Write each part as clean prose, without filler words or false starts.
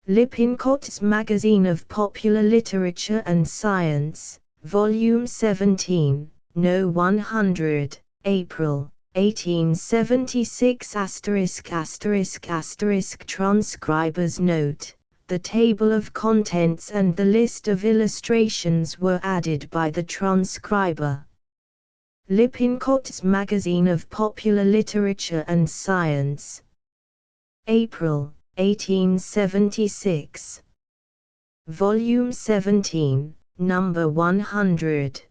Lippincott's Magazine of Popular Literature and Science, Volume 17, No. 100, April, 1876 ****** Transcriber's note. The table of contents and the list of illustrations were added by the transcriber. Lippincott's Magazine of Popular Literature and Science. April, 1876. Volume 17, Number 100.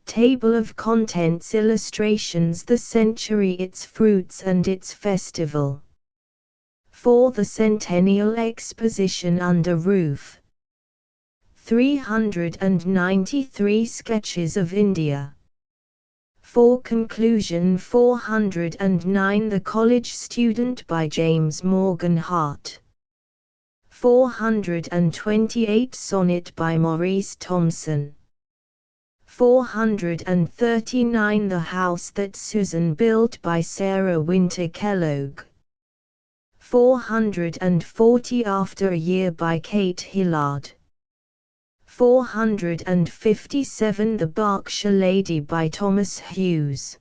Table of Contents Illustrations The Century, Its Fruits and Its Festival. For the Centennial Exposition under Roof. 393 Sketches of India. For Conclusion 409 The College Student by James Morgan Hart. 428 Sonnet by Maurice Thompson. 439 The House That Susan Built by Sarah Winter Kellogg. 440 After a Year by Kate Hillard. 457 The Berkshire Lady by Thomas Hughes.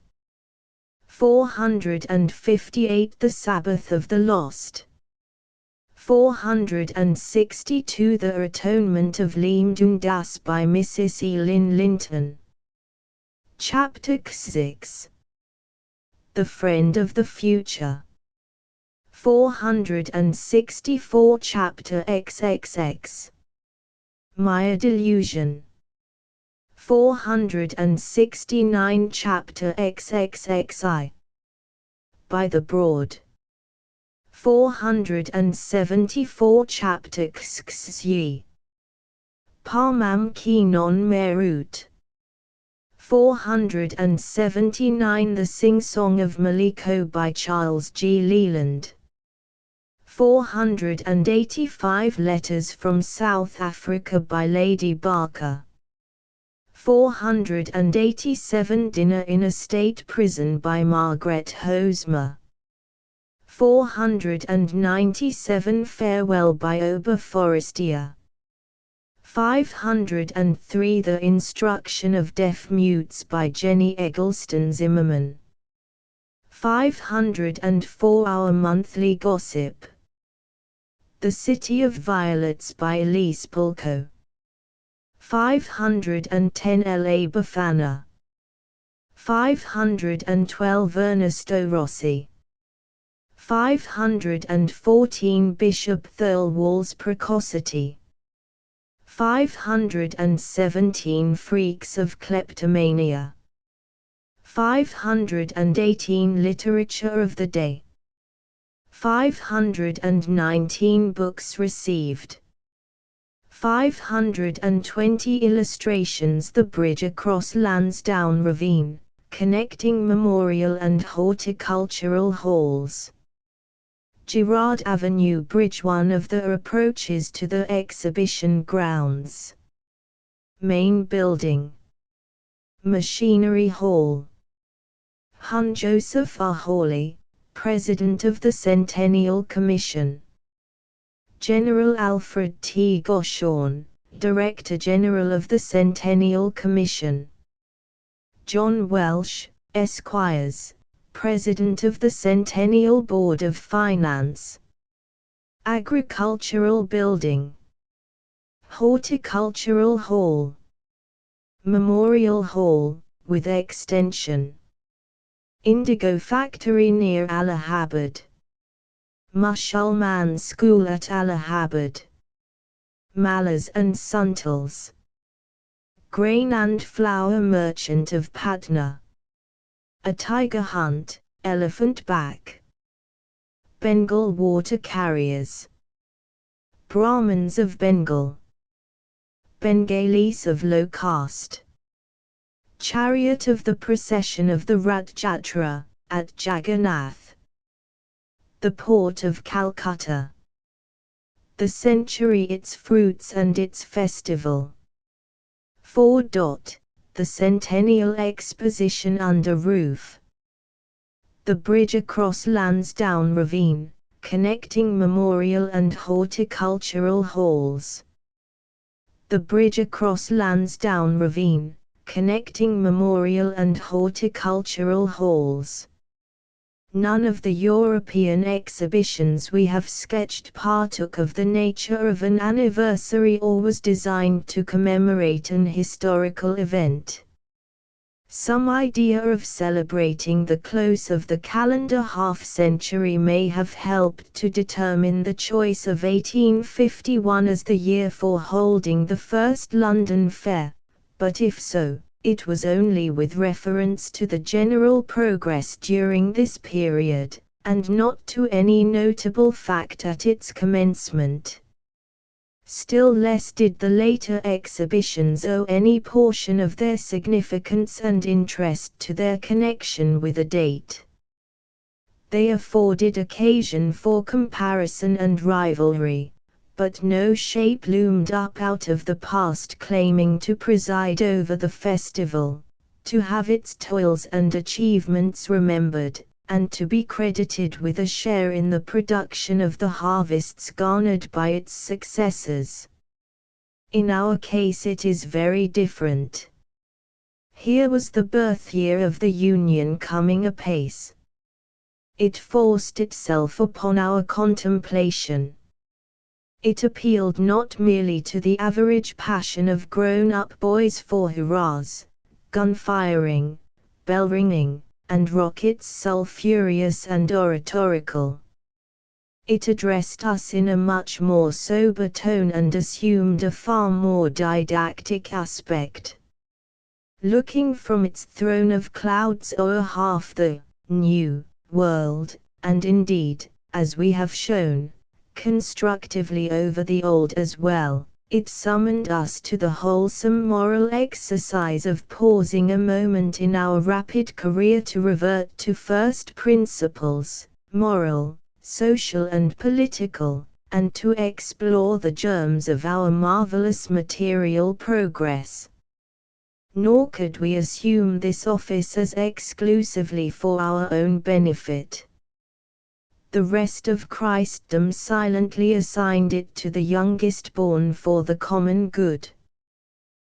458 The Sabbath of the Lost. 462 The Atonement of Leem Dundas by Mrs. E. Lynn Linton. Chapter 6. The Friend of the Future. 464 Chapter XXX. Maya Delusion. 469 Chapter XXXI. By the Broad. 474 Chapter XXY. Parmam ki non merut. 479 The Sing-Song of Maliko by Charles G. Leland. 485 Letters from South Africa by Lady Barker. 487 Dinner in a State Prison by Margaret Hosmer. 497 Farewell by Ober Forestier. 503 The Instruction of Deaf Mutes by Jenny Eggleston Zimmerman. 504 Our Monthly Gossip. The City of Violets by Elise Pulko. 510 L.A. Bafana. 512 Ernesto Rossi. 514 Bishop Thirlwall's Precocity. 517 Freaks of Kleptomania. 518 Literature of the Day. 519 Books received. 520 Illustrations. The Bridge Across Lansdowne Ravine, connecting Memorial and Horticultural Halls. Girard Avenue Bridge, one of the approaches to the exhibition grounds. Main Building. Machinery Hall. Hun Joseph R. Hawley, President of the Centennial Commission. General Alfred T. Goshorn, Director General of the Centennial Commission. John Welsh, Esquires, President of the Centennial Board of Finance. Agricultural Building. Horticultural Hall. Memorial Hall, with extension. Indigo Factory near Allahabad. Musulman School at Allahabad. Mallas and Suntles. Grain and Flour Merchant of Patna. A Tiger Hunt, Elephant Back. Bengal Water Carriers. Brahmins of Bengal. Bengalis of low caste. Chariot of the Procession of the Rath Jatra, at Jagannath. The Port of Calcutta. The Century, Its Fruits and Its Festival. 4. The Centennial Exposition under Roof. The Bridge Across Lansdowne Ravine, connecting memorial and horticultural halls. The bridge across Lansdowne Ravine, connecting memorial and horticultural halls. None of the European exhibitions we have sketched partook of the nature of an anniversary or was designed to commemorate an historical event. Some idea of celebrating the close of the calendar half-century may have helped to determine the choice of 1851 as the year for holding the first London Fair, but if so, it was only with reference to the general progress during this period, and not to any notable fact at its commencement. Still less did the later exhibitions owe any portion of their significance and interest to their connection with a date. They afforded occasion for comparison and rivalry, but no shape loomed up out of the past claiming to preside over the festival, to have its toils and achievements remembered, and to be credited with a share in the production of the harvests garnered by its successors. In our case it is very different. Here was the birth year of the Union coming apace. It forced itself upon our contemplation. It appealed not merely to the average passion of grown-up boys for hurrahs, gun-firing, bell-ringing, and rockets sulphurous and oratorical. It addressed us in a much more sober tone and assumed a far more didactic aspect. Looking from its throne of clouds o'er half the New World, and indeed, as we have shown, constructively over the old as well, it summoned us to the wholesome moral exercise of pausing a moment in our rapid career to revert to first principles, moral, social and political, and to explore the germs of our marvelous material progress. Nor could we assume this office as exclusively for our own benefit. The rest of Christendom silently assigned it to the youngest born for the common good.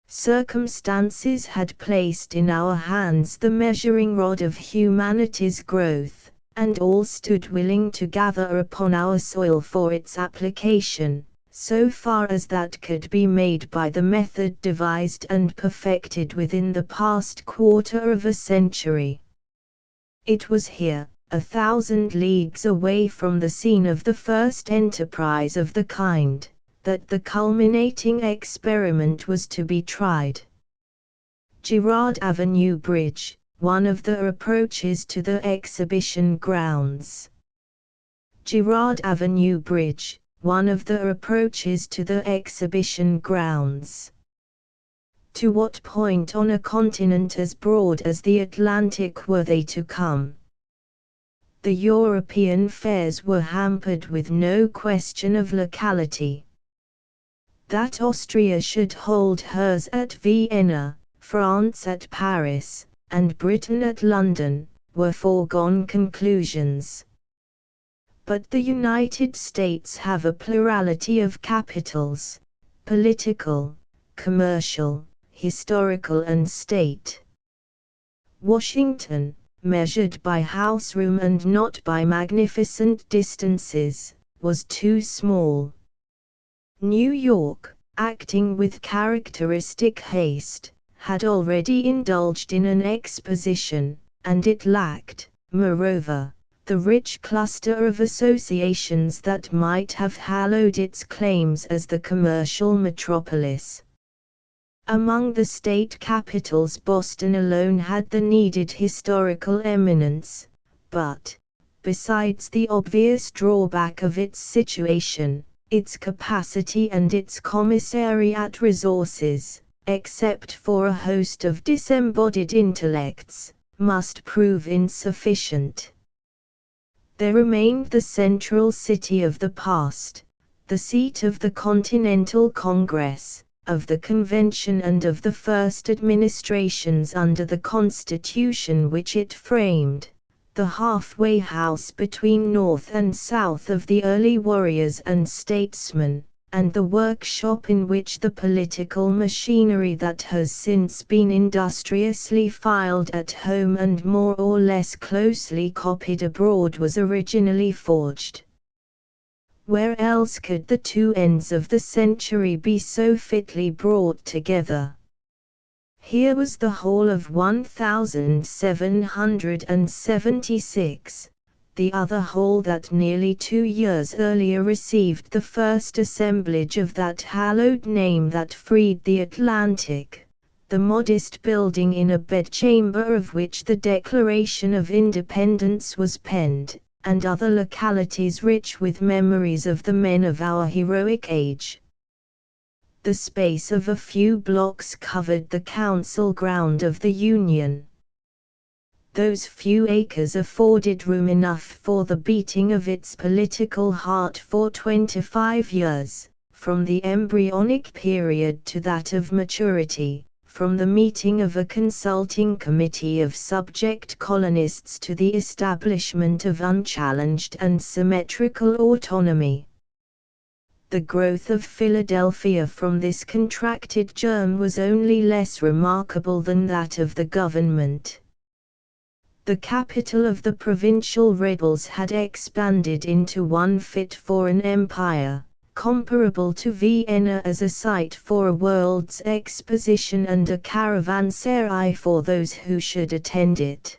Circumstances had placed in our hands the measuring rod of humanity's growth, and all stood willing to gather upon our soil for its application, so far as that could be made by the method devised and perfected within the past quarter of a century. It was here, 1,000 leagues away from the scene of the first enterprise of the kind, that the culminating experiment was to be tried. Girard Avenue Bridge, one of the approaches to the exhibition grounds. Girard Avenue Bridge, one of the approaches to the exhibition grounds. To what point on a continent as broad as the Atlantic were they to come? The European fairs were hampered with no question of locality. That Austria should hold hers at Vienna, France at Paris, and Britain at London, were foregone conclusions. But the United States have a plurality of capitals, political, commercial, historical and state. Washington, measured by house room and not by magnificent distances, was too small. New York, acting with characteristic haste, had already indulged in an exposition, and it lacked, moreover, the rich cluster of associations that might have hallowed its claims as the commercial metropolis. Among the state capitals Boston alone had the needed historical eminence, but, besides the obvious drawback of its situation, its capacity and its commissariat resources, except for a host of disembodied intellects, must prove insufficient. There remained the central city of the past, the seat of the Continental Congress, of the Convention and of the first administrations under the Constitution which it framed, the halfway house between north and south of the early warriors and statesmen, and the workshop in which the political machinery that has since been industriously filed at home and more or less closely copied abroad was originally forged. Where else could the two ends of the century be so fitly brought together? Here was the whole of 1776, the other whole that nearly 2 years earlier received the first assemblage of that hallowed name that freed the Atlantic, the modest building in a bedchamber of which the Declaration of Independence was penned, and other localities rich with memories of the men of our heroic age. The space of a few blocks covered the council ground of the Union. Those few acres afforded room enough for the beating of its political heart for 25 years, from the embryonic period to that of maturity, from the meeting of a consulting committee of subject colonists to the establishment of unchallenged and symmetrical autonomy. The growth of Philadelphia from this contracted germ was only less remarkable than that of the government. The capital of the provincial rebels had expanded into one fit for an empire, comparable to Vienna as a site for a world's exposition and a caravanserai for those who should attend it.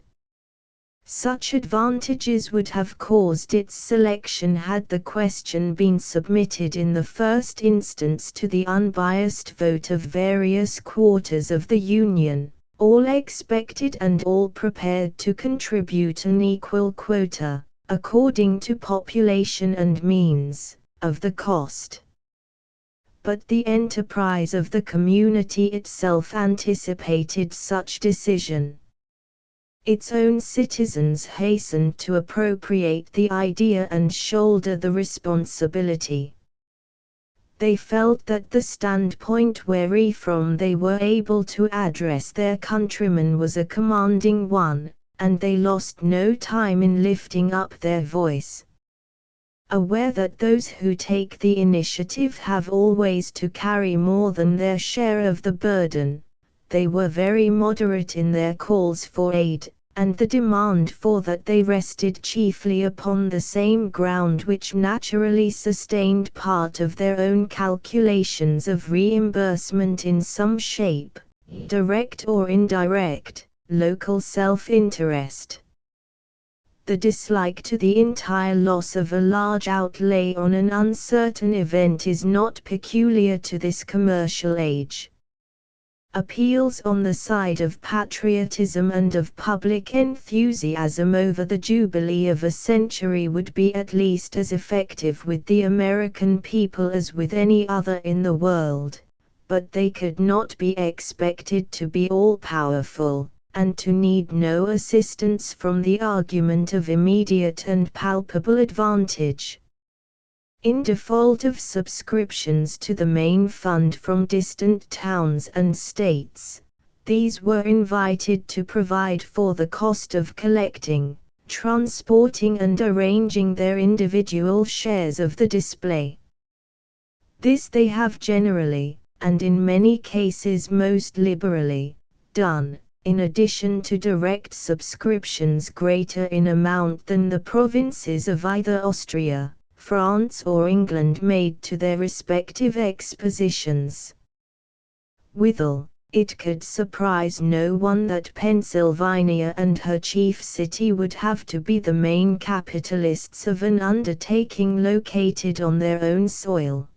Such advantages would have caused its selection had the question been submitted in the first instance to the unbiased vote of various quarters of the Union, all expected and all prepared to contribute an equal quota, according to population and means, of the cost. But the enterprise of the community itself anticipated such decision. Its own citizens hastened to appropriate the idea and shoulder the responsibility. They felt that the standpoint wherefrom they were able to address their countrymen was a commanding one, and they lost no time in lifting up their voice. Aware that those who take the initiative have always to carry more than their share of the burden, they were very moderate in their calls for aid, and the demand for that they rested chiefly upon the same ground which naturally sustained part of their own calculations of reimbursement in some shape, direct or indirect, local self-interest. The dislike to the entire loss of a large outlay on an uncertain event is not peculiar to this commercial age. Appeals on the side of patriotism and of public enthusiasm over the jubilee of a century would be at least as effective with the American people as with any other in the world, but they could not be expected to be all-powerful, and to need no assistance from the argument of immediate and palpable advantage. In default of subscriptions to the main fund from distant towns and states, these were invited to provide for the cost of collecting, transporting and arranging their individual shares of the display. This they have generally, and in many cases most liberally, done, in addition to direct subscriptions greater in amount than the provinces of either Austria, France or England made to their respective expositions. Withal, it could surprise no one that Pennsylvania and her chief city would have to be the main capitalists of an undertaking located on their own soil.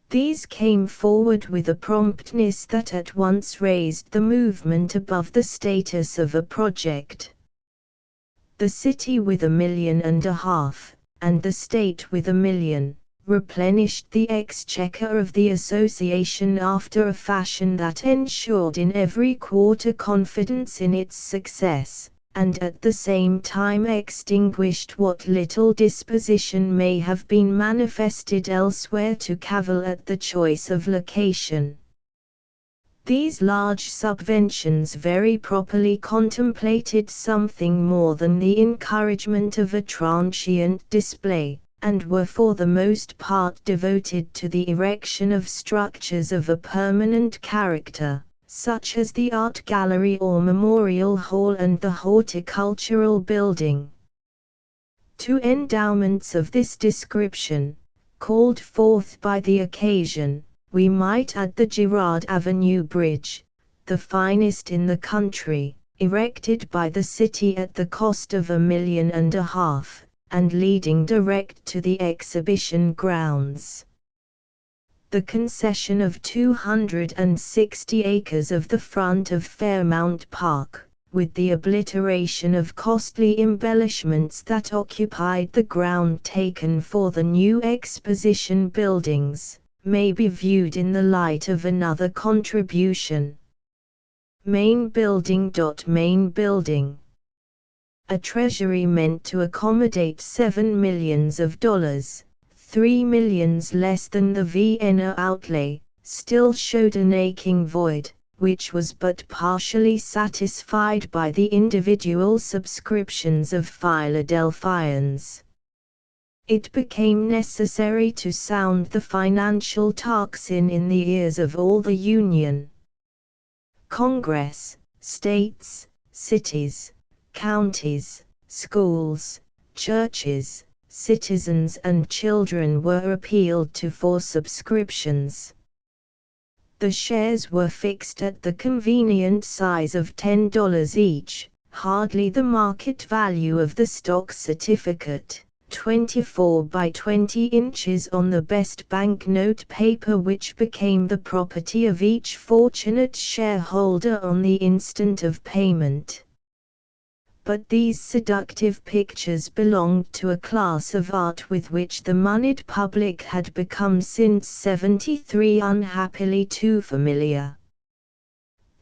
These came forward with a promptness that at once raised the movement above the status of a project. The city with 1.5 million, and the state with 1 million, replenished the exchequer of the association after a fashion that ensured in every quarter confidence in its success, and at the same time extinguished what little disposition may have been manifested elsewhere to cavil at the choice of location. These large subventions very properly contemplated something more than the encouragement of a transient display, and were for the most part devoted to the erection of structures of a permanent character, such as the art gallery or memorial hall and the horticultural building. To endowments of this description, called forth by the occasion, we might add the Girard Avenue Bridge, the finest in the country, erected by the city at the cost of $1.5 million, and leading direct to the exhibition grounds. The concession of 260 acres of the front of Fairmount Park, with the obliteration of costly embellishments that occupied the ground taken for the new exposition buildings, may be viewed in the light of another contribution. Main building. A treasury meant to accommodate $7 million, $3 million less than the Vienna outlay, still showed an aching void, which was but partially satisfied by the individual subscriptions of Philadelphians. It became necessary to sound the financial tocsin in the ears of all the Union. Congress, states, cities, counties, schools, churches, citizens and children were appealed to for subscriptions. The shares were fixed at the convenient size of $10 each, hardly the market value of the stock certificate, 24 by 20 inches on the best banknote paper, which became the property of each fortunate shareholder on the instant of payment. But these seductive pictures belonged to a class of art with which the moneyed public had become since '73 unhappily too familiar.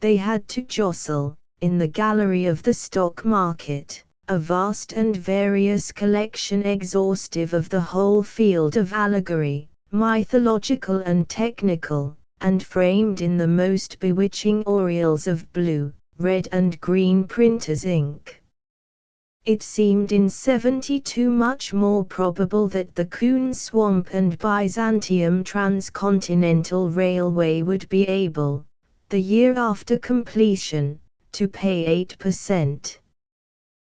They had to jostle, in the gallery of the stock market, a vast and various collection exhaustive of the whole field of allegory, mythological and technical, and framed in the most bewitching aureoles of blue, red and green printer's ink. It seemed in '72 much more probable that the Coon Swamp and Byzantium Transcontinental Railway would be able, the year after completion, to pay 8%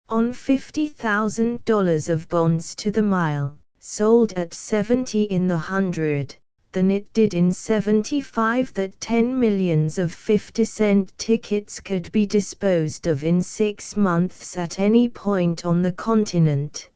on $50,000 of bonds to the mile, sold at 70 in the 100, than it did in '75 that 10 millions of 50-cent tickets could be disposed of in 6 months at any point on the continent.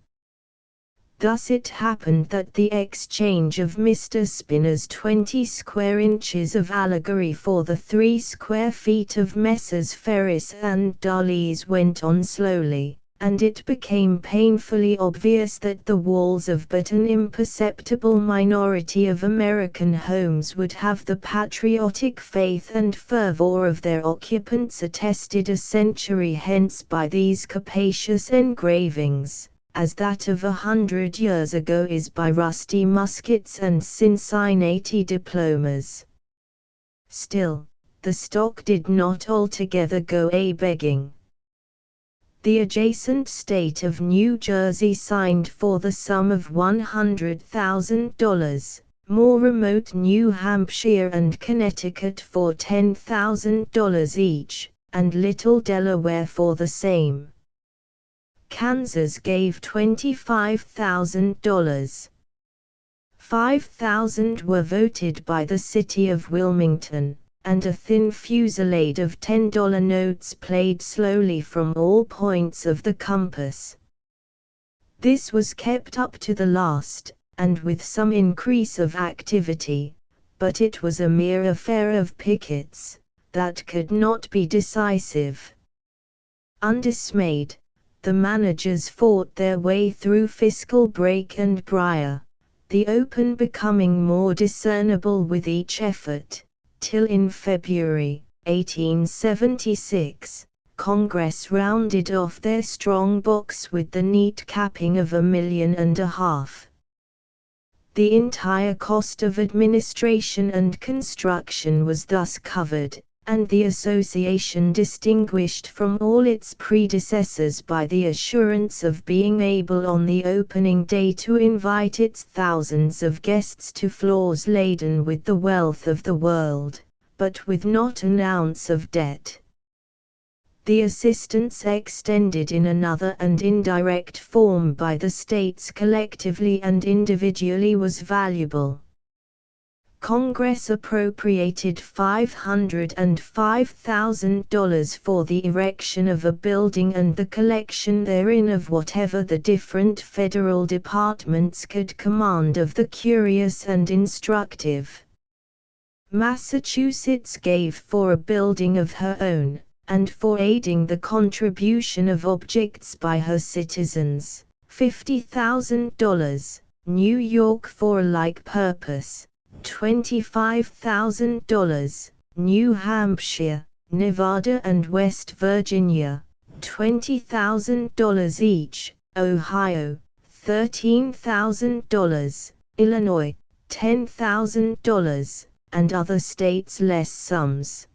Thus it happened that the exchange of Mr. Spinner's 20 square inches of allegory for the 3 square feet of Messrs. Ferris and Dulles went on slowly, and it became painfully obvious that the walls of but an imperceptible minority of American homes would have the patriotic faith and fervor of their occupants attested a century hence by these capacious engravings, as that of 100 years ago is by rusty muskets and Cincinnati diplomas. Still, the stock did not altogether go a-begging. The adjacent state of New Jersey signed for the sum of $100,000, more remote New Hampshire and Connecticut for $10,000 each, and Little Delaware for the same. Kansas gave $25,000. 5,000 were voted by the city of Wilmington, and a thin fusillade of $10 notes played slowly from all points of the compass. This was kept up to the last, and with some increase of activity, but it was a mere affair of pickets, that could not be decisive. Undismayed, the managers fought their way through fiscal brake and briar, the open becoming more discernible with each effort, till in February, 1876, Congress rounded off their strong box with the neat capping of $1.5 million. The entire cost of administration and construction was thus covered, and the association distinguished from all its predecessors by the assurance of being able on the opening day to invite its thousands of guests to floors laden with the wealth of the world, but with not an ounce of debt. The assistance extended in another and indirect form by the states collectively and individually was valuable. Congress appropriated $505,000 for the erection of a building and the collection therein of whatever the different federal departments could command of the curious and instructive. Massachusetts gave for a building of her own, and for aiding the contribution of objects by her citizens, $50,000, New York for a like purpose, $25,000, New Hampshire, Nevada and West Virginia, $20,000 each, Ohio, $13,000, Illinois, $10,000, and other states less sums.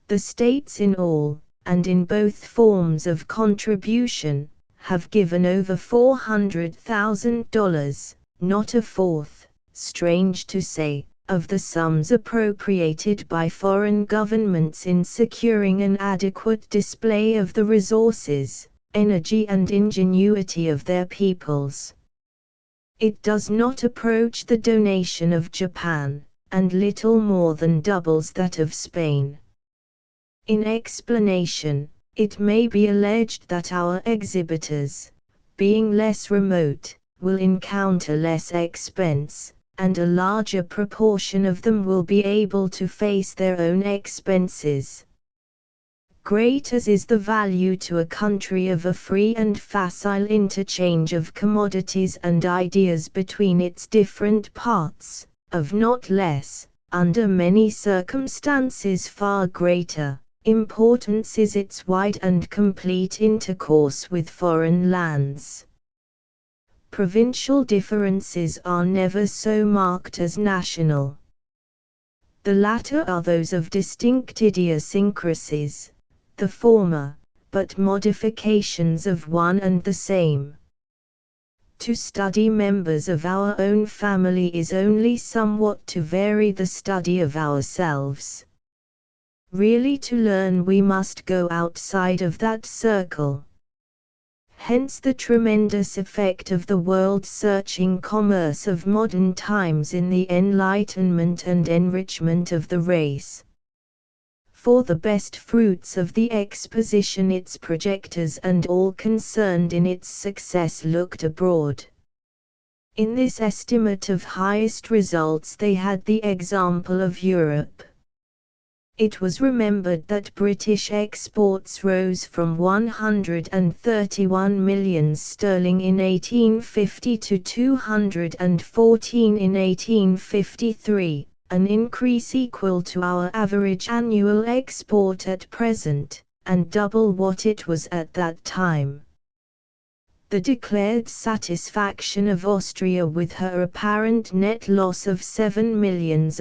The states in all, and in both forms of contribution, have given over $400,000, not a fourth, strange to say, of the sums appropriated by foreign governments in securing an adequate display of the resources, energy and ingenuity of their peoples. It does not approach the donation of Japan, and little more than doubles that of Spain. In explanation, it may be alleged that our exhibitors, being less remote, will encounter less expense, and a larger proportion of them will be able to face their own expenses. Great as is the value to a country of a free and facile interchange of commodities and ideas between its different parts, of not less, under many circumstances far greater, importance is its wide and complete intercourse with foreign lands. Provincial differences are never so marked as national. The latter are those of distinct idiosyncrasies, the former, but modifications of one and the same. To study members of our own family is only somewhat to vary the study of ourselves. Really to learn we must go outside of that circle. Hence the tremendous effect of the world-searching commerce of modern times in the enlightenment and enrichment of the race. For the best fruits of the exposition its projectors and all concerned in its success looked abroad. In this estimate of highest results they had the example of Europe. It was remembered that British exports rose from 131 million sterling in 1850 to 214 in 1853, an increase equal to our average annual export at present, and double what it was at that time. The declared satisfaction of Austria with her apparent net loss of $7 millions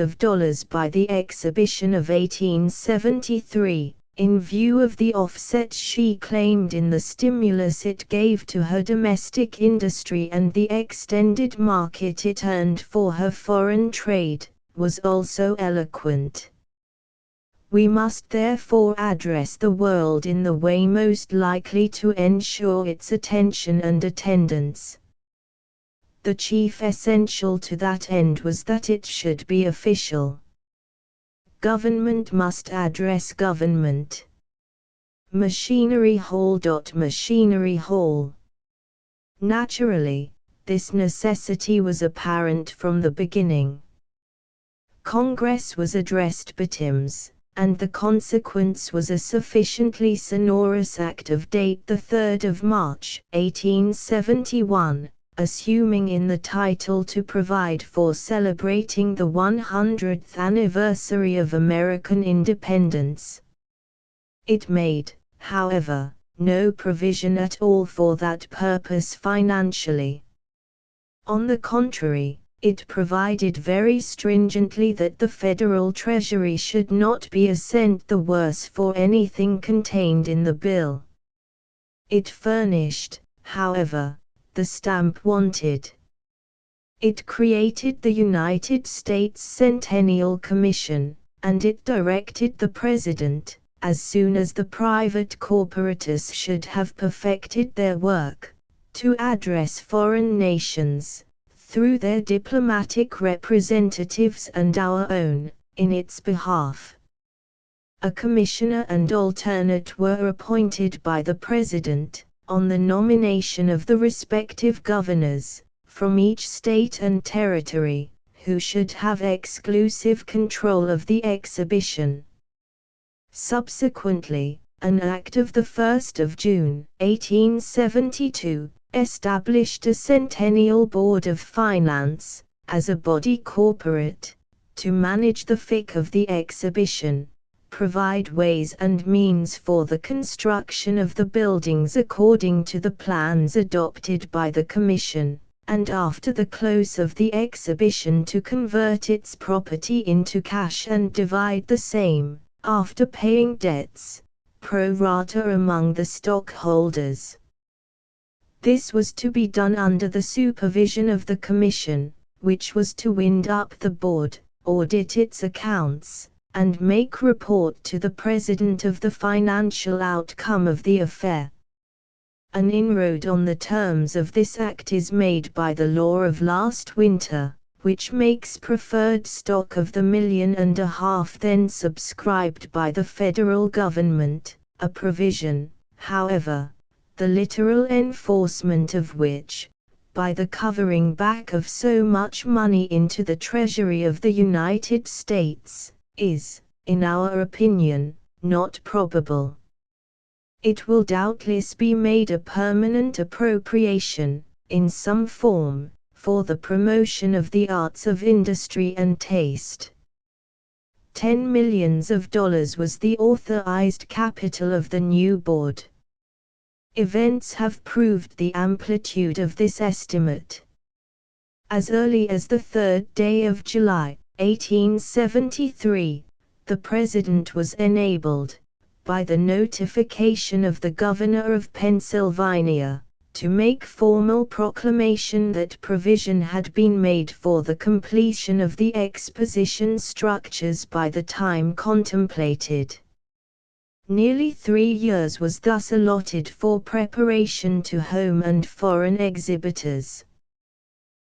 by the exhibition of 1873, in view of the offset she claimed in the stimulus it gave to her domestic industry and the extended market it earned for her foreign trade, was also eloquent. We must therefore address the world in the way most likely to ensure its attention and attendance. The chief essential to that end was that it should be official. Government must address government. Machinery Hall. Machinery Hall. Naturally, this necessity was apparent from the beginning. Congress was addressed betimes, and the consequence was a sufficiently sonorous act of date 3 March, 1871, assuming in the title to provide for celebrating the 100th anniversary of American independence. It made, however, no provision at all for that purpose financially. On the contrary, It provided very stringently that the federal treasury should not be a cent the worse for anything contained in the bill. It furnished, however, the stamp wanted. It created the United States Centennial Commission, and it directed the President, as soon as the private corporates should have perfected their work, to address foreign nations, through their diplomatic representatives and our own, in its behalf. A commissioner and alternate were appointed by the President, on the nomination of the respective governors, from each state and territory, who should have exclusive control of the exhibition. Subsequently, an act of the 1st of June, 1872, established a Centennial Board of Finance, as a body corporate, to manage the FIC of the exhibition, provide ways and means for the construction of the buildings according to the plans adopted by the Commission, and after the close of the exhibition to convert its property into cash and divide the same, after paying debts, pro rata among the stockholders. This was to be done under the supervision of the Commission, which was to wind up the board, audit its accounts, and make report to the President of the financial outcome of the affair. An inroad on the terms of this act is made by the law of last winter, which makes preferred stock of the $1.5 million then subscribed by the federal government, a provision, however, the literal enforcement of which, by the covering back of so much money into the Treasury of the United States, is, in our opinion, not probable. It will doubtless be made a permanent appropriation, in some form, for the promotion of the arts of industry and taste. $10 million was the authorized capital of the new board. Events have proved the amplitude of this estimate. As early as the 3rd day of July, 1873, the President was enabled, by the notification of the Governor of Pennsylvania, to make formal proclamation that provision had been made for the completion of the exposition structures by the time contemplated. Nearly 3 years was thus allotted for preparation to home and foreign exhibitors.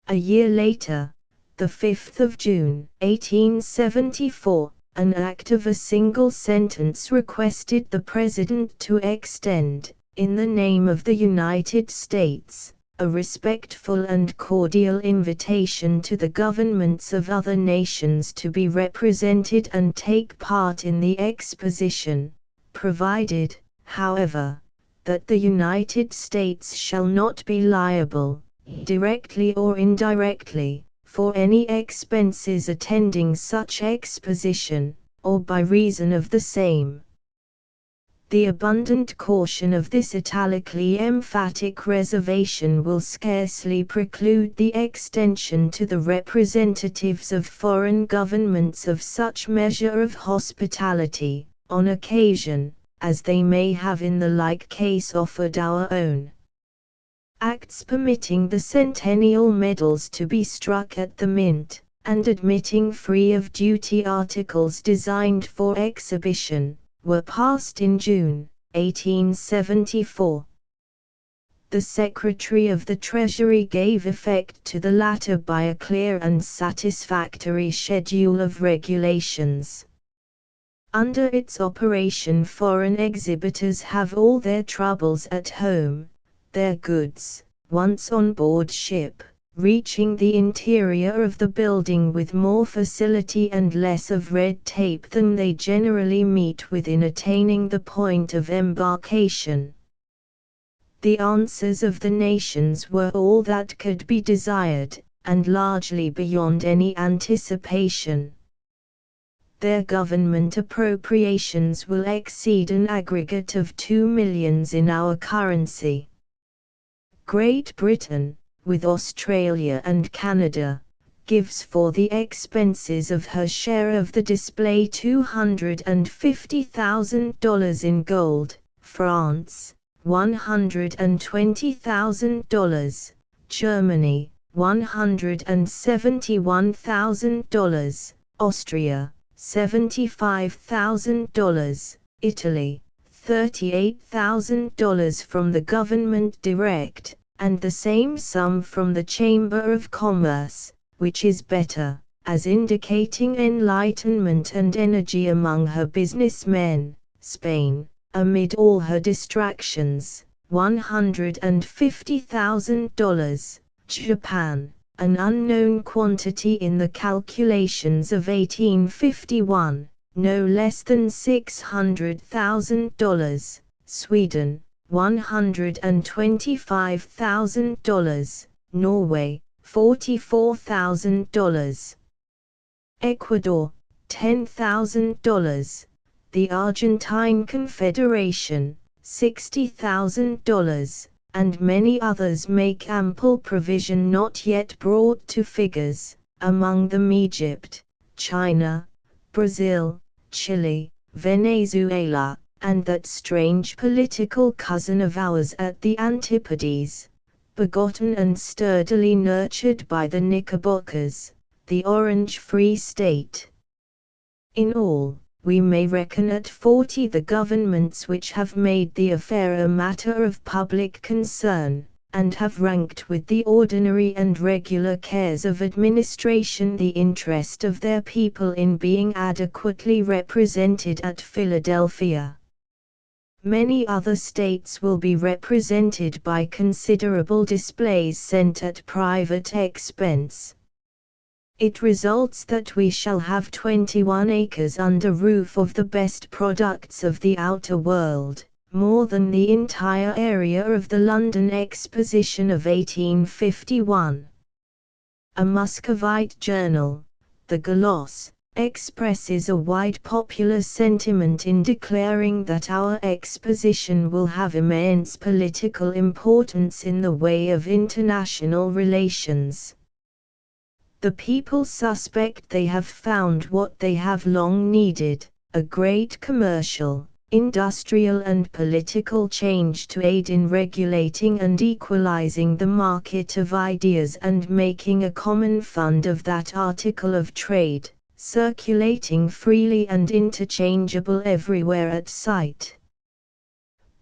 A year later, the 5th of June, 1874, an act of a single sentence requested the President to extend, in the name of the United States, a respectful and cordial invitation to the governments of other nations to be represented and take part in the exposition, provided, however, that the United States shall not be liable, directly or indirectly, for any expenses attending such exposition, or by reason of the same. The abundant caution of this italically emphatic reservation will scarcely preclude the extension to the representatives of foreign governments of such measure of hospitality, on occasion, as they may have in the like case offered our own. Acts permitting the centennial medals to be struck at the Mint, and admitting free of duty articles designed for exhibition, were passed in June, 1874. The Secretary of the Treasury gave effect to the latter by a clear and satisfactory schedule of regulations. Under its operation foreign exhibitors have all their troubles at home, their goods, once on board ship, reaching the interior of the building with more facility and less of red tape than they generally meet with in attaining the point of embarkation. The answers of the nations were all that could be desired, and largely beyond any anticipation. Their government appropriations will exceed an aggregate of $2 millions in our currency. Great Britain, with Australia and Canada, gives for the expenses of her share of the display $250,000 in gold, France, $120,000, Germany, $171,000, Austria, $75,000, Italy, $38,000 from the government direct, and the same sum from the Chamber of Commerce, which is better, as indicating enlightenment and energy among her businessmen. Spain, amid all her distractions, $150,000, Japan, an unknown quantity in the calculations of 1851, no less than $600,000, Sweden, $125,000, Norway, $44,000. Ecuador, $10,000. The Argentine Confederation, $60,000, and many others make ample provision not yet brought to figures, among them Egypt, China, Brazil, Chile, Venezuela, and that strange political cousin of ours at the Antipodes, begotten and sturdily nurtured by the Knickerbockers, the Orange Free State. In all, we may reckon at 40 the governments which have made the affair a matter of public concern, and have ranked with the ordinary and regular cares of administration the interest of their people in being adequately represented at Philadelphia. Many other states will be represented by considerable displays sent at private expense. It results that we shall have 21 acres under roof of the best products of the outer world, more than the entire area of the London Exposition of 1851. A Muscovite journal, the Gloss, expresses a wide popular sentiment in declaring that our exposition will have immense political importance in the way of international relations. The people suspect they have found what they have long needed, a great commercial, industrial and political change to aid in regulating and equalizing the market of ideas and making a common fund of that article of trade, circulating freely and interchangeable everywhere at sight.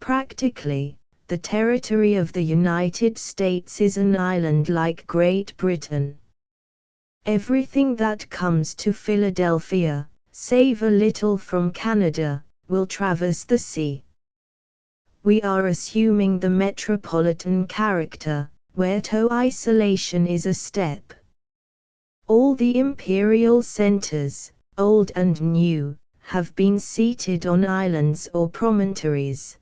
Practically, the territory of the United States is an island like Great Britain. Everything that comes to Philadelphia, save a little from Canada, will traverse the sea. We are assuming the metropolitan character, where to isolation is a step. All the imperial centers, old and new, have been seated on islands or promontories.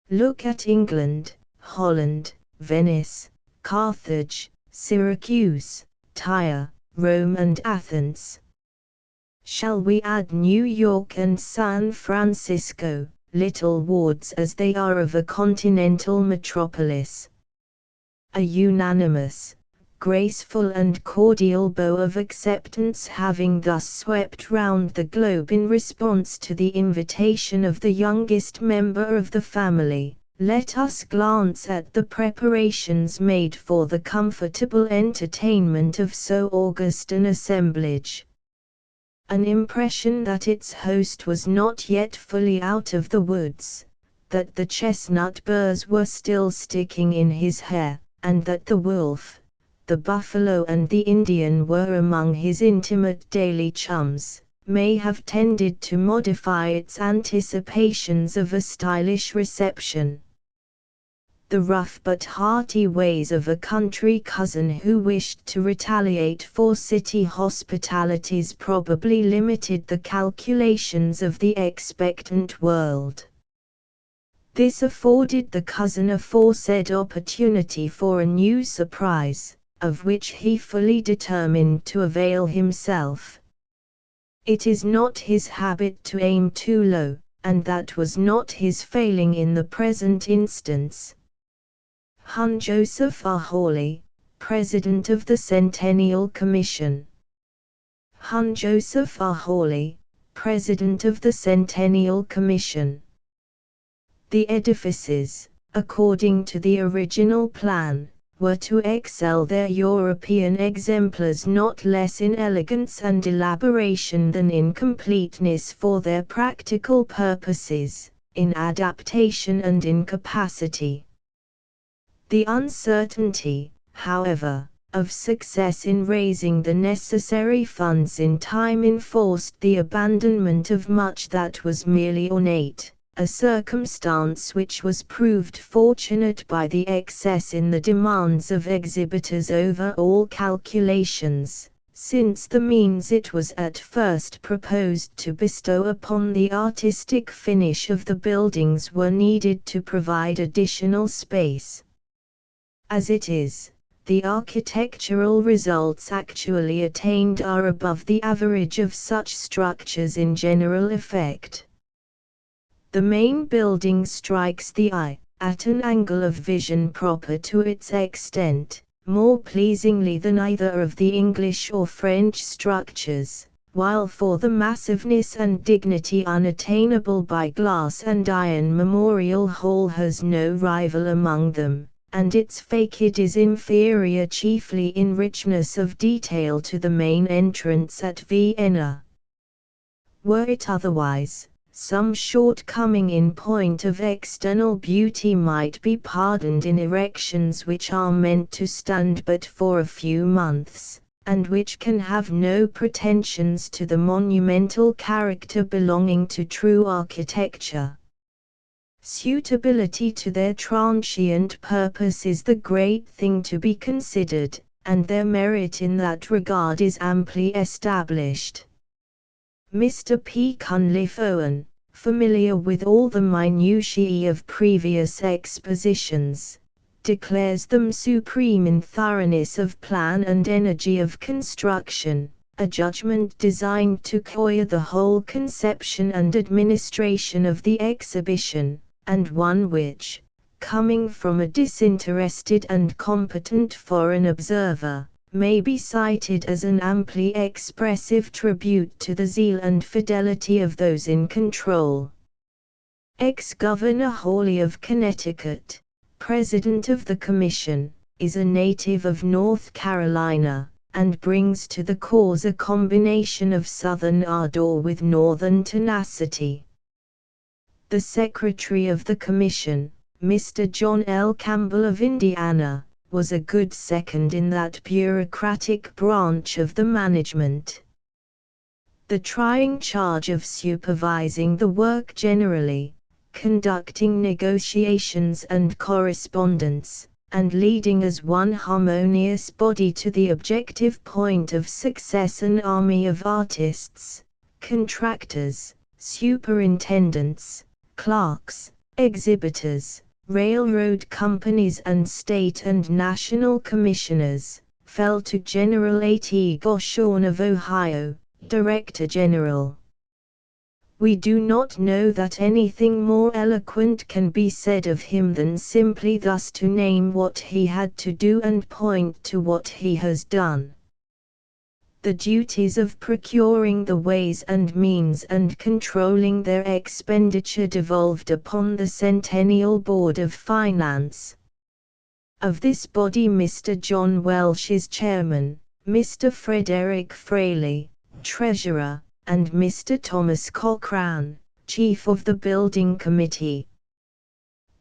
Look at England, Holland, Venice, Carthage, Syracuse, Tyre, Rome and Athens. Shall we add New York and San Francisco, little wards as they are of a continental metropolis? A unanimous, graceful and cordial bow of acceptance having thus swept round the globe in response to the invitation of the youngest member of the family, let us glance at the preparations made for the comfortable entertainment of so august an assemblage. An impression that its host was not yet fully out of the woods, that the chestnut burrs were still sticking in his hair, and that the wolf, the buffalo and the Indian were among his intimate daily chums, may have tended to modify its anticipations of a stylish reception. The rough but hearty ways of a country cousin who wished to retaliate for city hospitalities probably limited the calculations of the expectant world. This afforded the cousin aforesaid opportunity for a new surprise, of which he fully determined to avail himself. It is not his habit to aim too low, and that was not his failing in the present instance. Hun Joseph R. Hawley, President of the Centennial Commission. Hun Joseph R. Hawley, President of the Centennial Commission. The edifices, according to the original plan, were to excel their European exemplars not less in elegance and elaboration than in completeness for their practical purposes, in adaptation and in capacity. The uncertainty, however, of success in raising the necessary funds in time enforced the abandonment of much that was merely ornate, a circumstance which was proved fortunate by the excess in the demands of exhibitors over all calculations, since the means it was at first proposed to bestow upon the artistic finish of the buildings were needed to provide additional space. As it is, the architectural results actually attained are above the average of such structures in general effect. The main building strikes the eye, at an angle of vision proper to its extent, more pleasingly than either of the English or French structures, while for the massiveness and dignity unattainable by glass and iron Memorial Hall has no rival among them, and its facade is inferior chiefly in richness of detail to the main entrance at Vienna. Were it otherwise, some shortcoming in point of external beauty might be pardoned in erections which are meant to stand but for a few months, and which can have no pretensions to the monumental character belonging to true architecture. Suitability to their transient purpose is the great thing to be considered, and their merit in that regard is amply established. Mr. P. Cunliffe Owen, familiar with all the minutiae of previous expositions, declares them supreme in thoroughness of plan and energy of construction, a judgment designed to cover the whole conception and administration of the exhibition, and one which, coming from a disinterested and competent foreign observer, may be cited as an amply expressive tribute to the zeal and fidelity of those in control. Ex-Governor Hawley of Connecticut, President of the Commission, is a native of North Carolina, and brings to the cause a combination of Southern ardor with Northern tenacity. The Secretary of the Commission, Mr. John L. Campbell of Indiana, was a good second in that bureaucratic branch of the management. The trying charge of supervising the work generally, conducting negotiations and correspondence, and leading as one harmonious body to the objective point of success an army of artists, contractors, superintendents, clerks, exhibitors, railroad companies and state and national commissioners, fell to General A.T. Goshorn of Ohio, Director General. We do not know that anything more eloquent can be said of him than simply thus to name what he had to do and point to what he has done. The duties of procuring the ways and means and controlling their expenditure devolved upon the Centennial Board of Finance. Of this body Mr. John Welsh is chairman, Mr. Frederick Fraley, treasurer, and Mr. Thomas Cochran, chief of the building committee.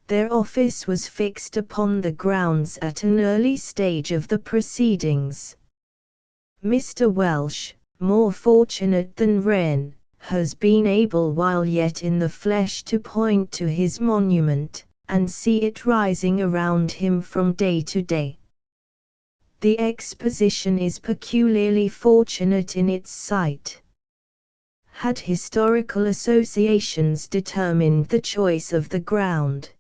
Their office was fixed upon the grounds at an early stage of the proceedings. Mr. Welsh, more fortunate than Wren, has been able while yet in the flesh to point to his monument, and see it rising around him from day to day. The exposition is peculiarly fortunate in its site. Had historical associations determined the choice of the ground,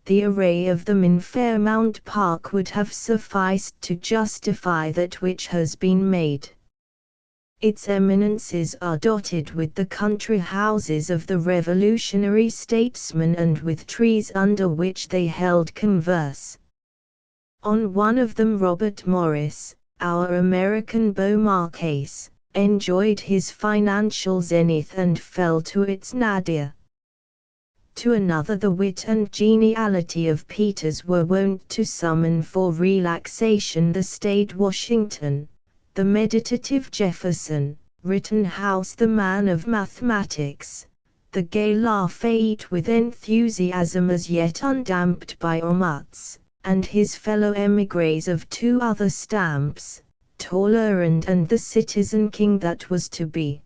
the array of them in Fairmount Park would have sufficed to justify that which has been made. Its eminences are dotted with the country houses of the revolutionary statesmen and with trees under which they held converse. On one of them Robert Morris, our American beau marquess, enjoyed his financial zenith and fell to its nadir. To another the wit and geniality of Peters were wont to summon for relaxation the staid Washington, the meditative Jefferson, Rittenhouse the man of mathematics, the gay Lafayette with enthusiasm as yet undamped by Omuts, and his fellow émigrés of two other stamps, Talleyrand and the citizen king that was to be.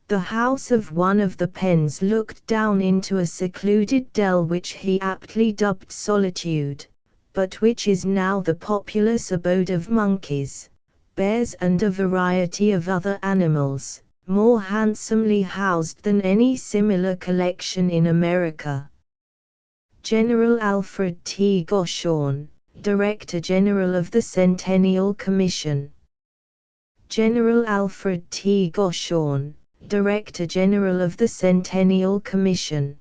The house of one of the Penns looked down into a secluded dell which he aptly dubbed Solitude, but which is now the populous abode of monkeys, bears and a variety of other animals, more handsomely housed than any similar collection in America. General Alfred T. Goshorn, Director General of the Centennial Commission. General Alfred T. Goshorn, Director General of the Centennial Commission.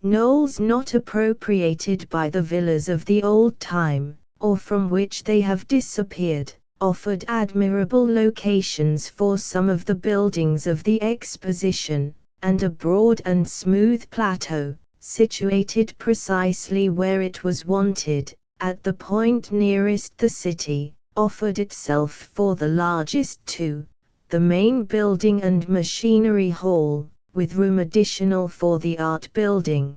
Knolls not appropriated by the villas of the old time, or from which they have disappeared, offered admirable locations for some of the buildings of the Exposition, and a broad and smooth plateau, situated precisely where it was wanted, at the point nearest the city, offered itself for the largest two, the main building and machinery hall, with room additional for the art building.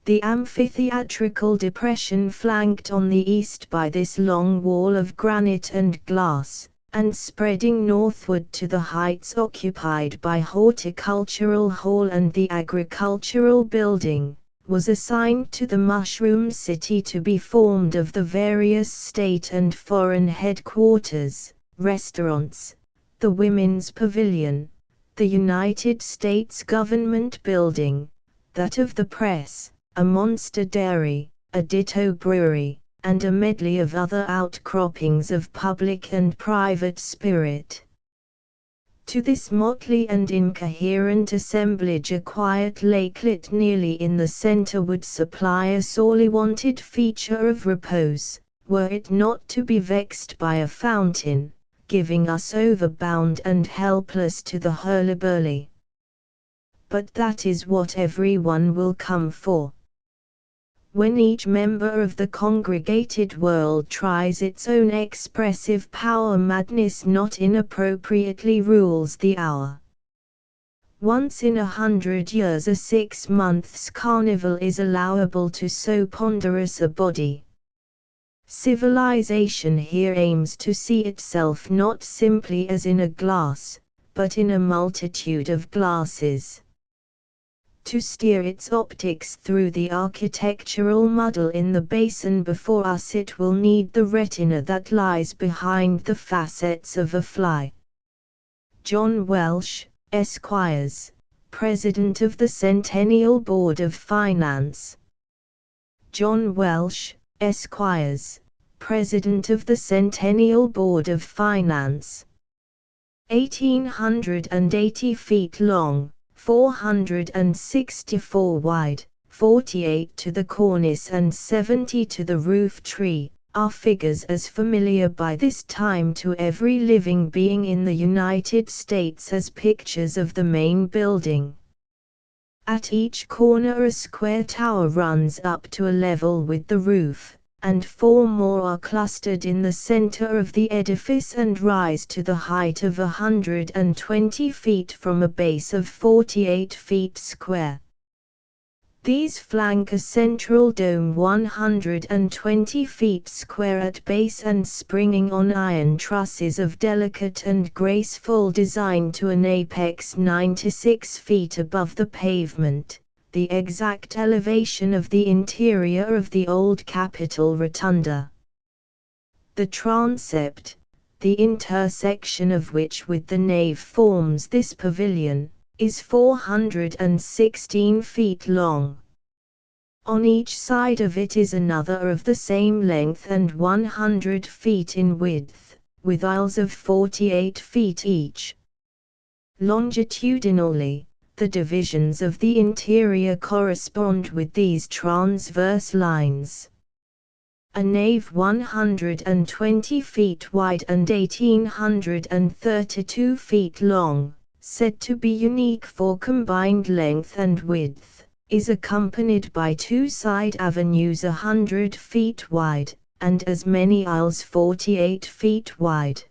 The amphitheatrical depression flanked on the east by this long wall of granite and glass, and spreading northward to the heights occupied by Horticultural Hall and the Agricultural Building, was assigned to the Mushroom City to be formed of the various state and foreign headquarters, restaurants, the Women's Pavilion, the United States Government Building, that of the Press, a monster dairy, a ditto brewery, and a medley of other outcroppings of public and private spirit. To this motley and incoherent assemblage a quiet lakelet nearly in the center would supply a sorely wanted feature of repose, were it not to be vexed by a fountain, giving us over bound and helpless to the hurly-burly. But that is what everyone will come for. When each member of the congregated world tries its own expressive power, madness not inappropriately rules the hour. Once in 100 years a 6 months carnival is allowable to so ponderous a body. Civilization here aims to see itself not simply as in a glass, but in a multitude of glasses. To steer its optics through the architectural muddle in the basin before us it will need the retina that lies behind the facets of a fly. John Welsh, Esquires, President of the Centennial Board of Finance. John Welsh, Esquires, President of the Centennial Board of Finance. 1880 feet long, 464 wide, 48 to the cornice and 70 to the roof tree, are figures as familiar by this time to every living being in the United States as pictures of the main building. At each corner a square tower runs up to a level with the roof, and 4 more are clustered in the center of the edifice and rise to the height of 120 feet from a base of 48 feet square. These flank a central dome 120 feet square at base and springing on iron trusses of delicate and graceful design to an apex 96 feet above the pavement, the exact elevation of the interior of the old Capitol Rotunda. The transept, the intersection of which with the nave forms this pavilion, is 416 feet long. On each side of it is another of the same length and 100 feet in width, with aisles of 48 feet each. Longitudinally, the divisions of the interior correspond with these transverse lines. A nave 120 feet wide and 1832 feet long, said to be unique for combined length and width, is accompanied by two side avenues 100 feet wide, and as many aisles 48 feet wide.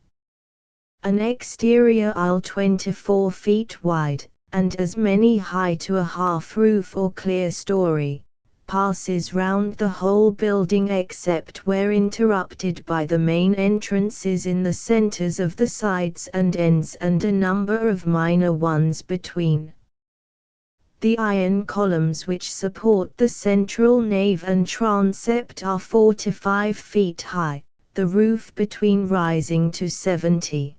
An exterior aisle 24 feet wide, and as many high to a half roof or clear story, passes round the whole building except where interrupted by the main entrances in the centers of the sides and ends and a number of minor ones between. The iron columns which support the central nave and transept are 4 to 5 feet high, the roof between rising to 70.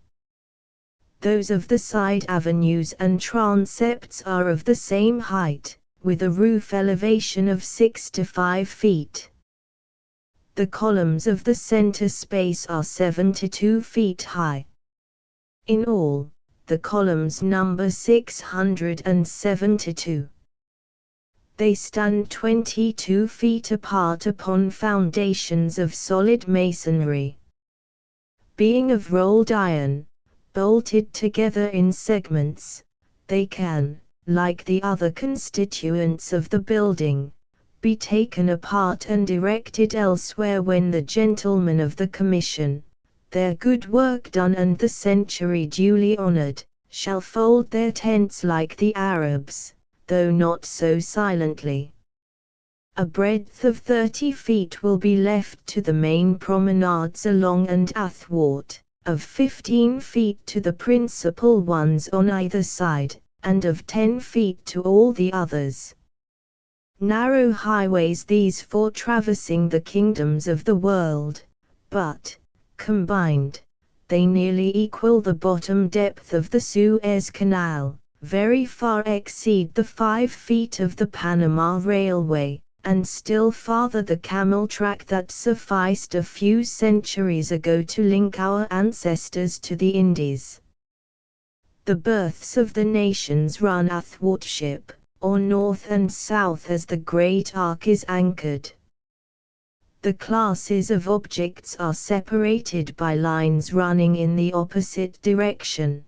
Those of the side avenues and transepts are of the same height, with a roof elevation of 6 to 5 feet. The columns of the center space are 7 to 2 feet high. In all, the columns number 672. They stand 22 feet apart upon foundations of solid masonry. Being of rolled iron, bolted together in segments, they can, like the other constituents of the building, be taken apart and erected elsewhere when the gentlemen of the commission, their good work done and the century duly honored, shall fold their tents like the Arabs, though not so silently. A breadth of 30 feet will be left to the main promenades along and athwart, of 15 feet to the principal ones on either side, and of 10 feet to all the others. Narrow highways these for traversing the kingdoms of the world, but, combined, they nearly equal the bottom depth of the Suez Canal, very far exceed the 5 feet of the Panama Railway, and still farther the camel track that sufficed a few centuries ago to link our ancestors to the Indies. The berths of the nations run athwartship, or north and south as the great arc is anchored. The classes of objects are separated by lines running in the opposite direction.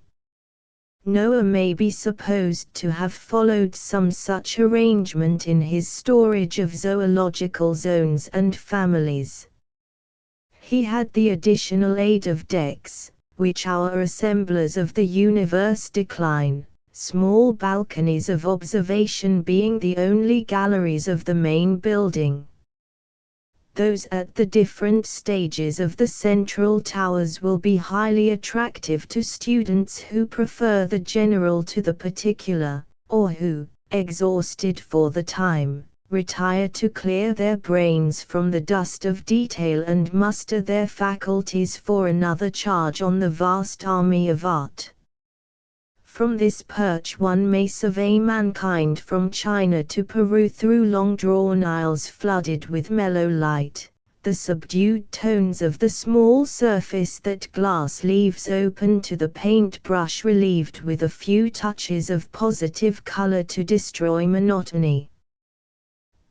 Noah may be supposed to have followed some such arrangement in his storage of zoological zones and families. He had the additional aid of decks, which our assemblers of the universe decline, small balconies of observation being the only galleries of the main building. Those at the different stages of the central towers will be highly attractive to students who prefer the general to the particular, or who, exhausted for the time, retire to clear their brains from the dust of detail and muster their faculties for another charge on the vast army of art. From this perch one may survey mankind from China to Peru through long-drawn aisles flooded with mellow light, the subdued tones of the small surface that glass leaves open to the paint-brush relieved with a few touches of positive color to destroy monotony.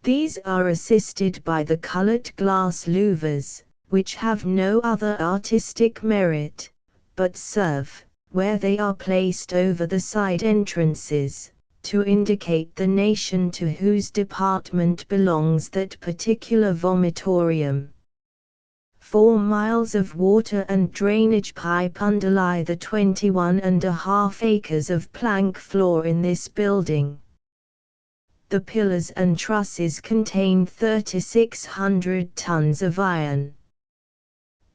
These are assisted by the colored glass louvers, which have no other artistic merit, but serve, where they are placed over the side entrances, to indicate the nation to whose department belongs that particular vomitorium. 4 miles of water and drainage pipe underlie the 21.5 acres of plank floor in this building. The pillars and trusses contain 3,600 tons of iron.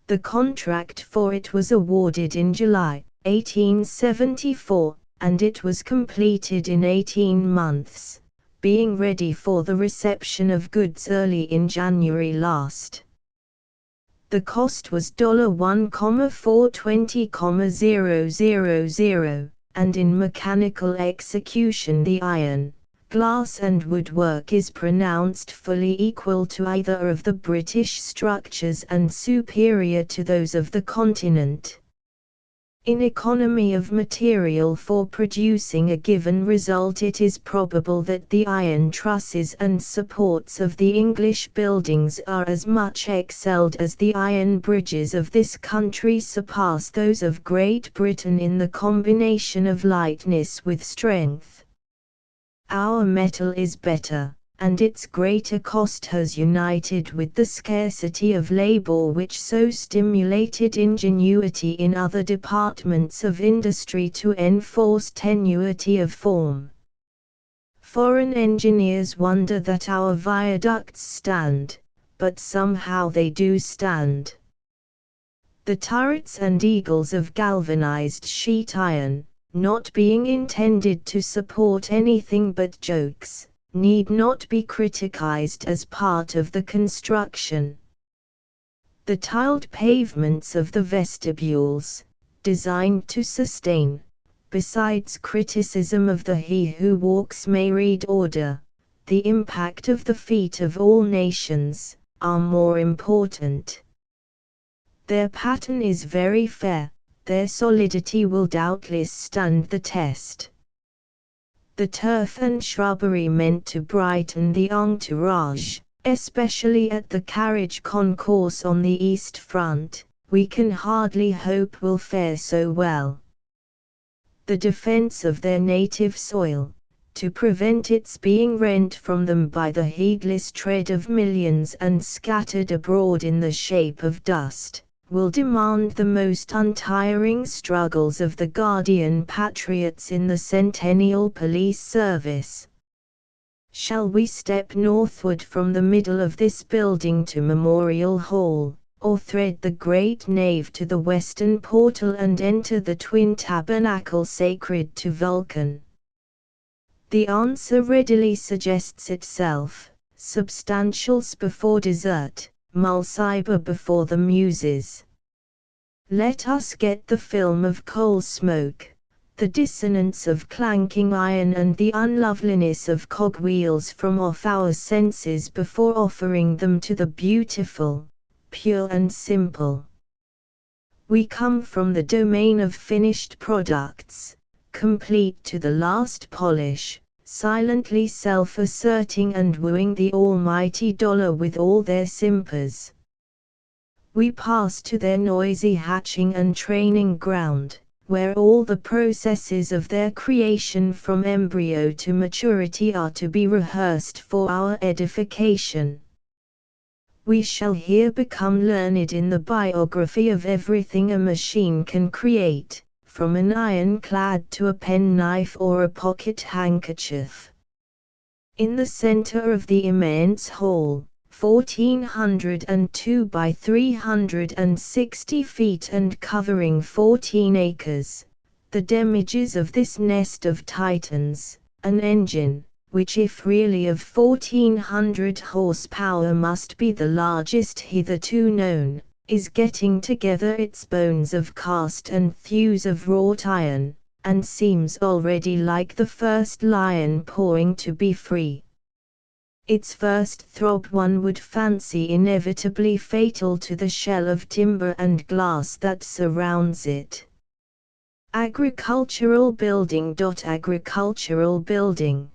The contract for it was awarded in July 1874, and it was completed in 18 months, being ready for the reception of goods early in January last. The cost was $1,420,000, and in mechanical execution the iron, glass and woodwork is pronounced fully equal to either of the British structures and superior to those of the continent. In economy of material for producing a given result, it is probable that the iron trusses and supports of the English buildings are as much excelled as the iron bridges of this country surpass those of Great Britain in the combination of lightness with strength. Our metal is better, and its greater cost has united with the scarcity of labor which so stimulated ingenuity in other departments of industry to enforce tenuity of form. Foreign engineers wonder that our viaducts stand, but somehow they do stand. The turrets and eagles of galvanized sheet iron, not being intended to support anything but jokes, need not be criticized as part of the construction. The tiled pavements of the vestibules, designed to sustain, besides criticism of the he who walks may read order, the impact of the feet of all nations, are more important. Their pattern is very fair, their solidity will doubtless stand the test. The turf and shrubbery meant to brighten the entourage, especially at the carriage concourse on the east front, we can hardly hope will fare so well. The defense of their native soil, to prevent its being rent from them by the heedless tread of millions and scattered abroad in the shape of dust, will demand the most untiring struggles of the guardian patriots in the Centennial Police Service. Shall we step northward from the middle of this building to Memorial Hall, or thread the great nave to the western portal and enter the twin tabernacle sacred to Vulcan? The answer readily suggests itself: substantials before dessert, Mulciber before the Muses. Let us get the film of coal smoke, the dissonance of clanking iron and the unloveliness of cogwheels from off our senses before offering them to the beautiful, pure and simple. We come from the domain of finished products, complete to the last polish, silently self-asserting and wooing the almighty dollar with all their simpers. We pass to their noisy hatching and training ground, where all the processes of their creation from embryo to maturity are to be rehearsed for our edification. We shall here become learned in the biography of everything a machine can create, from an ironclad to a penknife or a pocket handkerchief. In the center of the immense hall, 1,402 by 360 feet and covering 14 acres, the demiges of this nest of titans, an engine, which if really of 1,400 horsepower must be the largest hitherto known, is getting together its bones of cast and thews of wrought iron, and seems already like the first lion pawing to be free. Its first throb one would fancy inevitably fatal to the shell of timber and glass that surrounds it. Agricultural building. Agricultural building.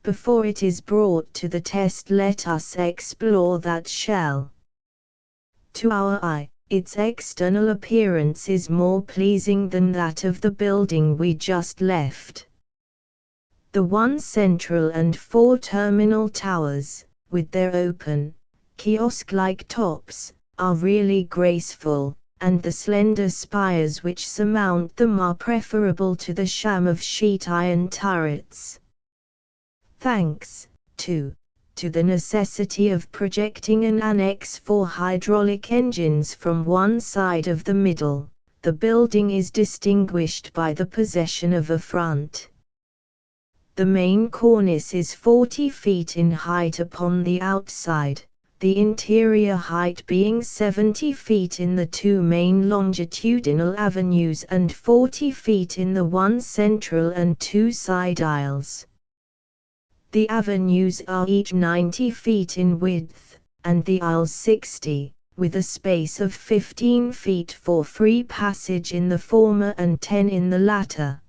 Before it is brought to the test, let us explore that shell. To our eye, its external appearance is more pleasing than that of the building we just left. The one central and four terminal towers, with their open, kiosk-like tops, are really graceful, and the slender spires which surmount them are preferable to the sham of sheet iron turrets. Thanks, too, to the necessity of projecting an annex for hydraulic engines from one side of the middle, the building is distinguished by the possession of a front. The main cornice is 40 feet in height upon the outside, the interior height being 70 feet in the two main longitudinal avenues and 40 feet in the one central and two side aisles. The avenues are each 90 feet in width, and the aisles 60, with a space of 15 feet for free passage in the former and 10 in the latter.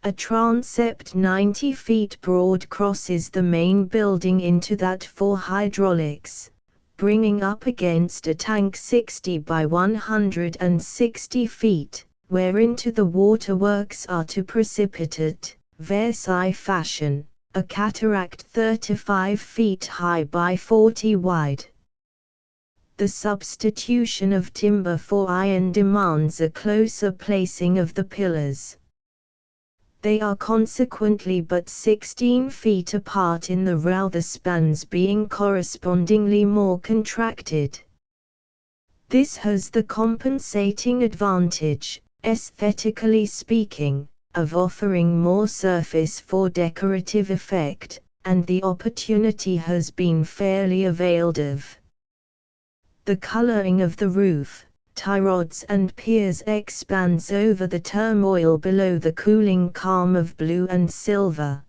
A transept 90 feet broad crosses the main building into that for hydraulics, bringing up against a tank 60 by 160 feet, whereinto the waterworks are to precipitate, Versailles fashion, a cataract 35 feet high by 40 wide. The substitution of timber for iron demands a closer placing of the pillars. They are consequently but 16 feet apart in the row, the spans being correspondingly more contracted. This has the compensating advantage, aesthetically speaking, of offering more surface for decorative effect, and the opportunity has been fairly availed of. The coloring of the roof, tie rods and piers expands over the turmoil below, the cooling calm of blue and silver.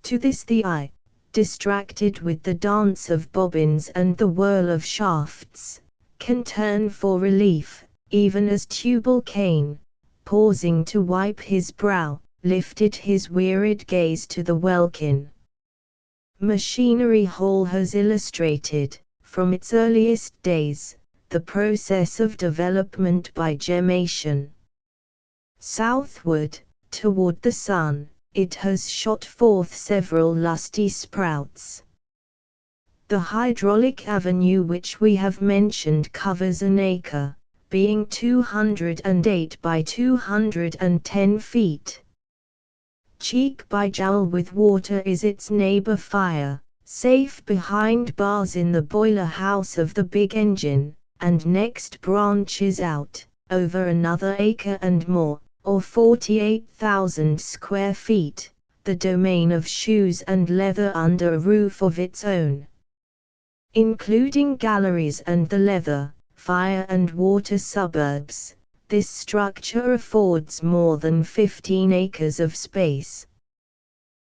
To this the eye, distracted with the dance of bobbins and the whirl of shafts, can turn for relief, even as Tubal-Cain, pausing to wipe his brow, lifted his wearied gaze to the welkin. Machinery Hall has illustrated, from its earliest days, the process of development by gemmation. Southward, toward the sun, it has shot forth several lusty sprouts. The hydraulic avenue which we have mentioned covers an acre, being 208 by 210 feet. Cheek by jowl with water is its neighbor Fire, safe behind bars in the boiler house of the big engine, and next branches out, over another acre and more, or 48,000 square feet, the domain of shoes and leather under a roof of its own. Including galleries and the leather, fire and water suburbs, this structure affords more than 15 acres of space.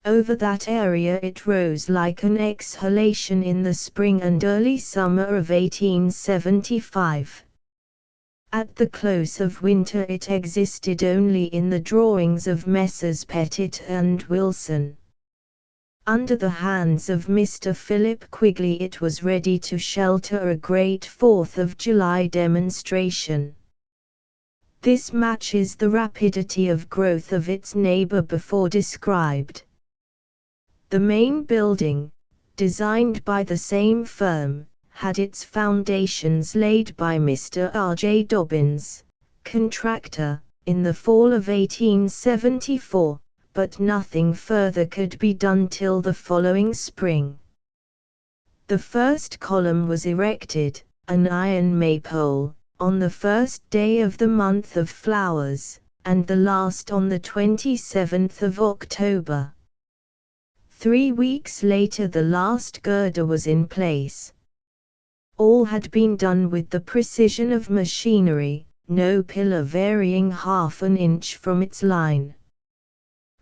Over that area it rose like an exhalation in the spring and early summer of 1875. At the close of winter it existed only in the drawings of Messrs. Pettit and Wilson. Under the hands of Mr. Philip Quigley it was ready to shelter a great 4th of July demonstration. This matches the rapidity of growth of its neighbor before described. The main building, designed by the same firm, had its foundations laid by Mr. R. J. Dobbins, contractor, in the fall of 1874, but nothing further could be done till the following spring. The first column was erected, an iron maypole, on the first day of the month of flowers, and the last on the 27th of October. 3 weeks later the last girder was in place. All had been done with the precision of machinery, no pillar varying half an inch from its line.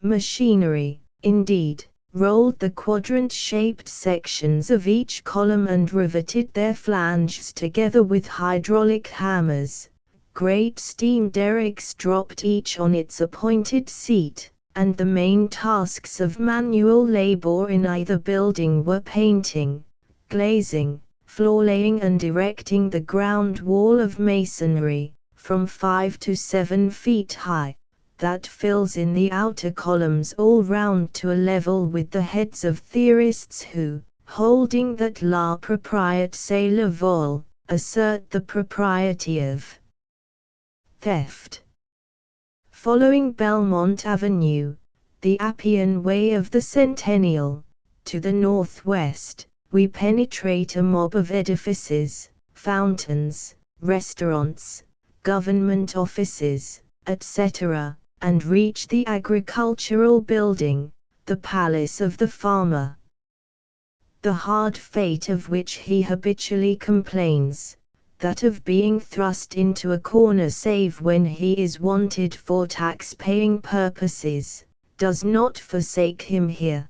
Machinery, indeed, rolled the quadrant-shaped sections of each column and riveted their flanges together with hydraulic hammers. Great steam derricks dropped each on its appointed seat, and the main tasks of manual labor in either building were painting, glazing, floor-laying and erecting the ground wall of masonry, from 5 to 7 feet high, that fills in the outer columns all round to a level with the heads of theorists who, holding that la propriété c'est le vol, assert the propriety of theft. Following Belmont Avenue, the Appian Way of the Centennial, to the northwest, we penetrate a mob of edifices, fountains, restaurants, government offices, etc., and reach the agricultural building, the palace of the farmer. The hard fate of which he habitually complains, that of being thrust into a corner save when he is wanted for tax-paying purposes, does not forsake him here.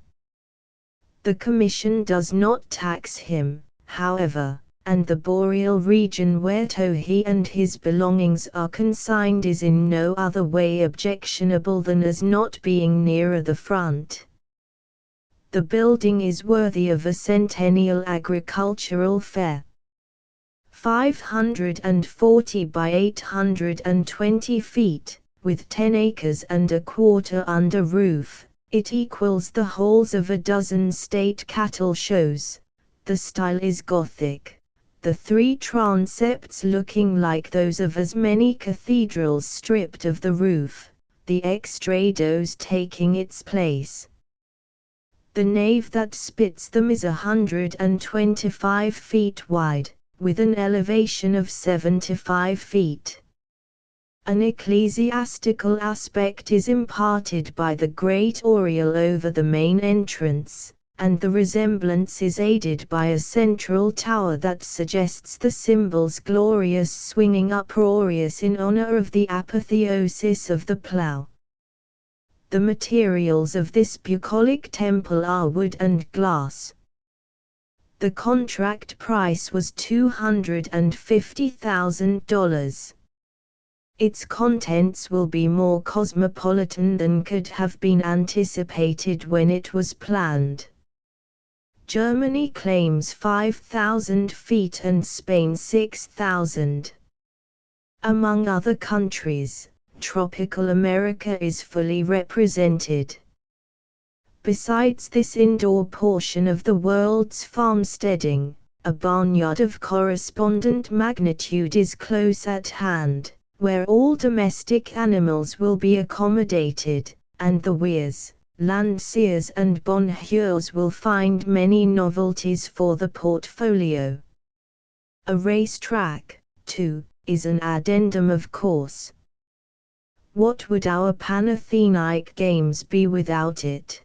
The Commission does not tax him, however, and the boreal region where Tohi and his belongings are consigned is in no other way objectionable than as not being nearer the front. The building is worthy of a centennial agricultural fair. 540 by 820 feet, with 10 acres and a quarter under roof, it equals the halls of a dozen state cattle shows. The style is Gothic, the three transepts looking like those of as many cathedrals stripped of the roof, the extrados taking its place. The nave that spits them is 125 feet wide, with an elevation of 75 feet. An ecclesiastical aspect is imparted by the great oriel over the main entrance, and the resemblance is aided by a central tower that suggests the symbol's glorious swinging uproarious in honor of the apotheosis of the plough. The materials of this bucolic temple are wood and glass. The contract price was $250,000. Its contents will be more cosmopolitan than could have been anticipated when it was planned. Germany claims 5,000 feet and Spain 6,000. Among other countries, tropical America is fully represented. Besides this indoor portion of the world's farmsteading, a barnyard of correspondent magnitude is close at hand, where all domestic animals will be accommodated, and the weirs, landseers and bonheurs will find many novelties for the portfolio. A racetrack, too, is an addendum of course. What would our Panathenaic Games be without it?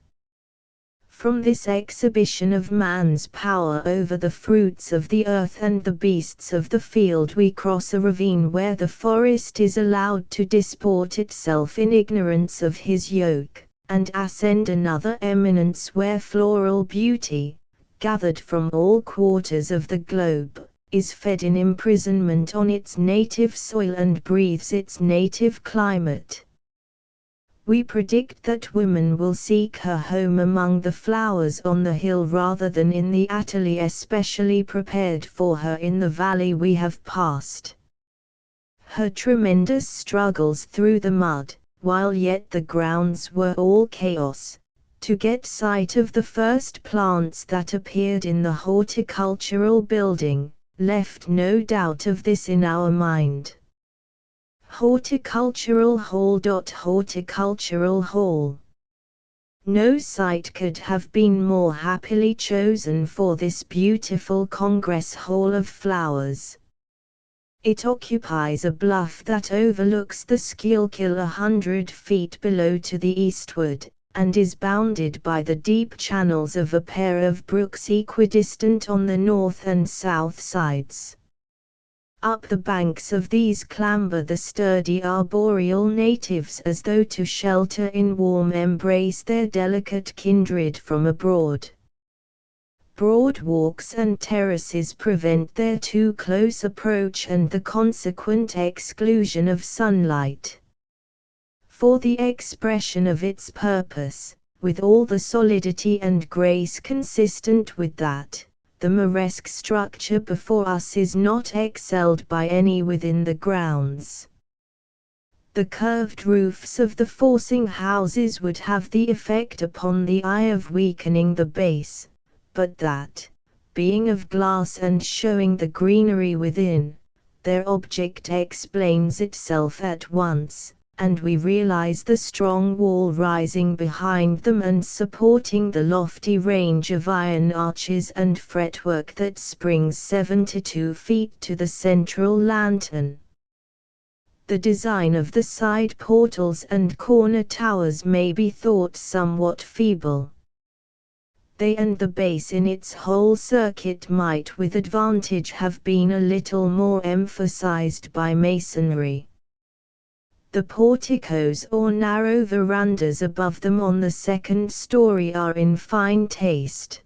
From this exhibition of man's power over the fruits of the earth and the beasts of the field we cross a ravine where the forest is allowed to disport itself in ignorance of his yoke, and ascend another eminence where floral beauty, gathered from all quarters of the globe, is fed in imprisonment on its native soil and breathes its native climate. We predict that woman will seek her home among the flowers on the hill rather than in the atelier specially prepared for her in the valley we have passed. Her tremendous struggles through the mud, while yet the grounds were all chaos, to get sight of the first plants that appeared in the horticultural building, left no doubt of this in our mind. Horticultural Hall. Horticultural Hall. No site could have been more happily chosen for this beautiful Congress Hall of flowers. It occupies a bluff that overlooks the Schuylkill 100 feet below to the eastward, and is bounded by the deep channels of a pair of brooks equidistant on the north and south sides. Up the banks of these clamber the sturdy arboreal natives as though to shelter in warm embrace their delicate kindred from abroad. Broad walks and terraces prevent their too close approach and the consequent exclusion of sunlight. For the expression of its purpose, with all the solidity and grace consistent with that, the moresque structure before us is not excelled by any within the grounds. The curved roofs of the forcing houses would have the effect upon the eye of weakening the base, but that, being of glass and showing the greenery within, their object explains itself at once, and we realize the strong wall rising behind them and supporting the lofty range of iron arches and fretwork that springs 72 feet to the central lantern. The design of the side portals and corner towers may be thought somewhat feeble. They and the base in its whole circuit might with advantage have been a little more emphasized by masonry. The porticos or narrow verandas above them on the second story are in fine taste.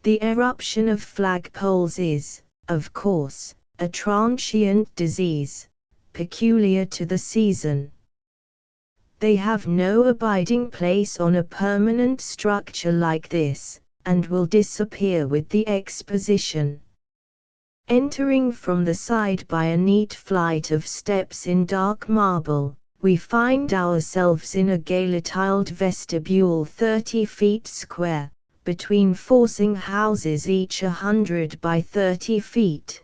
The eruption of flagpoles is, of course, a transient disease, peculiar to the season. They have no abiding place on a permanent structure like this, and will disappear with the exposition. Entering from the side by a neat flight of steps in dark marble, we find ourselves in a gaily tiled vestibule 30 feet square, between forcing houses each 100 by 30 feet.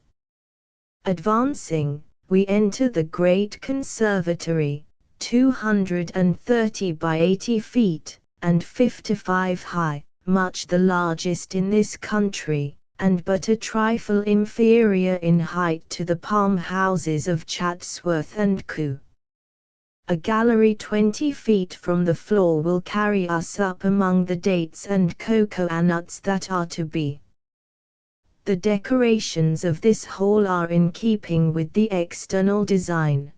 Advancing, we enter the great conservatory, 230 by 80 feet, and 55 high, much the largest in this country, and but a trifle inferior in height to the palm houses of Chatsworth and Co. A gallery 20 feet from the floor will carry us up among the dates and cocoa nuts that are to be. The decorations of this hall are in keeping with the external design.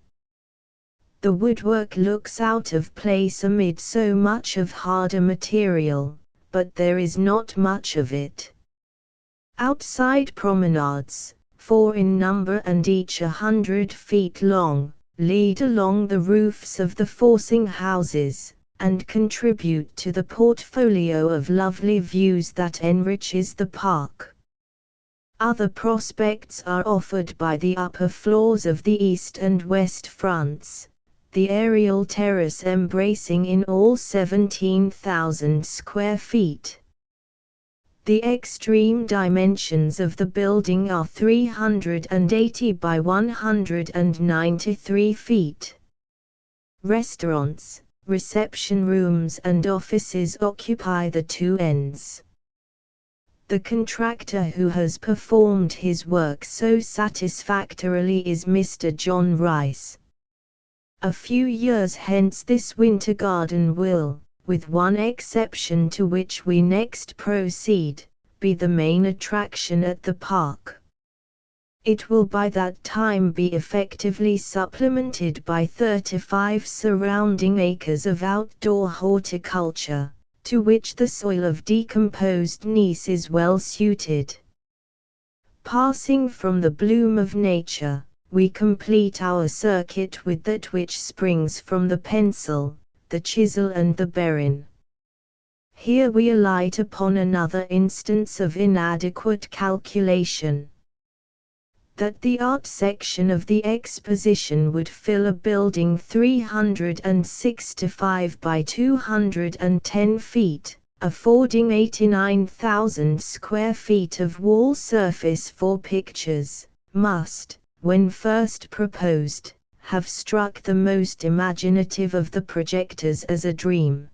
The woodwork looks out of place amid so much of harder material, but there is not much of it. Outside promenades, 4 in number and each 100 feet long, lead along the roofs of the forcing houses, and contribute to the portfolio of lovely views that enriches the park. Other prospects are offered by the upper floors of the east and west fronts, the aerial terrace embracing in all 17,000 square feet. The extreme dimensions of the building are 380 by 193 feet. Restaurants, reception rooms and offices occupy the two ends. The contractor who has performed his work so satisfactorily is Mr. John Rice. A few years hence this winter garden will, with one exception to which we next proceed, be the main attraction at the park. It will by that time be effectively supplemented by 35 surrounding acres of outdoor horticulture, to which the soil of decomposed gneiss is well suited. Passing from the bloom of nature, we complete our circuit with that which springs from the pencil, the chisel and the berin. Here we alight upon another instance of inadequate calculation. That the art section of the exposition would fill a building 365 by 210 feet, affording 89,000 square feet of wall surface for pictures, must, when first proposed, have struck the most imaginative of the projectors as a dream.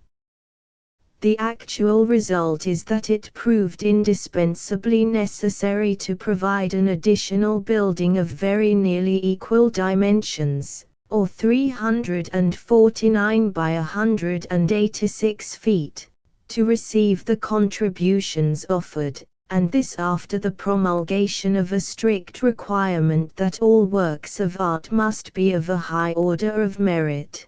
The actual result is that it proved indispensably necessary to provide an additional building of very nearly equal dimensions, or 349 by 186 feet, to receive the contributions offered, and this after the promulgation of a strict requirement that all works of art must be of a high order of merit.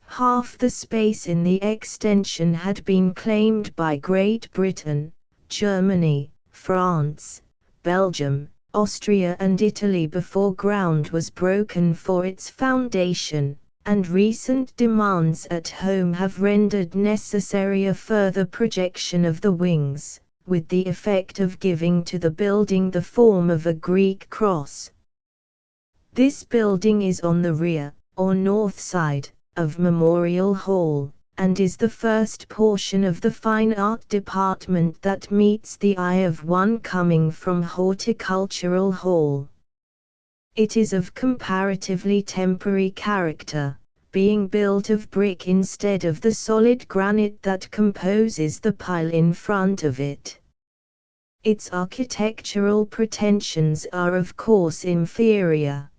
Half the space in the extension had been claimed by Great Britain, Germany, France, Belgium, Austria and Italy before ground was broken for its foundation, and recent demands at home have rendered necessary a further projection of the wings, with the effect of giving to the building the form of a Greek cross. This building is on the rear, or north side, of Memorial Hall, and is the first portion of the fine art department that meets the eye of one coming from Horticultural Hall. It is of comparatively temporary character, being built of brick instead of the solid granite that composes the pile in front of it. Its architectural pretensions are of course inferior.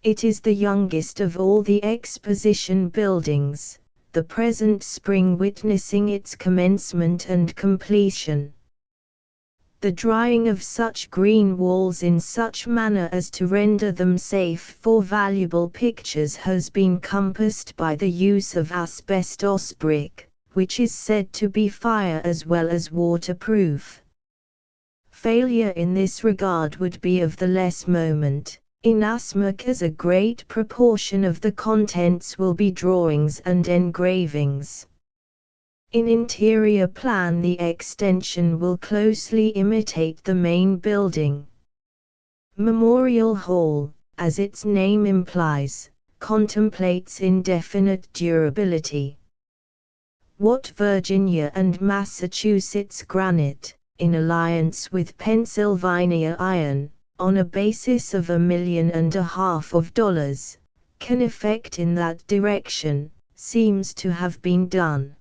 It is the youngest of all the exposition buildings, the present spring witnessing its commencement and completion. The drying of such green walls in such manner as to render them safe for valuable pictures has been compassed by the use of asbestos brick, which is said to be fire as well as waterproof. Failure in this regard would be of the less moment, inasmuch as a great proportion of the contents will be drawings and engravings. In interior plan, the extension will closely imitate the main building. Memorial Hall, as its name implies, contemplates indefinite durability. What Virginia and Massachusetts granite, in alliance with Pennsylvania iron, on a basis of $1.5 million, can effect in that direction, seems to have been done.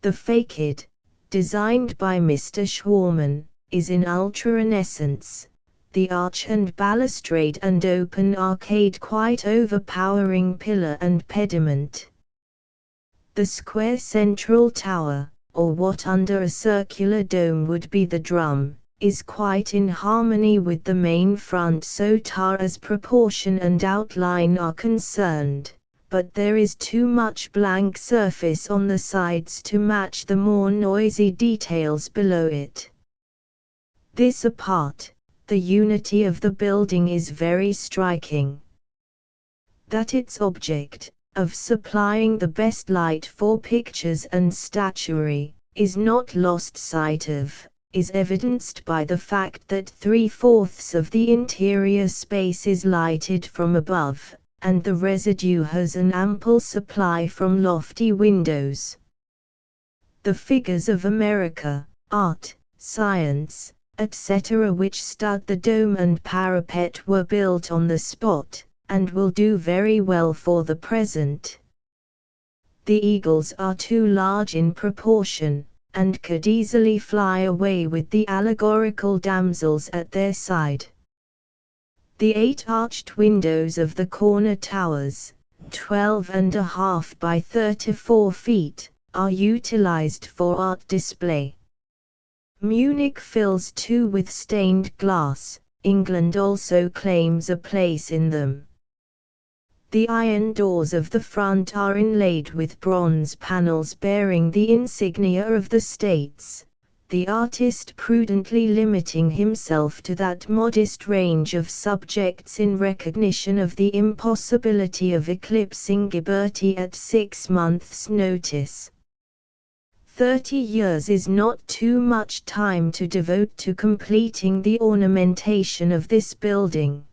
The facade, designed by Mr. Schwarman, is in ultra-renaissance, the arch and balustrade and open arcade quite overpowering pillar and pediment. The square central tower, or what under a circular dome would be the drum, is quite in harmony with the main front so far as proportion and outline are concerned, but there is too much blank surface on the sides to match the more noisy details below it. This apart, the unity of the building is very striking. That its object, of supplying the best light for pictures and statuary, is not lost sight of, is evidenced by the fact that 3/4 of the interior space is lighted from above, and the residue has an ample supply from lofty windows. The figures of America, art, science, etc., which stud the dome and parapet were built on the spot, and will do very well for the present. The eagles are too large in proportion, and could easily fly away with the allegorical damsels at their side. The 8 arched windows of the corner towers, 12.5 by 34 feet, are utilized for art display. Munich fills 2 with stained glass, England also claims a place in them. The iron doors of the front are inlaid with bronze panels bearing the insignia of the states, the artist prudently limiting himself to that modest range of subjects in recognition of the impossibility of eclipsing Ghiberti at 6 months' notice. 30 years is not too much time to devote to completing the ornamentation of this building.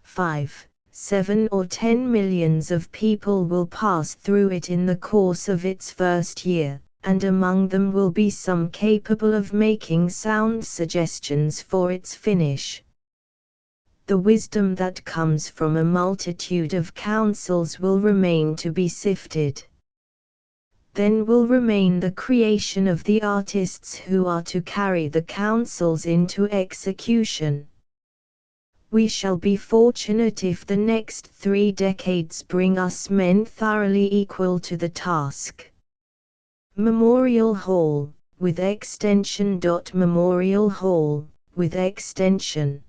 5, 7 or 10 millions of people will pass through it in the course of its first year, and among them will be some capable of making sound suggestions for its finish. The wisdom that comes from a multitude of counsels will remain to be sifted. Then will remain the creation of the artists who are to carry the counsels into execution. We shall be fortunate if the next 3 decades bring us men thoroughly equal to the task. Memorial Hall, with extension. Memorial Hall, with extension.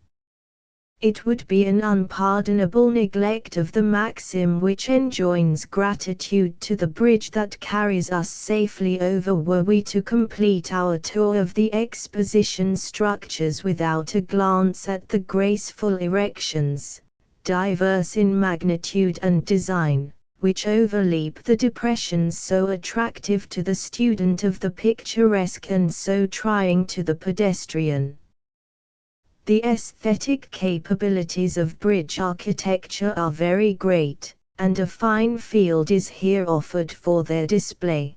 It would be an unpardonable neglect of the maxim which enjoins gratitude to the bridge that carries us safely over were we to complete our tour of the exposition structures without a glance at the graceful erections, diverse in magnitude and design, which overleap the depressions so attractive to the student of the picturesque and so trying to the pedestrian. The aesthetic capabilities of bridge architecture are very great, and a fine field is here offered for their display.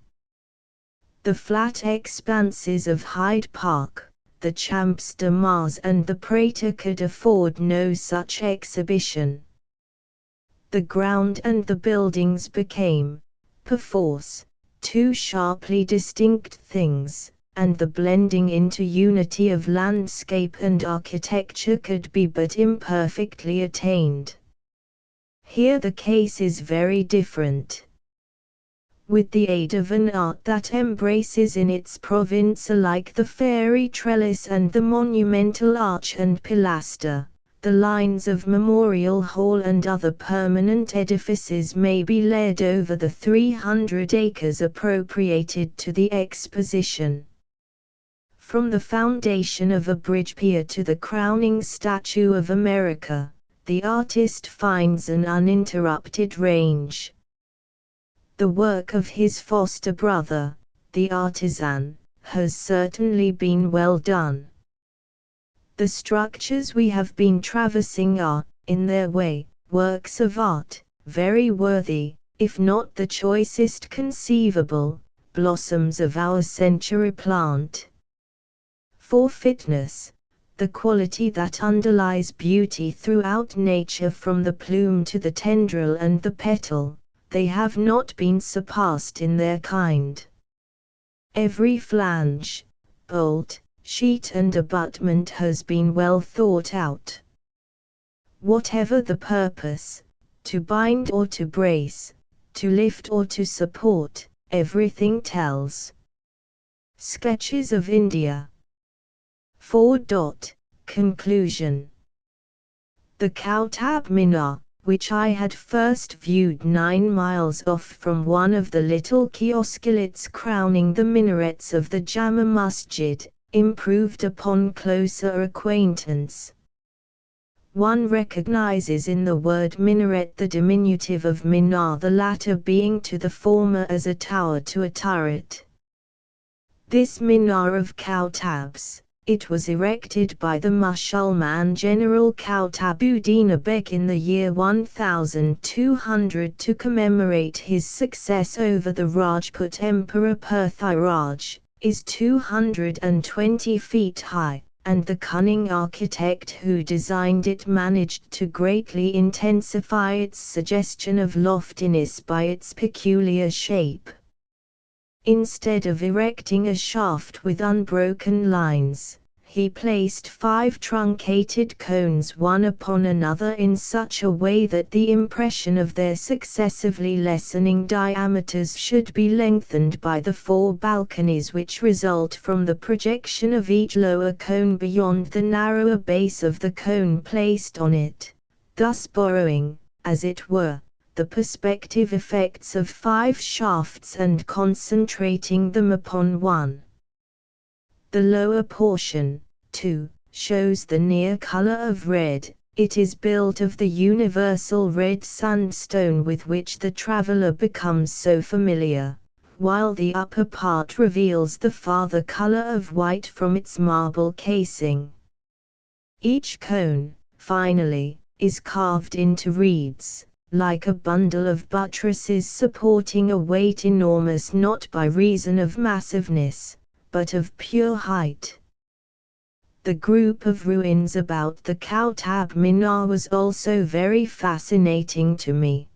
The flat expanses of Hyde Park, the Champs de Mars and the Prater could afford no such exhibition. The ground and the buildings became, perforce, 2 sharply distinct things, and the blending into unity of landscape and architecture could be but imperfectly attained. Here the case is very different. With the aid of an art that embraces in its province alike the fairy trellis and the monumental arch and pilaster, the lines of Memorial Hall and other permanent edifices may be led over the 300 acres appropriated to the exposition. From the foundation of a bridge pier to the crowning statue of America, the artist finds an uninterrupted range. The work of his foster brother, the artisan, has certainly been well done. The structures we have been traversing are, in their way, works of art, very worthy, if not the choicest conceivable, blossoms of our century plant. For fitness, the quality that underlies beauty throughout nature from the plume to the tendril and the petal, they have not been surpassed in their kind. Every flange, bolt, sheet and abutment has been well thought out. Whatever the purpose, to bind or to brace, to lift or to support, everything tells. Sketches of India. 4. Conclusion. The Kautab Minar, which I had first viewed 9 miles off from one of the little kiosklets crowning the minarets of the Jama Masjid, improved upon closer acquaintance. One recognizes in the word minaret the diminutive of minar, the latter being to the former as a tower to a turret. This minar of Kautab's, it was erected by the Musulman general Kautabuddin Beg in the year 1200 to commemorate his success over the Rajput Emperor Prithviraj, is 220 feet high, and the cunning architect who designed it managed to greatly intensify its suggestion of loftiness by its peculiar shape. Instead of erecting a shaft with unbroken lines, he placed 5 truncated cones one upon another in such a way that the impression of their successively lessening diameters should be lengthened by the 4 balconies which result from the projection of each lower cone beyond the narrower base of the cone placed on it, thus borrowing, as it were, the perspective effects of 5 shafts and concentrating them upon one. The lower portion, too, shows the near color of red. It is built of the universal red sandstone with which the traveler becomes so familiar, while the upper part reveals the farther color of white from its marble casing. Each cone, finally, is carved into reeds, like a bundle of buttresses supporting a weight enormous not by reason of massiveness, but of pure height. The group of ruins about the Kautab Minar was also very fascinating to me.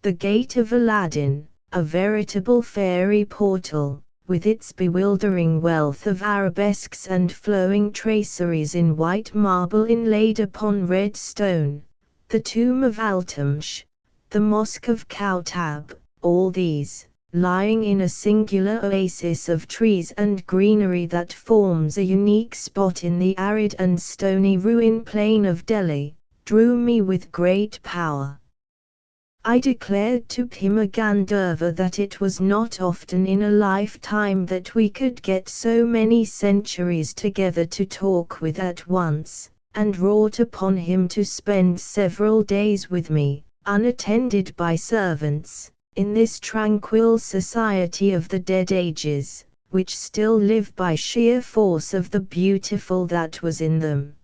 The Gate of Aladdin, a veritable fairy portal, with its bewildering wealth of arabesques and flowing traceries in white marble inlaid upon red stone, the tomb of Altamsh, the mosque of Kautab, all these, lying in a singular oasis of trees and greenery that forms a unique spot in the arid and stony ruin plain of Delhi, drew me with great power. I declared to Pima Gandharva that it was not often in a lifetime that we could get so many centuries together to talk with at once, and wrought upon him to spend several days with me, unattended by servants, in this tranquil society of the dead ages, which still live by sheer force of the beautiful that was in them.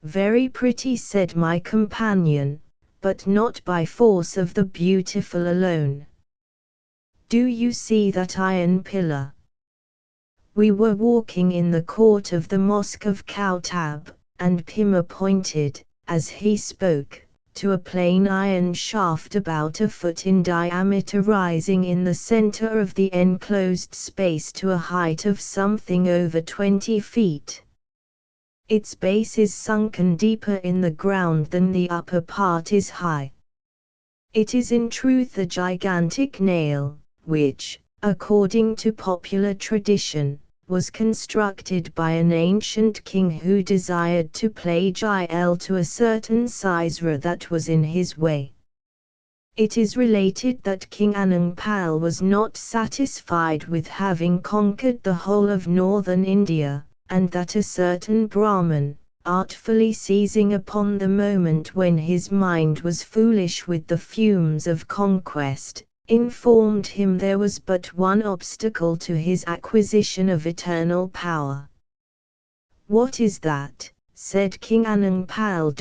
Very pretty, said my companion, but not by force of the beautiful alone. Do you see that iron pillar? We were walking in the court of the Mosque of Kautab, and Pima pointed, as he spoke, to a plain iron shaft about a foot in diameter rising in the center of the enclosed space to a height of something over 20 feet. Its base is sunken deeper in the ground than the upper part is high. It is in truth a gigantic nail, which, according to popular tradition, was constructed by an ancient king who desired to pledge Il to a certain Caesar that was in his way. It is related that King Anangpal was not satisfied with having conquered the whole of northern India, and that a certain Brahmin, artfully seizing upon the moment when his mind was foolish with the fumes of conquest, informed him there was but one obstacle to his acquisition of eternal power. "What is that?" said King Anangpal.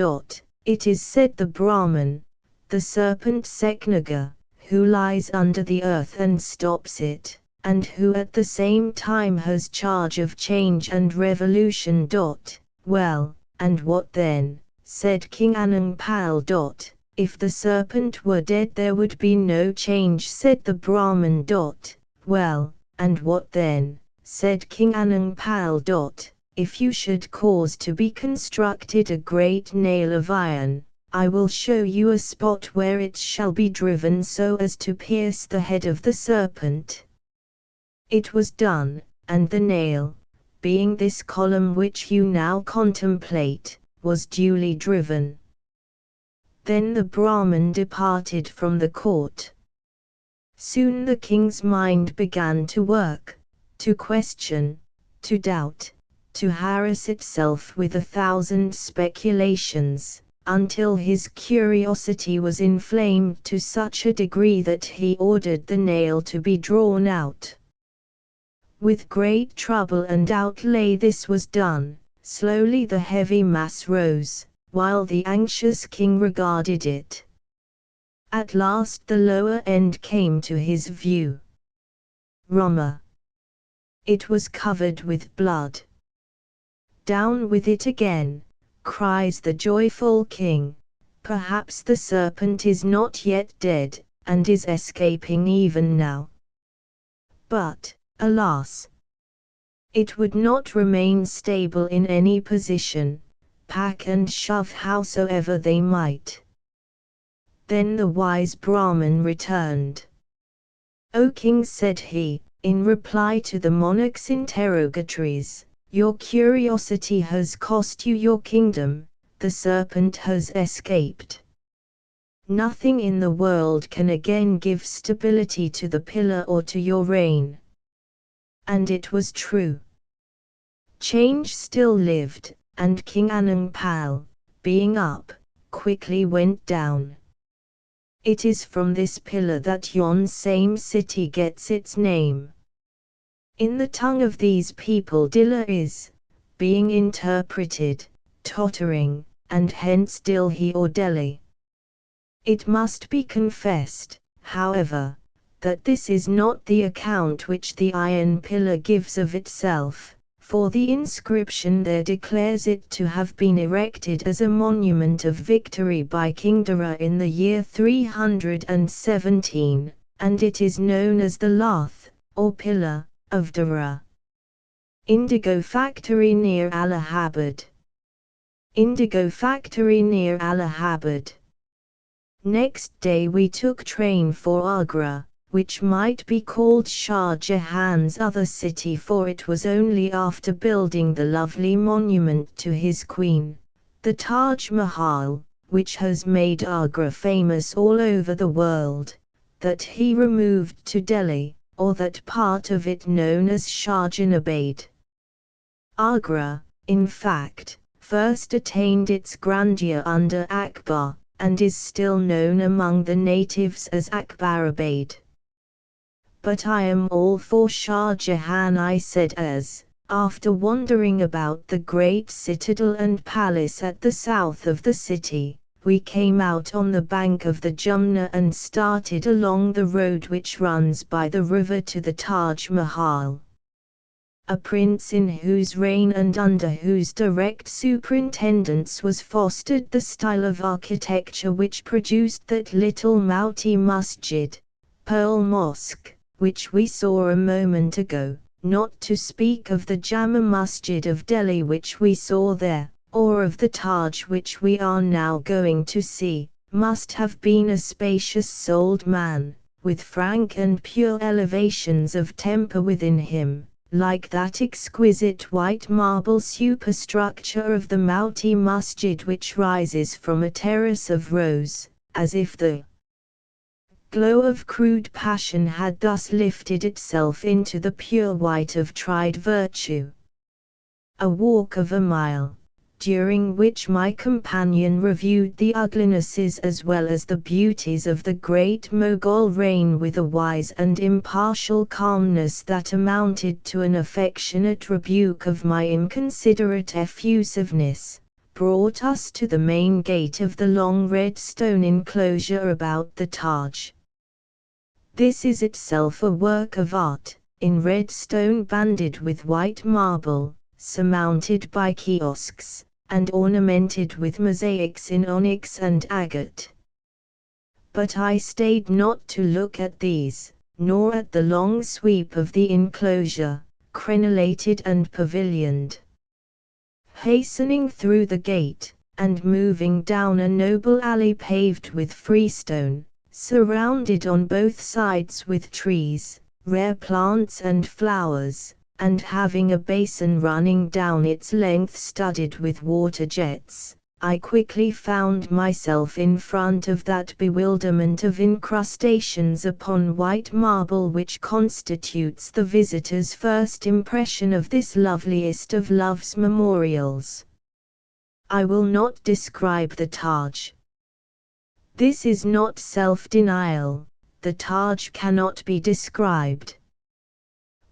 "It is," said the Brahmin, "the serpent Seknaga, who lies under the earth and stops it, and who at the same time has charge of change and revolution." "Well, and what then?" said King Anangpal. "If the serpent were dead there would be no change," said the Brahmin. "Well, and what then?" said King Anangpal. "If you should cause to be constructed a great nail of iron, I will show you a spot where it shall be driven so as to pierce the head of the serpent." It was done, and the nail, being this column which you now contemplate, was duly driven. Then the Brahmin departed from the court. Soon the king's mind began to work, to question, to doubt, to harass itself with 1,000 speculations, until his curiosity was inflamed to such a degree that he ordered the nail to be drawn out. With great trouble and outlay this was done. Slowly the heavy mass rose, while the anxious king regarded it. At last the lower end came to his view. Rama! It was covered with blood. "Down with it again," cries the joyful king. "Perhaps the serpent is not yet dead, and is escaping even now." But, alas! It would not remain stable in any position, pack and shove howsoever they might. Then the wise Brahmin returned. "O king," said he, in reply to the monarch's interrogatories, "your curiosity has cost you your kingdom, the serpent has escaped. Nothing in the world can again give stability to the pillar or to your reign." And it was true. Change still lived, and King Anangpal, being up, quickly went down. It is from this pillar that yon same city gets its name. In the tongue of these people Dilla is, being interpreted, tottering, and hence Dilhi or Delhi. It must be confessed, however, that this is not the account which the iron pillar gives of itself, for the inscription there declares it to have been erected as a monument of victory by King Dara in the year 317, and it is known as the Lath, or Pillar, of Dara. Indigo factory near Allahabad. Indigo factory near Allahabad. Next day we took train for Agra, which might be called Shah Jahan's other city, for it was only after building the lovely monument to his queen, the Taj Mahal, which has made Agra famous all over the world, that he removed to Delhi, or that part of it known as Shahjahanabad. Agra, in fact, first attained its grandeur under Akbar, and is still known among the natives as Akbarabad. "But I am all for Shah Jahan," I said as, after wandering about the great citadel and palace at the south of the city, we came out on the bank of the Jumna and started along the road which runs by the river to the Taj Mahal. A prince in whose reign and under whose direct superintendence was fostered the style of architecture which produced that little Mauti Masjid, Pearl Mosque, which we saw a moment ago, not to speak of the Jama Masjid of Delhi which we saw there, or of the Taj which we are now going to see, must have been a spacious-souled man, with frank and pure elevations of temper within him, like that exquisite white marble superstructure of the Mauti Masjid which rises from a terrace of rose, as if the glow of crude passion had thus lifted itself into the pure white of tried virtue. A walk of a mile, during which my companion reviewed the uglinesses as well as the beauties of the great Mogul reign with a wise and impartial calmness that amounted to an affectionate rebuke of my inconsiderate effusiveness, brought us to the main gate of the long red stone enclosure about the Taj. This is itself a work of art, in red stone banded with white marble, surmounted by kiosks, and ornamented with mosaics in onyx and agate. But I stayed not to look at these, nor at the long sweep of the enclosure, crenellated and pavilioned. Hastening through the gate, and moving down a noble alley paved with freestone, surrounded on both sides with trees, rare plants and flowers, and having a basin running down its length studded with water jets, I quickly found myself in front of that bewilderment of incrustations upon white marble which constitutes the visitor's first impression of this loveliest of love's memorials. I will not describe the Taj. This is not self-denial, the Taj cannot be described.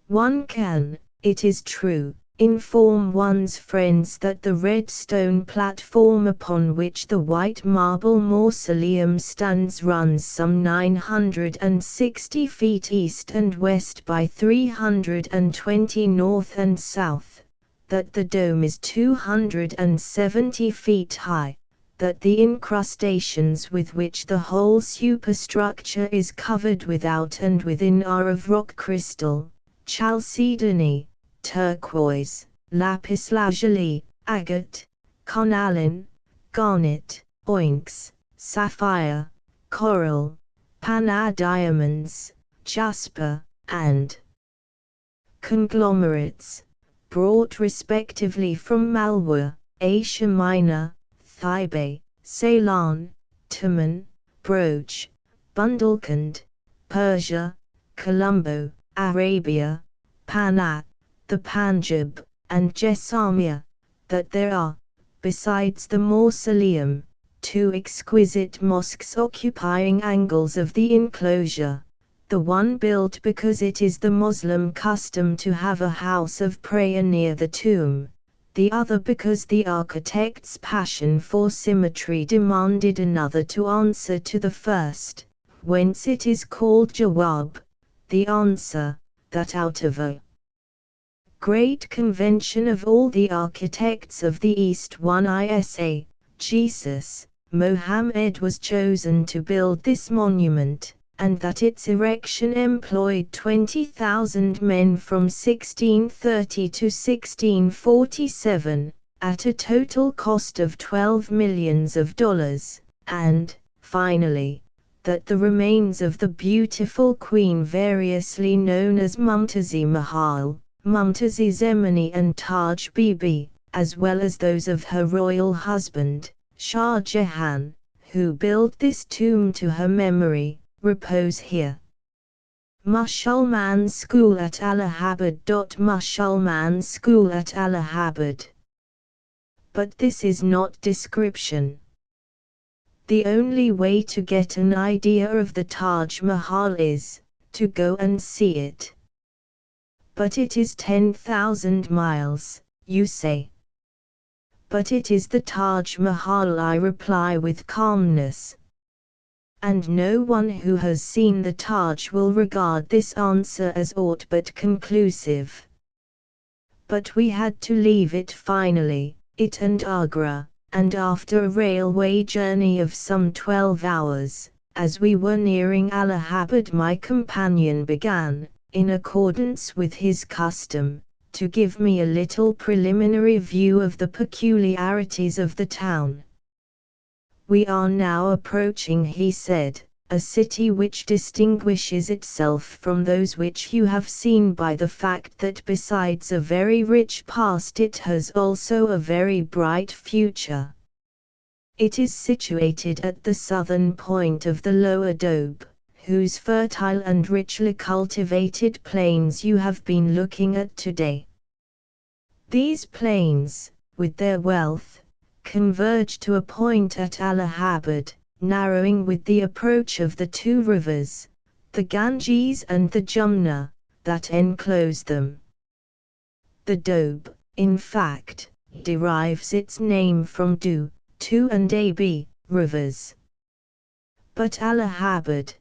One can, it is true, inform one's friends that the red stone platform upon which the white marble mausoleum stands runs some 960 feet east and west by 320 north and south, that the dome is 270 feet high, that the incrustations with which the whole superstructure is covered without and within are of rock crystal, chalcedony, turquoise, lapis lazuli, agate, cornalline, garnet, onyx, sapphire, coral, diamonds, jasper, and conglomerates, brought respectively from Malwa, Asia Minor, Thibet, Ceylon, Tuman, Broach, Bundelkhand, Persia, Colombo, Arabia, Panat, the Panjab, and Jessamia, that there are, besides the mausoleum, 2 exquisite mosques occupying angles of the enclosure, the one built because it is the Moslem custom to have a house of prayer near the tomb, the other because the architect's passion for symmetry demanded another to answer to the first, whence it is called Jawab, the answer, that out of a great convention of all the architects of the East one Isa, Jesus, Mohammed was chosen to build this monument, and that its erection employed 20,000 men from 1630 to 1647, at a total cost of $12 millions, and, finally, that the remains of the beautiful queen variously known as Mumtazi Mahal, Mumtazi Zemani and Taj Bibi, as well as those of her royal husband, Shah Jahan, who built this tomb to her memory, repose here. Musulman School at Allahabad. Musulman School at Allahabad. But this is not description. The only way to get an idea of the Taj Mahal is to go and see it. But it is 10,000 miles, you say. But it is the Taj Mahal, I reply with calmness. And no one who has seen the Taj will regard this answer as aught but conclusive. But we had to leave it finally, it and Agra, and after a railway journey of some 12 hours, as we were nearing Allahabad, my companion began, in accordance with his custom, to give me a little preliminary view of the peculiarities of the town. We are now approaching, he said, a city which distinguishes itself from those which you have seen by the fact that besides a very rich past it has also a very bright future. It is situated at the southern point of the lower Doab, whose fertile and richly cultivated plains you have been looking at today. These plains, with their wealth, converge to a point at Allahabad, narrowing with the approach of the two rivers, the Ganges and the Jumna, that enclose them. The Doab, in fact, derives its name from Du, Tu and Ab, rivers. But Allahabad,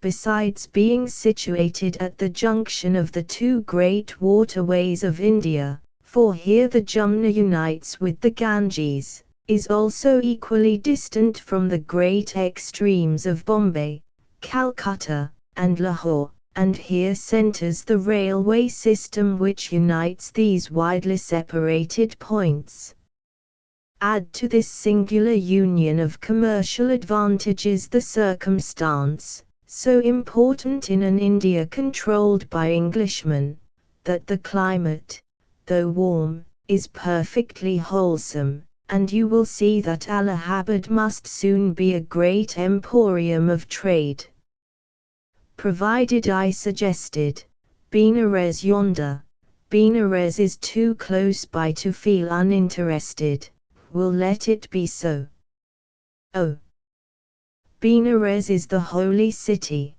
besides being situated at the junction of the two great waterways of India, for here the Jumna unites with the Ganges, is also equally distant from the great extremes of Bombay, Calcutta, and Lahore, and here centers the railway system which unites these widely separated points. Add to this singular union of commercial advantages the circumstance, so important in an India controlled by Englishmen, that the climate, though warm, is perfectly wholesome, and you will see that Allahabad must soon be a great emporium of trade. Provided, I suggested, Benares yonder. Benares is too close by to feel uninterested. We'll let it be so. Oh! Benares is the holy city.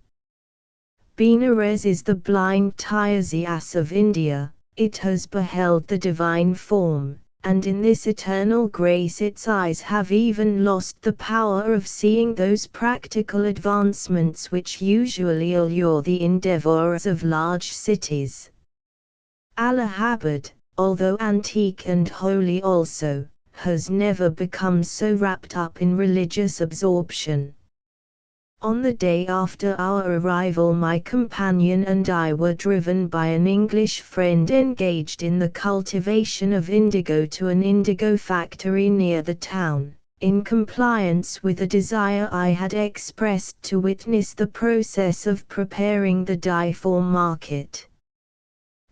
Benares is the blind Tyreus of India. It has beheld the divine form, and in this eternal grace its eyes have even lost the power of seeing those practical advancements which usually allure the endeavors of large cities. Allahabad, although antique and holy also, has never become so wrapped up in religious absorption. On the day after our arrival my companion and I were driven by an English friend engaged in the cultivation of indigo to an indigo factory near the town, in compliance with a desire I had expressed to witness the process of preparing the dye for market.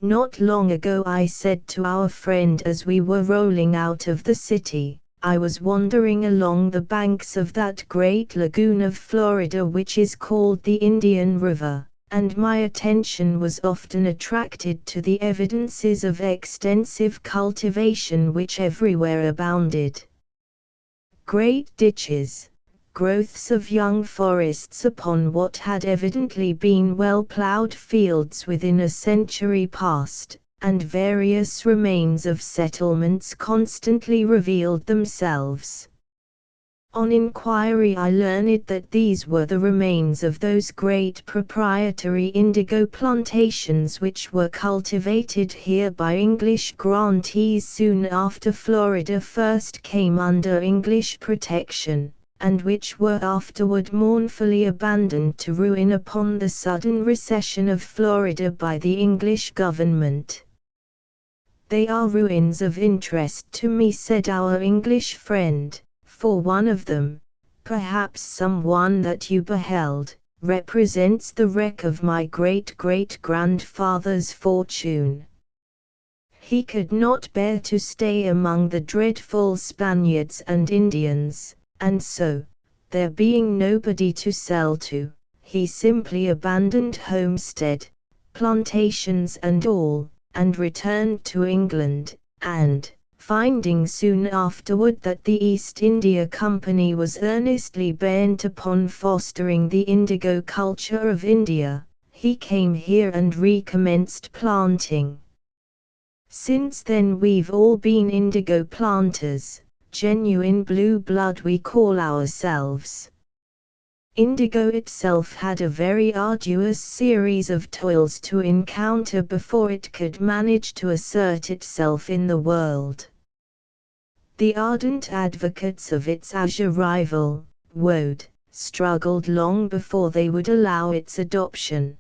Not long ago, I said to our friend as we were rolling out of the city, I was wandering along the banks of that great lagoon of Florida which is called the Indian River, and my attention was often attracted to the evidences of extensive cultivation which everywhere abounded. Great ditches, growths of young forests upon what had evidently been well-ploughed fields within a century past, and various remains of settlements constantly revealed themselves. On inquiry I learned that these were the remains of those great proprietary indigo plantations which were cultivated here by English grantees soon after Florida first came under English protection, and which were afterward mournfully abandoned to ruin upon the sudden recession of Florida by the English government. They are ruins of interest to me, said our English friend, for one of them, perhaps some one that you beheld, represents the wreck of my great-great-grandfather's fortune. He could not bear to stay among the dreadful Spaniards and Indians, and so, there being nobody to sell to, he simply abandoned homestead, plantations and all, and returned to England, and, finding soon afterward that the East India Company was earnestly bent upon fostering the indigo culture of India, he came here and recommenced planting. Since then we've all been indigo planters, genuine blue blood we call ourselves. Indigo itself had a very arduous series of toils to encounter before it could manage to assert itself in the world. The ardent advocates of its azure rival, woad, struggled long before they would allow its adoption.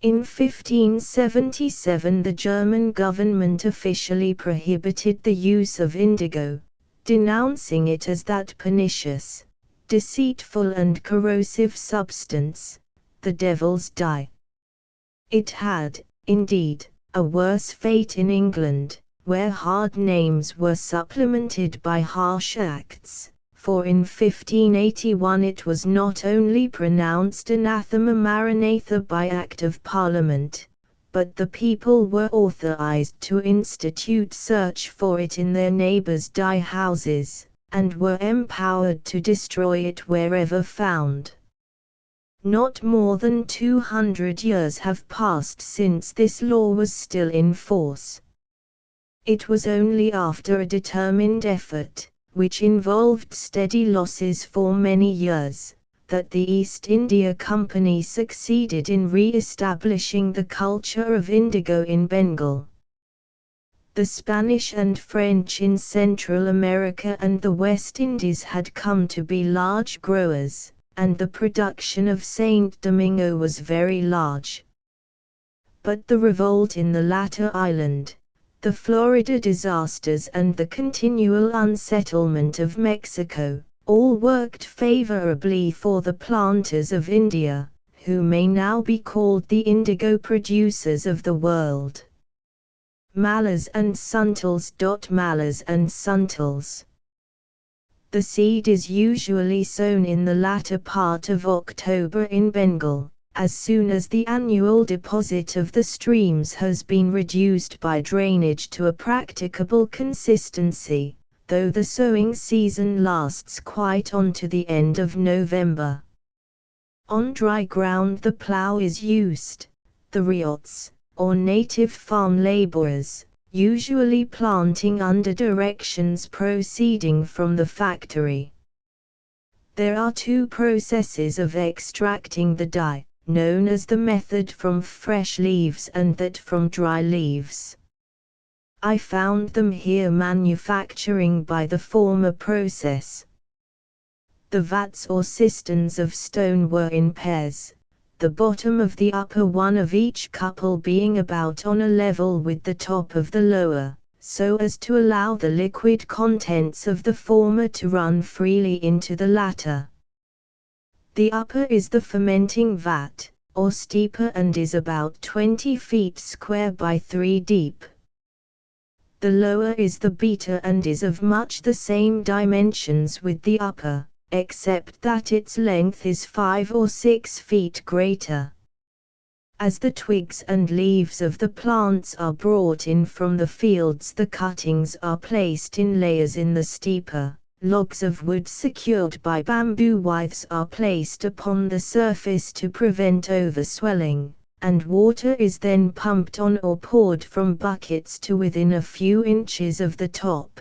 In 1577 the German government officially prohibited the use of indigo, denouncing it as that pernicious, deceitful and corrosive substance, the devil's dye. It had, indeed, a worse fate in England, where hard names were supplemented by harsh acts, for in 1581 it was not only pronounced anathema maranatha by Act of Parliament, but the people were authorized to institute search for it in their neighbors' dye houses, and were empowered to destroy it wherever found. Not more than 200 years have passed since this law was still in force. It was only after a determined effort, which involved steady losses for many years, that the East India Company succeeded in re-establishing the culture of indigo in Bengal. The Spanish and French in Central America and the West Indies had come to be large growers, and the production of Saint Domingo was very large. But the revolt in the latter island, the Florida disasters and the continual unsettlement of Mexico, all worked favorably for the planters of India, who may now be called the indigo producers of the world. Mallas and Suntals. Mallas and Suntals. The seed is usually sown in the latter part of October in Bengal, as soon as the annual deposit of the streams has been reduced by drainage to a practicable consistency, though the sowing season lasts quite on to the end of November. On dry ground the plough is used, the ryots, or native farm labourers, usually planting under directions proceeding from the factory. There are two processes of extracting the dye, known as the method from fresh leaves and that from dry leaves. I found them here manufacturing by the former process. The vats or cisterns of stone were in pairs, the bottom of the upper one of each couple being about on a level with the top of the lower, so as to allow the liquid contents of the former to run freely into the latter. The upper is the fermenting vat, or steeper, and is about 20 feet square by 3 deep. The lower is the beater and is of much the same dimensions with the upper, except that its length is 5 or 6 feet greater. As the twigs and leaves of the plants are brought in from the fields, the cuttings are placed in layers in the steeper. Logs of wood secured by bamboo withes are placed upon the surface to prevent overswelling, and water is then pumped on or poured from buckets to within a few inches of the top.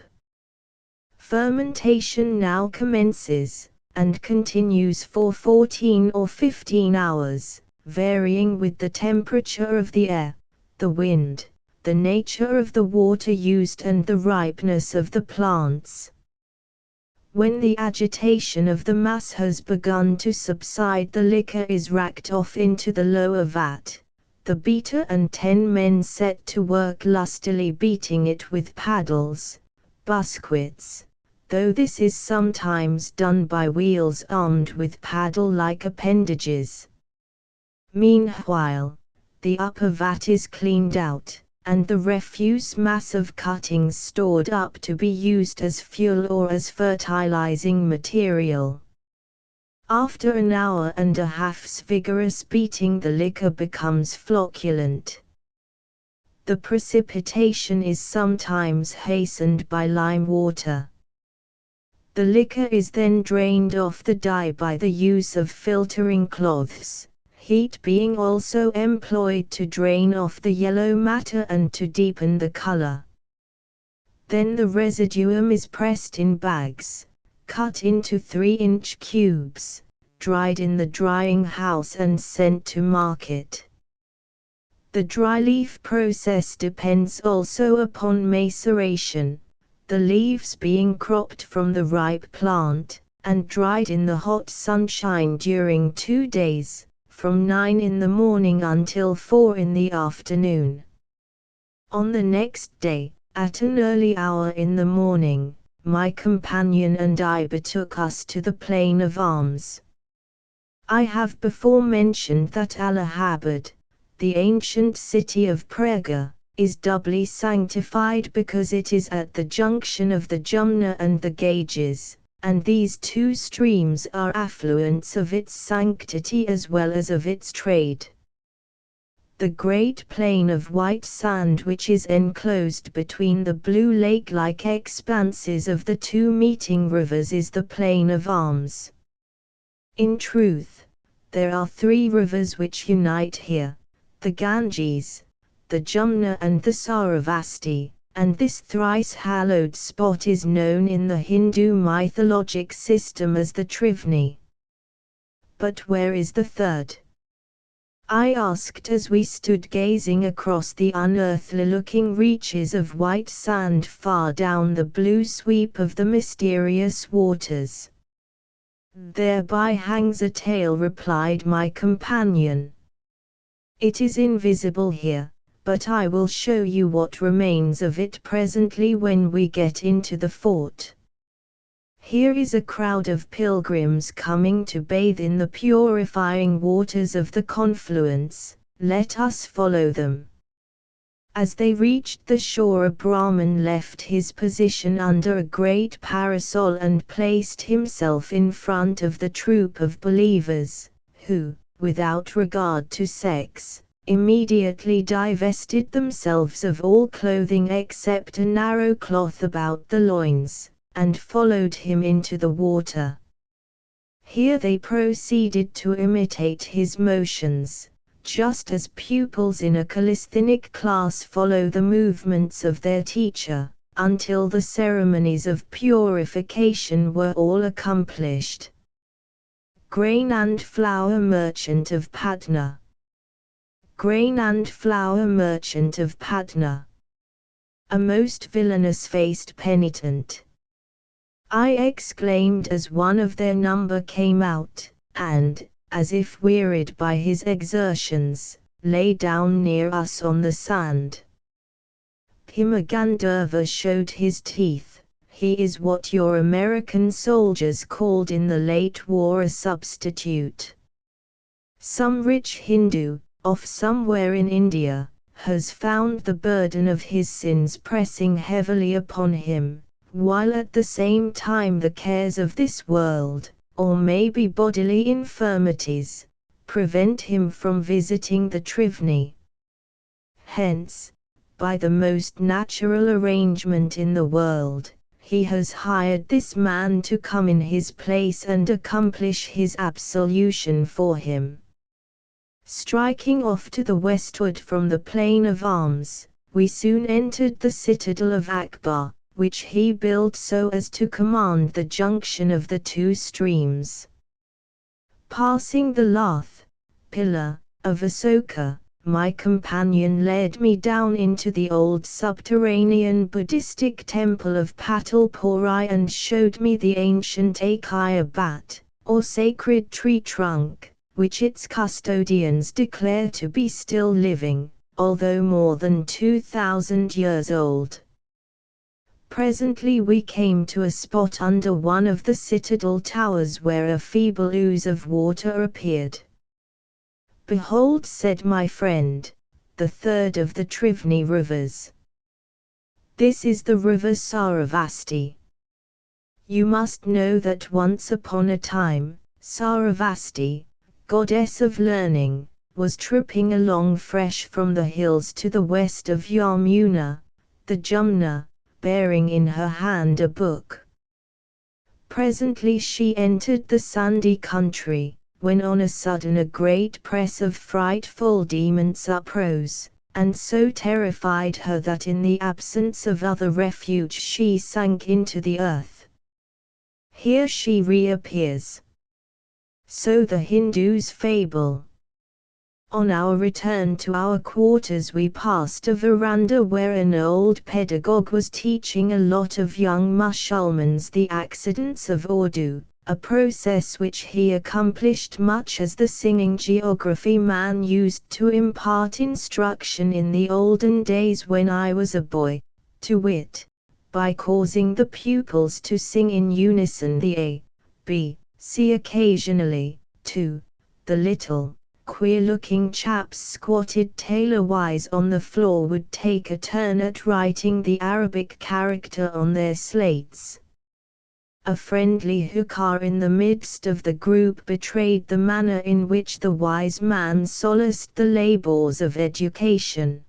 Fermentation now commences, and continues for 14 or 15 hours, varying with the temperature of the air, the wind, the nature of the water used and the ripeness of the plants. When the agitation of the mass has begun to subside, the liquor is racked off into the lower vat, the beater and 10 men set to work lustily beating it with paddles, busquets, though this is sometimes done by wheels armed with paddle-like appendages. Meanwhile, the upper vat is cleaned out, and the refuse mass of cuttings stored up to be used as fuel or as fertilizing material. After an hour and a half's vigorous beating, the liquor becomes flocculent. The precipitation is sometimes hastened by lime water. The liquor is then drained off the dye by the use of filtering cloths, heat being also employed to drain off the yellow matter and to deepen the color. Then the residuum is pressed in bags, cut into 3-inch cubes, dried in the drying house and sent to market. The dry leaf process depends also upon maceration, the leaves being cropped from the ripe plant, and dried in the hot sunshine during 2 days, from 9 in the morning until 4 in the afternoon. On the next day, at an early hour in the morning, my companion and I betook us to the Plain of Arms. I have before mentioned that Allahabad, the ancient city of Prega, is doubly sanctified because it is at the junction of the Jumna and the Ganges, and these two streams are affluents of its sanctity as well as of its trade. The great plain of white sand which is enclosed between the blue lake-like expanses of the two meeting rivers is the plain of arms. In truth, there are three rivers which unite here, the Ganges, the Jumna and the Saravasti, and this thrice hallowed spot is known in the Hindu mythologic system as the Triveni. But where is the third? I asked as we stood gazing across the unearthly-looking reaches of white sand far down the blue sweep of the mysterious waters. Thereby hangs a tale, replied my companion. It is invisible here, but I will show you what remains of it presently when we get into the fort. Here is a crowd of pilgrims coming to bathe in the purifying waters of the confluence, let us follow them. As they reached the shore, a Brahmin left his position under a great parasol and placed himself in front of the troop of believers, who, without regard to sex, immediately divested themselves of all clothing except a narrow cloth about the loins, and followed him into the water. Here they proceeded to imitate his motions, just as pupils in a calisthenic class follow the movements of their teacher, until the ceremonies of purification were all accomplished. Grain and flour merchant of Patna. Grain and flour merchant of Patna. A most villainous-faced penitent, I exclaimed as one of their number came out, and, as if wearied by his exertions, lay down near us on the sand. Himagandharva showed his teeth. He is what your American soldiers called in the late war a substitute. Some rich Hindu, off somewhere in India, has found the burden of his sins pressing heavily upon him, while at the same time the cares of this world, or maybe bodily infirmities, prevent him from visiting the Triveni. Hence, by the most natural arrangement in the world, he has hired this man to come in his place and accomplish his absolution for him. Striking off to the westward from the plain of arms, we soon entered the citadel of Akbar, which he built so as to command the junction of the two streams. Passing the lath, pillar, of Asoka, my companion led me down into the old subterranean Buddhistic temple of Patalpuri and showed me the ancient Akaya bat, or sacred tree trunk, which its custodians declare to be still living, although more than 2,000 years old. Presently we came to a spot under one of the citadel towers where a feeble ooze of water appeared. Behold, said my friend, the third of the Triveni rivers. This is the river Saravasti. You must know that once upon a time, Saravasti, goddess of learning, was tripping along fresh from the hills to the west of Yamuna, the Jumna, bearing in her hand a book. Presently she entered the sandy country, when on a sudden a great press of frightful demons uprose, and so terrified her that in the absence of other refuge she sank into the earth. Here she reappears. So the Hindus fable. On our return to our quarters we passed a veranda where an old pedagogue was teaching a lot of young Musulmans the accidents of Urdu, a process which he accomplished much as the singing geography man used to impart instruction in the olden days when I was a boy, to wit, by causing the pupils to sing in unison the A, B, C occasionally, too. The little, queer-looking chaps squatted tailor-wise on the floor would take a turn at writing the Arabic character on their slates. A friendly hookah in the midst of the group betrayed the manner in which the wise man solaced the labors of education.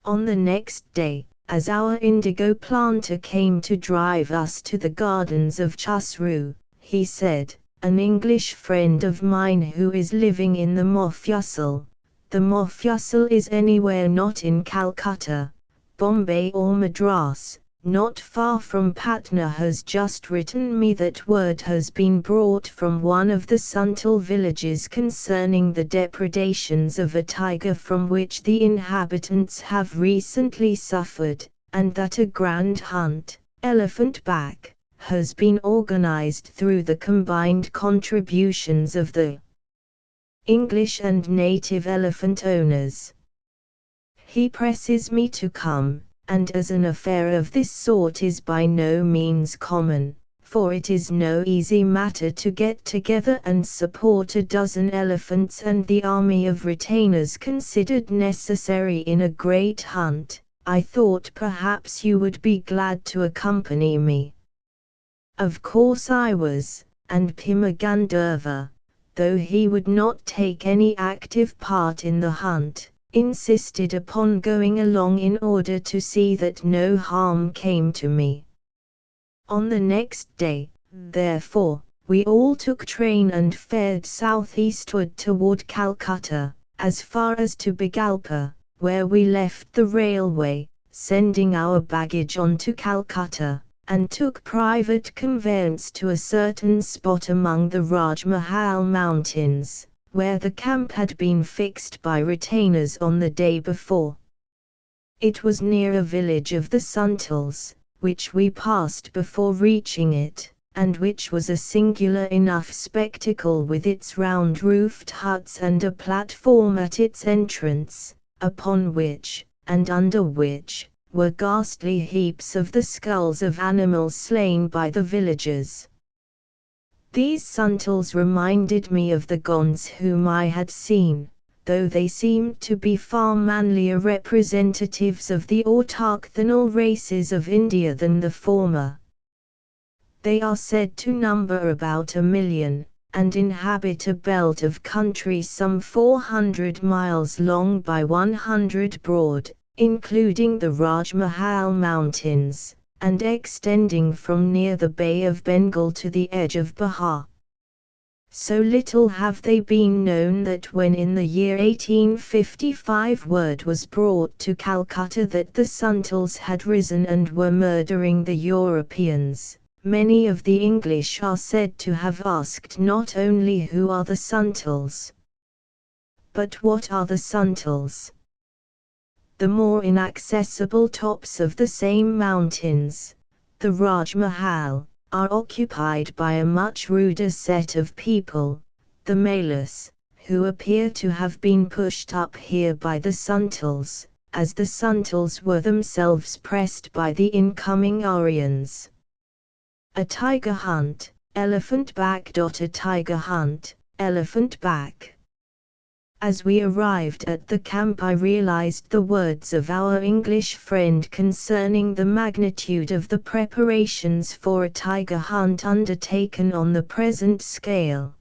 On the next day, as our indigo planter came to drive us to the gardens of Chusru, he said, "An English friend of mine who is living in the Mofussil. The Mofussil is anywhere not in Calcutta, Bombay or Madras, not far from Patna, has just written me that word has been brought from one of the Santal villages concerning the depredations of a tiger from which the inhabitants have recently suffered, and that a grand hunt, elephant back, has been organized through the combined contributions of the English and native elephant owners. He presses me to come, and as an affair of this sort is by no means common, for it is no easy matter to get together and support a dozen elephants and the army of retainers considered necessary in a great hunt, I thought perhaps you would be glad to accompany me." Of course I was, and Pima Gandharva, though he would not take any active part in the hunt, insisted upon going along in order to see that no harm came to me. On the next day, therefore, we all took train and fared southeastward toward Calcutta, as far as to Bhagalpur, where we left the railway, sending our baggage on to Calcutta, and took private conveyance to a certain spot among the Rajmahal mountains, where the camp had been fixed by retainers on the day before. It was near a village of the Santals, which we passed before reaching it, and which was a singular enough spectacle with its round-roofed huts and a platform at its entrance, upon which, and under which, were ghastly heaps of the skulls of animals slain by the villagers. These Santals reminded me of the Gonds whom I had seen, though they seemed to be far manlier representatives of the autochthonal races of India than the former. They are said to number about 1,000,000, and inhabit a belt of country some 400 miles long by 100 broad, including the Rajmahal Mountains, and extending from near the Bay of Bengal to the edge of Bihar. So little have they been known that when in the year 1855 word was brought to Calcutta that the Santals had risen and were murdering the Europeans, many of the English are said to have asked not only who are the Santals, but what are the Santals? The more inaccessible tops of the same mountains, the Rajmahal, are occupied by a much ruder set of people, the Malus, who appear to have been pushed up here by the Santals, as the Santals were themselves pressed by the incoming Aryans. A tiger hunt, elephant back. A tiger hunt, elephant back. As we arrived at the camp I realized the words of our English friend concerning the magnitude of the preparations for a tiger hunt undertaken on the present scale.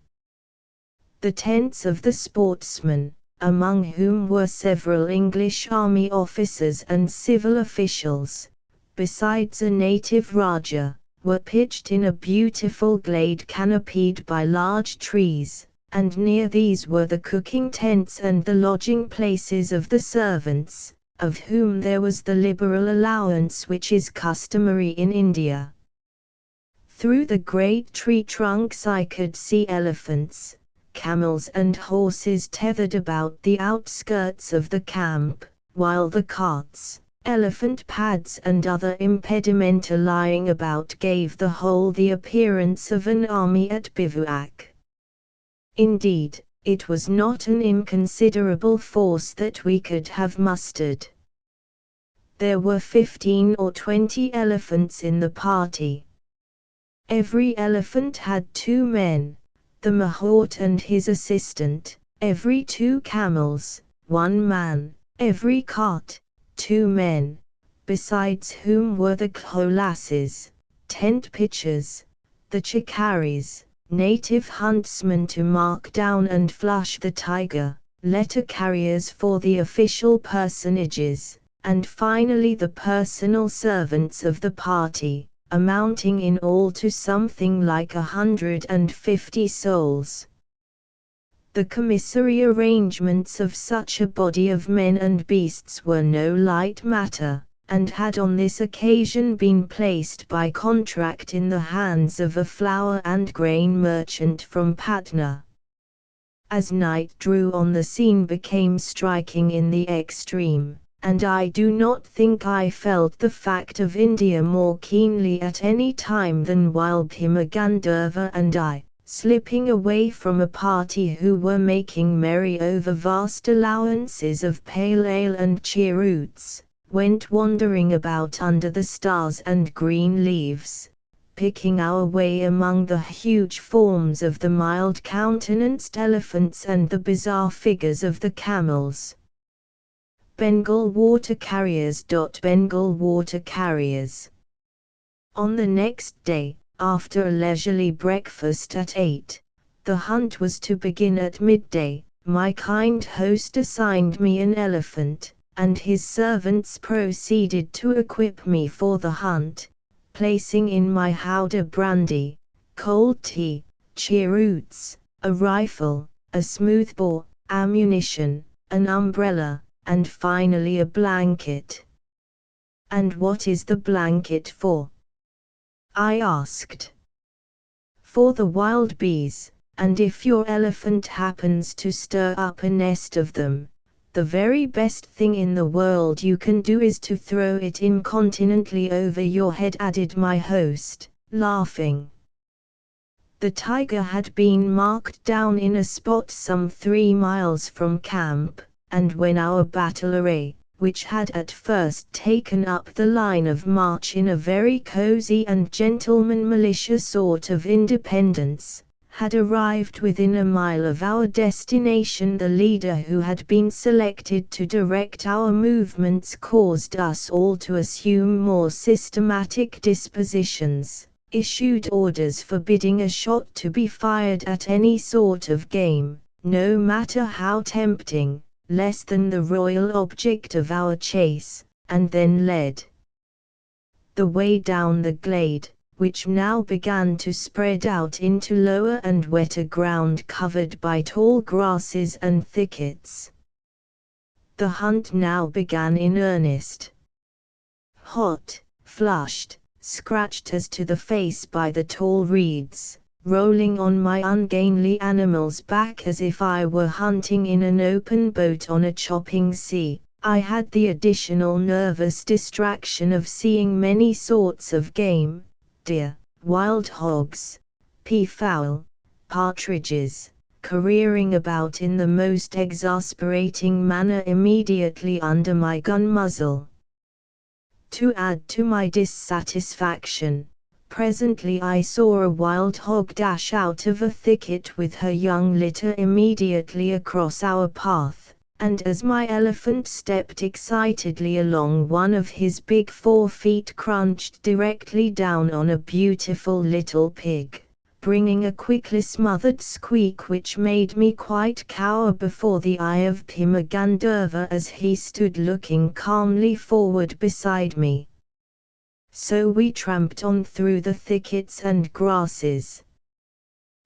The tents of the sportsmen, among whom were several English army officers and civil officials, besides a native Raja, were pitched in a beautiful glade canopied by large trees, and near these were the cooking tents and the lodging places of the servants, of whom there was the liberal allowance which is customary in India. Through the great tree trunks I could see elephants, camels and horses tethered about the outskirts of the camp, while the carts, elephant pads and other impedimenta lying about gave the whole the appearance of an army at bivouac. Indeed, it was not an inconsiderable force that we could have mustered. There were 15 or 20 elephants in the party. Every elephant had 2 men, the mahout and his assistant, every 2 camels, 1 man, every cart, 2 men, besides whom were the kholasses, tent pitchers, the chikaris, native huntsmen to mark down and flush the tiger, letter carriers for the official personages, and finally the personal servants of the party, amounting in all to something like 150 souls. The commissary arrangements of such a body of men and beasts were no light matter, and had on this occasion been placed by contract in the hands of a flour and grain merchant from Patna. As night drew on, the scene became striking in the extreme, and I do not think I felt the fact of India more keenly at any time than while Bhima Gandharva and I, slipping away from a party who were making merry over vast allowances of pale ale and cheroots, went wandering about under the stars and green leaves, picking our way among the huge forms of the mild-countenanced elephants and the bizarre figures of the camels. Bengal water carriers. Bengal water carriers. On the next day, after a leisurely breakfast at 8, the hunt was to begin at midday. My kind host assigned me an elephant, and his servants proceeded to equip me for the hunt, placing in my howdah brandy, cold tea, cheroots, a rifle, a smoothbore, ammunition, an umbrella, and finally a blanket. "And what is the blanket for?" I asked. "For the wild bees, and if your elephant happens to stir up a nest of them, the very best thing in the world you can do is to throw it incontinently over your head," added my host, laughing. The tiger had been marked down in a spot some 3 miles from camp, and when our battle array, which had at first taken up the line of march in a very cozy and gentleman-militia sort of independence, had arrived within a mile of our destination, the leader who had been selected to direct our movements caused us all to assume more systematic dispositions, issued orders forbidding a shot to be fired at any sort of game, no matter how tempting, less than the royal object of our chase, and then led the way down the glade, which now began to spread out into lower and wetter ground covered by tall grasses and thickets. The hunt now began in earnest. Hot, flushed, scratched as to the face by the tall reeds, rolling on my ungainly animal's back as if I were hunting in an open boat on a chopping sea, I had the additional nervous distraction of seeing many sorts of game, deer, wild hogs, peafowl, partridges, careering about in the most exasperating manner immediately under my gun muzzle. To add to my dissatisfaction, presently I saw a wild hog dash out of a thicket with her young litter immediately across our path, and as my elephant stepped excitedly along, one of his big 4 feet crunched directly down on a beautiful little pig, bringing a quickly smothered squeak which made me quite cower before the eye of Bhima Gandharva as he stood looking calmly forward beside me. So we tramped on through the thickets and grasses.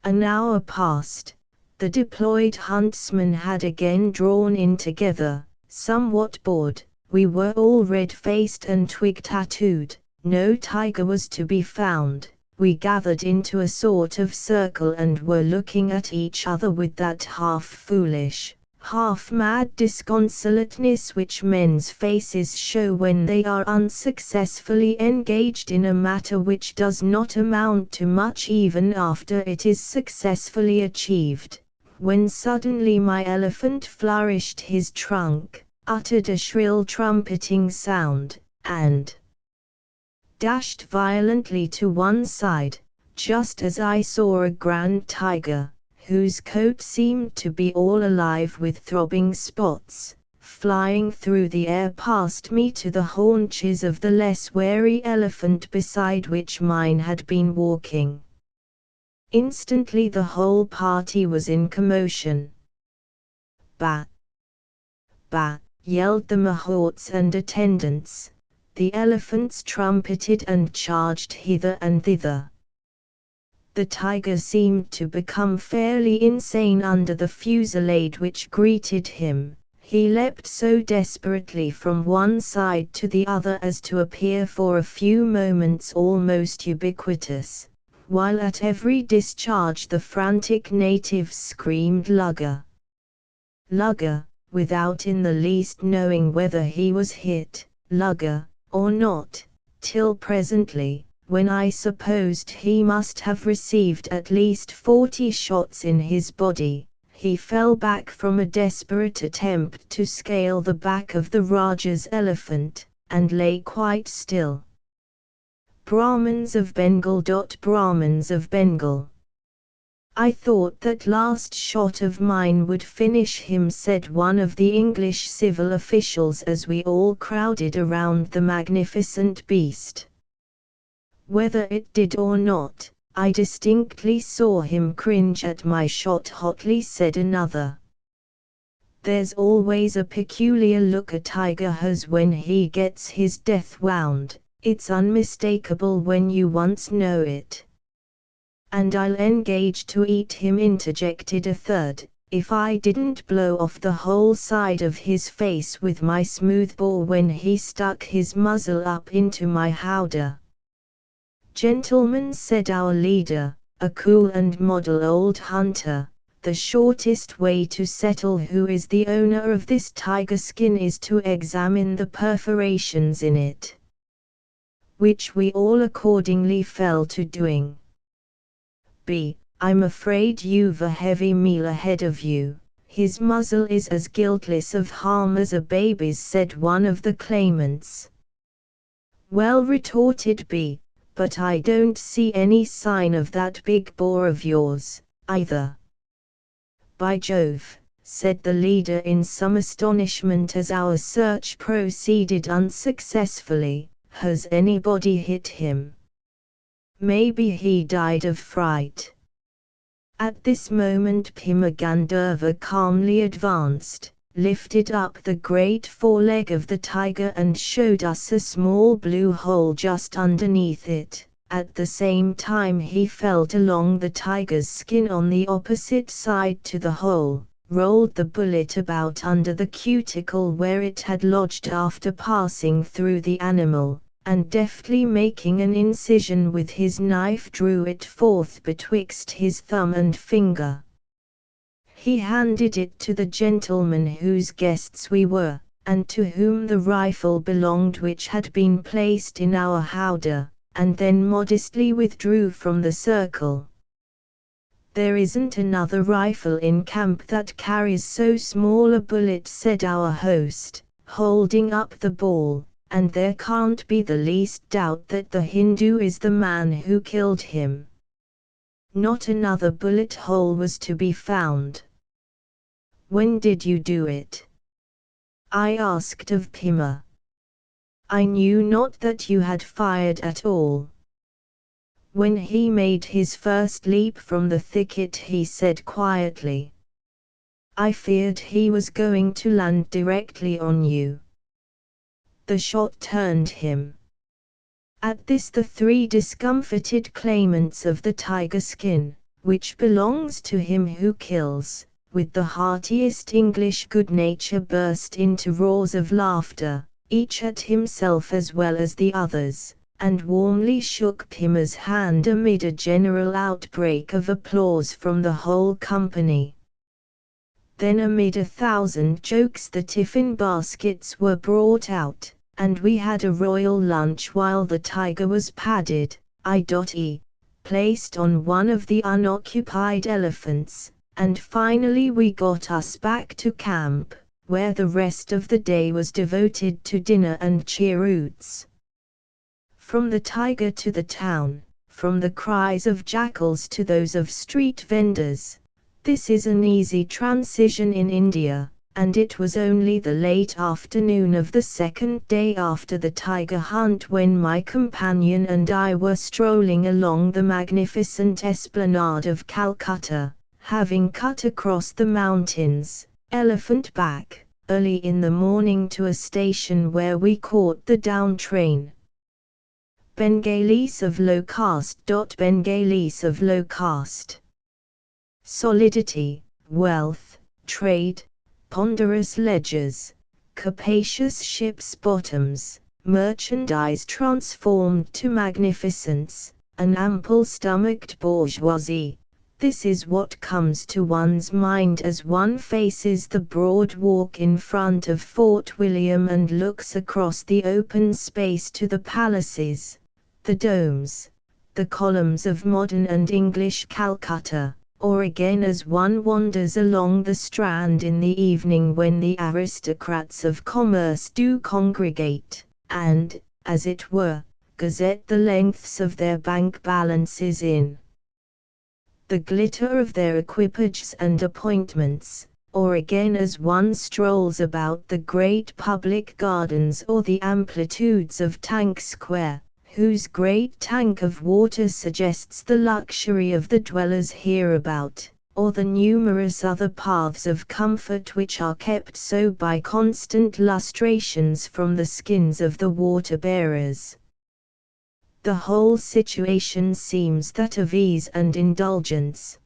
An hour passed. The deployed huntsmen had again drawn in together, somewhat bored. We were all red-faced and twig-tattooed. No tiger was to be found. We gathered into a sort of circle and were looking at each other with that half-foolish, half-mad disconsolateness which men's faces show when they are unsuccessfully engaged in a matter which does not amount to much even after it is successfully achieved, when suddenly my elephant flourished his trunk, uttered a shrill trumpeting sound, and dashed violently to one side, just as I saw a grand tiger, whose coat seemed to be all alive with throbbing spots, flying through the air past me to the haunches of the less wary elephant beside which mine had been walking. Instantly the whole party was in commotion. "Ba! Ba!" yelled the mahouts and attendants. The elephants trumpeted and charged hither and thither. The tiger seemed to become fairly insane under the fusillade which greeted him. He leapt so desperately from one side to the other as to appear for a few moments almost ubiquitous, while at every discharge the frantic natives screamed "Lugger! Lugger!" without in the least knowing whether he was hit, "Lugger!" or not, till presently, when I supposed he must have received at least 40 shots in his body, he fell back from a desperate attempt to scale the back of the Rajah's elephant, and lay quite still. Brahmins of Bengal. Brahmins of Bengal. "I thought that last shot of mine would finish him," said one of the English civil officials as we all crowded around the magnificent beast. "Whether it did or not, I distinctly saw him cringe at my shot," hotly said another. "There's always a peculiar look a tiger has when he gets his death wound, it's unmistakable when you once know it." "And I'll engage to eat him," interjected a third, "if I didn't blow off the whole side of his face with my smoothbore when he stuck his muzzle up into my howdah." "Gentlemen," said our leader, a cool and model old hunter, "the shortest way to settle who is the owner of this tiger skin is to examine the perforations in it." Which we all accordingly fell to doing. "B, I'm afraid you've a heavy meal ahead of you. His muzzle is as guiltless of harm as a baby's," said one of the claimants. "Well," retorted B, "but I don't see any sign of that big bore of yours, either." "By Jove," said the leader in some astonishment as our search proceeded unsuccessfully, "has anybody hit him? Maybe he died of fright." At this moment Bhima Gandharva calmly advanced, lifted up the great foreleg of the tiger and showed us a small blue hole just underneath it. At the same time he felt along the tiger's skin on the opposite side to the hole, rolled the bullet about under the cuticle where it had lodged after passing through the animal, and deftly making an incision with his knife drew it forth betwixt his thumb and finger. He handed it to the gentleman whose guests we were, and to whom the rifle belonged which had been placed in our howdah, and then modestly withdrew from the circle. "There isn't another rifle in camp that carries so small a bullet," said our host, holding up the ball, "and there can't be the least doubt that the Hindu is the man who killed him." Not another bullet hole was to be found. "When did you do it?" I asked of Bhima. "I knew not that you had fired at all." "When he made his first leap from the thicket," he said quietly. "I feared he was going to land directly on you. The shot turned him." At this the three discomfited claimants of the tiger skin, which belongs to him who kills, with the heartiest English good nature burst into roars of laughter, each at himself as well as the others, and warmly shook Bhima's hand amid a general outbreak of applause from the whole company. Then amid 1,000 jokes the tiffin baskets were brought out, and we had a royal lunch while the tiger was padded, i.e., placed on one of the unoccupied elephants, and finally we got us back to camp, where the rest of the day was devoted to dinner and cheroots. From the tiger to the town, from the cries of jackals to those of street vendors, this is an easy transition in India, and it was only the late afternoon of the second day after the tiger hunt when my companion and I were strolling along the magnificent esplanade of Calcutta, having cut across the mountains, elephant back, early in the morning to a station where we caught the down train. Bengalis of low caste. Bengalis of low caste. Solidity, wealth, trade, ponderous ledgers, capacious ships' bottoms, merchandise transformed to magnificence, an ample-stomached bourgeoisie. This is what comes to one's mind as one faces the broad walk in front of Fort William and looks across the open space to the palaces, the domes, the columns of modern and English Calcutta, or again as one wanders along the Strand in the evening when the aristocrats of commerce do congregate, and, as it were, gazette the lengths of their bank balances in the glitter of their equipages and appointments, or again as one strolls about the great public gardens or the amplitudes of Tank Square, whose great tank of water suggests the luxury of the dwellers hereabout, or the numerous other paths of comfort which are kept so by constant lustrations from the skins of the water-bearers. The whole situation seems that of ease and indulgence.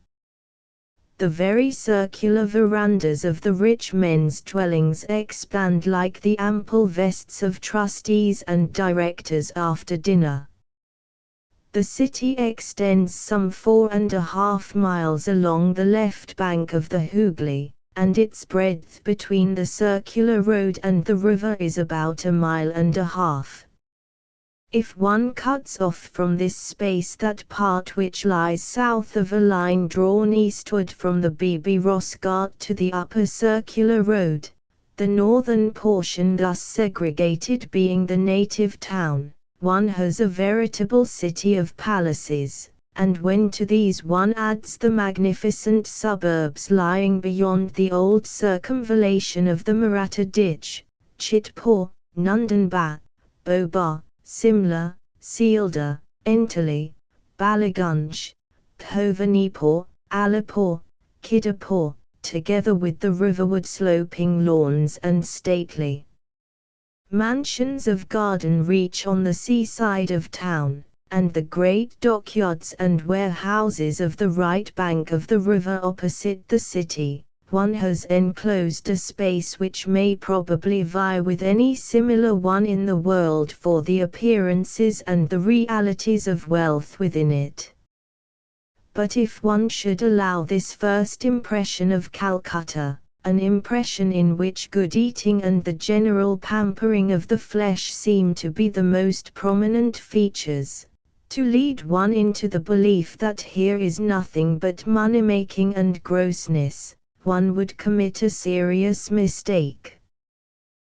The very circular verandas of the rich men's dwellings expand like the ample vests of trustees and directors after dinner. The city extends some 4.5 miles along the left bank of the Hooghly, and its breadth between the circular road and the river is about 1.5 miles. If one cuts off from this space that part which lies south of a line drawn eastward from the Bibi Ross Ghat to the upper circular road, the northern portion thus segregated being the native town, one has a veritable city of palaces, and when to these one adds the magnificent suburbs lying beyond the old circumvallation of the Maratha ditch, Chitpur, Nandanbat, Boba, Simla, Sealdah, Entally, Balagunj, Bhuvanipur, Alipur, Kidapur, together with the riverward sloping lawns and stately mansions of garden reach on the seaside of town, and the great dockyards and warehouses of the right bank of the river opposite the city. One has enclosed a space which may probably vie with any similar one in the world for the appearances and the realities of wealth within it. But if one should allow this first impression of Calcutta, an impression in which good eating and the general pampering of the flesh seem to be the most prominent features, to lead one into the belief that here is nothing but money-making and grossness, one would commit a serious mistake.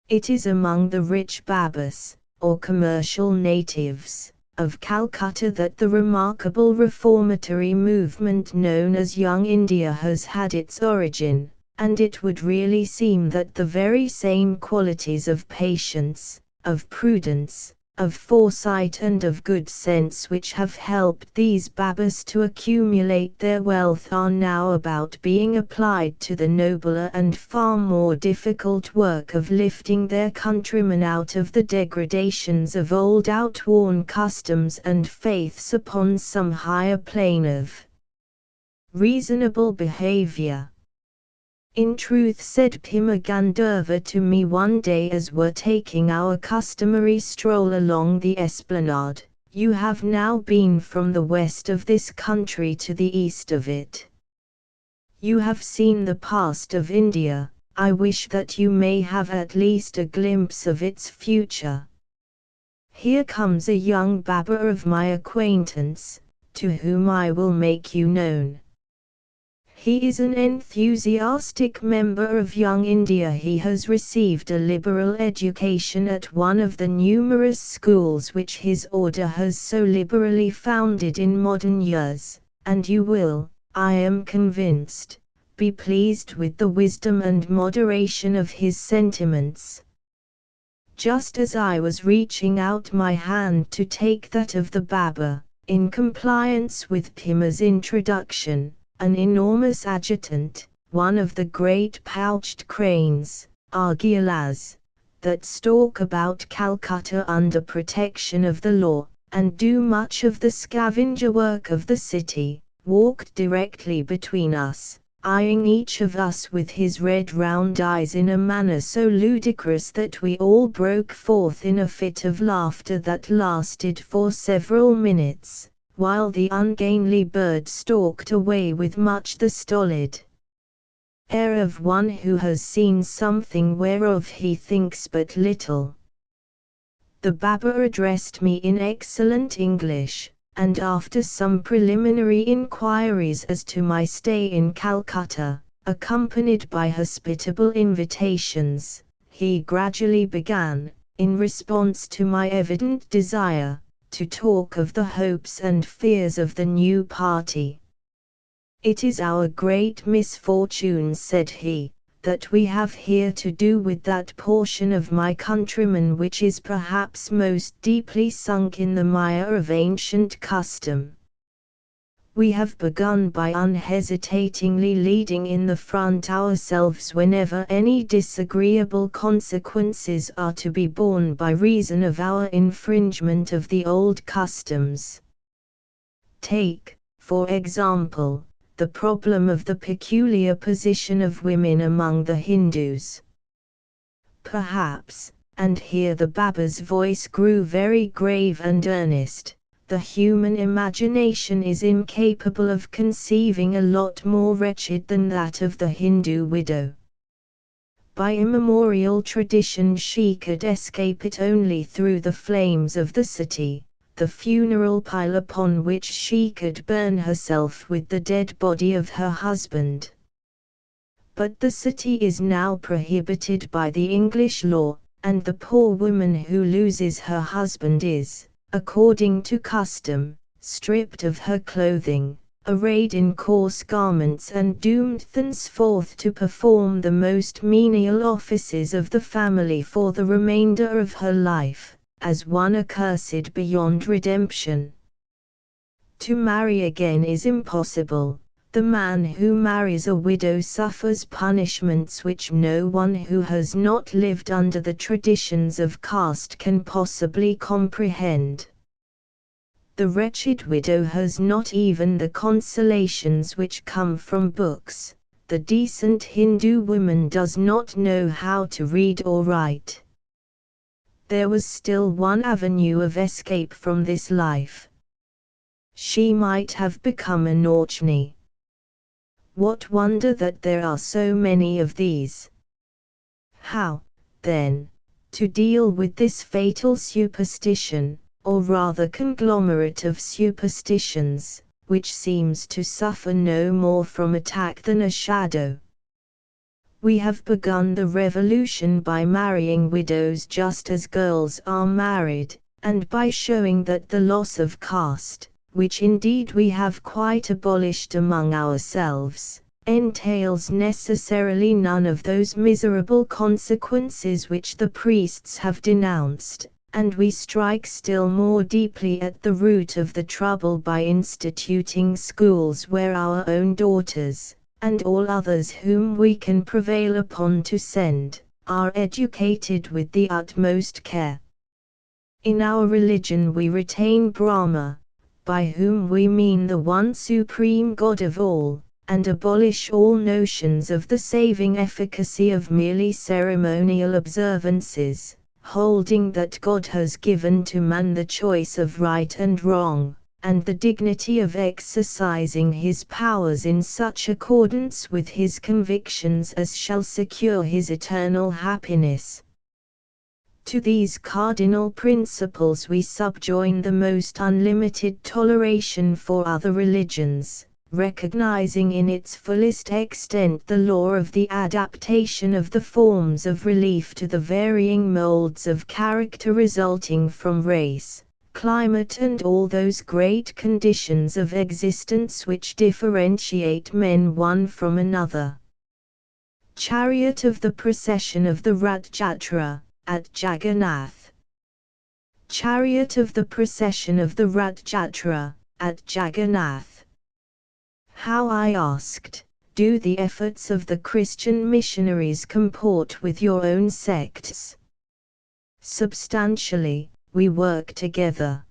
It is among the rich Babas, or commercial natives, of Calcutta that the remarkable reformatory movement known as Young India has had its origin, and it would really seem that the very same qualities of patience, of prudence, of foresight and of good sense which have helped these Babas to accumulate their wealth are now about being applied to the nobler and far more difficult work of lifting their countrymen out of the degradations of old outworn customs and faiths upon some higher plane of reasonable behavior. In truth, said Pima Gandharva to me one day as we're taking our customary stroll along the esplanade, you have now been from the west of this country to the east of it. You have seen the past of India. I wish that you may have at least a glimpse of its future. Here comes a young Baba of my acquaintance, to whom I will make you known. He is an enthusiastic member of Young India. He has received a liberal education at one of the numerous schools which his order has so liberally founded in modern years, and you will, I am convinced, be pleased with the wisdom and moderation of his sentiments. Just as I was reaching out my hand to take that of the Baba, in compliance with Pima's introduction, an enormous adjutant, one of the great pouched cranes, argylas, that stalk about Calcutta under protection of the law, and do much of the scavenger work of the city, walked directly between us, eyeing each of us with his red round eyes in a manner so ludicrous that we all broke forth in a fit of laughter that lasted for several minutes, while the ungainly bird stalked away with much the stolid air of one who has seen something whereof he thinks but little. The Baba addressed me in excellent English, and after some preliminary inquiries as to my stay in Calcutta, accompanied by hospitable invitations, he gradually began, in response to my evident desire, to talk of the hopes and fears of the new party. "It is our great misfortune," said he, "that we have here to do with that portion of my countrymen which is perhaps most deeply sunk in the mire of ancient custom. We have begun by unhesitatingly leading in the front ourselves whenever any disagreeable consequences are to be borne by reason of our infringement of the old customs. Take, for example, the problem of the peculiar position of women among the Hindus. Perhaps, and here the Baba's voice grew very grave and earnest, the human imagination is incapable of conceiving a lot more wretched than that of the Hindu widow. By immemorial tradition she could escape it only through the flames of the city, the funeral pile upon which she could burn herself with the dead body of her husband. But the city is now prohibited by the English law, and the poor woman who loses her husband is, according to custom, stripped of her clothing, arrayed in coarse garments and doomed thenceforth to perform the most menial offices of the family for the remainder of her life, as one accursed beyond redemption. To marry again is impossible. The man who marries a widow suffers punishments which no one who has not lived under the traditions of caste can possibly comprehend. The wretched widow has not even the consolations which come from books. The decent Hindu woman does not know how to read or write. There was still one avenue of escape from this life. She might have become a Nauchni. What wonder that there are so many of these? How, then, to deal with this fatal superstition, or rather conglomerate of superstitions, which seems to suffer no more from attack than a shadow? We have begun the revolution by marrying widows just as girls are married, and by showing that the loss of caste, which indeed we have quite abolished among ourselves, entails necessarily none of those miserable consequences which the priests have denounced, and we strike still more deeply at the root of the trouble by instituting schools where our own daughters, and all others whom we can prevail upon to send, are educated with the utmost care. In our religion we retain Brahma, by whom we mean the one supreme God of all, and abolish all notions of the saving efficacy of merely ceremonial observances, holding that God has given to man the choice of right and wrong, and the dignity of exercising his powers in such accordance with his convictions as shall secure his eternal happiness. To these cardinal principles we subjoin the most unlimited toleration for other religions, recognizing in its fullest extent the law of the adaptation of the forms of relief to the varying molds of character resulting from race, climate and all those great conditions of existence which differentiate men one from another. Chariot of the procession of the Rath Jatra, at Jagannath. Chariot of the procession of the Rath Jatra, at Jagannath. How, I asked, do the efforts of the Christian missionaries comport with your own sects? Substantially, we work together.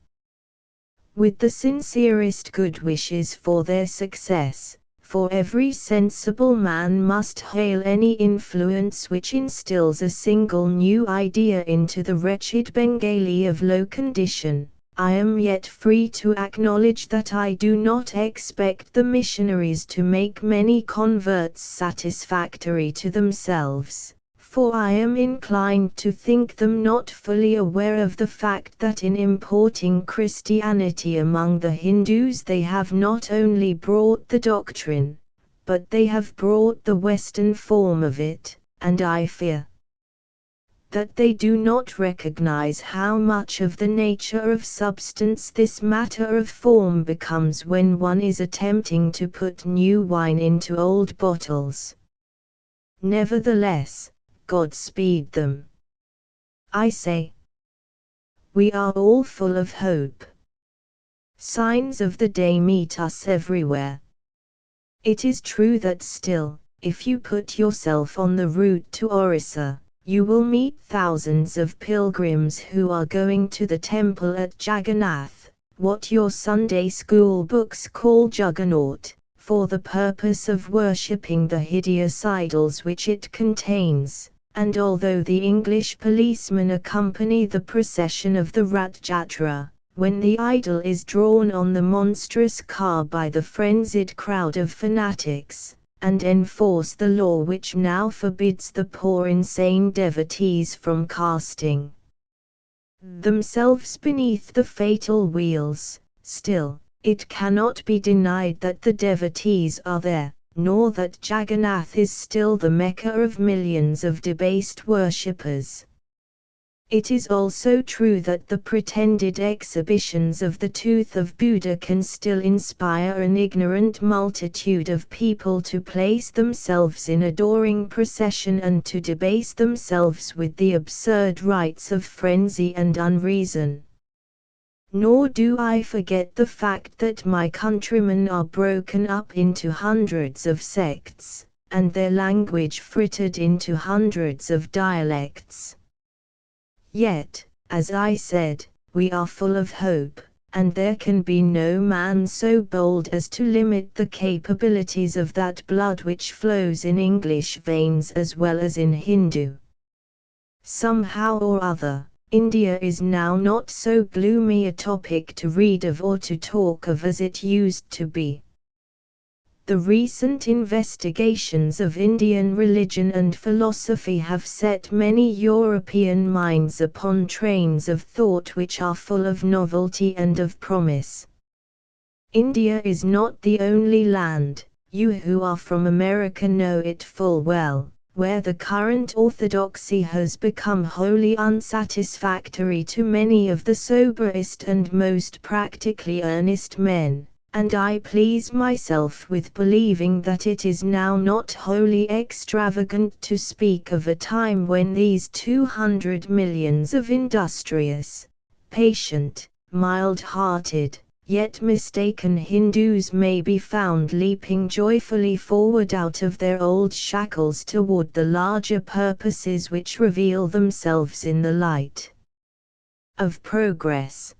With the sincerest good wishes for their success, for every sensible man must hail any influence which instills a single new idea into the wretched Bengali of low condition. I am yet free to acknowledge that I do not expect the missionaries to make many converts satisfactory to themselves, for I am inclined to think them not fully aware of the fact that in importing Christianity among the Hindus they have not only brought the doctrine, but they have brought the Western form of it, and I fear that they do not recognize how much of the nature of substance this matter of form becomes when one is attempting to put new wine into old bottles. Nevertheless, God speed them. I say, we are all full of hope. Signs of the day meet us everywhere. It is true that still, if you put yourself on the route to Orissa, you will meet thousands of pilgrims who are going to the temple at Jagannath, what your Sunday school books call Juggernaut, for the purpose of worshipping the hideous idols which it contains. And although the English policemen accompany the procession of the Rath Jatra, when the idol is drawn on the monstrous car by the frenzied crowd of fanatics, and enforce the law which now forbids the poor insane devotees from casting themselves beneath the fatal wheels, still, it cannot be denied that the devotees are there, nor that Jagannath is still the Mecca of millions of debased worshippers. It is also true that the pretended exhibitions of the tooth of Buddha can still inspire an ignorant multitude of people to place themselves in adoring procession and to debase themselves with the absurd rites of frenzy and unreason. Nor do I forget the fact that my countrymen are broken up into hundreds of sects, and their language frittered into hundreds of dialects. Yet, as I said, we are full of hope, and there can be no man so bold as to limit the capabilities of that blood which flows in English veins as well as in Hindu. Somehow or other, India is now not so gloomy a topic to read of or to talk of as it used to be. The recent investigations of Indian religion and philosophy have set many European minds upon trains of thought which are full of novelty and of promise. India is not the only land, you who are from America know it full well, where the current orthodoxy has become wholly unsatisfactory to many of the soberest and most practically earnest men. And I please myself with believing that it is now not wholly extravagant to speak of a time when these 200 millions of industrious, patient, mild-hearted, yet mistaken Hindus may be found leaping joyfully forward out of their old shackles toward the larger purposes which reveal themselves in the light of progress.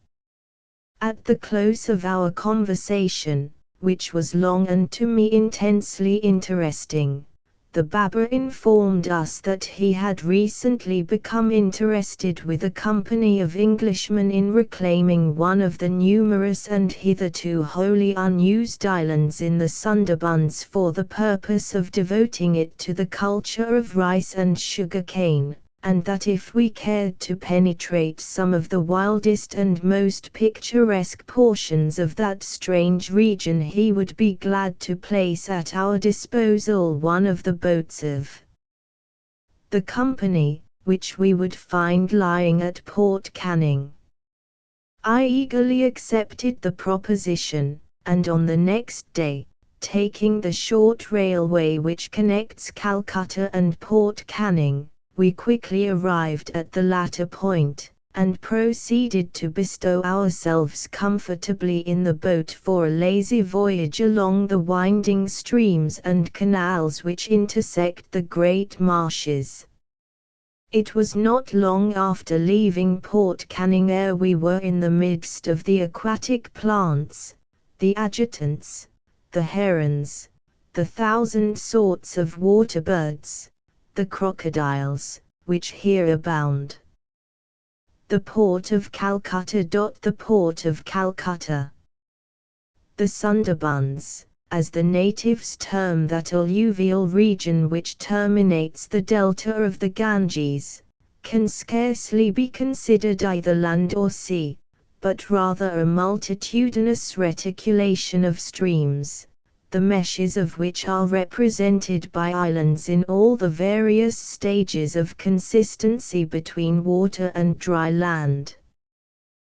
At the close of our conversation, which was long and to me intensely interesting, the Baba informed us that he had recently become interested with a company of Englishmen in reclaiming one of the numerous and hitherto wholly unused islands in the Sundarbans for the purpose of devoting it to the culture of rice and sugar cane, and that if we cared to penetrate some of the wildest and most picturesque portions of that strange region he would be glad to place at our disposal one of the boats of the company, which we would find lying at Port Canning. I eagerly accepted the proposition, and on the next day, taking the short railway which connects Calcutta and Port Canning, we quickly arrived at the latter point, and proceeded to bestow ourselves comfortably in the boat for a lazy voyage along the winding streams and canals which intersect the great marshes. It was not long after leaving Port Canning ere we were in the midst of the aquatic plants, the adjutants, the herons, the 1,000 sorts of water birds, the crocodiles, which here abound. The port of Calcutta. The port of Calcutta. The Sundarbans, as the natives term that alluvial region which terminates the delta of the Ganges, can scarcely be considered either land or sea, but rather a multitudinous reticulation of streams, the meshes of which are represented by islands in all the various stages of consistency between water and dry land.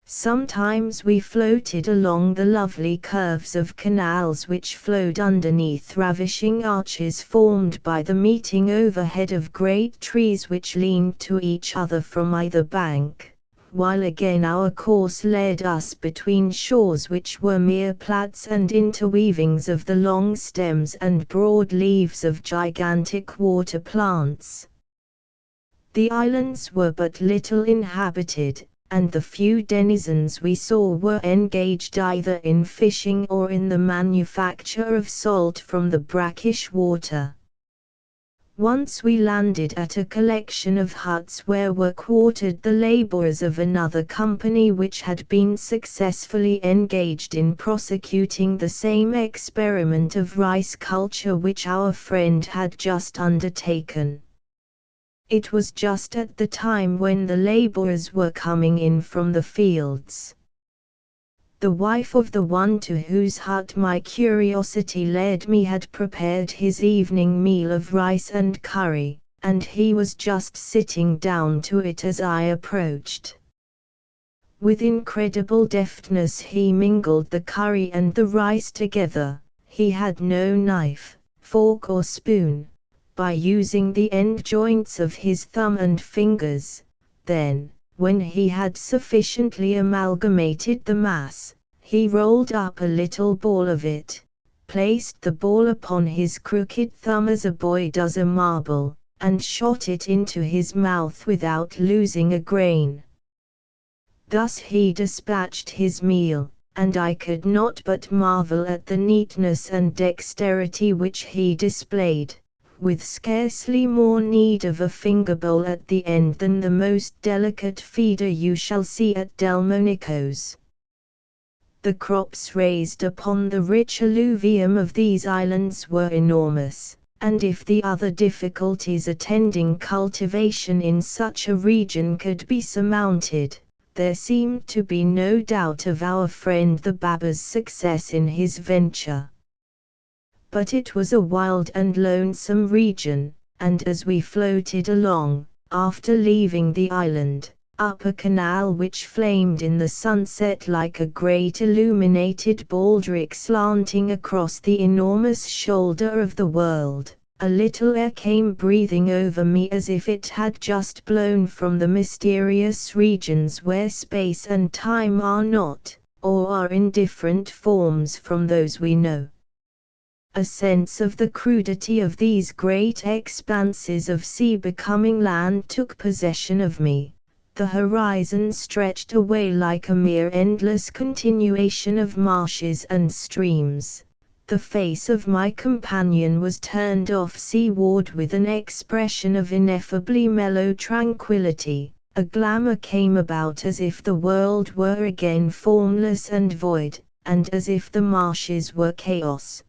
Sometimes we floated along the lovely curves of canals which flowed underneath ravishing arches formed by the meeting overhead of great trees which leaned to each other from either bank, while again our course led us between shores which were mere plats and interweavings of the long stems and broad leaves of gigantic water plants. The islands were but little inhabited, and the few denizens we saw were engaged either in fishing or in the manufacture of salt from the brackish water. Once we landed at a collection of huts where were quartered the laborers of another company which had been successfully engaged in prosecuting the same experiment of rice culture which our friend had just undertaken. It was just at the time when the laborers were coming in from the fields. The wife of the one to whose hut my curiosity led me had prepared his evening meal of rice and curry, and he was just sitting down to it as I approached. With incredible deftness he mingled the curry and the rice together. He had no knife, fork or spoon. By using the end joints of his thumb and fingers, then, when he had sufficiently amalgamated the mass, he rolled up a little ball of it, placed the ball upon his crooked thumb as a boy does a marble, and shot it into his mouth without losing a grain. Thus he dispatched his meal, and I could not but marvel at the neatness and dexterity which he displayed, with scarcely more need of a finger bowl at the end than the most delicate feeder you shall see at Delmonico's. The crops raised upon the rich alluvium of these islands were enormous, and if the other difficulties attending cultivation in such a region could be surmounted, there seemed to be no doubt of our friend the Baba's success in his venture. But it was a wild and lonesome region, and as we floated along, after leaving the island, up a canal which flamed in the sunset like a great illuminated baldric slanting across the enormous shoulder of the world, a little air came breathing over me as if it had just blown from the mysterious regions where space and time are not, or are in different forms from those we know. A sense of the crudity of these great expanses of sea becoming land took possession of me. The horizon stretched away like a mere endless continuation of marshes and streams. The face of my companion was turned off seaward with an expression of ineffably mellow tranquility. A glamour came about as if the world were again formless and void, and as if the marshes were chaos.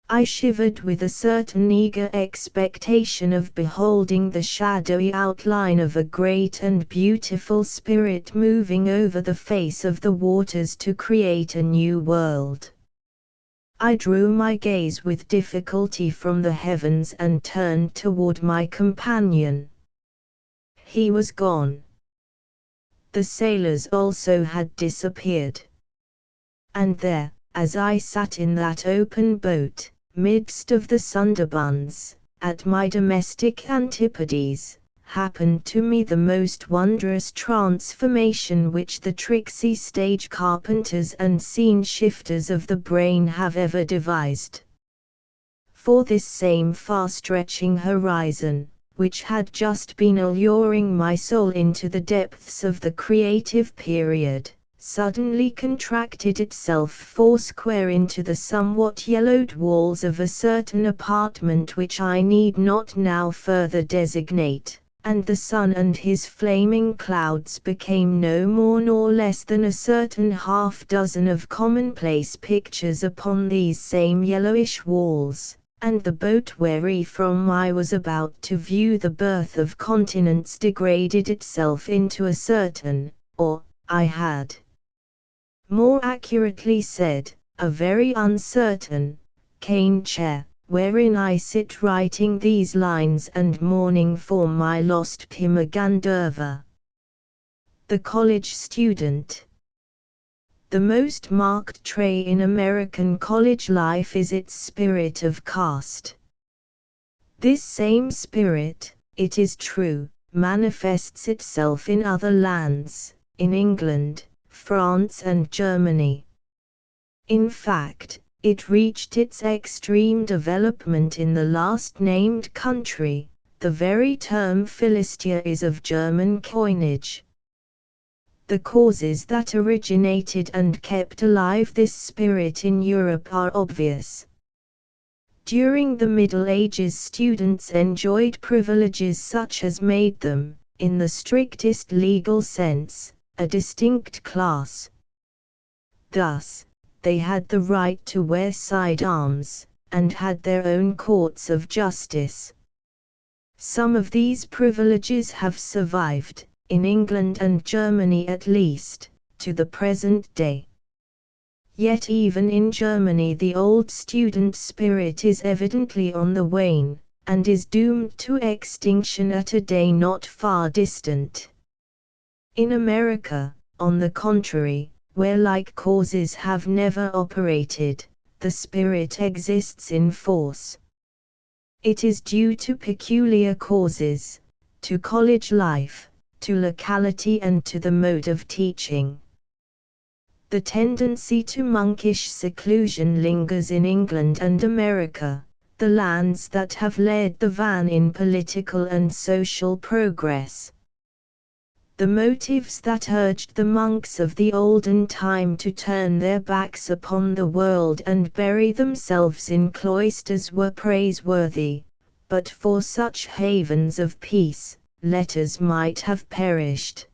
I shivered with a certain eager expectation of beholding the shadowy outline of a great and beautiful spirit moving over the face of the waters to create a new world. I drew my gaze with difficulty from the heavens and turned toward my companion. He was gone. The sailors also had disappeared. And there, as I sat in that open boat, midst of the Sundarbans, at my domestic antipodes, happened to me the most wondrous transformation which the tricksy stage carpenters and scene shifters of the brain have ever devised. For this same far-stretching horizon, which had just been alluring my soul into the depths of the creative period, suddenly contracted itself foursquare into the somewhat yellowed walls of a certain apartment which I need not now further designate, and the sun and his flaming clouds became no more nor less than a certain half-dozen of commonplace pictures upon these same yellowish walls, and the boat wherefrom I was about to view the birth of continents degraded itself into a certain, or, I had more accurately said, a very uncertain, cane chair, wherein I sit writing these lines and mourning for my lost Pima Gandharva. The college student. The most marked trait in American college life is its spirit of caste. This same spirit, it is true, manifests itself in other lands, in England, France and Germany. In fact, it reached its extreme development in the last named country. The very term Philistia is of German coinage. The causes that originated and kept alive this spirit in Europe are obvious. During the Middle Ages, students enjoyed privileges such as made them, in the strictest legal sense, a distinct class. Thus, they had the right to wear sidearms, and had their own courts of justice. Some of these privileges have survived, in England and Germany at least, to the present day. Yet even in Germany the old student spirit is evidently on the wane, and is doomed to extinction at a day not far distant. In America, on the contrary, where like causes have never operated, the spirit exists in force. It is due to peculiar causes, to college life, to locality and to the mode of teaching. The tendency to monkish seclusion lingers in England and America, the lands that have led the van in political and social progress. The motives that urged the monks of the olden time to turn their backs upon the world and bury themselves in cloisters were praiseworthy, but for such havens of peace, letters might have perished.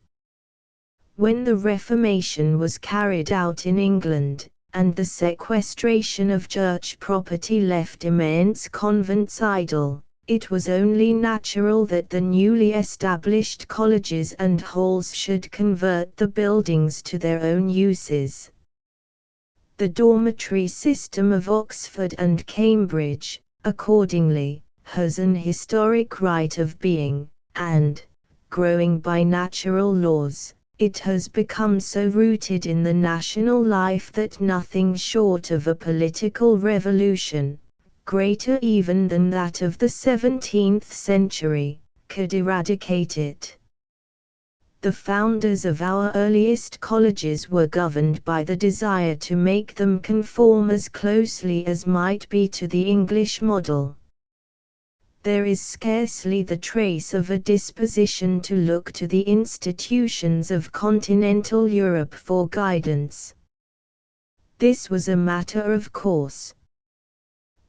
When the Reformation was carried out in England, and the sequestration of church property left immense convents idle, it was only natural that the newly established colleges and halls should convert the buildings to their own uses. The dormitory system of Oxford and Cambridge, accordingly, has an historic right of being, and, growing by natural laws, it has become so rooted in the national life that nothing short of a political revolution, greater even than that of the 17th century, could eradicate it. The founders of our earliest colleges were governed by the desire to make them conform as closely as might be to the English model. There is scarcely the trace of a disposition to look to the institutions of continental Europe for guidance. This was a matter of course.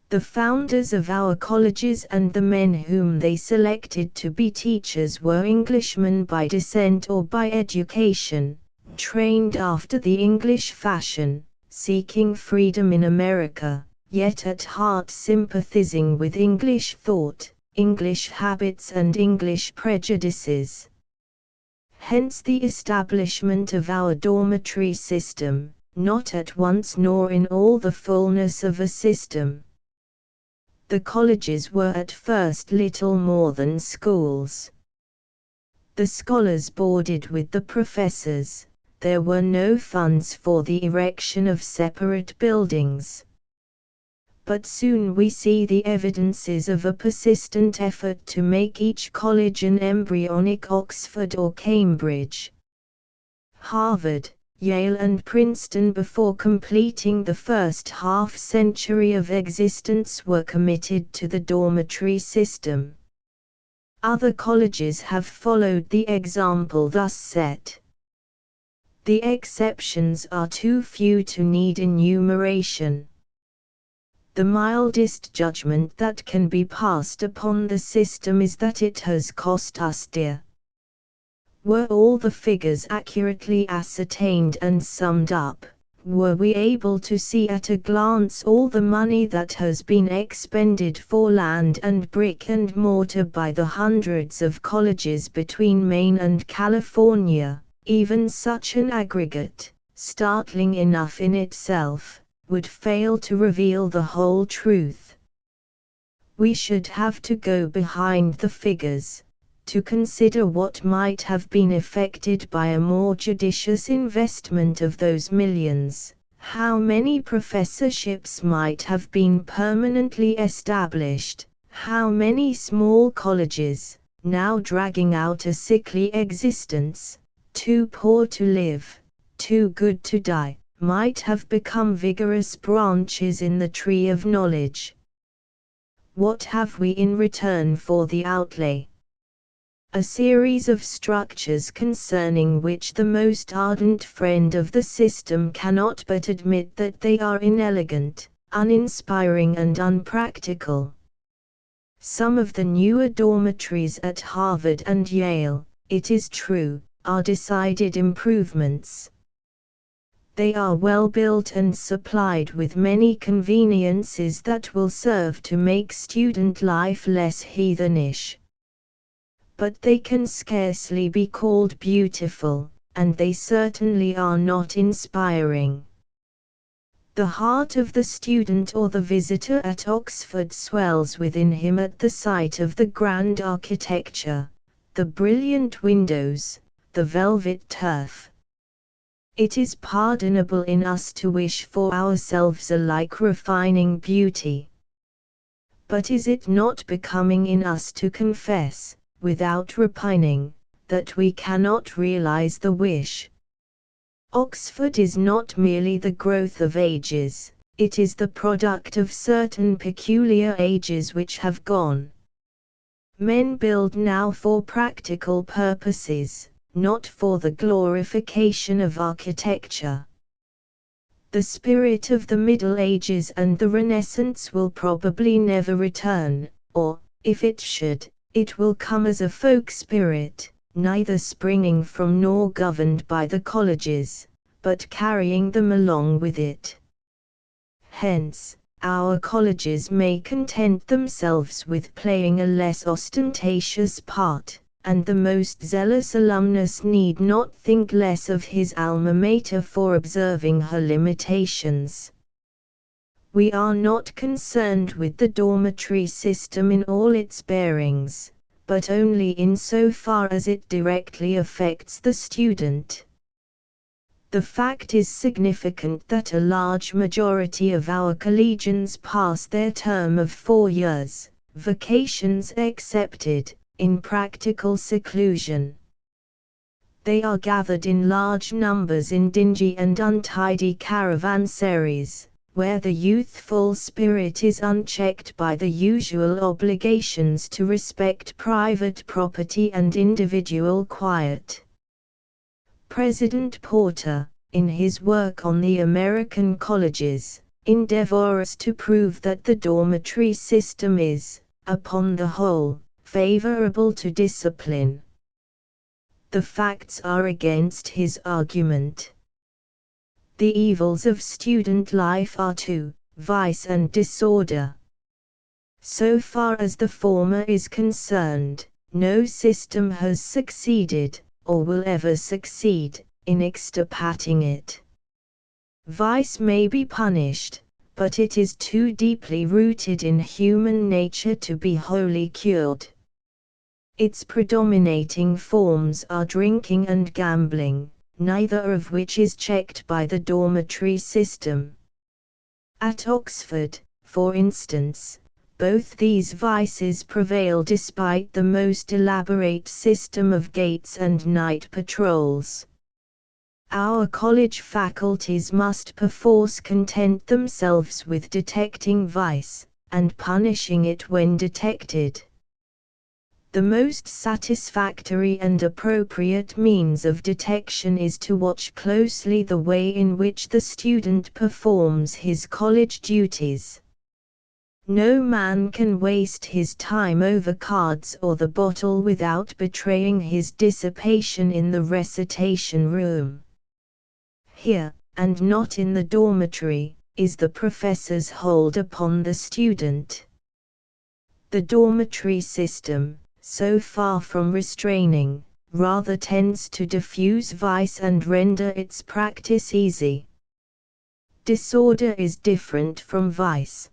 The founders of our colleges and the men whom they selected to be teachers were Englishmen by descent or by education, trained after the English fashion, seeking freedom in America, yet at heart sympathizing with English thought, English habits and English prejudices. Hence the establishment of our dormitory system, not at once nor in all the fullness of a system. The colleges were at first little more than schools. The scholars boarded with the professors. There were no funds for the erection of separate buildings. But soon we see the evidences of a persistent effort to make each college an embryonic Oxford or Cambridge. Harvard, Yale and Princeton before completing the first half-century of existence were committed to the dormitory system. Other colleges have followed the example thus set. The exceptions are too few to need enumeration. The mildest judgment that can be passed upon the system is that it has cost us dear. Were all the figures accurately ascertained and summed up, were we able to see at a glance all the money that has been expended for land and brick and mortar by the hundreds of colleges between Maine and California, even such an aggregate, startling enough in itself, would fail to reveal the whole truth. We should have to go behind the figures, to consider what might have been effected by a more judicious investment of those millions, how many professorships might have been permanently established, how many small colleges, now dragging out a sickly existence, too poor to live, too good to die, might have become vigorous branches in the tree of knowledge. What have we in return for the outlay? A series of structures concerning which the most ardent friend of the system cannot but admit that they are inelegant, uninspiring and unpractical. Some of the newer dormitories at Harvard and Yale, it is true, are decided improvements. They are well built and supplied with many conveniences that will serve to make student life less heathenish. But they can scarcely be called beautiful, and they certainly are not inspiring. The heart of the student or the visitor at Oxford swells within him at the sight of the grand architecture, the brilliant windows, the velvet turf. It is pardonable in us to wish for ourselves a like refining beauty. But is it not becoming in us to confess, without repining, that we cannot realize the wish? Oxford is not merely the growth of ages, it is the product of certain peculiar ages which have gone. Men build now for practical purposes, not for the glorification of architecture. The spirit of the Middle Ages and the Renaissance will probably never return, or, if it should, it will come as a folk spirit, neither springing from nor governed by the colleges, but carrying them along with it. Hence, our colleges may content themselves with playing a less ostentatious part, and the most zealous alumnus need not think less of his alma mater for observing her limitations. We are not concerned with the dormitory system in all its bearings, but only in so far as it directly affects the student. The fact is significant that a large majority of our collegians pass their term of 4 years, vacations excepted, in practical seclusion. They are gathered in large numbers in dingy and untidy caravansaries, where the youthful spirit is unchecked by the usual obligations to respect private property and individual quiet. President Porter, in his work on the American colleges, endeavors to prove that the dormitory system is, upon the whole, favorable to discipline. The facts are against his argument. The evils of student life are 2, vice and disorder. So far as the former is concerned, no system has succeeded, or will ever succeed, in extirpating it. Vice may be punished, but it is too deeply rooted in human nature to be wholly cured. Its predominating forms are drinking and gambling, neither of which is checked by the dormitory system. At Oxford, for instance, both these vices prevail despite the most elaborate system of gates and night patrols. Our college faculties must perforce content themselves with detecting vice, and punishing it when detected. The most satisfactory and appropriate means of detection is to watch closely the way in which the student performs his college duties. No man can waste his time over cards or the bottle without betraying his dissipation in the recitation room. Here, and not in the dormitory, is the professor's hold upon the student. The dormitory system, so far from restraining, rather tends to diffuse vice and render its practice easy. Disorder is different from vice.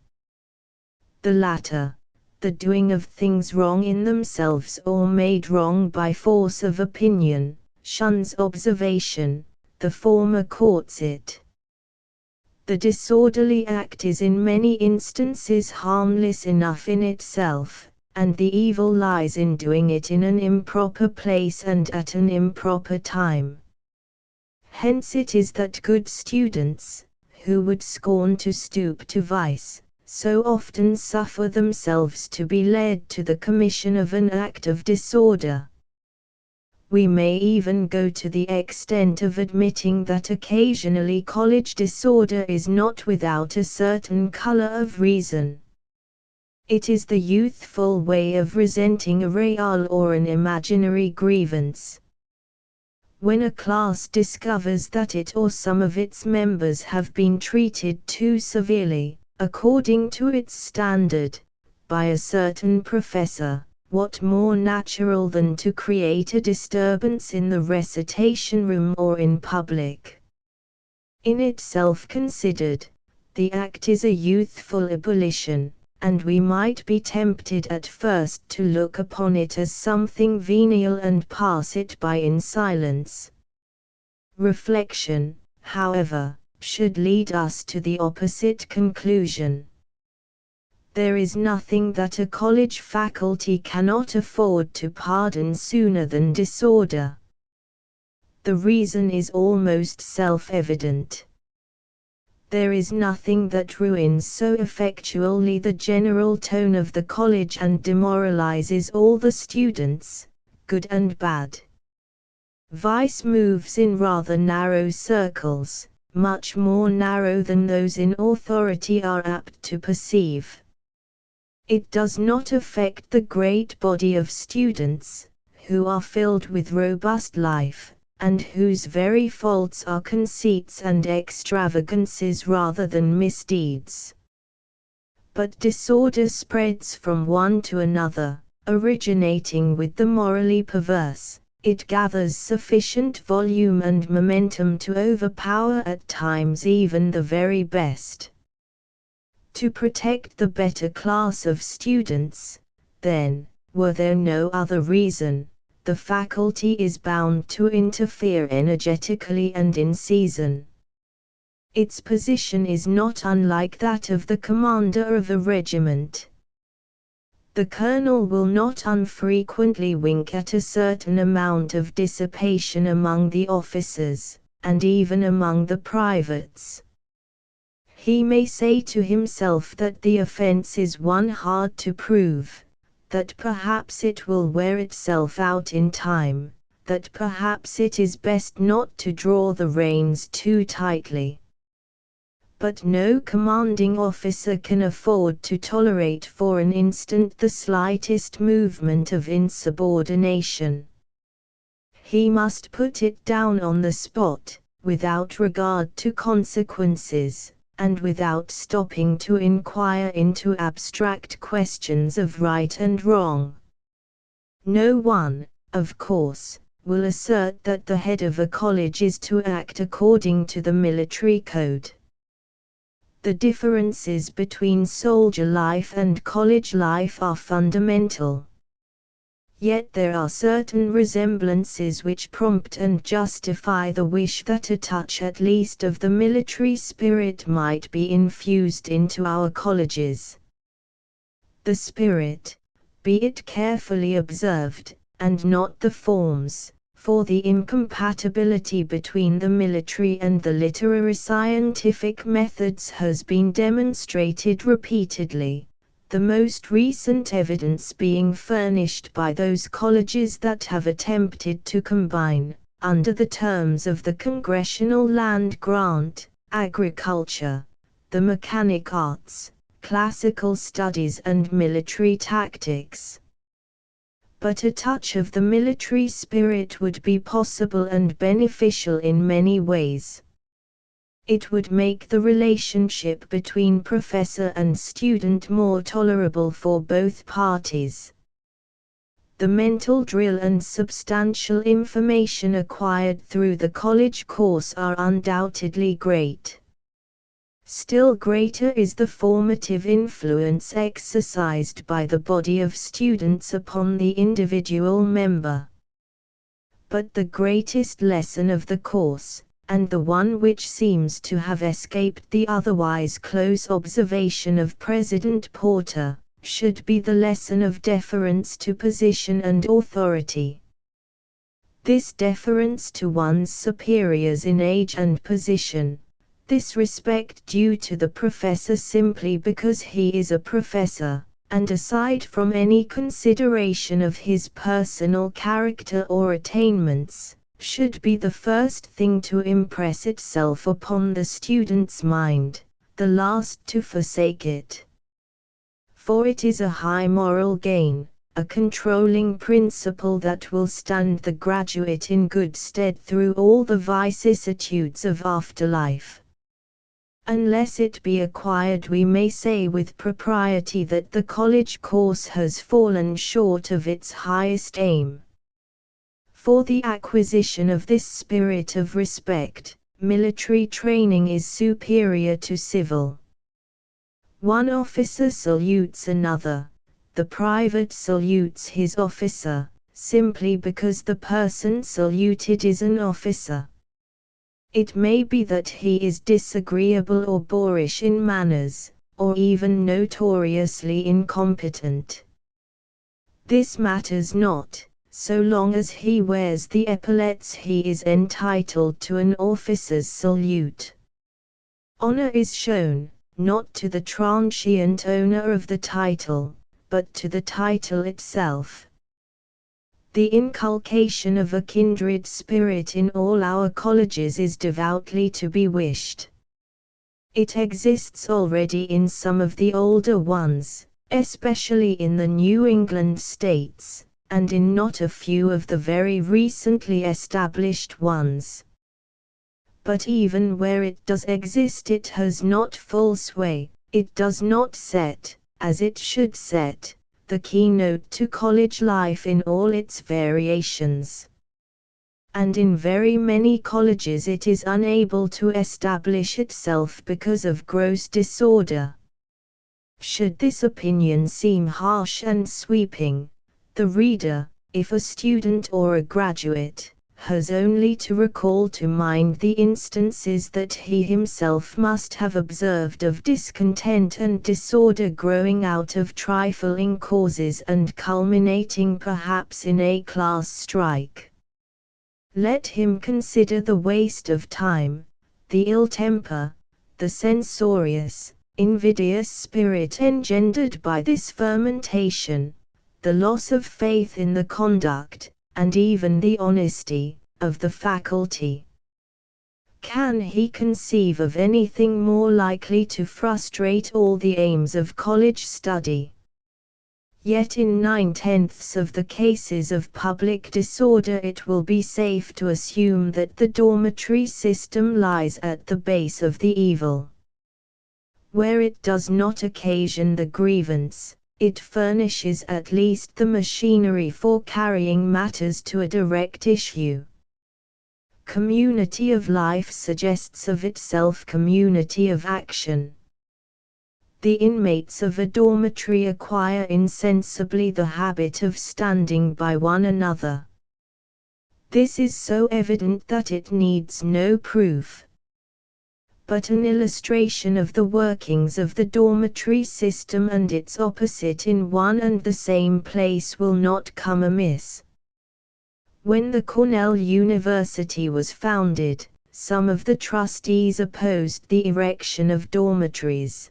The latter, the doing of things wrong in themselves or made wrong by force of opinion, shuns observation, the former courts it. The disorderly act is in many instances harmless enough in itself, and the evil lies in doing it in an improper place and at an improper time. Hence it is that good students, who would scorn to stoop to vice, so often suffer themselves to be led to the commission of an act of disorder. We may even go to the extent of admitting that occasionally college disorder is not without a certain color of reason. It is the youthful way of resenting a real or an imaginary grievance. When a class discovers that it or some of its members have been treated too severely, according to its standard, by a certain professor, what more natural than to create a disturbance in the recitation room or in public? In itself considered, the act is a youthful ebullition, and we might be tempted at first to look upon it as something venial and pass it by in silence. Reflection, however, should lead us to the opposite conclusion. There is nothing that a college faculty cannot afford to pardon sooner than disorder. The reason is almost self-evident. There is nothing that ruins so effectually the general tone of the college and demoralizes all the students, good and bad. Vice moves in rather narrow circles, much more narrow than those in authority are apt to perceive. It does not affect the great body of students, who are filled with robust life, and whose very faults are conceits and extravagances rather than misdeeds. But disorder spreads from one to another, originating with the morally perverse. It gathers sufficient volume and momentum to overpower at times even the very best. To protect the better class of students, then, were there no other reason, the faculty is bound to interfere energetically and in season. Its position is not unlike that of the commander of a regiment. The colonel will not unfrequently wink at a certain amount of dissipation among the officers, and even among the privates. He may say to himself that the offense is one hard to prove, that perhaps it will wear itself out in time, that perhaps it is best not to draw the reins too tightly. But no commanding officer can afford to tolerate for an instant the slightest movement of insubordination. He must put it down on the spot, without regard to consequences, and without stopping to inquire into abstract questions of right and wrong. No one, of course, will assert that the head of a college is to act according to the military code. The differences between soldier life and college life are fundamental. Yet there are certain resemblances which prompt and justify the wish that a touch at least of the military spirit might be infused into our colleges. The spirit, be it carefully observed, and not the forms, for the incompatibility between the military and the literary scientific methods has been demonstrated repeatedly, the most recent evidence being furnished by those colleges that have attempted to combine, under the terms of the Congressional Land Grant, agriculture, the mechanic arts, classical studies and military tactics. But a touch of the military spirit would be possible and beneficial in many ways. It would make the relationship between professor and student more tolerable for both parties. The mental drill and substantial information acquired through the college course are undoubtedly great. Still greater is the formative influence exercised by the body of students upon the individual member. But the greatest lesson of the course, and the one which seems to have escaped the otherwise close observation of President Porter, should be the lesson of deference to position and authority. This deference to one's superiors in age and position, this respect due to the professor simply because he is a professor, and aside from any consideration of his personal character or attainments, should be the first thing to impress itself upon the student's mind, the last to forsake it. For it is a high moral gain, a controlling principle that will stand the graduate in good stead through all the vicissitudes of afterlife. Unless it be acquired, we may say with propriety that the college course has fallen short of its highest aim. For the acquisition of this spirit of respect, military training is superior to civil. One officer salutes another, the private salutes his officer, simply because the person saluted is an officer. It may be that he is disagreeable or boorish in manners, or even notoriously incompetent. This matters not, so long as he wears the epaulets he is entitled to an officer's salute. Honor is shown, not to the transient owner of the title, but to the title itself. The inculcation of a kindred spirit in all our colleges is devoutly to be wished. It exists already in some of the older ones, especially in the New England states, and in not a few of the very recently established ones. But even where it does exist, it has not full sway, it does not set, as it should set, the keynote to college life in all its variations. And in very many colleges it is unable to establish itself because of gross disorder. Should this opinion seem harsh and sweeping, the reader, if a student or a graduate, has only to recall to mind the instances that he himself must have observed of discontent and disorder growing out of trifling causes and culminating perhaps in a class strike. Let him consider the waste of time, the ill temper, the censorious, invidious spirit engendered by this fermentation, the loss of faith in the conduct, and even the honesty, of the faculty. Can he conceive of anything more likely to frustrate all the aims of college study? Yet in 9/10 of the cases of public disorder it will be safe to assume that the dormitory system lies at the base of the evil. Where it does not occasion the grievance, it furnishes at least the machinery for carrying matters to a direct issue. Community of life suggests of itself community of action. The inmates of a dormitory acquire insensibly the habit of standing by one another. This is so evident that it needs no proof. But an illustration of the workings of the dormitory system and its opposite in one and the same place will not come amiss. When the Cornell University was founded, some of the trustees opposed the erection of dormitories.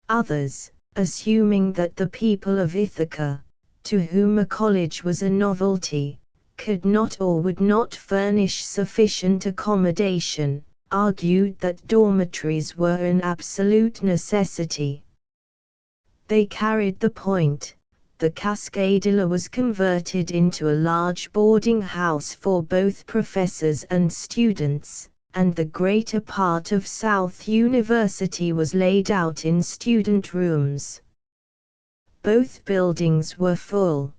Others, assuming that the people of Ithaca, to whom a college was a novelty, could not or would not furnish sufficient accommodation, argued that dormitories were an absolute necessity. They carried the point. The Cascadilla was converted into a large boarding house for both professors and students, and the greater part of South University was laid out in student rooms. Both buildings were full.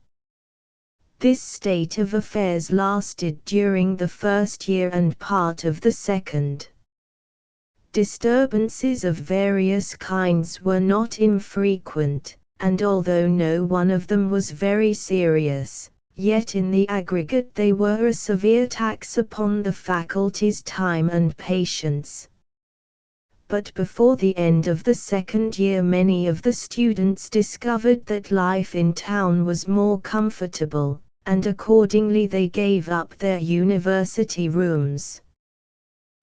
This state of affairs lasted during the first year and part of the second. Disturbances of various kinds were not infrequent, and although no one of them was very serious, yet in the aggregate they were a severe tax upon the faculty's time and patience. But before the end of the second year many of the students discovered that life in town was more comfortable, and accordingly they gave up their university rooms.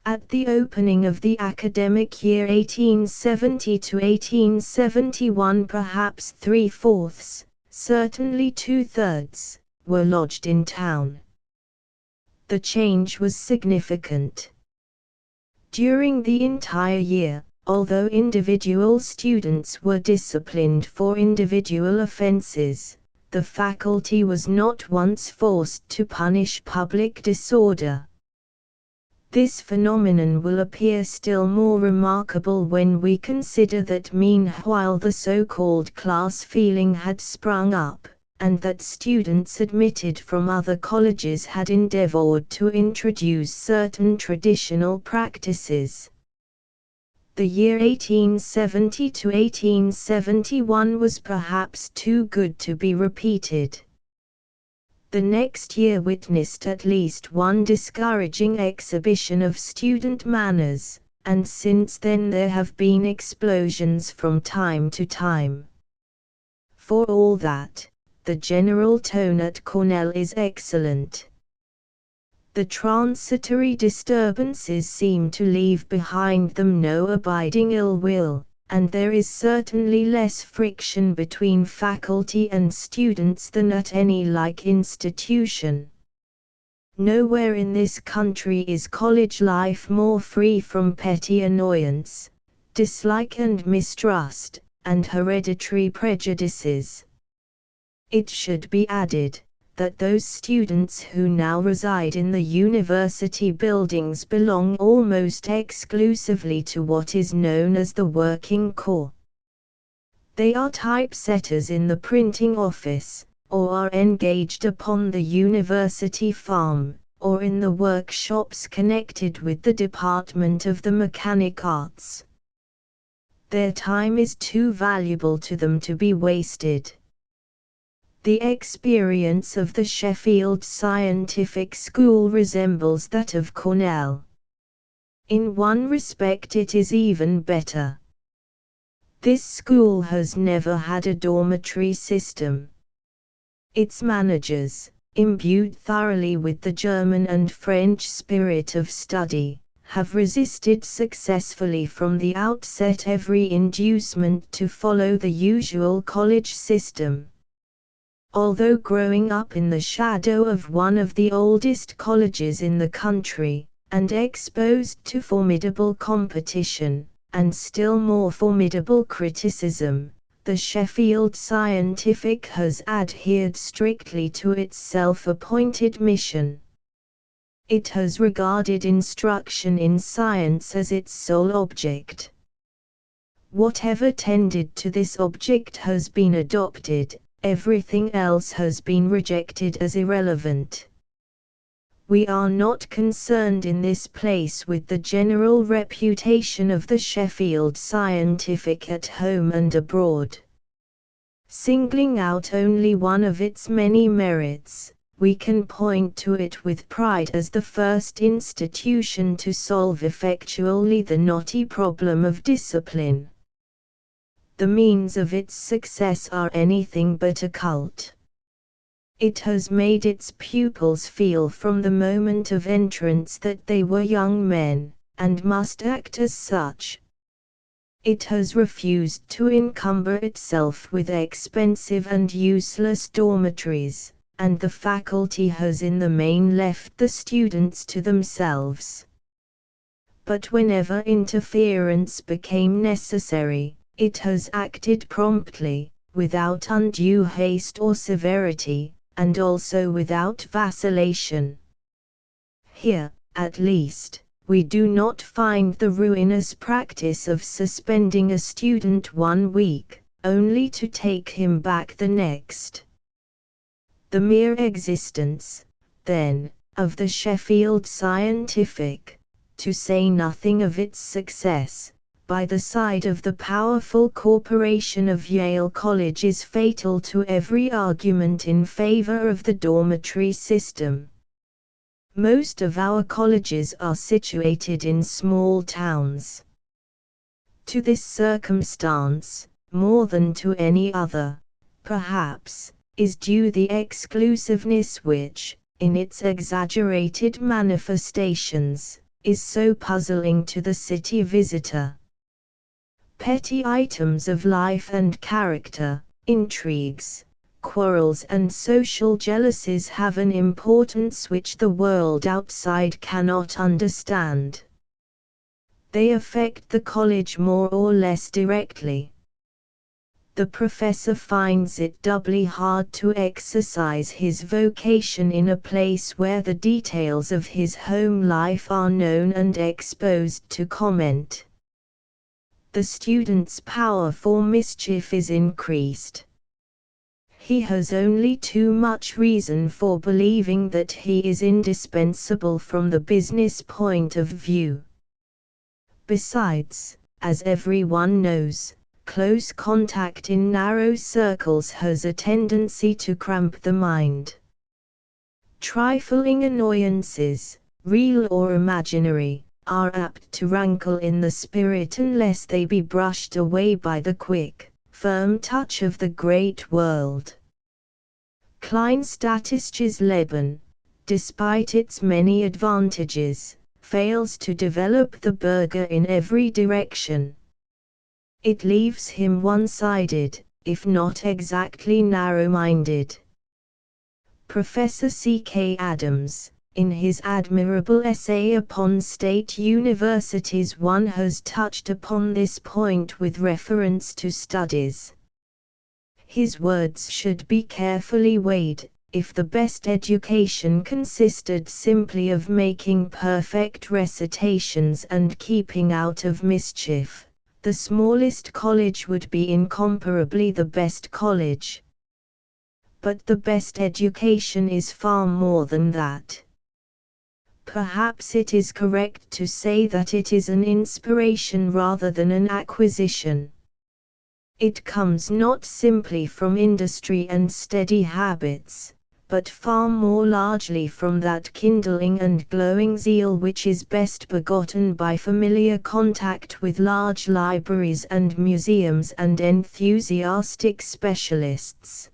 At the opening of the academic year 1870 to 1871 perhaps 3/4, certainly 2/3, were lodged in town. The change was significant. During the entire year, although individual students were disciplined for individual offenses, the faculty was not once forced to punish public disorder. This phenomenon will appear still more remarkable when we consider that meanwhile the so-called class feeling had sprung up, and that students admitted from other colleges had endeavored to introduce certain traditional practices. The year 1870 to 1871 was perhaps too good to be repeated. The next year witnessed at least one discouraging exhibition of student manners, and since then there have been explosions from time to time. For all that, the general tone at Cornell is excellent. The transitory disturbances seem to leave behind them no abiding ill will, and there is certainly less friction between faculty and students than at any like institution. Nowhere in this country is college life more free from petty annoyance, dislike and mistrust, and hereditary prejudices. It should be added that those students who now reside in the university buildings belong almost exclusively to what is known as the working corps. They are typesetters in the printing office, or are engaged upon the university farm, or in the workshops connected with the Department of the Mechanic Arts. Their time is too valuable to them to be wasted. The experience of the Sheffield Scientific School resembles that of Cornell. In one respect it is even better. This school has never had a dormitory system. Its managers, imbued thoroughly with the German and French spirit of study, have resisted successfully from the outset every inducement to follow the usual college system. Although growing up in the shadow of one of the oldest colleges in the country, and exposed to formidable competition, and still more formidable criticism, the Sheffield Scientific has adhered strictly to its self-appointed mission. It has regarded instruction in science as its sole object. Whatever tended to this object has been adopted. Everything else has been rejected as irrelevant. We are not concerned in this place with the general reputation of the Sheffield Scientific at home and abroad. Singling out only one of its many merits, we can point to it with pride as the first institution to solve effectually the knotty problem of discipline. The means of its success are anything but occult. It has made its pupils feel from the moment of entrance that they were young men, and must act as such. It has refused to encumber itself with expensive and useless dormitories, and the faculty has in the main left the students to themselves. But whenever interference became necessary, it has acted promptly, without undue haste or severity, and also without vacillation. Here, at least, we do not find the ruinous practice of suspending a student 1 week, only to take him back the next. The mere existence, then, of the Sheffield Scientific, to say nothing of its success, by the side of the powerful corporation of Yale College is fatal to every argument in favor of the dormitory system. Most of our colleges are situated in small towns. To this circumstance, more than to any other, perhaps, is due the exclusiveness which, in its exaggerated manifestations, is so puzzling to the city visitor. Petty items of life and character, intrigues, quarrels and social jealousies have an importance which the world outside cannot understand. They affect the college more or less directly. The professor finds it doubly hard to exercise his vocation in a place where the details of his home life are known and exposed to comment. The student's power for mischief is increased. He has only too much reason for believing that he is indispensable from the business point of view. Besides, as everyone knows, close contact in narrow circles has a tendency to cramp the mind. Trifling annoyances, real or imaginary, are apt to rankle in the spirit unless they be brushed away by the quick, firm touch of the great world. Kleinstädtisches Leben, despite its many advantages, fails to develop the burgher in every direction. It leaves him one-sided, if not exactly narrow-minded. Professor C.K. Adams, in his admirable essay upon state universities, has touched upon this point with reference to studies. His words should be carefully weighed. If the best education consisted simply of making perfect recitations and keeping out of mischief, the smallest college would be incomparably the best college. But the best education is far more than that. Perhaps it is correct to say that it is an inspiration rather than an acquisition. It comes not simply from industry and steady habits, but far more largely from that kindling and glowing zeal which is best begotten by familiar contact with large libraries and museums and enthusiastic specialists.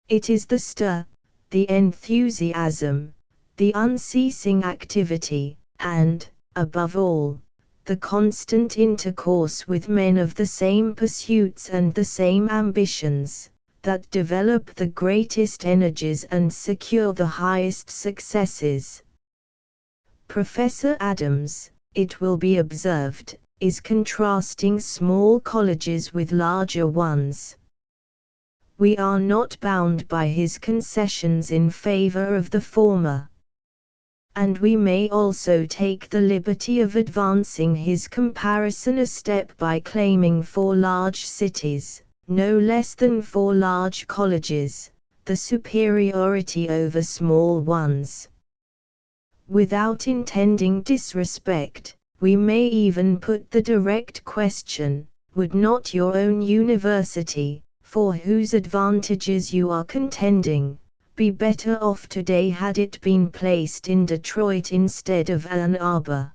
It is the stir, the enthusiasm, the unceasing activity, and, above all, the constant intercourse with men of the same pursuits and the same ambitions, that develop the greatest energies and secure the highest successes. Professor Adams, it will be observed, is contrasting small colleges with larger ones. We are not bound by his concessions in favor of the former. And we may also take the liberty of advancing his comparison a step by claiming for large cities, no less than for large colleges, the superiority over small ones. Without intending disrespect, we may even put the direct question, would not your own university, for whose advantages you are contending, be better off today had it been placed in Detroit instead of Ann Arbor?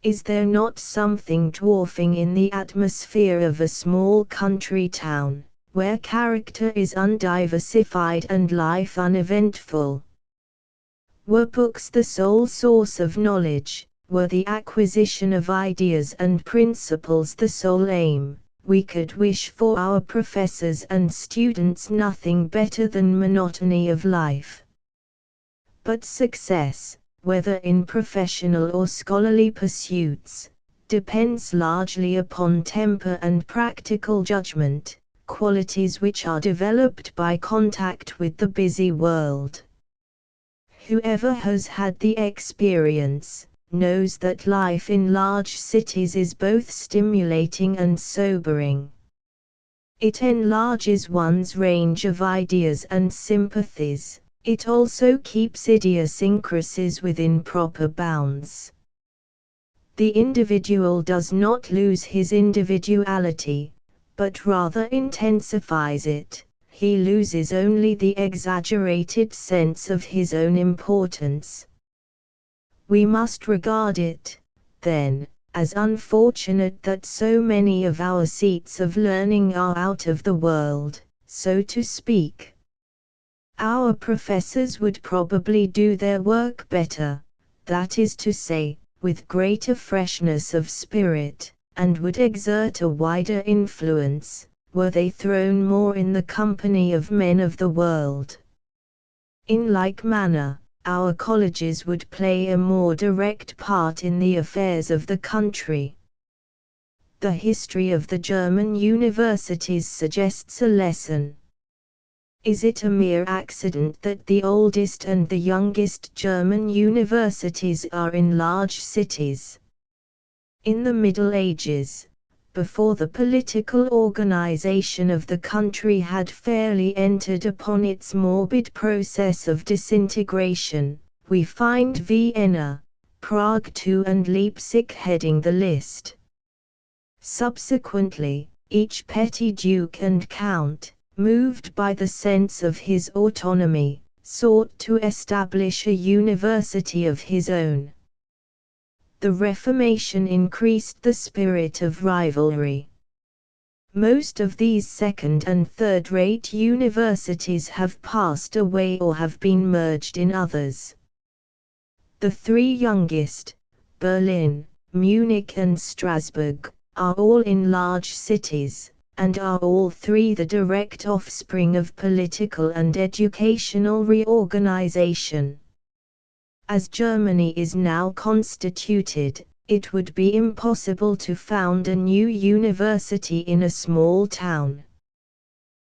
Is there not something dwarfing in the atmosphere of a small country town, where character is undiversified and life uneventful? Were books the sole source of knowledge, were the acquisition of ideas and principles the sole aim, we could wish for our professors and students nothing better than monotony of life. But success, whether in professional or scholarly pursuits, depends largely upon temper and practical judgment, qualities which are developed by contact with the busy world. Whoever has had the experience, knows that life in large cities is both stimulating and sobering. It enlarges one's range of ideas and sympathies, it also keeps idiosyncrasies within proper bounds. The individual does not lose his individuality, but rather intensifies it. He loses only the exaggerated sense of his own importance. We must regard it, then, as unfortunate that so many of our seats of learning are out of the world, so to speak. Our professors would probably do their work better, that is to say, with greater freshness of spirit, and would exert a wider influence, were they thrown more in the company of men of the world. In like manner, our colleges would play a more direct part in the affairs of the country. The history of the German universities suggests a lesson. Is it a mere accident that the oldest and the youngest German universities are in large cities? In the Middle Ages, before the political organization of the country had fairly entered upon its morbid process of disintegration, we find Vienna, Prague too and Leipzig heading the list. Subsequently, each petty duke and count, moved by the sense of his autonomy, sought to establish a university of his own. The Reformation increased the spirit of rivalry. Most of these second- and third-rate universities have passed away or have been merged in others. The three youngest, Berlin, Munich and Strasbourg, are all in large cities, and are all three the direct offspring of political and educational reorganization. As Germany is now constituted, it would be impossible to found a new university in a small town.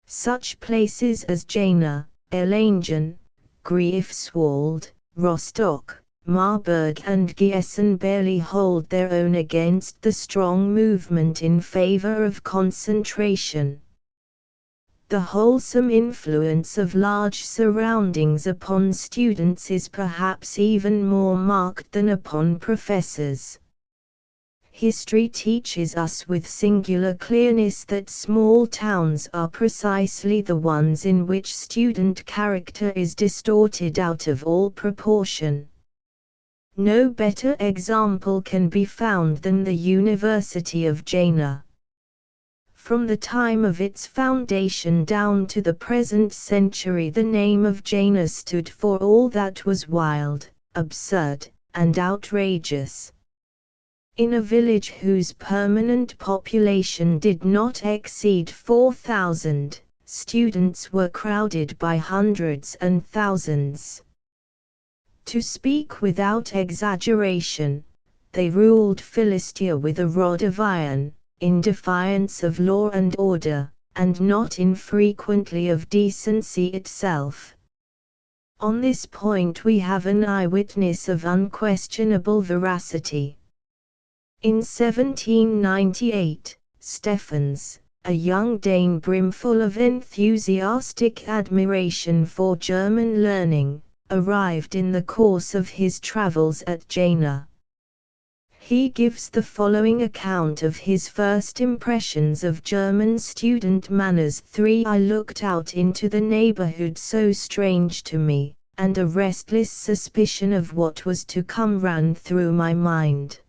Such places as Jena, Erlangen, Greifswald, Rostock, Marburg and Gießen barely hold their own against the strong movement in favor of concentration. The wholesome influence of large surroundings upon students is perhaps even more marked than upon professors. History teaches us with singular clearness that small towns are precisely the ones in which student character is distorted out of all proportion. No better example can be found than the University of Jena. From the time of its foundation down to the present century, the name of Jena stood for all that was wild, absurd, and outrageous. In a village whose permanent population did not exceed 4,000, students were crowded by hundreds and thousands. To speak without exaggeration, they ruled Philistia with a rod of iron, in defiance of law and order, and not infrequently of decency itself. On this point we have an eyewitness of unquestionable veracity. In 1798, Stephens, a young Dane brimful of enthusiastic admiration for German learning, arrived in the course of his travels at Jena. He gives the following account of his first impressions of German student manners. 3. I looked out into the neighborhood so strange to me, and a restless suspicion of what was to come ran through my mind.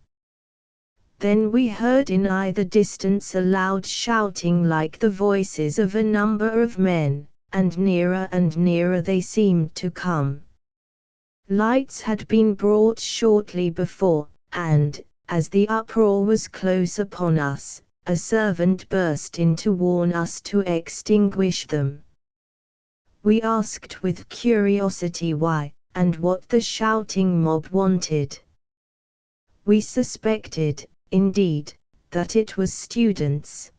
Then we heard in either distance a loud shouting like the voices of a number of men, and nearer they seemed to come. Lights had been brought shortly before, and, as the uproar was close upon us, a servant burst in to warn us to extinguish them. We asked with curiosity why, and what the shouting mob wanted. We suspected, indeed, that it was students.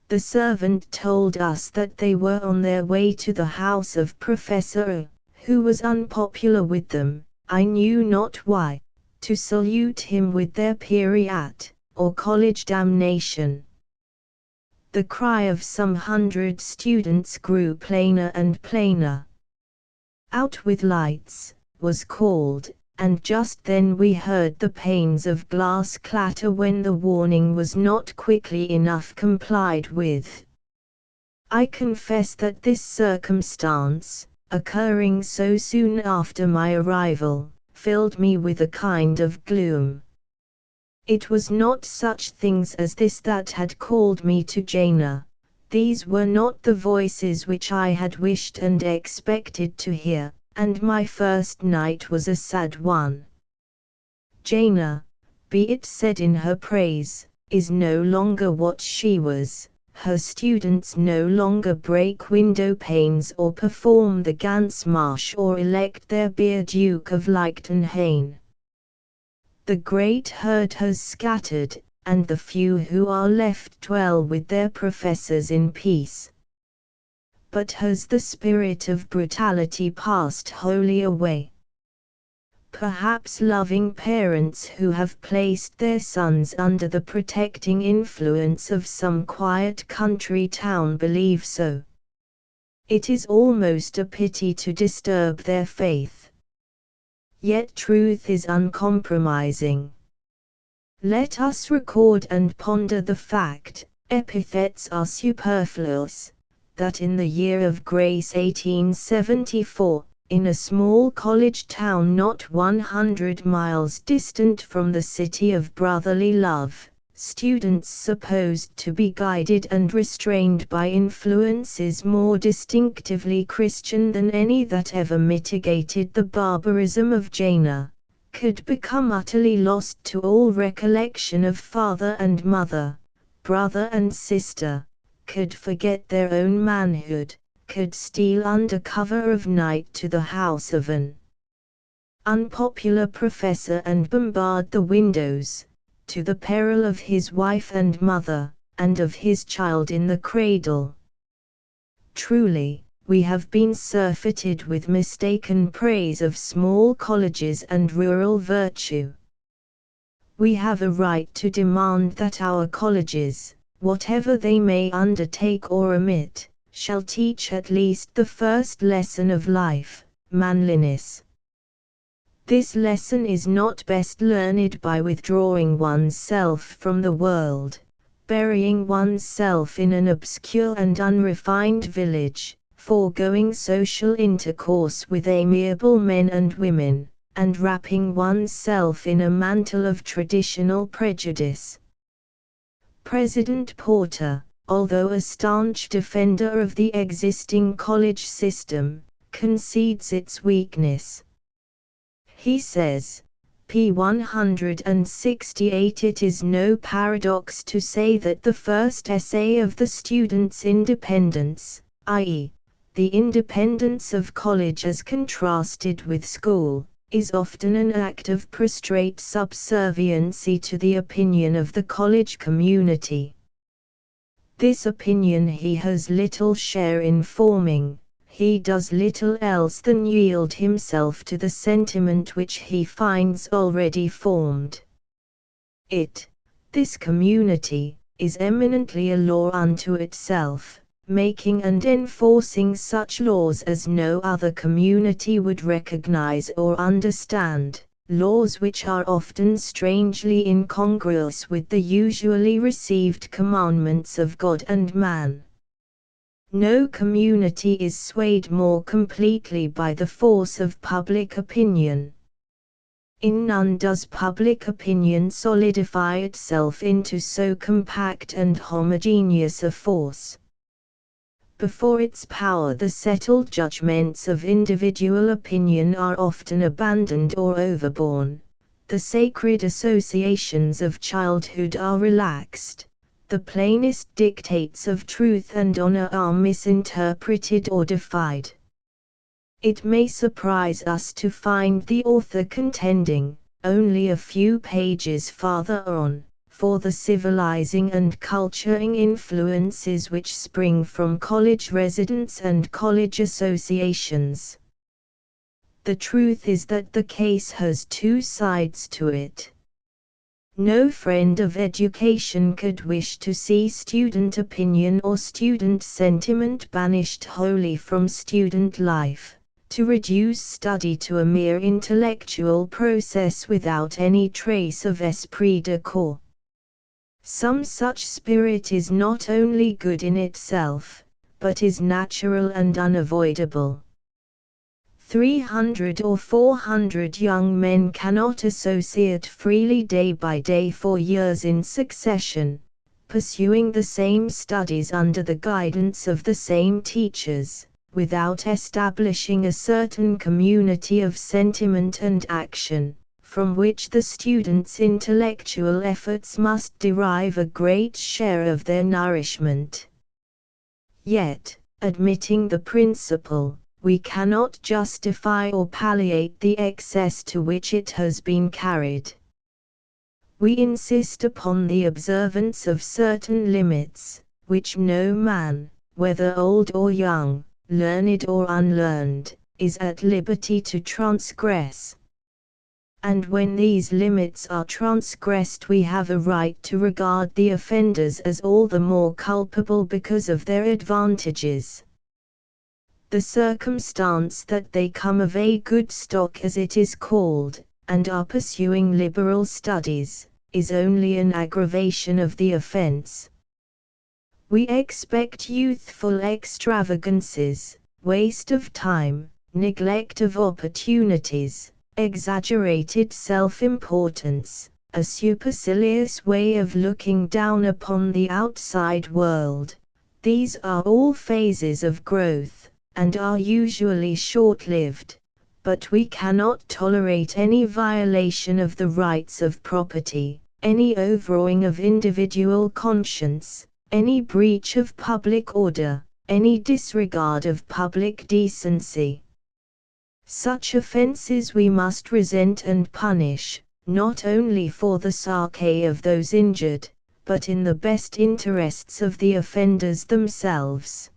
The servant told us that they were on their way to the house of Professor, who was unpopular with them, I knew not why, to salute him with their periat, or college damnation. The cry of some 100 students grew plainer and plainer. "Out with lights," was called, and just then we heard the panes of glass clatter when the warning was not quickly enough complied with. I confess that this circumstance, occurring so soon after my arrival, filled me with a kind of gloom. It was not such things as this that had called me to Jena. These were not the voices which I had wished and expected to hear, and my first night was a sad one. Jena, be it said in her praise, is no longer what she was. Her students no longer break window panes or perform the Ganzmarsch or elect their Beer Duke of Liechtenstein. The great herd has scattered, and the few who are left dwell with their professors in peace. But has the spirit of brutality passed wholly away? Perhaps loving parents who have placed their sons under the protecting influence of some quiet country town believe so. It is almost a pity to disturb their faith. Yet truth is uncompromising. Let us record and ponder the fact, epithets are superfluous, that in the year of grace 1874, in a small college town not 100 miles distant from the city of brotherly love, students supposed to be guided and restrained by influences more distinctively Christian than any that ever mitigated the barbarism of Jena, could become utterly lost to all recollection of father and mother, brother and sister, could forget their own manhood, could steal under cover of night to the house of an unpopular professor and bombard the windows, to the peril of his wife and mother, and of his child in the cradle. Truly, we have been surfeited with mistaken praise of small colleges and rural virtue. We have a right to demand that our colleges, whatever they may undertake or omit, shall teach at least the first lesson of life, manliness. This lesson is not best learned by withdrawing oneself from the world, burying oneself in an obscure and unrefined village, foregoing social intercourse with amiable men and women, and wrapping oneself in a mantle of traditional prejudice. President Porter, although a staunch defender of the existing college system, concedes its weakness. He says, p. 168, it is no paradox to say that the first essay of the student's independence, i.e., the independence of college as contrasted with school, is often an act of prostrate subserviency to the opinion of the college community. This opinion he has little share in forming. He does little else than yield himself to the sentiment which he finds already formed. This community, is eminently a law unto itself, making and enforcing such laws as no other community would recognize or understand, laws which are often strangely incongruous with the usually received commandments of God and man. No community is swayed more completely by the force of public opinion. In none does public opinion solidify itself into so compact and homogeneous a force. Before its power, the settled judgments of individual opinion are often abandoned or overborne, the sacred associations of childhood are relaxed, the plainest dictates of truth and honor are misinterpreted or defied. It may surprise us to find the author contending, only a few pages farther on, for the civilizing and culturing influences which spring from college residence and college associations. The truth is that the case has two sides to it. No friend of education could wish to see student opinion or student sentiment banished wholly from student life, to reduce study to a mere intellectual process without any trace of esprit de corps. Some such spirit is not only good in itself, but is natural and unavoidable. 300 or 400 young men cannot associate freely day by day for years in succession, pursuing the same studies under the guidance of the same teachers, without establishing a certain community of sentiment and action, from which the students' intellectual efforts must derive a great share of their nourishment. Yet, admitting the principle, we cannot justify or palliate the excess to which it has been carried. We insist upon the observance of certain limits, which no man, whether old or young, learned or unlearned, is at liberty to transgress. And when these limits are transgressed, we have a right to regard the offenders as all the more culpable because of their advantages. The circumstance that they come of a good stock, as it is called, and are pursuing liberal studies, is only an aggravation of the offense. We expect youthful extravagances, waste of time, neglect of opportunities, exaggerated self-importance, a supercilious way of looking down upon the outside world. These are all phases of growth, and are usually short-lived, but we cannot tolerate any violation of the rights of property, any overawing of individual conscience, any breach of public order, any disregard of public decency. Such offences we must resent and punish, not only for the sake of those injured, but in the best interests of the offenders themselves.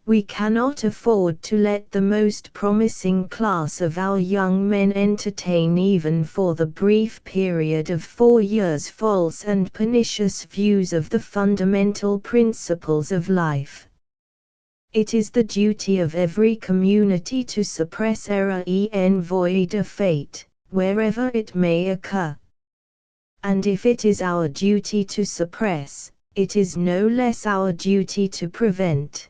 We cannot afford to let the most promising class of our young men entertain even for the brief period of 4 years false and pernicious views of the fundamental principles of life. It is the duty of every community to suppress error en voie de fait, wherever it may occur. And if it is our duty to suppress, it is no less our duty to prevent.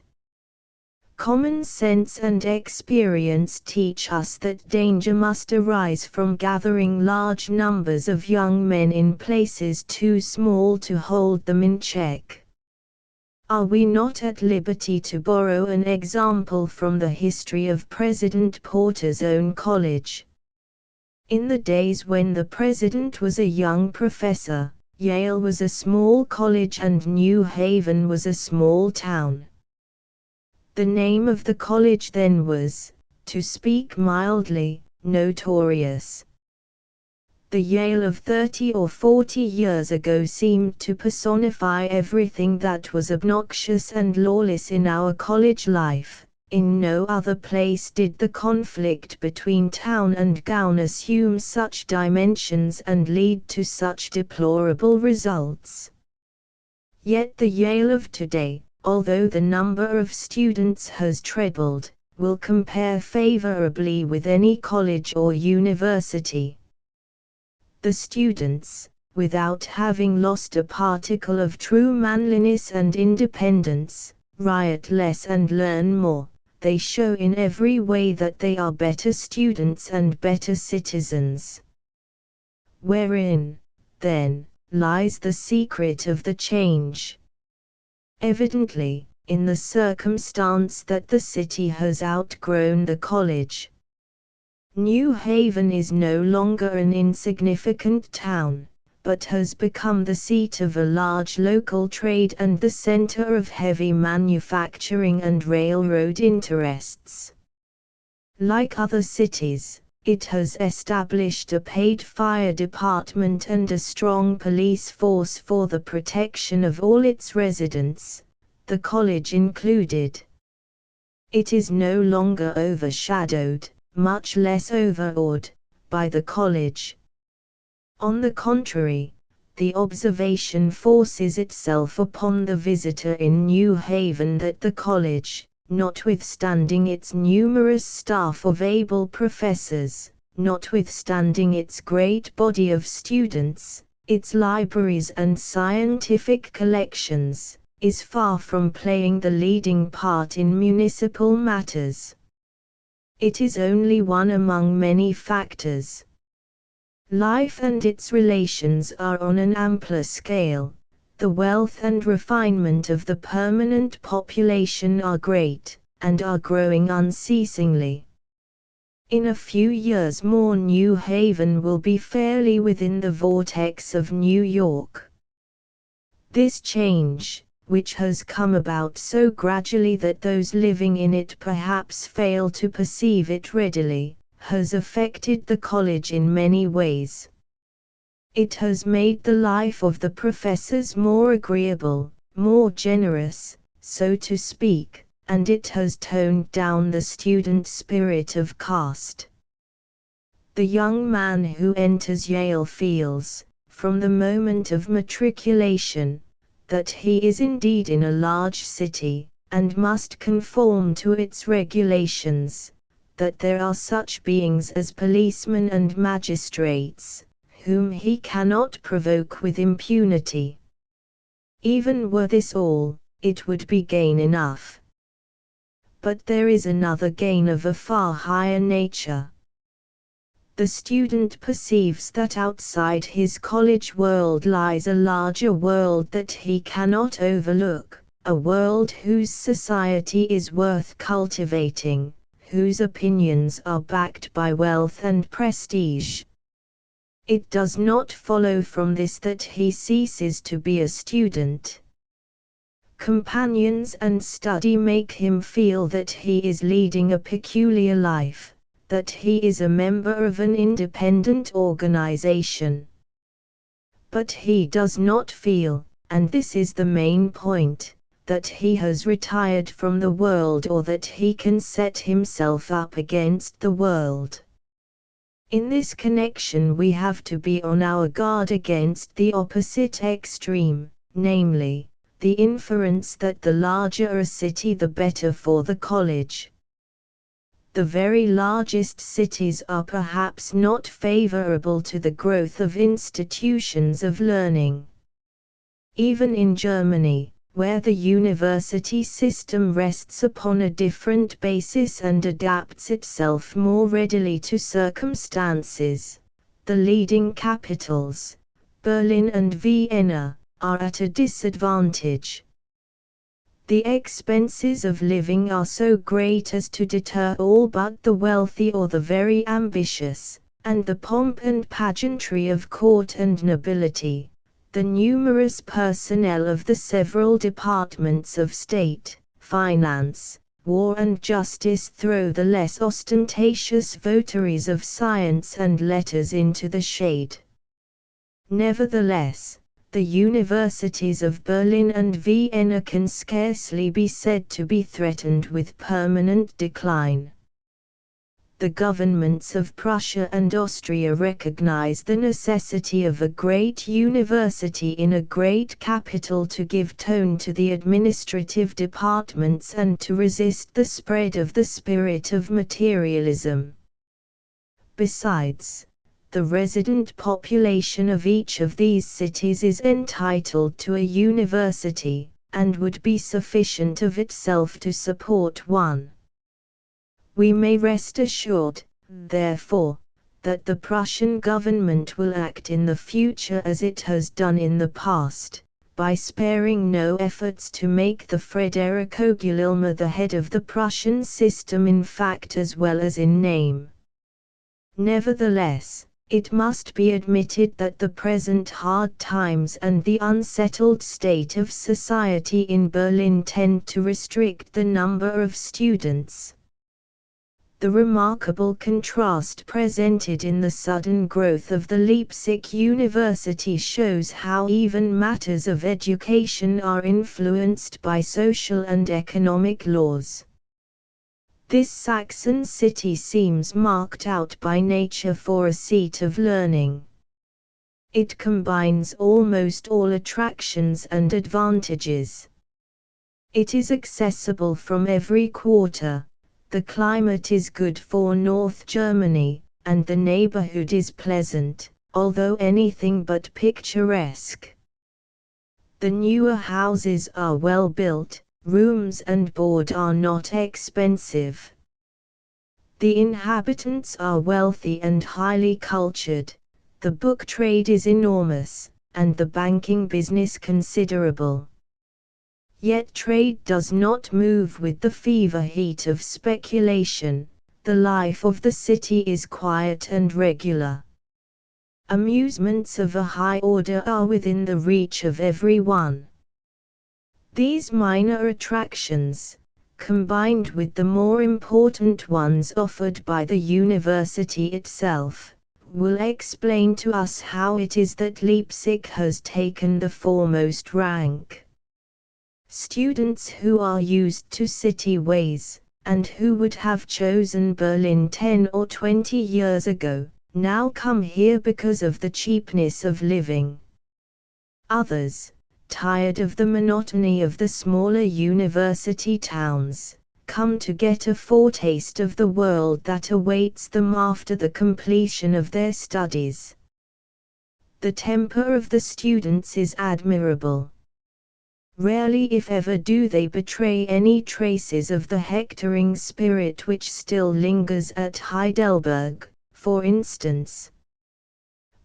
Common sense and experience teach us that danger must arise from gathering large numbers of young men in places too small to hold them in check. Are we not at liberty to borrow an example from the history of President Porter's own college? In the days when the president was a young professor, Yale was a small college and New Haven was a small town. The name of the college then was, to speak mildly, notorious. The Yale of 30 or 40 years ago seemed to personify everything that was obnoxious and lawless in our college life. In no other place did the conflict between town and gown assume such dimensions and lead to such deplorable results. Yet the Yale of today, although the number of students has trebled, will compare favorably with any college or university. The students, without having lost a particle of true manliness and independence, riot less and learn more. They show in every way that they are better students and better citizens. Wherein, then, lies the secret of the change? Evidently, in the circumstance that the city has outgrown the college. New Haven is no longer an insignificant town, but has become the seat of a large local trade and the center of heavy manufacturing and railroad interests. Like other cities, it has established a paid fire department and a strong police force for the protection of all its residents, the college included. It is no longer overshadowed, much less overawed, by the college. On the contrary, the observation forces itself upon the visitor in New Haven that the college, notwithstanding its numerous staff of able professors, notwithstanding its great body of students, its libraries and scientific collections, is far from playing the leading part in municipal matters. It is only one among many factors. Life and its relations are on an ampler scale. The wealth and refinement of the permanent population are great, and are growing unceasingly. In a few years more New Haven will be fairly within the vortex of New York. This change, which has come about so gradually that those living in it perhaps fail to perceive it readily, has affected the college in many ways. It has made the life of the professors more agreeable, more generous, so to speak, and it has toned down the student spirit of caste. The young man who enters Yale feels, from the moment of matriculation, that he is indeed in a large city, and must conform to its regulations, that there are such beings as policemen and magistrates, whom he cannot provoke with impunity. Even were this all, it would be gain enough. But there is another gain of a far higher nature. The student perceives that outside his college world lies a larger world that he cannot overlook, a world whose society is worth cultivating, whose opinions are backed by wealth and prestige. It does not follow from this that he ceases to be a student. Companions and study make him feel that he is leading a peculiar life, that he is a member of an independent organization. But he does not feel, and this is the main point, that he has retired from the world or that he can set himself up against the world. In this connection we have to be on our guard against the opposite extreme, namely, the inference that the larger a city the better for the college. The very largest cities are perhaps not favorable to the growth of institutions of learning. Even in Germany, where the university system rests upon a different basis and adapts itself more readily to circumstances, the leading capitals, Berlin and Vienna, are at a disadvantage. The expenses of living are so great as to deter all but the wealthy or the very ambitious, and the pomp and pageantry of court and nobility, the numerous personnel of the several departments of state, finance, war and justice throw the less ostentatious votaries of science and letters into the shade. Nevertheless, the universities of Berlin and Vienna can scarcely be said to be threatened with permanent decline. the governments of Prussia and Austria recognize the necessity of a great university in a great capital to give tone to the administrative departments and to resist the spread of the spirit of materialism. Besides, the resident population of each of these cities is entitled to a university, and would be sufficient of itself to support one. We may rest assured, therefore, that the Prussian government will act in the future as it has done in the past, by sparing no efforts to make the Frederico Guglielmo the head of the Prussian system in fact as well as in name. Nevertheless, it must be admitted that the present hard times and the unsettled state of society in Berlin tend to restrict the number of students. The remarkable contrast presented in the sudden growth of the Leipzig University shows how even matters of education are influenced by social and economic laws. This Saxon city seems marked out by nature for a seat of learning. It combines almost all attractions and advantages. It is accessible from every quarter. The climate is good for North Germany, and the neighborhood is pleasant, although anything but picturesque. The newer houses are well built, rooms and board are not expensive. The inhabitants are wealthy and highly cultured, the book trade is enormous, and the banking business considerable. Yet trade does not move with the fever heat of speculation. The life of the city is quiet and regular. Amusements of a high order are within the reach of everyone. These minor attractions, combined with the more important ones offered by the university itself, will explain to us how it is that Leipzig has taken the foremost rank. Students who are used to city ways, and who would have chosen Berlin 10 or 20 years ago, now come here because of the cheapness of living. Others, tired of the monotony of the smaller university towns, come to get a foretaste of the world that awaits them after the completion of their studies. The temper of the students is admirable. Rarely if ever do they betray any traces of the hectoring spirit which still lingers at Heidelberg, for instance.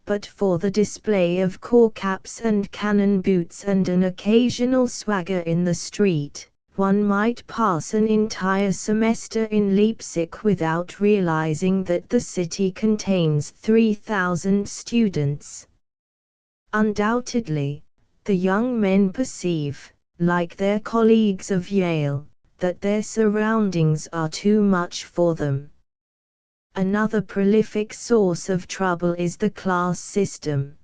But for the display of cork caps and cannon boots and an occasional swagger in the street, one might pass an entire semester in Leipzig without realizing that the city contains 3,000 students. Undoubtedly, the young men perceive, like their colleagues of Yale, that their surroundings are too much for them. Another prolific source of trouble is the class system.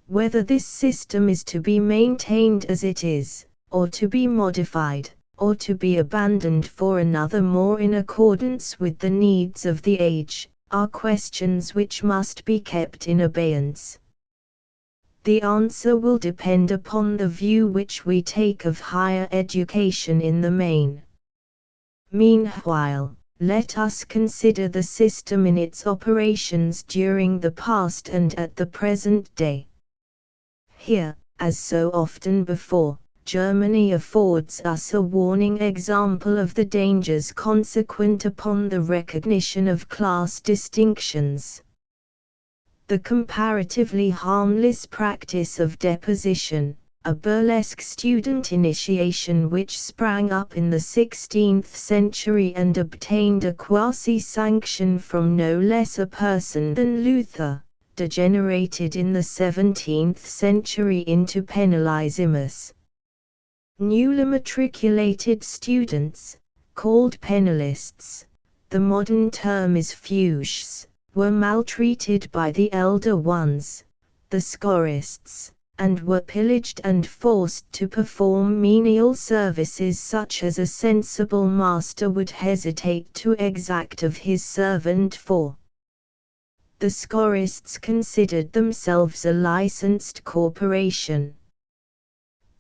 Whether this system is to be maintained as it is, or to be modified, or to be abandoned for another more in accordance with the needs of the age, are questions which must be kept in abeyance. The answer will depend upon the view which we take of higher education in the main. Meanwhile, let us consider the system in its operations during the past and at the present day. Here, as so often before, Germany affords us a warning example of the dangers consequent upon the recognition of class distinctions. The comparatively harmless practice of deposition, a burlesque student initiation which sprang up in the 16th century and obtained a quasi-sanction from no less a person than Luther, degenerated in the 17th century into penalizimus. Newly matriculated students, called penalists, the modern term is fuchs, were maltreated by the elder ones, the scholists, and were pillaged and forced to perform menial services such as a sensible master would hesitate to exact of his servant for. The Schorists considered themselves a licensed corporation.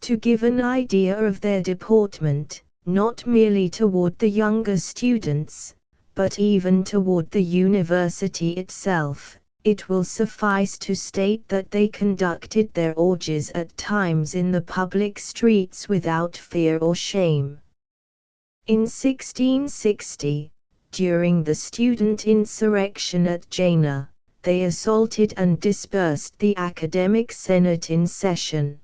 To give an idea of their deportment, not merely toward the younger students, but even toward the university itself, it will suffice to state that they conducted their orgies at times in the public streets without fear or shame. In 1660, during the student insurrection at Jena, they assaulted and dispersed the academic senate in session.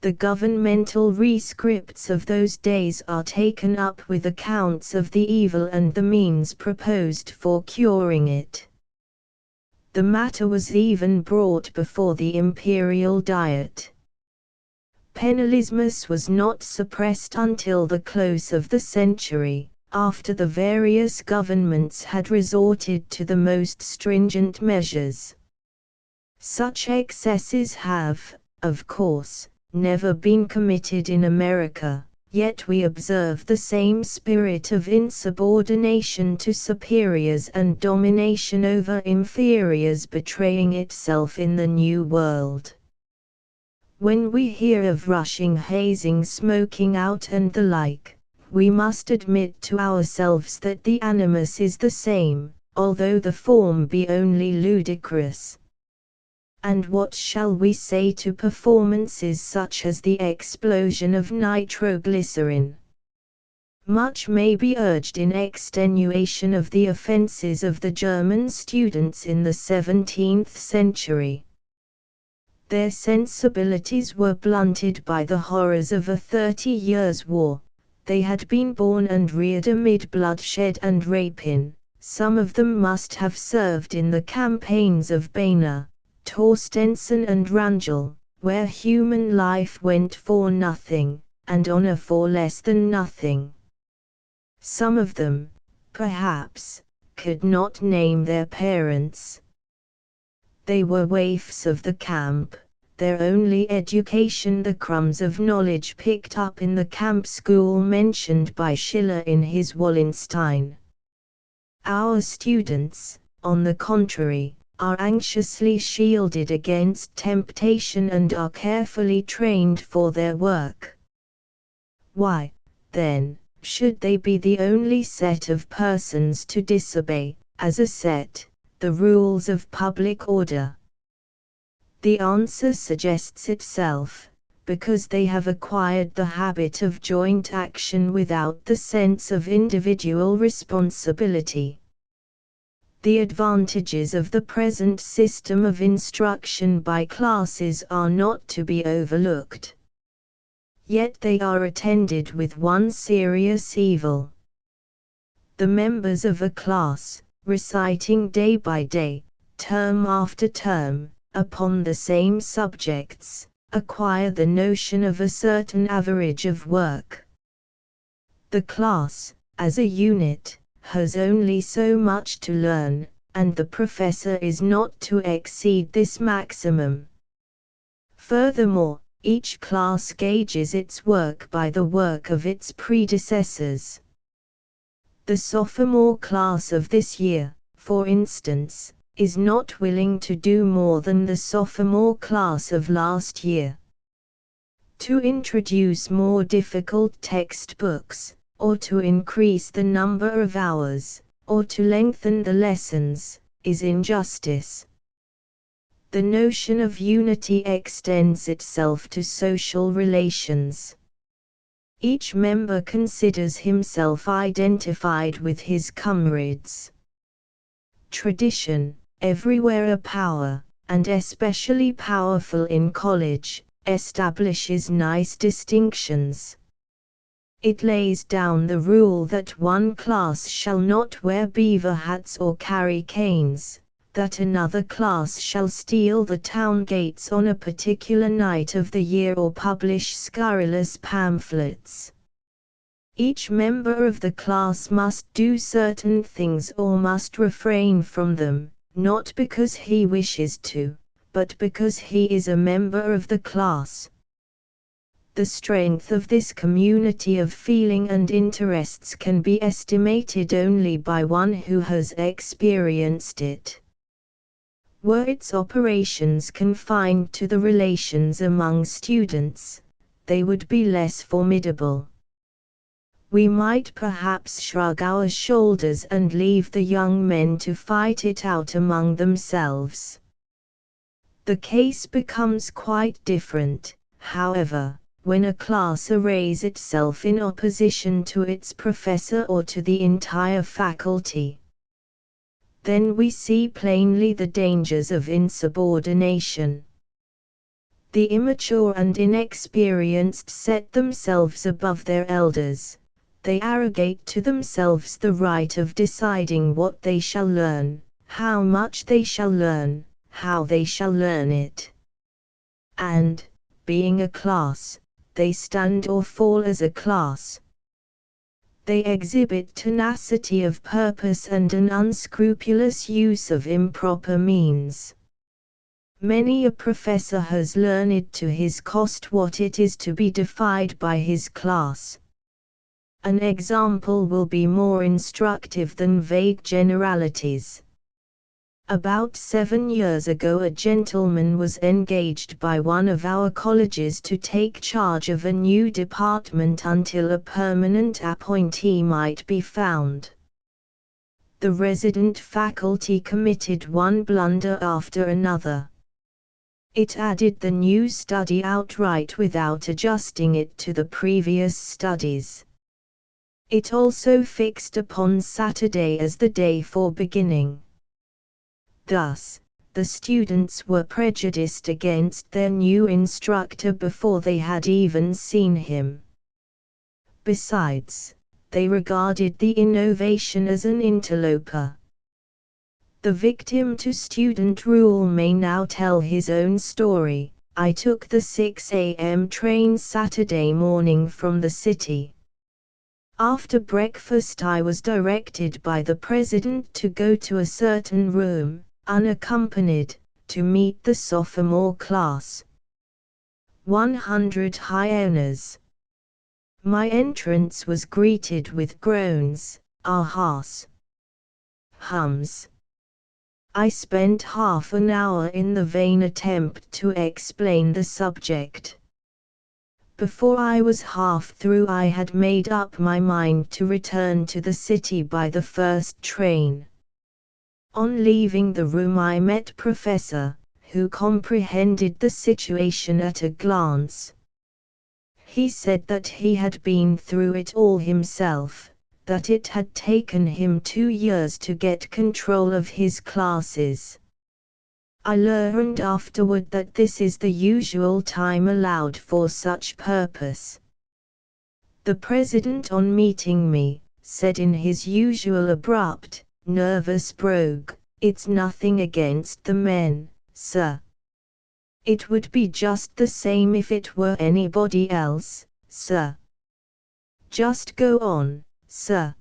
The governmental rescripts of those days are taken up with accounts of the evil and the means proposed for curing it. The matter was even brought before the imperial diet. Penalismus was not suppressed until the close of the century, after the various governments had resorted to the most stringent measures. Such excesses have, of course, never been committed in America, yet we observe the same spirit of insubordination to superiors and domination over inferiors betraying itself in the New World. When we hear of rushing, hazing, smoking out and the like, we must admit to ourselves that the animus is the same, although the form be only ludicrous. And what shall we say to performances such as the explosion of nitroglycerin? Much may be urged in extenuation of the offenses of the German students in the 17th century. Their sensibilities were blunted by the horrors of a 30 Years' War. They had been born and reared amid bloodshed and rapine. Some of them must have served in the campaigns of Baena, Torstenson and Wrangel, where human life went for nothing, and honor for less than nothing. Some of them, perhaps, could not name their parents. They were waifs of the camp, their only education the crumbs of knowledge picked up in the camp school mentioned by Schiller in his Wallenstein. Our students, on the contrary, are anxiously shielded against temptation and are carefully trained for their work. Why, then, should they be the only set of persons to disobey, as a set, the rules of public order? The answer suggests itself, because they have acquired the habit of joint action without the sense of individual responsibility. The advantages of the present system of instruction by classes are not to be overlooked. Yet they are attended with one serious evil. The members of a class, reciting day by day, term after term, upon the same subjects, acquire the notion of a certain average of work. The class, as a unit, has only so much to learn, and the professor is not to exceed this maximum. Furthermore, each class gauges its work by the work of its predecessors. The sophomore class of this year, for instance, is not willing to do more than the sophomore class of last year. To introduce more difficult textbooks, or to increase the number of hours, or to lengthen the lessons, is injustice. The notion of unity extends itself to social relations. Each member considers himself identified with his comrades. Tradition, everywhere a power, and especially powerful in college, establishes nice distinctions. It lays down the rule that one class shall not wear beaver hats or carry canes, that another class shall steal the town gates on a particular night of the year or publish scurrilous pamphlets. Each member of the class must do certain things or must refrain from them, not because he wishes to, but because he is a member of the class. The strength of this community of feeling and interests can be estimated only by one who has experienced it. Were its operations confined to the relations among students, they would be less formidable. We might perhaps shrug our shoulders and leave the young men to fight it out among themselves. The case becomes quite different, however, when a class arrays itself in opposition to its professor or to the entire faculty. Then we see plainly the dangers of insubordination. The immature and inexperienced set themselves above their elders. They arrogate to themselves the right of deciding what they shall learn, how much they shall learn, how they shall learn it. And, being a class, they stand or fall as a class. They exhibit tenacity of purpose and an unscrupulous use of improper means. Many a professor has learned to his cost what it is to be defied by his class. An example will be more instructive than vague generalities. About 7 years ago a gentleman was engaged by one of our colleges to take charge of a new department until a permanent appointee might be found. The resident faculty committed one blunder after another. It added the new study outright without adjusting it to the previous studies. It also fixed upon Saturday as the day for beginning. Thus, the students were prejudiced against their new instructor before they had even seen him. Besides, they regarded the innovation as an interloper. The victim to student rule may now tell his own story. I took the 6 a.m. train Saturday morning from the city. After breakfast I was directed by the president to go to a certain room, unaccompanied, to meet the sophomore class. 100 hyenas. My entrance was greeted with groans, ahas, hums. I spent half an hour in the vain attempt to explain the subject. Before I was half through I had made up my mind to return to the city by the first train. On leaving the room I met Professor, who comprehended the situation at a glance. He said that he had been through it all himself, that it had taken him 2 years to get control of his classes. I learned afterward that this is the usual time allowed for such purpose. The president on meeting me, said in his usual abrupt, nervous brogue, "It's nothing against the men, sir. It would be just the same if it were anybody else, sir. Just go on, sir."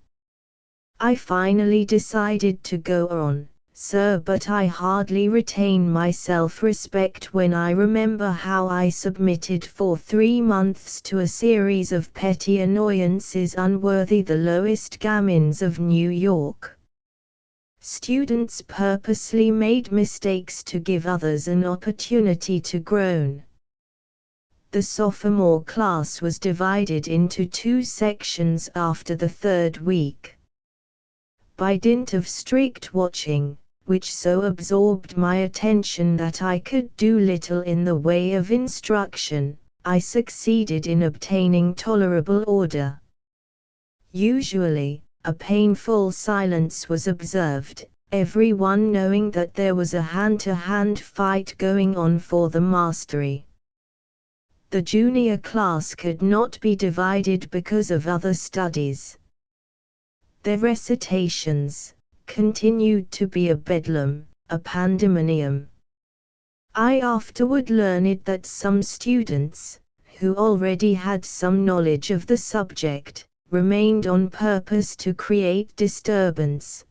I finally decided to go on, sir, but I hardly retain my self-respect when I remember how I submitted for 3 months to a series of petty annoyances unworthy the lowest gamins of New York. Students purposely made mistakes to give others an opportunity to groan. The sophomore class was divided into 2 sections after the 3rd week. By dint of strict watching, which so absorbed my attention that I could do little in the way of instruction, I succeeded in obtaining tolerable order. Usually, a painful silence was observed, everyone knowing that there was a hand-to-hand fight going on for the mastery. The junior class could not be divided because of other studies. Their recitations continued to be a bedlam, a pandemonium. I afterward learned that some students, who already had some knowledge of the subject, remained on purpose to create disturbance.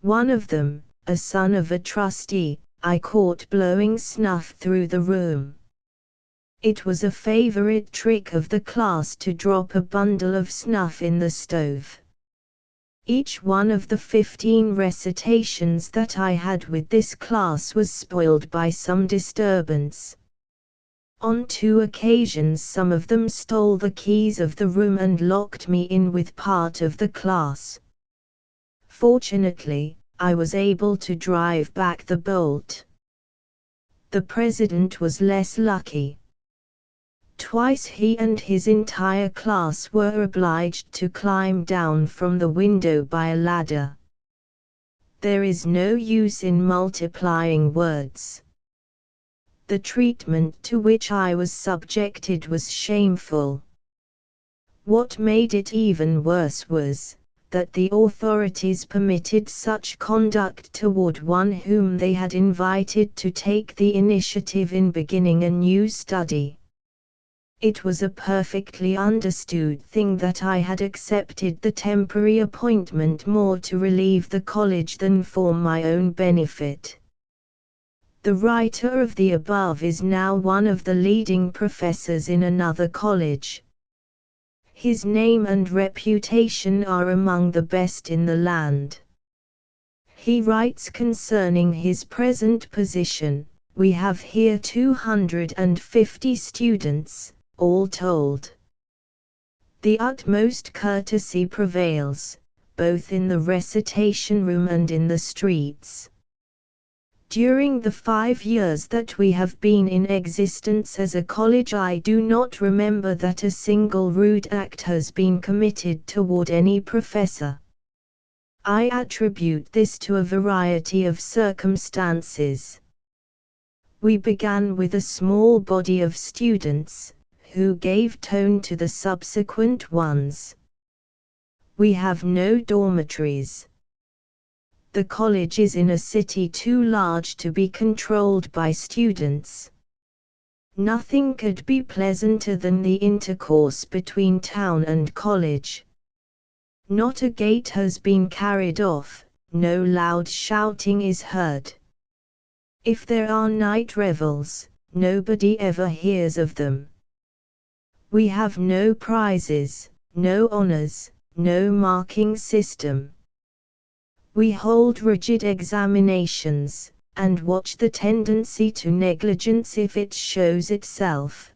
One of them, a son of a trustee, I caught blowing snuff through the room. It was a favorite trick of the class to drop a bundle of snuff in the stove. Each one of the 15 recitations that I had with this class was spoiled by some disturbance. On 2 occasions some of them stole the keys of the room and locked me in with part of the class. Fortunately, I was able to drive back the bolt. The president was less lucky. Twice he and his entire class were obliged to climb down from the window by a ladder. There is no use in multiplying words. The treatment to which I was subjected was shameful. What made it even worse was that the authorities permitted such conduct toward one whom they had invited to take the initiative in beginning a new study. It was a perfectly understood thing that I had accepted the temporary appointment more to relieve the college than for my own benefit. The writer of the above is now one of the leading professors in another college. His name and reputation are among the best in the land. He writes concerning his present position, "We have here 250 students, all told. The utmost courtesy prevails, both in the recitation room and in the streets. During the 5 years that we have been in existence as a college, I do not remember that a single rude act has been committed toward any professor. I attribute this to a variety of circumstances. We began with a small body of students, who gave tone to the subsequent ones. We have no dormitories. The college is in a city too large to be controlled by students. Nothing could be pleasanter than the intercourse between town and college. Not a gate has been carried off, no loud shouting is heard. If there are night revels, nobody ever hears of them. We have no prizes, no honors, no marking system. We hold rigid examinations, and watch the tendency to negligence if it shows itself.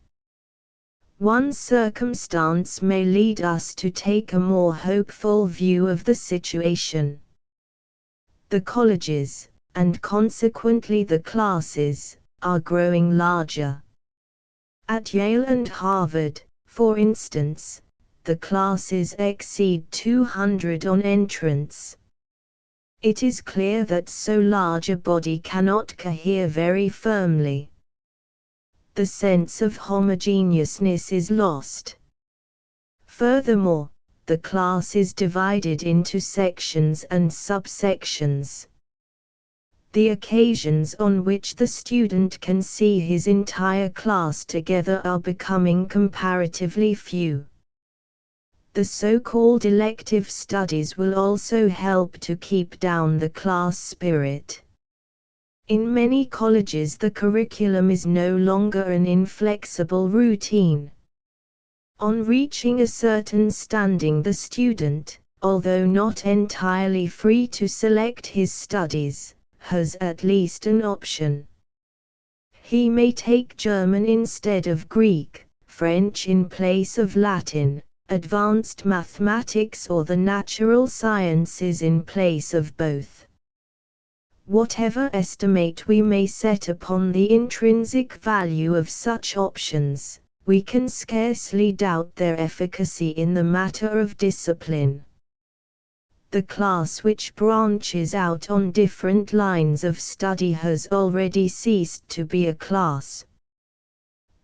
One circumstance may lead us to take a more hopeful view of the situation. The colleges, and consequently the classes, are growing larger. At Yale and Harvard, for instance, the classes exceed 200 on entrance. It is clear that so large a body cannot cohere very firmly. The sense of homogeneousness is lost. Furthermore, the class is divided into sections and subsections. The occasions on which the student can see his entire class together are becoming comparatively few. The so-called elective studies will also help to keep down the class spirit. In many colleges the curriculum is no longer an inflexible routine. On reaching a certain standing, the student, although not entirely free to select his studies, has at least an option. He may take German instead of Greek, French in place of Latin, advanced mathematics or the natural sciences in place of both. Whatever estimate we may set upon the intrinsic value of such options, we can scarcely doubt their efficacy in the matter of discipline. The class which branches out on different lines of study has already ceased to be a class.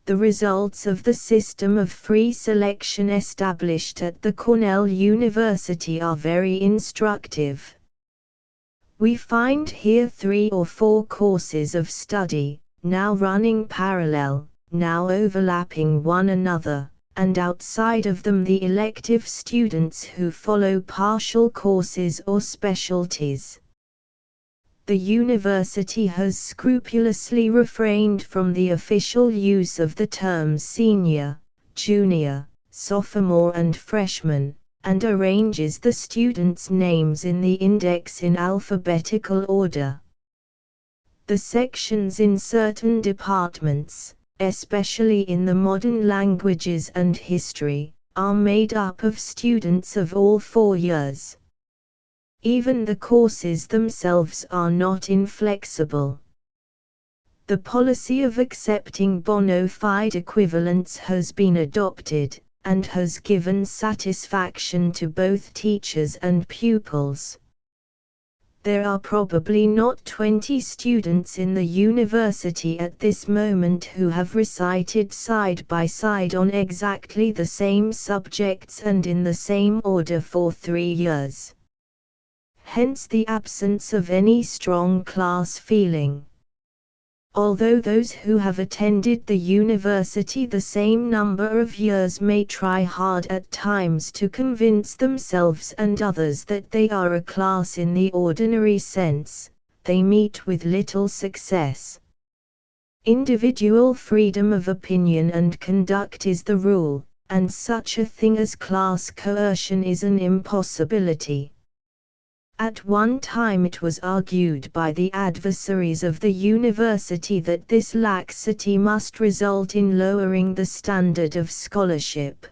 The results of the system of free selection established at the Cornell University are very instructive. We find here 3 or 4 courses of study, now running parallel, now overlapping one another, and outside of them the elective students who follow partial courses or specialties. The university has scrupulously refrained from the official use of the terms senior, junior, sophomore and freshman, and arranges the students' names in the index in alphabetical order. The sections in certain departments, especially in the modern languages and history, are made up of students of all 4 years. Even the courses themselves are not inflexible. The policy of accepting bona fide equivalents has been adopted, and has given satisfaction to both teachers and pupils. There are probably not 20 students in the university at this moment who have recited side by side on exactly the same subjects and in the same order for 3 years. Hence the absence of any strong class feeling. Although those who have attended the university the same number of years may try hard at times to convince themselves and others that they are a class in the ordinary sense, they meet with little success. Individual freedom of opinion and conduct is the rule, and such a thing as class coercion is an impossibility. At one time it was argued by the adversaries of the university that this laxity must result in lowering the standard of scholarship.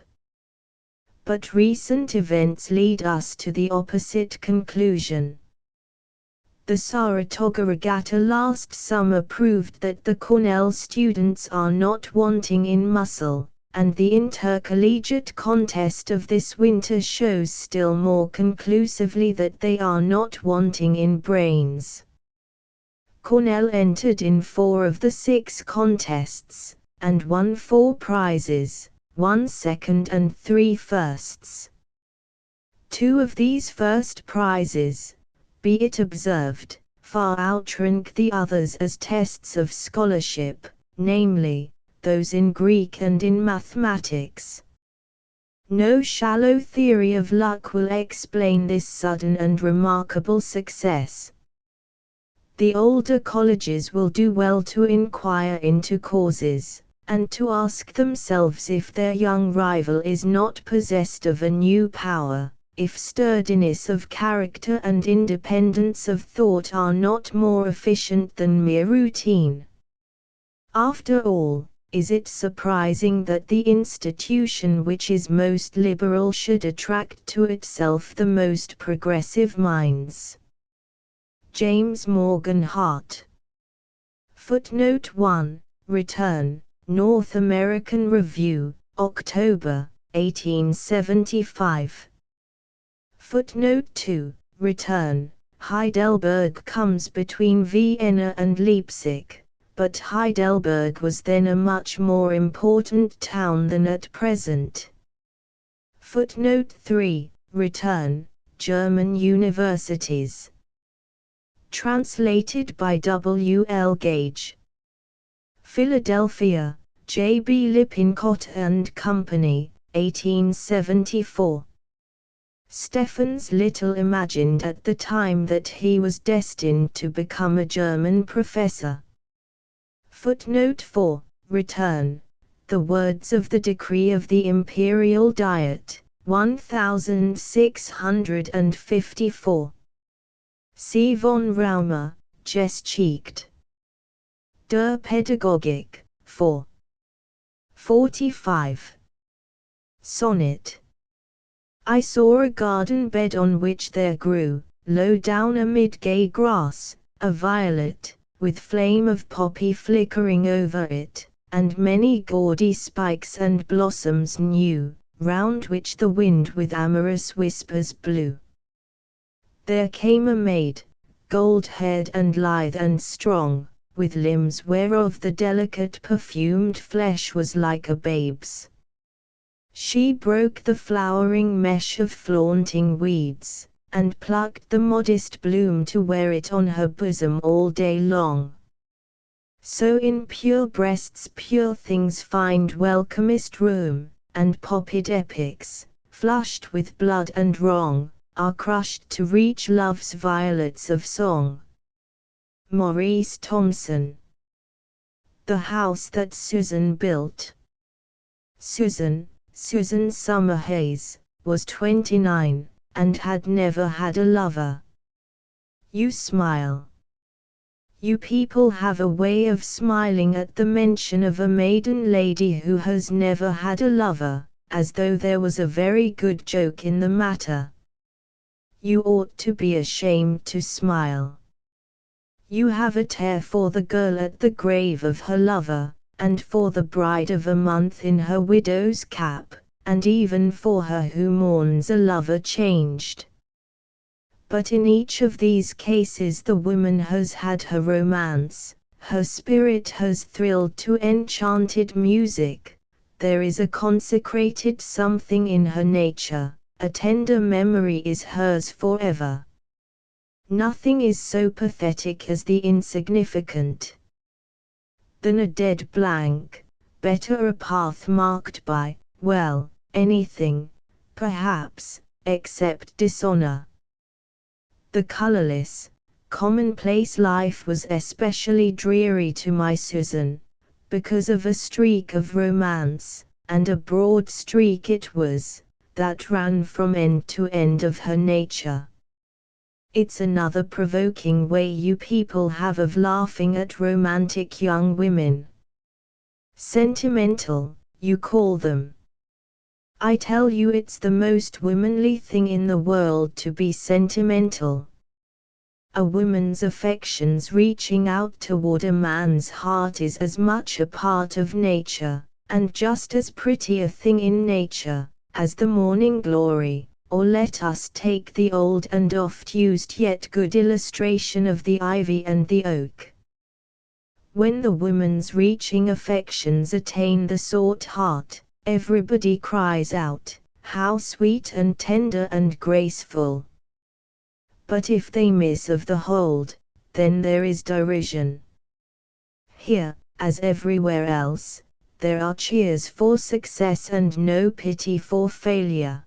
But recent events lead us to the opposite conclusion. The Saratoga Regatta last summer proved that the Cornell students are not wanting in muscle, and the intercollegiate contest of this winter shows still more conclusively that they are not wanting in brains. Cornell entered in 4 of the 6 contests, and won 4 prizes, 1 second and 3 firsts. 2 of these first prizes, be it observed, far outrank the others as tests of scholarship, namely, those in Greek and in mathematics. No shallow theory of luck will explain this sudden and remarkable success. The older colleges will do well to inquire into causes, and to ask themselves if their young rival is not possessed of a new power, if sturdiness of character and independence of thought are not more efficient than mere routine. After all, is it surprising that the institution which is most liberal should attract to itself the most progressive minds? James Morgan Hart. Footnote 1, Return, North American Review, October, 1875. Footnote 2, Return, Heidelberg comes between Vienna and Leipzig, but Heidelberg was then a much more important town than at present. Footnote 3, Return, German Universities. Translated by W. L. Gage. Philadelphia, J. B. Lippincott and Company, 1874. Stephens little imagined at the time that he was destined to become a German professor. Footnote 4, Return, The Words of the Decree of the Imperial Diet, 1654. C. von Raumer, Geschichte der Pädagogik, 4. 45. Sonnet. I saw a garden bed on which there grew, low down amid gay grass, a violet, with flame of poppy flickering over it, and many gaudy spikes and blossoms new, round which the wind with amorous whispers blew. There came a maid, gold-haired and lithe and strong, with limbs whereof the delicate perfumed flesh was like a babe's. She broke the flowering mesh of flaunting weeds, and plucked the modest bloom to wear it on her bosom all day long. So in pure breasts pure things find welcomest room, and poppied epics, flushed with blood and wrong, are crushed to reach love's violets of song. Maurice Thompson. The House That Susan Built. Susan Summerhays, was 29, and had never had a lover. You smile. You people have a way of smiling at the mention of a maiden lady who has never had a lover, as though there was a very good joke in the matter. You ought to be ashamed to smile. You have a tear for the girl at the grave of her lover, and for the bride of a month in her widow's cap, and even for her who mourns a lover changed. But in each of these cases the woman has had her romance, her spirit has thrilled to enchanted music, there is a consecrated something in her nature, a tender memory is hers forever. Nothing is so pathetic as the insignificant. Than a dead blank, better a path marked by, well, anything, perhaps, except dishonor. The colorless, commonplace life was especially dreary to my Susan, because of a streak of romance, and a broad streak it was, that ran from end to end of her nature. It's another provoking way you people have of laughing at romantic young women. Sentimental, you call them. I tell you it's the most womanly thing in the world to be sentimental. A woman's affections reaching out toward a man's heart is as much a part of nature, and just as pretty a thing in nature, as the morning glory. Or let us take the old and oft-used yet good illustration of the ivy and the oak. When the woman's reaching affections attain the sought heart, everybody cries out, "How sweet and tender and graceful!" But if they miss of the hold, then there is derision. Here, as everywhere else, there are cheers for success and no pity for failure.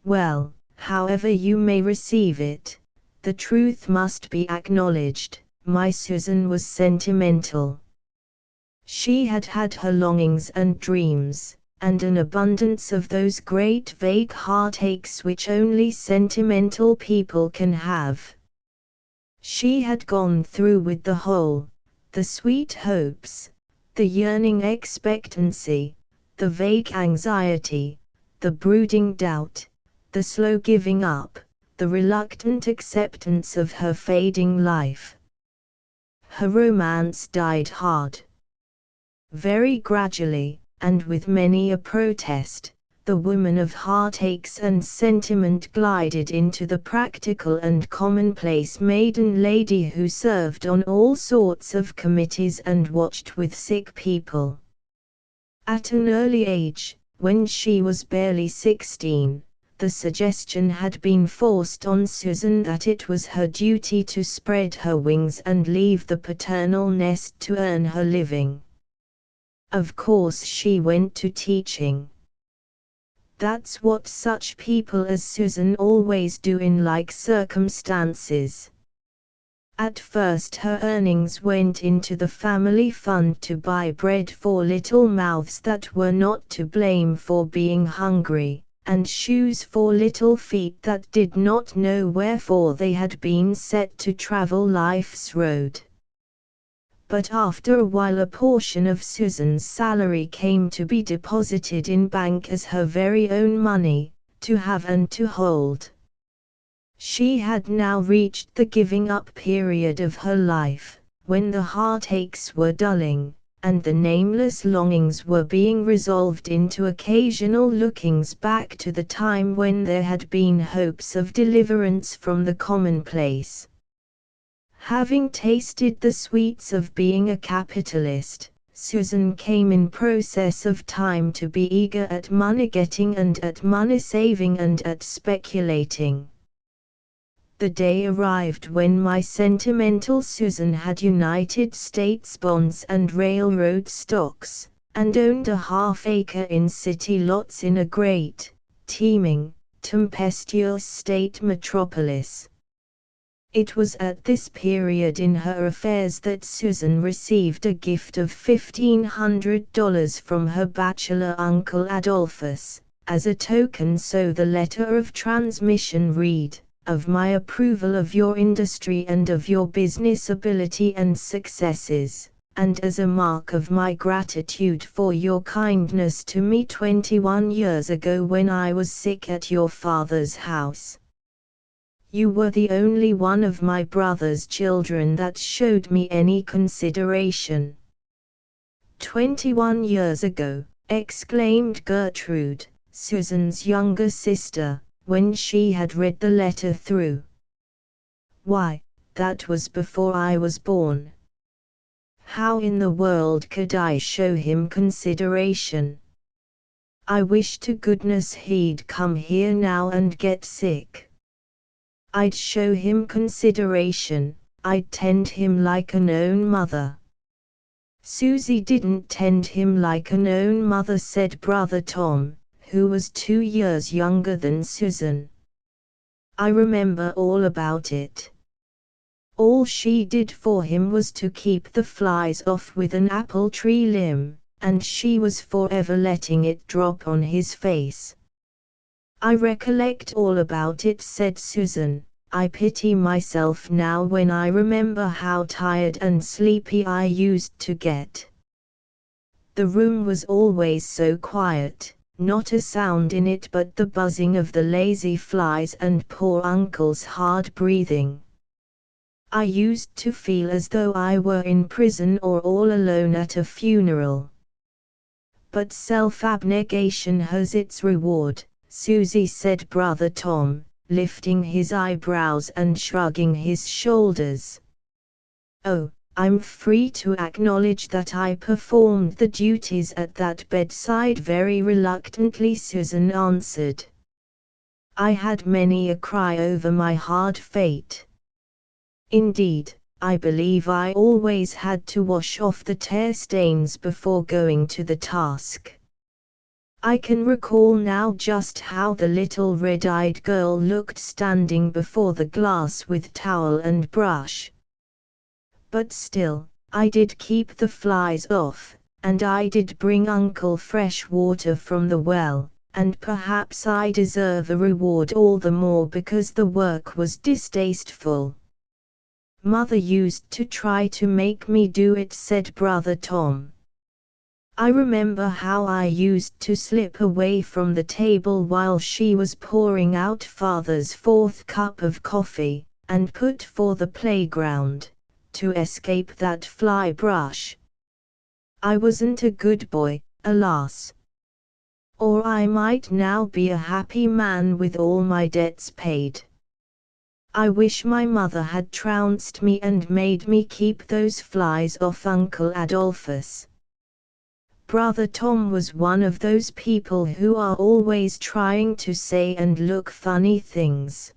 Well, however you may receive it, the truth must be acknowledged, my Susan was sentimental. She had had her longings and dreams, and an abundance of those great vague heartaches which only sentimental people can have. She had gone through with the whole, the sweet hopes, the yearning expectancy, the vague anxiety, the brooding doubt, the slow giving up, the reluctant acceptance of her fading life. Her romance died hard. Very gradually, and with many a protest, the woman of heartaches and sentiment glided into the practical and commonplace maiden lady who served on all sorts of committees and watched with sick people. At an early age, when she was barely 16, the suggestion had been forced on Susan that it was her duty to spread her wings and leave the paternal nest to earn her living. Of course she went to teaching. That's what such people as Susan always do in like circumstances. At first her earnings went into the family fund to buy bread for little mouths that were not to blame for being hungry, and shoes for little feet that did not know wherefore they had been set to travel life's road. But after a while a portion of Susan's salary came to be deposited in bank as her very own money, to have and to hold. She had now reached the giving up period of her life, when the heartaches were dulling, and the nameless longings were being resolved into occasional lookings back to the time when there had been hopes of deliverance from the commonplace. Having tasted the sweets of being a capitalist, Susan came in process of time to be eager at money getting and at money saving and at speculating. The day arrived when my sentimental Susan had United States bonds and railroad stocks, and owned a half-acre in city lots in a great, teeming, tempestuous state metropolis. It was at this period in her affairs that Susan received a gift of $1,500 from her bachelor uncle Adolphus, as a token. So the letter of transmission read, "Of my approval of your industry and of your business ability and successes, and as a mark of my gratitude for your kindness to me 21 years ago when I was sick at your father's house. You were the only one of my brother's children that showed me any consideration." 21 years ago, exclaimed Gertrude, Susan's younger sister, when she had read the letter through. "Why, that was before I was born. How in the world could I show him consideration? I wish to goodness he'd come here now and get sick. I'd show him consideration, I'd tend him like an own mother." "Susie didn't tend him like an own mother," said Brother Tom, who was 2 years younger than Susan. "I remember all about it. All she did for him was to keep the flies off with an apple tree limb, and she was forever letting it drop on his face." "I recollect all about it," said Susan. "I pity myself now when I remember how tired and sleepy I used to get. The room was always so quiet, not a sound in it but the buzzing of the lazy flies and poor uncle's hard breathing. I used to feel as though I were in prison or all alone at a funeral. But self-abnegation has its reward, Susie," said Brother Tom, lifting his eyebrows and shrugging his shoulders. "Oh, I'm free to acknowledge that I performed the duties at that bedside very reluctantly," Susan answered. "I had many a cry over my hard fate. Indeed, I believe I always had to wash off the tear stains before going to the task. I can recall now just how the little red-eyed girl looked standing before the glass with towel and brush. But still, I did keep the flies off, and I did bring Uncle fresh water from the well, and perhaps I deserve a reward all the more because the work was distasteful." "Mother used to try to make me do it," said Brother Tom. "I remember how I used to slip away from the table while she was pouring out Father's 4th cup of coffee, and put for the playground, to escape that fly brush. I wasn't a good boy, alas. Or I might now be a happy man with all my debts paid. I wish my mother had trounced me and made me keep those flies off Uncle Adolphus." Brother Tom was one of those people who are always trying to say and look funny things.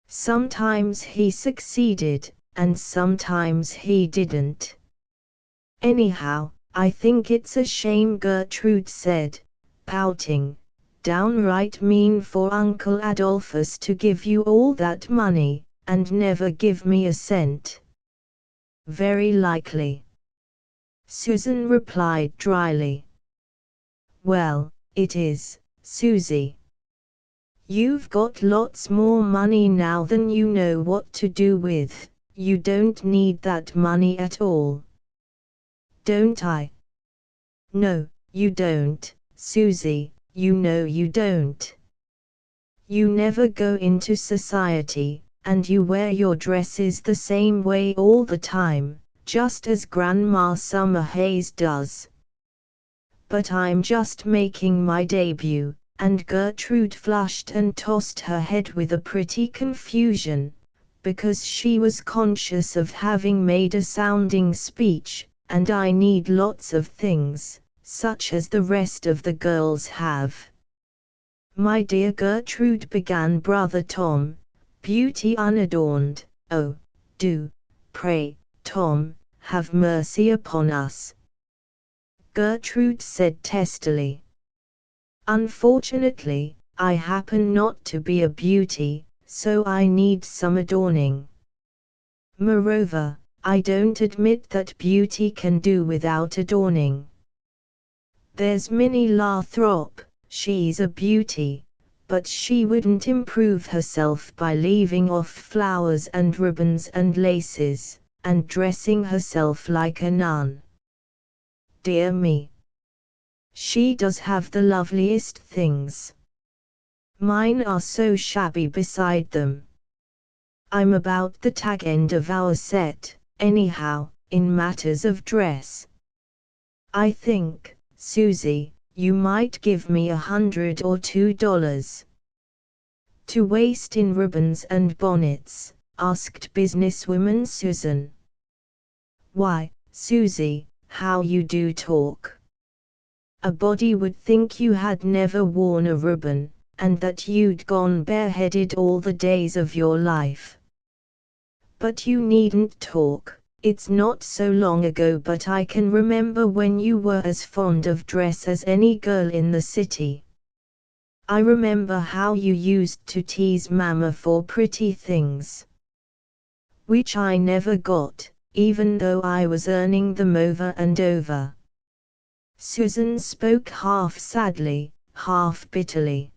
Sometimes he succeeded, and sometimes he didn't. "Anyhow, I think it's a shame," Gertrude said, pouting. "Downright mean for Uncle Adolphus to give you all that money, and never give me a cent." "Very likely," Susan replied dryly. "Well, it is, Susie. You've got lots more money now than you know what to do with. You don't need that money at all." "Don't I?" "No, you don't, Susie, you know you don't. You never go into society, and you wear your dresses the same way all the time, just as Grandma Summer Hayes does." "But I'm just making my debut," and Gertrude flushed and tossed her head with a pretty confusion, because she was conscious of having made a sounding speech, "and I need lots of things, such as the rest of the girls have." "My dear Gertrude," began Brother Tom, "beauty unadorned, oh, do, pray, Tom, have mercy upon us," Gertrude said testily. "Unfortunately, I happen not to be a beauty, so I need some adorning. Moreover, I don't admit that beauty can do without adorning. There's Minnie Lathrop, she's a beauty, but she wouldn't improve herself by leaving off flowers and ribbons and laces, and dressing herself like a nun. Dear me. She does have the loveliest things. Mine are so shabby beside them. I'm about the tag end of our set, anyhow, in matters of dress. I think, Susie, you might give me $100 or $2. To waste in ribbons and bonnets, asked businesswoman Susan. Why, Susie, how you do talk. A body would think you had never worn a ribbon, and that you'd gone bareheaded all the days of your life. But you needn't talk, it's not so long ago, but I can remember when you were as fond of dress as any girl in the city. I remember how you used to tease Mama for pretty things, which I never got, even though I was earning them over and over. Susan spoke half sadly, half bitterly.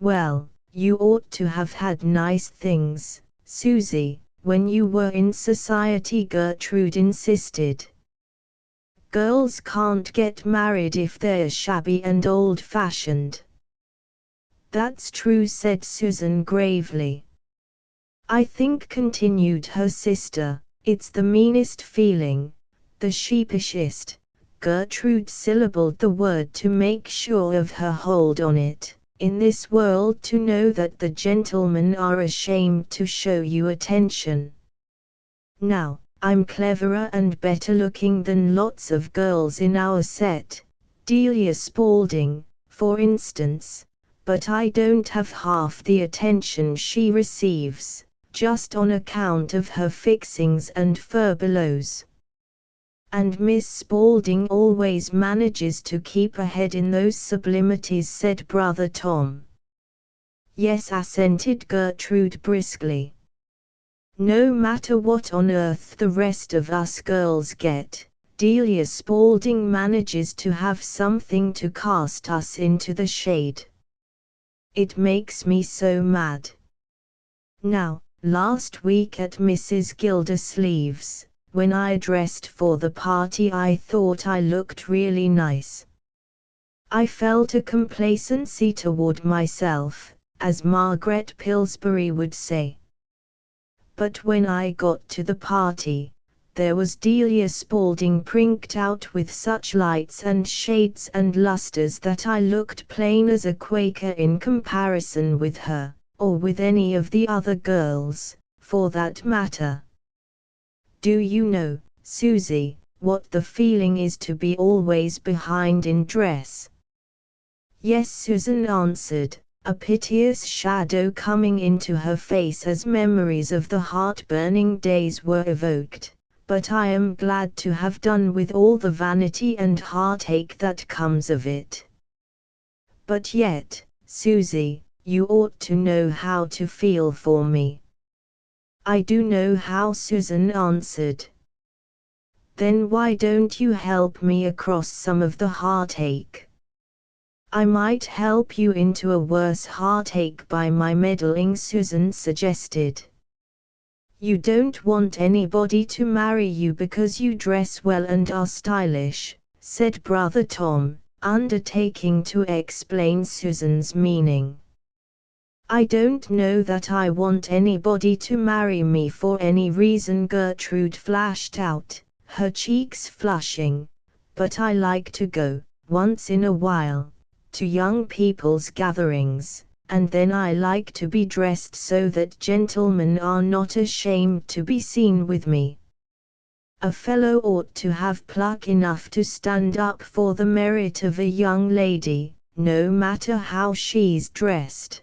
Well, you ought to have had nice things, Susie, when you were in society, Gertrude insisted. Girls can't get married if they're shabby and old-fashioned. That's true, said Susan gravely. I think, continued her sister, it's the meanest feeling, the sheepishest. Gertrude syllabled the word to make sure of her hold on it, in this world, to know that the gentlemen are ashamed to show you attention. Now, I'm cleverer and better looking than lots of girls in our set, Delia Spaulding, for instance, but I don't have half the attention she receives, just on account of her fixings and furbelows. And Miss Spaulding always manages to keep ahead in those sublimities, said Brother Tom. Yes, assented Gertrude briskly. No matter what on earth the rest of us girls get, Delia Spaulding manages to have something to cast us into the shade. It makes me so mad. Now, last week at Mrs. Gildersleeve's, when I dressed for the party, I thought I looked really nice. I felt a complacency toward myself, as Margaret Pillsbury would say. But when I got to the party, there was Delia Spaulding prinked out with such lights and shades and lustres that I looked plain as a Quaker in comparison with her, or with any of the other girls, for that matter. Do you know, Susie, what the feeling is to be always behind in dress? Yes, Susan answered, a piteous shadow coming into her face as memories of the heart-burning days were evoked, but I am glad to have done with all the vanity and heartache that comes of it. But yet, Susie, you ought to know how to feel for me. I do know how, Susan answered. Then why don't you help me across some of the heartache? I might help you into a worse heartache by my meddling, Susan suggested. You don't want anybody to marry you because you dress well and are stylish, said Brother Tom, undertaking to explain Susan's meaning. I don't know that I want anybody to marry me for any reason, Gertrude flashed out, her cheeks flushing, but I like to go, once in a while, to young people's gatherings, and then I like to be dressed so that gentlemen are not ashamed to be seen with me. A fellow ought to have pluck enough to stand up for the merit of a young lady, no matter how she's dressed.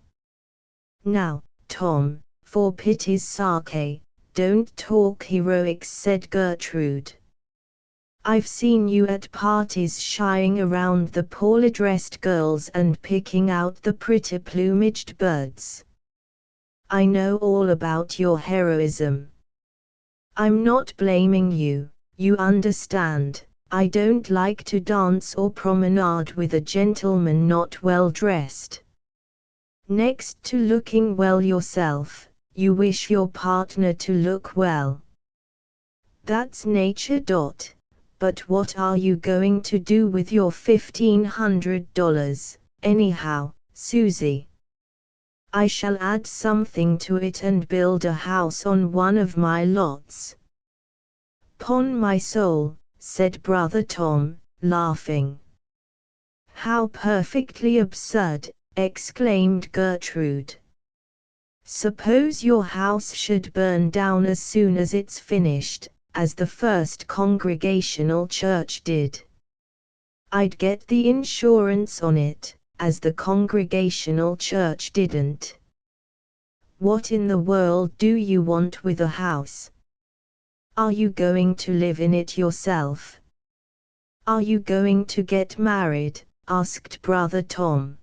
Now, Tom, for pity's sake, don't talk heroics, said Gertrude. I've seen you at parties shying around the poorly dressed girls and picking out the pretty plumaged birds. I know all about your heroism. I'm not blaming you, you understand. I don't like to dance or promenade with a gentleman not well dressed. Next to looking well yourself, you wish your partner to look well. That's nature. But what are you going to do with your $1,500, anyhow, Susie? I shall add something to it and build a house on one of my lots. "'Pon my soul," said Brother Tom, laughing. "How perfectly absurd!" exclaimed Gertrude. "Suppose your house should burn down as soon as it's finished, as the First Congregational Church did. I'd get the insurance on it, as the Congregational Church didn't." "What in the world do you want with a house? Are you going to live in it yourself? Are you going to get married?" asked Brother Tom.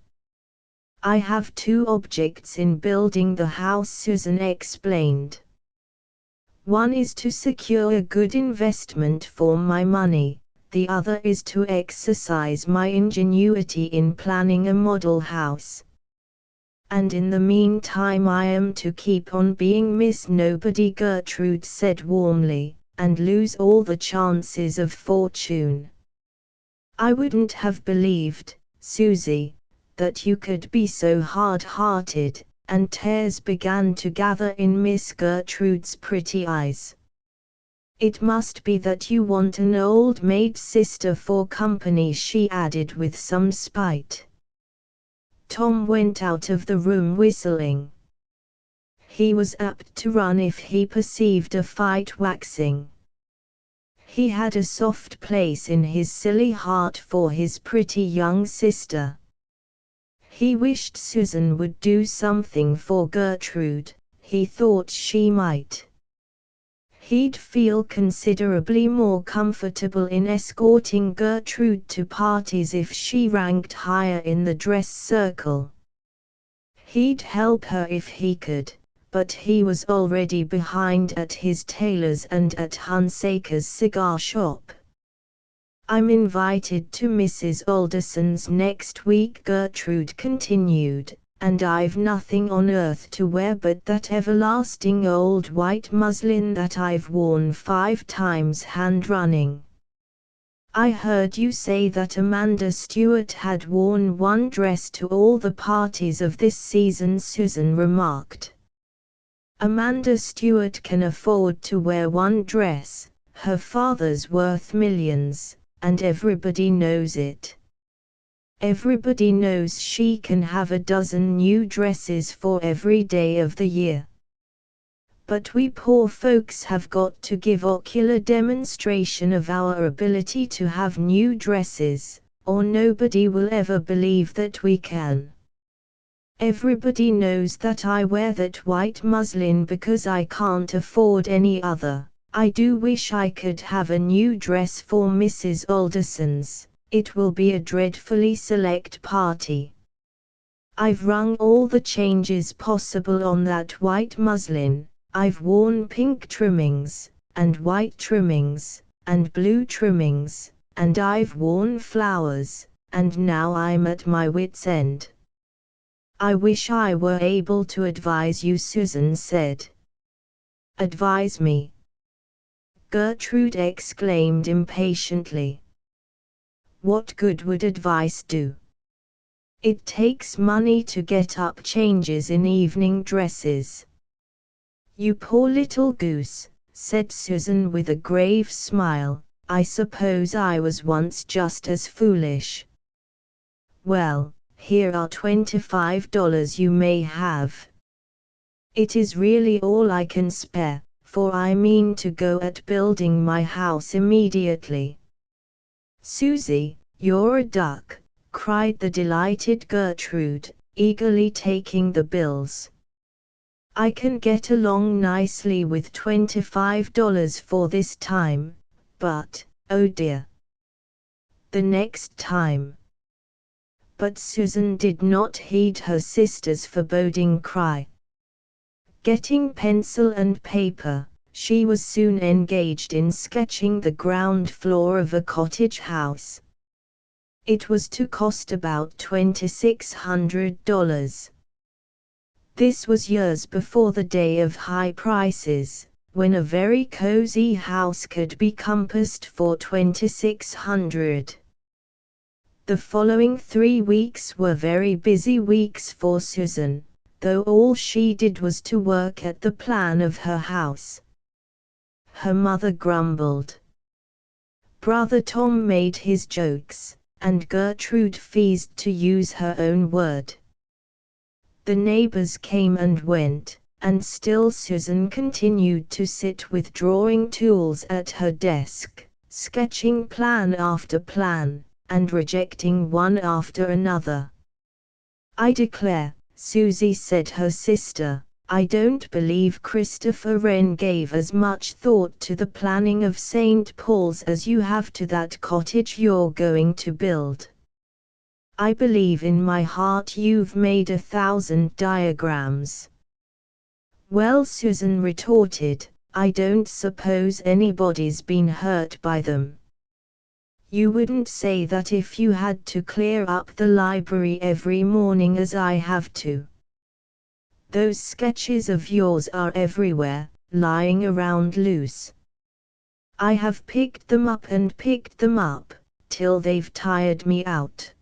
"I have two objects in building the house," Susan explained. "One is to secure a good investment for my money, the other is to exercise my ingenuity in planning a model house. And in the meantime I am to keep on being Miss Nobody," Gertrude said warmly, "and lose all the chances of fortune. I wouldn't have believed, Susie, that you could be so hard-hearted," and tears began to gather in Miss Gertrude's pretty eyes. "It must be that you want an old maid sister for company," she added with some spite. Tom went out of the room whistling. He was apt to run if he perceived a fight waxing. He had a soft place in his silly heart for his pretty young sister. He wished Susan would do something for Gertrude. He thought she might. He'd feel considerably more comfortable in escorting Gertrude to parties if she ranked higher in the dress circle. He'd help her if he could, but he was already behind at his tailor's and at Hunsaker's cigar shop. "I'm invited to Mrs. Alderson's next week," Gertrude continued, "and I've nothing on earth to wear but that everlasting old white muslin that I've worn 5 times hand running." "I heard you say that Amanda Stewart had worn one dress to all the parties of this season," Susan remarked. "Amanda Stewart can afford to wear one dress, her father's worth millions, and everybody knows it. Everybody knows she can have a dozen new dresses for every day of the year. But we poor folks have got to give ocular demonstration of our ability to have new dresses, or nobody will ever believe that we can. Everybody knows that I wear that white muslin because I can't afford any other. I do wish I could have a new dress for Mrs. Alderson's. It will be a dreadfully select party. I've rung all the changes possible on that white muslin. I've worn pink trimmings, and white trimmings, and blue trimmings, and I've worn flowers, and now I'm at my wit's end." "I wish I were able to advise you," Susan said. "Advise me?" Gertrude exclaimed impatiently. "What good would advice do? It takes money to get up changes in evening dresses." "You poor little goose," said Susan with a grave smile, "I suppose I was once just as foolish. Well, here are $25 you may have. It is really all I can spare, for I mean to go at building my house immediately." "Susie, you're a duck," cried the delighted Gertrude, eagerly taking the bills. "I can get along nicely with $25 for this time, but, oh dear, the next time." But Susan did not heed her sister's foreboding cry. Getting pencil and paper, she was soon engaged in sketching the ground floor of a cottage house. It was to cost about $2,600. This was years before the day of high prices, when a very cozy house could be compassed for $2,600. The following 3 weeks were very busy weeks for Susan, though all she did was to work at the plan of her house. Her mother grumbled. Brother Tom made his jokes, and Gertrude feased, to use her own word. The neighbors came and went, and still Susan continued to sit with drawing tools at her desk, sketching plan after plan, and rejecting one after another. "I declare," Susie said her sister, "I don't believe Christopher Wren gave as much thought to the planning of St. Paul's as you have to that cottage you're going to build. I believe in my heart you've made 1,000 diagrams." "Well," Susan retorted, "I don't suppose anybody's been hurt by them. You wouldn't say that if you had to clear up the library every morning as I have to. Those sketches of yours are everywhere, lying around loose. I have picked them up and picked them up, till they've tired me out.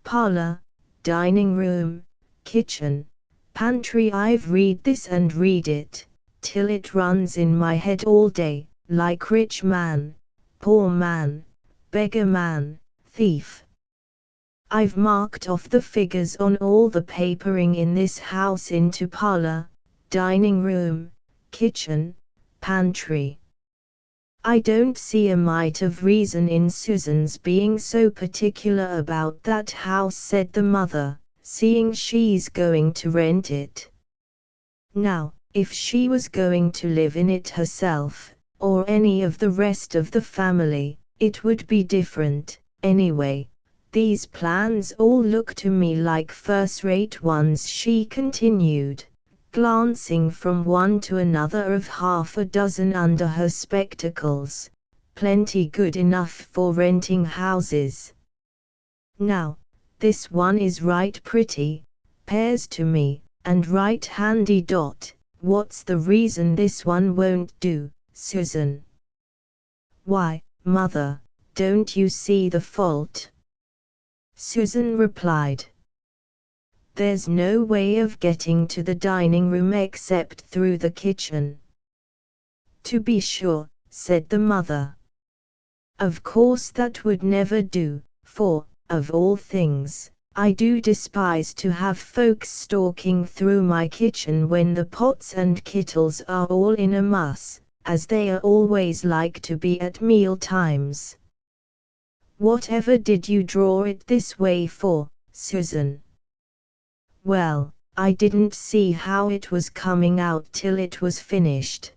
Parlor, dining room, kitchen, pantry, I've read this and read it, till it runs in my head all day, like rich man, poor man, beggar man, thief. I've marked off the figures on all the papering in this house into parlor, dining room, kitchen, pantry. I don't see a mite of reason in Susan's being so particular about that house," said the mother, "seeing she's going to rent it. Now, if she was going to live in it herself, or any of the rest of the family, it would be different. Anyway, these plans all look to me like first-rate ones," she continued, glancing from one to another of half a dozen under her spectacles. "Plenty good enough for renting houses. Now, this one is right pretty, 'pears to me, and right handy. What's the reason this one won't do, Susan?" "Why, Mother, don't you see the fault?" Susan replied. "There's no way of getting to the dining room except through the kitchen." "To be sure," said the mother. "Of course that would never do, for, of all things, I do despise to have folks stalking through my kitchen when the pots and kettles are all in a muss, as they are always like to be at meal times. Whatever did you draw it this way for, Susan?" "Well, I didn't see how it was coming out till it was finished."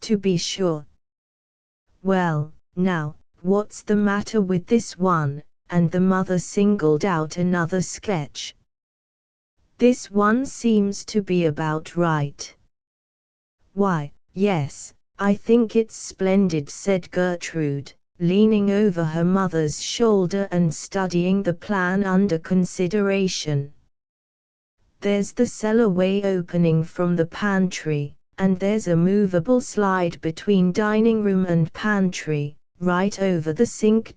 "To be sure. Well, now, what's the matter with this one?" and the mother singled out another sketch. "This one seems to be about right." "Why, yes, I think it's splendid," said Gertrude, leaning over her mother's shoulder and studying the plan under consideration. "There's the cellar way opening from the pantry, and there's a movable slide between dining room and pantry, right over the sink.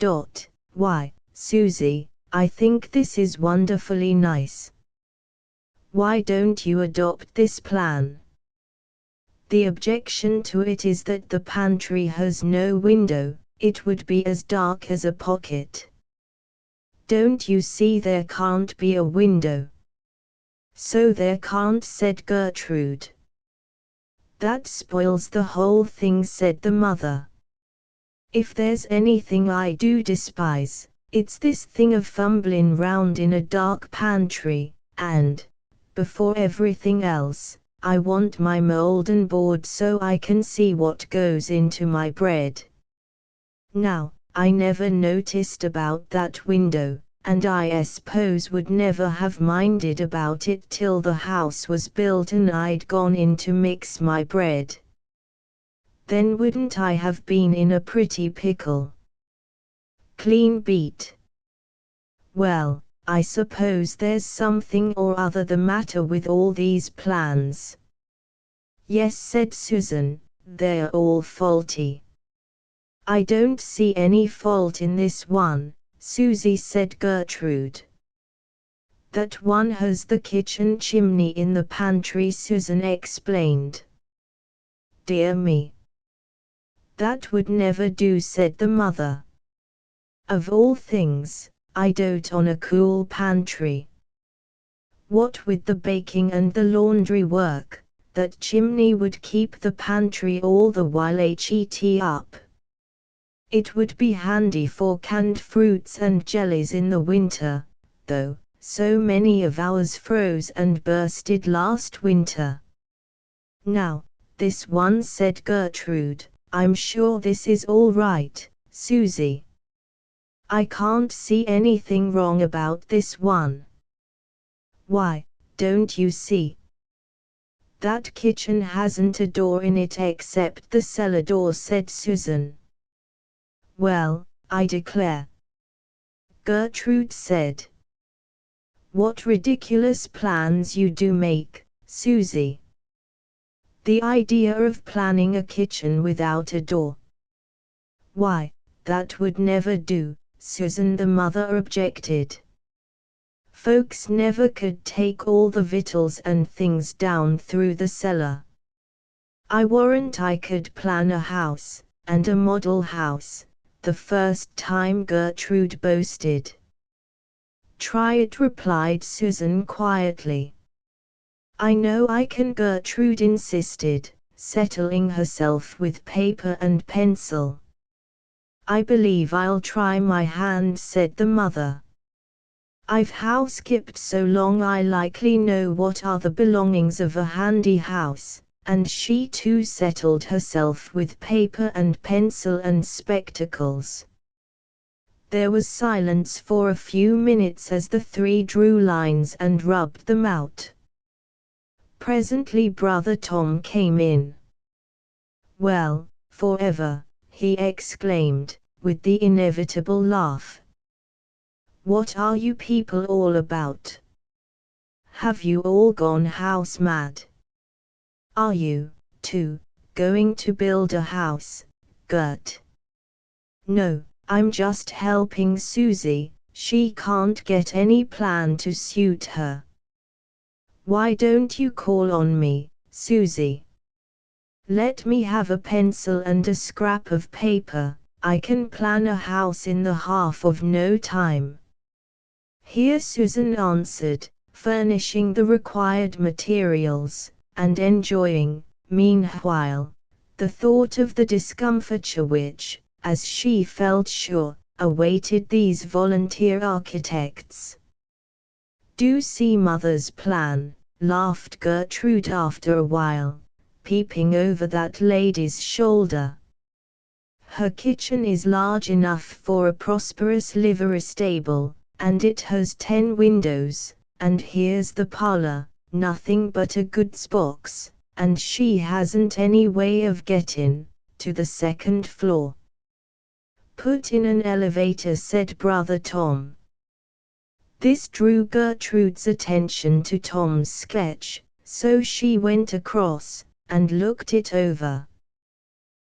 Why, Susie, I think this is wonderfully nice. Why don't you adopt this plan?" "The objection to it is that the pantry has no window. It would be as dark as a pocket." "Don't you see there can't be a window?" "So there can't," said Gertrude. "That spoils the whole thing," said the mother. "If there's anything I do despise, it's this thing of fumbling round in a dark pantry, and, before everything else, I want my moulding board so I can see what goes into my bread. Now, I never noticed about that window, and I suppose would never have minded about it till the house was built and I'd gone in to mix my bread. Then wouldn't I have been in a pretty pickle? Clean beat. Well, I suppose there's something or other the matter with all these plans. Yes, said Susan, they're all faulty. I don't see any fault in this one, Susie, said Gertrude. That one has the kitchen chimney in the pantry, Susan explained. Dear me. That would never do, said the mother. Of all things, I dote on a cool pantry. What with the baking and the laundry work, that chimney would keep the pantry all the while het up. It would be handy for canned fruits and jellies in the winter, though, so many of ours froze and bursted last winter. Now, this one, said Gertrude, I'm sure this is all right, Susie. I can't see anything wrong about this one. Why, don't you see? That kitchen hasn't a door in it except the cellar door, said Susan. Well, I declare, Gertrude said. What ridiculous plans you do make, Susie. The idea of planning a kitchen without a door. Why, that would never do, Susan, the mother objected. Folks never could take all the victuals and things down through the cellar. I warrant I could plan a house, and a model house, the first time, Gertrude boasted. Try it, replied Susan quietly. I know I can, Gertrude insisted, settling herself with paper and pencil. I believe I'll try my hand, said the mother. I've housekept so long I likely know what are the belongings of a handy house, and she too settled herself with paper and pencil and spectacles. There was silence for a few minutes as the three drew lines and rubbed them out. Presently Brother Tom came in. Well, forever, he exclaimed, with the inevitable laugh. What are you people all about? Have you all gone house mad? Are you, too, going to build a house, Gert? No, I'm just helping Susie, she can't get any plan to suit her. Why don't you call on me, Susie? Let me have a pencil and a scrap of paper, I can plan a house in the half of no time. Here Susan answered, furnishing the required materials, and enjoying, meanwhile, the thought of the discomfiture which, as she felt sure, awaited these volunteer architects. Do see Mother's plan, laughed Gertrude after a while, peeping over that lady's shoulder. Her kitchen is large enough for a prosperous livery stable, and it has 10 windows, and here's the parlor, nothing but a goods box, and she hasn't any way of getting to the second floor. Put in an elevator, said Brother Tom. This drew Gertrude's attention to Tom's sketch, so she went across, and looked it over.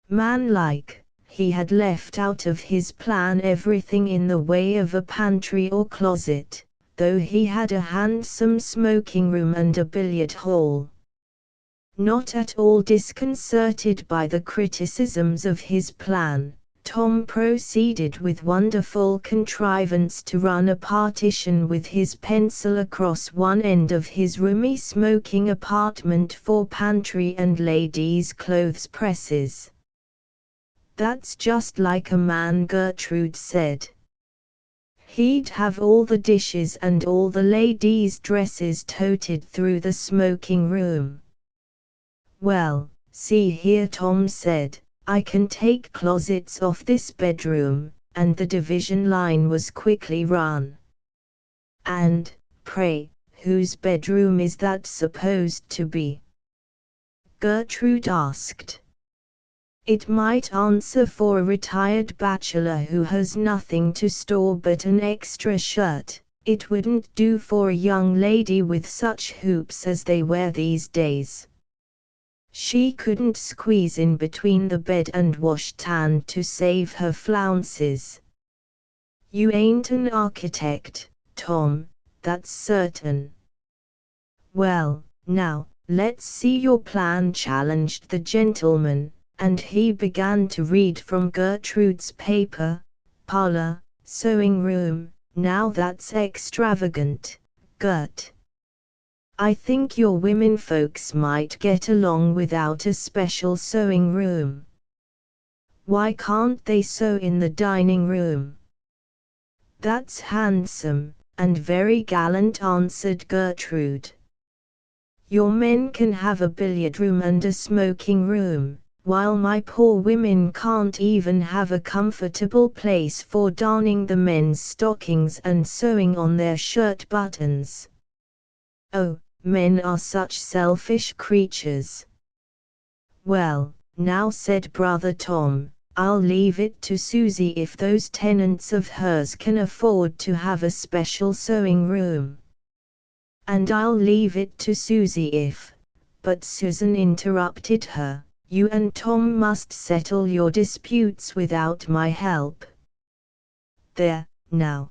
Man-like, he had left out of his plan everything in the way of a pantry or closet, though he had a handsome smoking room and a billiard hall. Not at all disconcerted by the criticisms of his plan, Tom proceeded with wonderful contrivance to run a partition with his pencil across one end of his roomy smoking apartment for pantry and ladies' clothes presses. That's just like a man, Gertrude said. He'd have all the dishes and all the ladies' dresses toted through the smoking room. Well, see here, Tom said, I can take closets off this bedroom, and the division line was quickly run. And, pray, whose bedroom is that supposed to be? Gertrude asked. It might answer for a retired bachelor who has nothing to store but an extra shirt. It wouldn't do for a young lady with such hoops as they wear these days. She couldn't squeeze in between the bed and washstand to save her flounces. You ain't an architect, Tom, that's certain. Well, now, let's see your plan, challenged the gentleman, and he began to read from Gertrude's paper. Parlor, sewing room, now that's extravagant, Gert. I think your women folks might get along without a special sewing room. Why can't they sew in the dining room? That's handsome, and very gallant, answered Gertrude. Your men can have a billiard room and a smoking room, while my poor women can't even have a comfortable place for darning the men's stockings and sewing on their shirt buttons. Oh, men are such selfish creatures. Well, now, said Brother Tom, I'll leave it to Susie if those tenants of hers can afford to have a special sewing room. And I'll leave it to Susie if, but Susan interrupted her, you and Tom must settle your disputes without my help. There, now.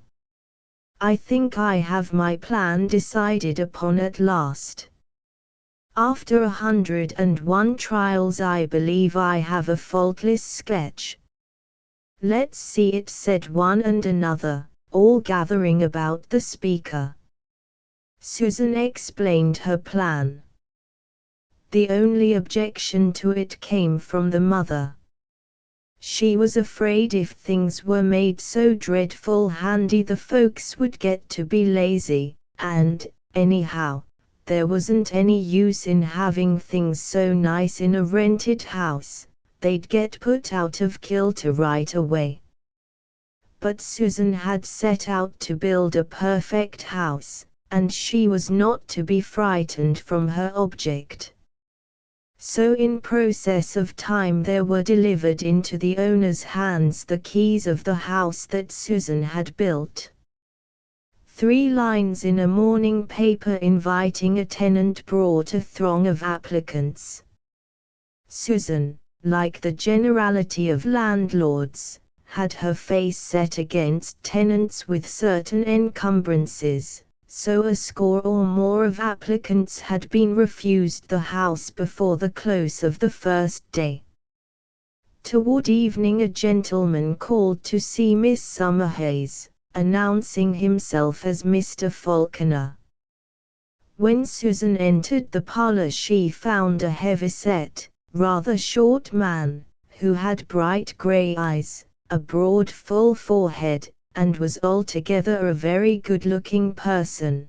I think I have my plan decided upon at last. After 101 trials I believe I have a faultless sketch. Let's see it, said one and another, all gathering about the speaker. Susan explained her plan. The only objection to it came from the mother. She was afraid if things were made so dreadful handy the folks would get to be lazy, and, anyhow, there wasn't any use in having things so nice in a rented house, they'd get put out of kilter right away. But Susan had set out to build a perfect house, and she was not to be frightened from her object. So in process of time there were delivered into the owner's hands the keys of the house that Susan had built. 3 lines in a morning paper inviting a tenant brought a throng of applicants. Susan, like the generality of landlords, had her face set against tenants with certain encumbrances, so a score or more of applicants had been refused the house before the close of the first day. Toward evening a gentleman called to see Miss Summerhays, announcing himself as Mr. Falconer. When Susan entered the parlor she found a heavy-set, rather short man, who had bright grey eyes, a broad full forehead, and was altogether a very good-looking person.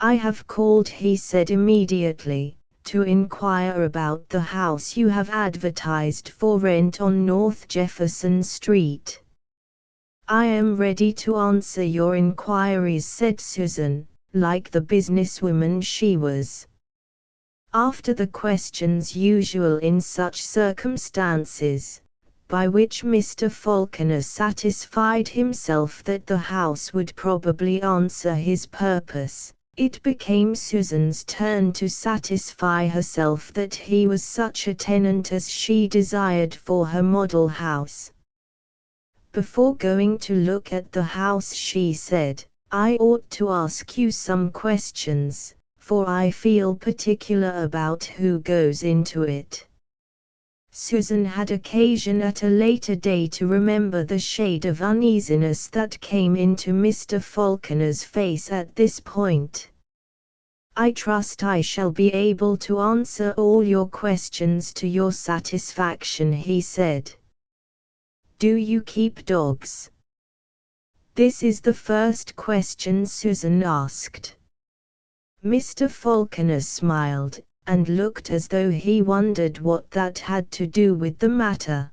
I have called, he said immediately, to inquire about the house you have advertised for rent on North Jefferson Street. I am ready to answer your inquiries, said Susan, like the businesswoman she was. After the questions usual in such circumstances, by which Mr. Falconer satisfied himself that the house would probably answer his purpose, it became Susan's turn to satisfy herself that he was such a tenant as she desired for her model house. Before going to look at the house, she said, I ought to ask you some questions, for I feel particular about who goes into it. Susan had occasion at a later day to remember the shade of uneasiness that came into Mr. Falconer's face at this point. I trust I shall be able to answer all your questions to your satisfaction, he said. Do you keep dogs? This is the first question Susan asked. Mr. Falconer smiled, and looked as though he wondered what that had to do with the matter.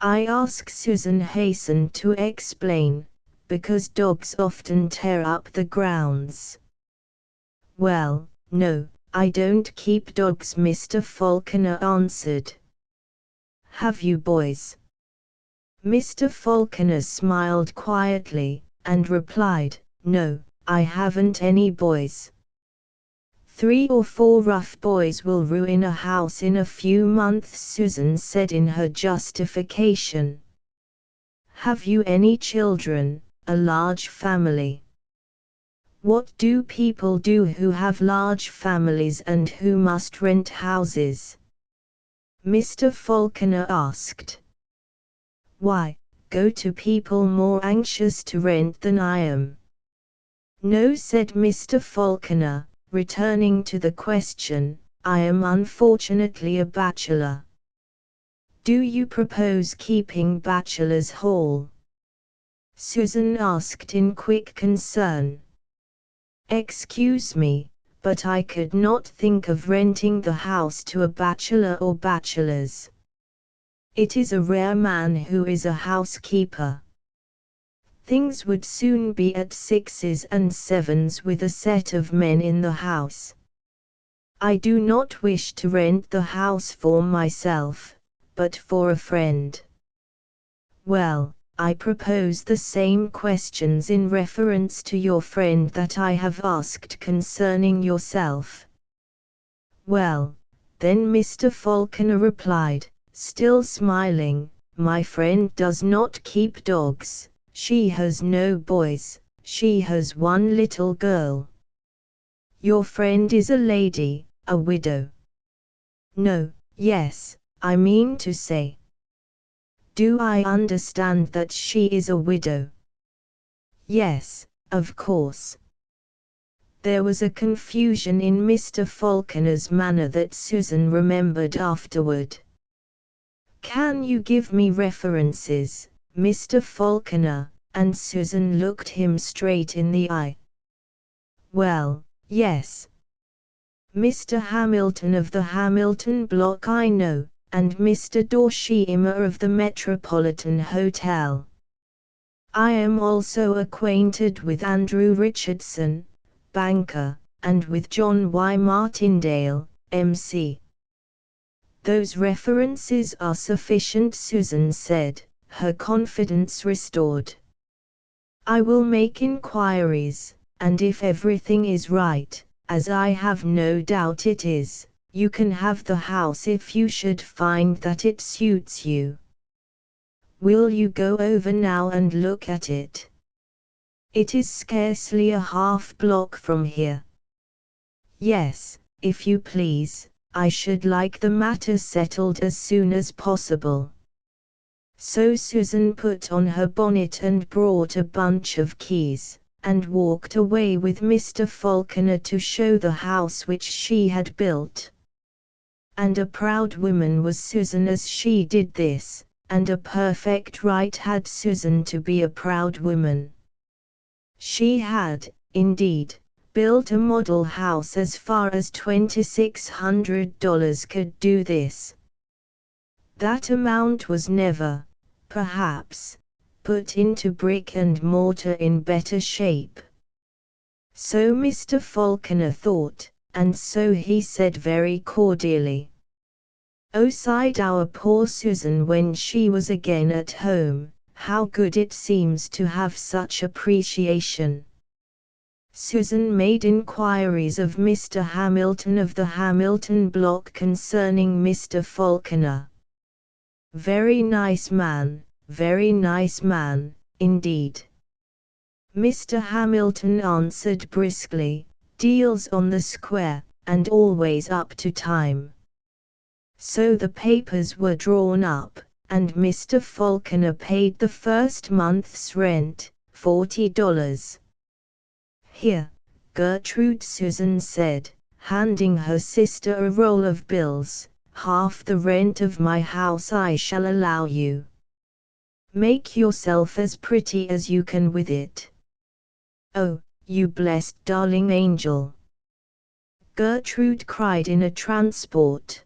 I ask, Susan hastened to explain, because dogs often tear up the grounds. Well, no, I don't keep dogs, Mr. Falconer answered. Have you boys? Mr. Falconer smiled quietly, and replied, No, I haven't any boys. 3 or 4 rough boys will ruin a house in a few months, Susan said in her justification. Have you any children, a large family? What do people do who have large families and who must rent houses? Mr. Falconer asked. Why, go to people more anxious to rent than I am. No, said Mr. Falconer, returning to the question, I am unfortunately a bachelor. Do you propose keeping bachelor's hall? Susan asked in quick concern. Excuse me, but I could not think of renting the house to a bachelor or bachelors. It is a rare man who is a housekeeper. Things would soon be at 6s and 7s with a set of men in the house. I do not wish to rent the house for myself, but for a friend. Well, I propose the same questions in reference to your friend that I have asked concerning yourself. Well, then Mr. Falconer replied, still smiling, my friend does not keep dogs, she has no boys, she has one little girl. Your friend is a lady, a widow. No, yes, I mean to say. Do I understand that she is a widow? Yes, of course. There was a confusion in Mr. Falconer's manner that Susan remembered afterward. Can you give me references, Mr. Falconer? And Susan looked him straight in the eye. Well, yes. Mr. Hamilton of the Hamilton block I know, and Mr. Dorsheimer of the Metropolitan Hotel. I am also acquainted with Andrew Richardson, banker, and with John Y. Martindale, M.C. Those references are sufficient, Susan said, her confidence restored. I will make inquiries, and if everything is right, as I have no doubt it is, you can have the house if you should find that it suits you. Will you go over now and look at it? It is scarcely a half block from here. Yes, if you please, I should like the matter settled as soon as possible. So Susan put on her bonnet and brought a bunch of keys, and walked away with Mr. Falconer to show the house which she had built. And a proud woman was Susan as she did this, and a perfect right had Susan to be a proud woman. She had, indeed, built a model house as far as $2,600 could do this. That amount was never, perhaps, put into brick and mortar in better shape. So Mr. Falconer thought, and so he said very cordially. Oh, sighed our poor Susan when she was again at home, how good it seems to have such appreciation. Susan made inquiries of Mr. Hamilton of the Hamilton block concerning Mr. Falconer. Very nice man, indeed. Mr. Hamilton answered briskly, deals on the square, and always up to time. So the papers were drawn up, and Mr. Falconer paid the first month's rent, $40. Here, Gertrude, Susan said, handing her sister a roll of bills, half the rent of my house I shall allow you. Make yourself as pretty as you can with it. Oh, you blessed darling angel! Gertrude cried in a transport.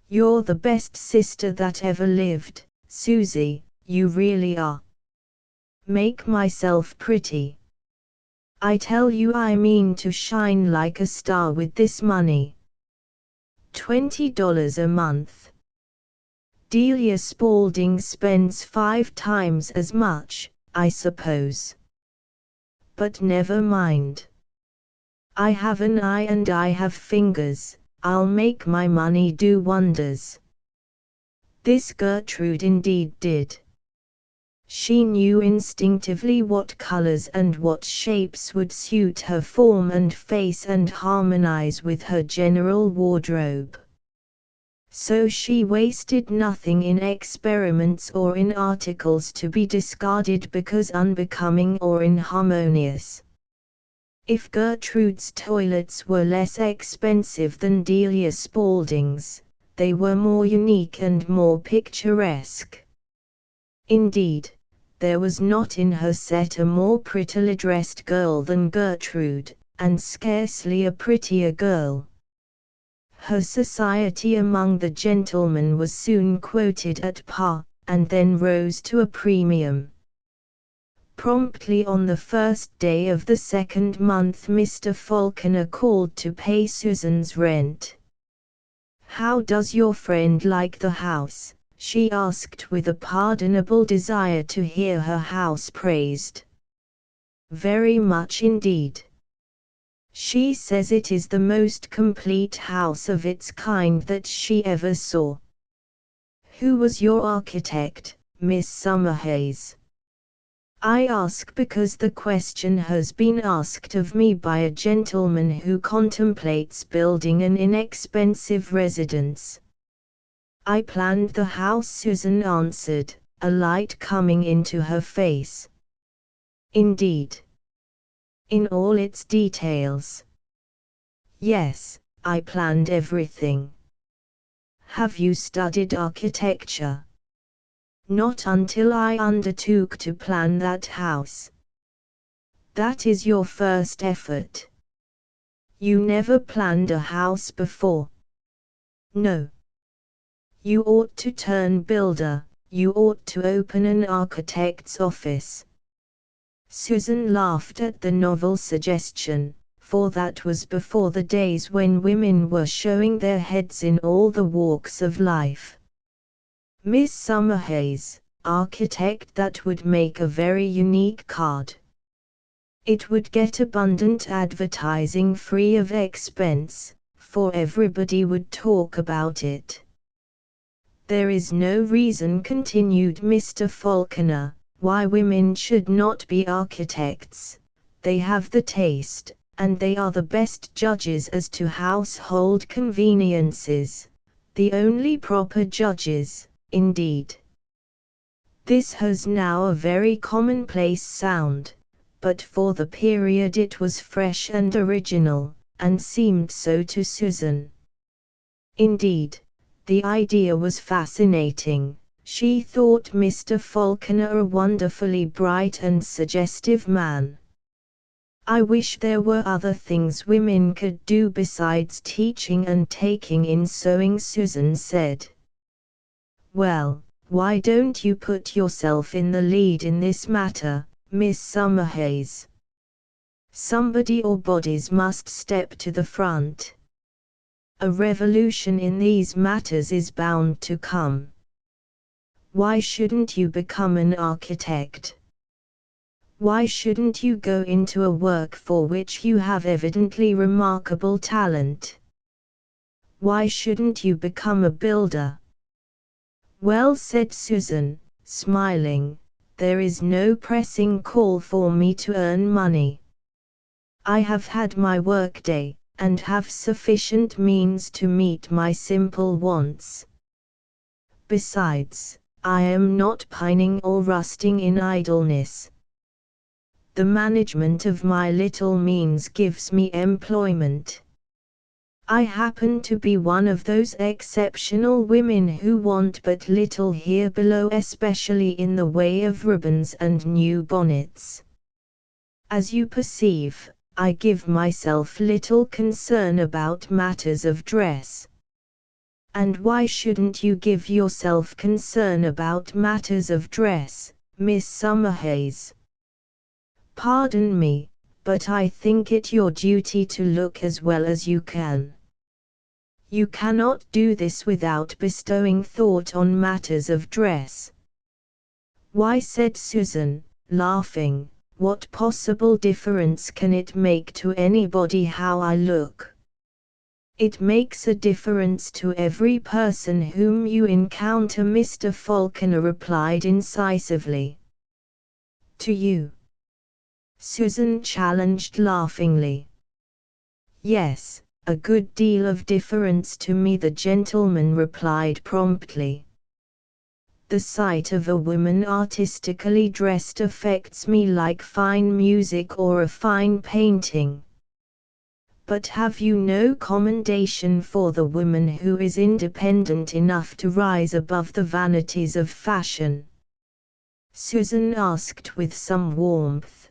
You're the best sister that ever lived, Susie, you really are. Make myself pretty. I tell you I mean to shine like a star with this money. $20 a month. Delia Spaulding spends 5 times as much, I suppose. But never mind. I have an eye and I have fingers, I'll make my money do wonders. This Gertrude indeed did. She knew instinctively what colors and what shapes would suit her form and face and harmonize with her general wardrobe. So she wasted nothing in experiments or in articles to be discarded because unbecoming or inharmonious. If Gertrude's toilets were less expensive than Delia Spaulding's, they were more unique and more picturesque. Indeed, there was not in her set a more prettily dressed girl than Gertrude, and scarcely a prettier girl. Her society among the gentlemen was soon quoted at par, and then rose to a premium. Promptly on the first day of the second month Mr. Falconer called to pay Susan's rent. "How does your friend like the house?" she asked with a pardonable desire to hear her house praised. "Very much indeed. She says it is the most complete house of its kind that she ever saw." "Who was your architect, Miss Summerhays?" "I ask because the question has been asked of me by a gentleman who contemplates building an inexpensive residence." "I planned the house," Susan answered, a light coming into her face. "Indeed? In all its details?" "Yes, I planned everything." "Have you studied architecture?" "Not until I undertook to plan that house." "That is your first effort. You never planned a house before?" "No." "You ought to turn builder, you ought to open an architect's office." Susan laughed at the novel suggestion, for that was before the days when women were showing their heads in all the walks of life. "Miss Summerhays, architect, that would make a very unique card. It would get abundant advertising free of expense, for everybody would talk about it." "There is no reason," continued Mr. Falconer, "why women should not be architects. They have the taste, and they are the best judges as to household conveniences, the only proper judges, indeed." This has now a very commonplace sound, but for the period it was fresh and original, and seemed so to Susan. Indeed, the idea was fascinating. She thought Mr. Falconer a wonderfully bright and suggestive man. "I wish there were other things women could do besides teaching and taking in sewing," Susan said. "Well, why don't you put yourself in the lead in this matter, Miss Summerhays? Somebody or bodies must step to the front. A revolution in these matters is bound to come. Why shouldn't you become an architect? Why shouldn't you go into a work for which you have evidently remarkable talent? Why shouldn't you become a builder?" "Well," said Susan, smiling, "there is no pressing call for me to earn money. I have had my workday, and have sufficient means to meet my simple wants. Besides, I am not pining or rusting in idleness. The management of my little means gives me employment. I happen to be one of those exceptional women who want but little here below, especially in the way of ribbons and new bonnets. As you perceive, I give myself little concern about matters of dress. And why shouldn't you give yourself concern about matters of dress, Miss Summerhays. Pardon me, but I think it your duty to look as well as you can. You cannot do this without bestowing thought on matters of dress. Why, said Susan, laughing, what possible difference can it make to anybody how I look? It makes a difference to every person whom you encounter, Mr. Falconer replied incisively. To you? Susan challenged laughingly. Yes, a good deal of difference to me, the gentleman replied promptly. The sight of a woman artistically dressed affects me like fine music or a fine painting. But have you no commendation for the woman who is independent enough to rise above the vanities of fashion? Susan asked with some warmth.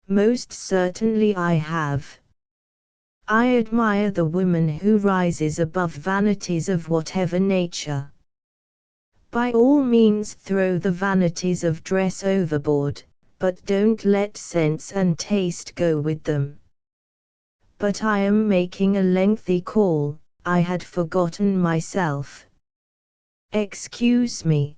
Most certainly I have. I admire the woman who rises above vanities of whatever nature. By all means throw the vanities of dress overboard, but don't let sense and taste go with them. But I am making a lengthy call, I had forgotten myself. Excuse me.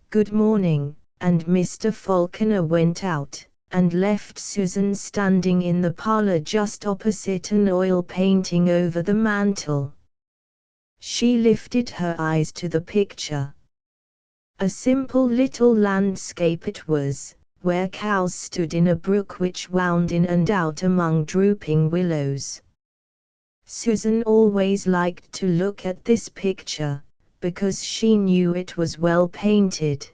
Good morning, and Mr. Falconer went out, and left Susan standing in the parlor just opposite an oil painting over the mantel. She lifted her eyes to the picture. A simple little landscape it was, where cows stood in a brook which wound in and out among drooping willows. Susan always liked to look at this picture, because she knew it was well painted.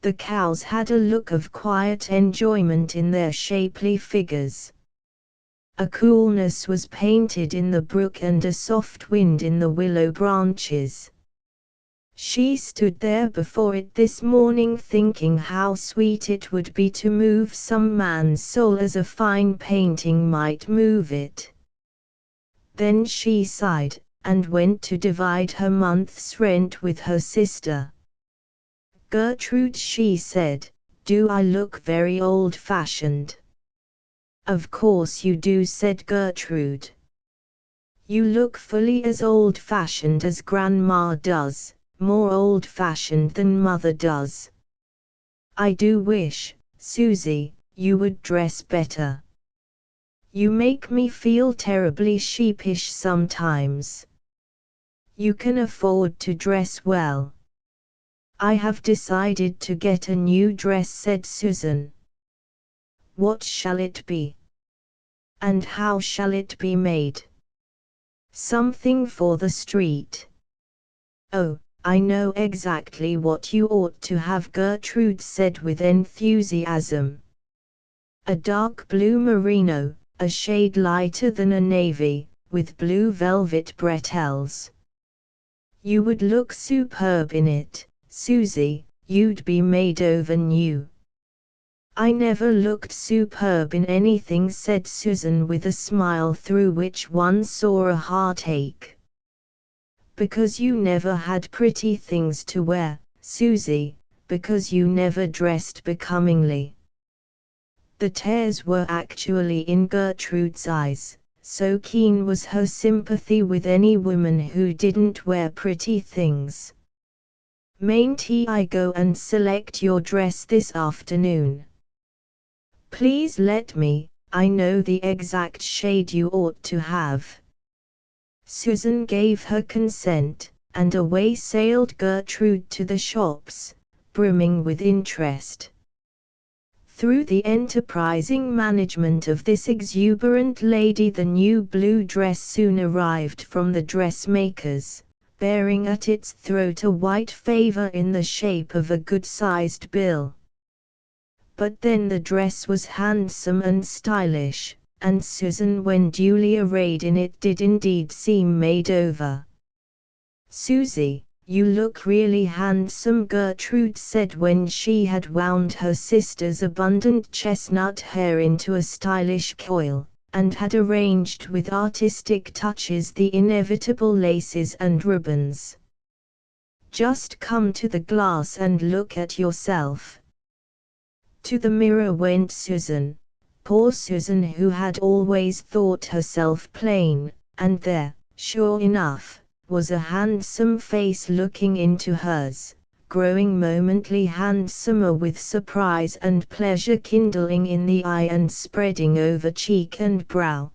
The cows had a look of quiet enjoyment in their shapely figures. A coolness was painted in the brook and a soft wind in the willow branches. She stood there before it this morning thinking how sweet it would be to move some man's soul as a fine painting might move it. Then she sighed, and went to divide her month's rent with her sister. Gertrude, she said, do I look very old-fashioned? Of course you do, said Gertrude. You look fully as old-fashioned as Grandma does, more old-fashioned than Mother does. I do wish, Susie, you would dress better. You make me feel terribly sheepish sometimes. You can afford to dress well. I have decided to get a new dress, said Susan. What shall it be? And how shall it be made? Something for the street. Oh, I know exactly what you ought to have, Gertrude said with enthusiasm. A dark blue merino, a shade lighter than a navy, with blue velvet bretelles. You would look superb in it, Susie, you'd be made over new. I never looked superb in anything, said Susan with a smile through which one saw a heartache. Because you never had pretty things to wear, Susie, because you never dressed becomingly. The tears were actually in Gertrude's eyes, so keen was her sympathy with any woman who didn't wear pretty things. Mayn't I go and select your dress this afternoon? Please let me, I know the exact shade you ought to have. Susan gave her consent, and away sailed Gertrude to the shops, brimming with interest. Through the enterprising management of this exuberant lady, the new blue dress soon arrived from the dressmakers, bearing at its throat a white favor in the shape of a good-sized bill. But then the dress was handsome and stylish, and Susan, when duly arrayed in it, did indeed seem made over. Susie, you look really handsome, Gertrude said when she had wound her sister's abundant chestnut hair into a stylish coil, and had arranged with artistic touches the inevitable laces and ribbons. Just come to the glass and look at yourself." To the mirror went Susan, poor Susan, who had always thought herself plain, and there, sure enough, was a handsome face looking into hers, growing momently handsomer with surprise and pleasure kindling in the eye and spreading over cheek and brow.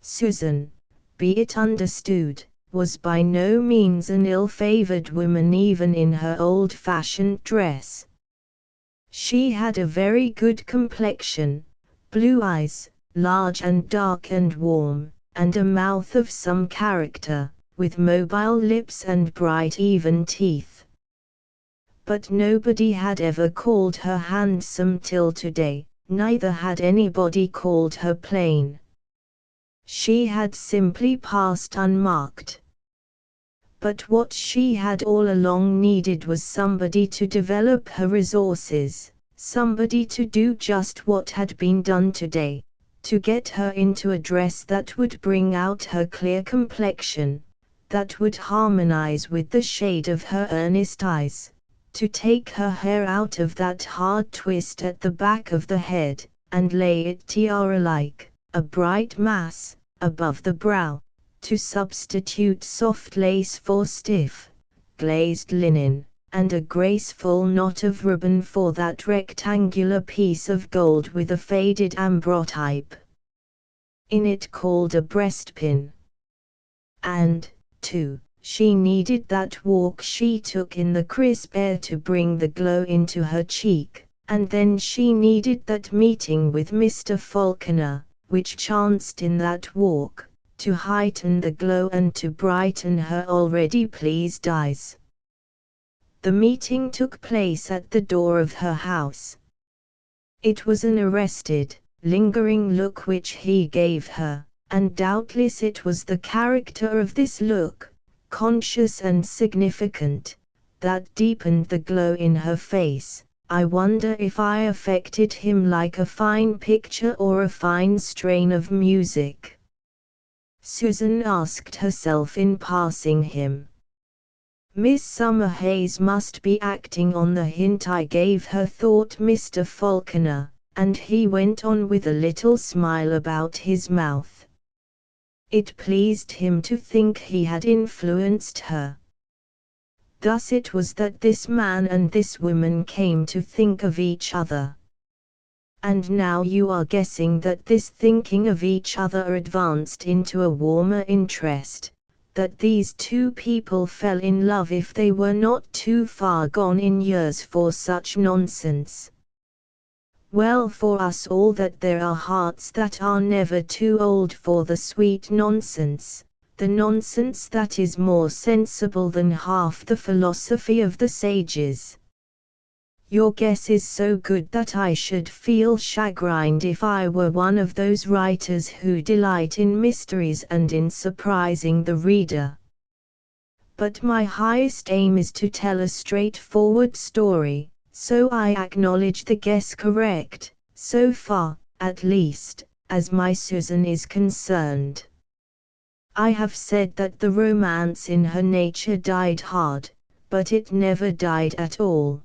Susan, be it understood, was by no means an ill-favored woman even in her old-fashioned dress. She had a very good complexion, blue eyes, large and dark and warm, and a mouth of some character, with mobile lips and bright even teeth. But nobody had ever called her handsome till today, neither had anybody called her plain. She had simply passed unmarked. But what she had all along needed was somebody to develop her resources, somebody to do just what had been done today, to get her into a dress that would bring out her clear complexion, that would harmonize with the shade of her earnest eyes, to take her hair out of that hard twist at the back of the head, and lay it tiara-like, a bright mass, above the brow, to substitute soft lace for stiff, glazed linen, and a graceful knot of ribbon for that rectangular piece of gold with a faded ambrotype in it called a breastpin. And, too, she needed that walk she took in the crisp air to bring the glow into her cheek, and then she needed that meeting with Mr. Falconer, which chanced in that walk, to heighten the glow and to brighten her already pleased eyes. The meeting took place at the door of her house. It was an arrested, lingering look which he gave her, and doubtless it was the character of this look, conscious and significant, that deepened the glow in her face. I wonder if I affected him like a fine picture or a fine strain of music? Susan asked herself in passing him. Miss Summerhayes must be acting on the hint I gave her, thought Mr. Falconer, and he went on with a little smile about his mouth. It pleased him to think he had influenced her. Thus it was that this man and this woman came to think of each other. And now you are guessing that this thinking of each other advanced into a warmer interest, that these two people fell in love if they were not too far gone in years for such nonsense. Well for us all that there are hearts that are never too old for the sweet nonsense, the nonsense that is more sensible than half the philosophy of the sages. Your guess is so good that I should feel chagrined if I were one of those writers who delight in mysteries and in surprising the reader. But my highest aim is to tell a straightforward story, so I acknowledge the guess correct, so far, at least, as my Susan is concerned. I have said that the romance in her nature died hard, but it never died at all.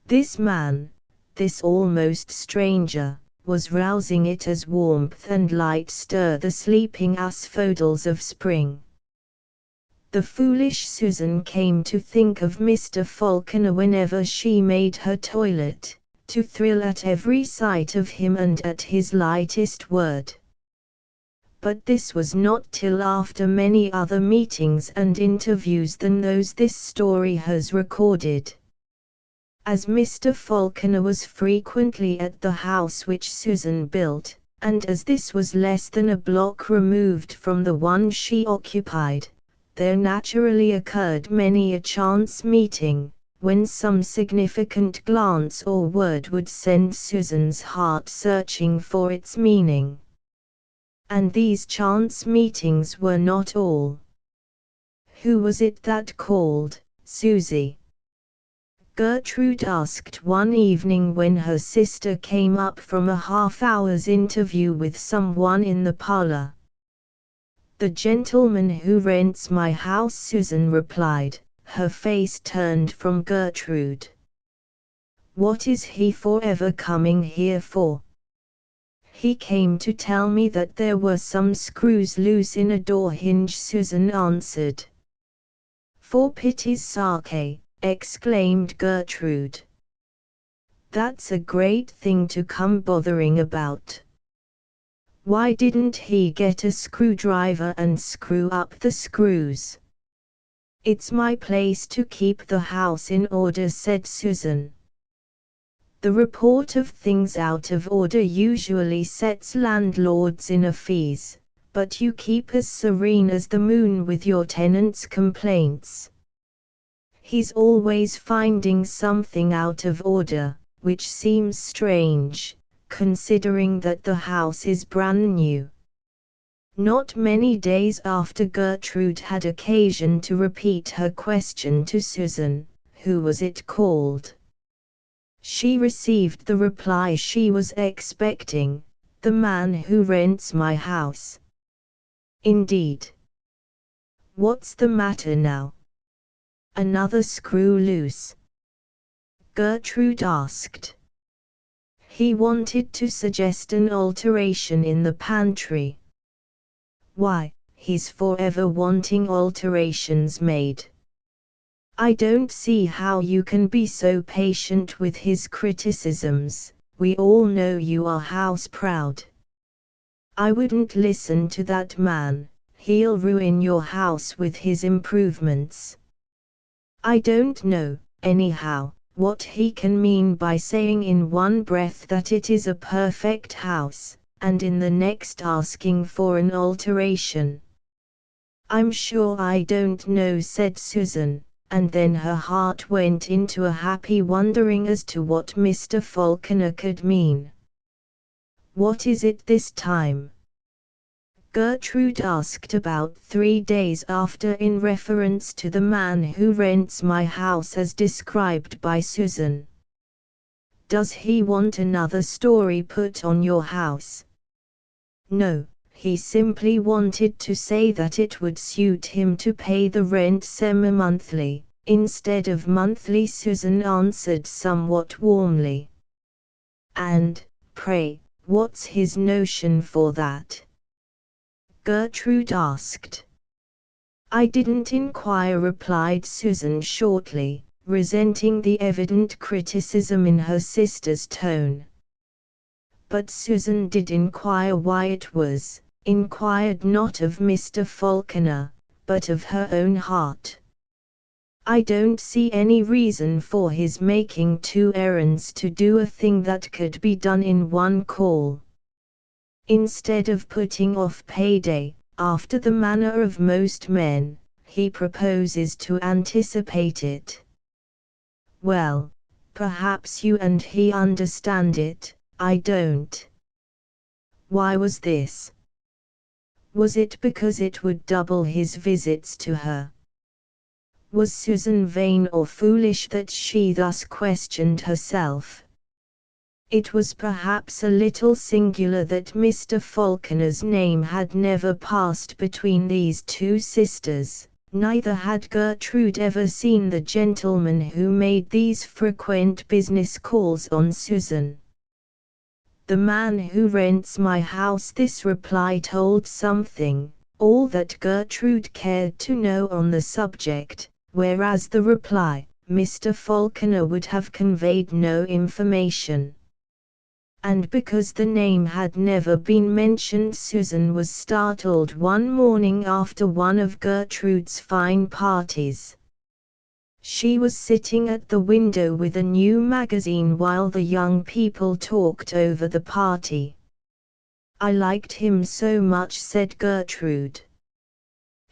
This man, this almost stranger, was rousing it as warmth and light stir the sleeping asphodels of spring. The foolish Susan came to think of Mr. Falconer whenever she made her toilet, to thrill at every sight of him and at his lightest word. But this was not till after many other meetings and interviews than those this story has recorded. As Mr. Falconer was frequently at the house which Susan built, and as this was less than a block removed from the one she occupied, there naturally occurred many a chance meeting, when some significant glance or word would send Susan's heart searching for its meaning. And these chance meetings were not all. Who was it that called, Susie? Gertrude asked one evening when her sister came up from a half-hour's interview with someone in the parlor. The gentleman who rents my house, Susan replied, Her face turned from Gertrude. What is he forever coming here for? He came to tell me that there were some screws loose in a door hinge, Susan answered. For pity's sake, exclaimed Gertrude. That's a great thing to come bothering about. Why didn't he get a screwdriver and screw up the screws? It's my place to keep the house in order, said Susan. The report of things out of order usually sets landlords in a fees, but you keep as serene as the moon with your tenants' complaints. He's always finding something out of order, which seems strange, considering that the house is brand new. Not many days after Gertrude had occasion to repeat her question to Susan, who was it called? She received the reply she was expecting, the man who rents my house. Indeed. What's the matter now? Another screw loose? Gertrude asked. He wanted to suggest an alteration in the pantry. Why, he's forever wanting alterations made. I don't see how you can be so patient with his criticisms. We all know you are house proud. I wouldn't listen to that man, he'll ruin your house with his improvements. I don't know, anyhow, what he can mean by saying in one breath that it is a perfect house, and in the next asking for an alteration. I'm sure I don't know, said Susan. And then her heart went into a happy wondering as to what Mr. Falconer could mean. What is it this time? Gertrude asked about 3 days after in reference to the man who rents my house as described by Susan. Does he want another story put on your house? No, he simply wanted to say that it would suit him to pay the rent semi-monthly, instead of monthly, Susan answered somewhat warmly. And, pray, what's his notion for that? Gertrude asked. I didn't inquire, replied Susan shortly, resenting the evident criticism in her sister's tone. But Susan did inquire why it was, inquired not of Mr. Falconer, but of her own heart. I don't see any reason for his making 2 errands to do a thing that could be done in 1 call. Instead of putting off payday, after the manner of most men, he proposes to anticipate it. Well, perhaps you and he understand it, I don't. Why was this? Was it because it would double his visits to her? Was Susan vain or foolish that she thus questioned herself? It was perhaps a little singular that Mr. Falconer's name had never passed between these 2 sisters, neither had Gertrude ever seen the gentleman who made these frequent business calls on Susan. The man who rents my house, this reply told something, all that Gertrude cared to know on the subject, whereas the reply, Mr. Falconer, would have conveyed no information. And because the name had never been mentioned, Susan was startled one morning after one of Gertrude's fine parties. She was sitting at the window with a new magazine while the young people talked over the party. I liked him so much, said Gertrude.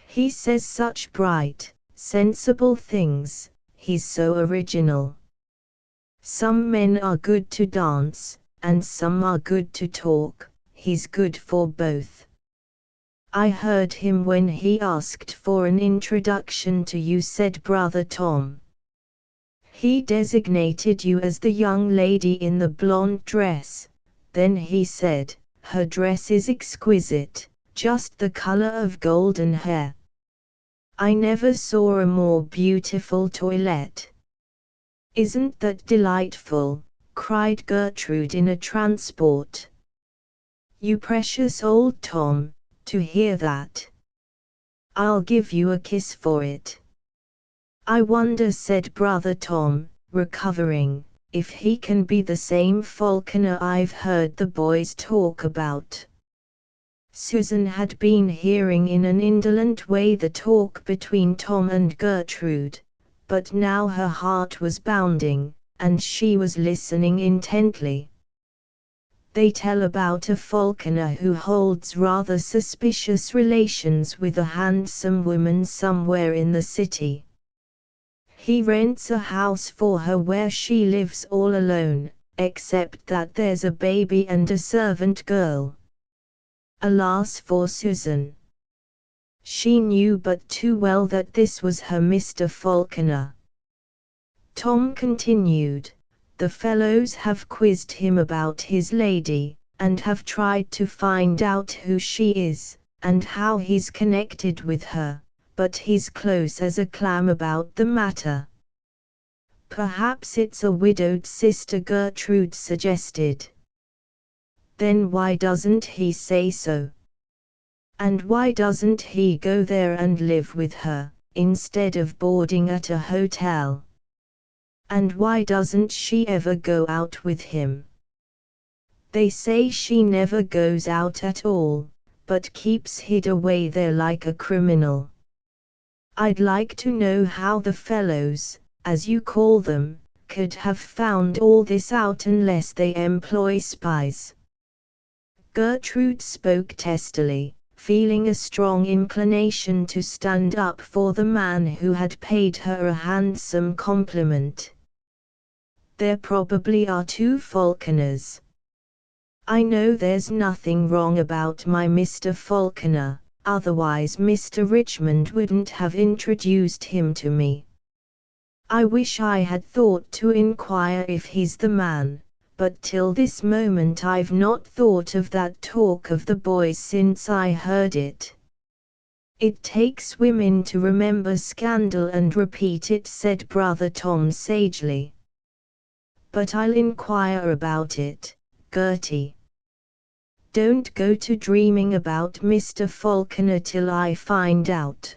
He says such bright, sensible things, he's so original. Some men are good to dance, and some are good to talk, he's good for both. I heard him when he asked for an introduction to you, said Brother Tom. He designated you as the young lady in the blonde dress, then he said, her dress is exquisite, just the color of golden hair. I never saw a more beautiful toilette. Isn't that delightful? Cried Gertrude in a transport. You precious old Tom, to hear that. I'll give you a kiss for it. I wonder, said brother Tom, recovering, if he can be the same Falconer I've heard the boys talk about. Susan had been hearing in an indolent way the talk between Tom and Gertrude, but now her heart was bounding, and she was listening intently. They tell about a Falconer who holds rather suspicious relations with a handsome woman somewhere in the city. He rents a house for her where she lives all alone, except that there's a baby and a servant girl. Alas for Susan! She knew but too well that this was her Mr. Falconer. Tom continued, the fellows have quizzed him about his lady, and have tried to find out who she is, and how he's connected with her, but he's close as a clam about the matter. Perhaps it's a widowed sister, Gertrude suggested. Then why doesn't he say so? And why doesn't he go there and live with her, instead of boarding at a hotel? And why doesn't she ever go out with him? They say she never goes out at all, but keeps hid away there like a criminal. I'd like to know how the fellows, as you call them, could have found all this out unless they employ spies. Gertrude spoke testily, feeling a strong inclination to stand up for the man who had paid her a handsome compliment. There probably are two Falconers. I know there's nothing wrong about my Mr. Falconer, otherwise Mr. Richmond wouldn't have introduced him to me. I wish I had thought to inquire if he's the man, but till this moment I've not thought of that talk of the boys since I heard it. It takes women to remember scandal and repeat it, said brother Tom sagely. But I'll inquire about it, Gertie. Don't go to dreaming about Mr. Falconer till I find out.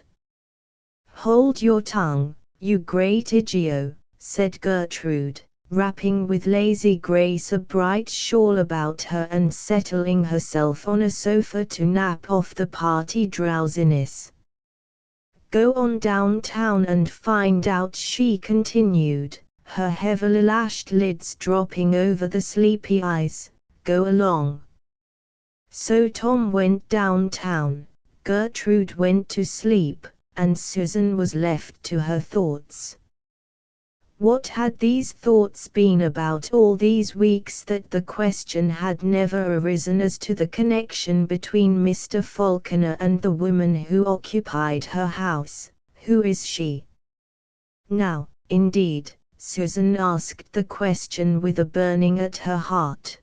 Hold your tongue, you great idiot, said Gertrude, wrapping with lazy grace a bright shawl about her and settling herself on a sofa to nap off the party drowsiness. Go on downtown and find out, she continued, her heavily lashed lids dropping over the sleepy eyes. Go along. So Tom went downtown, Gertrude went to sleep, and Susan was left to her thoughts. What had these thoughts been about all these weeks that the question had never arisen as to the connection between Mr. Falconer and the woman who occupied her house? Who is she? Now, indeed, Susan asked the question with a burning at her heart.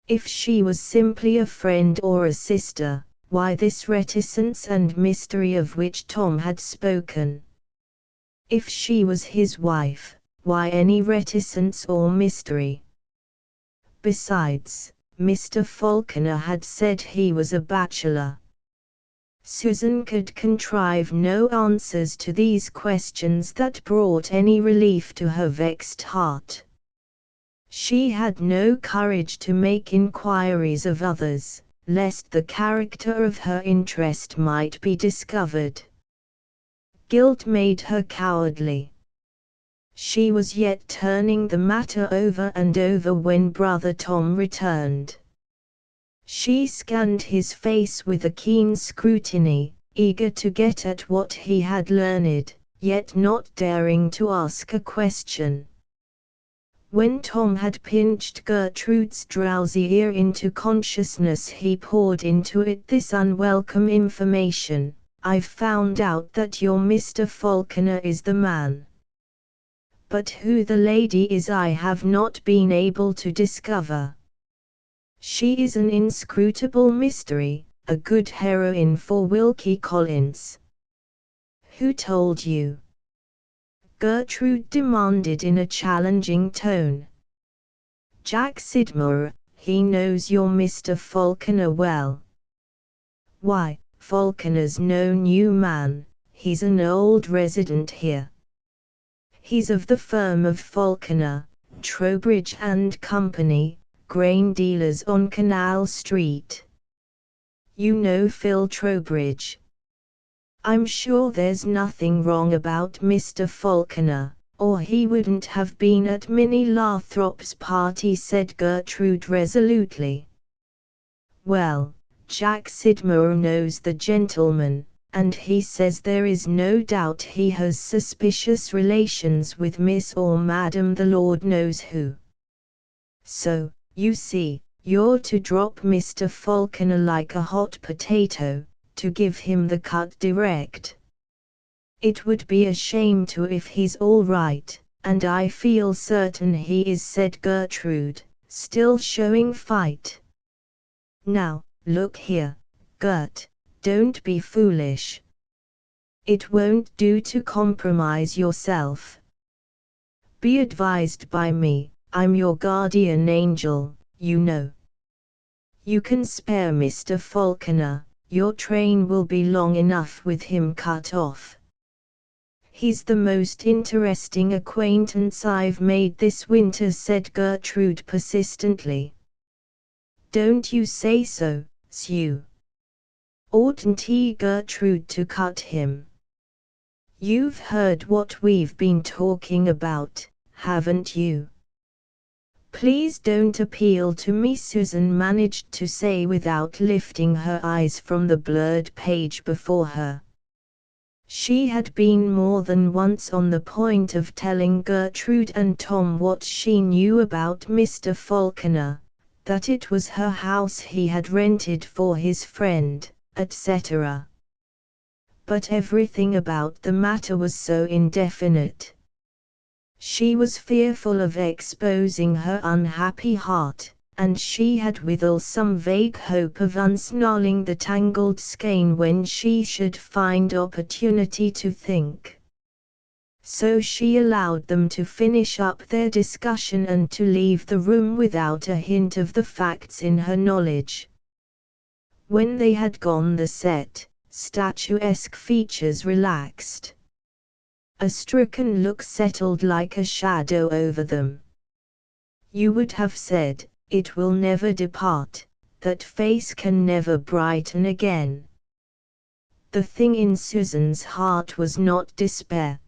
If she was simply a friend or a sister, why this reticence and mystery of which Tom had spoken? If she was his wife, why any reticence or mystery? Besides, Mr. Falconer had said he was a bachelor. Susan could contrive no answers to these questions that brought any relief to her vexed heart. She had no courage to make inquiries of others, lest the character of her interest might be discovered. Guilt made her cowardly. She was yet turning the matter over and over when brother Tom returned. She scanned his face with a keen scrutiny, eager to get at what he had learned, yet not daring to ask a question. When Tom had pinched Gertrude's drowsy ear into consciousness, he poured into it this unwelcome information: I've found out that your Mr. Falconer is the man. But who the lady is I have not been able to discover. She is an inscrutable mystery, a good heroine for Wilkie Collins. Who told you? Gertrude demanded in a challenging tone. Jack Sidmore, he knows you're Mr. Falconer well. Why, Falconer's no new man, he's an old resident here. He's of the firm of Falconer, Trowbridge and Company, grain dealers on Canal Street. You know Phil Trowbridge. I'm sure there's nothing wrong about Mr. Falconer, or he wouldn't have been at Minnie Lathrop's party, said Gertrude resolutely. Well, Jack Sidmore knows the gentleman, and he says there is no doubt he has suspicious relations with Miss or Madam the Lord knows who. So, you see, you're to drop Mr. Falconer like a hot potato, to give him the cut direct. It would be a shame to if he's all right, and I feel certain he is, said Gertrude, still showing fight. Now, look here, Gert, don't be foolish. It won't do to compromise yourself. Be advised by me, I'm your guardian angel, you know. You can spare Mr. Falconer, your train will be long enough with him cut off. He's the most interesting acquaintance I've made this winter, said Gertrude persistently. Don't you say so, Sue. Oughtn't he, Gertrude, to cut him? You've heard what we've been talking about, haven't you? Please don't appeal to me, Susan managed to say without lifting her eyes from the blurred page before her. She had been more than once on the point of telling Gertrude and Tom what she knew about Mr. Falconer, that it was her house he had rented for his friend, etc. But everything about the matter was so indefinite. She was fearful of exposing her unhappy heart, and she had withal some vague hope of unsnarling the tangled skein when she should find opportunity to think. So she allowed them to finish up their discussion and to leave the room without a hint of the facts in her knowledge. When they had gone, the set, statuesque features relaxed. A stricken look settled like a shadow over them. You would have said, it will never depart, that face can never brighten again. The thing in Susan's heart was not despair.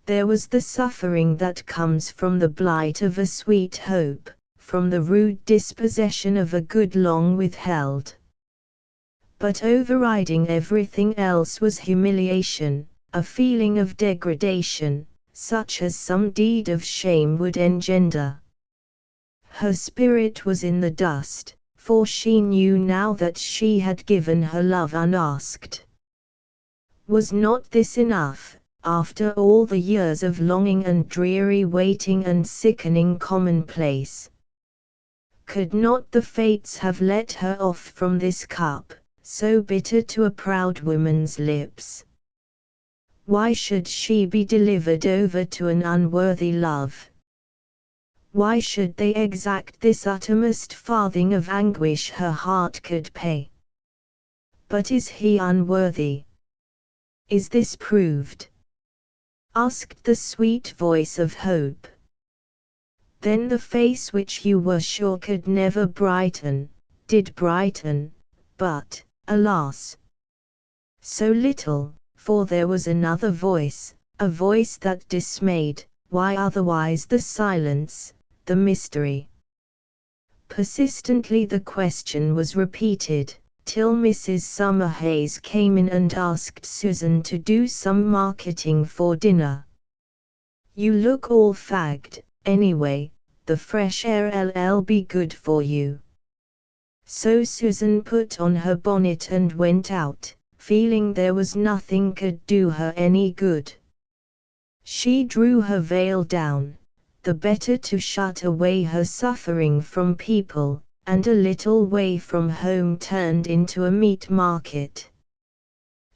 There was the suffering that comes from the blight of a sweet hope, from the rude dispossession of a good long withheld. But overriding everything else was humiliation, a feeling of degradation, such as some deed of shame would engender. Her spirit was in the dust, for she knew now that she had given her love unasked. Was not this enough, after all the years of longing and dreary waiting and sickening commonplace? Could not the fates have let her off from this cup, so bitter to a proud woman's lips? Why should she be delivered over to an unworthy love? Why should they exact this uttermost farthing of anguish her heart could pay? But is he unworthy? Is this proved? Asked the sweet voice of hope. Then the face which you were sure could never brighten, did brighten, but, alas, so little. For there was another voice, a voice that dismayed, why otherwise the silence, the mystery. Persistently the question was repeated, till Mrs. Summerhays came in and asked Susan to do some marketing for dinner. You look all fagged, anyway, the fresh air'll be good for you. So Susan put on her bonnet and went out, feeling there was nothing could do her any good. She drew her veil down, the better to shut away her suffering from people, and a little way from home turned into a meat market.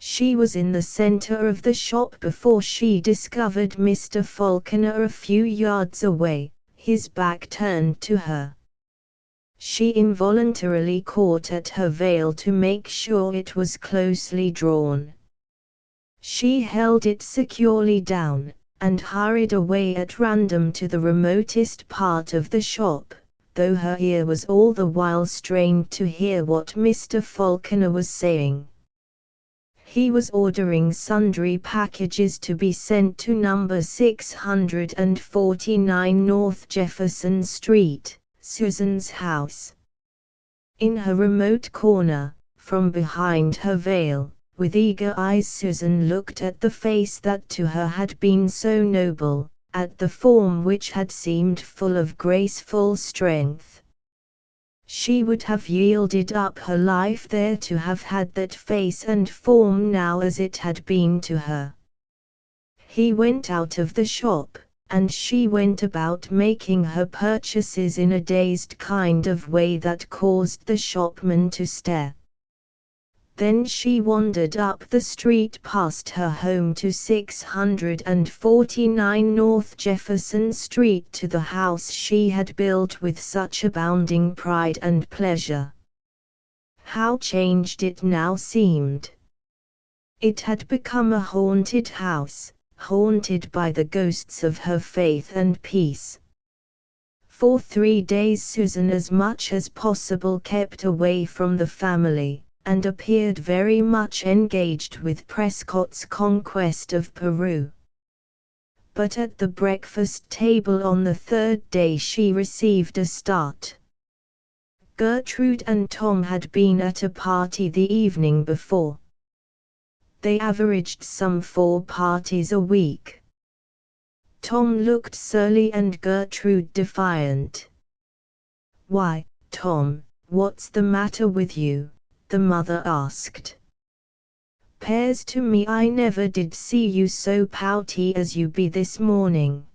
She was in the center of the shop before she discovered Mr. Falconer a few yards away, his back turned to her. She involuntarily caught at her veil to make sure it was closely drawn. She held it securely down, and hurried away at random to the remotest part of the shop, though her ear was all the while strained to hear what Mr. Falconer was saying. He was ordering sundry packages to be sent to number 649 North Jefferson Street, Susan's house. In her remote corner, from behind her veil, with eager eyes Susan looked at the face that to her had been so noble, at the form which had seemed full of graceful strength. She would have yielded up her life there to have had that face and form now as it had been to her. He went out of the shop, and she went about making her purchases in a dazed kind of way that caused the shopman to stare. Then she wandered up the street past her home to 649 North Jefferson Street to the house she had built with such abounding pride and pleasure. How changed it now seemed! It had become a haunted house, haunted by the ghosts of her faith and peace. For 3 days Susan as much as possible kept away from the family, and appeared very much engaged with Prescott's conquest of Peru. But at the breakfast table on the 3rd day she received a start. Gertrude and Tom had been at a party the evening before. They averaged some 4 parties a week. Tom looked surly and Gertrude defiant. "Why, Tom, what's the matter with you?" the mother asked. "'Pears to me I never did see you so pouty as you be this morning.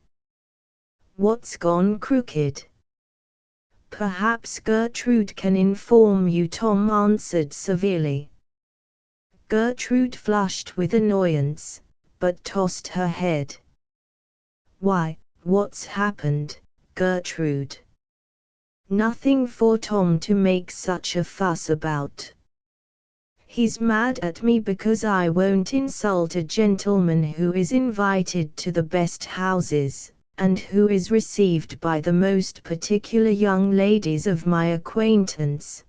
What's gone crooked?" "Perhaps Gertrude can inform you," Tom answered severely. Gertrude flushed with annoyance, but tossed her head. "Why, what's happened, Gertrude?" "Nothing for Tom to make such a fuss about. He's mad at me because I won't insult a gentleman who is invited to the best houses, and who is received by the most particular young ladies of my acquaintance."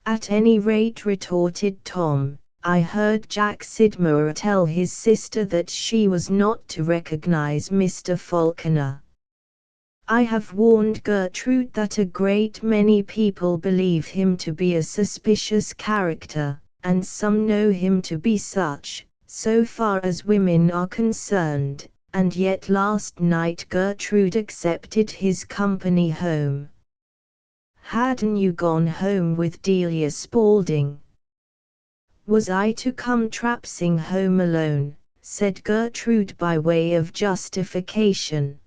"At any rate," retorted Tom, "I heard Jack Sidmouth tell his sister that she was not to recognize Mr. Falconer. I have warned Gertrude that a great many people believe him to be a suspicious character, and some know him to be such, so far as women are concerned, and yet last night Gertrude accepted his company home." "Hadn't you gone home with Delia Spaulding?" "Was I to come trapsing home alone?" said Gertrude by way of justification.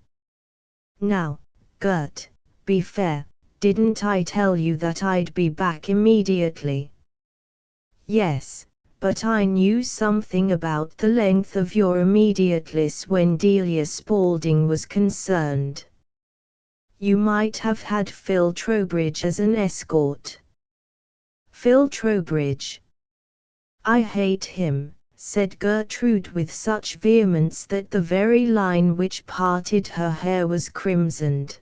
"Now, Gert, be fair, didn't I tell you that I'd be back immediately?" "Yes, but I knew something about the length of your immediateless when Delia Spaulding was concerned. You might have had Phil Trowbridge as an escort." "Phil Trowbridge? I hate him," said Gertrude with such vehemence that the very line which parted her hair was crimsoned.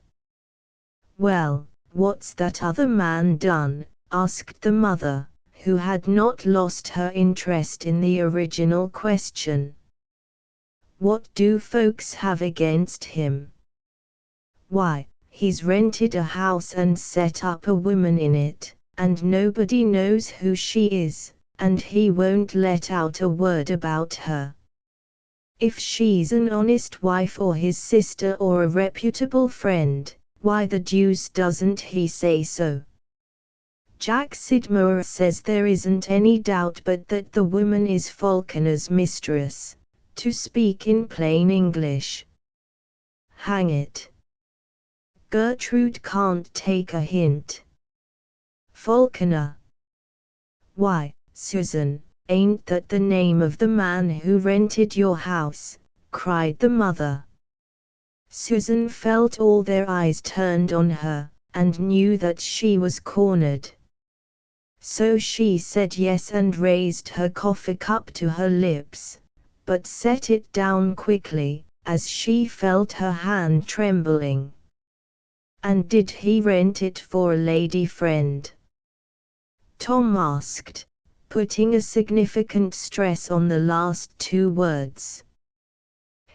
"Well, what's that other man done?" asked the mother, who had not lost her interest in the original question. "What do folks have against him?" "Why, he's rented a house and set up a woman in it, and nobody knows who she is, and he won't let out a word about her. If she's an honest wife or his sister or a reputable friend, why the deuce doesn't he say so? Jack Sidmouth says there isn't any doubt but that the woman is Falconer's mistress, to speak in plain English." "Hang it! Gertrude can't take a hint. Falconer? Why, Susan, "Ain't that the name of the man who rented your house?" cried the mother. Susan felt all their eyes turned on her, and knew that she was cornered. So she said yes and raised her coffee cup to her lips, but set it down quickly, as she felt her hand trembling. "And did he rent it for a lady friend?" Tom asked, putting a significant stress on the last two words.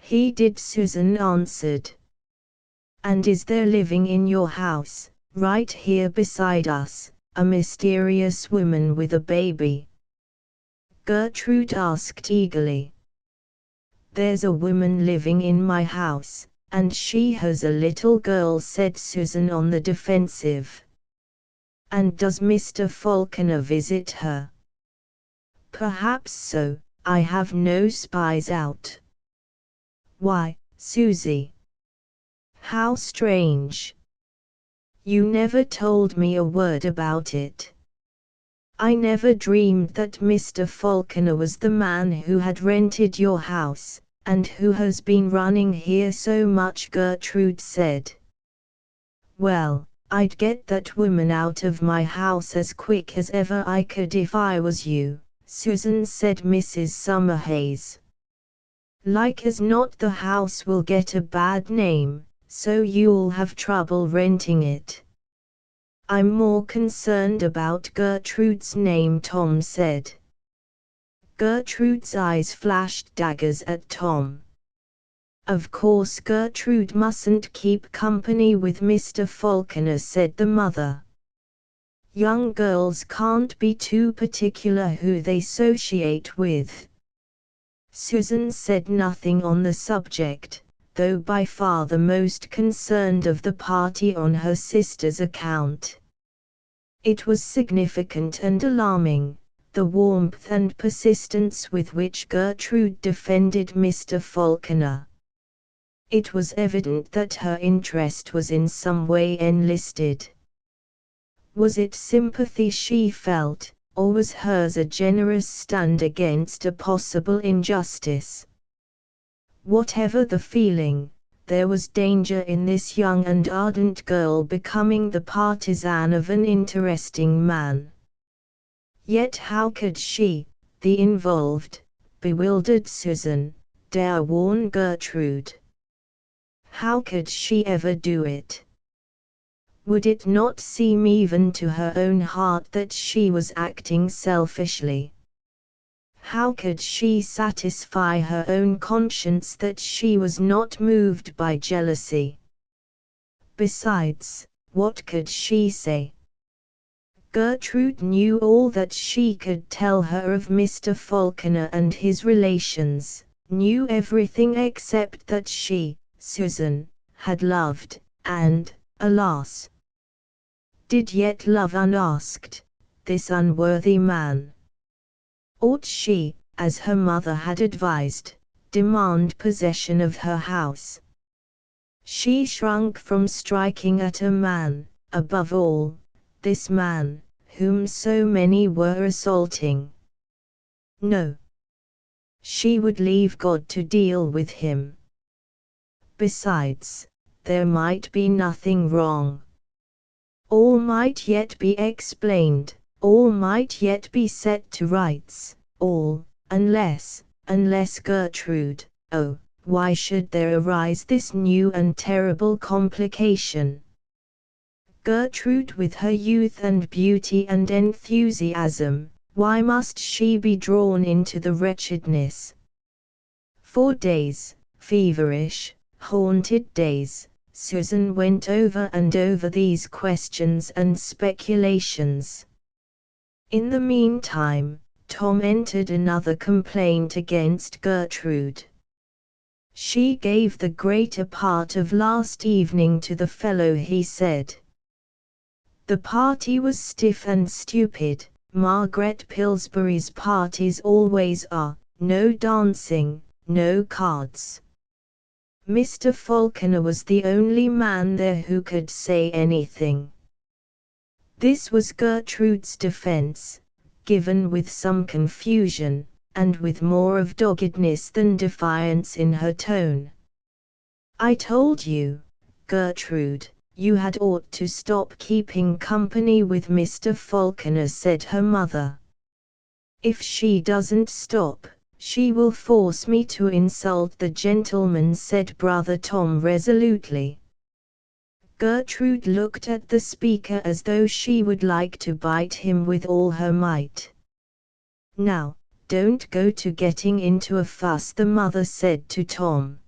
"He did," Susan answered. "And is there living in your house, right here beside us, a mysterious woman with a baby?" Gertrude asked eagerly. "There's a woman living in my house, and she has a little girl," said Susan on the defensive. "And does Mr. Falconer visit her?" "Perhaps so, I have no spies out." "Why, Susie! How strange! You never told me a word about it. I never dreamed that Mr. Falconer was the man who had rented your house, and who has been running here so much," Gertrude said. "Well, I'd get that woman out of my house as quick as ever I could if I was you," Susan said. Mrs. Summerhays. "Like as not the house will get a bad name, so you'll have trouble renting it." "I'm more concerned about Gertrude's name," Tom said. Gertrude's eyes flashed daggers at Tom. "Of course Gertrude mustn't keep company with Mr. Falconer," said the mother. "Young girls can't be too particular who they associate with." Susan said nothing on the subject, though by far the most concerned of the party on her sister's account. It was significant and alarming, the warmth and persistence with which Gertrude defended Mr. Falconer. It was evident that her interest was in some way enlisted. Was it sympathy she felt, or was hers a generous stand against a possible injustice? Whatever the feeling, there was danger in this young and ardent girl becoming the partisan of an interesting man. Yet how could she, the involved, bewildered Susan, dare warn Gertrude? How could she ever do it? Would it not seem even to her own heart that she was acting selfishly? How could she satisfy her own conscience that she was not moved by jealousy? Besides, what could she say? Gertrude knew all that she could tell her of Mr. Falconer and his relations, knew everything except that she, Susan, had loved, and, alas, did yet love unasked, this unworthy man. Ought she, as her mother had advised, demand possession of her house? She shrunk from striking at a man, above all, this man, whom so many were assaulting. No. She would leave God to deal with him. Besides, there might be nothing wrong. All might yet be explained, all might yet be set to rights, all, unless Gertrude, oh, why should there arise this new and terrible complication? Gertrude, with her youth and beauty and enthusiasm, why must she be drawn into the wretchedness? For days, feverish, haunted days, Susan went over and over these questions and speculations. In the meantime, Tom entered another complaint against Gertrude. She gave the greater part of last evening to the fellow, he said. The party was stiff and stupid, Margaret Pillsbury's parties always are, no dancing, no cards. Mr. Falconer was the only man there who could say anything. This was Gertrude's defense, given with some confusion, and with more of doggedness than defiance in her tone. "I told you, Gertrude, you had ought to stop keeping company with Mr. Falconer," said her mother. "If she doesn't stop, she will force me to insult the gentleman," said brother Tom resolutely. Gertrude looked at the speaker as though she would like to bite him with all her might. "Now, don't go to getting into a fuss," the mother said to Tom.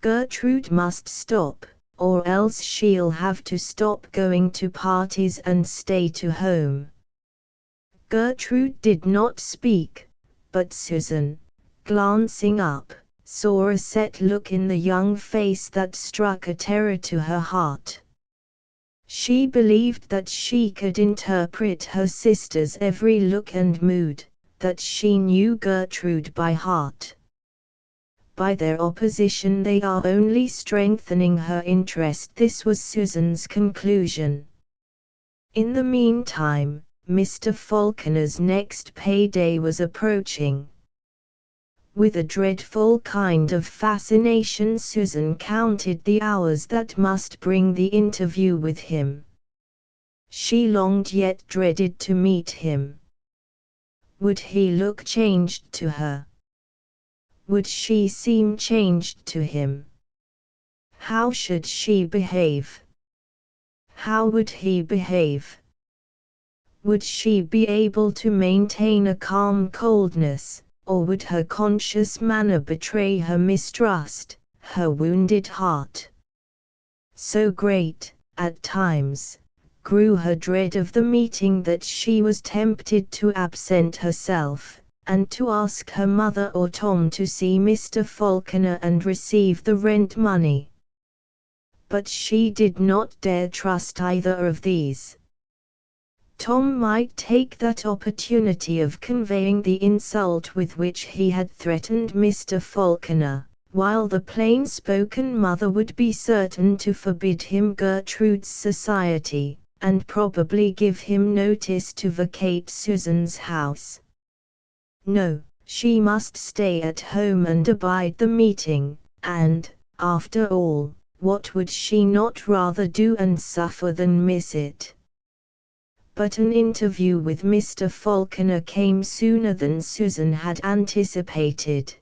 "Gertrude must stop, or else she'll have to stop going to parties and stay to home." Gertrude did not speak, but Susan, glancing up, saw a set look in the young face that struck a terror to her heart. She believed that she could interpret her sister's every look and mood, that she knew Gertrude by heart. By their opposition they are only strengthening her interest, this was Susan's conclusion. In the meantime, Mr. Falconer's next payday was approaching. With a dreadful kind of fascination Susan counted the hours that must bring the interview with him. She longed yet dreaded to meet him. Would he look changed to her? Would she seem changed to him? How should she behave? How would he behave? Would she be able to maintain a calm coldness, or would her conscious manner betray her mistrust, her wounded heart? So great, at times, grew her dread of the meeting that she was tempted to absent herself, and to ask her mother or Tom to see Mr. Falconer and receive the rent money. But she did not dare trust either of these. Tom might take that opportunity of conveying the insult with which he had threatened Mr. Falconer, while the plain-spoken mother would be certain to forbid him Gertrude's society, and probably give him notice to vacate Susan's house. No, she must stay at home and abide the meeting, and, after all, what would she not rather do and suffer than miss it? But an interview with Mr. Falconer came sooner than Susan had anticipated.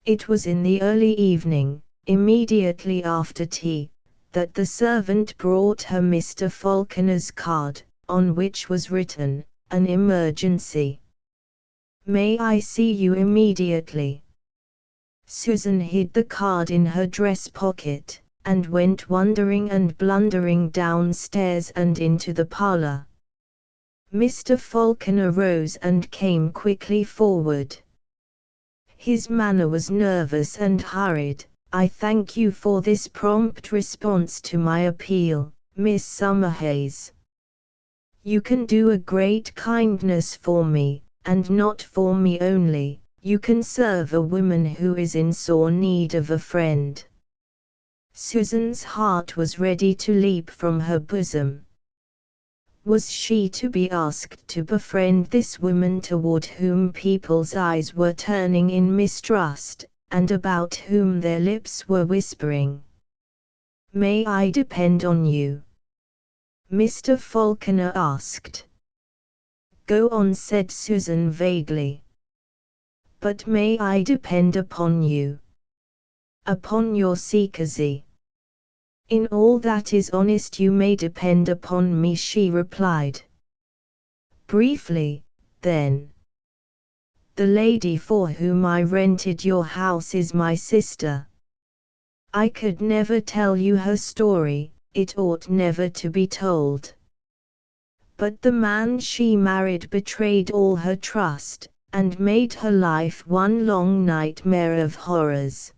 It was in the early evening, immediately after tea, that the servant brought her Mr. Falconer's card, on which was written, "An emergency. May I see you immediately?" Susan hid the card in her dress pocket, and went wondering and blundering downstairs and into the parlor. Mr. Falconer rose and came quickly forward. His manner was nervous and hurried. "I thank you for this prompt response to my appeal, Miss Summerhays. You can do a great kindness for me, and not for me only, you can serve a woman who is in sore need of a friend." Susan's heart was ready to leap from her bosom. Was she to be asked to befriend this woman toward whom people's eyes were turning in mistrust, and about whom their lips were whispering, "May I depend on you?" Mr. Falconer asked. "Go on," said Susan vaguely. "But may I depend upon you?" "Upon your secrecy. In all that is honest you may depend upon me," she replied. Briefly, then. "The lady for whom I rented your house is my sister. I could never tell you her story, it ought never to be told. But the man she married betrayed all her trust, and made her life one long nightmare of horrors.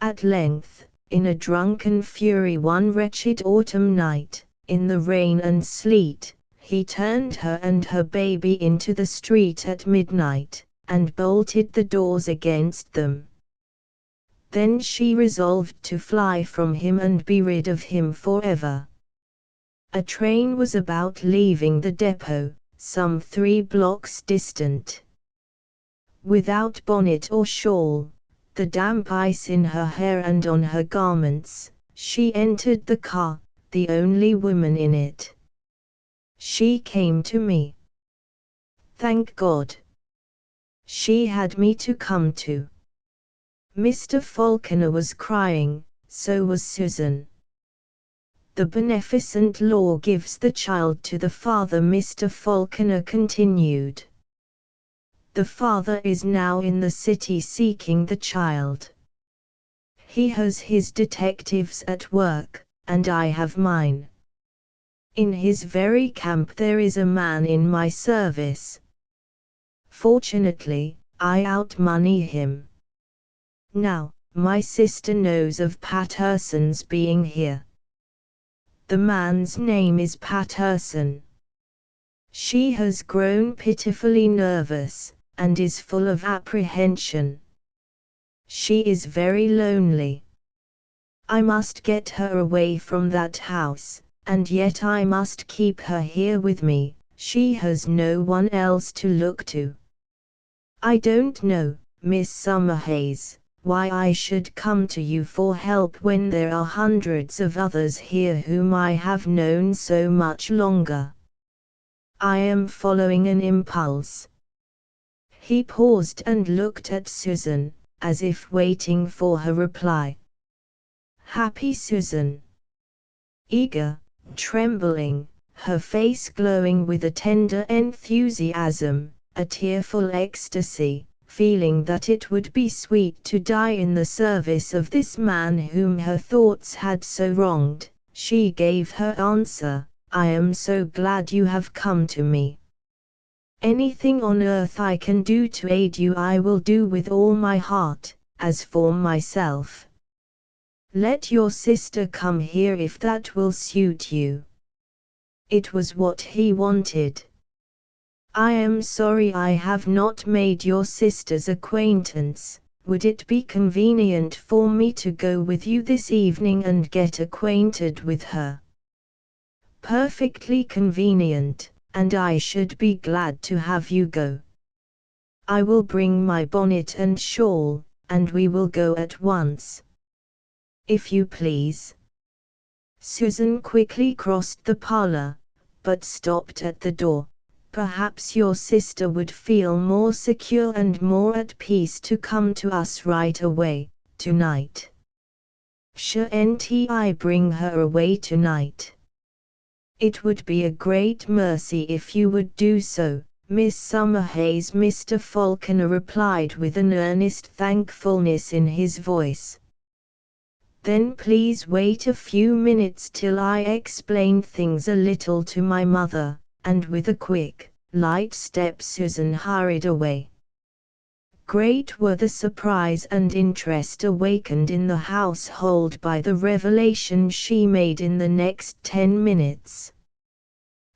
At length, in a drunken fury one wretched autumn night, in the rain and sleet, he turned her and her baby into the street at midnight, and bolted the doors against them. Then she resolved to fly from him and be rid of him forever. A train was about leaving the depot, some 3 blocks distant. Without bonnet or shawl, the damp ice in her hair and on her garments, she entered the car, the only woman in it. She came to me. Thank God. She had me to come to. Mr. Falconer was crying, so was Susan. The beneficent law gives the child to the father, Mr. Falconer continued. The father is now in the city seeking the child. He has his detectives at work, and I have mine. In his very camp there is a man in my service. Fortunately, I outmoney him. Now, my sister knows of Patterson's being here. The man's name is Patterson. She has grown pitifully nervous, and is full of apprehension. She is very lonely. I must get her away from that house, and yet I must keep her here with me. She has no one else to look to. I don't know, Miss Summerhays, why I should come to you for help when there are hundreds of others here whom I have known so much longer. I am following an impulse. He paused and looked at Susan, as if waiting for her reply. Happy Susan. Eager, trembling, her face glowing with a tender enthusiasm, a tearful ecstasy, feeling that it would be sweet to die in the service of this man whom her thoughts had so wronged, she gave her answer, I am so glad you have come to me. Anything on earth I can do to aid you I will do with all my heart. As for myself, let your sister come here if that will suit you. It was what he wanted. I am sorry I have not made your sister's acquaintance. Would it be convenient for me to go with you this evening and get acquainted with her? Perfectly convenient, and I should be glad to have you go. I will bring my bonnet and shawl, and we will go at once. If you please. Susan quickly crossed the parlor, but stopped at the door. Perhaps your sister would feel more secure and more at peace to come to us right away, tonight. Shan't I bring her away tonight? It would be a great mercy if you would do so, Miss Summerhays. Mr. Falconer replied with an earnest thankfulness in his voice. Then please wait a few minutes till I explain things a little to my mother. And with a quick, light step Susan hurried away. Great were the surprise and interest awakened in the household by the revelation she made in the next 10 minutes.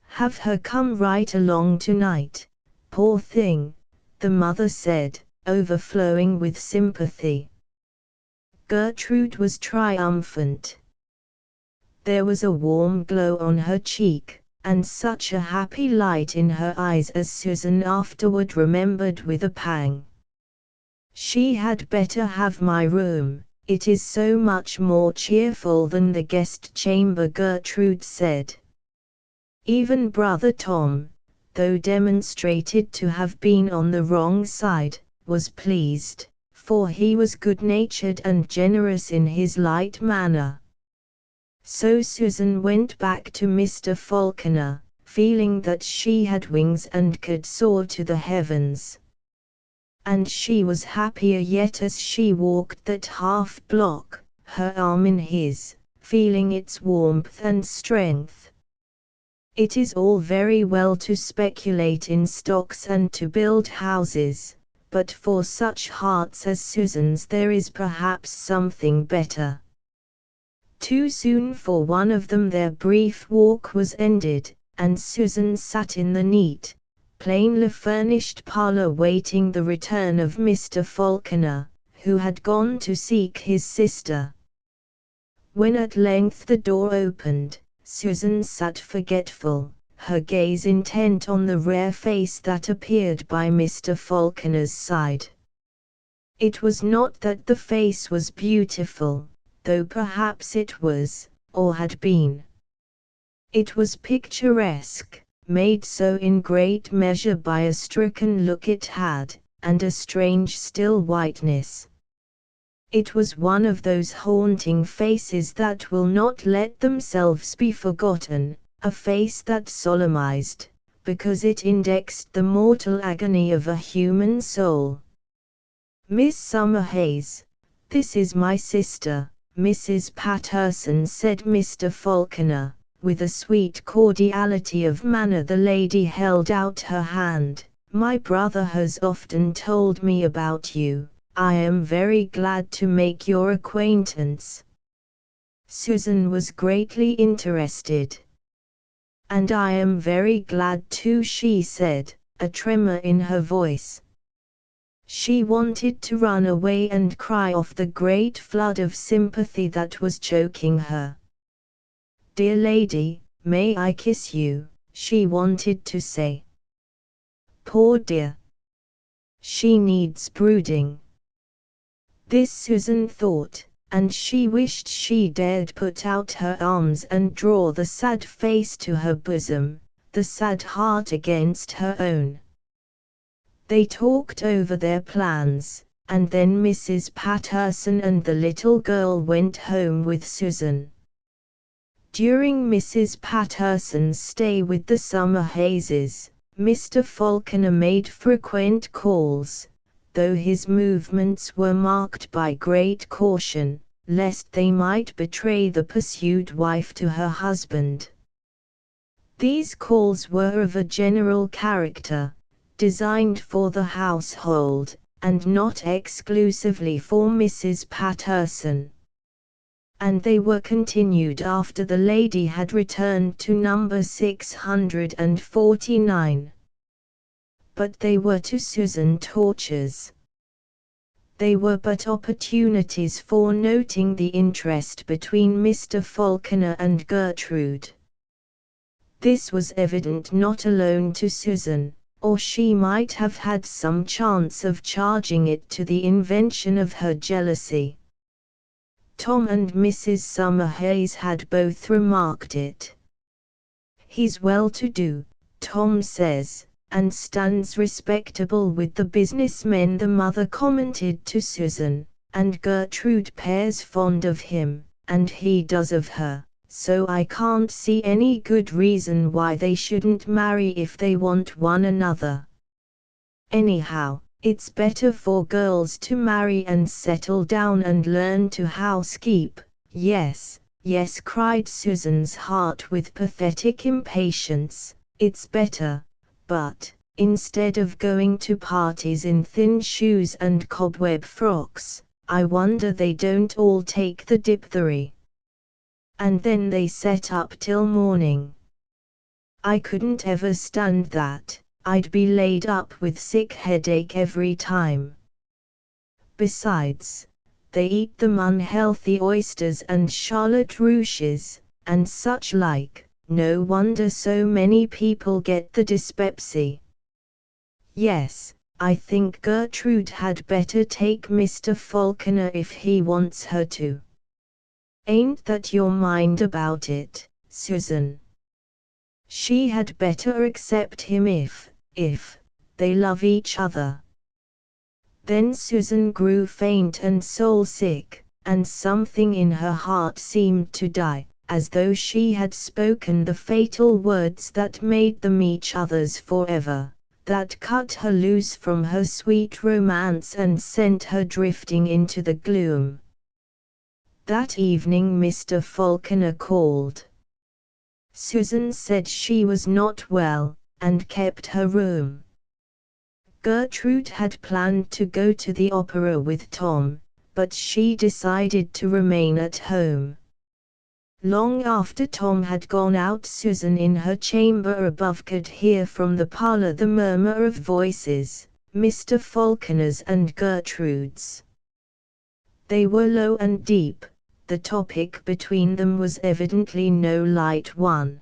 Have her come right along tonight, poor thing, the mother said, overflowing with sympathy. Gertrude was triumphant. There was a warm glow on her cheek, and such a happy light in her eyes as Susan afterward remembered with a pang. She had better have my room, it is so much more cheerful than the guest chamber, Gertrude said. Even brother Tom, though demonstrated to have been on the wrong side, was pleased, for he was good-natured and generous in his light manner. So Susan went back to Mr. Falconer, feeling that she had wings and could soar to the heavens. And she was happier yet as she walked that half-block, her arm in his, feeling its warmth and strength. It is all very well to speculate in stocks and to build houses, but for such hearts as Susan's there is perhaps something better. Too soon for one of them their brief walk was ended, and Susan sat in the neat, plainly furnished parlor waiting the return of Mr. Falconer, who had gone to seek his sister. When at length the door opened, Susan sat forgetful, her gaze intent on the rare face that appeared by Mr. Falconer's side. It was not that the face was beautiful, though perhaps it was, or had been. It was picturesque, made so in great measure by a stricken look it had, and a strange still whiteness. It was one of those haunting faces that will not let themselves be forgotten, a face that solemnized, because it indexed the mortal agony of a human soul. "Miss Summerhays, this is my sister, Mrs. Patterson," said Mr. Falconer. With a sweet cordiality of manner the lady held out her hand. "My brother has often told me about you. I am very glad to make your acquaintance." Susan was greatly interested. "And I am very glad too," she said, a tremor in her voice. She wanted to run away and cry off the great flood of sympathy that was choking her. "Dear lady, may I kiss you?" she wanted to say. "Poor dear. She needs brooding." This Susan thought, and she wished she dared put out her arms and draw the sad face to her bosom, the sad heart against her own. They talked over their plans, and then Mrs. Patterson and the little girl went home with Susan. During Mrs. Patterson's stay with the Summerhayses, Mr. Falconer made frequent calls, though his movements were marked by great caution, lest they might betray the pursued wife to her husband. These calls were of a general character, designed for the household, and not exclusively for Mrs. Patterson. And they were continued after the lady had returned to number 649. But they were to Susan tortures. They were but opportunities for noting the interest between Mr. Falconer and Gertrude. This was evident not alone to Susan, or she might have had some chance of charging it to the invention of her jealousy. Tom and Mrs. Summerhays had both remarked it. "He's well-to-do," Tom says, "and stands respectable with the businessmen," the mother commented to Susan, "and Gertrude 'pears fond of him, and he does of her, so I can't see any good reason why they shouldn't marry if they want one another. Anyhow, it's better for girls to marry and settle down and learn to housekeep." "Yes, yes," cried Susan's heart with pathetic impatience, "it's better, but, instead of going to parties in thin shoes and cobweb frocks, I wonder they don't all take the diphthery. And then they set up till morning. I couldn't ever stand that. I'd be laid up with sick headache every time. Besides, they eat them unhealthy oysters and charlotte ruches, and such like. No wonder so many people get the dyspepsy. Yes, I think Gertrude had better take Mr. Falconer if he wants her to. Ain't that your mind about it, Susan? She had better accept him if they love each other." Then Susan grew faint and soul-sick, and something in her heart seemed to die, as though she had spoken the fatal words that made them each other's forever, that cut her loose from her sweet romance and sent her drifting into the gloom. That evening Mr. Falconer called. Susan said she was not well, and kept her room. Gertrude had planned to go to the opera with Tom, but she decided to remain at home. Long after Tom had gone out, Susan in her chamber above could hear from the parlor the murmur of voices, Mr. Falconer's and Gertrude's. They were low and deep. The topic between them was evidently no light one.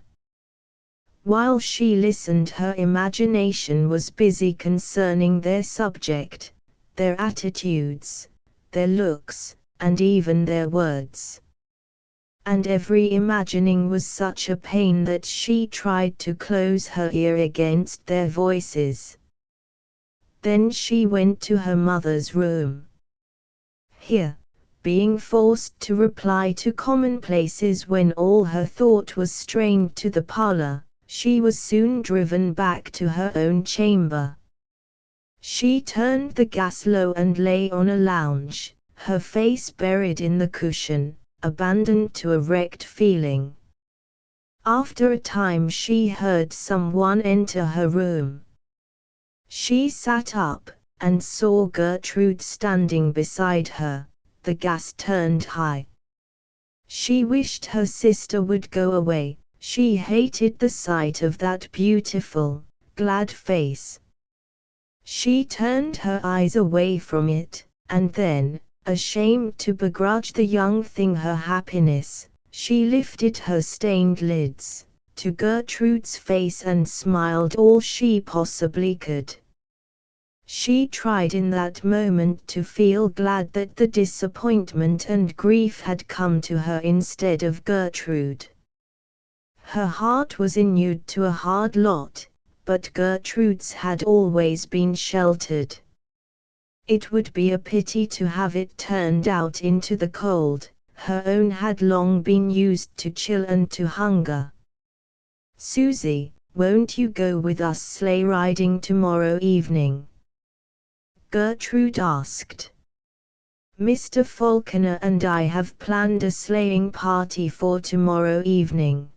While she listened, her imagination was busy concerning their subject, their attitudes, their looks, and even their words. And every imagining was such a pain that she tried to close her ear against their voices. Then she went to her mother's room. Here, being forced to reply to commonplaces when all her thought was strained to the parlor, she was soon driven back to her own chamber. She turned the gas low and lay on a lounge, her face buried in the cushion, abandoned to a wrecked feeling. After a time she heard someone enter her room. She sat up, and saw Gertrude standing beside her, the gas turned high. She wished her sister would go away. She hated the sight of that beautiful, glad face. She turned her eyes away from it, and then, ashamed to begrudge the young thing her happiness, she lifted her stained lids to Gertrude's face and smiled all she possibly could. She tried in that moment to feel glad that the disappointment and grief had come to her instead of Gertrude. Her heart was inured to a hard lot, but Gertrude's had always been sheltered. It would be a pity to have it turned out into the cold. Her own had long been used to chill and to hunger. "Susie, won't you go with us sleigh riding tomorrow evening?" Gertrude asked. "Mr. Falconer and I have planned a sleighing party for tomorrow evening.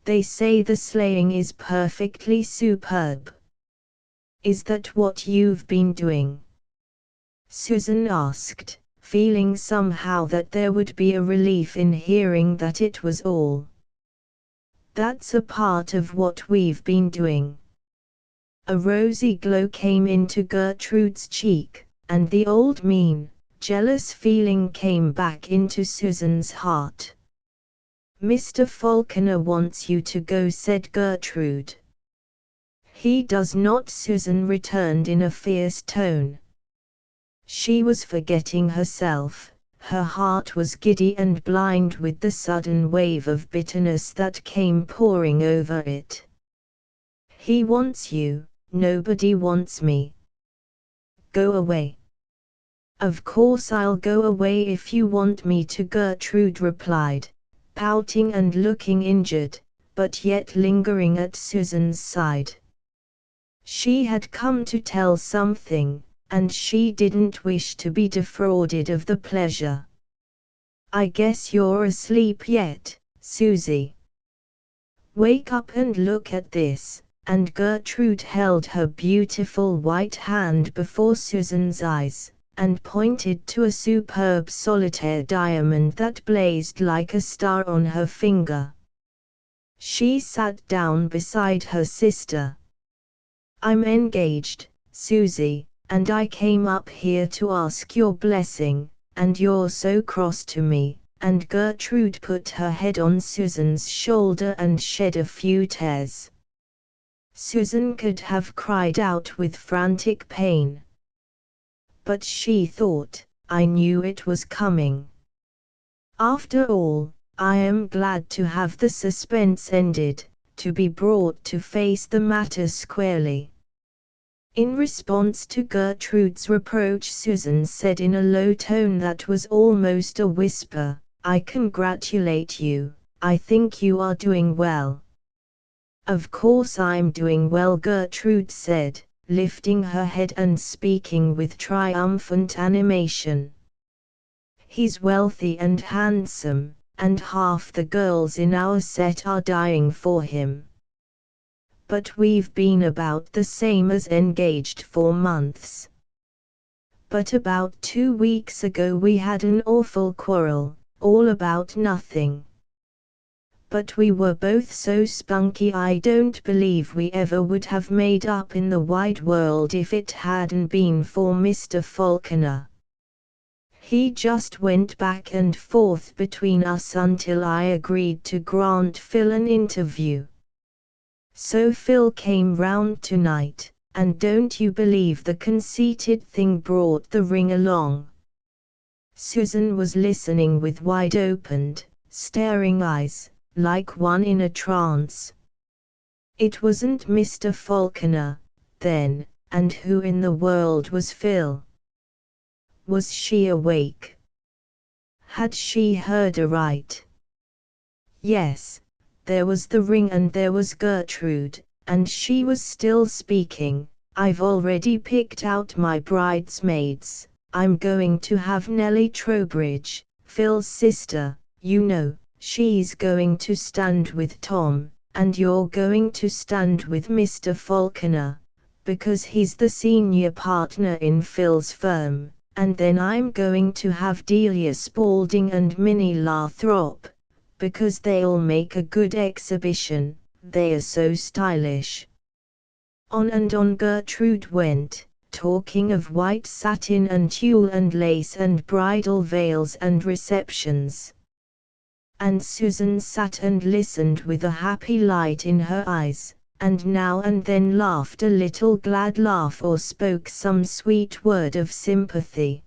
They say the sleighing is perfectly superb." "Is that what you've been doing?" Susan asked, feeling somehow that there would be a relief in hearing that it was all. "That's a part of what we've been doing." A rosy glow came into Gertrude's cheek, and the old mean, jealous feeling came back into Susan's heart. "Mr. Falconer wants you to go," said Gertrude. "He does not," Susan returned in a fierce tone. She was forgetting herself, her heart was giddy and blind with the sudden wave of bitterness that came pouring over it. "He wants you, nobody wants me. Go away." "Of course I'll go away if you want me to," Gertrude replied, pouting and looking injured, but yet lingering at Susan's side. She had come to tell something, and she didn't wish to be defrauded of the pleasure. "I guess you're asleep yet, Susie. Wake up and look at this," and Gertrude held her beautiful white hand before Susan's eyes, and pointed to a superb solitaire diamond that blazed like a star on her finger. She sat down beside her sister. "I'm engaged, Susie, and I came up here to ask your blessing, and you're so cross to me," and Gertrude put her head on Susan's shoulder and shed a few tears. Susan could have cried out with frantic pain. But she thought, "I knew it was coming. After all, I am glad to have the suspense ended, to be brought to face the matter squarely." In response to Gertrude's reproach, Susan said in a low tone that was almost a whisper, "I congratulate you. I think you are doing well." "Of course I'm doing well," Gertrude said, lifting her head and speaking with triumphant animation. "He's wealthy and handsome, and half the girls in our set are dying for him. But we've been about the same as engaged for months. But about 2 weeks ago we had an awful quarrel, all about nothing. But we were both so spunky I don't believe we ever would have made up in the wide world if it hadn't been for Mr. Falconer. He just went back and forth between us until I agreed to grant Phil an interview. So Phil came round tonight, and don't you believe the conceited thing brought the ring along. Susan was listening with wide-opened, staring eyes, like one in a trance. It wasn't Mr. Falconer, then, and who in the world was Phil? Was she awake? Had she heard aright? Yes, there was the ring and there was Gertrude, and she was still speaking. I've already picked out my bridesmaids. I'm going to have Nellie Trowbridge, Phil's sister, you know. She's going to stand with Tom, and you're going to stand with Mr. Falconer, because he's the senior partner in Phil's firm, and then I'm going to have Delia Spaulding and Minnie Lathrop, because they'll make a good exhibition, they are so stylish. On and on Gertrude went, talking of white satin and tulle and lace and bridal veils and receptions. And Susan sat and listened with a happy light in her eyes, and now and then laughed a little glad laugh or spoke some sweet word of sympathy.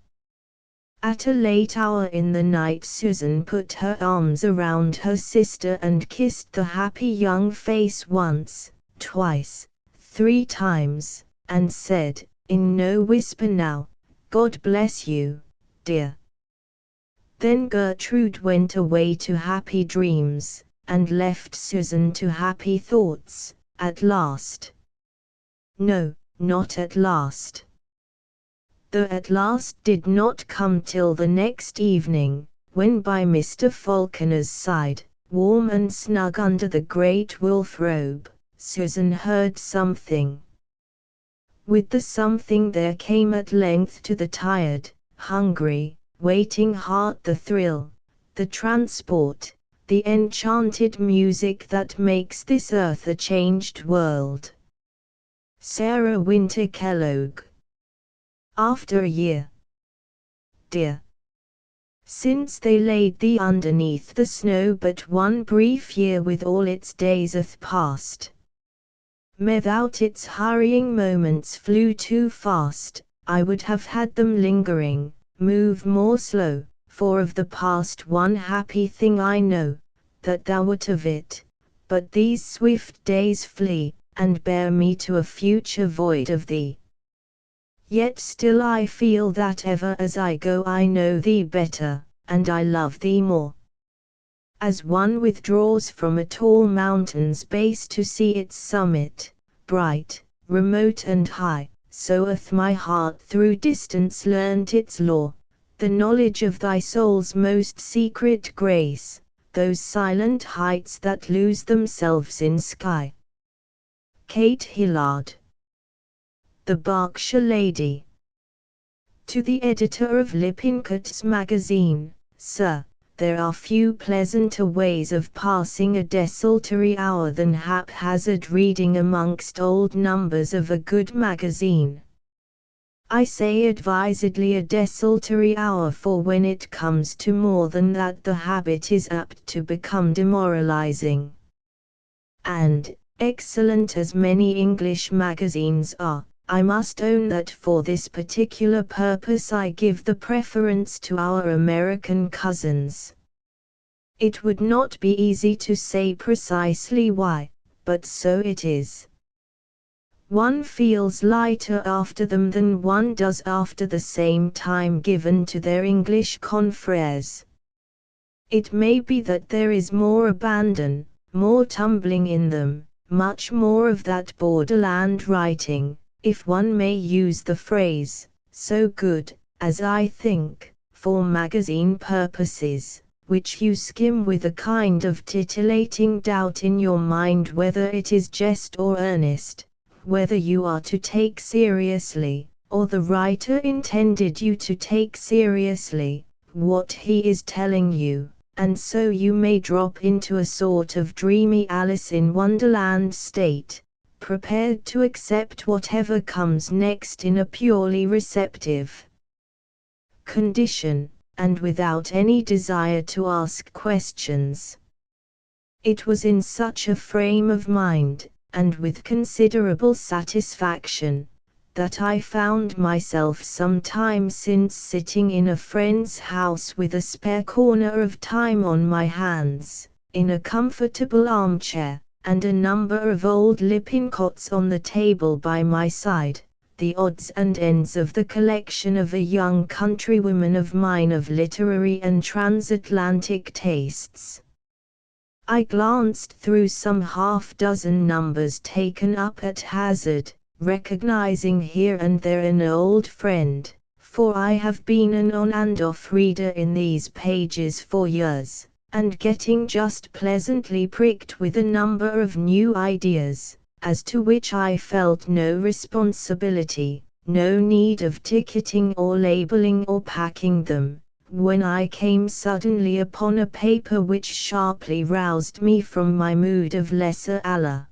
At a late hour in the night Susan put her arms around her sister and kissed the happy young face once, twice, 3 times, and said, in no whisper now, "God bless you, dear." Then Gertrude went away to happy dreams, and left Susan to happy thoughts, at last. No, not at last. The at last did not come till the next evening, when by Mr. Falconer's side, warm and snug under the great wolf robe, Susan heard something. With the something there came at length to the tired, hungry, waiting heart the thrill, the transport, the enchanted music that makes this earth a changed world. Sarah Winter Kellogg. After a year, dear, since they laid thee underneath the snow, but one brief year with all its days hath passed. Without its hurrying moments flew too fast, I would have had them lingering, move more slow, for of the past one happy thing I know, that thou wert of it, but these swift days flee, and bear me to a future void of thee. Yet still I feel that ever as I go I know thee better, and I love thee more. As one withdraws from a tall mountain's base to see its summit, bright, remote and high, so hath my heart through distance learnt its lore, the knowledge of thy soul's most secret grace, those silent heights that lose themselves in sky. Kate Hillard. The Berkshire Lady. To the editor of Lippincott's magazine, Sir, there are few pleasanter ways of passing a desultory hour than haphazard reading amongst old numbers of a good magazine. I say advisedly a desultory hour, for when it comes to more than that the habit is apt to become demoralizing. And, excellent as many English magazines are, I must own that for this particular purpose I give the preference to our American cousins. It would not be easy to say precisely why, but so it is. One feels lighter after them than one does after the same time given to their English confreres. It may be that there is more abandon, more tumbling in them, much more of that borderland writing, if one may use the phrase, so good, as I think, for magazine purposes, which you skim with a kind of titillating doubt in your mind whether it is jest or earnest, whether you are to take seriously, or the writer intended you to take seriously, what he is telling you, and so you may drop into a sort of dreamy Alice in Wonderland state, prepared to accept whatever comes next in a purely receptive condition, and without any desire to ask questions. It was in such a frame of mind, and with considerable satisfaction, that I found myself some time since sitting in a friend's house with a spare corner of time on my hands, in a comfortable armchair, and a number of old Lippincotts on the table by my side, the odds and ends of the collection of a young countrywoman of mine of literary and transatlantic tastes. I glanced through some half-dozen numbers taken up at hazard, recognizing here and there an old friend, for I have been an on and off reader in these pages for years, and getting just pleasantly pricked with a number of new ideas, as to which I felt no responsibility, no need of ticketing or labeling or packing them, when I came suddenly upon a paper which sharply roused me from my mood of lesser Allah.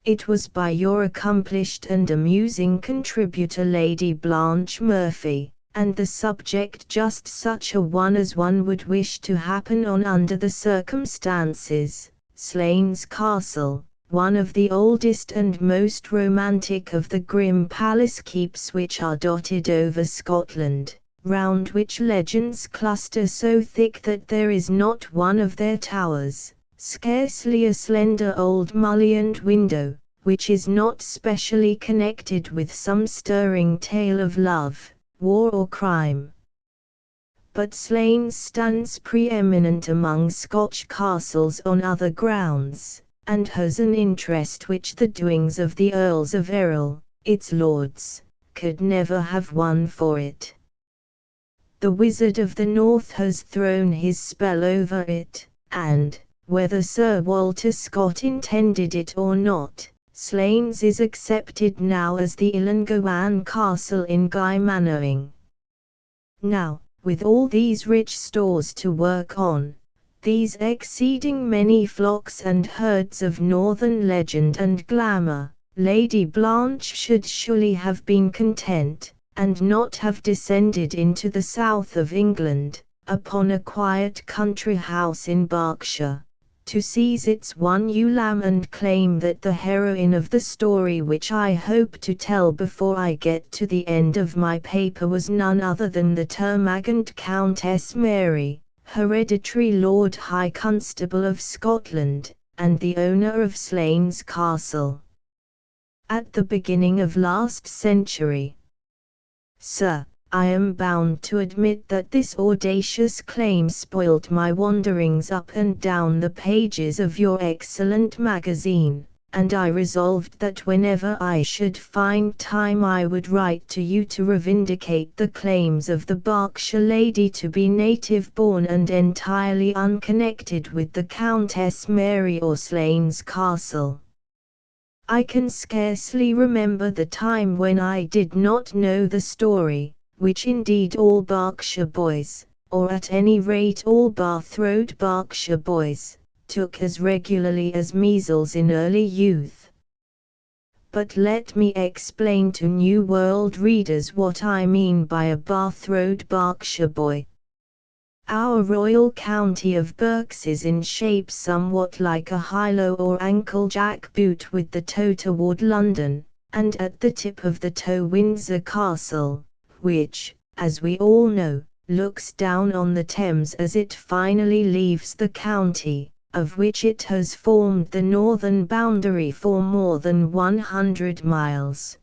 It was by your accomplished and amusing contributor Lady Blanche Murphy, and the subject just such a one as one would wish to happen on under the circumstances. Slains Castle, one of the oldest and most romantic of the grim palace keeps which are dotted over Scotland, round which legends cluster so thick that there is not one of their towers, scarcely a slender old mullioned window, which is not specially connected with some stirring tale of love, war or crime. But Slains stands preeminent among Scotch castles on other grounds, and has an interest which the doings of the Earls of Errol, its lords, could never have won for it. The Wizard of the North has thrown his spell over it, and, whether Sir Walter Scott intended it or not, Slains is accepted now as the Illangowan Castle in Guy Mannering. Now, with all these rich stores to work on, these exceeding many flocks and herds of northern legend and glamour, Lady Blanche should surely have been content, and not have descended into the south of England, upon a quiet country house in Berkshire, to seize its one ewe lamb and claim that the heroine of the story which I hope to tell before I get to the end of my paper was none other than the termagant Countess Mary, hereditary Lord High Constable of Scotland, and the owner of Slains Castle. At the beginning of last century. Sir, I am bound to admit that this audacious claim spoilt my wanderings up and down the pages of your excellent magazine, and I resolved that whenever I should find time I would write to you to revindicate the claims of the Berkshire lady to be native-born and entirely unconnected with the Countess Mary or Slains Castle. I can scarcely remember the time when I did not know the story, which indeed all Berkshire boys, or at any rate all Bath Road Berkshire boys, took as regularly as measles in early youth. But let me explain to New World readers what I mean by a Bath Road Berkshire boy. Our royal county of Berks is in shape somewhat like a high-low or ankle-jack boot with the toe toward London, and at the tip of the toe Windsor Castle, which, as we all know, looks down on the Thames as it finally leaves the county, of which it has formed the northern boundary for more than 100 miles.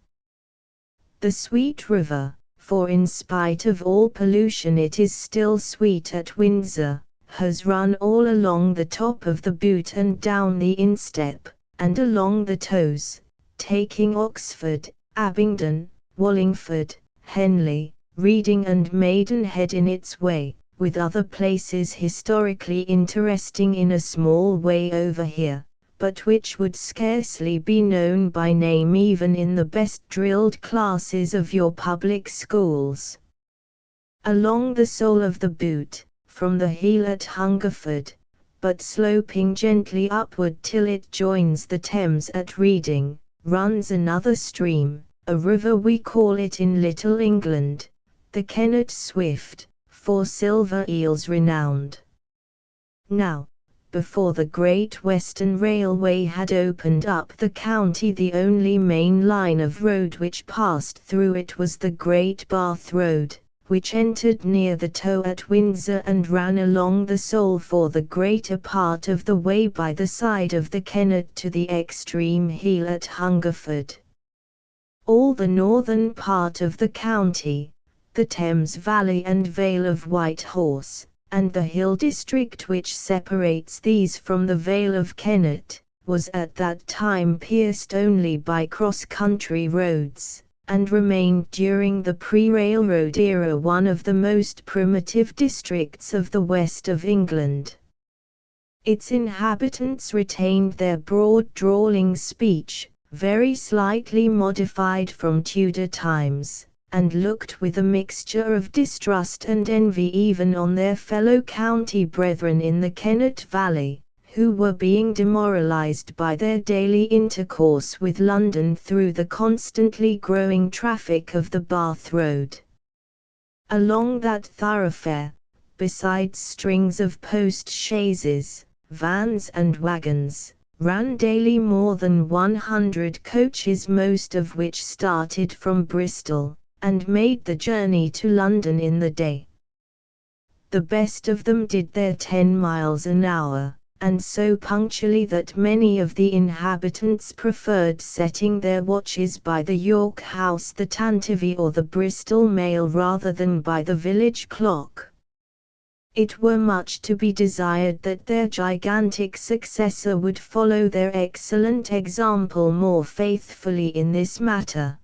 The Sweet River, for in spite of all pollution it is still sweet at Windsor, has run all along the top of the boot and down the instep, and along the toes, taking Oxford, Abingdon, Wallingford, Henley, Reading and Maidenhead in its way, with other places historically interesting in a small way over here, but which would scarcely be known by name even in the best drilled classes of your public schools. Along the sole of the boot, from the heel at Hungerford, but sloping gently upward till it joins the Thames at Reading, runs another stream, a river we call it in Little England, the Kennet Swift, for silver eels renowned. Now, before the Great Western Railway had opened up the county. The only main line of road which passed through it was the Great Bath Road, which entered near the Toe at Windsor and ran along the Sole for the greater part of the way by the side of the Kennet to the extreme heel at Hungerford. All the northern part of the county, the Thames Valley and Vale of White Horse, and the hill district which separates these from the Vale of Kennet, was at that time pierced only by cross-country roads, and remained during the pre-railroad era one of the most primitive districts of the west of England. Its inhabitants retained their broad drawling speech, very slightly modified from Tudor times, and looked with a mixture of distrust and envy even on their fellow county brethren in the Kennet Valley, who were being demoralized by their daily intercourse with London through the constantly growing traffic of the Bath Road. Along that thoroughfare, besides strings of post-chaises, vans and wagons, ran daily more than 100 coaches, most of which started from Bristol, and made the journey to London in the day. The best of them did their 10 miles an hour, and so punctually that many of the inhabitants preferred setting their watches by the York House, the Tantivy or the Bristol Mail rather than by the village clock. It were much to be desired that their gigantic successor would follow their excellent example more faithfully in this matter.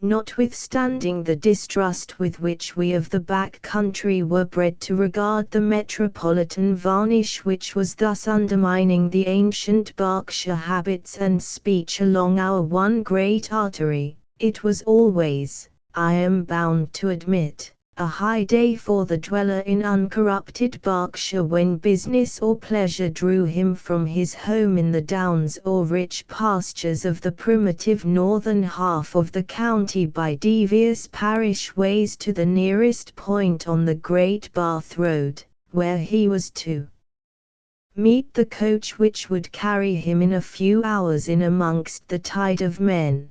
Notwithstanding the distrust with which we of the back country were bred to regard the metropolitan varnish which was thus undermining the ancient Berkshire habits and speech along our one great artery, it was always, I am bound to admit, a high day for the dweller in uncorrupted Berkshire when business or pleasure drew him from his home in the downs or rich pastures of the primitive northern half of the county by devious parish ways to the nearest point on the Great Bath Road, where he was to meet the coach which would carry him in a few hours in amongst the tide of men.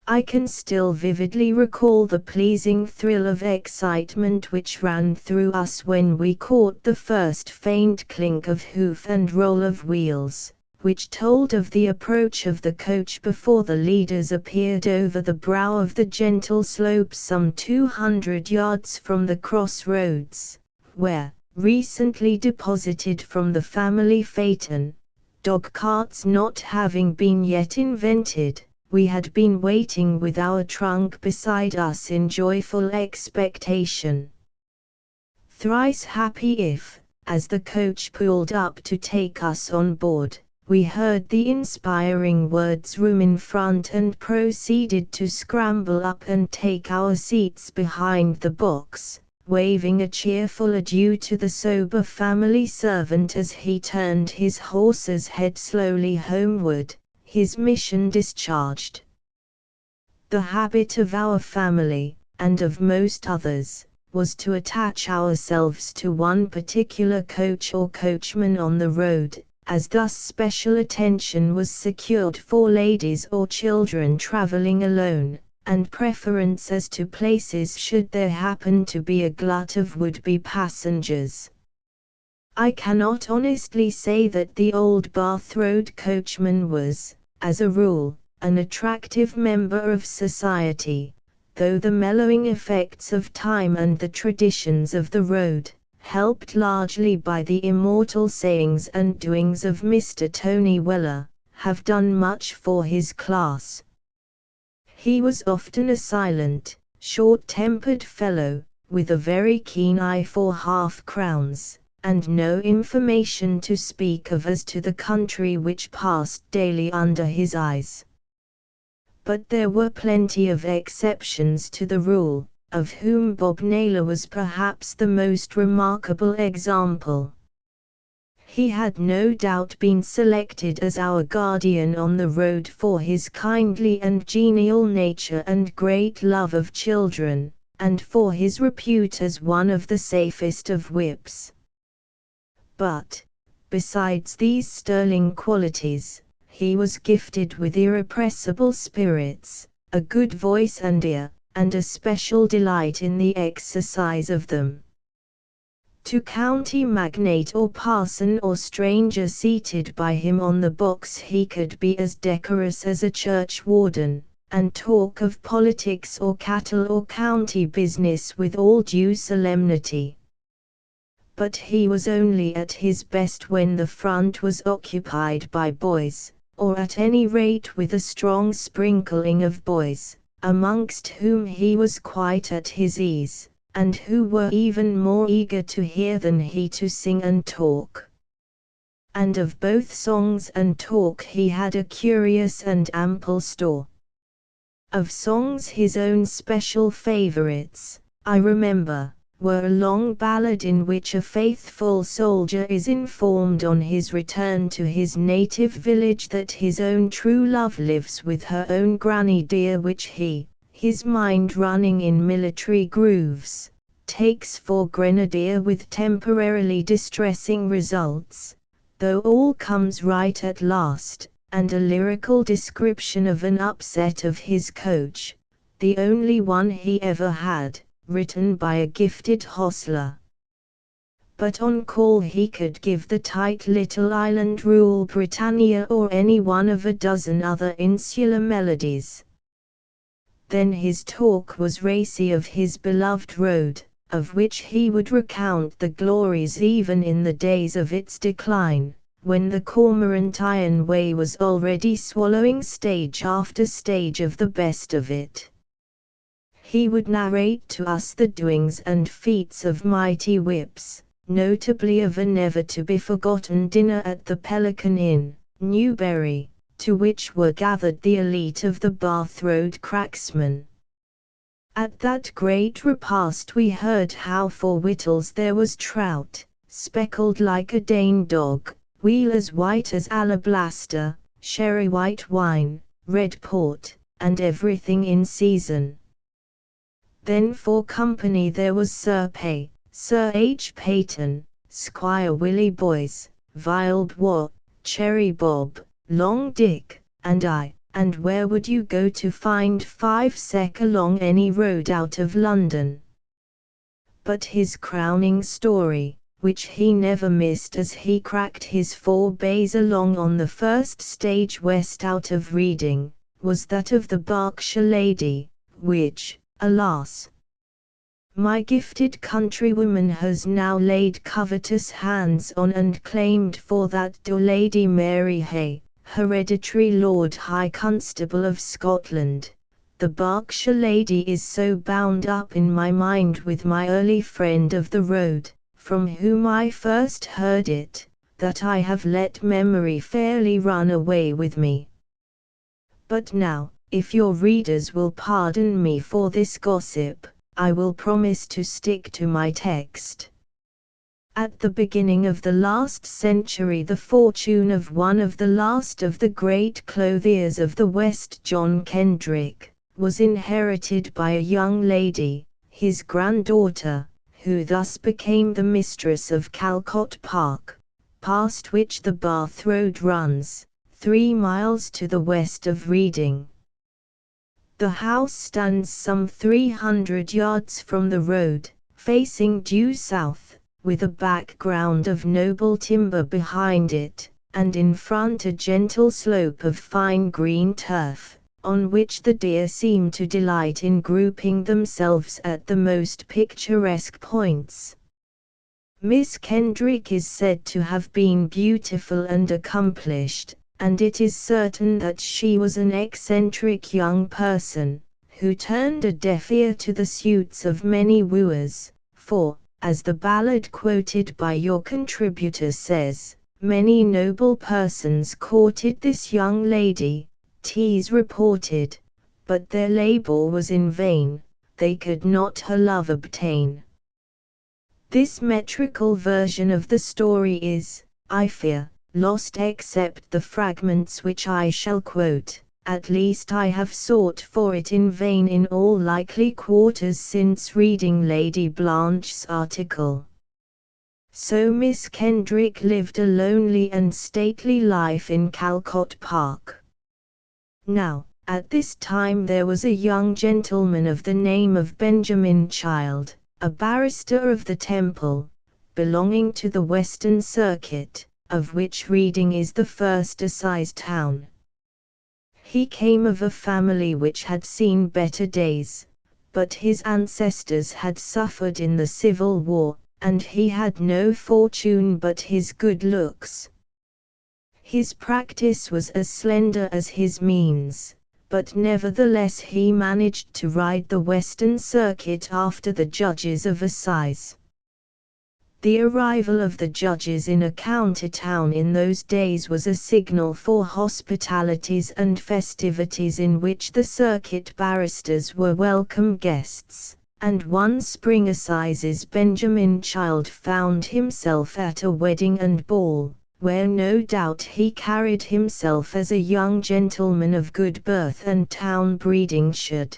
I can still vividly recall the pleasing thrill of excitement which ran through us when we caught the first faint clink of hoof and roll of wheels, which told of the approach of the coach before the leaders appeared over the brow of the gentle slope some 200 yards from the cross roads, where, recently deposited from the family phaeton, dog carts not having been yet invented, we had been waiting with our trunk beside us in joyful expectation. Thrice happy if, as the coach pulled up to take us on board, we heard the inspiring words "room in front" and proceeded to scramble up and take our seats behind the box, waving a cheerful adieu to the sober family servant as he turned his horse's head slowly homeward, his mission discharged. The habit of our family, and of most others, was to attach ourselves to one particular coach or coachman on the road, as thus special attention was secured for ladies or children traveling alone, and preference as to places should there happen to be a glut of would-be passengers. I cannot honestly say that the old Bath Road coachman was, as a rule, an attractive member of society, though the mellowing effects of time and the traditions of the road, helped largely by the immortal sayings and doings of Mr. Tony Weller, have done much for his class. He was often a silent, short-tempered fellow, with a very keen eye for half-crowns, and no information to speak of as to the country which passed daily under his eyes. But there were plenty of exceptions to the rule, of whom Bob Naylor was perhaps the most remarkable example. He had no doubt been selected as our guardian on the road for his kindly and genial nature and great love of children, and for his repute as one of the safest of whips. But, Besides these sterling qualities, he was gifted with irrepressible spirits, a good voice and ear, and a special delight in the exercise of them. To county magnate or parson or stranger seated by him on the box he could be as decorous as a churchwarden, and talk of politics or cattle or county business with all due solemnity. But he was only at his best when the front was occupied by boys, or at any rate with a strong sprinkling of boys, amongst whom he was quite at his ease, and who were even more eager to hear than he to sing and talk. And of both songs and talk he had a curious and ample store. Of songs his own special favourites, I remember, were a long ballad in which a faithful soldier is informed on his return to his native village that his own true love lives with her own granny dear, which he, his mind running in military grooves, takes for grenadier with temporarily distressing results, though all comes right at last, and a lyrical description of an upset of his coach, the only one he ever had, written by a gifted hostler. But on call he could give the tight little island Rule Britannia or any one of a dozen other insular melodies. Then his talk was racy of his beloved road, of which he would recount the glories even in the days of its decline, when the Cormorant Iron Way was already swallowing stage after stage of the best of it. He would narrate to us the doings and feats of mighty whips, notably of a never-to-be-forgotten dinner at the Pelican Inn, Newbury, to which were gathered the elite of the Bath Road cracksmen. At that great repast we heard how for victuals there was trout, speckled like a Dane dog, weal as white as alabaster, sherry white wine, red port, and everything in season. Then for company there was Sir Pay, Sir H. Peyton, Squire Willie Boyce, Wild Wat, Cherry Bob, Long Dick, and I, and where would you go to find 5 sec along any road out of London? But his crowning story, which he never missed as he cracked his 4 bays along on the first stage west out of Reading, was that of the Berkshire lady, which, alas, my gifted countrywoman has now laid covetous hands on and claimed for that dear Lady Mary Hay, hereditary Lord High Constable of Scotland. The Berkshire lady is so bound up in my mind with my early friend of the road, from whom I first heard it, that I have let memory fairly run away with me. But now, if your readers will pardon me for this gossip, I will promise to stick to my text. At the beginning of the last century the fortune of one of the last of the great clothiers of the West, John Kendrick, was inherited by a young lady, his granddaughter, who thus became the mistress of Calcott Park, past which the Bath Road runs, 3 miles to the west of Reading. The house stands some 300 yards from the road, facing due south, with a background of noble timber behind it, and in front a gentle slope of fine green turf, on which the deer seem to delight in grouping themselves at the most picturesque points. Miss Kendrick is said to have been beautiful and accomplished, and it is certain that she was an eccentric young person, who turned a deaf ear to the suits of many wooers, for, as the ballad quoted by your contributor says, many noble persons courted this young lady, 'tis reported, but their labour was in vain, they could not her love obtain. This metrical version of the story is, I fear, lost except the fragments which I shall quote, at least I have sought for it in vain in all likely quarters since reading Lady Blanche's article. So Miss Kendrick lived a lonely and stately life in Calcott Park. Now, at this time there was a young gentleman of the name of Benjamin Child, a barrister of the Temple, belonging to the Western Circuit, of which Reading is the first assize town. He came of a family which had seen better days, but his ancestors had suffered in the Civil War, and he had no fortune but his good looks. His practice was as slender as his means, but nevertheless he managed to ride the Western Circuit after the judges of assize. The arrival of the judges in a county town in those days was a signal for hospitalities and festivities in which the circuit barristers were welcome guests, and one spring assizes Benjamin Child found himself at a wedding and ball, where no doubt he carried himself as a young gentleman of good birth and town breeding should.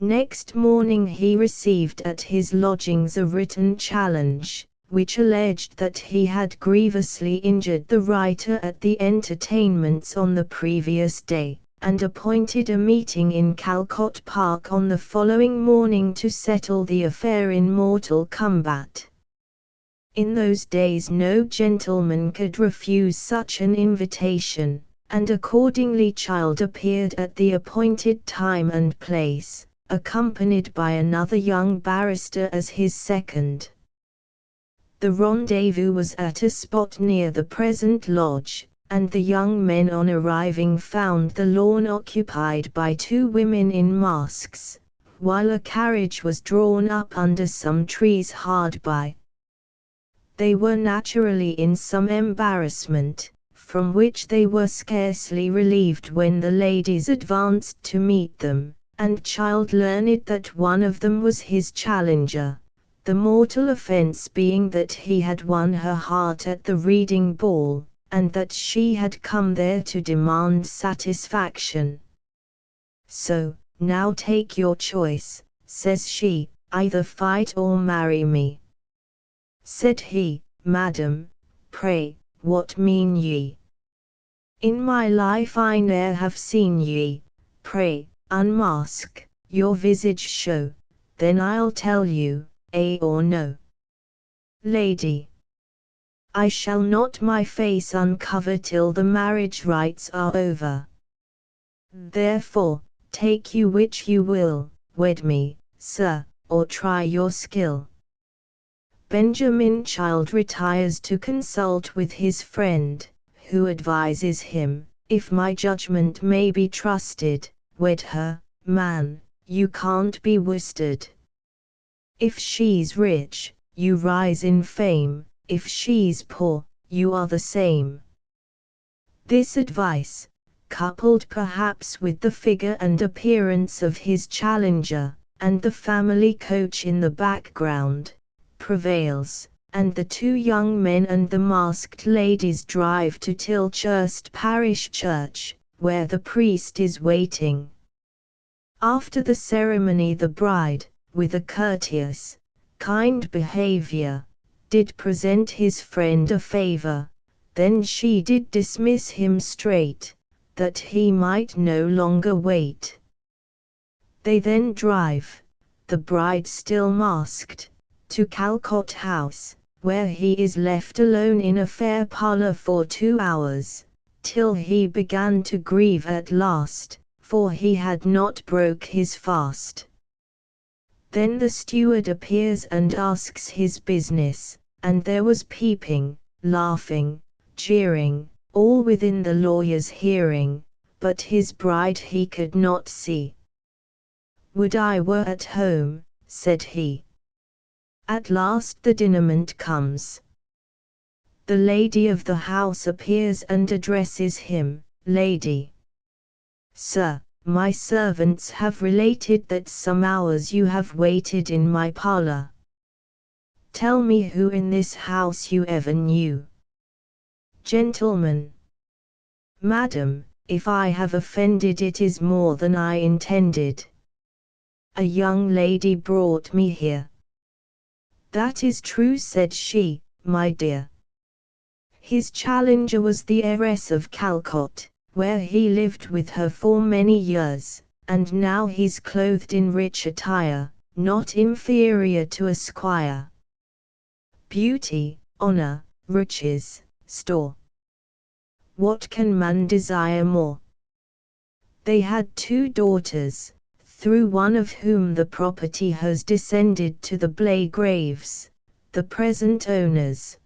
Next morning he received at his lodgings a written challenge, which alleged that he had grievously injured the writer at the entertainments on the previous day, and appointed a meeting in Calcott Park on the following morning to settle the affair in mortal combat. In those days no gentleman could refuse such an invitation, and accordingly Child appeared at the appointed time and place, accompanied by another young barrister as his second. The rendezvous was at a spot near the present lodge, and the young men on arriving found the lawn occupied by two women in masks, while a carriage was drawn up under some trees hard by. They were naturally in some embarrassment, from which they were scarcely relieved when the ladies advanced to meet them, and Child learned that one of them was his challenger, the mortal offence being that he had won her heart at the Reading ball, and that she had come there to demand satisfaction. "So, now take your choice," says she, "either fight or marry me." Said he, "Madam, pray, what mean ye? In my life I ne'er have seen ye, pray, unmask, your visage show, then I'll tell you, ay or no." "Lady, I shall not my face uncover till the marriage rites are over. Therefore, take you which you will, wed me, sir, or try your skill." Benjamin Child retires to consult with his friend, who advises him, "If my judgment may be trusted, wed her, man, you can't be worsted. If she's rich, you rise in fame, if she's poor, you are the same." This advice, coupled perhaps with the figure and appearance of his challenger, and the family coach in the background, prevails, and the two young men and the masked ladies drive to Tilchurst Parish Church, where the priest is waiting. After the ceremony the bride, with a courteous, kind behaviour, did present his friend a favour, then she did dismiss him straight, that he might no longer wait. They then drive, the bride still masked, to Calcott House, where he is left alone in a fair parlour for 2 hours, till he began to grieve at last, for he had not broke his fast. Then the steward appears and asks his business, and there was peeping, laughing, jeering, all within the lawyer's hearing, but his bride he could not see. "Would I were at home," said he. At last the dinerment comes. The lady of the house appears and addresses him, "Lady, sir, my servants have related that some hours you have waited in my parlour. Tell me who in this house you ever knew." "Gentleman." "Madam, if I have offended it is more than I intended. A young lady brought me here." "That is true," said she, "my dear." His challenger was the heiress of Calcott, where he lived with her for many years, and now he's clothed in rich attire, not inferior to a squire. Beauty, honor, riches, store. What can man desire more? They had 2 daughters, through one of whom the property has descended to the Blagraves, the present owners.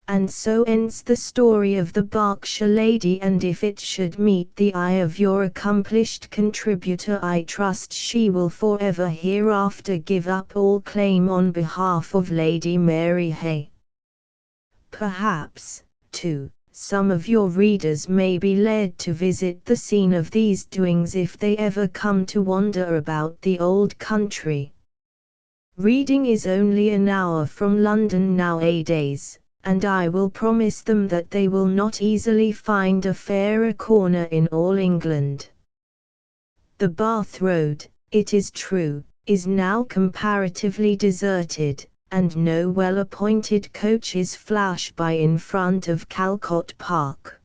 And so ends the story of the Berkshire lady, and if it should meet the eye of your accomplished contributor, I trust she will forever hereafter give up all claim on behalf of Lady Mary Hay. Perhaps, too, some of your readers may be led to visit the scene of these doings if they ever come to wander about the old country. Reading is only an hour from London nowadays, and I will promise them that they will not easily find a fairer corner in all England. The Bath Road, it is true, is now comparatively deserted, and no well-appointed coaches flash by in front of Calcott Park.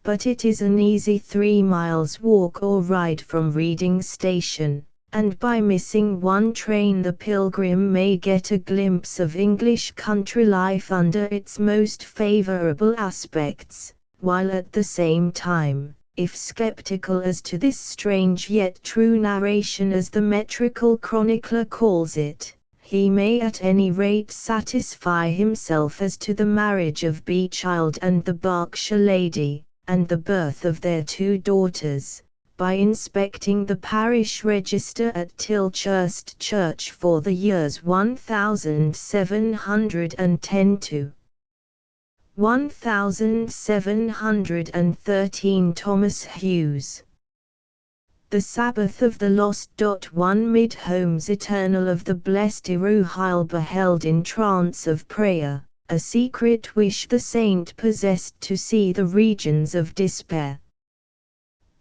But it is an easy 3 miles walk or ride from Reading Station, and by missing one train the pilgrim may get a glimpse of English country life under its most favourable aspects, while at the same time, if sceptical as to this strange yet true narration as the metrical chronicler calls it, he may at any rate satisfy himself as to the marriage of Bechild and the Berkshire lady, and the birth of their 2 daughters, by inspecting the parish register at Tilchurst Church for the years 1710 to 1713. Thomas Hughes. The Sabbath of the Lost. 1 Mid Homes Eternal of the Blessed Iruhail beheld in trance of prayer, a secret wish the saint possessed to see the regions of despair.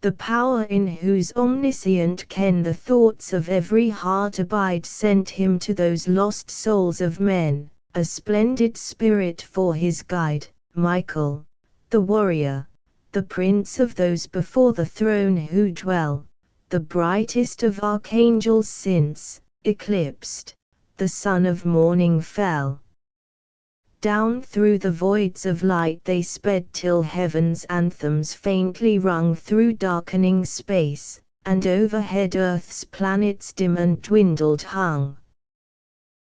The power in whose omniscient ken the thoughts of every heart abide sent him to those lost souls of men, a splendid spirit for his guide, Michael, the warrior, the prince of those before the throne who dwell, the brightest of archangels since, eclipsed, the sun of morning fell. Down through the voids of light they sped till heaven's anthems faintly rung through darkening space, and overhead earth's planets dim and dwindled hung.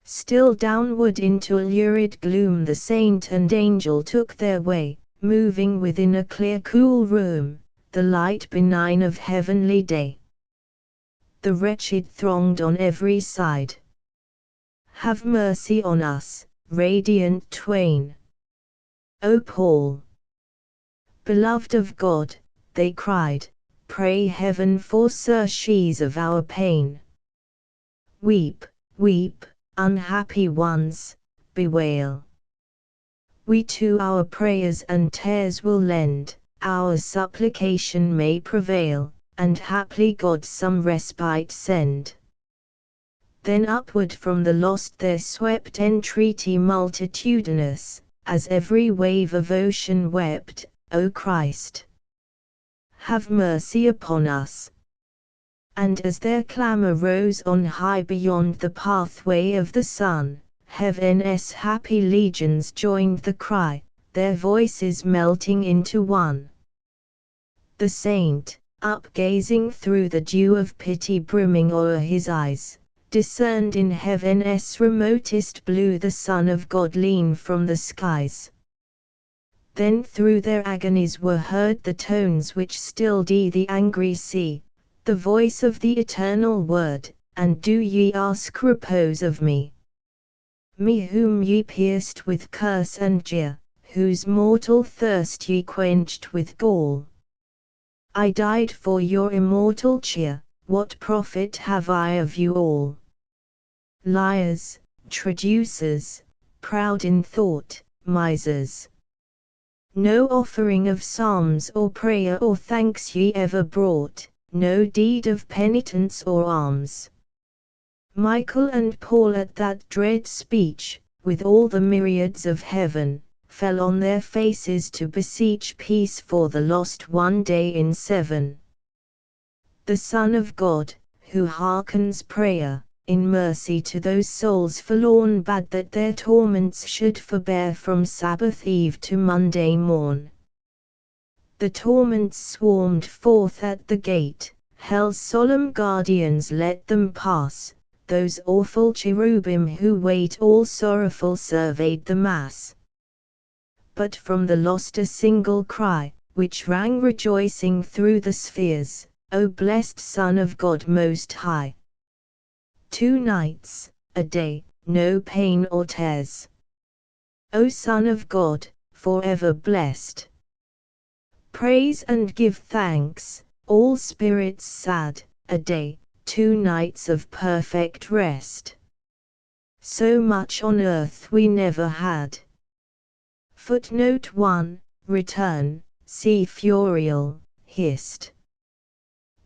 Still downward into lurid gloom the saint and angel took their way, moving within a clear cool room, the light benign of heavenly day. The wretched thronged on every side. "Have mercy on us, radiant twain. O Paul, beloved of God," they cried, "pray heaven for surcease of our pain. Weep, weep, unhappy ones, bewail. We to our prayers and tears will lend, our supplication may prevail, and haply God some respite send." Then upward from the lost there swept entreaty multitudinous, as every wave of ocean wept, "O Christ, have mercy upon us." And as their clamor rose on high beyond the pathway of the sun, heaven's happy legions joined the cry, their voices melting into one. The saint, up-gazing through the dew of pity brimming o'er his eyes, discerned in heaven's remotest blue the Son of God lean from the skies. Then through their agonies were heard the tones which stilled the angry sea, the voice of the eternal word, "And do ye ask repose of me? Me whom ye pierced with curse and jeer, whose mortal thirst ye quenched with gall? I died for your immortal cheer, what profit have I of you all? Liars, traducers, proud in thought, misers. No offering of psalms or prayer or thanks ye ever brought, no deed of penitence or alms. Michael and Paul at that dread speech, with all the myriads of heaven, fell on their faces to beseech peace for the lost one day in 7. The Son of God, who hearkens prayer, in mercy to those souls forlorn, bade that their torments should forbear from Sabbath eve to Monday morn. The torments swarmed forth at the gate, hell's solemn guardians let them pass, those awful cherubim who wait all sorrowful surveyed the mass. But from the lost a single cry, which rang rejoicing through the spheres, O blessed Son of God Most High! 2 nights, a day, no pain or tears. O Son of God, forever blessed. Praise and give thanks, all spirits sad, a day, 2 nights of perfect rest. So much on earth we never had. Footnote 1, Return, see Furial, Hist.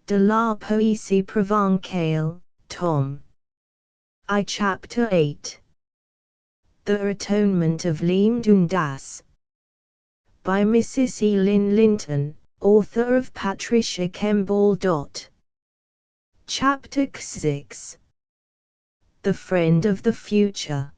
De la Poésie Provençale, Tom. I. Chapter 8. The Atonement of Liam Dundas. By Mrs. E. Lynn Linton, author of Patricia Kemble. Chapter 6. The Friend of the Future.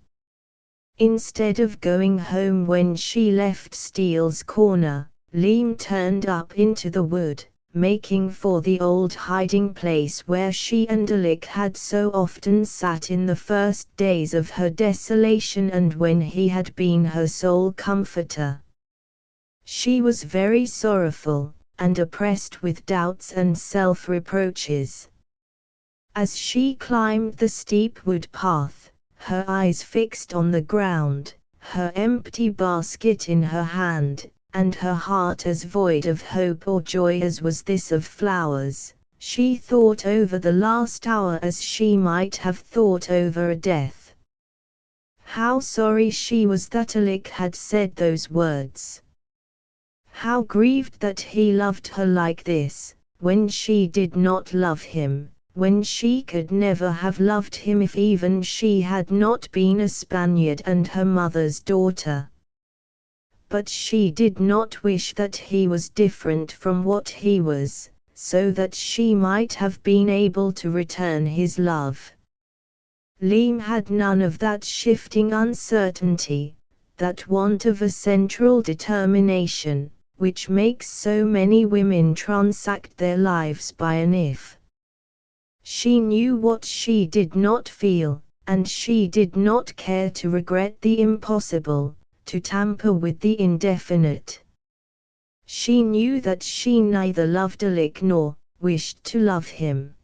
Instead of going home when she left Steele's Corner, Liam turned up into the wood, making for the old hiding place where she and Alec had so often sat in the first days of her desolation and when he had been her sole comforter. She was very sorrowful, and oppressed with doubts and self-reproaches. As she climbed the steep wood path, her eyes fixed on the ground, her empty basket in her hand, and her heart as void of hope or joy as was this of flowers, she thought over the last hour as she might have thought over a death. How sorry she was that Alec had said those words. How grieved that he loved her like this, when she did not love him, when she could never have loved him if even she had not been a Spaniard and her mother's daughter. But she did not wish that he was different from what he was, so that she might have been able to return his love. Liam had none of that shifting uncertainty, that want of a central determination, which makes so many women transact their lives by an if. She knew what she did not feel, and she did not care to regret the impossible, to tamper with the indefinite. She knew that she neither loved Alec nor wished to love him.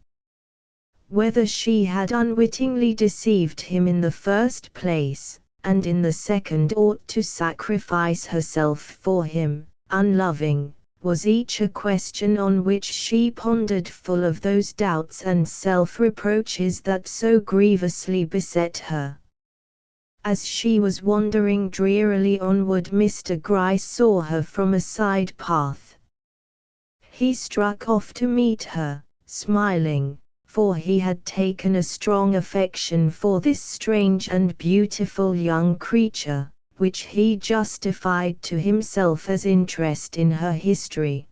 Whether she had unwittingly deceived him in the first place, and in the second ought to sacrifice herself for him, unloving, was each a question on which she pondered, full of those doubts and self-reproaches that so grievously beset her. As she was wandering drearily onward, Mr. Gryce saw her from a side path. He struck off to meet her, smiling, for he had taken a strong affection for this strange and beautiful young creature, which he justified to himself as interest in her history.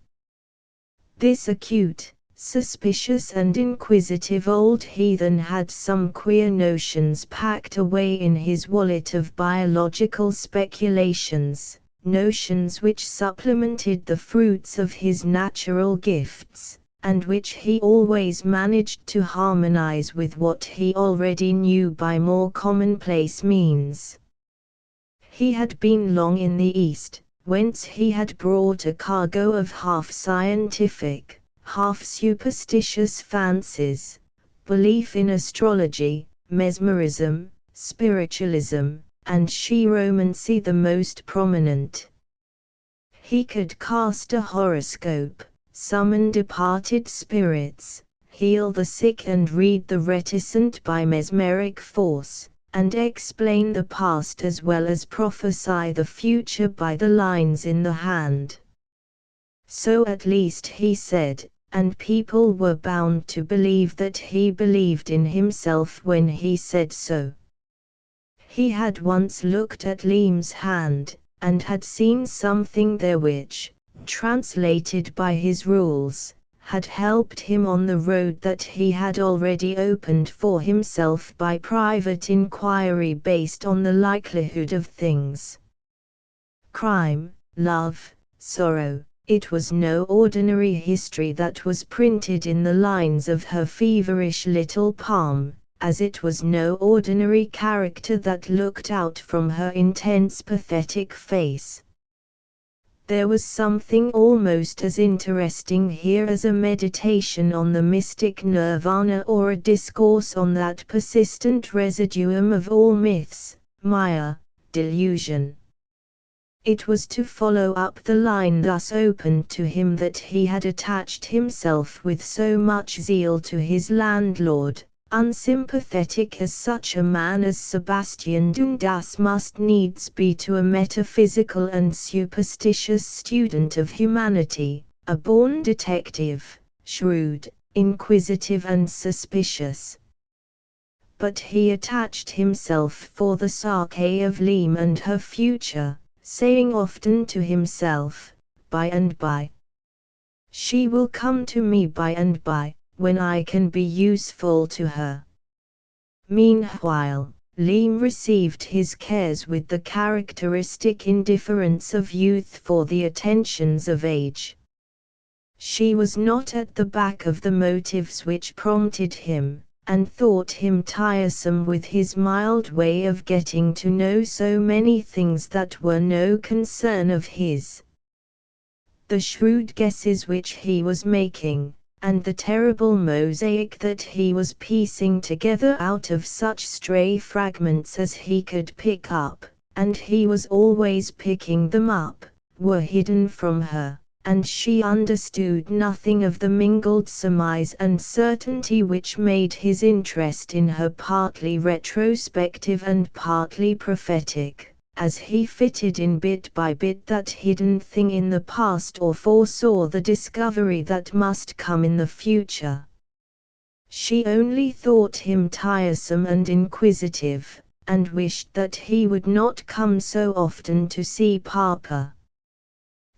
This acute, suspicious and inquisitive old heathen had some queer notions packed away in his wallet of biological speculations, notions which supplemented the fruits of his natural gifts, and which he always managed to harmonize with what he already knew by more commonplace means. He had been long in the East, whence he had brought a cargo of half-scientific, half-superstitious fancies, belief in astrology, mesmerism, spiritualism, and chiromancy the most prominent. He could cast a horoscope, summon departed spirits, heal the sick and read the reticent by mesmeric force, and explain the past as well as prophesy the future by the lines in the hand. So at least he said, and people were bound to believe that he believed in himself when he said so. He had once looked at Liam's hand, and had seen something there which, translated by his rules, had helped him on the road that he had already opened for himself by private inquiry based on the likelihood of things. Crime, love, sorrow. It was no ordinary history that was printed in the lines of her feverish little palm, as it was no ordinary character that looked out from her intense pathetic face. There was something almost as interesting here as a meditation on the mystic nirvana or a discourse on that persistent residuum of all myths, Maya, delusion. It was to follow up the line thus opened to him that he had attached himself with so much zeal to his landlord, unsympathetic as such a man as Sebastian Dundas must needs be to a metaphysical and superstitious student of humanity, a born detective, shrewd, inquisitive and suspicious. But he attached himself for the sake of Liam and her future, saying often to himself, by and by. She will come to me by and by, when I can be useful to her. Meanwhile, Liam received his cares with the characteristic indifference of youth for the attentions of age. She was not at the back of the motives which prompted him, and thought him tiresome with his mild way of getting to know so many things that were no concern of his. The shrewd guesses which he was making, and the terrible mosaic that he was piecing together out of such stray fragments as he could pick up, and he was always picking them up, were hidden from her, and she understood nothing of the mingled surmise and certainty which made his interest in her partly retrospective and partly prophetic, as he fitted in bit by bit that hidden thing in the past or foresaw the discovery that must come in the future. She only thought him tiresome and inquisitive, and wished that he would not come so often to see Papa.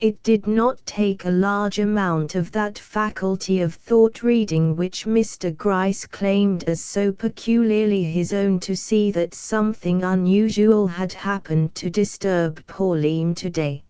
It did not take a large amount of that faculty of thought-reading which Mr. Gryce claimed as so peculiarly his own to see that something unusual had happened to disturb poor Liam today.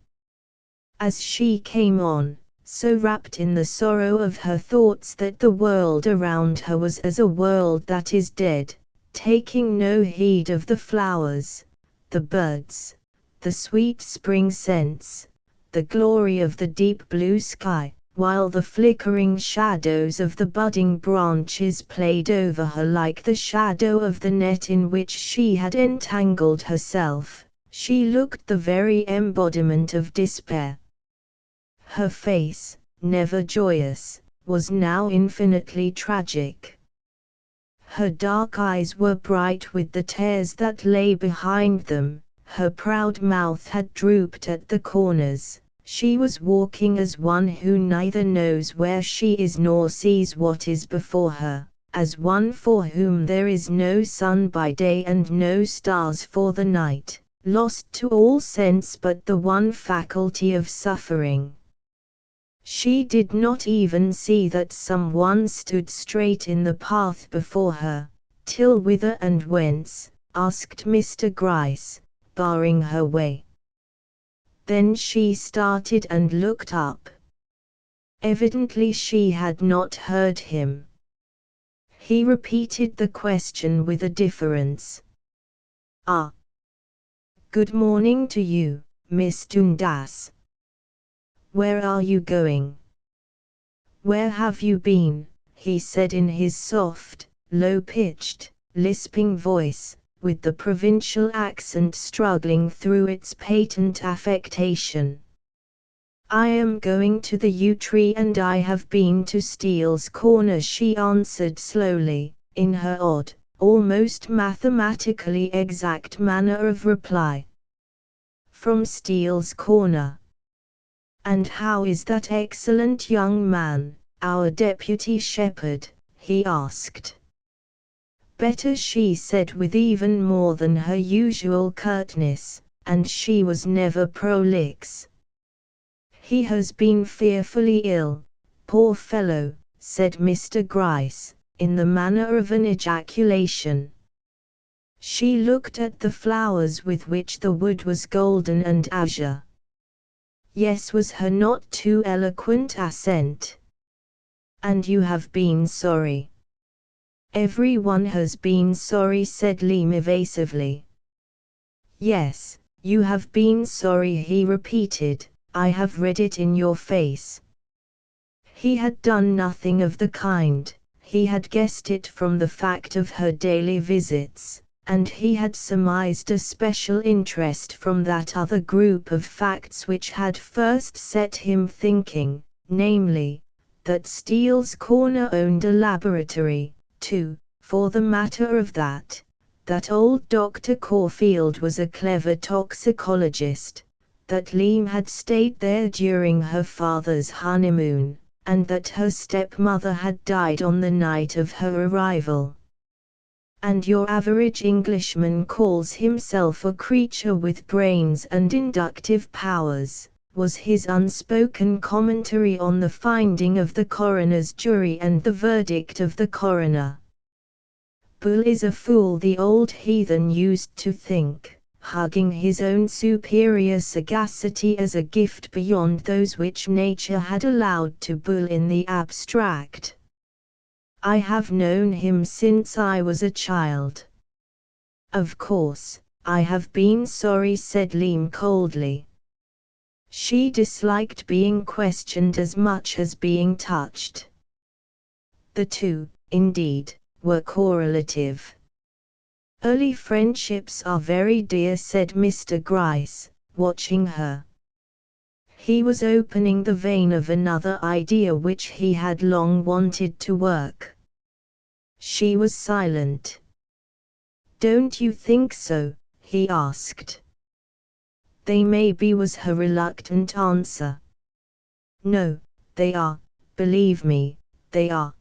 As she came on, so wrapped in the sorrow of her thoughts that the world around her was as a world that is dead, taking no heed of the flowers, the birds, the sweet spring scents, the glory of the deep blue sky, while the flickering shadows of the budding branches played over her like the shadow of the net in which she had entangled herself, she looked the very embodiment of despair. Her face, never joyous, was now infinitely tragic. Her dark eyes were bright with the tears that lay behind them. Her proud mouth had drooped at the corners. She was walking as one who neither knows where she is nor sees what is before her, as one for whom there is no sun by day and no stars for the night, lost to all sense but the one faculty of suffering. She did not even see that someone stood straight in the path before her, till whither and whence, asked Mr. Gryce, barring her way. Then she started and looked up. Evidently she had not heard him. He repeated the question with a difference. "Ah. Good morning to you, Miss Dundas. Where are you going? Where have you been?" he said in his soft, low-pitched, lisping voice, with the provincial accent struggling through its patent affectation. "I am going to the yew tree and I have been to Steele's Corner," she answered slowly, in her odd, almost mathematically exact manner of reply. "From Steele's Corner? And how is that excellent young man?" our deputy shepherd?" he asked. "Better," she said with even more than her usual curtness, and she was never prolix. "He has been fearfully ill, poor fellow," said Mr. Gryce, in the manner of an ejaculation. She looked at the flowers with which the wood was golden and azure. "Yes," was her not too eloquent assent. "And you have been sorry?" "Every one has been sorry," said Leam evasively. "Yes, you have been sorry," he repeated. "I have read it in your face." He had done nothing of the kind. He had guessed it from the fact of her daily visits, and he had surmised a special interest from that other group of facts which had first set him thinking, namely, that Steele's Corner owned a laboratory, too, for the matter of that old Dr. Corfield was a clever toxicologist, that Leam had stayed there during her father's honeymoon, and that her stepmother had died on the night of her arrival. "And your average Englishman calls himself a creature with brains and inductive powers," was his unspoken commentary on the finding of the coroner's jury and the verdict of the coroner. "Bull is a fool," the old heathen used to think, hugging his own superior sagacity as a gift beyond those which nature had allowed to Bull in the abstract. "I have known him since I was a child." "Of course, I have been sorry," said Leam coldly. She disliked being questioned as much as being touched. The two, indeed, were correlative. "Early friendships are very dear," said Mr. Gryce, watching her. He was opening the vein of another idea which he had long wanted to work. She was silent. "Don't you think so?" he asked. "They may be," was her reluctant answer. "No, they are, believe me, they are.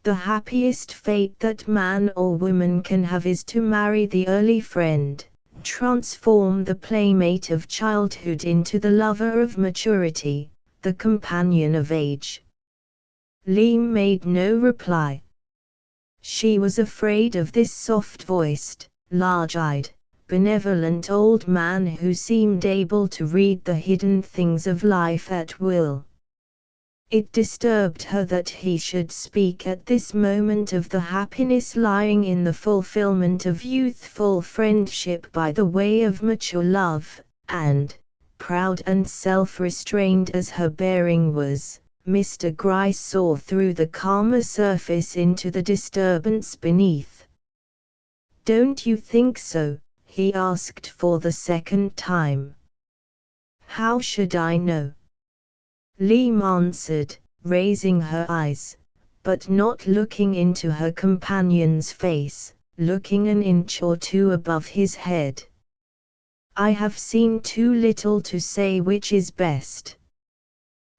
The happiest fate that man or woman can have is to marry the early friend, transform the playmate of childhood into the lover of maturity, the companion of age." Leam made no reply. She was afraid of this soft-voiced, large-eyed, benevolent old man who seemed able to read the hidden things of life at will. It disturbed her that he should speak at this moment of the happiness lying in the fulfillment of youthful friendship by the way of mature love, and, proud and self-restrained as her bearing was, Mr. Gryce saw through the calmer surface into the disturbance beneath. "Don't you think so?" he asked for the second time. "How should I know?" Leam answered, raising her eyes, but not looking into her companion's face, looking an inch or two above his head. "I have seen too little to say which is best."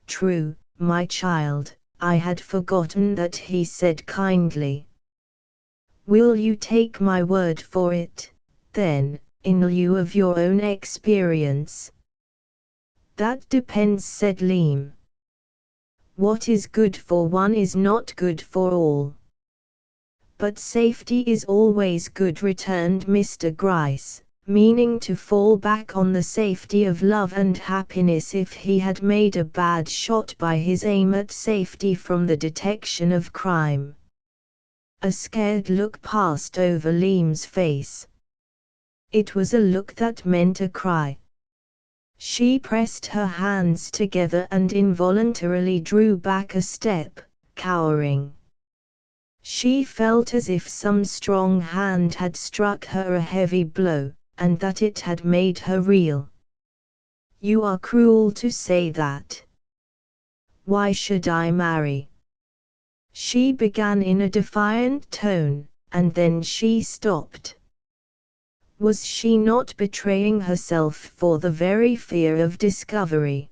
"True, my child, I had forgotten that," he said kindly. "Will you take my word for it, then, in lieu of your own experience?" "That depends," said Leam. "What is good for one is not good for all." "But safety is always good," returned Mr. Gryce, meaning to fall back on the safety of love and happiness if he had made a bad shot by his aim at safety from the detection of crime. A scared look passed over Leam's face. It was a look that meant a cry. She pressed her hands together and involuntarily drew back a step, cowering. She felt as if some strong hand had struck her a heavy blow, and that it had made her reel. "You are cruel to say that. Why should I marry?" she began in a defiant tone, and then she stopped. Was she not betraying herself for the very fear of discovery?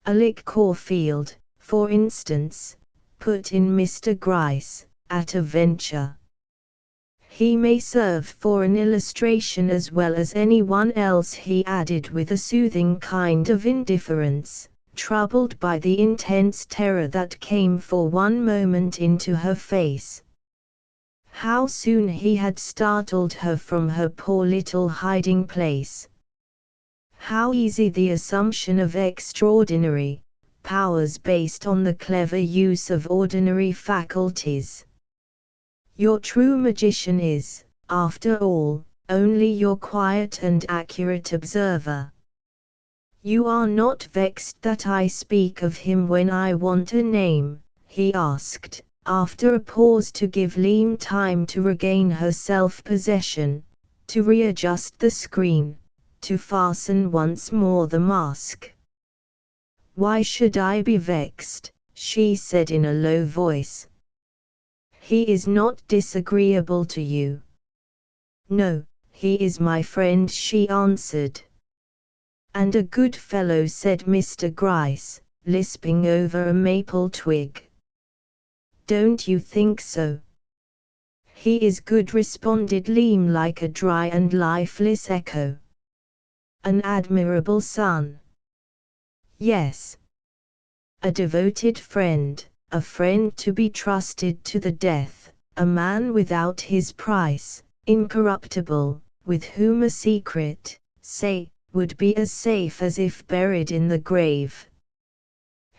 Alec Corfield, for instance," put in Mr. Gryce, at a venture. "He may serve for an illustration as well as anyone else," he added with a soothing kind of indifference, troubled by the intense terror that came for one moment into her face. How soon he had startled her from her poor little hiding place. How easy the assumption of extraordinary powers based on the clever use of ordinary faculties. Your true magician is, after all, only your quiet and accurate observer. "You are not vexed that I speak of him when I want a name?" he asked, after a pause to give Leem time to regain her self-possession, to readjust the screen, to fasten once more the mask. "Why should I be vexed?" she said in a low voice. "He is not disagreeable to you?" "No, he is my friend," she answered. "And a good fellow," said Mr. Gryce, lisping over a maple twig. "Don't you think so?" "He is good," responded Leem like a dry and lifeless echo. "An admirable son?" "Yes." "A devoted friend, a friend to be trusted to the death, a man without his price, incorruptible, with whom a secret, say, would be as safe as if buried in the grave.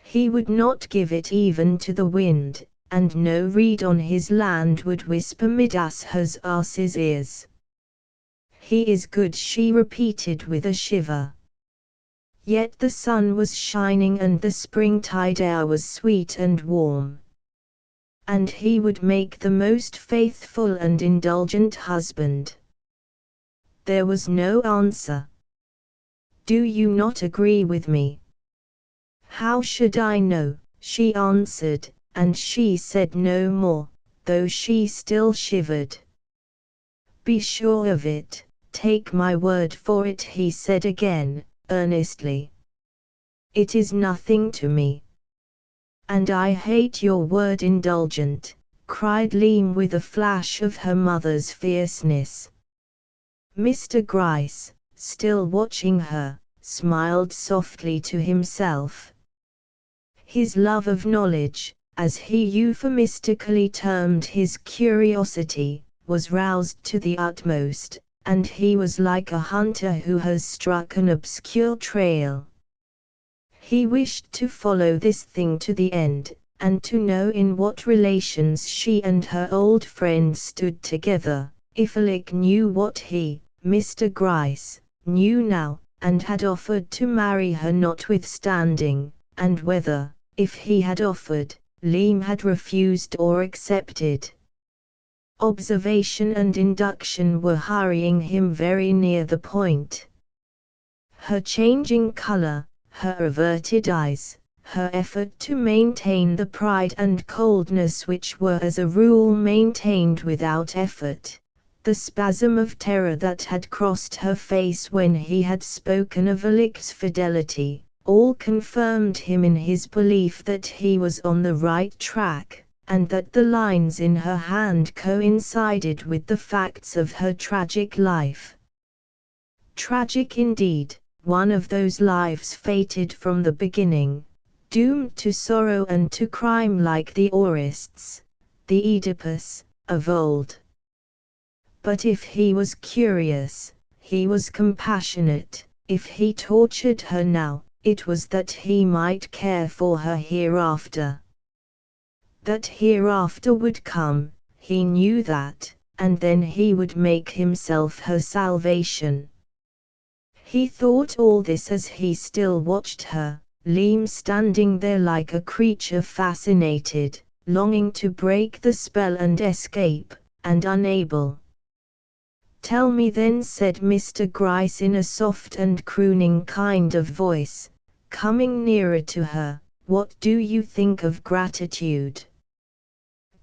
He would not give it even to the wind, and no reed on his land would whisper Midas his ass's ears." "He is good," she repeated with a shiver. Yet the sun was shining and the springtide air was sweet and warm. "And he would make the most faithful and indulgent husband." There was no answer. "Do you not agree with me?" "How should I know?" she answered, and she said no more, though she still shivered. "Be sure of it, take my word for it," he said again, earnestly. "It is nothing to me." "And I hate your word indulgent," cried Leem with a flash of her mother's fierceness. Mr. Gryce, still watching her, smiled softly to himself. His love of knowledge, as he euphemistically termed his curiosity, was roused to the utmost, and he was like a hunter who has struck an obscure trail. He wished to follow this thing to the end, and to know in what relations she and her old friend stood together, if Alick knew what he, Mr. Gryce, knew now, and had offered to marry her notwithstanding, and whether, if he had offered, Leem had refused or accepted. Observation and induction were hurrying him very near the point. Her changing color, her averted eyes, her effort to maintain the pride and coldness which were as a rule maintained without effort, the spasm of terror that had crossed her face when he had spoken of Alick's fidelity, all confirmed him in his belief that he was on the right track, and that the lines in her hand coincided with the facts of her tragic life. Tragic indeed, one of those lives fated from the beginning, doomed to sorrow and to crime like the Aurists, the Oedipus, of old. But if he was curious, he was compassionate; if he tortured her now, it was that he might care for her hereafter. That hereafter would come, he knew that, and then he would make himself her salvation. He thought all this as he still watched her, Leem standing there like a creature fascinated, longing to break the spell and escape, and unable. "Tell me then," said Mr. Gryce in a soft and crooning kind of voice, coming nearer to her, "what do you think of gratitude?"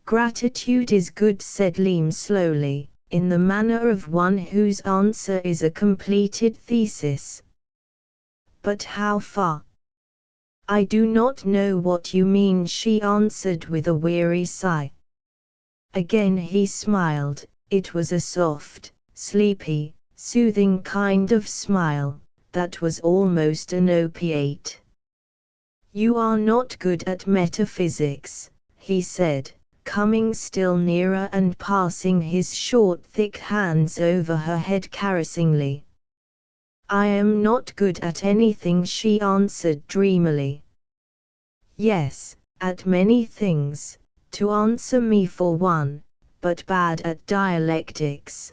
"Gratitude is good," said Leem slowly, in the manner of one whose answer is a completed thesis. "But how far?" I do not know what you mean, she answered with a weary sigh. Again he smiled. It was a soft, sleepy, soothing kind of smile, that was almost an opiate. You are not good at metaphysics, he said, coming still nearer and passing his short thick hands over her head caressingly. I am not good at anything, she answered dreamily. Yes, at many things, to answer me for one, but bad at dialectics.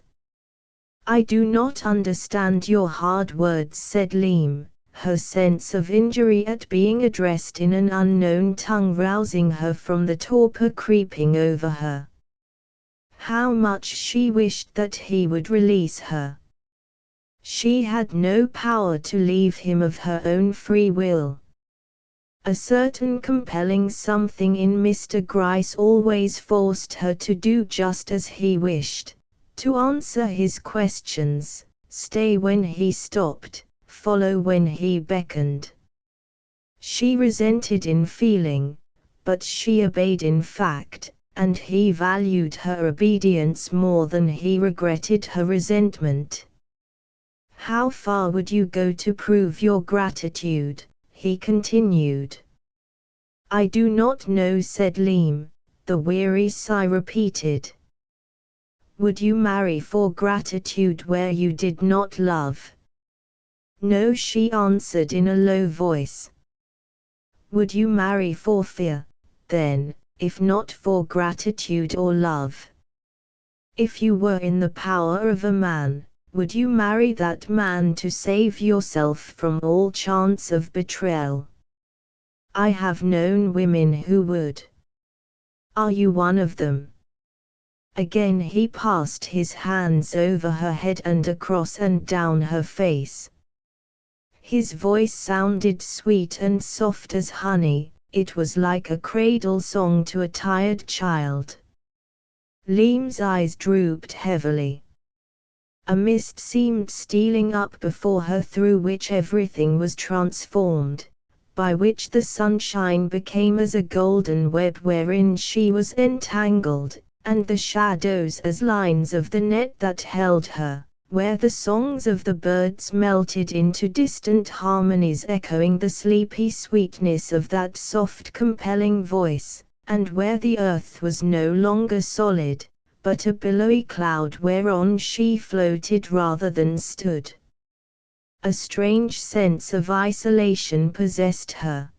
I do not understand your hard words, said Lim, her sense of injury at being addressed in an unknown tongue rousing her from the torpor creeping over her. How much she wished that he would release her. She had no power to leave him of her own free will. A certain compelling something in Mr. Gryce always forced her to do just as he wished, to answer his questions, stay when he stopped, follow when he beckoned. She resented in feeling, but she obeyed in fact, and he valued her obedience more than he regretted her resentment. How far would you go to prove your gratitude? He continued. I do not know, said Lim, the weary sigh repeated. Would you marry for gratitude where you did not love? No, she answered in a low voice. Would you marry for fear, then, if not for gratitude or love? If you were in the power of a man, would you marry that man to save yourself from all chance of betrayal? I have known women who would. Are you one of them? Again he passed his hands over her head and across and down her face. His voice sounded sweet and soft as honey, it was like a cradle song to a tired child. Lim's eyes drooped heavily. A mist seemed stealing up before her through which everything was transformed, by which the sunshine became as a golden web wherein she was entangled, and the shadows as lines of the net that held her, where the songs of the birds melted into distant harmonies echoing the sleepy sweetness of that soft compelling voice, and where the earth was no longer solid, but a billowy cloud whereon she floated rather than stood. A strange sense of isolation possessed her.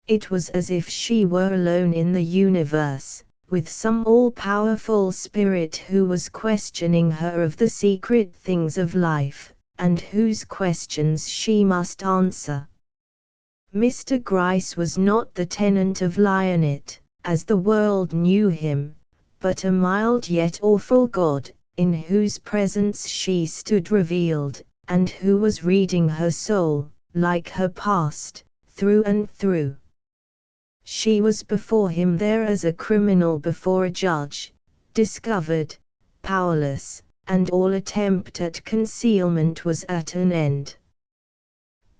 It was as if she were alone in the universe, with some all-powerful spirit who was questioning her of the secret things of life, and whose questions she must answer. Mr. Gryce was not the tenant of Lionett, as the world knew him, but a mild yet awful God, in whose presence she stood revealed, and who was reading her soul, like her past, through and through. She was before him there as a criminal before a judge, discovered, powerless, and all attempt at concealment was at an end.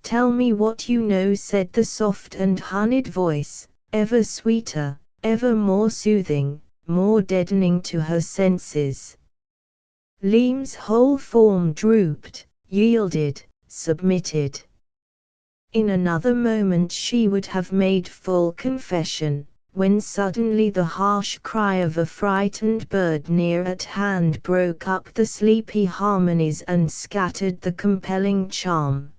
Tell me what you know, said the soft and honeyed voice, ever sweeter, ever more soothing, more deadening to her senses. Lim's whole form drooped, yielded, submitted. In another moment she would have made full confession, when suddenly the harsh cry of a frightened bird near at hand broke up the sleepy harmonies and scattered the compelling charm.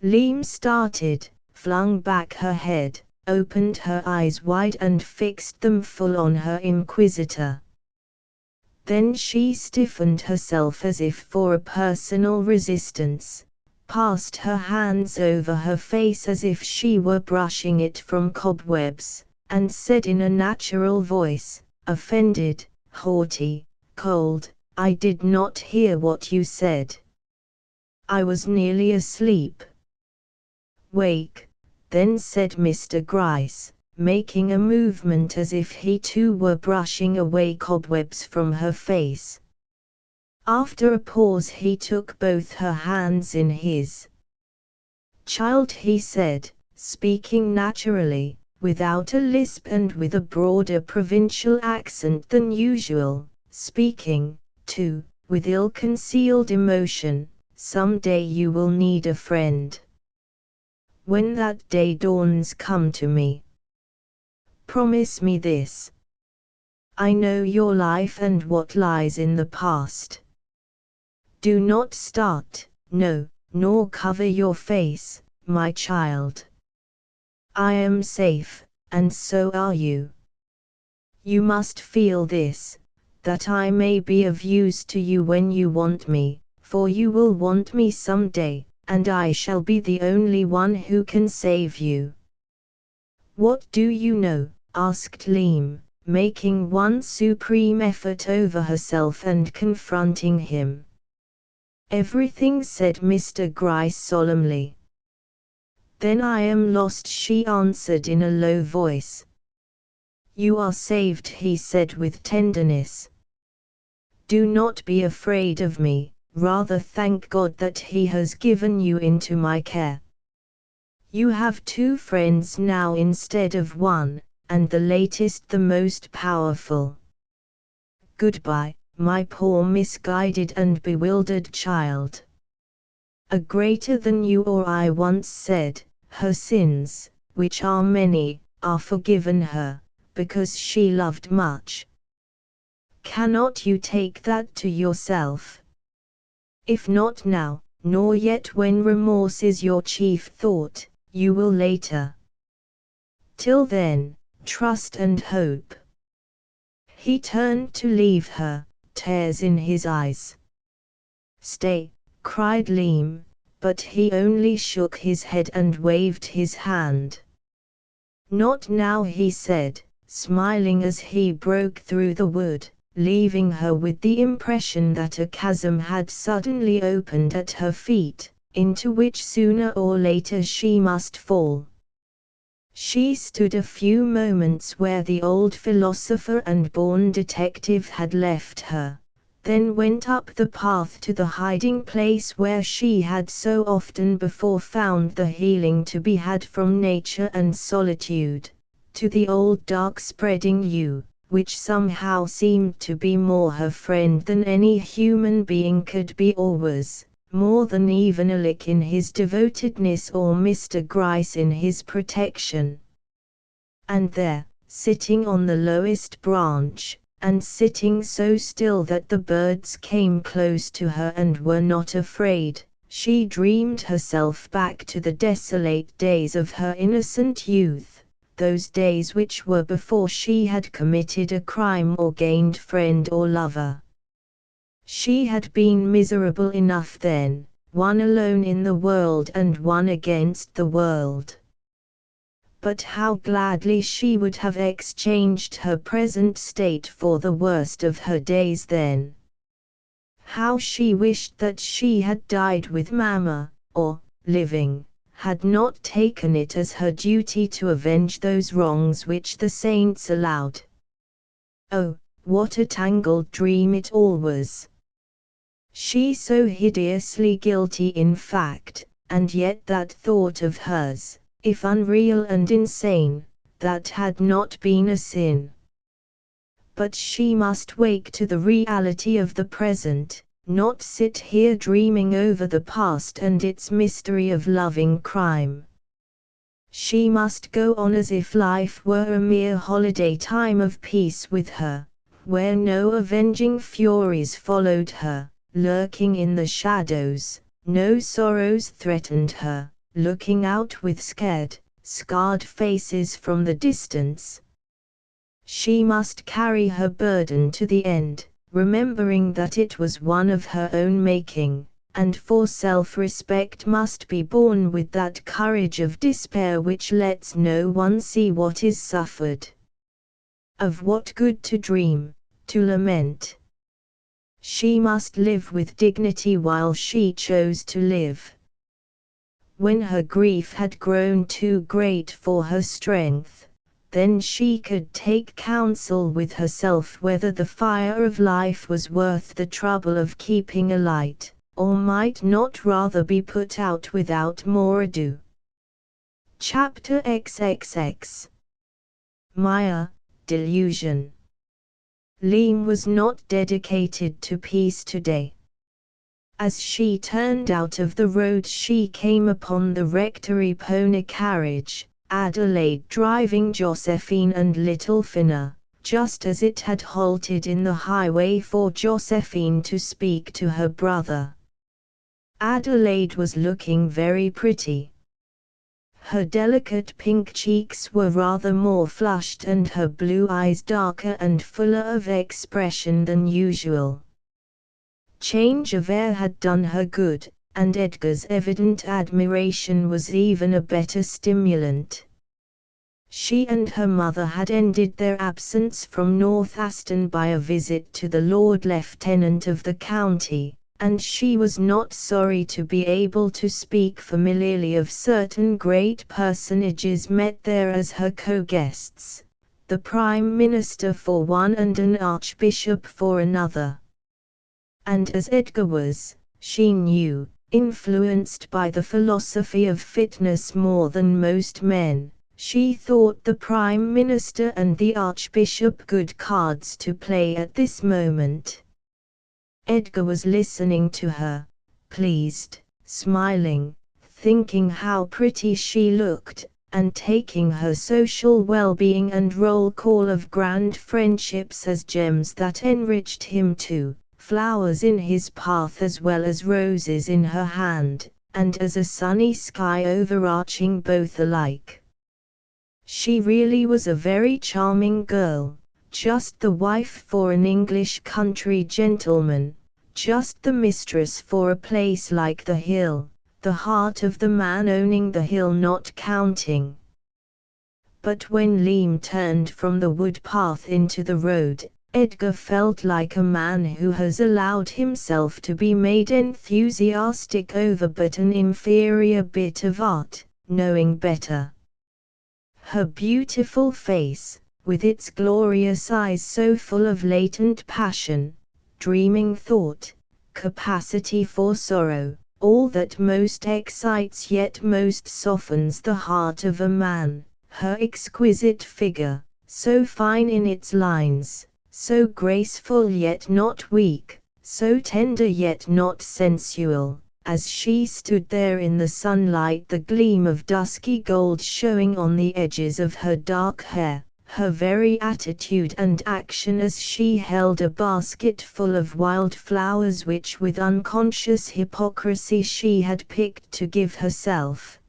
Lim started, flung back her head, opened her eyes wide and fixed them full on her inquisitor. Then she stiffened herself as if for a personal resistance, passed her hands over her face as if she were brushing it from cobwebs, and said in a natural voice, offended, haughty, cold, I did not hear what you said. I was nearly asleep. Wake, then, said Mr. Gryce, making a movement as if he too were brushing away cobwebs from her face. After a pause he took both her hands in his. Child, he said, speaking naturally, without a lisp and with a broader provincial accent than usual, speaking, too, with ill-concealed emotion. "Some day you will need a friend. When that day dawns, come to me. Promise me this. I know your life and what lies in the past. Do not start, no, nor cover your face, my child. I am safe, and so are you. You must feel this, that I may be of use to you when you want me, for you will want me some day, and I shall be the only one who can save you." "What do you know?" asked Leem, making one supreme effort over herself and confronting him. "Everything," said Mr. Gryce solemnly. "Then I am lost," she answered in a low voice. "You are saved," he said with tenderness. "Do not be afraid of me, rather thank God that He has given you into my care. You have two friends now instead of one, and the latest the most powerful. Goodbye, my poor misguided and bewildered child. A greater than you or I once said, her sins, which are many, are forgiven her, because she loved much. Cannot you take that to yourself? If not now, nor yet when remorse is your chief thought, you will later. Till then, trust and hope." He turned to leave her, tears in his eyes. "Stay," cried Leem, but he only shook his head and waved his hand. "Not now," he said, smiling as he broke through the wood, leaving her with the impression that a chasm had suddenly opened at her feet, into which sooner or later she must fall. She stood a few moments where the old philosopher and born detective had left her, then went up the path to the hiding place where she had so often before found the healing to be had from nature and solitude, to the old dark spreading yew, which somehow seemed to be more her friend than any human being could be or was, more than even a lick in his devotedness or Mr. Gryce in his protection. And there, sitting on the lowest branch, and sitting so still that the birds came close to her and were not afraid, she dreamed herself back to the desolate days of her innocent youth, those days which were before she had committed a crime or gained friend or lover. She had been miserable enough then, one alone in the world and one against the world. But how gladly she would have exchanged her present state for the worst of her days then. How she wished that she had died with Mamma, or, living, had not taken it as her duty to avenge those wrongs which the saints allowed. Oh, what a tangled dream it all was! She so hideously guilty in fact, and yet that thought of hers, if unreal and insane, that had not been a sin. But she must wake to the reality of the present, not sit here dreaming over the past and its mystery of loving crime. She must go on as if life were a mere holiday time of peace with her, where no avenging furies followed her, lurking in the shadows, no sorrows threatened her, looking out with scared, scarred faces from the distance. She must carry her burden to the end, remembering that it was one of her own making, and for self-respect must be borne with that courage of despair which lets no one see what is suffered. Of what good to dream, to lament? She must live with dignity while she chose to live. When her grief had grown too great for her strength, then she could take counsel with herself whether the fire of life was worth the trouble of keeping alight, or might not rather be put out without more ado. Chapter XXX. Maya, Delusion. Liam was not dedicated to peace today. As she turned out of the road she came upon the rectory pony carriage, Adelaide driving Josephine and little Finna, just as it had halted in the highway for Josephine to speak to her brother. Adelaide was looking very pretty. Her delicate pink cheeks were rather more flushed and her blue eyes darker and fuller of expression than usual. Change of air had done her good, and Edgar's evident admiration was even a better stimulant. She and her mother had ended their absence from North Aston by a visit to the Lord Lieutenant of the county, and she was not sorry to be able to speak familiarly of certain great personages met there as her co-guests, the Prime Minister for one and an Archbishop for another. And as Edgar was, she knew, influenced by the philosophy of fitness more than most men, she thought the Prime Minister and the Archbishop good cards to play at this moment. Edgar was listening to her, pleased, smiling, thinking how pretty she looked, and taking her social well-being and roll call of grand friendships as gems that enriched him too. Flowers in his path as well as roses in her hand, and as a sunny sky overarching both alike. She really was a very charming girl, just the wife for an English country gentleman, just the mistress for a place like the Hill, the heart of the man owning the hill not counting. But when Liam turned from the wood path into the road, Edgar felt like a man who has allowed himself to be made enthusiastic over but an inferior bit of art, knowing better. Her beautiful face, with its glorious eyes so full of latent passion, dreaming thought, capacity for sorrow, all that most excites yet most softens the heart of a man, her exquisite figure, so fine in its lines, so graceful yet not weak, so tender yet not sensual, as she stood there in the sunlight, the gleam of dusky gold showing on the edges of her dark hair, her very attitude and action as she held a basket full of wild flowers which with unconscious hypocrisy she had picked to give herself.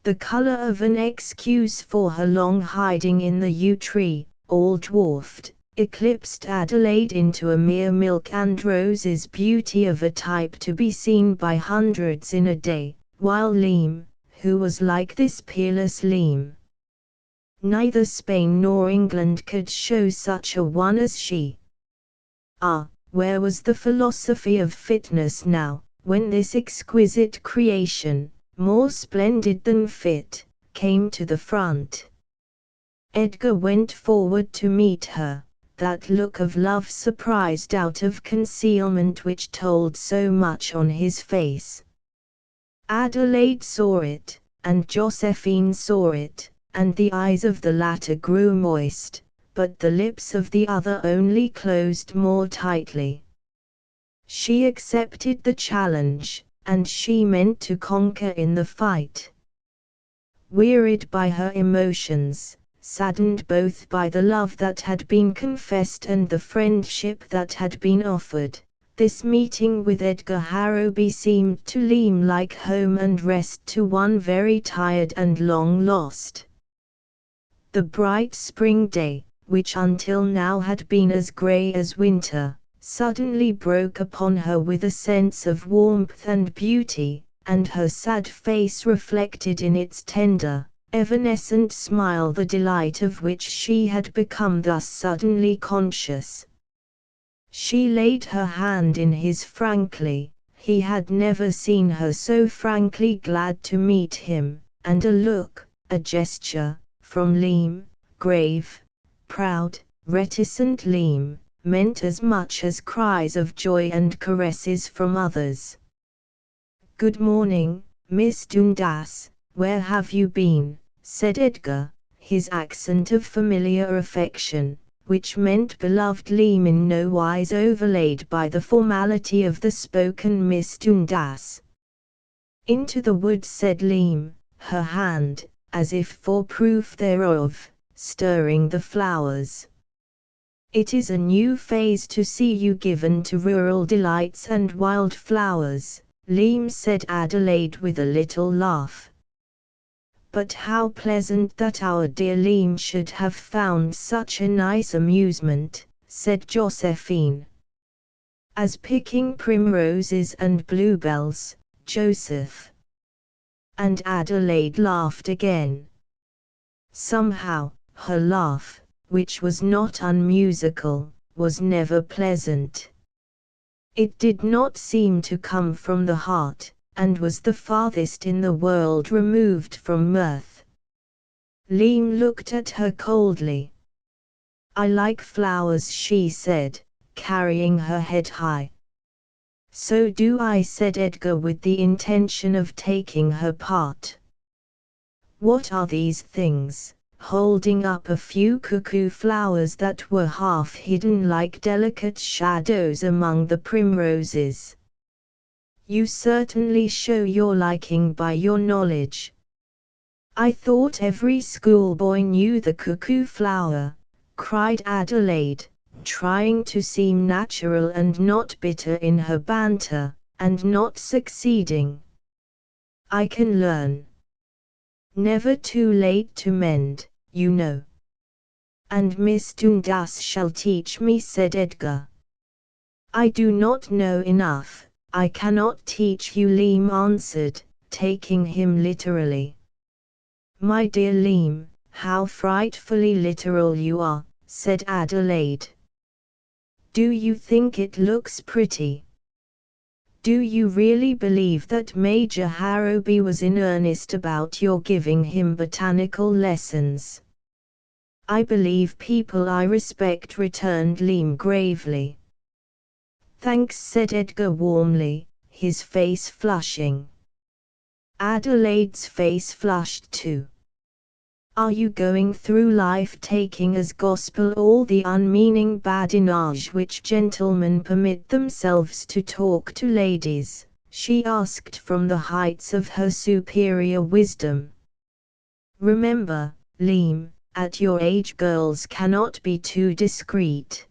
The color of an excuse for her long hiding in the yew tree, all dwarfed, eclipsed Adelaide into a mere milk and roses beauty of a type to be seen by hundreds in a day, while Liam, who was like this peerless Liam, neither Spain nor England could show such a one as she. Ah, where was the philosophy of fitness now, when this exquisite creation, more splendid than fit, came to the front? Edgar went forward to meet her, that look of love surprised out of concealment which told so much on his face. Adelaide saw it, and Josephine saw it, and the eyes of the latter grew moist, but the lips of the other only closed more tightly. She accepted the challenge, and she meant to conquer in the fight. Wearied by her emotions, saddened both by the love that had been confessed and the friendship that had been offered, this meeting with Edgar Harrowby seemed to Liam like home and rest to one very tired and long lost. The bright spring day, which until now had been as grey as winter, suddenly broke upon her with a sense of warmth and beauty, and her sad face reflected in its tender, evanescent smile the delight of which she had become thus suddenly conscious. She laid her hand in his frankly, he had never seen her so frankly glad to meet him, and a look, a gesture, from Liam, grave, proud, reticent Liam, meant as much as cries of joy and caresses from others. "Good morning, Miss Dundas," "Where have you been?" said Edgar, his accent of familiar affection, which meant beloved Leam in no wise overlaid by the formality of the spoken Miss Dundas. "Into the woods," said Leam, her hand, as if for proof thereof, stirring the flowers. "It is a new phase to see you given to rural delights and wild flowers," Leam said Adelaide with a little laugh. "But how pleasant that our dear Leam should have found such a nice amusement," said Josephine. "As picking primroses and bluebells, Joseph." And Adelaide laughed again. Somehow, her laugh, which was not unmusical, was never pleasant. It did not seem to come from the heart, and was the farthest in the world removed from mirth. Leam looked at her coldly. "I like flowers," she said, carrying her head high. "So do I," said Edgar with the intention of taking her part. "What are these things?" holding up a few cuckoo flowers that were half hidden like delicate shadows among the primroses. "You certainly show your liking by your knowledge." "I thought every schoolboy knew the cuckoo flower," cried Adelaide, trying to seem natural and not bitter in her banter, and not succeeding. "I can learn. Never too late to mend, you know." "And Miss Dundas shall teach me," said Edgar. "I do not know enough, I cannot teach you," Leam answered, taking him literally. "My dear Leam, how frightfully literal you are," said Adelaide. "Do you think it looks pretty? Do you really believe that Major Harrowby was in earnest about your giving him botanical lessons?" "I believe people I respect," returned Leam gravely. "Thanks," said Edgar warmly, his face flushing. Adelaide's face flushed too. "Are you going through life taking as gospel all the unmeaning badinage which gentlemen permit themselves to talk to ladies?" she asked from the heights of her superior wisdom. "Remember, Leam, at your age girls cannot be too discreet."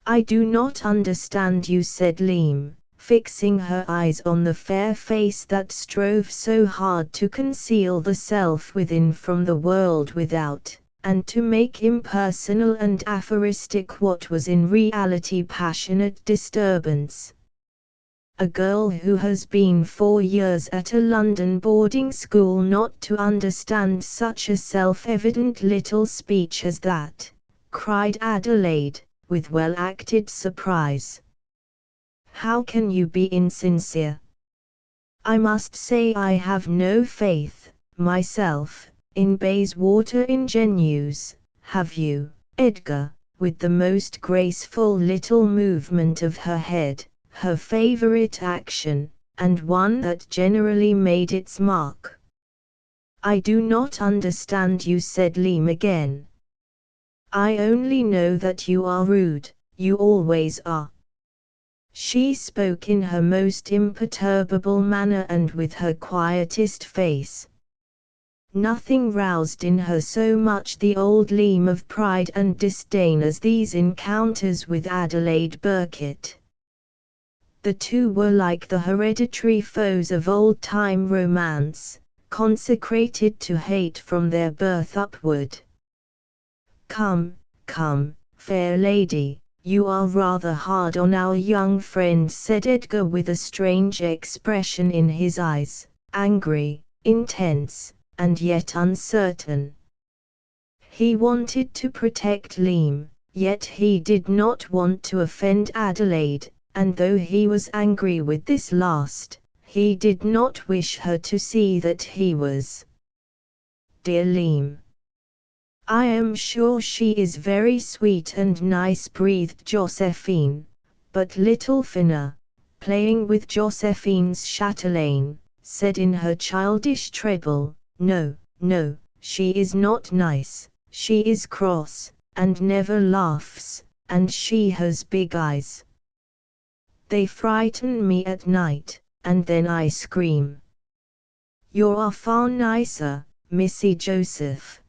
"I do not understand you," said Leam, fixing her eyes on the fair face that strove so hard to conceal the self within from the world without, and to make impersonal and aphoristic what was in reality passionate disturbance. "A girl who has been 4 years at a London boarding school not to understand such a self-evident little speech as that," cried Adelaide, with well-acted surprise. "How can you be insincere? I must say I have no faith, myself, in Bayswater ingenues, have you, Edgar?" with the most graceful little movement of her head, her favourite action, and one that generally made its mark. "I do not understand you," said Leam again. "I only know that you are rude, you always are." She spoke in her most imperturbable manner and with her quietest face. Nothing roused in her so much the old Leam of pride and disdain as these encounters with Adelaide Burkitt. The two were like the hereditary foes of old-time romance, consecrated to hate from their birth upward. "Come, come, fair lady, you are rather hard on our young friend," said Edgar with a strange expression in his eyes, angry, intense, and yet uncertain. He wanted to protect Leam, yet he did not want to offend Adelaide, and though he was angry with this last, he did not wish her to see that he was. "Dear Leam, I am sure she is very sweet and nice," breathed Josephine, but little Finna, playing with Josephine's chatelaine, said in her childish treble, "No, no, she is not nice, she is cross, and never laughs, and she has big eyes. They frighten me at night, and then I scream." "You are far nicer, Missy Joseph."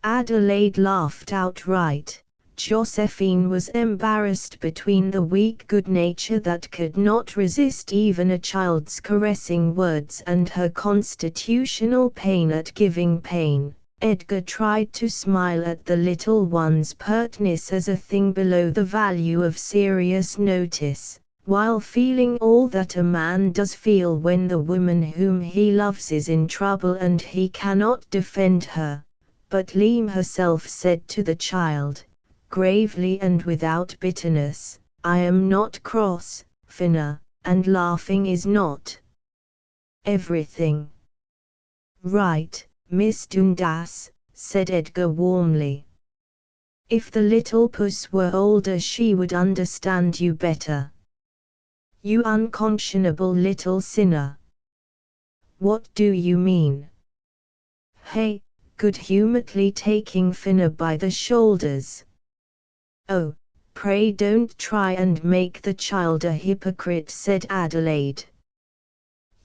Adelaide laughed outright. Josephine was embarrassed between the weak good nature that could not resist even a child's caressing words and her constitutional pain at giving pain. Edgar tried to smile at the little one's pertness as a thing below the value of serious notice, while feeling all that a man does feel when the woman whom he loves is in trouble and he cannot defend her. But Leem herself said to the child, gravely and without bitterness, "I am not cross, Finna, and laughing is not everything." "Right, Miss Dundas," said Edgar warmly. "If the little puss were older she would understand you better." "You unconscionable little sinner." "What do you mean?" Hey, good-humouredly taking Finna by the shoulders. "Oh, pray don't try and make the child a hypocrite," said Adelaide.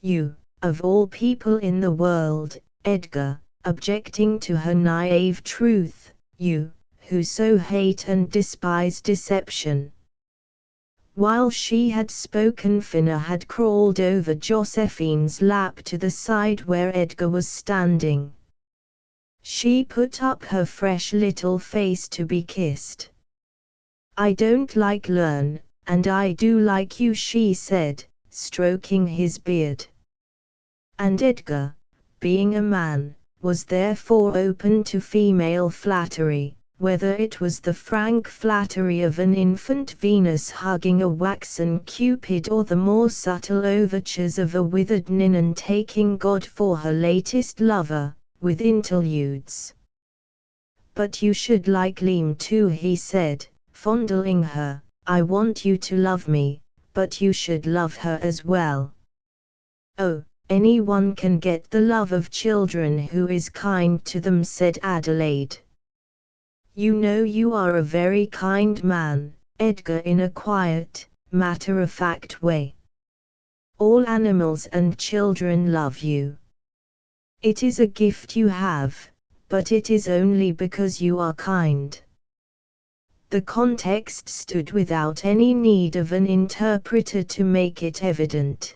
"You, of all people in the world," Edgar, objecting to her naive truth, "you, who so hate and despise deception." While she had spoken, Finna had crawled over Josephine's lap to the side where Edgar was standing. She put up her fresh little face to be kissed. "I don't like learn, and I do like you," she said, stroking his beard. And Edgar, being a man, was therefore open to female flattery, whether it was the frank flattery of an infant Venus hugging a waxen Cupid or the more subtle overtures of a withered Ninon taking God for her latest lover, with interludes. "But you should like Leem too," he said, fondling her. "I want you to love me, but you should love her as well." "Oh, anyone can get the love of children who is kind to them," said Adelaide. "You know you are a very kind man, Edgar, in a quiet, matter-of-fact way. All animals and children love you. It is a gift you have, but it is only because you are kind." The context stood without any need of an interpreter to make it evident.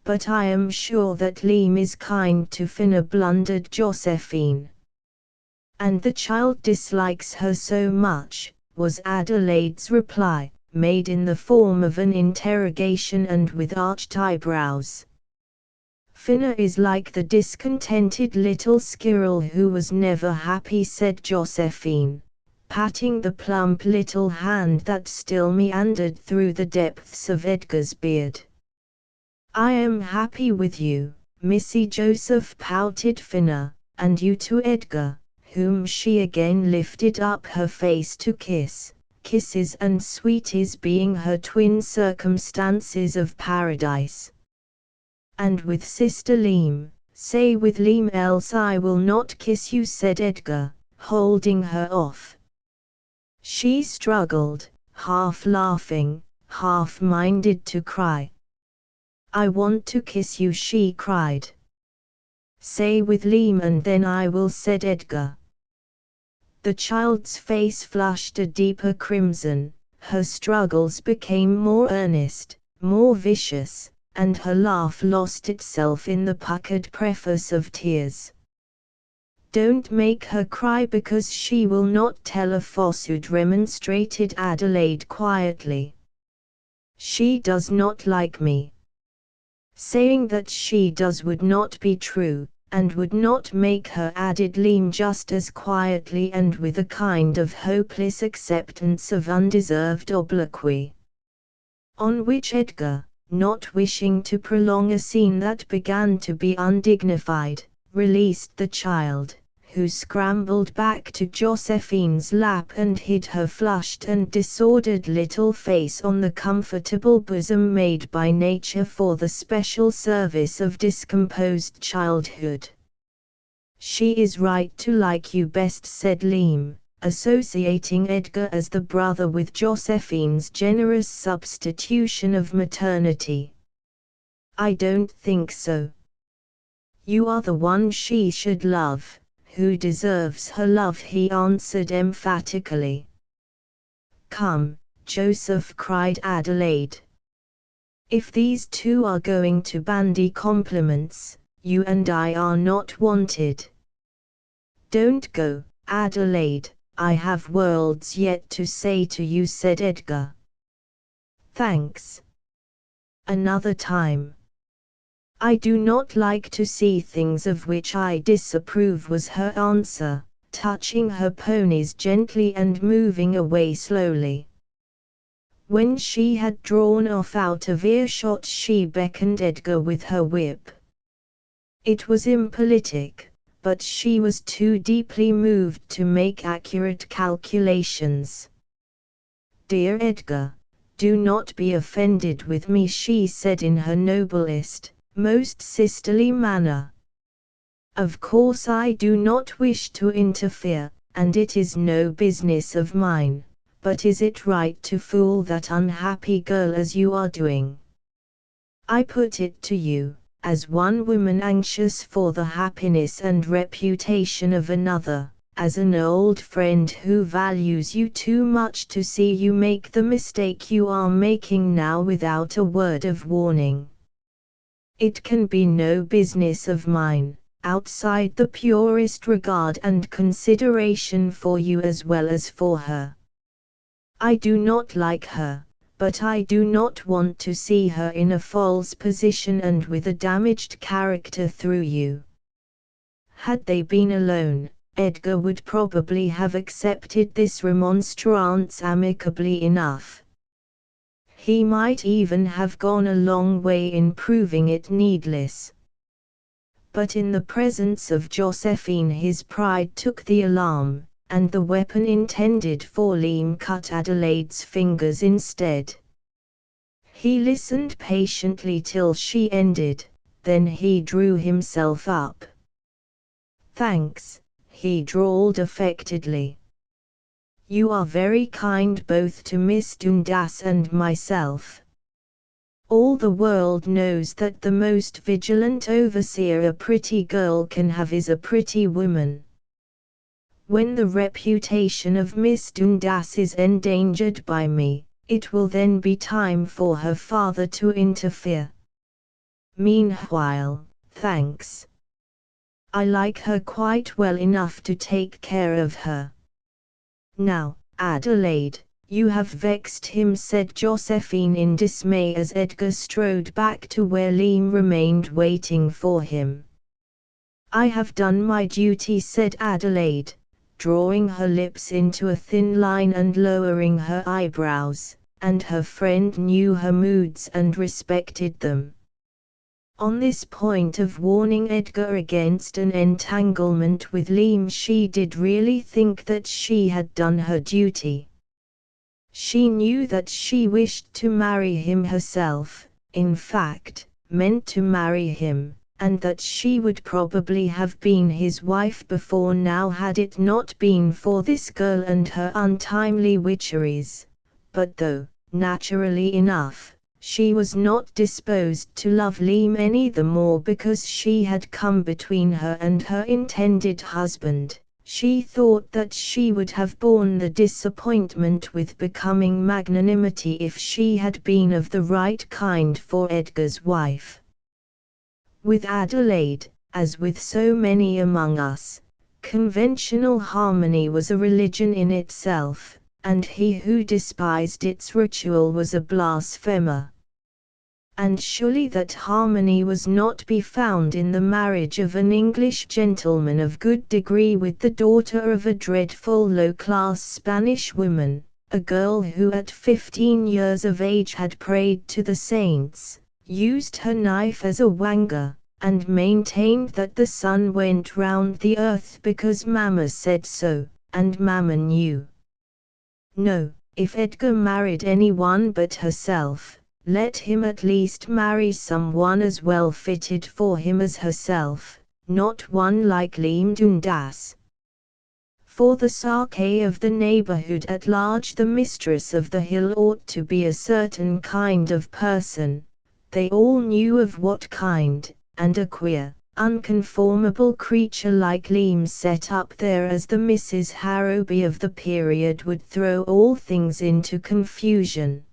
"But I am sure that Leem is kind to Finna," blundered Josephine. "And the child dislikes her so much," was Adelaide's reply, made in the form of an interrogation and with arched eyebrows. "Finna is like the discontented little squirrel who was never happy," said Josephine, patting the plump little hand that still meandered through the depths of Edgar's beard. "I am happy with you, Missy Joseph," pouted Finna, "and you too, Edgar," whom she again lifted up her face to kiss, kisses and sweeties being her twin circumstances of paradise. "And with Sister Leem, say with Leem, else I will not kiss you," said Edgar, holding her off. She struggled, half laughing, half minded to cry. "I want to kiss you," she cried. "Say with Leem and then I will," said Edgar. The child's face flushed a deeper crimson, her struggles became more earnest, more vicious, and her laugh lost itself in the puckered preface of tears. "Don't make her cry because she will not tell a falsehood," remonstrated Adelaide quietly. "She does not like me." Saying that she does would not be true, and would not make her, added Leem just as quietly and with a kind of hopeless acceptance of undeserved obloquy. On which Edgar, not wishing to prolong a scene that began to be undignified, released the child, who scrambled back to Josephine's lap and hid her flushed and disordered little face on the comfortable bosom made by nature for the special service of discomposed childhood. "She is right to like you best," said Liam, associating Edgar as the brother with Josephine's generous substitution of maternity. "I don't think so. You are the one she should love, who deserves her love," he answered emphatically. "Come, Joseph," cried Adelaide. "If these two are going to bandy compliments, you and I are not wanted." "Don't go, Adelaide, I have words yet to say to you," said Edgar. "Thanks. Another time. I do not like to see things of which I disapprove," was her answer, touching her ponies gently and moving away slowly. When she had drawn off out of earshot, she beckoned Edgar with her whip. It was impolitic, but she was too deeply moved to make accurate calculations. "Dear Edgar, do not be offended with me," she said in her noblest, most sisterly manner. "Of course I do not wish to interfere, and it is no business of mine, but is it right to fool that unhappy girl as you are doing? I put it to you, as one woman anxious for the happiness and reputation of another, as an old friend who values you too much to see you make the mistake you are making now without a word of warning. It can be no business of mine, outside the purest regard and consideration for you as well as for her. I do not like her, but I do not want to see her in a false position and with a damaged character through you." Had they been alone, Edgar would probably have accepted this remonstrance amicably enough. He might even have gone a long way in proving it needless. But in the presence of Josephine his pride took the alarm, and the weapon intended for Liam cut Adelaide's fingers instead. He listened patiently till she ended, then he drew himself up. "Thanks," he drawled affectedly. "You are very kind both to Miss Dundas and myself. All the world knows that the most vigilant overseer a pretty girl can have is a pretty woman. When the reputation of Miss Dundas is endangered by me, it will then be time for her father to interfere. Meanwhile, thanks. I like her quite well enough to take care of her." "Now, Adelaide, you have vexed him," said Josephine in dismay as Edgar strode back to where Liam remained waiting for him. "I have done my duty," said Adelaide, drawing her lips into a thin line and lowering her eyebrows, and her friend knew her moods and respected them. On this point of warning Edgar against an entanglement with Liam, she did really think that she had done her duty. She knew that she wished to marry him herself, in fact, meant to marry him, and that she would probably have been his wife before now had it not been for this girl and her untimely witcheries. But though, naturally enough, she was not disposed to love Liam any the more because she had come between her and her intended husband, she thought that she would have borne the disappointment with becoming magnanimity if she had been of the right kind for Edgar's wife. With Adelaide, as with so many among us, conventional harmony was a religion in itself, and he who despised its ritual was a blasphemer. And surely that harmony was not be found in the marriage of an English gentleman of good degree with the daughter of a dreadful low-class Spanish woman, a girl who at 15 years of age had prayed to the saints, used her knife as a wanger, and maintained that the sun went round the earth because Mamma said so, and Mamma knew. No, if Edgar married anyone but herself, let him at least marry someone as well fitted for him as herself, not one like Leem Dundas. For the Sake of the neighborhood at large, the mistress of the hill ought to be a certain kind of person. They all knew of what kind, and a queer, unconformable creature like Leem set up there as the Mrs. Harrowby of the period would throw all things into confusion.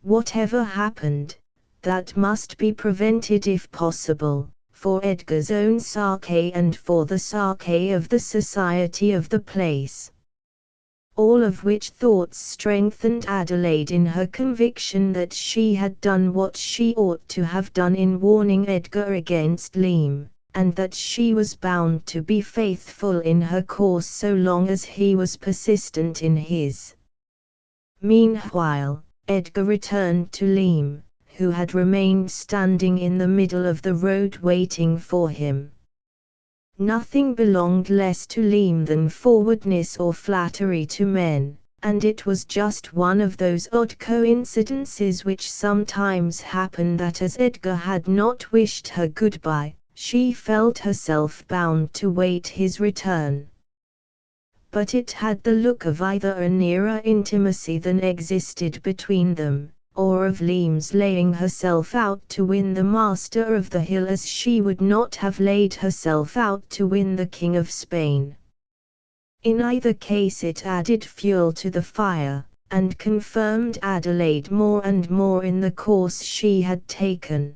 Whatever happened, that must be prevented if possible, for Edgar's own sake and for the sake of the society of the place. All of which thoughts strengthened Adelaide in her conviction that she had done what she ought to have done in warning Edgar against Leem, and that she was bound to be faithful in her course so long as he was persistent in his. Meanwhile, Edgar returned to Leem, who had remained standing in the middle of the road waiting for him. Nothing belonged less to Leem than forwardness or flattery to men, and it was just one of those odd coincidences which sometimes happen that as Edgar had not wished her goodbye, she felt herself bound to wait his return. But it had the look of either a nearer intimacy than existed between them, or of Leem's laying herself out to win the master of the hill as she would not have laid herself out to win the King of Spain. In either case it added fuel to the fire, and confirmed Adelaide more and more in the course she had taken.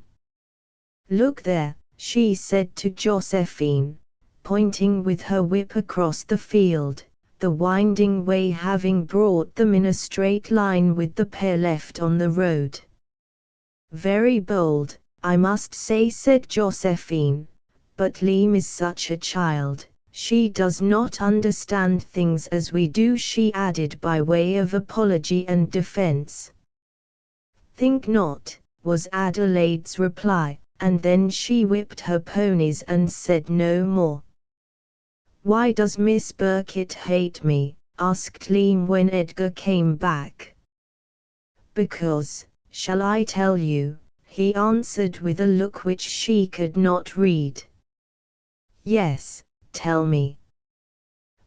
"Look there," she said to Josephine, pointing with her whip across the field, the winding way having brought them in a straight line with the pair left on the road. "Very bold, I must say," said Josephine, "but Leem is such a child, she does not understand things as we do," she added by way of apology and defense. "Think not," was Adelaide's reply, and then she whipped her ponies and said no more. "Why does Miss Burkitt hate me?" asked Leem when Edgar came back. "Because, shall I tell you?" he answered with a look which she could not read. "Yes, tell me."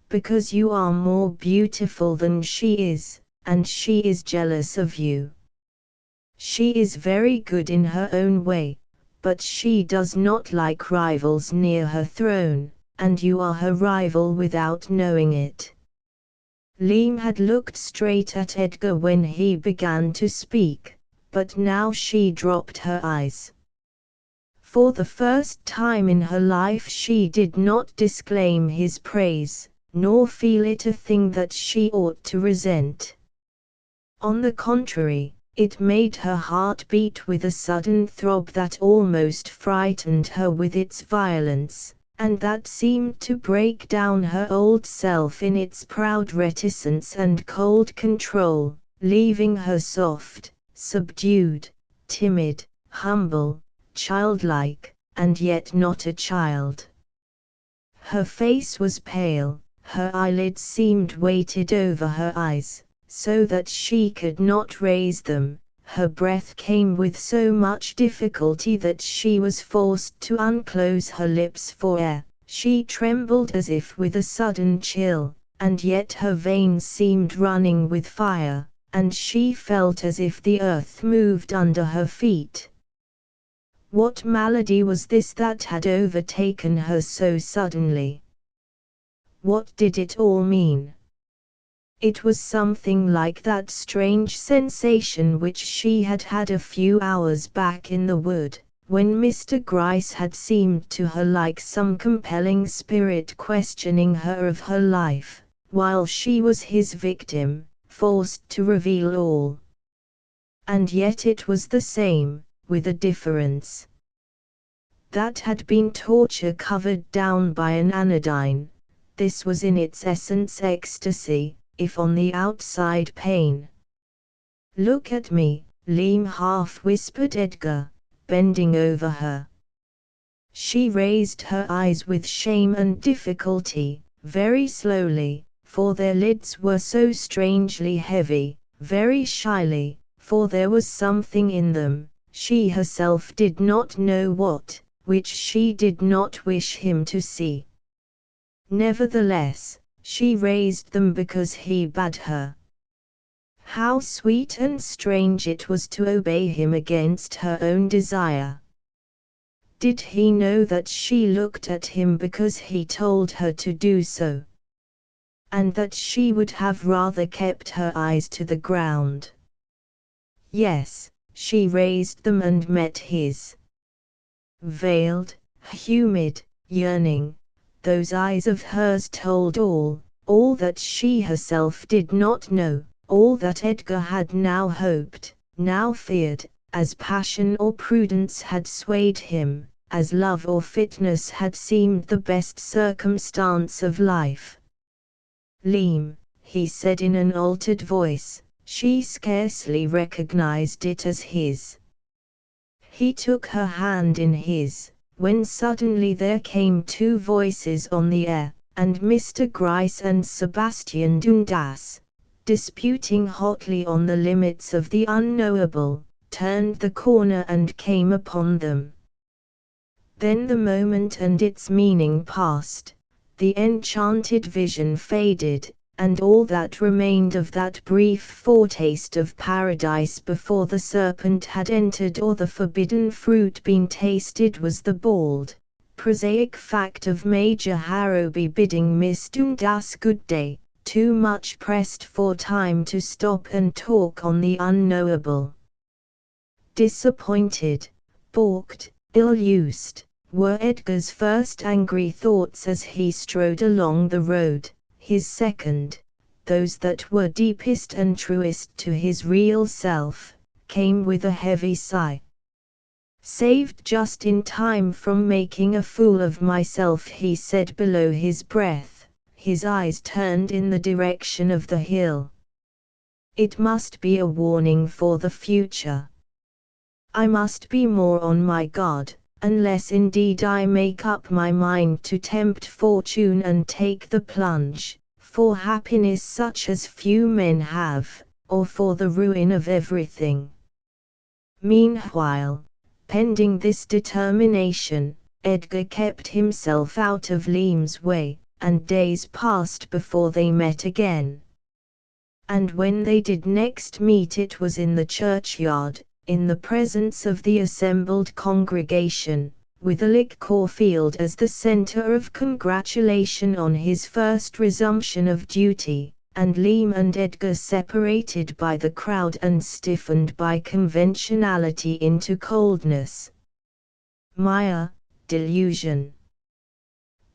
"Because you are more beautiful than she is, and she is jealous of you. She is very good in her own way, but she does not like rivals near her throne, and you are her rival without knowing it." Leem had looked straight at Edgar when he began to speak, but now she dropped her eyes. For the first time in her life she did not disclaim his praise, nor feel it a thing that she ought to resent. On the contrary, it made her heart beat with a sudden throb that almost frightened her with its violence, and that seemed to break down her old self in its proud reticence and cold control, leaving her soft, subdued, timid, humble, childlike, and yet not a child. Her face was pale, her eyelids seemed weighted over her eyes, so that she could not raise them. Her breath came with so much difficulty that she was forced to unclose her lips for air. She trembled as if with a sudden chill, and yet her veins seemed running with fire, and she felt as if the earth moved under her feet. What malady was this that had overtaken her so suddenly? What did it all mean? It was something like that strange sensation which she had had a few hours back in the wood, when Mr. Gryce had seemed to her like some compelling spirit questioning her of her life, while she was his victim, forced to reveal all. And yet it was the same, with a difference. That had been torture covered down by an anodyne. This was in its essence ecstasy, if on the outside pain. "Look at me," Leem half whispered Edgar, bending over her. She raised her eyes with shame and difficulty, very slowly, for their lids were so strangely heavy, very shyly, for there was something in them, she herself did not know what, which she did not wish him to see. Nevertheless, she raised them because he bade her. How sweet and strange it was to obey him against her own desire. Did he know that she looked at him because he told her to do so? And that she would have rather kept her eyes to the ground? Yes, she raised them and met his. Veiled, humid, yearning, those eyes of hers told all that she herself did not know, all that Edgar had now hoped, now feared, as passion or prudence had swayed him, as love or fitness had seemed the best circumstance of life. Leam, he said in an altered voice, she scarcely recognized it as his. He took her hand in his, when suddenly there came two voices on the air, and Mr. Gryce and Sebastian Dundas, disputing hotly on the limits of the unknowable, turned the corner and came upon them. Then the moment and its meaning passed, the enchanted vision faded, and all that remained of that brief foretaste of paradise before the serpent had entered or the forbidden fruit been tasted was the bald, prosaic fact of Major Harrowby bidding Miss Dundas good day, too much pressed for time to stop and talk on the unknowable. Disappointed, balked, ill-used, were Edgar's first angry thoughts as he strode along the road. His second, those that were deepest and truest to his real self, came with a heavy sigh. Saved just in time from making a fool of myself, he said below his breath, his eyes turned in the direction of the hill. It must be a warning for the future. I must be more on my guard, unless indeed I make up my mind to tempt fortune and take the plunge, for happiness such as few men have, or for the ruin of everything. Meanwhile, pending this determination, Edgar kept himself out of Leam's way, and days passed before they met again. And when they did next meet, it was in the churchyard, in the presence of the assembled congregation, with Lippincott as the centre of congratulation on his first resumption of duty, and Leam and Edgar separated by the crowd and stiffened by conventionality into coldness. Maya, delusion.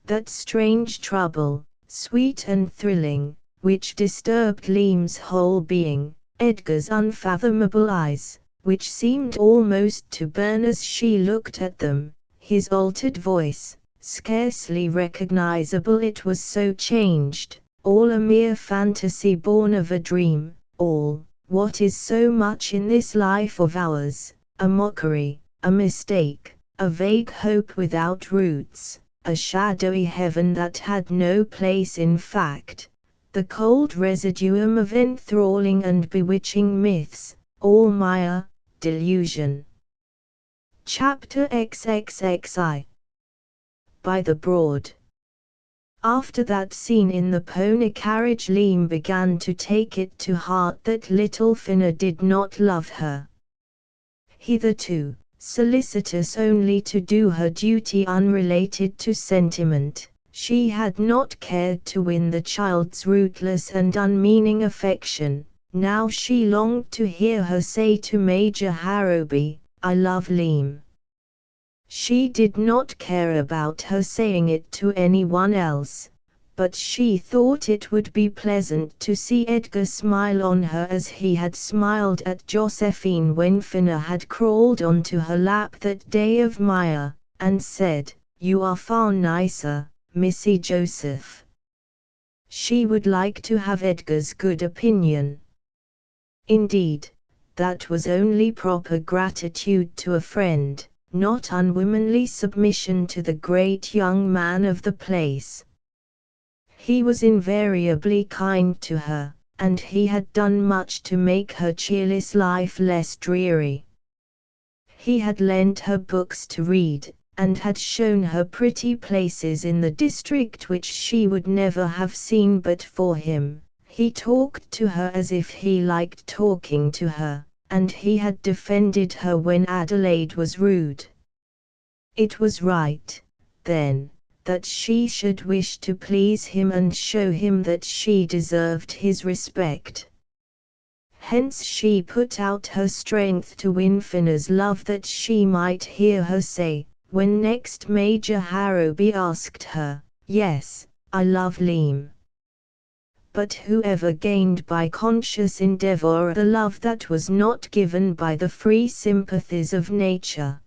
That strange trouble, sweet and thrilling, which disturbed Leam's whole being, Edgar's unfathomable eyes, which seemed almost to burn as she looked at them, his altered voice, scarcely recognizable, it was so changed, all a mere fantasy born of a dream, all, what is so much in this life of ours, a mockery, a mistake, a vague hope without roots, a shadowy heaven that had no place in fact, the cold residuum of enthralling and bewitching myths, all Maya, delusion. Chapter XXXI. By the Broad. After that scene in the pony carriage, Leam began to take it to heart that little Finna did not love her. Hitherto, solicitous only to do her duty unrelated to sentiment, she had not cared to win the child's rootless and unmeaning affection. Now she longed to hear her say to Major Harrowby, "I love Leam." She did not care about her saying it to anyone else, but she thought it would be pleasant to see Edgar smile on her as he had smiled at Josephine when Finna had crawled onto her lap that day of Maya, and said, "You are far nicer, Missy Joseph." She would like to have Edgar's good opinion. Indeed, that was only proper gratitude to a friend, not unwomanly submission to the great young man of the place. He was invariably kind to her, and he had done much to make her cheerless life less dreary. He had lent her books to read, and had shown her pretty places in the district which she would never have seen but for him. He talked to her as if he liked talking to her, and he had defended her when Adelaide was rude. It was right, then, that she should wish to please him and show him that she deserved his respect. Hence she put out her strength to win Finna's love, that she might hear her say, when next Major Harrowby asked her, "Yes, I love Liam." But whoever gained by conscious endeavour the love that was not given by the free sympathies of nature?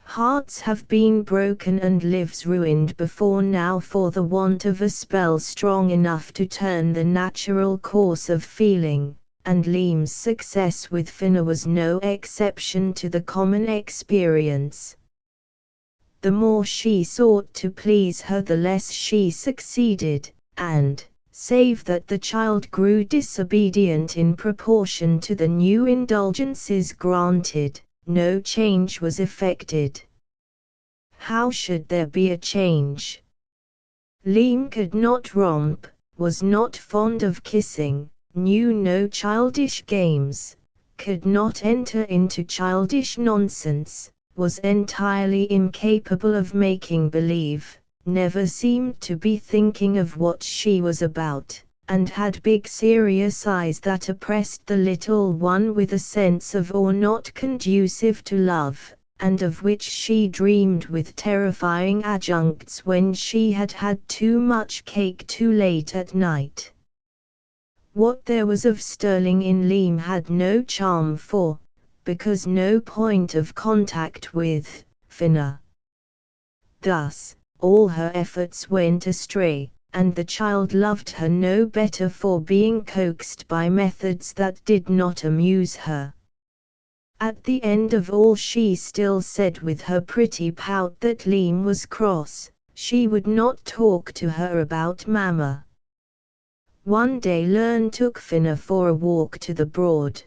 Hearts have been broken and lives ruined before now for the want of a spell strong enough to turn the natural course of feeling, and Liam's success with Finna was no exception to the common experience. The more she sought to please her the less she succeeded, and, save that the child grew disobedient in proportion to the new indulgences granted, no change was effected. How should there be a change? Liam could not romp, was not fond of kissing, knew no childish games, could not enter into childish nonsense, was entirely incapable of making believe, never seemed to be thinking of what she was about, and had big serious eyes that oppressed the little one with a sense of awe not conducive to love, and of which she dreamed with terrifying adjuncts when she had had too much cake too late at night. What there was of sterling in Liam had no charm for, because no point of contact with, Finna. Thus, all her efforts went astray, and the child loved her no better for being coaxed by methods that did not amuse her. At the end of all she still said with her pretty pout that Liam was cross, she would not talk to her about Mamma. One day Learn took Finna for a walk to the Broad.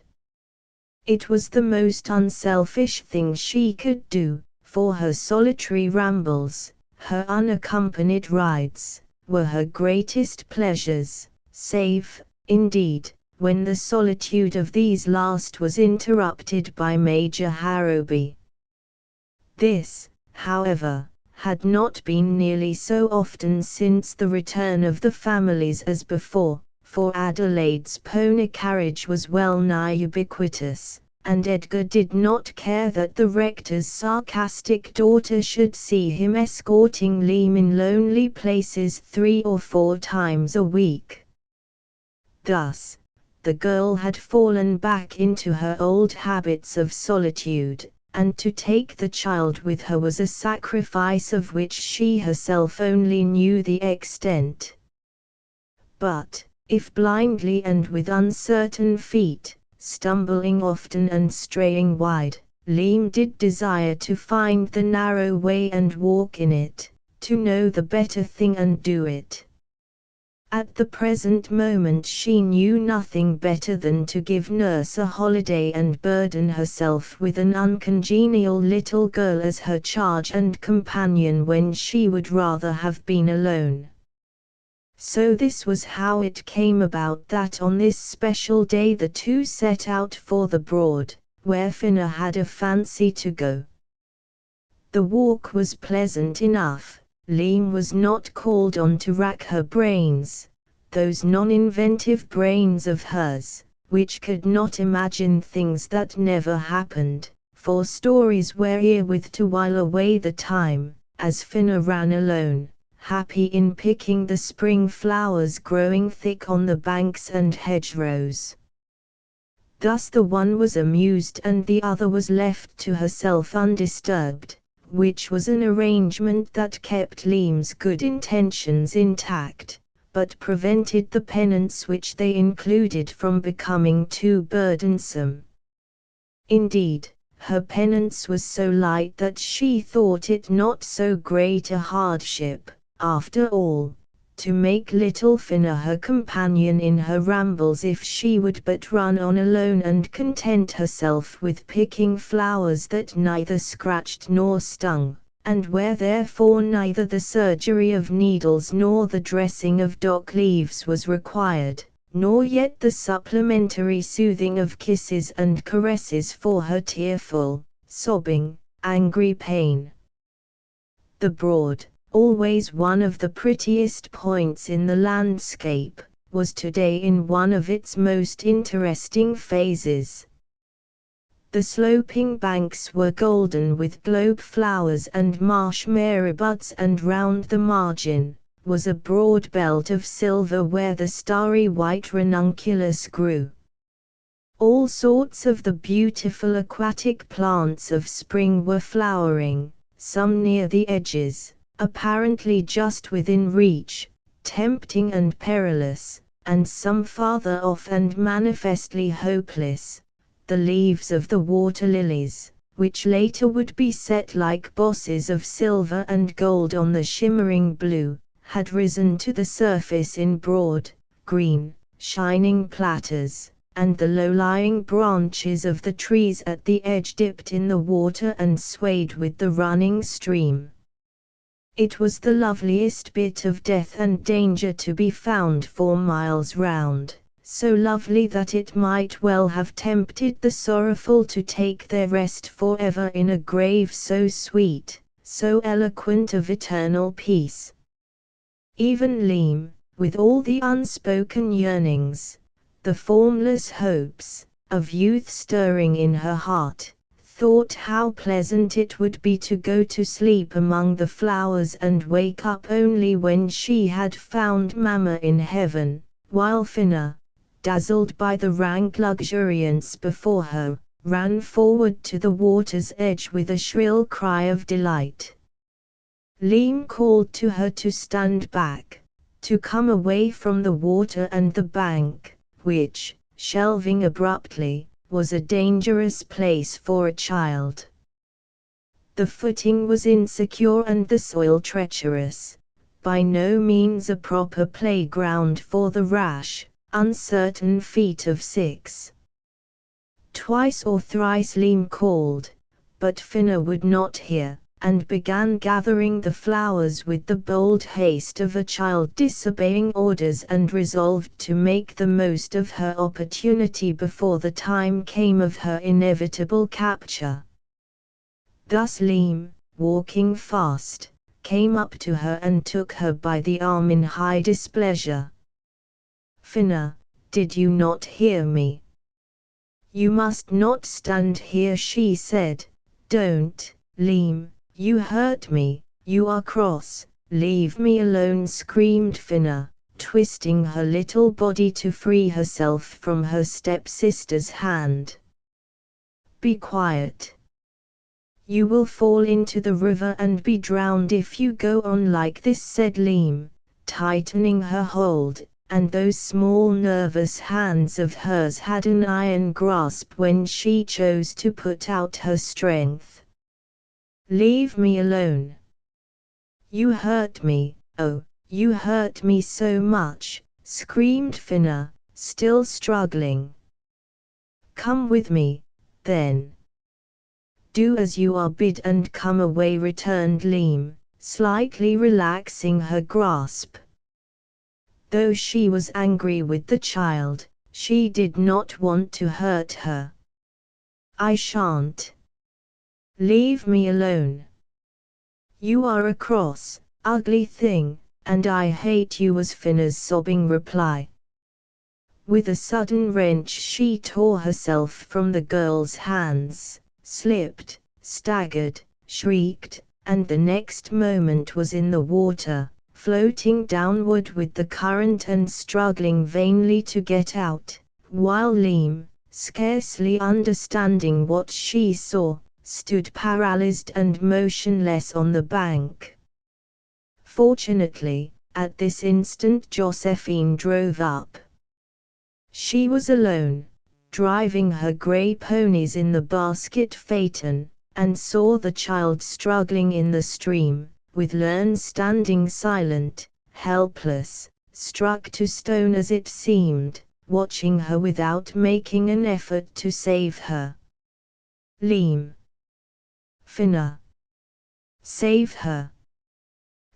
It was the most unselfish thing she could do, for her solitary rambles, her unaccompanied rides, were her greatest pleasures, save, indeed, when the solitude of these last was interrupted by Major Harrowby. This, however, had not been nearly so often since the return of the families as before, for Adelaide's pony carriage was well nigh ubiquitous, and Edgar did not care that the rector's sarcastic daughter should see him escorting Liam in lonely places 3 or 4 times a week. Thus, the girl had fallen back into her old habits of solitude, and to take the child with her was a sacrifice of which she herself only knew the extent. But, if blindly and with uncertain feet, stumbling often and straying wide, Liam did desire to find the narrow way and walk in it, to know the better thing and do it. At the present moment she knew nothing better than to give nurse a holiday and burden herself with an uncongenial little girl as her charge and companion when she would rather have been alone. So this was how it came about that on this special day the two set out for the Broad, where Finna had a fancy to go. The walk was pleasant enough. Liam was not called on to rack her brains, those non-inventive brains of hers, which could not imagine things that never happened, for stories wherewith to while away the time, as Finna ran alone, happy in picking the spring flowers growing thick on the banks and hedgerows. Thus the one was amused and the other was left to herself undisturbed, which was an arrangement that kept Liam's good intentions intact, but prevented the penance which they included from becoming too burdensome. Indeed, Her penance was so light that she thought it not so great a hardship, after all, to make little Finna her companion in her rambles if she would but run on alone and content herself with picking flowers that neither scratched nor stung, and where therefore neither the surgery of needles nor the dressing of dock leaves was required, nor yet the supplementary soothing of kisses and caresses for her tearful, sobbing, angry pain. The Broad, always one of the prettiest points in the landscape, was today in one of its most interesting phases. The sloping banks were golden with globe flowers and marsh marybuds, and round the margin was a broad belt of silver where the starry white ranunculus grew. All sorts of the beautiful aquatic plants of spring were flowering, some near the edges, apparently just within reach, tempting and perilous, and some farther off and manifestly hopeless. The leaves of the water lilies, which later would be set like bosses of silver and gold on the shimmering blue, had risen to the surface in broad, green, shining platters, and the low-lying branches of the trees at the edge dipped in the water and swayed with the running stream. It was the loveliest bit of death and danger to be found for miles round, so lovely that it might well have tempted the sorrowful to take their rest forever in a grave so sweet, so eloquent of eternal peace. Even Leam, with all the unspoken yearnings, the formless hopes, of youth stirring in her heart, thought how pleasant it would be to go to sleep among the flowers and wake up only when she had found Mamma in heaven, while Finna, dazzled by the rank luxuriance before her, ran forward to the water's edge with a shrill cry of delight. Leam called to her to stand back, to come away from the water and the bank, which, shelving abruptly, was a dangerous place for a child. The footing was insecure and the soil treacherous, by no means a proper playground for the rash, uncertain feet of 6. Twice or thrice Leam called, but Finna would not hear, and began gathering the flowers with the bold haste of a child disobeying orders and resolved to make the most of her opportunity before the time came of her inevitable capture. Thus Leam, walking fast, came up to her and took her by the arm in high displeasure. "Finna, did you not hear me? You must not stand here," she said. "Don't, Leam. You hurt me, you are cross, leave me alone," screamed Finna, twisting her little body to free herself from her stepsister's hand. "Be quiet. You will fall into the river and be drowned if you go on like this," said Leam, tightening her hold, and those small nervous hands of hers had an iron grasp when she chose to put out her strength. "Leave me alone. You hurt me, oh, you hurt me so much," screamed Finna, still struggling. "Come with me, then. Do as you are bid and come away," returned Leam, slightly relaxing her grasp. Though she was angry with the child, she did not want to hurt her. "I shan't. Leave me alone. You are a cross, ugly thing, and I hate you," was Finna's sobbing reply. With a sudden wrench she tore herself from the girl's hands, slipped, staggered, shrieked, and the next moment was in the water, floating downward with the current and struggling vainly to get out, while Leam, scarcely understanding what she saw, stood paralyzed and motionless on the bank. Fortunately, at this instant Josephine drove up. She was alone, driving her grey ponies in the basket phaeton, and saw the child struggling in the stream, with Lern standing silent, helpless, struck to stone as it seemed, watching her without making an effort to save her. Liam. Finna. Save her!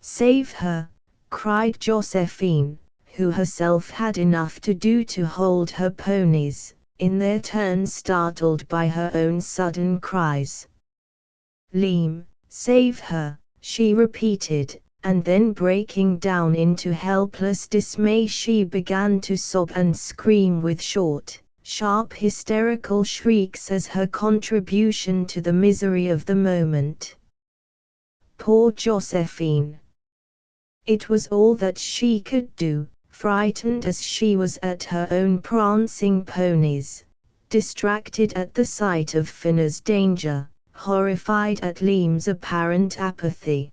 Save her! Cried Josephine, who herself had enough to do to hold her ponies, in their turn startled by her own sudden cries. Liam, save her, she repeated, and then breaking down into helpless dismay she began to sob and scream with short, sharp hysterical shrieks as her contribution to the misery of the moment. Poor Josephine! It was all that she could do, frightened as she was at her own prancing ponies, distracted at the sight of Finna's danger, horrified at Liam's apparent apathy.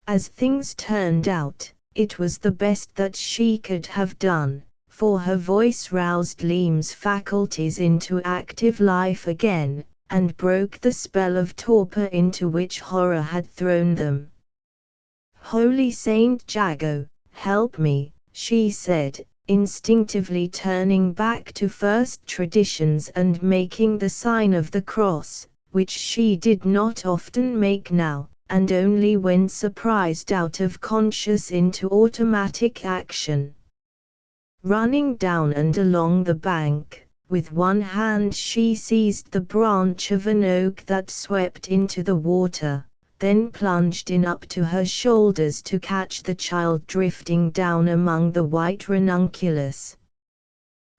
As things turned out, it was the best that she could have done, for her voice roused Liam's faculties into active life again, and broke the spell of torpor into which horror had thrown them. "Holy Saint Jago, help me," she said, instinctively turning back to first traditions and making the sign of the cross, which she did not often make now, and only when surprised out of conscience into automatic action. Running down and along the bank, with one hand she seized the branch of an oak that swept into the water, then plunged in up to her shoulders to catch the child drifting down among the white ranunculus.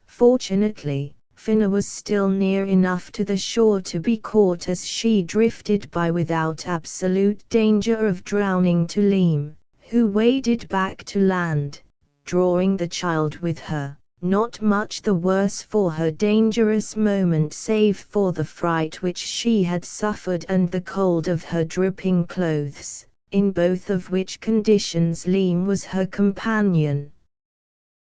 Fortunately, Finna was still near enough to the shore to be caught as she drifted by without absolute danger of drowning to Liam, who waded back to land, drawing the child with her, not much the worse for her dangerous moment save for the fright which she had suffered and the cold of her dripping clothes, in both of which conditions Liam was her companion.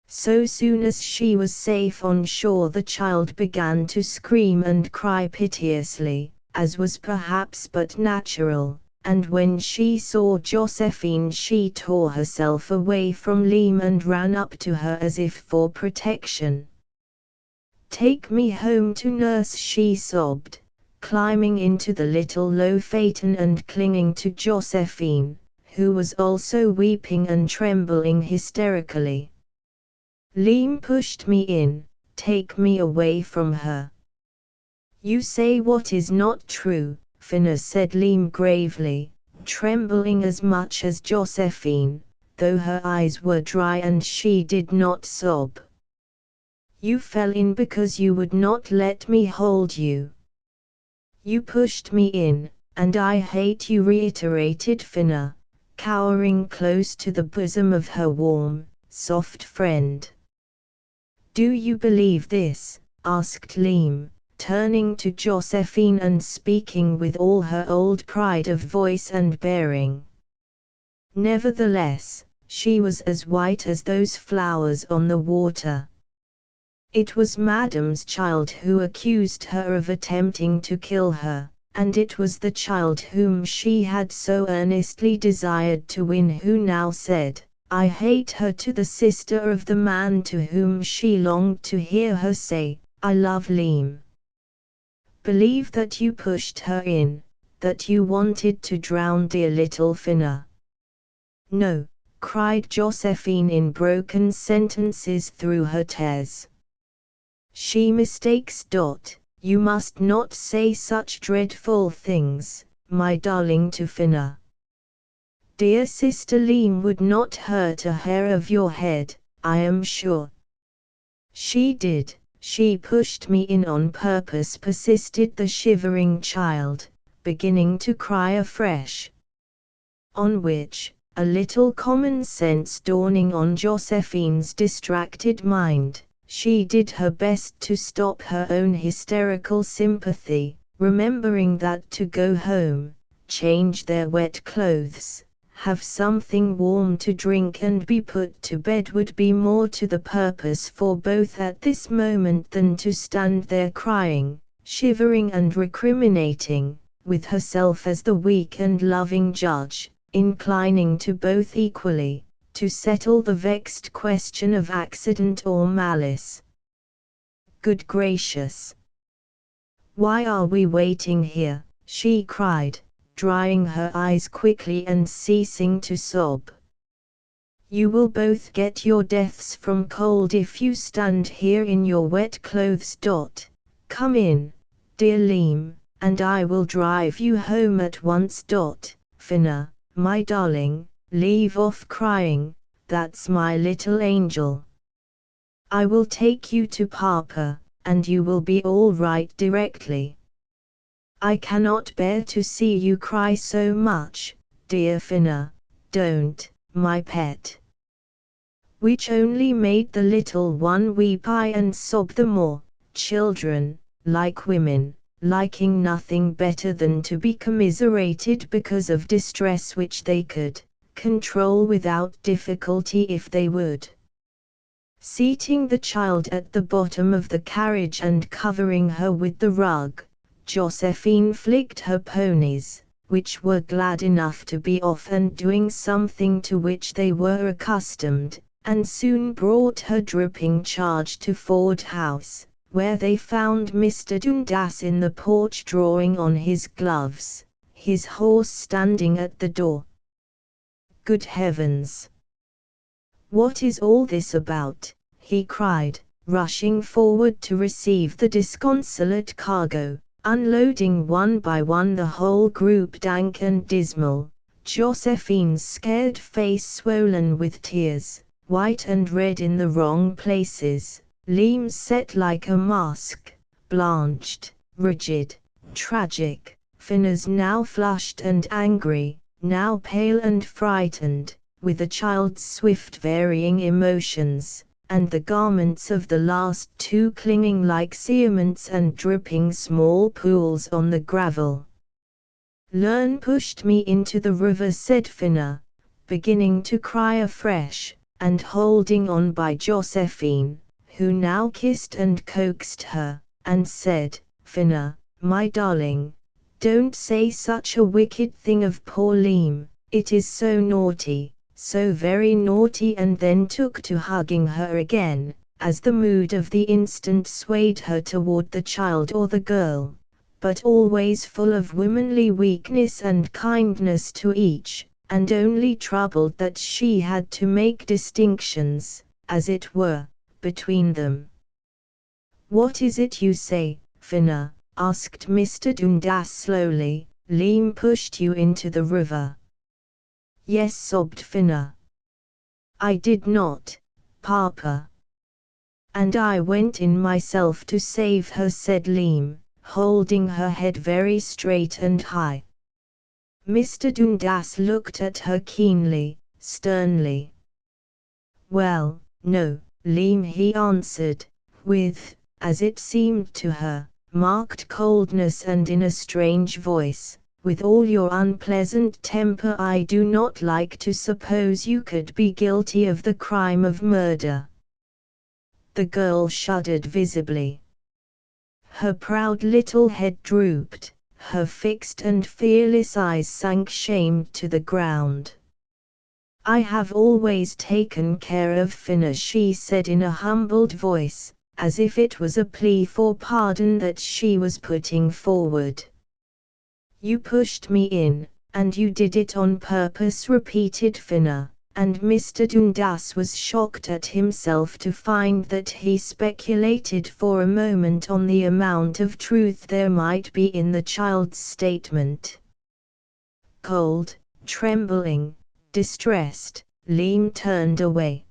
So soon as she was safe on shore the child began to scream and cry piteously, as was perhaps but natural, and when she saw Josephine she tore herself away from Liam and ran up to her as if for protection. "Take me home to nurse," she sobbed, climbing into the little low phaeton and clinging to Josephine, who was also weeping and trembling hysterically. Liam pushed me in. "Take me away from her." "You say what is not true," Finna said Liam gravely, trembling as much as Josephine, though her eyes were dry and she did not sob. "You fell in because you would not let me hold you. You pushed me in, and I hate you," reiterated Finna, cowering close to the bosom of her warm, soft friend. "Do you believe this?" asked Liam, turning to Josephine and speaking with all her old pride of voice and bearing. Nevertheless, she was as white as those flowers on the water. It was Madame's child who accused her of attempting to kill her, and it was the child whom she had so earnestly desired to win who now said, "I hate her," to the sister of the man to whom she longed to hear her say, "I love Liam." "Believe that you pushed her in, that you wanted to drown dear little Finna." "No," cried Josephine in broken sentences through her tears. "She mistakes. You must not say such dreadful things, my darling, to Finna. Dear sister Liam would not hurt a hair of your head, I am sure." "She did. She pushed me in on purpose," persisted the shivering child, beginning to cry afresh. On which, a little common sense dawning on Josephine's distracted mind, she did her best to stop her own hysterical sympathy, remembering that to go home, change their wet clothes, have something warm to drink and be put to bed would be more to the purpose for both at this moment than to stand there crying, shivering and recriminating, with herself as the weak and loving judge, inclining to both equally, to settle the vexed question of accident or malice. Good gracious! Why are we waiting here? She cried, drying her eyes quickly and ceasing to sob. You will both get your deaths from cold if you stand here in your wet clothes. Come in, dear Leam, and I will drive you home at once. Finna, my darling, leave off crying, that's my little angel. I will take you to Papa, and you will be all right directly. I cannot bear to see you cry so much, dear Finna, don't, my pet. Which only made the little one weep and sob the more. Children, like women, liking nothing better than to be commiserated because of distress which they could control without difficulty if they would. Seating the child at the bottom of the carriage and covering her with the rug, Josephine flicked her ponies, which were glad enough to be off and doing something to which they were accustomed, and soon brought her dripping charge to Ford House, where they found Mr. Dundas in the porch drawing on his gloves, his horse standing at the door. Good heavens! What is all this about? He cried, rushing forward to receive the disconsolate cargo, unloading one by one the whole group dank and dismal, Josephine's scared face swollen with tears, white and red in the wrong places, Leam's set like a mask, blanched, rigid, tragic, Finna's now flushed and angry, now pale and frightened, with the child's swift varying emotions, and the garments of the last two clinging like cerements and dripping small pools on the gravel. Learn pushed me into the river, said Finna, beginning to cry afresh, and holding on by Josephine, who now kissed and coaxed her, and said, Finna, my darling, don't say such a wicked thing of poor Leam, it is so naughty, so very naughty, and then took to hugging her again, as the mood of the instant swayed her toward the child or the girl, but always full of womanly weakness and kindness to each, and only troubled that she had to make distinctions, as it were, between them. What is it you say, Finna? Asked Mr. Dundas slowly. Leam pushed you into the river. Yes, sobbed Finna. I did not, Papa. And I went in myself to save her, said Leam, holding her head very straight and high. Mr. Dundas looked at her keenly, sternly. Well, no, Leam, he answered, with, as it seemed to her, marked coldness, and in a strange voice. With all your unpleasant temper, I do not like to suppose you could be guilty of the crime of murder. The girl shuddered visibly. Her proud little head drooped, her fixed and fearless eyes sank shamed to the ground. I have always taken care of Finna, she said in a humbled voice, as if it was a plea for pardon that she was putting forward. You pushed me in, and you did it on purpose, repeated Finna, and Mr. Dundas was shocked at himself to find that he speculated for a moment on the amount of truth there might be in the child's statement. Cold, trembling, distressed, Leam turned away.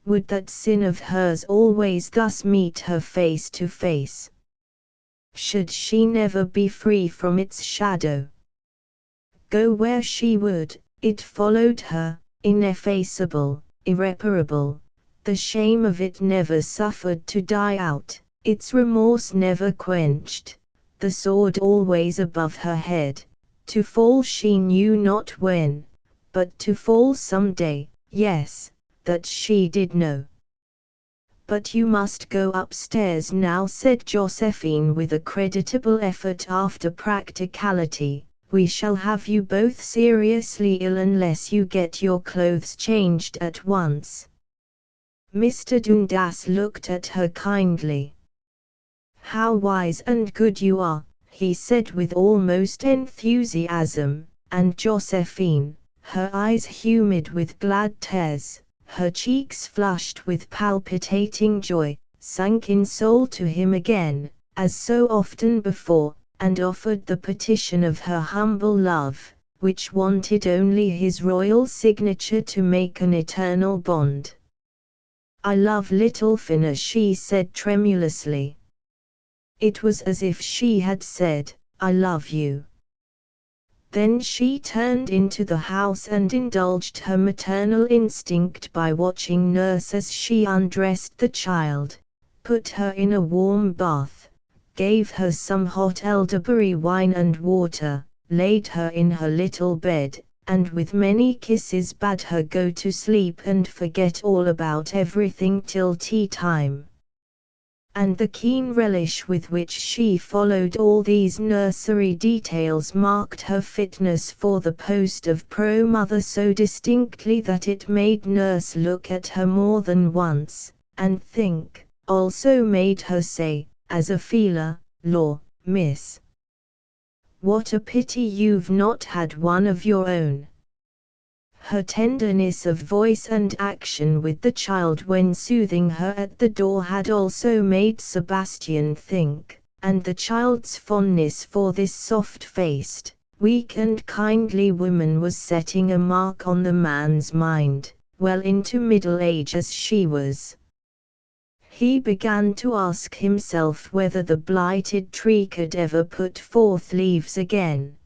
Would that sin of hers always thus meet her face to face? Should she never be free from its shadow? Go where she would, it followed her, ineffaceable, irreparable. The shame of it never suffered to die out, its remorse never quenched, the sword always above her head, to fall she knew not when, but to fall some day, yes, that she did know. "But you must go upstairs now," said Josephine with a creditable effort after practicality. "We shall have you both seriously ill unless you get your clothes changed at once." Mr. Dundas looked at her kindly. "How wise and good you are," he said with almost enthusiasm, and Josephine, her eyes humid with glad tears, her cheeks flushed with palpitating joy, sank in soul to him again, as so often before, and offered the petition of her humble love, which wanted only his royal signature to make an eternal bond. "I love little Finna," she said tremulously. It was as if she had said, "I love you." Then she turned into the house and indulged her maternal instinct by watching nurse as she undressed the child, put her in a warm bath, gave her some hot elderberry wine and water, laid her in her little bed, and with many kisses bade her go to sleep and forget all about everything till tea time. And the keen relish with which she followed all these nursery details marked her fitness for the post of pro-mother so distinctly that it made nurse look at her more than once, and think, also made her say, as a feeler, "Law, miss, what a pity you've not had one of your own." Her tenderness of voice and action with the child when soothing her at the door had also made Sebastian think, and the child's fondness for this soft-faced, weak and kindly woman was setting a mark on the man's mind, well into middle age as she was. He began to ask himself whether the blighted tree could ever put forth leaves again.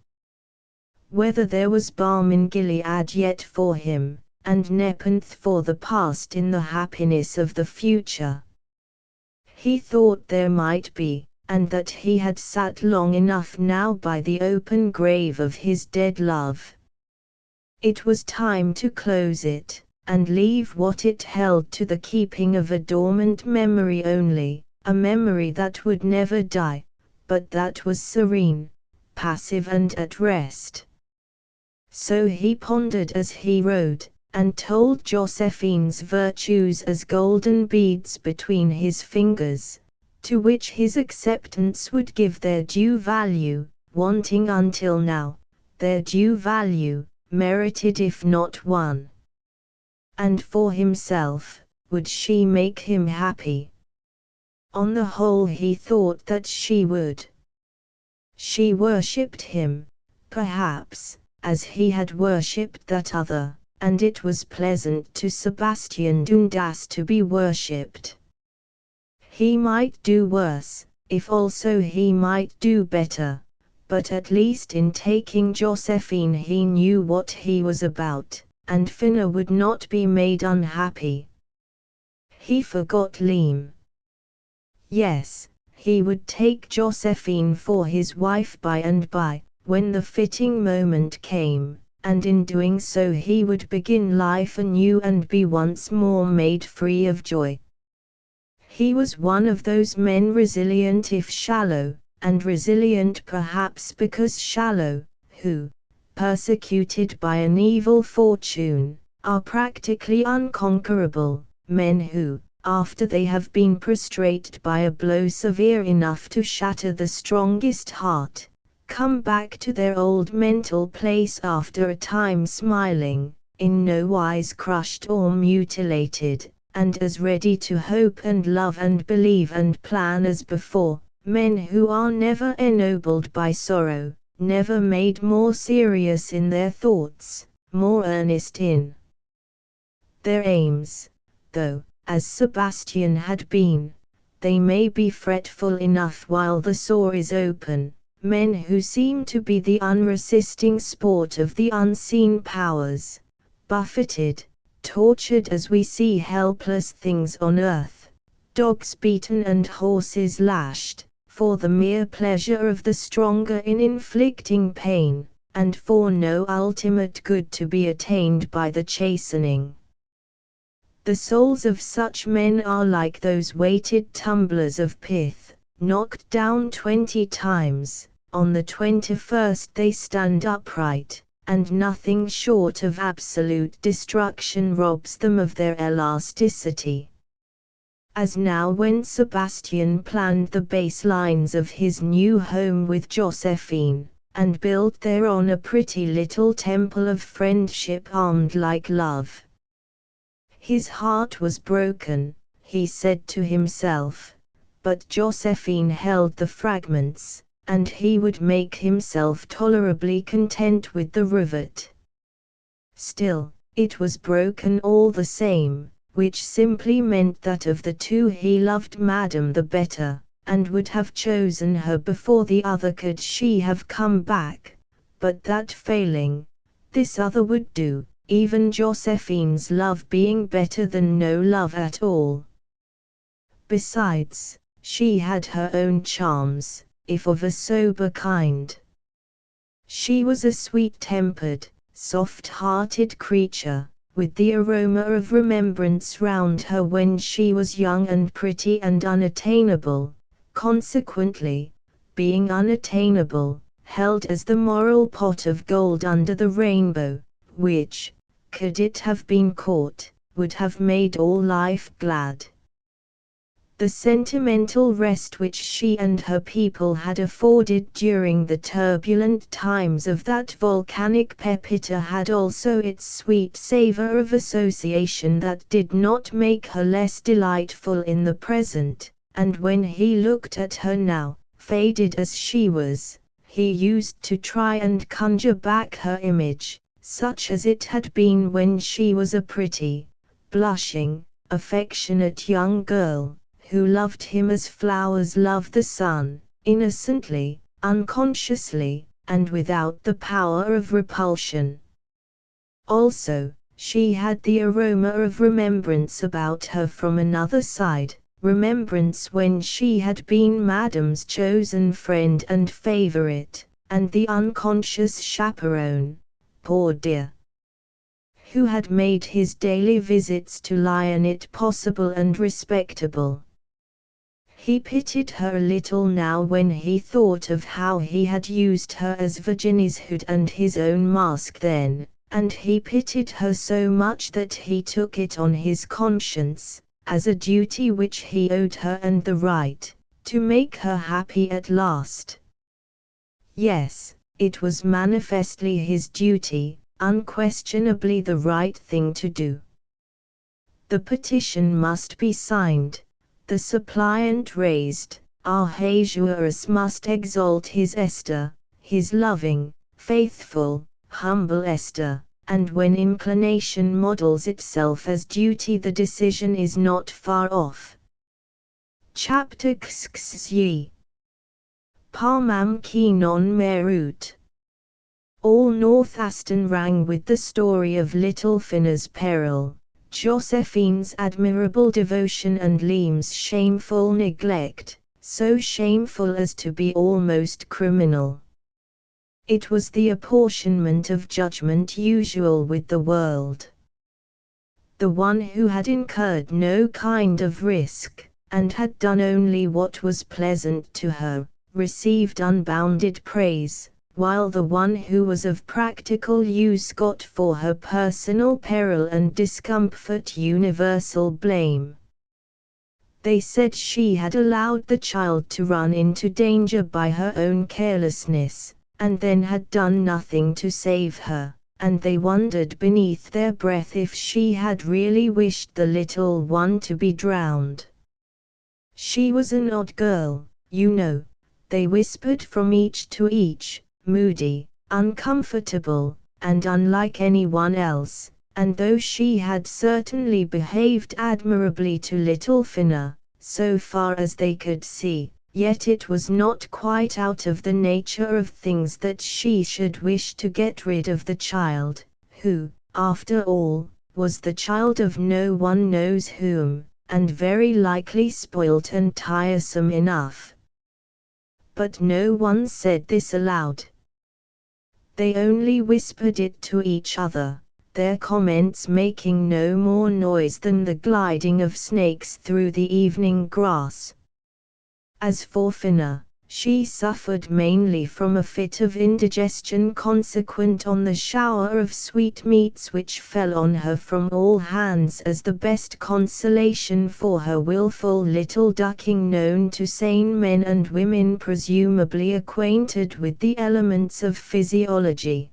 Whether there was balm in Gilead yet for him, and nepenthe for the past in the happiness of the future. He thought there might be, and that he had sat long enough now by the open grave of his dead love. It was time to close it, and leave what it held to the keeping of a dormant memory only, a memory that would never die, but that was serene, passive and at rest. So he pondered as he rode, and told Josephine's virtues as golden beads between his fingers, to which his acceptance would give their due value, wanting until now, their due value, merited if not won. And for himself, would she make him happy? On the whole he thought that she would. She worshipped him, perhaps, as he had worshipped that other, and it was pleasant to Sebastian Dundas to be worshipped. He might do worse, if also he might do better, but at least in taking Josephine he knew what he was about, and Finna would not be made unhappy. He forgot Liam. Yes, he would take Josephine for his wife by and by, when the fitting moment came, and in doing so he would begin life anew and be once more made free of joy. He was one of those men resilient if shallow, and resilient perhaps because shallow, who, persecuted by an evil fortune, are practically unconquerable, men who, after they have been prostrated by a blow severe enough to shatter the strongest heart, come back to their old mental place after a time smiling, in no wise crushed or mutilated, and as ready to hope and love and believe and plan as before, men who are never ennobled by sorrow, never made more serious in their thoughts, more earnest in their aims, though, as Sebastian had been, they may be fretful enough while the sore is open. Men who seem to be the unresisting sport of the unseen powers, buffeted, tortured as we see helpless things on earth, dogs beaten and horses lashed, for the mere pleasure of the stronger in inflicting pain, and for no ultimate good to be attained by the chastening. The souls of such men are like those weighted tumblers of pith, knocked down 20 times, on the 21st they stand upright, and nothing short of absolute destruction robs them of their elasticity. As now when Sebastian planned the base lines of his new home with Josephine, and built thereon a pretty little temple of friendship armed like love. His heart was broken, he said to himself, but Josephine held the fragments, and he would make himself tolerably content with the rivet. Still, it was broken all the same, which simply meant that of the two he loved Madame the better, and would have chosen her before the other could she have come back, but that failing, this other would do, even Josephine's love being better than no love at all. Besides, she had her own charms, if of a sober kind. She was a sweet-tempered, soft-hearted creature, with the aroma of remembrance round her when she was young and pretty and unattainable, consequently, being unattainable, held as the moral pot of gold under the rainbow, which, could it have been caught, would have made all life glad. The sentimental rest which she and her people had afforded during the turbulent times of that volcanic Pepita had also its sweet savour of association that did not make her less delightful in the present, and when he looked at her now, faded as she was, he used to try and conjure back her image, such as it had been when she was a pretty, blushing, affectionate young girl, who loved him as flowers love the sun, innocently, unconsciously, and without the power of repulsion. Also, she had the aroma of remembrance about her from another side, remembrance when she had been Madame's chosen friend and favorite, and the unconscious chaperone, poor dear, who had made his daily visits to Lionette possible and respectable. He pitied her a little now when he thought of how he had used her as Virginie's hood and his own mask then, and he pitied her so much that he took it on his conscience, as a duty which he owed her and the right, to make her happy at last. Yes, it was manifestly his duty, unquestionably the right thing to do. The petition must be signed. The suppliant raised, Ahasuerus must exalt his Esther, his loving, faithful, humble Esther, and when inclination models itself as duty the decision is not far off. Chapter XXI. Parmam qui non meruit. All North Aston rang with the story of little Finna's peril, Josephine's admirable devotion and Liam's shameful neglect, so shameful as to be almost criminal. It was the apportionment of judgment usual with the world. The one who had incurred no kind of risk, and had done only what was pleasant to her, received unbounded praise, while the one who was of practical use got for her personal peril and discomfort universal blame. They said she had allowed the child to run into danger by her own carelessness, and then had done nothing to save her, and they wondered beneath their breath if she had really wished the little one to be drowned. She was an odd girl, you know, they whispered from each to each, moody, uncomfortable, and unlike anyone else, and though she had certainly behaved admirably to little Finna, so far as they could see, yet it was not quite out of the nature of things that she should wish to get rid of the child, who, after all, was the child of no one knows whom, and very likely spoilt and tiresome enough. But no one said this aloud. They only whispered it to each other, their comments making no more noise than the gliding of snakes through the evening grass. As for Finna, she suffered mainly from a fit of indigestion consequent on the shower of sweetmeats which fell on her from all hands as the best consolation for her wilful little ducking known to sane men and women presumably acquainted with the elements of physiology.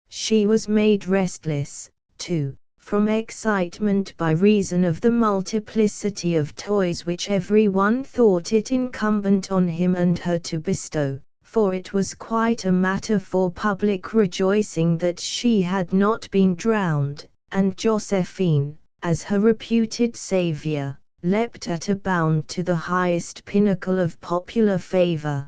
She was made restless, too, from excitement by reason of the multiplicity of toys which every one thought it incumbent on him and her to bestow, for it was quite a matter for public rejoicing that she had not been drowned, and Josephine, as her reputed saviour, leapt at a bound to the highest pinnacle of popular favour.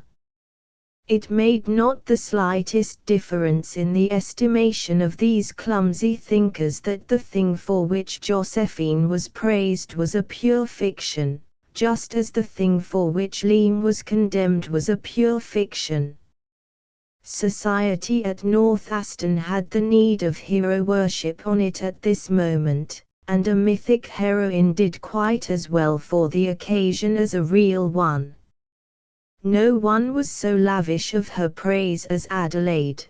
It made not the slightest difference in the estimation of these clumsy thinkers that the thing for which Josephine was praised was a pure fiction, just as the thing for which Leam was condemned was a pure fiction. Society at North Aston had the need of hero worship on it at this moment, and a mythic heroine did quite as well for the occasion as a real one. No one was so lavish of her praise as Adelaide.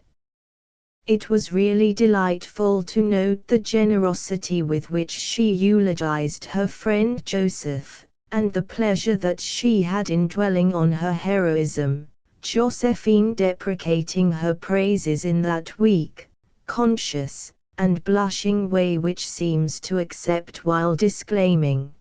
It was really delightful to note the generosity with which she eulogized her friend Joseph, and the pleasure that she had in dwelling on her heroism, Josephine deprecating her praises in that weak, conscious, and blushing way which seems to accept while disclaiming.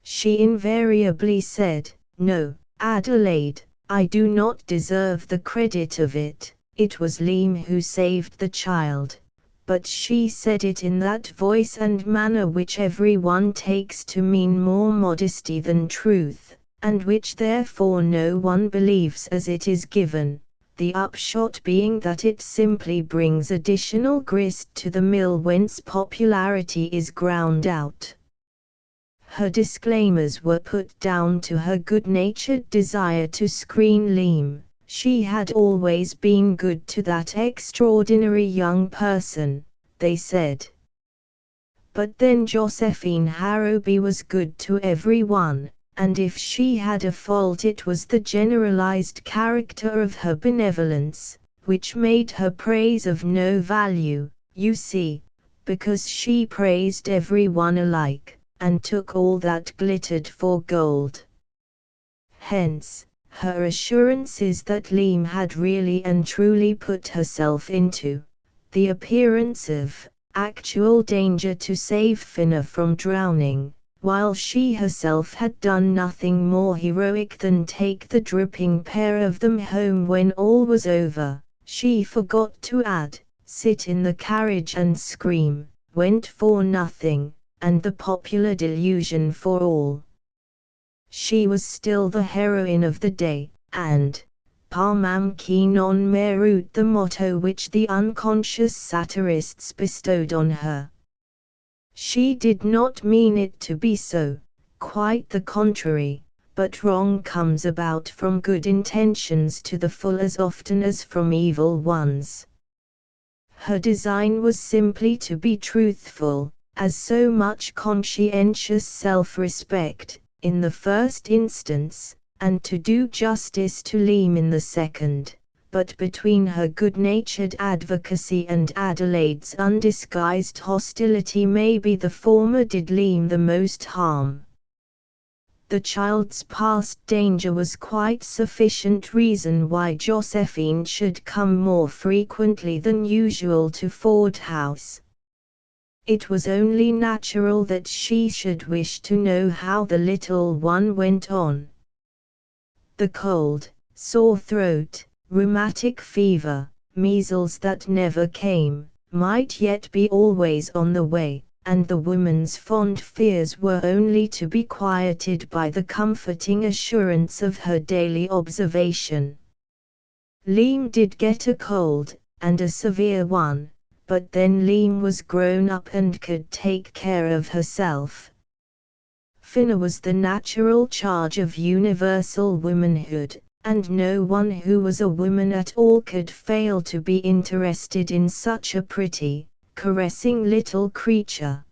She invariably said, "No, Adelaide, I do not deserve the credit of it, it was Leam who saved the child," but she said it in that voice and manner which every one takes to mean more modesty than truth, and which therefore no one believes as it is given, the upshot being that it simply brings additional grist to the mill whence popularity is ground out. Her disclaimers were put down to her good-natured desire to screen Leam. She had always been good to that extraordinary young person, they said. But then Josephine Harrowby was good to every one, and if she had a fault it was the generalized character of her benevolence, which made her praise of no value, you see, because she praised every one alike, and took all that glittered for gold. Hence, her assurances that Leam had really and truly put herself into the appearance of actual danger to save Finna from drowning, while she herself had done nothing more heroic than take the dripping pair of them home when all was over. She forgot to add, sit in the carriage and scream, went for nothing, and the popular delusion for all. She was still the heroine of the day, and Parmam keen on Meerut, the motto which the unconscious satirists bestowed on her. She did not mean it to be so, quite the contrary, but wrong comes about from good intentions to the full as often as from evil ones. Her design was simply to be truthful, as so much conscientious self-respect, in the first instance, and to do justice to Leam in the second, but between her good-natured advocacy and Adelaide's undisguised hostility maybe the former did Leam the most harm. The child's past danger was quite sufficient reason why Josephine should come more frequently than usual to Ford House. It was only natural that she should wish to know how the little one went on. The cold, sore throat, rheumatic fever, measles that never came, might yet be always on the way, and the woman's fond fears were only to be quieted by the comforting assurance of her daily observation. Leam did get a cold, and a severe one, but then Leam was grown up and could take care of herself. Finna was the natural charge of universal womanhood, and no one who was a woman at all could fail to be interested in such a pretty, caressing little creature.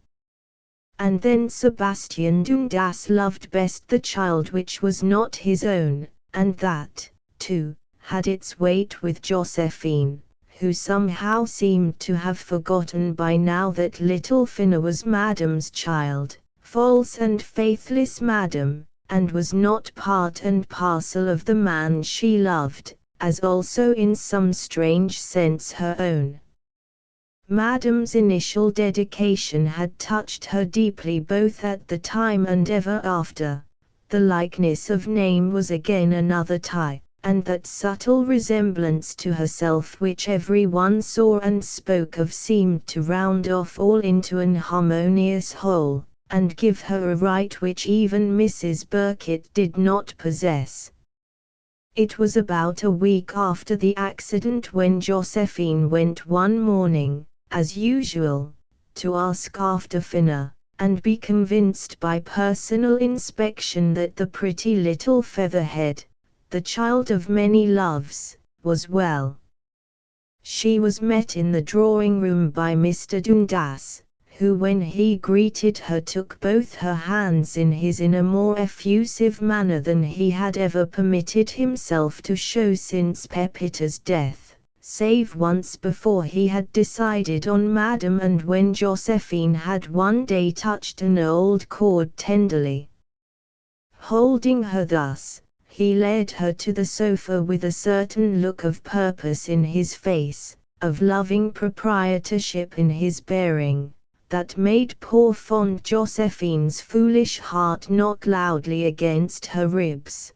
And then Sebastian Dundas loved best the child which was not his own, and that, too, had its weight with Josephine, who somehow seemed to have forgotten by now that little Finna was Madame's child, false and faithless Madame, and was not part and parcel of the man she loved, as also in some strange sense her own. Madame's initial dedication had touched her deeply both at the time and ever after. The likeness of name was again another tie, and that subtle resemblance to herself which every one saw and spoke of seemed to round off all into an harmonious whole, and give her a right which even Mrs. Birkett did not possess. It was about a week after the accident when Josephine went one morning, as usual, to ask after Finna, and be convinced by personal inspection that the pretty little featherhead, the child of many loves, was well. She was met in the drawing-room by Mr. Dundas, who when he greeted her took both her hands in his in a more effusive manner than he had ever permitted himself to show since Pepita's death, save once before he had decided on Madame and when Josephine had one day touched an old chord tenderly. Holding her thus, he led her to the sofa with a certain look of purpose in his face, of loving proprietorship in his bearing, that made poor fond Josephine's foolish heart knock loudly against her ribs.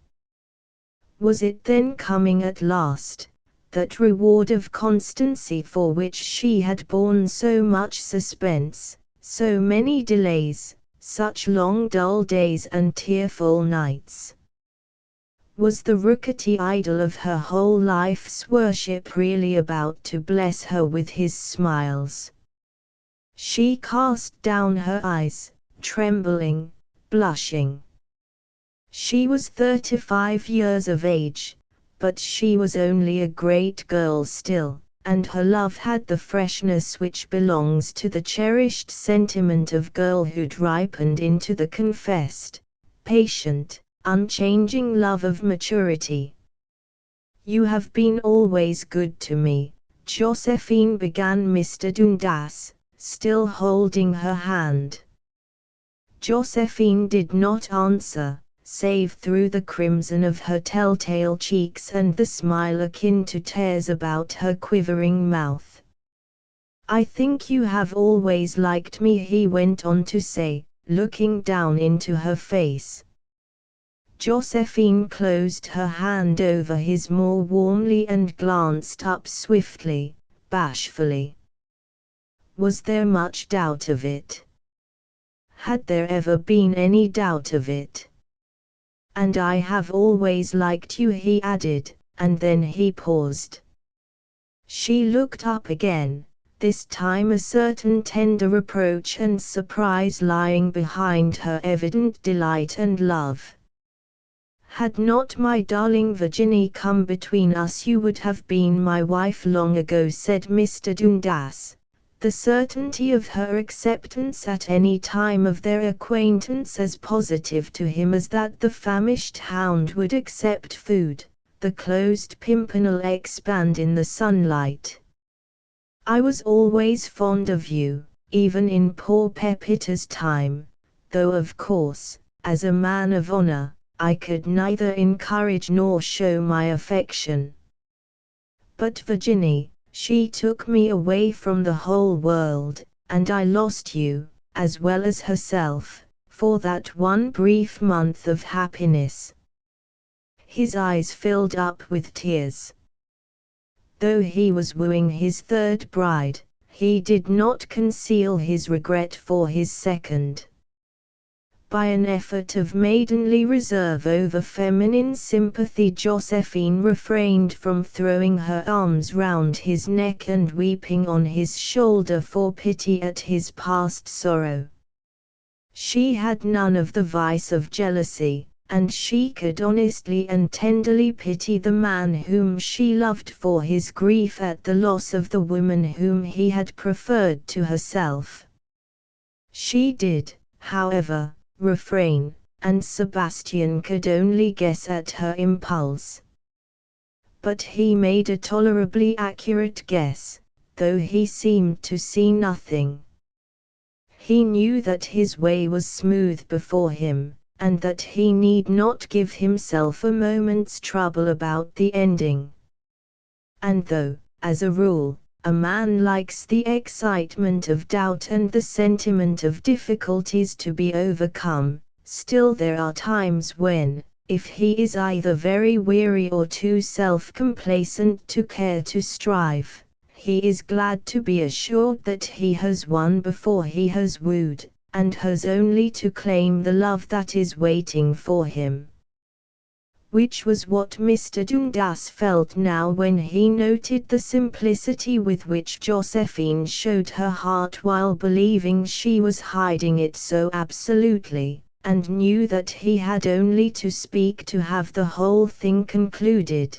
Was it then coming at last, that reward of constancy for which she had borne so much suspense, so many delays, such long dull days and tearful nights? Was the rickety idol of her whole life's worship really about to bless her with his smiles? She cast down her eyes, trembling, blushing. She was 35 years of age, but she was only a great girl still, and her love had the freshness which belongs to the cherished sentiment of girlhood ripened into the confessed, patient, unchanging love of maturity. "You have been always good to me," Josephine began Mr. Dundas, still holding her hand. Josephine did not answer, save through the crimson of her telltale cheeks and the smile akin to tears about her quivering mouth. "I think you have always liked me," he went on to say, looking down into her face. Josephine closed her hand over his more warmly and glanced up swiftly, bashfully. Was there much doubt of it? Had there ever been any doubt of it? "And I have always liked you," he added, and then he paused. She looked up again, this time a certain tender reproach and surprise lying behind her evident delight and love. "Had not my darling Virginie come between us, you would have been my wife long ago," said Mr. Dundas, the certainty of her acceptance at any time of their acquaintance as positive to him as that the famished hound would accept food, the closed pimpernel expand in the sunlight. "I was always fond of you, even in poor Pepita's time, though of course, as a man of honor, I could neither encourage nor show my affection. But Virginie, she took me away from the whole world, and I lost you, as well as herself, for that one brief month of happiness." His eyes filled up with tears. Though he was wooing his third bride, he did not conceal his regret for his second. By an effort of maidenly reserve over feminine sympathy, Josephine refrained from throwing her arms round his neck and weeping on his shoulder for pity at his past sorrow. She had none of the vice of jealousy, and she could honestly and tenderly pity the man whom she loved for his grief at the loss of the woman whom he had preferred to herself. She did, however, refrain, and Sebastian could only guess at her impulse. But he made a tolerably accurate guess, though he seemed to see nothing. He knew that his way was smooth before him, and that he need not give himself a moment's trouble about the ending. And though, as a rule, a man likes the excitement of doubt and the sentiment of difficulties to be overcome, still there are times when, if he is either very weary or too self-complacent to care to strive, he is glad to be assured that he has won before he has wooed, and has only to claim the love that is waiting for him. Which was what Mr. Dundas felt now when he noted the simplicity with which Josephine showed her heart while believing she was hiding it so absolutely, and knew that he had only to speak to have the whole thing concluded.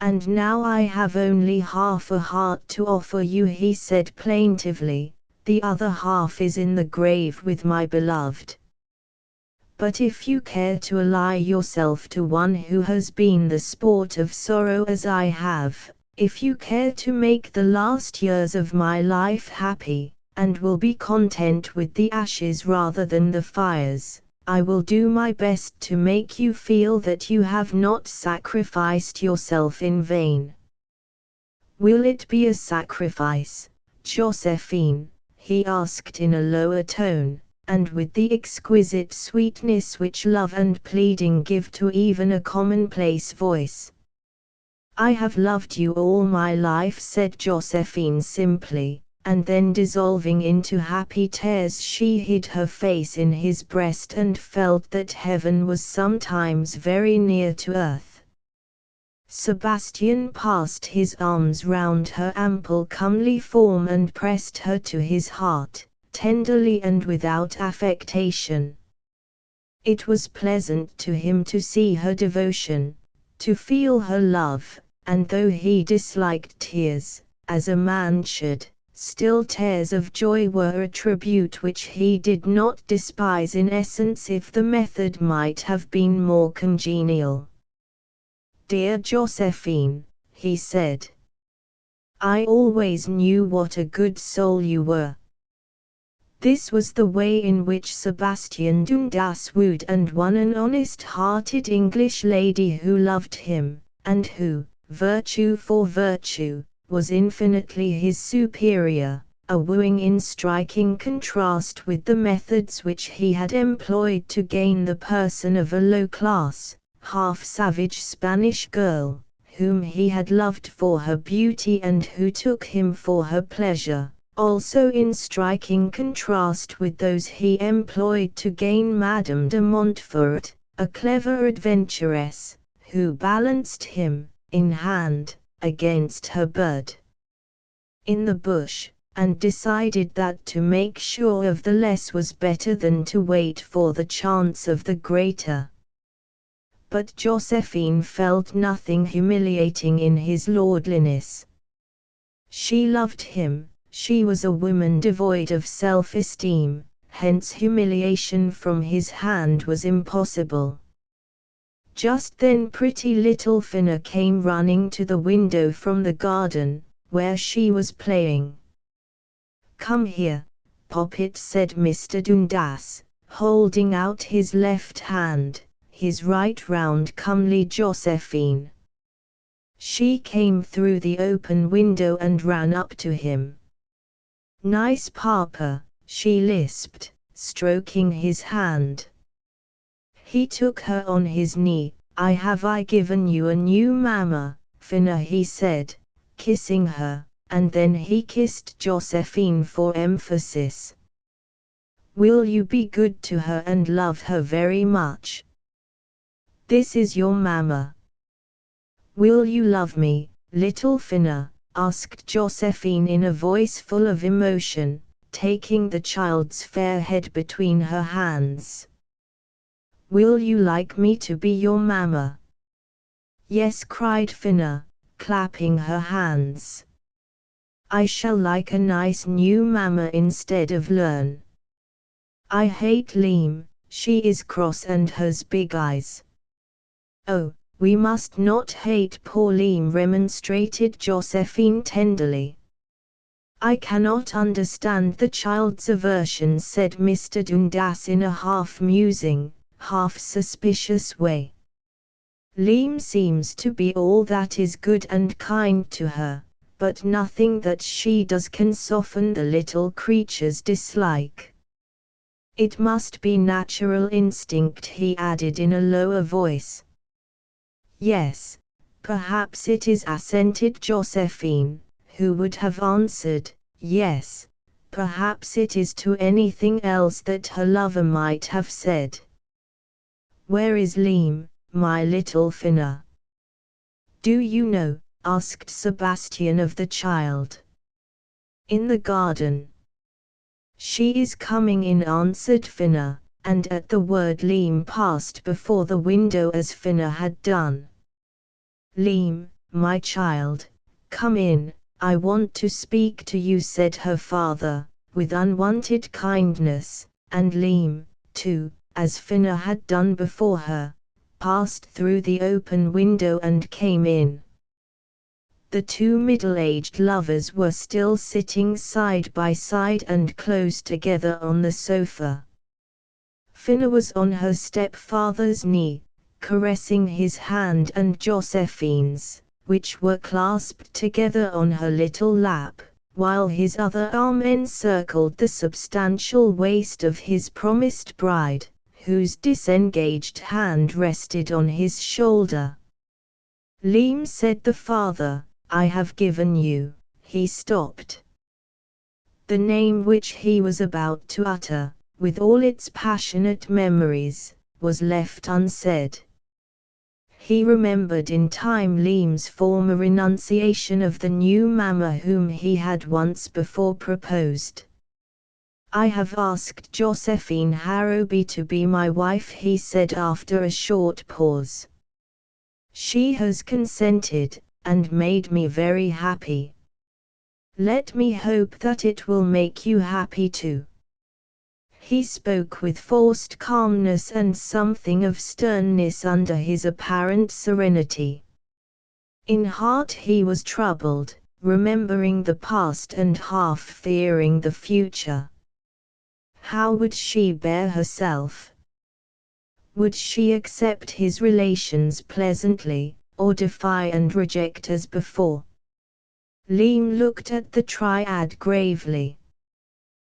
"And now I have only half a heart to offer you," he said plaintively, "the other half is in the grave with my beloved. But if you care to ally yourself to one who has been the sport of sorrow as I have, if you care to make the last years of my life happy, and will be content with the ashes rather than the fires, I will do my best to make you feel that you have not sacrificed yourself in vain." "Will it be a sacrifice, Josephine?" he asked in a lower tone, and with the exquisite sweetness which love and pleading give to even a commonplace voice. "I have loved you all my life," said Josephine simply, and then dissolving into happy tears she hid her face in his breast and felt that heaven was sometimes very near to earth. Sebastian passed his arms round her ample comely form and pressed her to his heart, tenderly and without affectation. It was pleasant to him to see her devotion, to feel her love, and though he disliked tears, as a man should, still tears of joy were a tribute which he did not despise in essence if the method might have been more congenial. "Dear Josephine," he said, "I always knew what a good soul you were." This was the way in which Sebastian Dundas wooed and won an honest-hearted English lady who loved him, and who, virtue for virtue, was infinitely his superior, a wooing in striking contrast with the methods which he had employed to gain the person of a low-class, half-savage Spanish girl, whom he had loved for her beauty and who took him for her pleasure, also in striking contrast with those he employed to gain Madame de Montfort, a clever adventuress, who balanced him, in hand, against her bird in the bush, and decided that to make sure of the less was better than to wait for the chance of the greater. But Josephine felt nothing humiliating in his lordliness. She loved him. She was a woman devoid of self-esteem, hence humiliation from his hand was impossible. Just then pretty little Finna came running to the window from the garden, where she was playing. "Come here, Poppet," said Mr. Dundas, holding out his left hand, his right round comely Josephine. She came through the open window and ran up to him. "Nice papa," she lisped, stroking his hand. He took her on his knee. I given you a new mamma, Finna," he said, kissing her, and then he kissed Josephine for emphasis. "Will you be good to her and love her very much? This is your mamma." "Will you love me, little Finna?" asked Josephine in a voice full of emotion, taking the child's fair head between her hands. Will you like me to be your mamma? Yes, cried Finna, clapping her hands. I shall like a nice new mamma instead of Learn. I hate Leem, she is cross and has big eyes. Oh, we must not hate poor Leem, remonstrated Josephine tenderly. I cannot understand the child's aversion, said Mr. Dundas in a half-musing, half-suspicious way. Leem seems to be all that is good and kind to her, but nothing that she does can soften the little creature's dislike. It must be natural instinct, he added in a lower voice. Yes, perhaps it is, assented Josephine, who would have answered, yes, perhaps it is to anything else that her lover might have said. Where is Leem, my little Finna? Do you know? Asked Sebastian of the child. In the garden. She is coming in, answered Finna, and at the word Leem passed before the window as Finna had done. Leem, my child, come in, I want to speak to you, said her father, with unwonted kindness, and Leem, too, as Finna had done before her, passed through the open window and came in. The two middle-aged lovers were still sitting side by side and close together on the sofa. Finna was on her stepfather's knee, caressing his hand and Josephine's, which were clasped together on her little lap, while his other arm encircled the substantial waist of his promised bride, whose disengaged hand rested on his shoulder. Leem, said the father, I have given you, he stopped. The name which he was about to utter, with all its passionate memories, was left unsaid. He remembered in time Leem's former renunciation of the new mamma whom he had once before proposed. I have asked Josephine Harrowby to be my wife, he said after a short pause. She has consented, and made me very happy. Let me hope that it will make you happy too. He spoke with forced calmness and something of sternness under his apparent serenity. In heart he was troubled, remembering the past and half fearing the future. How would she bear herself? Would she accept his relations pleasantly, or defy and reject as before? Leem looked at the triad gravely.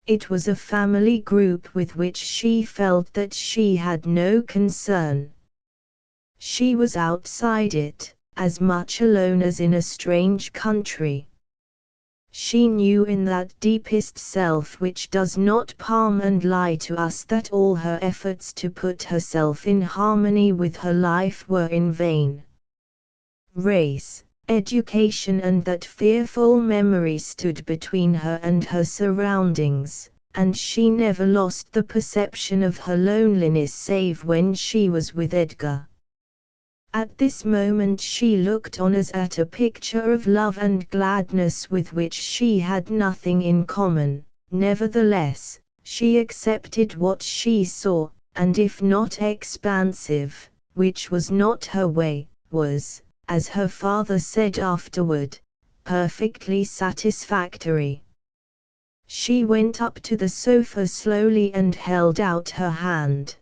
It was a family group with which she felt that she had no concern. She was outside it, as much alone as in a strange country. She knew in that deepest self which does not palm and lie to us that all her efforts to put herself in harmony with her life were in vain. Race, education and that fearful memory stood between her and her surroundings, and she never lost the perception of her loneliness save when she was with Edgar. At this moment she looked on as at a picture of love and gladness with which she had nothing in common. Nevertheless, she accepted what she saw, and if not expansive, which was not her way, was, as her father said afterward, perfectly satisfactory. She went up to the sofa slowly and held out her hand.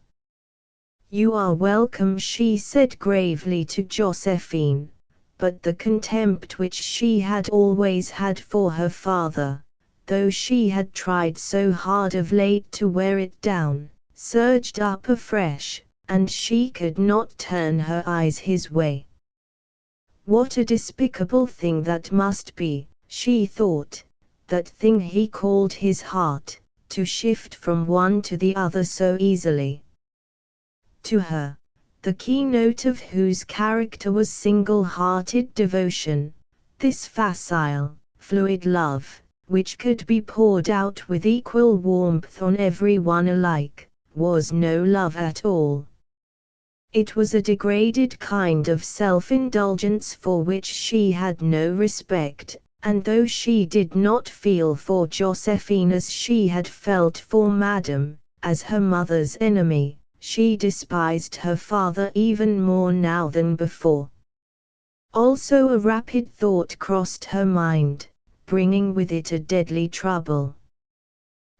You are welcome, she said gravely to Josephine, but the contempt which she had always had for her father, though she had tried so hard of late to wear it down, surged up afresh, and she could not turn her eyes his way. What a despicable thing that must be, she thought, that thing he called his heart, to shift from one to the other so easily. To her, the keynote of whose character was single-hearted devotion, this facile, fluid love, which could be poured out with equal warmth on every one alike, was no love at all. It was a degraded kind of self-indulgence for which she had no respect, and though she did not feel for Josephine as she had felt for Madame, as her mother's enemy, she despised her father even more now than before. Also a rapid thought crossed her mind, bringing with it a deadly trouble.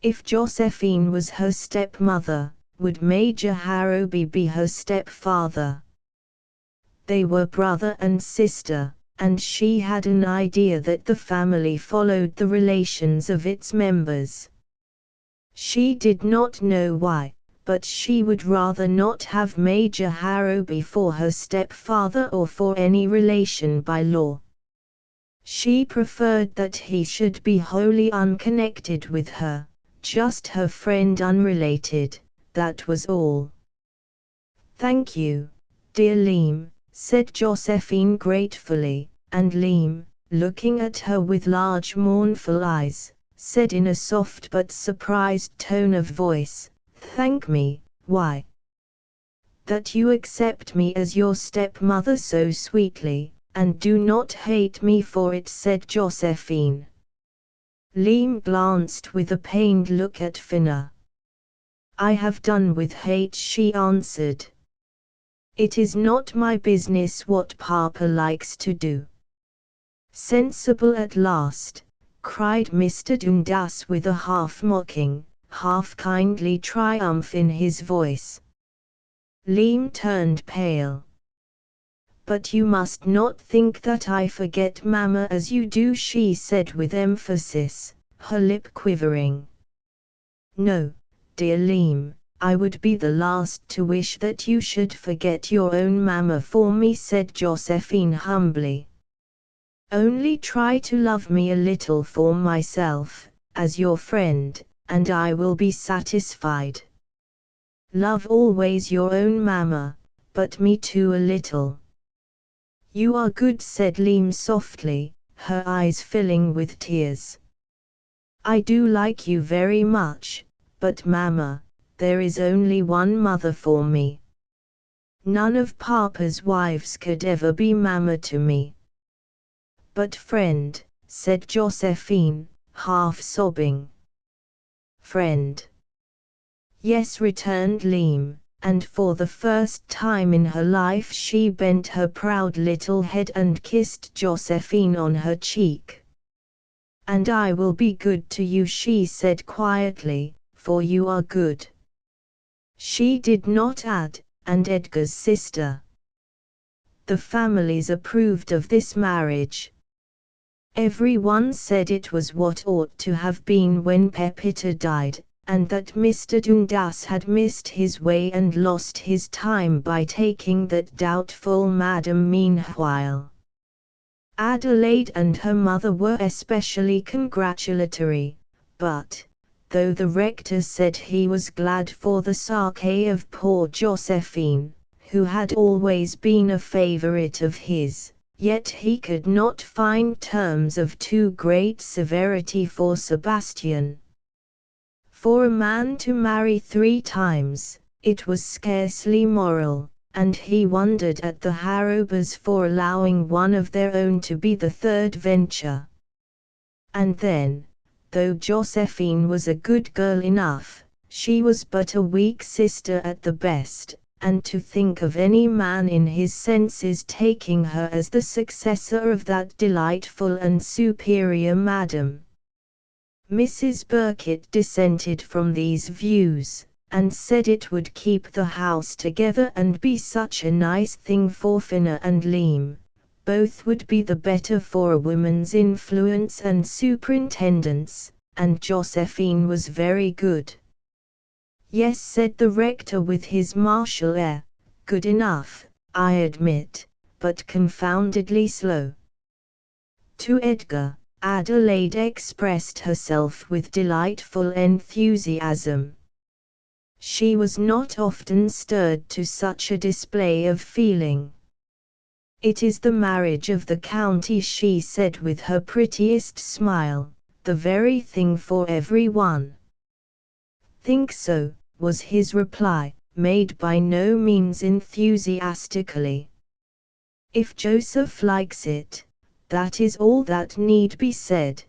If Josephine was her stepmother, would Major Harrowby be her stepfather? They were brother and sister, and she had an idea that the family followed the relations of its members. She did not know why, but she would rather not have Major Harrowby for her stepfather or for any relation by law. She preferred that he should be wholly unconnected with her, just her friend unrelated, that was all. "Thank you, dear Leem," said Josephine gratefully, and Leem, looking at her with large mournful eyes, said in a soft but surprised tone of voice, "Thank me, why?" "That you accept me as your stepmother so sweetly, and do not hate me for it," said Josephine. Leem glanced with a pained look at Finna. "I have done with hate," she answered. "It is not my business what Papa likes to do." "Sensible at last," cried Mr. Dundas with a half-mocking, half-kindly triumph in his voice. Leem turned pale. "But you must not think that I forget Mamma as you do," she said with emphasis, her lip quivering. "No, dear Leem, I would be the last to wish that you should forget your own Mamma for me," said Josephine humbly. "Only try to love me a little for myself, as your friend, and I will be satisfied. Love always your own Mamma, but me too a little." "You are good," said Leem softly, her eyes filling with tears. "I do like you very much, but Mamma, there is only one mother for me. None of Papa's wives could ever be Mamma to me." "But friend," said Josephine, half sobbing. "Friend." "Yes," returned Leem, and for the first time in her life she bent her proud little head and kissed Josephine on her cheek. "And I will be good to you," she said quietly, "for you are good." She did not add, "and Edgar's sister." The families approved of this marriage. Everyone said it was what ought to have been when Pepita died, and that Mr. Dundas had missed his way and lost his time by taking that doubtful Madam meanwhile. Adelaide and her mother were especially congratulatory, but, though the rector said he was glad for the sake of poor Josephine, who had always been a favourite of his, yet he could not find terms of too great severity for Sebastian. For a man to marry 3 times, it was scarcely moral, and he wondered at the Harrowbys for allowing one of their own to be the 3rd venture. And then, though Josephine was a good girl enough, she was but a weak sister at the best, and to think of any man in his senses taking her as the successor of that delightful and superior Madam. Mrs. Birkett dissented from these views, and said it would keep the house together and be such a nice thing for Finna and Leem, both would be the better for a woman's influence and superintendence, and Josephine was very good. "Yes," said the rector with his martial air, "good enough, I admit, but confoundedly slow." To Edgar, Adelaide expressed herself with delightful enthusiasm. She was not often stirred to such a display of feeling. "It is the marriage of the county," she said with her prettiest smile, "the very thing for everyone." "Think so," was his reply. made by no means enthusiastically. If Joseph likes it, that is all that need be said,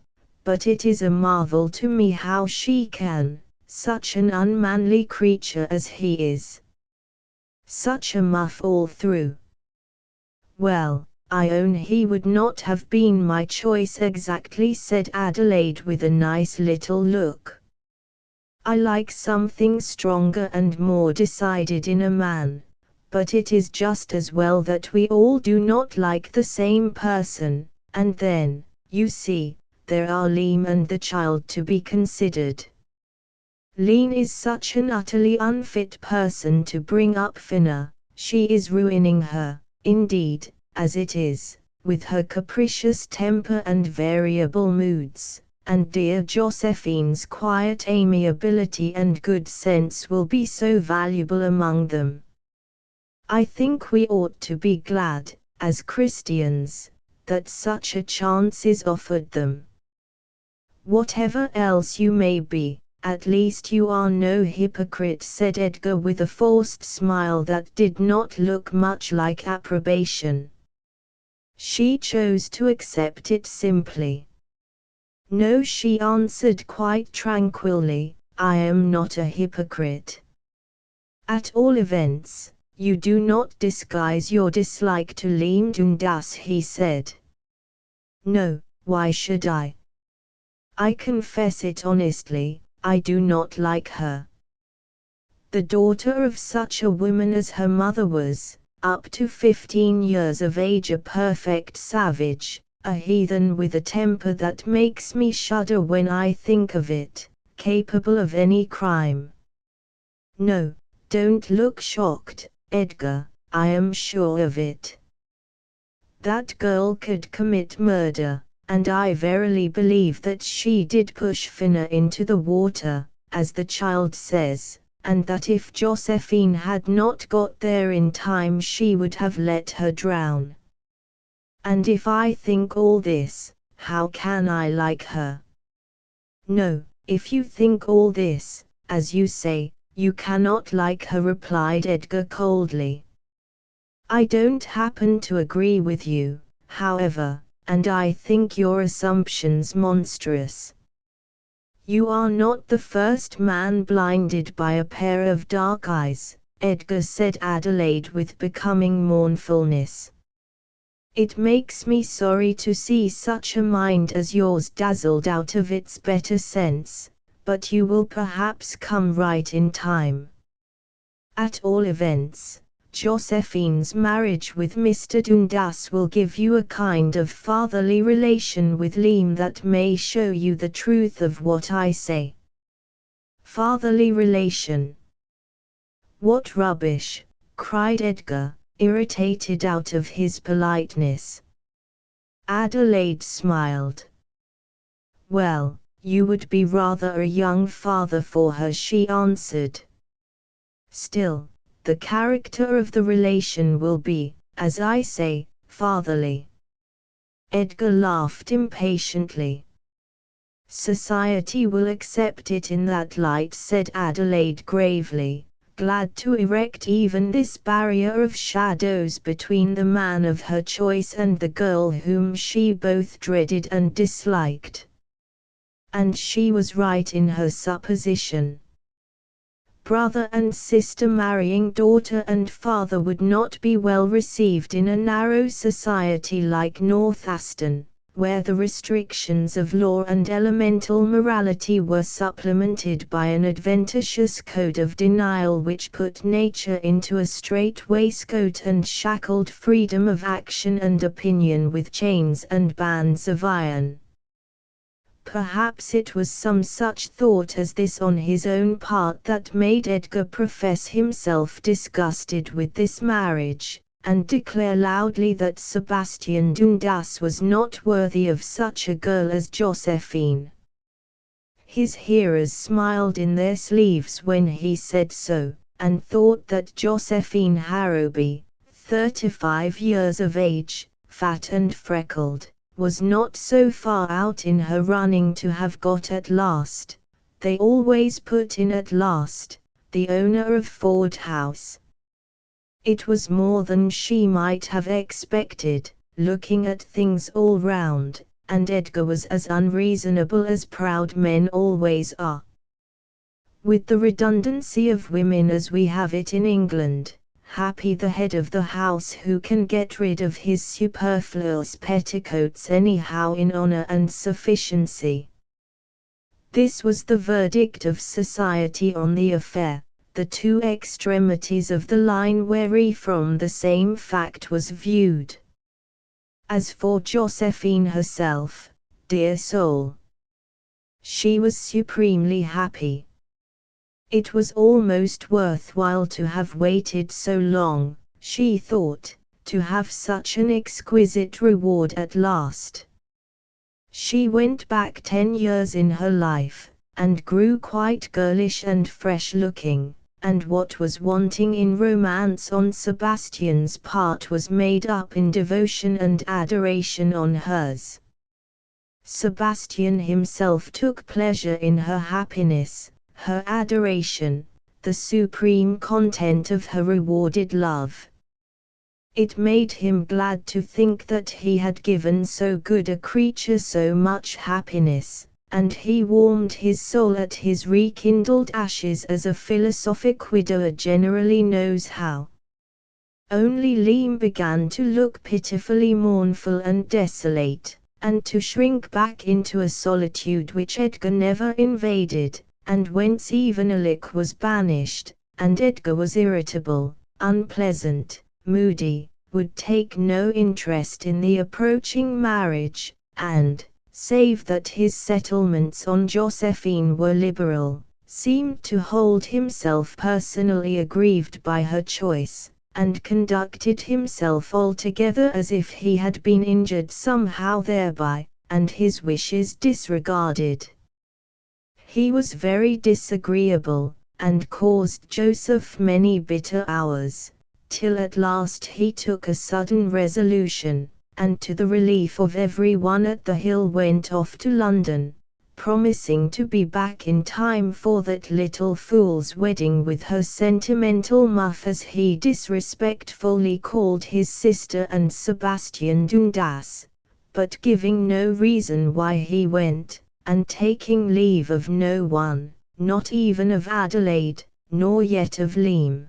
but it is a marvel to me how she can, such an unmanly creature as he is. Such a muff all through. Well, I own he would not have been my choice exactly, said Adelaide with a nice little look. I like something stronger and more decided in a man, but it is just as well that we all do not like the same person, and then, you see, there are Liam and the child to be considered. Liam is such an utterly unfit person to bring up Finna, she is ruining her, indeed, as it is, with her capricious temper and variable moods, and dear Josephine's quiet amiability and good sense will be so valuable among them. I think we ought to be glad, as Christians, that such a chance is offered them. Whatever else you may be, at least you are no hypocrite, said Edgar with a forced smile that did not look much like approbation. She chose to accept it simply. No, she answered quite tranquilly, I am not a hypocrite. At all events, you do not disguise your dislike to Liam Dundas, he said. No, why should I? I confess it honestly, I do not like her. The daughter of such a woman as her mother was, up to 15 years of age, a perfect savage, a heathen with a temper that makes me shudder when I think of it, capable of any crime. No, don't look shocked, Edgar, I am sure of it. That girl could commit murder, and I verily believe that she did push Finna into the water, as the child says, and that if Josephine had not got there in time she would have let her drown. And if I think all this, how can I like her? No, if you think all this, as you say, you cannot like her, replied Edgar coldly. I don't happen to agree with you, however, and I think your assumptions monstrous. You are not the first man blinded by a pair of dark eyes, Edgar, said Adelaide with becoming mournfulness. It makes me sorry to see such a mind as yours dazzled out of its better sense, but you will perhaps come right in time. At all events, Josephine's marriage with Mr. Dundas will give you a kind of fatherly relation with Liam that may show you the truth of what I say. Fatherly relation? What rubbish, cried Edgar, irritated out of his politeness. Adelaide smiled. Well, you would be rather a young father for her, she answered. Still, the character of the relation will be, as I say, fatherly. Edgar laughed impatiently. Society will accept it in that light, said Adelaide gravely, glad to erect even this barrier of shadows between the man of her choice and the girl whom she both dreaded and disliked. And she was right in her supposition. Brother and sister marrying daughter and father would not be well received in a narrow society like North Aston, where the restrictions of law and elemental morality were supplemented by an adventitious code of denial which put nature into a strait waistcoat and shackled freedom of action and opinion with chains and bands of iron. Perhaps it was some such thought as this on his own part that made Edgar profess himself disgusted with this marriage, and declare loudly that Sebastian Dundas was not worthy of such a girl as Josephine. His hearers smiled in their sleeves when he said so, and thought that Josephine Harrowby, 35 years of age, fat and freckled, was not so far out in her running to have got at last. They always put in at last, the owner of Ford House. It was more than she might have expected, looking at things all round, and Edgar was as unreasonable as proud men always are. With the redundancy of women as we have it in England, happy the head of the house who can get rid of his superfluous petticoats anyhow in honor and sufficiency. This was the verdict of society on the affair, the two extremities of the line wherefrom the same fact was viewed. As for Josephine herself, dear soul, she was supremely happy. It was almost worthwhile to have waited so long, she thought, to have such an exquisite reward at last. She went back 10 years in her life, and grew quite girlish and fresh-looking, and what was wanting in romance on Sebastian's part was made up in devotion and adoration on hers. Sebastian himself took pleasure in her happiness, her adoration, the supreme content of her rewarded love. It made him glad to think that he had given so good a creature so much happiness, and he warmed his soul at his rekindled ashes as a philosophic widower generally knows how. Only Liam began to look pitifully mournful and desolate, and to shrink back into a solitude which Edgar never invaded, and whence even a look was banished, and Edgar was irritable, unpleasant, moody, would take no interest in the approaching marriage, and, save that his settlements on Josephine were liberal, seemed to hold himself personally aggrieved by her choice, and conducted himself altogether as if he had been injured somehow thereby, and his wishes disregarded. He was very disagreeable, and caused Joseph many bitter hours, till at last he took a sudden resolution, and to the relief of every one at the Hill went off to London, promising to be back in time for that little fool's wedding with her sentimental muff, as he disrespectfully called his sister and Sebastian Dundas, but giving no reason why he went, and taking leave of no one, not even of Adelaide, nor yet of Liam.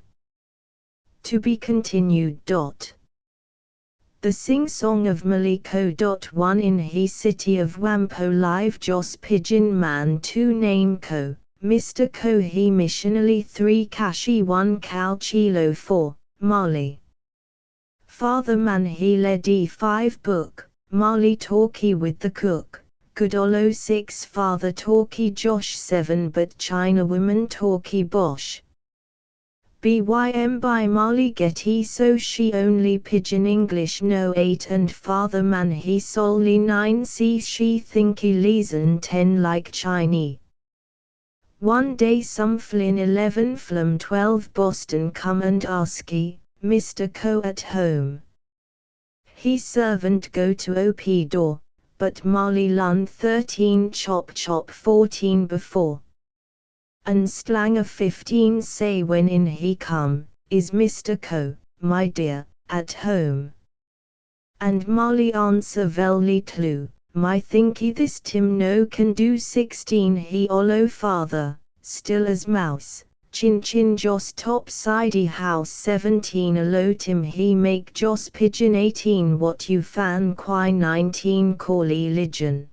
To be continued. The sing-song of Maliko. 1 In he city of Wampo live Jos Pigeon Man 2 name Co, Mr. Co he missionally 3 Kashi 1 Cal Chilo 4, Mali. Father man he led E5 book, Mali talkie with the cook. Good Olo 6 Father talkie Josh 7 but China woman talkie Bosch. BYM by Mali get he so she only Pidgin English no 8 and Father man he solely 9 see she thinky leeson 10 like Chinese. One day some Flynn 11 Flum 12 Boston come and asky, Mr. Co at home. He servant go to op door. But Marley Lund 13 chop 14 before. And Slanger 15 say when in he come, is Mr. Co, my dear, at home. And Marley answer velly clue, my thinky this Tim no can do 16 he ollo father, still as mouse. Chin Jos top sidey house 17 allo Tim he make Jos pigeon 18 what you fan qui 19 callie ligion.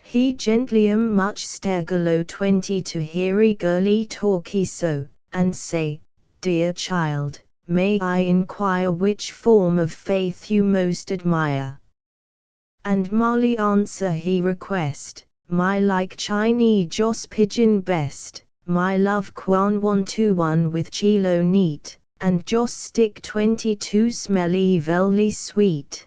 He gentlyum much stergalo 20 to heary girly talkie so, and say, dear child, may I inquire which form of faith you most admire? And Marley answer he request, my like Chinese Jos pigeon best. My love Quan 121 with Chilo neat, and Jos stick 22 smelly velly sweet.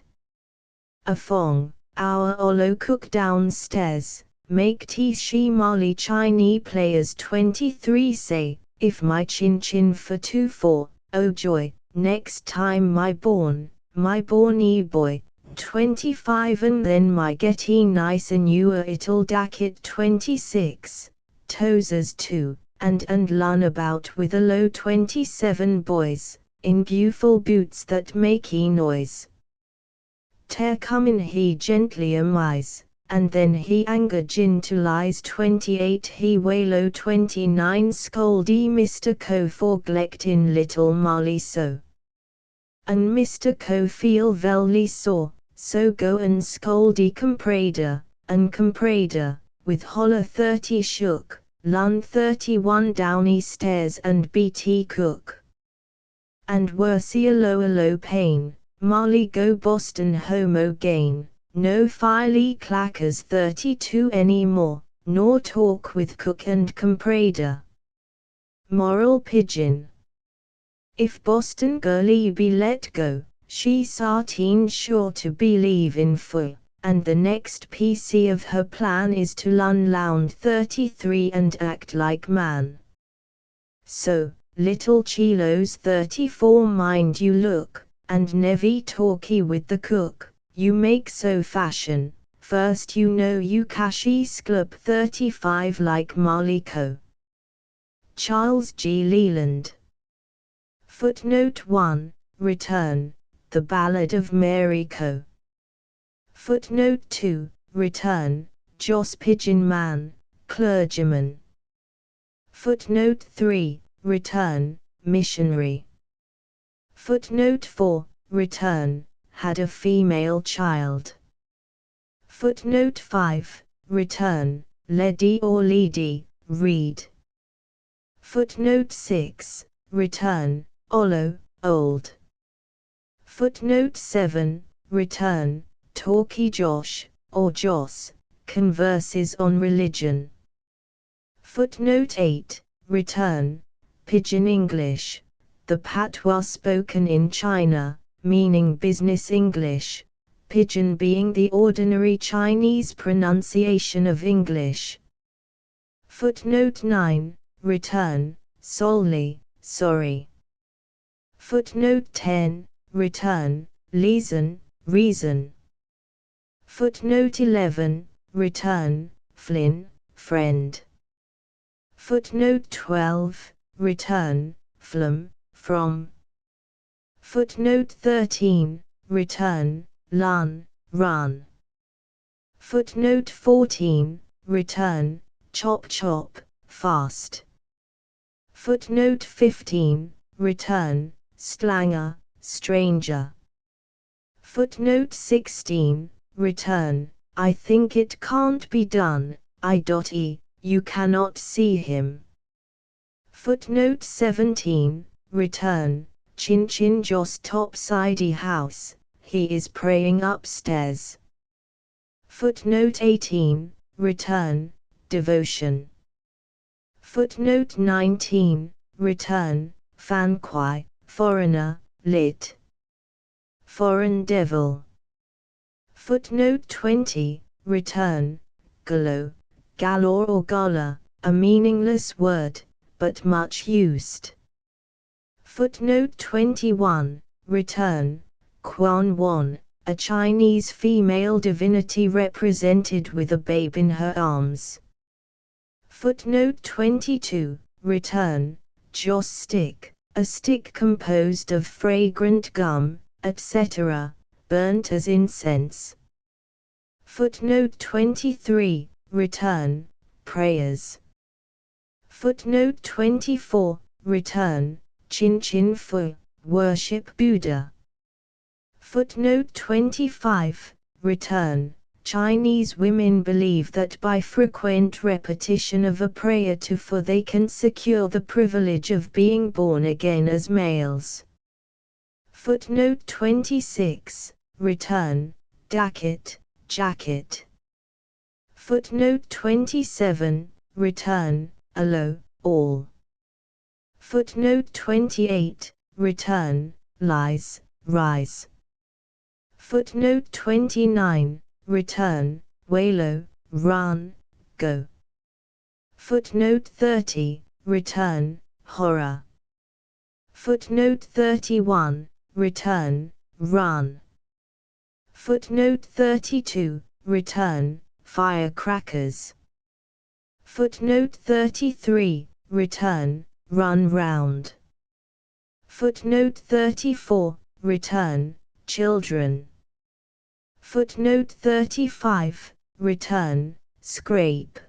A fong, our Olo cook downstairs, make tea she Mali Chinese players 23 say, if my chin for 2 oh joy, next time my born boy, 25 and then my getty nice and you it'll dack it 26. Tozers 2, and run about with a low 27 boys, in beautiful boots that make noise. Ter come in he gently amise, and then he anger gentilize 28 he waylo 29 scoldy Mr. Co forglectin little Molly so. And Mr. Co feel velly sore, so go and scoldy comprada, and comprada, with holler 30 shook, lun 31 downy stairs and bt cook. And worse a low pain, Molly go Boston homo gain, no filey clackers 32 any more, nor talk with cook and comprada. Moral pigeon. If Boston girlie be let go, she sartin sure to believe in full, and the next PC of her plan is to lun lound 33 and act like man. So, little Chilo's 34 mind you look, and nevy talky with the cook, you make so fashion, first you know you cashy sclub 35 like Molly Co. Charles G. Leland. Footnote 1, Return, The Ballad of Mary Co. Footnote 2, Return, Joss Pigeon Man, Clergyman. Footnote 3, Return, Missionary. Footnote 4, Return, had a female child. Footnote 5, Return, Lady or Lady, read. Footnote 6, Return, Ollo, old. Footnote 7, Return, Talky Josh, or Joss, converses on religion. Footnote 8, Return, Pidgin English, the patois spoken in China, meaning business English, Pidgin being the ordinary Chinese pronunciation of English. Footnote 9, Return, solely, sorry. Footnote 10, Return, reason, reason. Footnote 11, Return, Flynn, friend. Footnote 12, Return, Flum, from. Footnote 13, Return, Lun, run. Footnote 14, Return, Chop chop, fast. Footnote 15, Return, Slanger, stranger. Footnote 16, Return, I think it can't be done, I.e., you cannot see him. Footnote 17, Return, Chin Chin Joss topsidey house, he is praying upstairs. Footnote 18, Return, Devotion. Footnote 19, Return, Fan Kwai, foreigner, lit. Foreign devil. Footnote 20, Return, Gallo, galore or gala, a meaningless word, but much used. Footnote 21, Return, Quan Wan, a Chinese female divinity represented with a babe in her arms. Footnote 22, Return, Joss stick, a stick composed of fragrant gum, etc., burnt as incense. Footnote 23, Return, prayers. Footnote 24, Return, Chin Chin Fu, worship Buddha. Footnote 25, Return, Chinese women believe that by frequent repetition of a prayer to Fu they can secure the privilege of being born again as males. Footnote 26, Return, Dacket, jacket. Footnote 27, Return, allo, all. Footnote 28, Return, lies, rise. Footnote 29, Return, waylo, run, go. Footnote 30, Return, horror. Footnote 31, Return, run. Footnote 32, Return, firecrackers. Footnote 33, return, run round. Footnote 34, return, children. Footnote 35, return, scrape.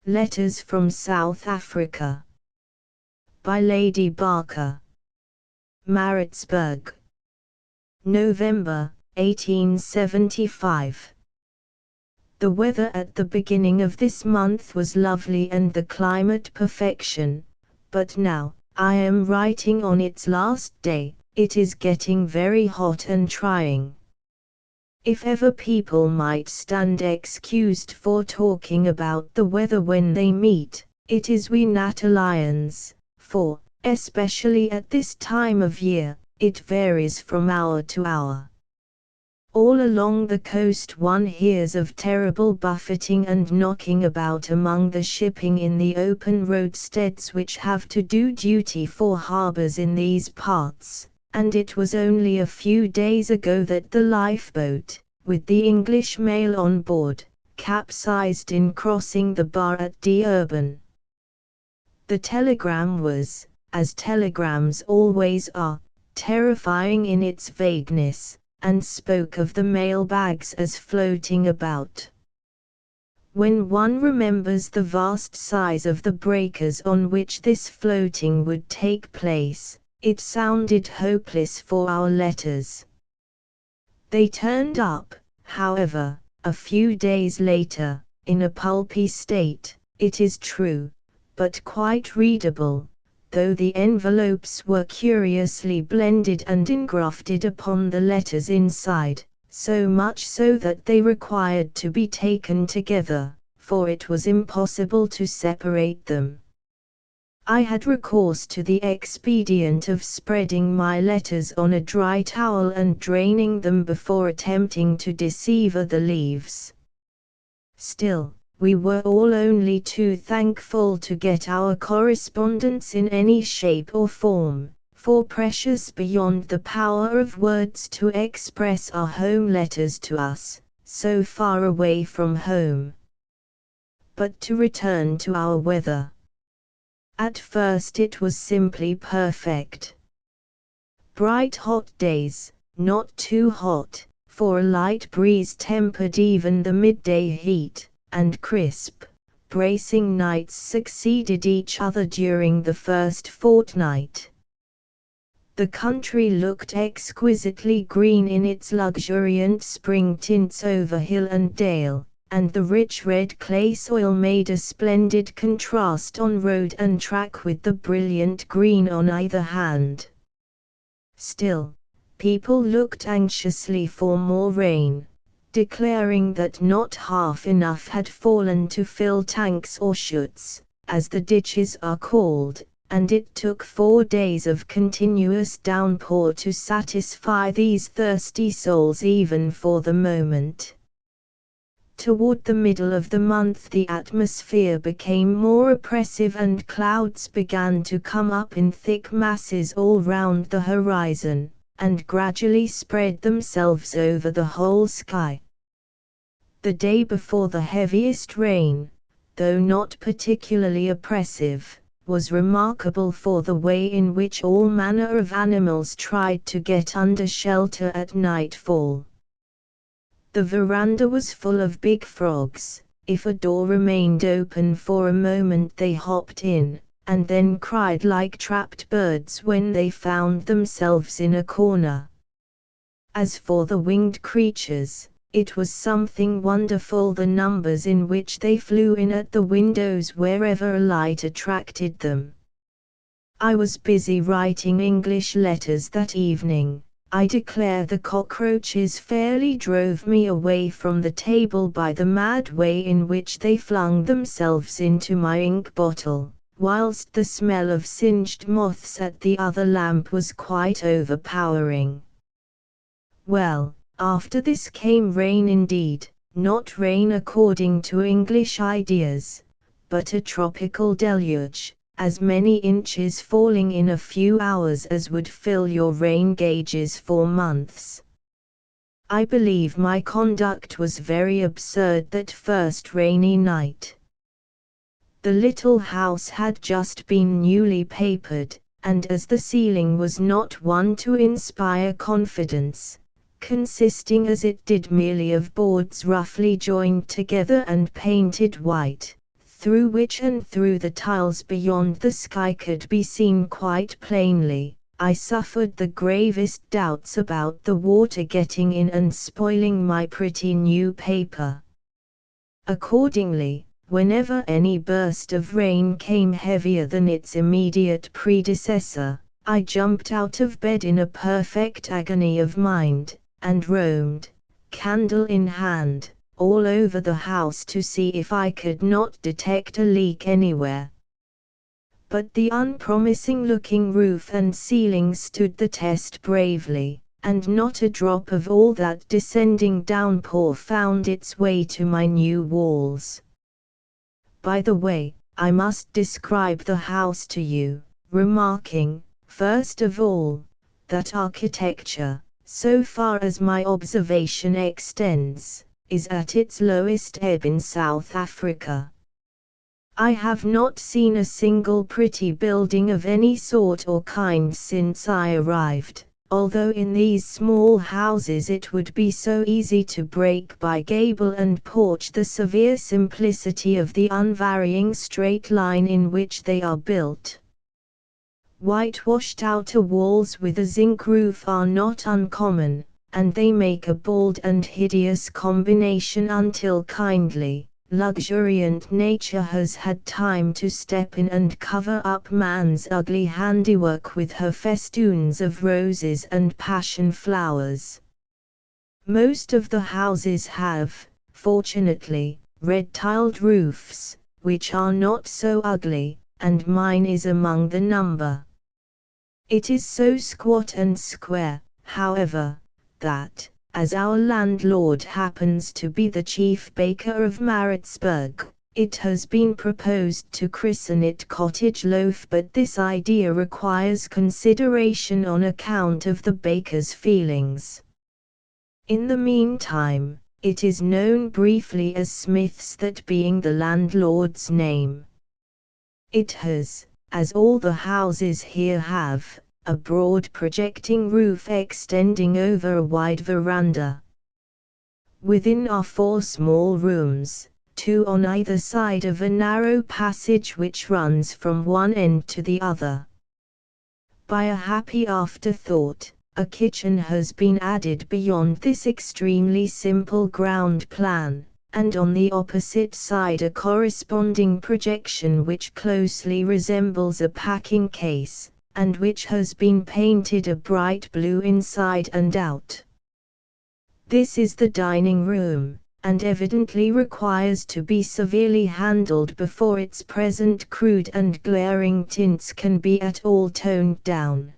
Letters from South Africa. By Lady Barker. Maritzburg. November, 1875. The weather at the beginning of this month was lovely and the climate perfection, but now, I am writing on its last day, it is getting very hot and trying. If ever people might stand excused for talking about the weather when they meet, it is we Natalians, for, especially at this time of year, it varies from hour to hour. All along the coast one hears of terrible buffeting and knocking about among the shipping in the open roadsteads which have to do duty for harbours in these parts, and it was only a few days ago that the lifeboat, with the English mail on board, capsized in crossing the bar at Durban. The telegram was, as telegrams always are, terrifying in its vagueness, and spoke of the mail bags as floating about. When one remembers the vast size of the breakers on which this floating would take place, it sounded hopeless for our letters. They turned up, however, a few days later, in a pulpy state, it is true, but quite readable, though the envelopes were curiously blended and engrafted upon the letters inside, so much so that they required to be taken together, for it was impossible to separate them. I had recourse to the expedient of spreading my letters on a dry towel and draining them before attempting to deceive the leaves. Still, we were all only too thankful to get our correspondence in any shape or form, for precious beyond the power of words to express our home letters to us, so far away from home. But to return to our weather. At first it was simply perfect. Bright hot days, not too hot, for a light breeze tempered even the midday heat, and crisp, bracing nights succeeded each other during the first fortnight. The country looked exquisitely green in its luxuriant spring tints over hill and dale, and the rich red clay soil made a splendid contrast on road and track with the brilliant green on either hand. Still, people looked anxiously for more rain, declaring that not half enough had fallen to fill tanks or chutes, as the ditches are called, and it took 4 days of continuous downpour to satisfy these thirsty souls even for the moment. Toward the middle of the month the atmosphere became more oppressive and clouds began to come up in thick masses all round the horizon, and gradually spread themselves over the whole sky. The day before the heaviest rain, though not particularly oppressive, was remarkable for the way in which all manner of animals tried to get under shelter at nightfall. The veranda was full of big frogs. If a door remained open for a moment they hopped in, and then cried like trapped birds when they found themselves in a corner. As for the winged creatures, it was something wonderful the numbers in which they flew in at the windows wherever a light attracted them. I was busy writing English letters that evening. I declare the cockroaches fairly drove me away from the table by the mad way in which they flung themselves into my ink bottle, whilst the smell of singed moths at the other lamp was quite overpowering. Well, after this came rain indeed, not rain according to English ideas, but a tropical deluge, as many inches falling in a few hours as would fill your rain gauges for months. I believe my conduct was very absurd that first rainy night. The little house had just been newly papered, and as the ceiling was not one to inspire confidence, consisting as it did merely of boards roughly joined together and painted white, through which and through the tiles beyond the sky could be seen quite plainly, I suffered the gravest doubts about the water getting in and spoiling my pretty new paper. Accordingly, whenever any burst of rain came heavier than its immediate predecessor, I jumped out of bed in a perfect agony of mind, and roamed, candle in hand, all over the house to see if I could not detect a leak anywhere. But the unpromising-looking roof and ceiling stood the test bravely, and not a drop of all that descending downpour found its way to my new walls. By the way, I must describe the house to you, remarking, first of all, that architecture, so far as my observation extends, is at its lowest ebb in South Africa. I have not seen a single pretty building of any sort or kind since I arrived, although in these small houses it would be so easy to break by gable and porch the severe simplicity of the unvarying straight line in which they are built. Whitewashed outer walls with a zinc roof are not uncommon, and they make a bold and hideous combination until kindly, luxuriant nature has had time to step in and cover up man's ugly handiwork with her festoons of roses and passion flowers. Most of the houses have, fortunately, red-tiled roofs, which are not so ugly, and mine is among the number. It is so squat and square, however, that, as our landlord happens to be the chief baker of Maritzburg, it has been proposed to christen it Cottage Loaf, but this idea requires consideration on account of the baker's feelings. In the meantime, it is known briefly as Smith's, that being the landlord's name. It has, as all the houses here have, a broad projecting roof extending over a wide veranda. Within are 4 small rooms, 2 on either side of a narrow passage which runs from one end to the other. By a happy afterthought, a kitchen has been added beyond this extremely simple ground plan, and on the opposite side a corresponding projection which closely resembles a packing case, and which has been painted a bright blue inside and out. This is the dining room, and evidently requires to be severely handled before its present crude and glaring tints can be at all toned down.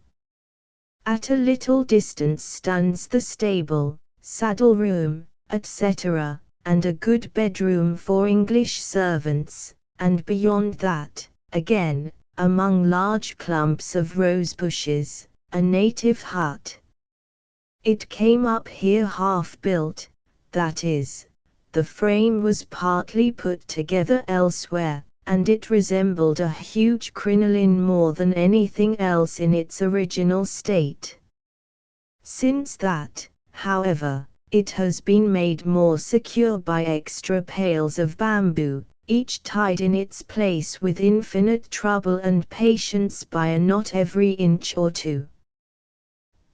At a little distance stands the stable, saddle room, etc., and a good bedroom for English servants, and beyond that, again, among large clumps of rose bushes, a native hut. It came up here half-built, that is, the frame was partly put together elsewhere, and it resembled a huge crinoline more than anything else in its original state. Since that, however, it has been made more secure by extra pales of bamboo, each tied in its place with infinite trouble and patience by a knot every inch or 2.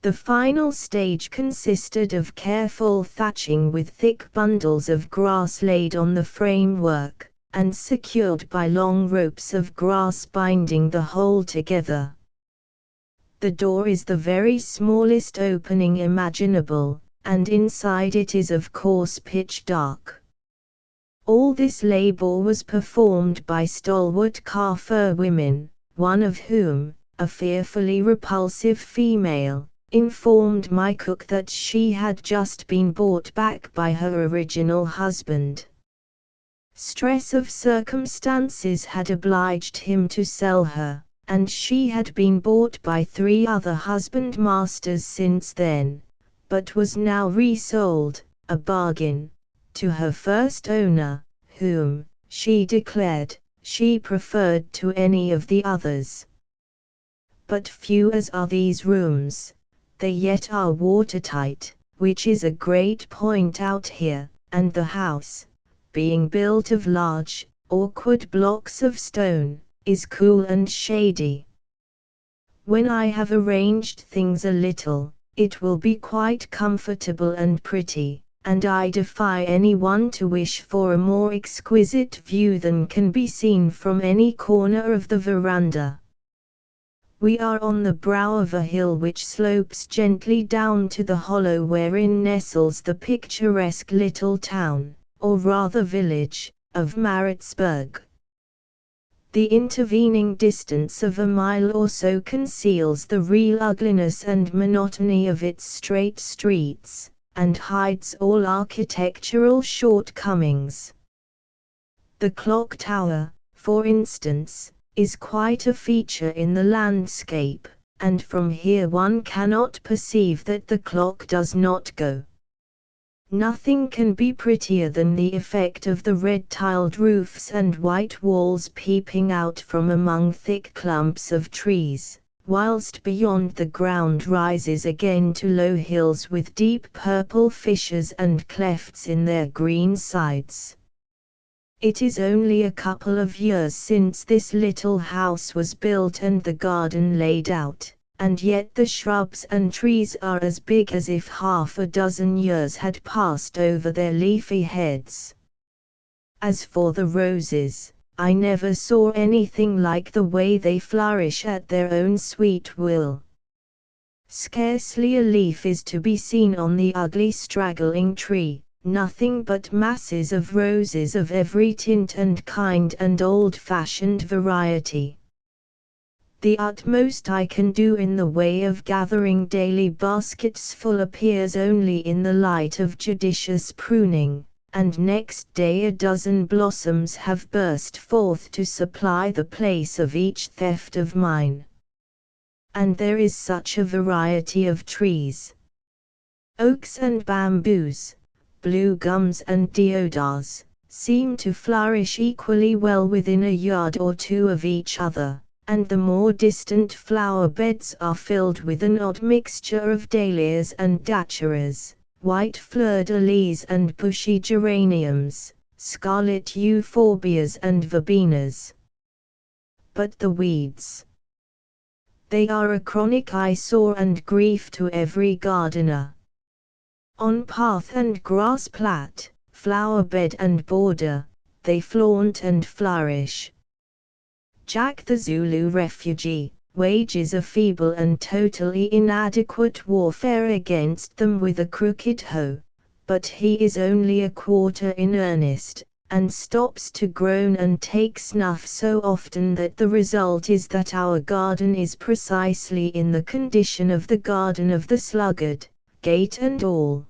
The final stage consisted of careful thatching with thick bundles of grass laid on the framework, and secured by long ropes of grass binding the whole together. The door is the very smallest opening imaginable, and inside it is of course pitch dark. All this labor was performed by stalwart Kafir women, one of whom, a fearfully repulsive female, informed my cook that she had just been bought back by her original husband. Stress of circumstances had obliged him to sell her, and she had been bought by 3 other husband-masters since then, but was now resold, a bargain, to her first owner, whom, she declared, she preferred to any of the others. But few as are these rooms, they yet are watertight, which is a great point out here, and the house, being built of large, awkward blocks of stone, is cool and shady. When I have arranged things a little, it will be quite comfortable and pretty, and I defy anyone to wish for a more exquisite view than can be seen from any corner of the veranda. We are on the brow of a hill which slopes gently down to the hollow wherein nestles the picturesque little town, or rather village, of Maritzburg. The intervening distance of a mile or so conceals the real ugliness and monotony of its straight streets, and hides all architectural shortcomings. The clock tower, for instance, is quite a feature in the landscape, and from here one cannot perceive that the clock does not go. Nothing can be prettier than the effect of the red-tiled roofs and white walls peeping out from among thick clumps of trees, whilst beyond the ground rises again to low hills with deep purple fissures and clefts in their green sides. It is only a couple of years since this little house was built and the garden laid out, and yet the shrubs and trees are as big as if half a dozen years had passed over their leafy heads. As for the roses, I never saw anything like the way they flourish at their own sweet will. Scarcely a leaf is to be seen on the ugly straggling tree, nothing but masses of roses of every tint and kind and old-fashioned variety. The utmost I can do in the way of gathering daily baskets full appears only in the light of judicious pruning, and next day a dozen blossoms have burst forth to supply the place of each theft of mine. And there is such a variety of trees. Oaks and bamboos, blue gums and deodars, seem to flourish equally well within a yard or two of each other, and the more distant flower beds are filled with an odd mixture of dahlias and dachuras, white fleur-de-lis and bushy geraniums, scarlet euphorbias and verbenas. But the weeds, they are a chronic eyesore and grief to every gardener. On path and grass plat, flower bed and border, they flaunt and flourish. Jack the Zulu refugee wages a feeble and totally inadequate warfare against them with a crooked hoe, but he is only a quarter in earnest, and stops to groan and take snuff so often that the result is that our garden is precisely in the condition of the garden of the sluggard, gate and all.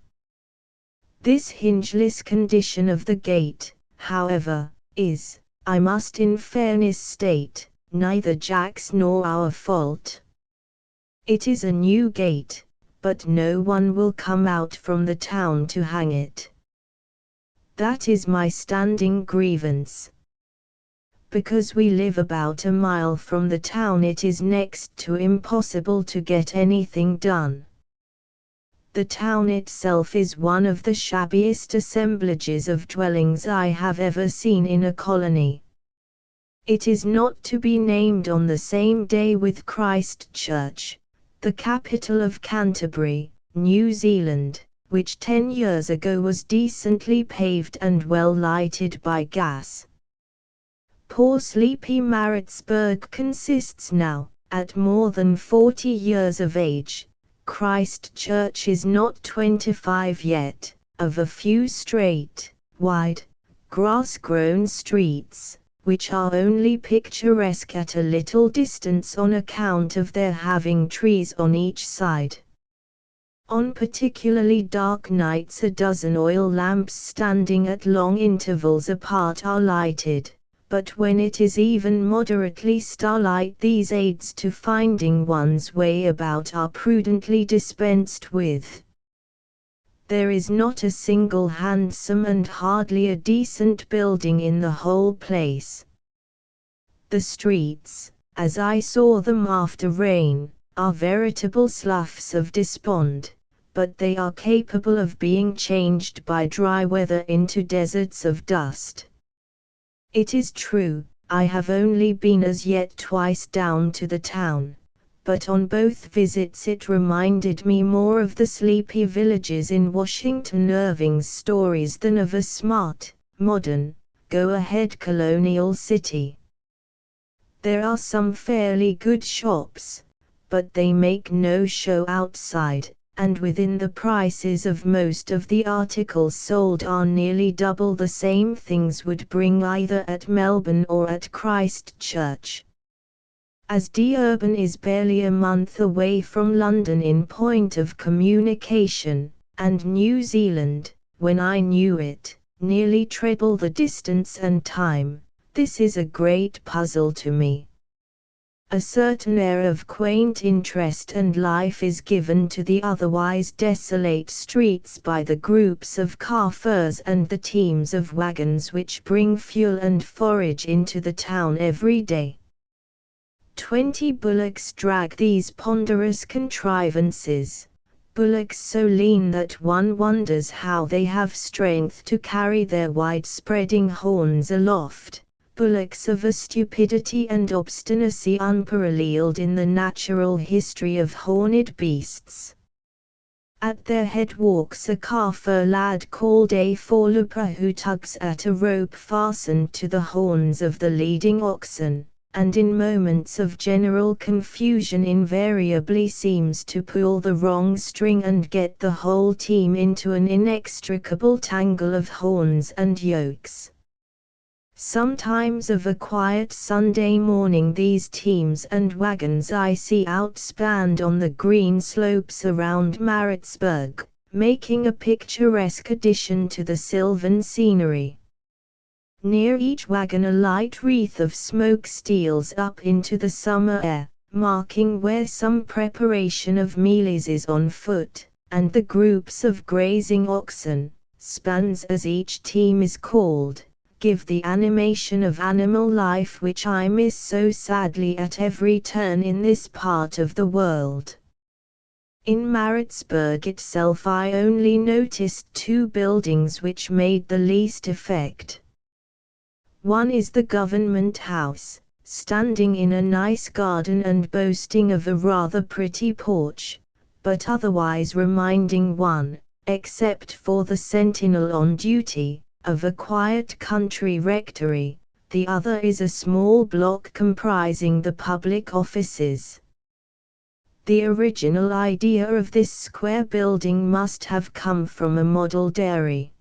This hingeless condition of the gate, however, is, I must in fairness state, neither Jack's nor our fault. It is a new gate, but no one will come out from the town to hang it. That is my standing grievance. Because we live about a mile from the town, it is next to impossible to get anything done. The town itself is one of the shabbiest assemblages of dwellings I have ever seen in a colony. It is not to be named on the same day with Christ Church, the capital of Canterbury, New Zealand, which 10 years ago was decently paved and well lighted by gas. Poor sleepy Maritzburg consists now, at more than 40 years of age, Christ Church is not 25 yet, of a few straight, wide, grass-grown streets, which are only picturesque at a little distance on account of their having trees on each side. On particularly dark nights a dozen oil lamps standing at long intervals apart are lighted, but when it is even moderately starlight these aids to finding one's way about are prudently dispensed with. There is not a single handsome and hardly a decent building in the whole place. The streets, as I saw them after rain, are veritable sloughs of despond, but they are capable of being changed by dry weather into deserts of dust. It is true, I have only been as yet twice down to the town, but on both visits it reminded me more of the sleepy villages in Washington Irving's stories than of a smart, modern, go-ahead colonial city. There are some fairly good shops, but they make no show outside, and within the prices of most of the articles sold are nearly double the same things would bring either at Melbourne or at Christchurch. As Durban is barely a month away from London in point of communication, and New Zealand, when I knew it, nearly treble the distance and time, this is a great puzzle to me. A certain air of quaint interest and life is given to the otherwise desolate streets by the groups of Kaffirs and the teams of wagons which bring fuel and forage into the town every day. 20 bullocks drag these ponderous contrivances, bullocks so lean that one wonders how they have strength to carry their wide-spreading horns aloft, bullocks of a stupidity and obstinacy unparalleled in the natural history of horned beasts. At their head walks a Kaffir lad called a voorlooper who tugs at a rope fastened to the horns of the leading oxen, and in moments of general confusion invariably seems to pull the wrong string and get the whole team into an inextricable tangle of horns and yokes. Sometimes of a quiet Sunday morning these teams and wagons I see outspanned on the green slopes around Maritzburg, making a picturesque addition to the sylvan scenery. Near each wagon a light wreath of smoke steals up into the summer air, marking where some preparation of mealies is on foot, and the groups of grazing oxen, spans as each team is called, give the animation of animal life which I miss so sadly at every turn in this part of the world. In Maritzburg itself I only noticed 2 buildings which made the least effect. One is the Government House, standing in a nice garden and boasting of a rather pretty porch, but otherwise reminding one, except for the sentinel on duty, of a quiet country rectory. The other is a small block comprising the public offices. The original idea of this square building must have come from a model dairy.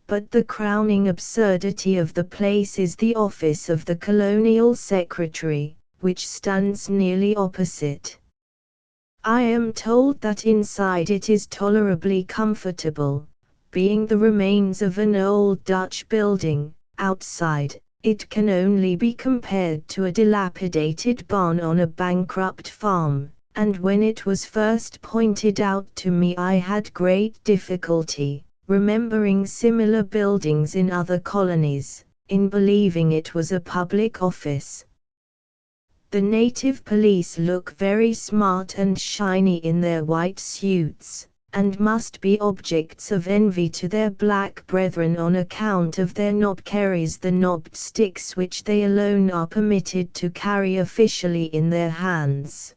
But the crowning absurdity of the place is the office of the Colonial Secretary, which stands nearly opposite. I am told that inside it is tolerably comfortable, being the remains of an old Dutch building. Outside, it can only be compared to a dilapidated barn on a bankrupt farm, and when it was first pointed out to me I had great difficulty, remembering similar buildings in other colonies, in believing it was a public office. The native police look very smart and shiny in their white suits, and must be objects of envy to their black brethren on account of their knobkerries, the knobbed sticks which they alone are permitted to carry officially in their hands.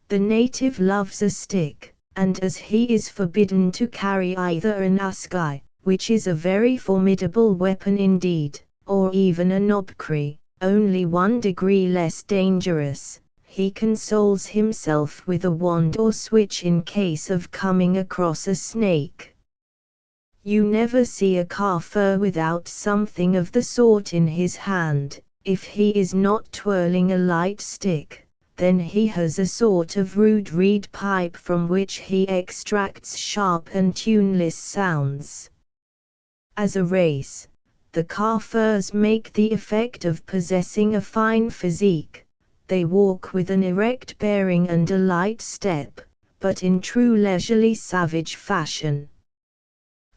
The native loves a stick, and as he is forbidden to carry either an assegai, which is a very formidable weapon indeed, or even a knobkerrie, only 1 degree less dangerous, he consoles himself with a wand or switch in case of coming across a snake. You never see a Kaffir without something of the sort in his hand. If he is not twirling a light stick, then he has a sort of rude reed pipe from which he extracts sharp and tuneless sounds. As a race, the Kaffirs make the effect of possessing a fine physique. They walk with an erect bearing and a light step, but in true leisurely savage fashion.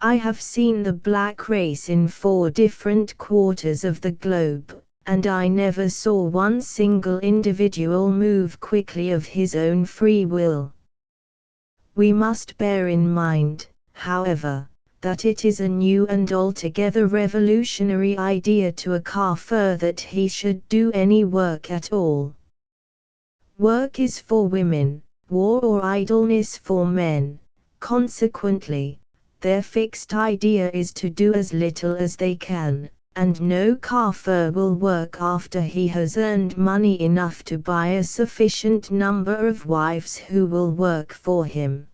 I have seen the black race in 4 different quarters of the globe, and I never saw one single individual move quickly of his own free will. We must bear in mind, however, that it is a new and altogether revolutionary idea to a Kafir that he should do any work at all. Work is for women, war or idleness for men. Consequently, their fixed idea is to do as little as they can, and no Kafir will work after he has earned money enough to buy a sufficient number of wives who will work for him.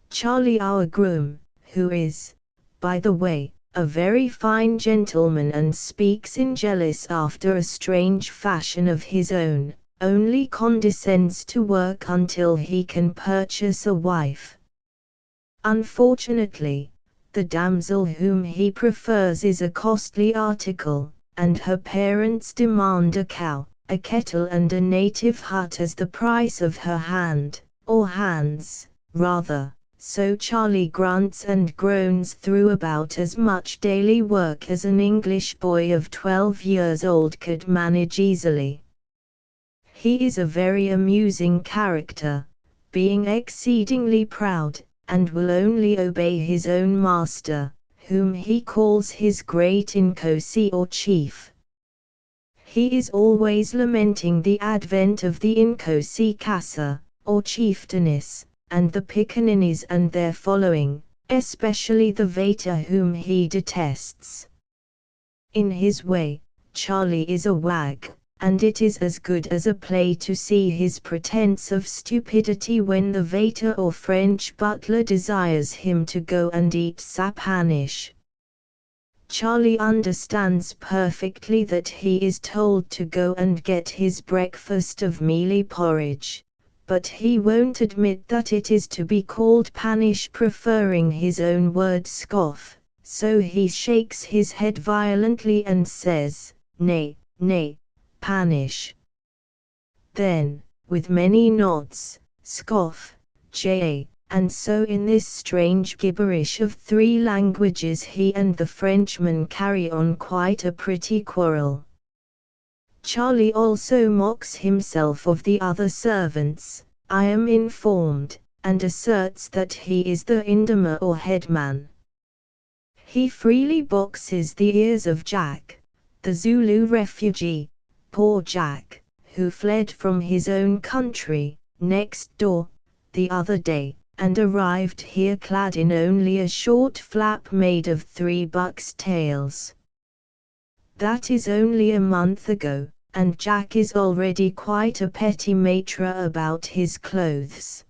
Charlie, our groom, who is, by the way, a very fine gentleman and speaks in jealous after a strange fashion of his own, only condescends to work until he can purchase a wife. Unfortunately, the damsel whom he prefers is a costly article, and her parents demand a cow, a kettle and a native hut as the price of her hand, or hands, rather. So Charlie grunts and groans through about as much daily work as an English boy of 12 years old could manage easily. He is a very amusing character, being exceedingly proud, and will only obey his own master, whom he calls his great Inkosi or chief. He is always lamenting the advent of the Inkosi Kasa, or chieftainess, and the pickaninnies and their following, especially the Vater whom he detests. In his way, Charlie is a wag, and it is as good as a play to see his pretense of stupidity when the Vater or French butler desires him to go and eat sapanish. Charlie understands perfectly that he is told to go and get his breakfast of mealy porridge, but he won't admit that it is to be called panish, preferring his own word scoff, so he shakes his head violently and says, "Nay, nay, panish." Then, with many nods, scoff, and so in this strange gibberish of 3 languages he and the Frenchman carry on quite a pretty quarrel. Charlie also mocks himself of the other servants, I am informed, and asserts that he is the Indama or headman. He freely boxes the ears of Jack, the Zulu refugee, poor Jack, who fled from his own country, next door, the other day, and arrived here clad in only a short flap made of 3 bucks' tails. That is only a month ago, and Jack is already quite a petit maître about his clothes.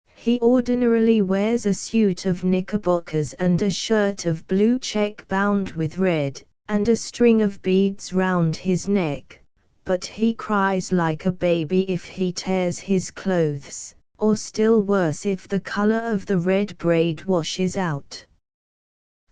He ordinarily wears a suit of knickerbockers and a shirt of blue check bound with red, and a string of beads round his neck, but he cries like a baby if he tears his clothes, or still worse if the color of the red braid washes out.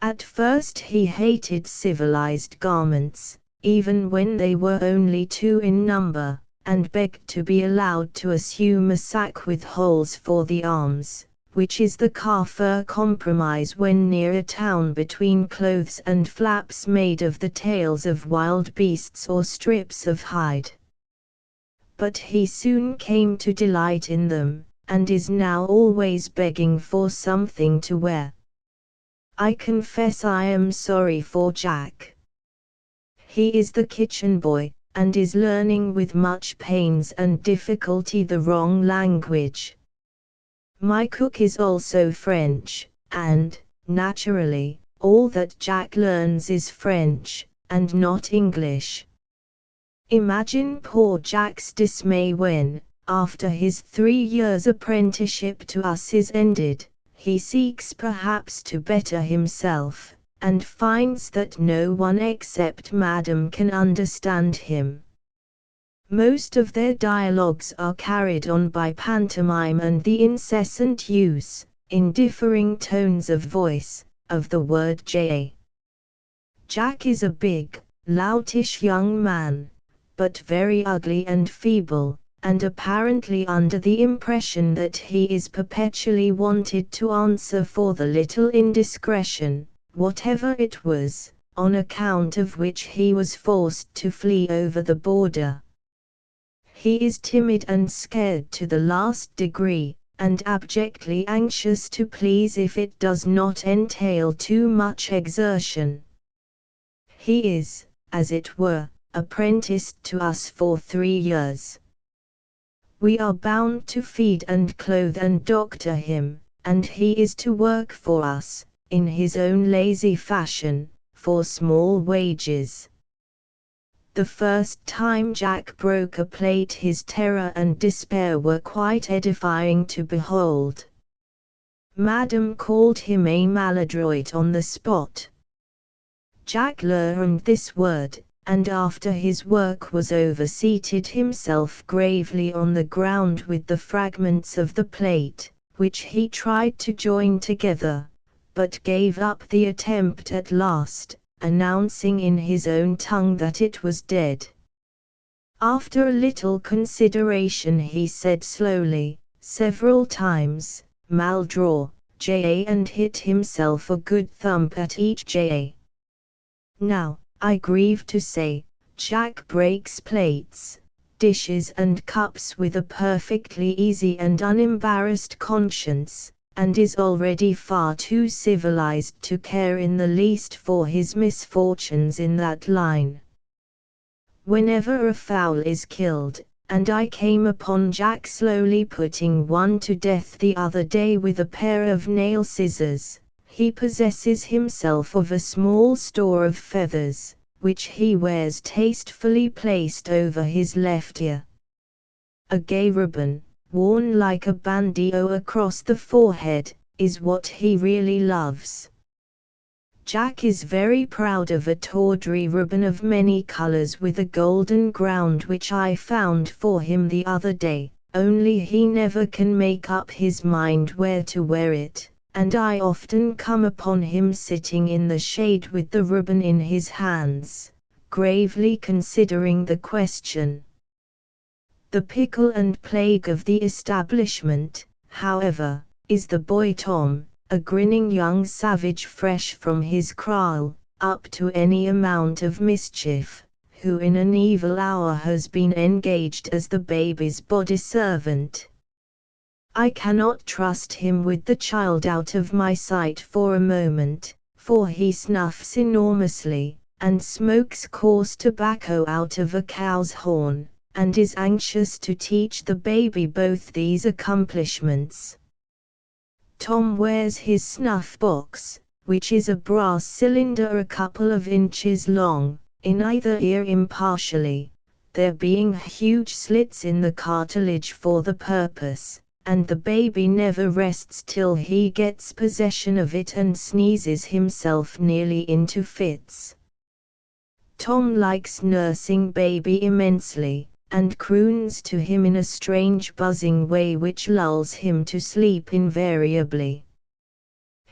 At first he hated civilized garments, even when they were only 2 in number, and begged to be allowed to assume a sack with holes for the arms, which is the Kafir compromise when near a town between clothes and flaps made of the tails of wild beasts or strips of hide. But he soon came to delight in them, and is now always begging for something to wear. I confess I am sorry for Jack. He is the kitchen boy, and is learning with much pains and difficulty the wrong language. My cook is also French, and, naturally, all that Jack learns is French, and not English. Imagine poor Jack's dismay when, after his 3 years' apprenticeship to us is ended, he seeks perhaps to better himself, and finds that no one except Madame can understand him. Most of their dialogues are carried on by pantomime and the incessant use, in differing tones of voice, of the word J. Jack is a big, loutish young man, but very ugly and feeble, and apparently under the impression that he is perpetually wanted to answer for the little indiscretion, whatever it was, on account of which he was forced to flee over the border. He is timid and scared to the last degree, and abjectly anxious to please if it does not entail too much exertion. He is, as it were, apprenticed to us for 3 years. We are bound to feed and clothe and doctor him, and he is to work for us, in his own lazy fashion, for small wages. The first time Jack broke a plate his terror and despair were quite edifying to behold. Madam called him a maladroit on the spot. Jack learned this word, and after his work was over seated himself gravely on the ground with the fragments of the plate, which he tried to join together, but gave up the attempt at last, announcing in his own tongue that it was dead. After a little consideration he said slowly, several times, "Mal draw, ja," and hit himself a good thump at each ja. Now, I grieve to say, Jack breaks plates, dishes and cups with a perfectly easy and unembarrassed conscience, and is already far too civilized to care in the least for his misfortunes in that line. Whenever a fowl is killed, and I came upon Jack slowly putting one to death the other day with a pair of nail scissors, he possesses himself of a small store of feathers, which he wears tastefully placed over his left ear. A gay ribbon, worn like a bandeau across the forehead, is what he really loves. Jack is very proud of a tawdry ribbon of many colors with a golden ground which I found for him the other day, only he never can make up his mind where to wear it, and I often come upon him sitting in the shade with the ribbon in his hands, gravely considering the question. The pickle and plague of the establishment, however, is the boy Tom, a grinning young savage fresh from his kraal, up to any amount of mischief, who in an evil hour has been engaged as the baby's body servant. I cannot trust him with the child out of my sight for a moment, for he snuffs enormously, and smokes coarse tobacco out of a cow's horn, and is anxious to teach the baby both these accomplishments. Tom wears his snuff box, which is a brass cylinder a couple of inches long, in either ear impartially, there being huge slits in the cartilage for the purpose, and the baby never rests till he gets possession of it and sneezes himself nearly into fits. Tom likes nursing baby immensely, and croons to him in a strange buzzing way which lulls him to sleep invariably.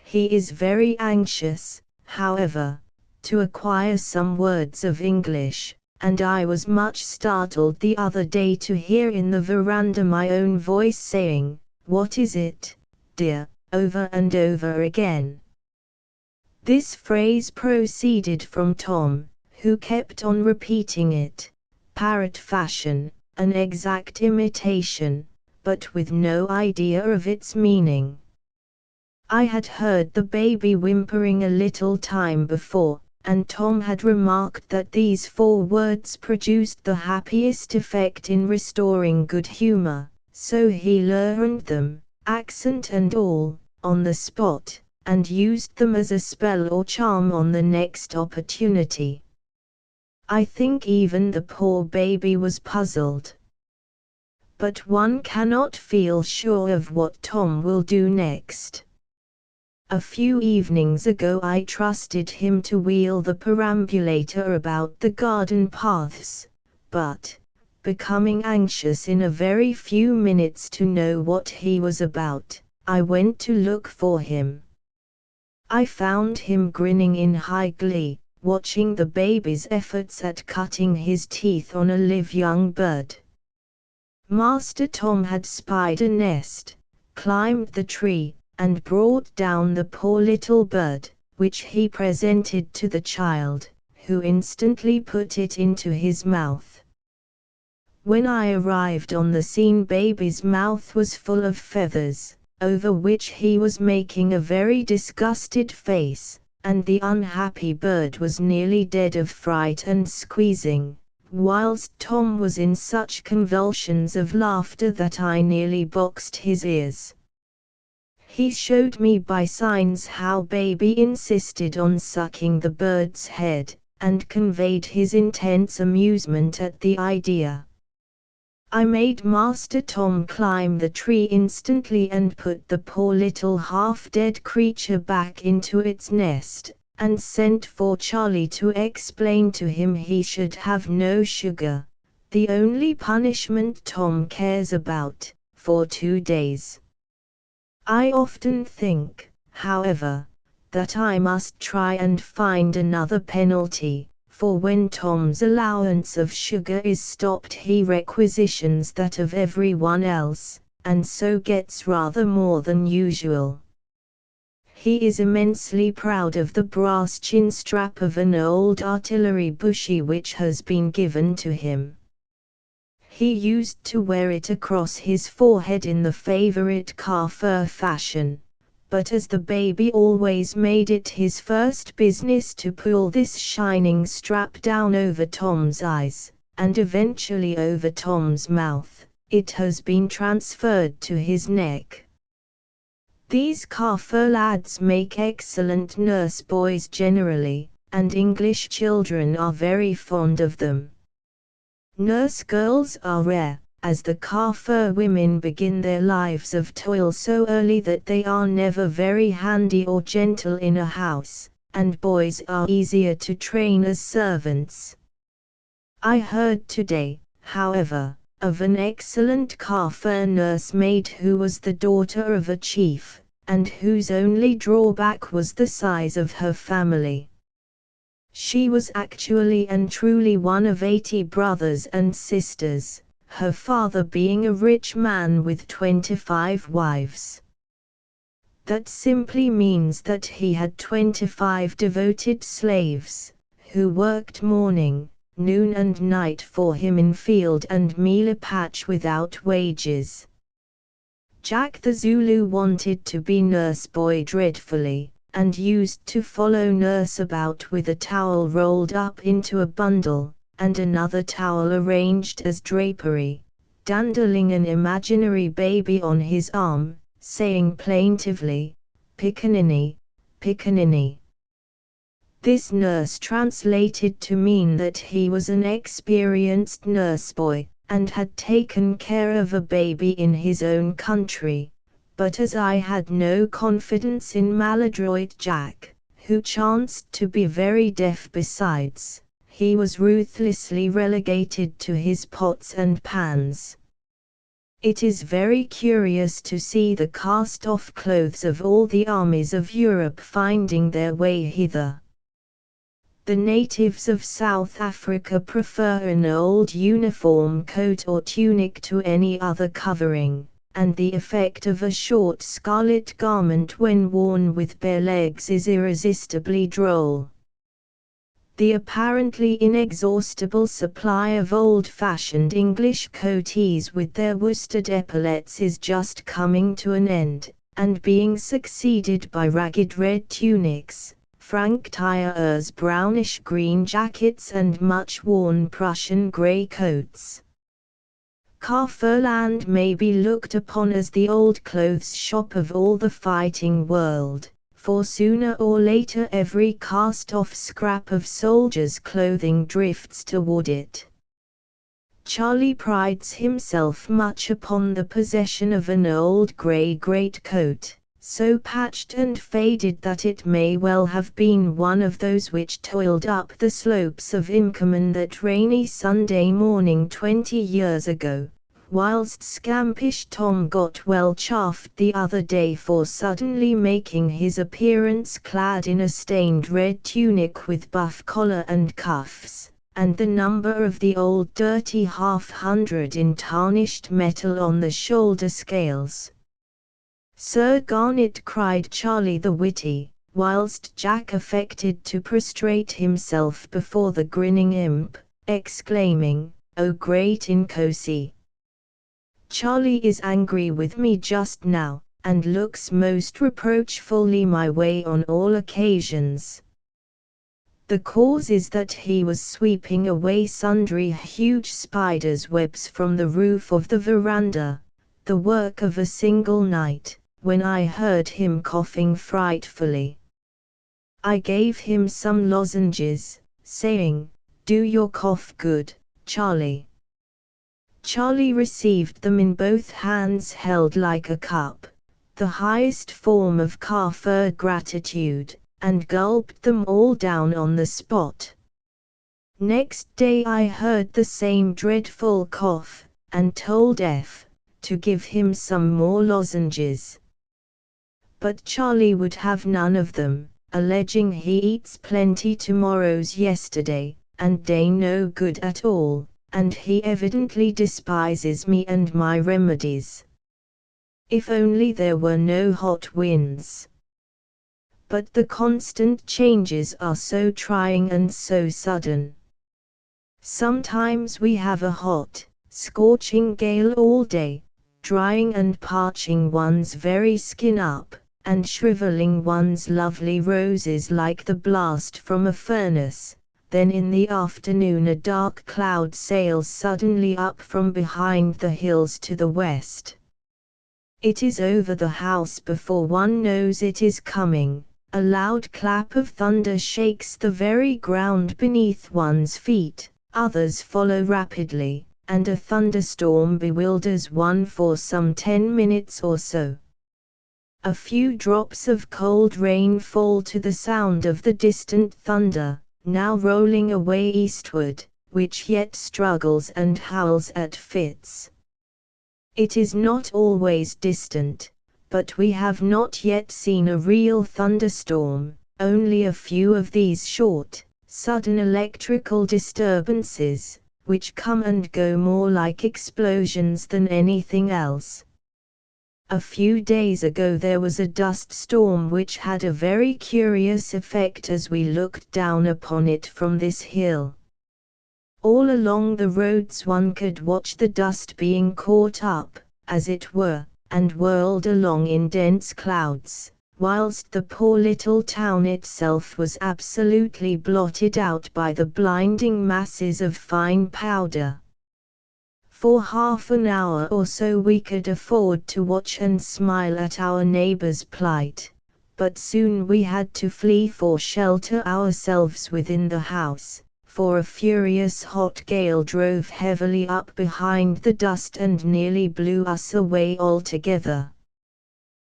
He is very anxious, however, to acquire some words of English, and I was much startled the other day to hear in the veranda my own voice saying, "What is it, dear?" over and over again. This phrase proceeded from Tom, who kept on repeating it, parrot fashion, an exact imitation, but with no idea of its meaning. I had heard the baby whimpering a little time before, and Tom had remarked that these 4 words produced the happiest effect in restoring good humor, so he learned them, accent and all, on the spot, and used them as a spell or charm on the next opportunity. I think even the poor baby was puzzled. But one cannot feel sure of what Tom will do next. A few evenings ago I trusted him to wheel the perambulator about the garden paths, but, becoming anxious in a very few minutes to know what he was about, I went to look for him. I found him grinning in high glee, watching the baby's efforts at cutting his teeth on a live young bird. Master Tom had spied a nest, climbed the tree, and brought down the poor little bird, which he presented to the child, who instantly put it into his mouth. When I arrived on the scene, baby's mouth was full of feathers, over which he was making a very disgusted face, and the unhappy bird was nearly dead of fright and squeezing, whilst Tom was in such convulsions of laughter that I nearly boxed his ears. He showed me by signs how baby insisted on sucking the bird's head, and conveyed his intense amusement at the idea. I made Master Tom climb the tree instantly and put the poor little half-dead creature back into its nest, and sent for Charlie to explain to him he should have no sugar, the only punishment Tom cares about, for 2 days. I often think, however, that I must try and find another penalty, for when Tom's allowance of sugar is stopped he requisitions that of everyone else, and so gets rather more than usual. He is immensely proud of the brass chin strap of an old artillery bushy which has been given to him. He used to wear it across his forehead in the favorite Kafir fashion, but as the baby always made it his first business to pull this shining strap down over Tom's eyes, and eventually over Tom's mouth, it has been transferred to his neck. These Kafir lads make excellent nurse boys generally, and English children are very fond of them. Nurse girls are rare, as the Kafir women begin their lives of toil so early that they are never very handy or gentle in a house, and boys are easier to train as servants. I heard today, however, of an excellent Kafir nursemaid who was the daughter of a chief, and whose only drawback was the size of her family. She was actually and truly one of 80 brothers and sisters, her father being a rich man with 25 wives. That simply means that he had 25 devoted slaves, who worked morning, noon and night for him in field and mealie patch without wages. Jack the Zulu wanted to be nurse boy dreadfully, and used to follow nurse about with a towel rolled up into a bundle, and another towel arranged as drapery, dandling an imaginary baby on his arm, saying plaintively, "Pickaninny, pickaninny." This nurse translated to mean that he was an experienced nurse boy, and had taken care of a baby in his own country. But as I had no confidence in maladroit Jack, who chanced to be very deaf besides, he was ruthlessly relegated to his pots and pans. It is very curious to see the cast-off clothes of all the armies of Europe finding their way hither. The natives of South Africa prefer an old uniform coat or tunic to any other covering, and the effect of a short scarlet garment when worn with bare legs is irresistibly droll. The apparently inexhaustible supply of old-fashioned English coatees with their worsted epaulets is just coming to an end, and being succeeded by ragged red tunics, franc tireurs, brownish-green jackets and much-worn Prussian grey coats. Kafirland may be looked upon as the old clothes shop of all the fighting world, for sooner or later every cast-off scrap of soldiers' clothing drifts toward it. Charlie prides himself much upon the possession of an old grey greatcoat, so patched and faded that it may well have been one of those which toiled up the slopes of Inkerman that rainy Sunday morning 20 years ago, whilst scampish Tom got well chaffed the other day for suddenly making his appearance clad in a stained red tunic with buff collar and cuffs, and the number of the old dirty 500 in tarnished metal on the shoulder scales. "Sir Garnet," cried Charlie the witty, whilst Jack affected to prostrate himself before the grinning imp, exclaiming, "Oh great Nkosi! Charlie is angry with me just now, and looks most reproachfully my way on all occasions. The cause is that he was sweeping away sundry huge spiders' webs from the roof of the veranda, the work of a single night, when I heard him coughing frightfully. I gave him some lozenges, saying, 'Do your cough good, Charlie.' Charlie received them in both hands held like a cup, the highest form of Kafir gratitude, and gulped them all down on the spot. Next day I heard the same dreadful cough, and told F. to give him some more lozenges. But Charlie would have none of them, alleging he eats plenty tomorrow's yesterday, and they no good at all, and he evidently despises me and my remedies. If only there were no hot winds. But the constant changes are so trying and so sudden. Sometimes we have a hot, scorching gale all day, drying and parching one's very skin up, and shriveling one's lovely roses like the blast from a furnace. Then in the afternoon a dark cloud sails suddenly up from behind the hills to the west. It is over the house before one knows it is coming. A loud clap of thunder shakes the very ground beneath one's feet, others follow rapidly, and a thunderstorm bewilders one for some 10 minutes or so. A few drops of cold rain fall to the sound of the distant thunder, now rolling away eastward, which yet struggles and howls at fits. It is not always distant, but we have not yet seen a real thunderstorm, only a few of these short, sudden electrical disturbances, which come and go more like explosions than anything else. A few days ago there was a dust storm which had a very curious effect as we looked down upon it from this hill. All along the roads one could watch the dust being caught up, as it were, and whirled along in dense clouds, whilst the poor little town itself was absolutely blotted out by the blinding masses of fine powder. For half an hour or so we could afford to watch and smile at our neighbours' plight, but soon we had to flee for shelter ourselves within the house, for a furious hot gale drove heavily up behind the dust and nearly blew us away altogether.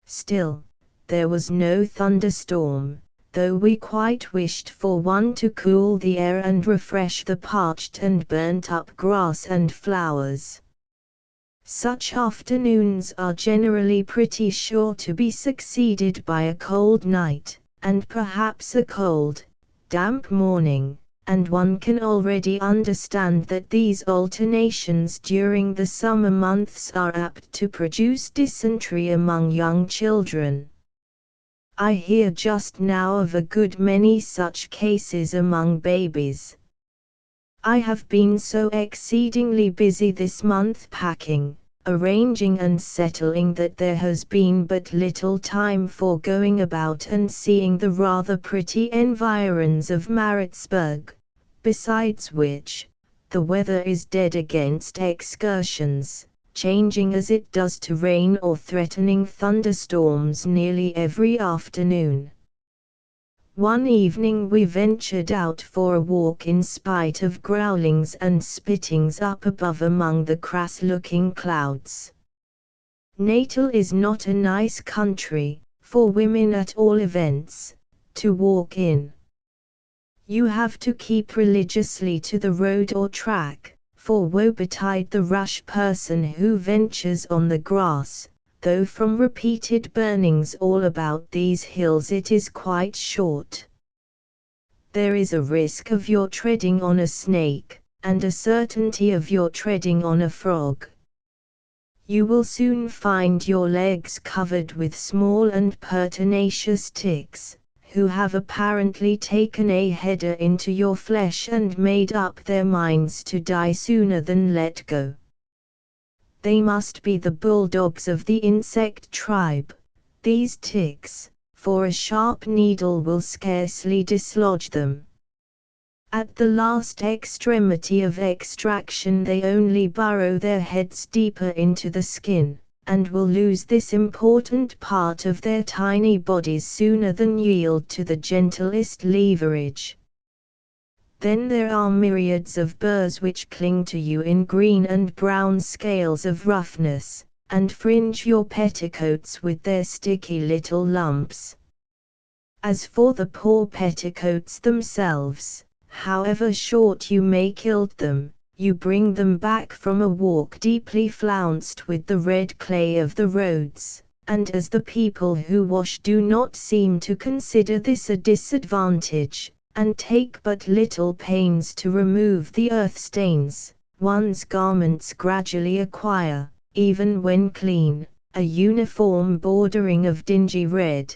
Still, there was no thunderstorm, though we quite wished for one to cool the air and refresh the parched and burnt-up grass and flowers. Such afternoons are generally pretty sure to be succeeded by a cold night, and perhaps a cold, damp morning, and one can already understand that these alternations during the summer months are apt to produce dysentery among young children. I hear just now of a good many such cases among babies. I have been so exceedingly busy this month packing, arranging and settling that there has been but little time for going about and seeing the rather pretty environs of Maritzburg, besides which, the weather is dead against excursions, changing as it does to rain or threatening thunderstorms nearly every afternoon. One evening we ventured out for a walk in spite of growlings and spittings up above among the crass-looking clouds. Natal is not a nice country, for women at all events, to walk in. You have to keep religiously to the road or track, for woe betide the rash person who ventures on the grass, though from repeated burnings all about these hills it is quite short. There is a risk of your treading on a snake, and a certainty of your treading on a frog. You will soon find your legs covered with small and pertinacious ticks, who have apparently taken a header into your flesh and made up their minds to die sooner than let go. They must be the bulldogs of the insect tribe, these ticks, for a sharp needle will scarcely dislodge them. At the last extremity of extraction they only burrow their heads deeper into the skin, and will lose this important part of their tiny bodies sooner than yield to the gentlest leverage. Then there are myriads of burrs which cling to you in green and brown scales of roughness, and fringe your petticoats with their sticky little lumps. As for the poor petticoats themselves, however short you may kilt them, you bring them back from a walk deeply flounced with the red clay of the roads, and as the people who wash do not seem to consider this a disadvantage, and take but little pains to remove the earth stains, one's garments gradually acquire, even when clean, a uniform bordering of dingy red.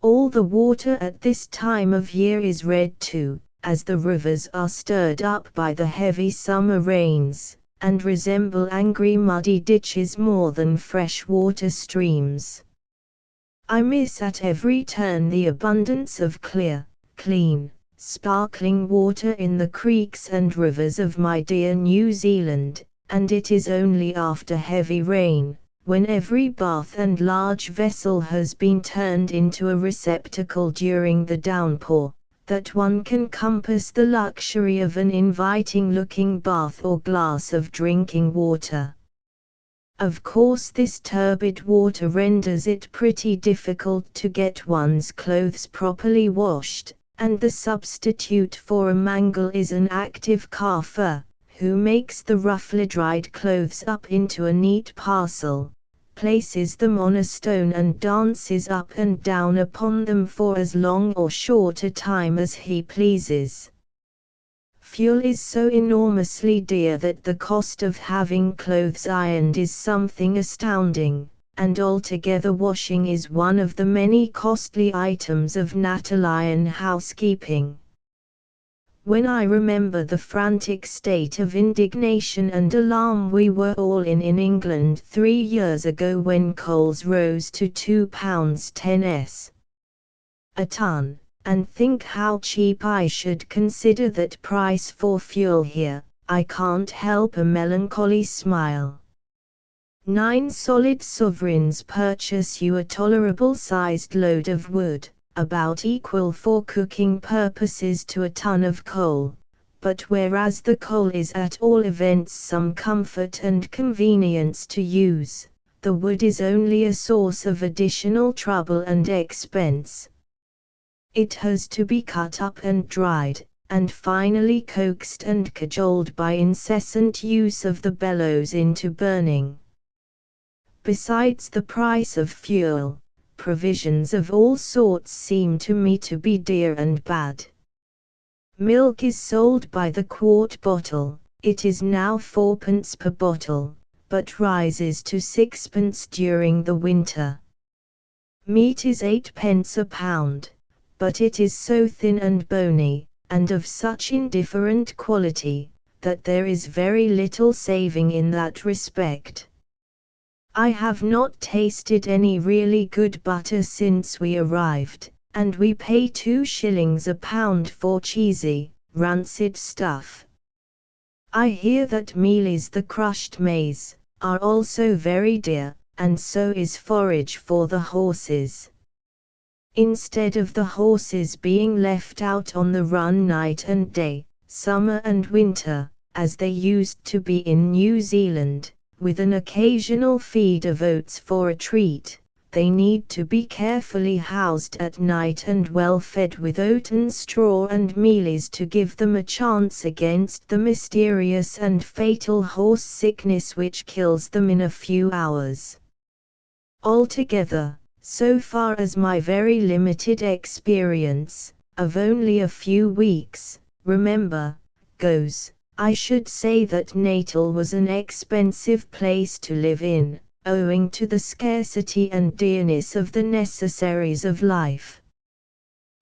All the water at this time of year is red too, as the rivers are stirred up by the heavy summer rains, and resemble angry muddy ditches more than fresh-water streams. I miss at every turn the abundance of clear, clean, sparkling water in the creeks and rivers of my dear New Zealand, and it is only after heavy rain, when every bath and large vessel has been turned into a receptacle during the downpour, that one can compass the luxury of an inviting-looking bath or glass of drinking water. Of course this turbid water renders it pretty difficult to get one's clothes properly washed, and the substitute for a mangle is an active Kafir, who makes the roughly dried clothes up into a neat parcel, places them on a stone and dances up and down upon them for as long or short a time as he pleases. Fuel is so enormously dear that the cost of having clothes ironed is something astounding, and altogether washing is one of the many costly items of Natalian housekeeping. When I remember the frantic state of indignation and alarm we were all in England 3 years ago when coals rose to £2.10 a ton, and think how cheap I should consider that price for fuel here, I can't help a melancholy smile. 9 solid sovereigns purchase you a tolerable-sized load of wood, about equal for cooking purposes to a ton of coal, but whereas the coal is at all events some comfort and convenience to use, the wood is only a source of additional trouble and expense. It has to be cut up and dried, and finally coaxed and cajoled by incessant use of the bellows into burning. Besides the price of fuel, provisions of all sorts seem to me to be dear and bad. Milk is sold by the quart bottle, it is now 4p per bottle, but rises to 6p during the winter. Meat is 8p a pound, but it is so thin and bony, and of such indifferent quality, that there is very little saving in that respect. I have not tasted any really good butter since we arrived, and we pay 2 shillings a pound for cheesy, rancid stuff. I hear that mealies, the crushed maize, are also very dear, and so is forage for the horses. Instead of the horses being left out on the run night and day, summer and winter, as they used to be in New Zealand, with an occasional feed of oats for a treat, they need to be carefully housed at night and well fed with oaten straw and mealies to give them a chance against the mysterious and fatal horse sickness which kills them in a few hours. Altogether, so far as my very limited experience, of only a few weeks, remember, goes, I should say that Natal was an expensive place to live in, owing to the scarcity and dearness of the necessaries of life.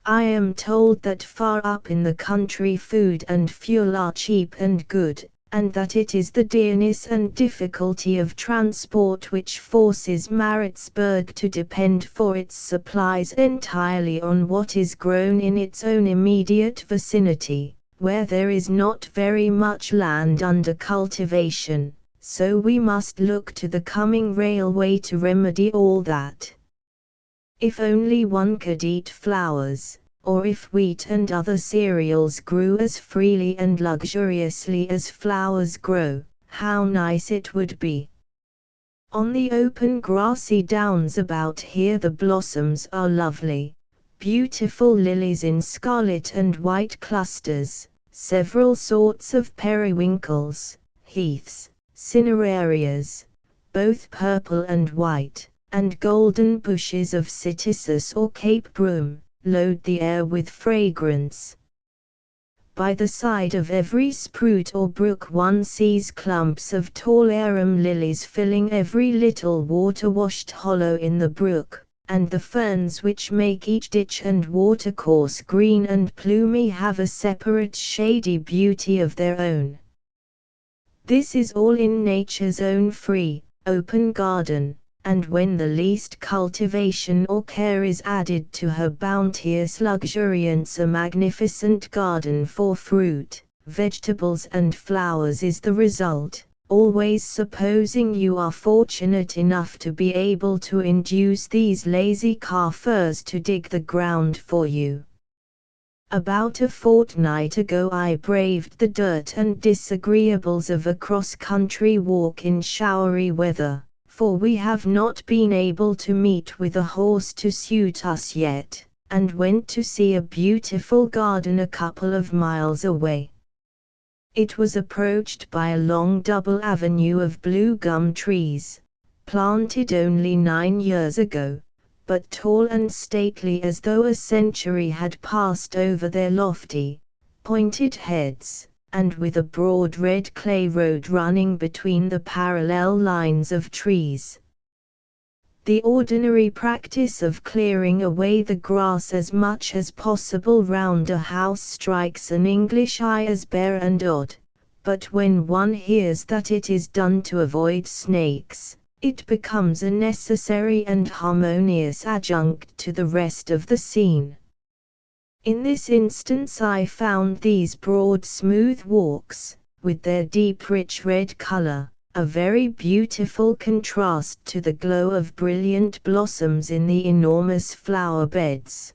I am told that far up in the country food and fuel are cheap and good, and that it is the dearness and difficulty of transport which forces Maritzburg to depend for its supplies entirely on what is grown in its own immediate vicinity, where there is not very much land under cultivation, so we must look to the coming railway to remedy all that. If only one could eat flowers, or if wheat and other cereals grew as freely and luxuriously as flowers grow, how nice it would be. On the open grassy downs about here the blossoms are lovely, beautiful lilies in scarlet and white clusters, several sorts of periwinkles, heaths, cinerarias, both purple and white, and golden bushes of cytisus or Cape broom, load the air with fragrance. By the side of every spruit or brook one sees clumps of tall arum lilies filling every little water-washed hollow in the brook, and the ferns which make each ditch and watercourse green and plumy have a separate shady beauty of their own. This is all in nature's own free, open garden, and when the least cultivation or care is added to her bounteous luxuriance, a magnificent garden for fruit, vegetables and flowers is the result, always supposing you are fortunate enough to be able to induce these lazy Kaffirs to dig the ground for you. About a fortnight ago I braved the dirt and disagreeables of a cross-country walk in showery weather, for we have not been able to meet with a horse to suit us yet, and went to see a beautiful garden a couple of miles away. It was approached by a long double avenue of blue gum trees, planted only 9 years ago, but tall and stately as though a century had passed over their lofty, pointed heads, and with a broad red clay road running between the parallel lines of trees. The ordinary practice of clearing away the grass as much as possible round a house strikes an English eye as bare and odd, but when one hears that it is done to avoid snakes, it becomes a necessary and harmonious adjunct to the rest of the scene. In this instance I found these broad smooth walks, with their deep rich red color, a very beautiful contrast to the glow of brilliant blossoms in the enormous flower beds.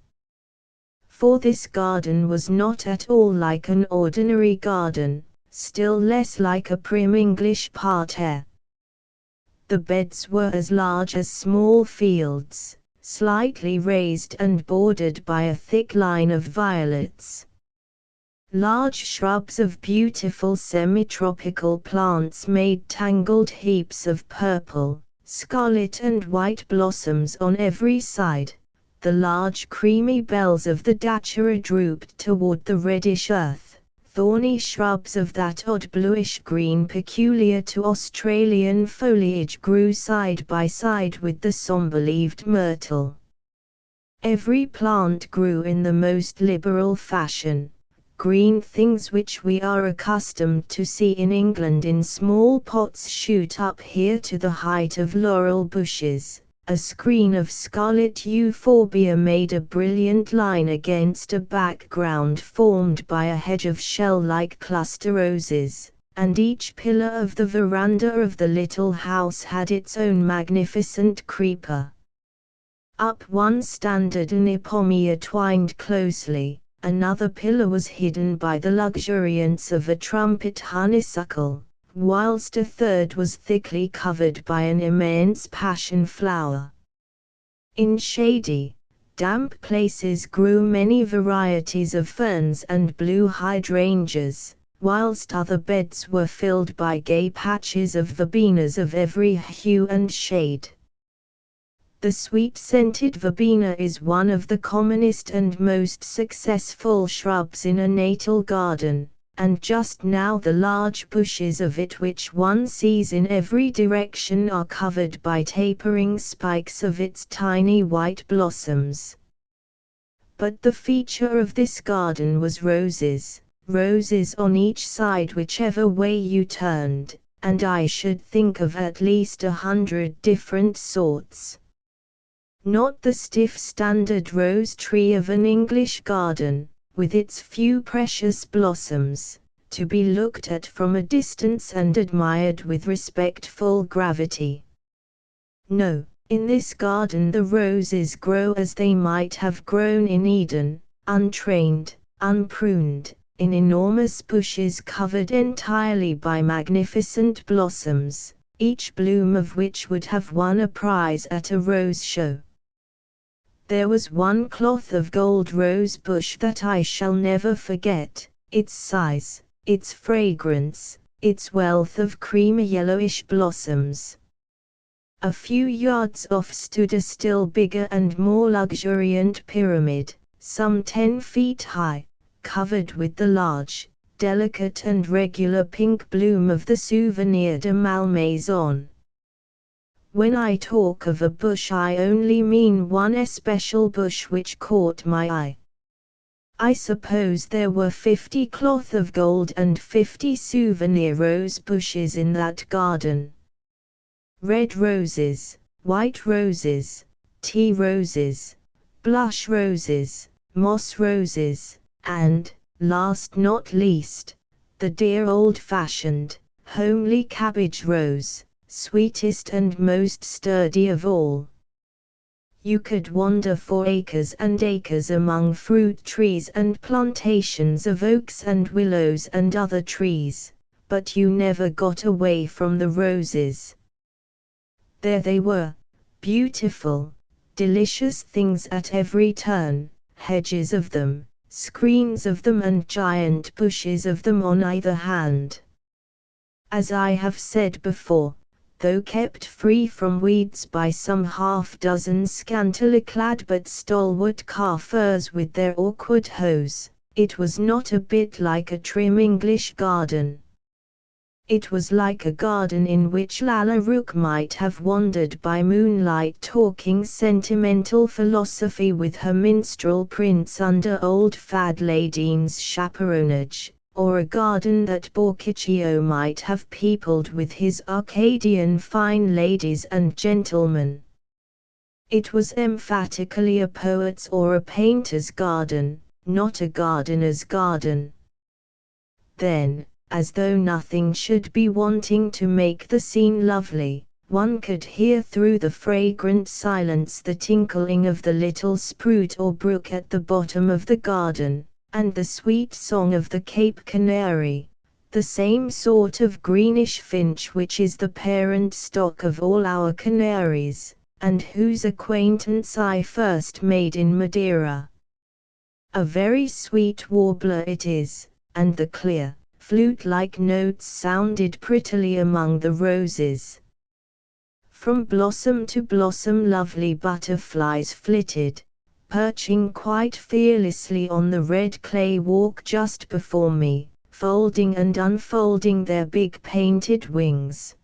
For this garden was not at all like an ordinary garden, still less like a prim English parterre. The beds were as large as small fields, slightly raised and bordered by a thick line of violets. Large shrubs of beautiful semi-tropical plants made tangled heaps of purple, scarlet and white blossoms on every side. The large creamy bells of the datura drooped toward the reddish earth. Thorny shrubs of that odd bluish-green peculiar to Australian foliage grew side by side with the sombre-leaved myrtle. Every plant grew in the most liberal fashion. Green things which we are accustomed to see in England in small pots shoot up here to the height of laurel bushes. A screen of scarlet euphorbia made a brilliant line against a background formed by a hedge of shell-like cluster roses, and each pillar of the veranda of the little house had its own magnificent creeper. Up one standard an ipomea twined closely, another pillar was hidden by the luxuriance of a trumpet honeysuckle, whilst a third was thickly covered by an immense passion flower. In shady, damp places grew many varieties of ferns and blue hydrangeas, whilst other beds were filled by gay patches of verbenas of every hue and shade. The sweet-scented verbena is one of the commonest and most successful shrubs in a natal garden, and just now the large bushes of it which one sees in every direction are covered by tapering spikes of its tiny white blossoms. But the feature of this garden was roses, roses on each side whichever way you turned, and I should think of at least 100 different sorts. Not the stiff standard rose tree of an English garden, with its few precious blossoms, to be looked at from a distance and admired with respectful gravity. No, in this garden the roses grow as they might have grown in Eden, untrained, unpruned, in enormous bushes covered entirely by magnificent blossoms, each bloom of which would have won a prize at a rose show. There was one cloth of gold rose bush that I shall never forget, its size, its fragrance, its wealth of creamy yellowish blossoms. A few yards off stood a still bigger and more luxuriant pyramid, some 10 feet high, covered with the large, delicate and regular pink bloom of the Souvenir de Malmaison. When I talk of a bush I only mean one especial bush which caught my eye. I suppose there were 50 cloth of gold and 50 souvenir rose bushes in that garden. Red roses, white roses, tea roses, blush roses, moss roses, and, last not least, the dear old-fashioned, homely cabbage rose, sweetest and most sturdy of all. You could wander for acres and acres among fruit trees and plantations of oaks and willows and other trees, but you never got away from the roses. There they were, beautiful, delicious things at every turn, hedges of them, screens of them and giant bushes of them on either hand. As I have said before, though kept free from weeds by some half-dozen scantily clad but stalwart Kaffirs with their awkward hoes, it was not a bit like a trim English garden. It was like a garden in which Lalla Rookh might have wandered by moonlight talking sentimental philosophy with her minstrel prince under old Fadladene's chaperonage, or a garden that Boccaccio might have peopled with his Arcadian fine ladies and gentlemen. It was emphatically a poet's or a painter's garden, not a gardener's garden. Then, as though nothing should be wanting to make the scene lovely, one could hear through the fragrant silence the tinkling of the little sprout or brook at the bottom of the garden, and the sweet song of the Cape Canary, the same sort of greenish finch which is the parent stock of all our canaries, and whose acquaintance I first made in Madeira. A very sweet warbler it is, and the clear, flute-like notes sounded prettily among the roses. From blossom to blossom lovely butterflies flitted, perching quite fearlessly on the red clay walk just before me, folding and unfolding their big painted wings.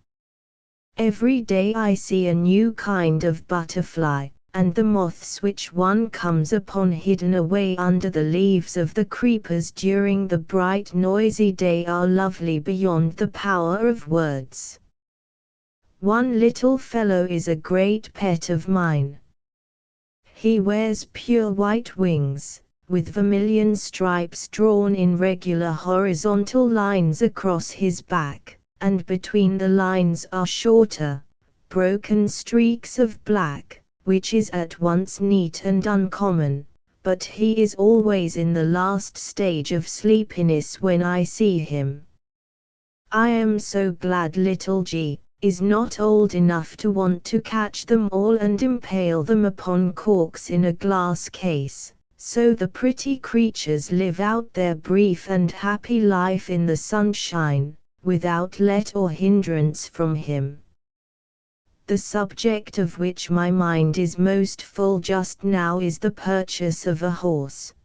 Every day I see a new kind of butterfly, and the moths which one comes upon hidden away under the leaves of the creepers during the bright noisy day are lovely beyond the power of words. One little fellow is a great pet of mine. He wears pure white wings, with vermilion stripes drawn in regular horizontal lines across his back, and between the lines are shorter, broken streaks of black, which is at once neat and uncommon, but he is always in the last stage of sleepiness when I see him. I am so glad little G is not old enough to want to catch them all and impale them upon corks in a glass case, so the pretty creatures live out their brief and happy life in the sunshine, without let or hindrance from him. The subject of which my mind is most full just now is the purchase of a horse.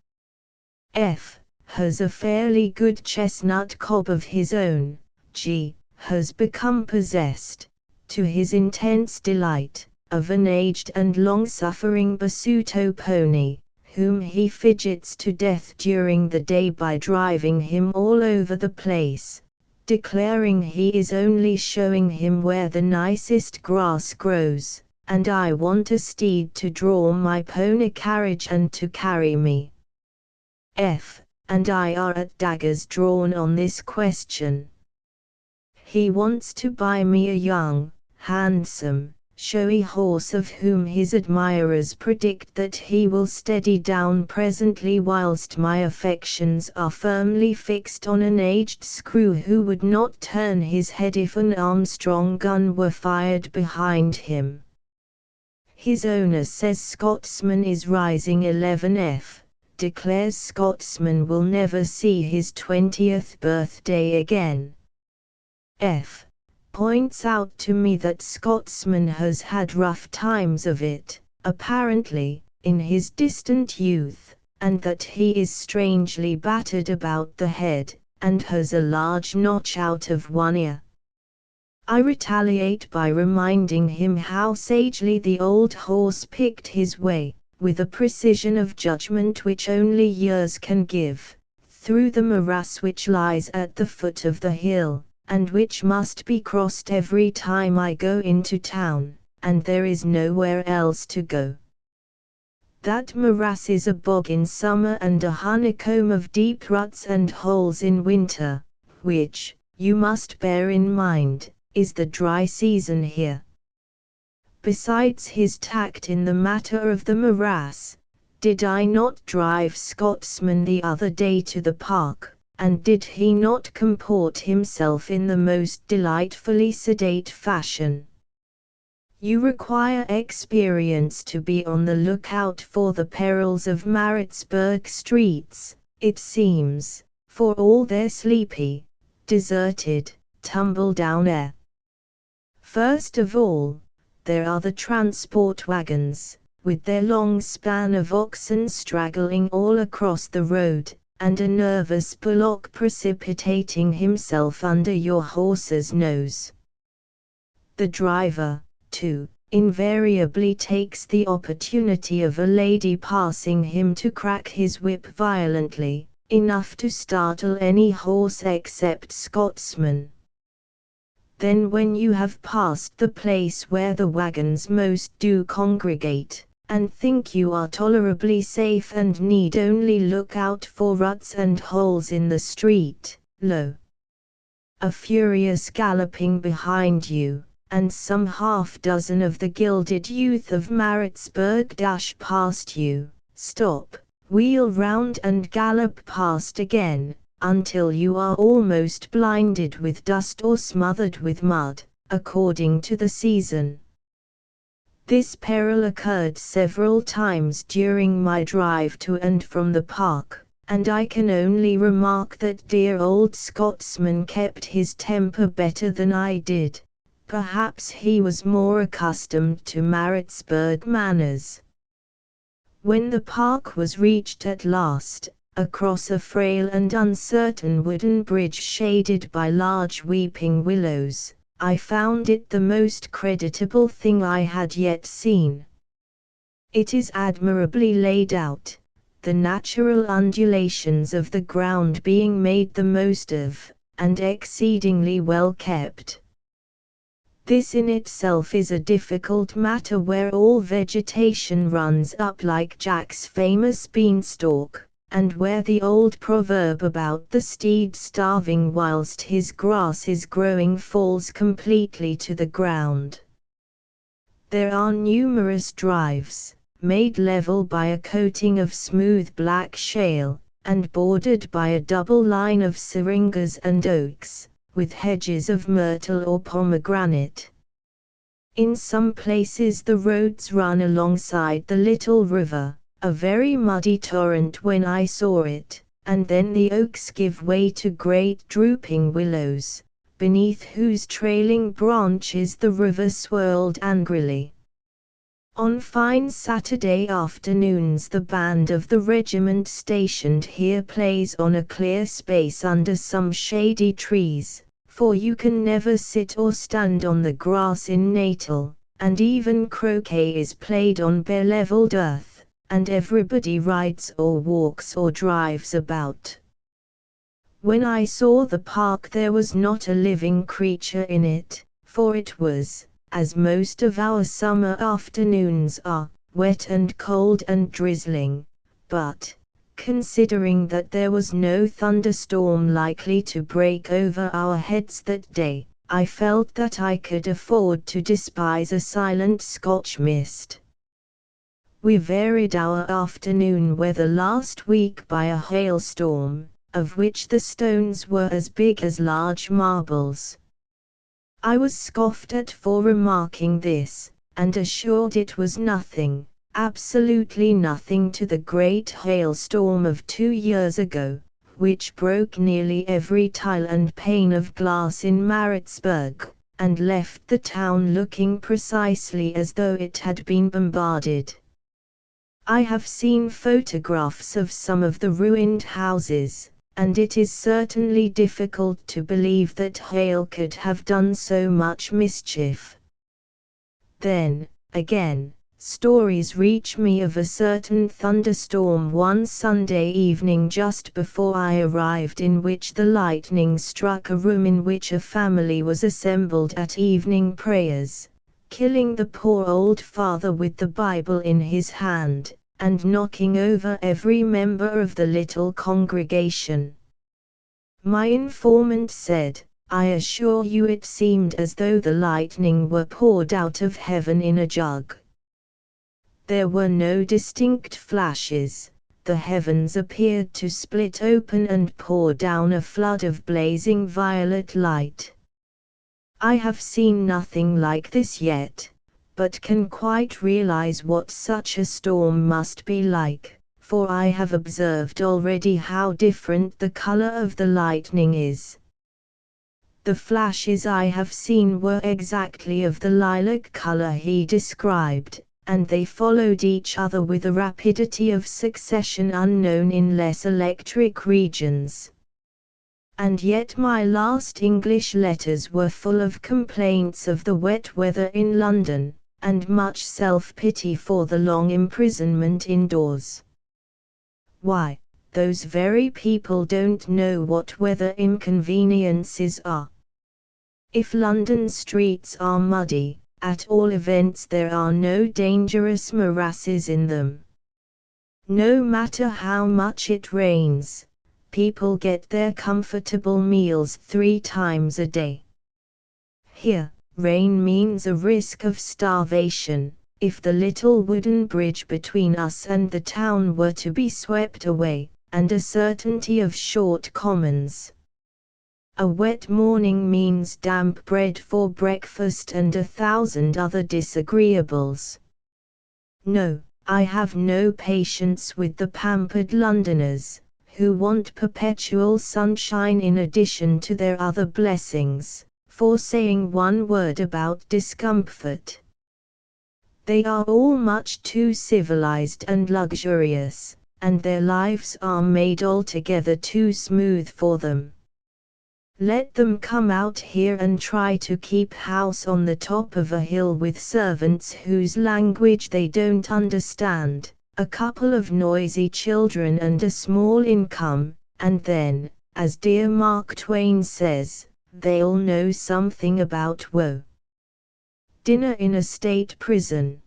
F has a fairly good chestnut cob of his own. G has become possessed, to his intense delight, of an aged and long-suffering Basuto pony, whom he fidgets to death during the day by driving him all over the place, declaring he is only showing him where the nicest grass grows, and I want a steed to draw my pony carriage and to carry me. F. and I are at daggers drawn on this question. He wants to buy me a young, handsome, showy horse of whom his admirers predict that he will steady down presently, whilst my affections are firmly fixed on an aged screw who would not turn his head if an Armstrong gun were fired behind him. His owner says Scotsman is rising 11F, declares Scotsman will never see his 20th birthday again. F. points out to me that Scotsman has had rough times of it, apparently, in his distant youth, and that he is strangely battered about the head, and has a large notch out of one ear. I retaliate by reminding him how sagely the old horse picked his way, with a precision of judgment which only years can give, through the morass which lies at the foot of the hill, and which must be crossed every time I go into town, and there is nowhere else to go. That morass is a bog in summer and a honeycomb of deep ruts and holes in winter, which, you must bear in mind, is the dry season here. Besides his tact in the matter of the morass, did I not drive Scotsman the other day to the park, and did he not comport himself in the most delightfully sedate fashion? You require experience to be on the lookout for the perils of Maritzburg streets, it seems, for all their sleepy, deserted, tumble-down air. First of all, there are the transport wagons, with their long span of oxen straggling all across the road, and a nervous bullock precipitating himself under your horse's nose. The driver, too, invariably takes the opportunity of a lady passing him to crack his whip violently, enough to startle any horse except Scotsman. Then when you have passed the place where the wagons most do congregate, and think you are tolerably safe and need only look out for ruts and holes in the street, lo! a furious galloping behind you, and some half-dozen of the gilded youth of Maritzburg dash past you, stop, wheel round and gallop past again, until you are almost blinded with dust or smothered with mud, according to the season. This peril occurred several times during my drive to and from the park, and I can only remark that dear old Scotsman kept his temper better than I did. Perhaps he was more accustomed to Maritzburg manners. When the park was reached at last, across a frail and uncertain wooden bridge shaded by large weeping willows, I found it the most creditable thing I had yet seen. It is admirably laid out, the natural undulations of the ground being made the most of, and exceedingly well kept. This in itself is a difficult matter where all vegetation runs up like Jack's famous beanstalk, and where the old proverb about the steed starving whilst his grass is growing falls completely to the ground. There are numerous drives, made level by a coating of smooth black shale, and bordered by a double line of syringas and oaks, with hedges of myrtle or pomegranate. In some places the roads run alongside the little river, a very muddy torrent when I saw it, and then the oaks give way to great drooping willows, beneath whose trailing branches the river swirled angrily. On fine Saturday afternoons the band of the regiment stationed here plays on a clear space under some shady trees, for you can never sit or stand on the grass in Natal, and even croquet is played on bare leveled earth, and everybody rides or walks or drives about. When I saw the park there was not a living creature in it, for it was, as most of our summer afternoons are, wet and cold and drizzling, but, considering that there was no thunderstorm likely to break over our heads that day, I felt that I could afford to despise a silent Scotch mist. We varied our afternoon weather last week by a hailstorm, of which the stones were as big as large marbles. I was scoffed at for remarking this, and assured it was nothing, absolutely nothing to the great hailstorm of 2 years ago, which broke nearly every tile and pane of glass in Maritzburg, and left the town looking precisely as though it had been bombarded. I have seen photographs of some of the ruined houses, and it is certainly difficult to believe that hail could have done so much mischief. Then, again, stories reach me of a certain thunderstorm one Sunday evening just before I arrived in which the lightning struck a room in which a family was assembled at evening prayers, killing the poor old father with the Bible in his hand, and knocking over every member of the little congregation. My informant said, "I assure you it seemed as though the lightning were poured out of heaven in a jug." There were no distinct flashes, the heavens appeared to split open and pour down a flood of blazing violet light. I have seen nothing like this yet, but can quite realize what such a storm must be like, for I have observed already how different the color of the lightning is. The flashes I have seen were exactly of the lilac color he described, and they followed each other with a rapidity of succession unknown in less electric regions. And yet my last English letters were full of complaints of the wet weather in London, and much self-pity for the long imprisonment indoors. Why, those very people don't know what weather inconveniences are. If London streets are muddy, at all events there are no dangerous morasses in them. No matter how much it rains, people get their comfortable meals 3 times a day. Here, rain means a risk of starvation, if the little wooden bridge between us and the town were to be swept away, and a certainty of short commons. A wet morning means damp bread for breakfast and 1,000 other disagreeables. No, I have no patience with the pampered Londoners, who want perpetual sunshine in addition to their other blessings, for saying one word about discomfort. They are all much too civilized and luxurious, and their lives are made altogether too smooth for them. Let them come out here and try to keep house on the top of a hill with servants whose language they don't understand, a couple of noisy children and a small income, and then, as dear Mark Twain says, they'll know something about woe. Dinner in a state prison.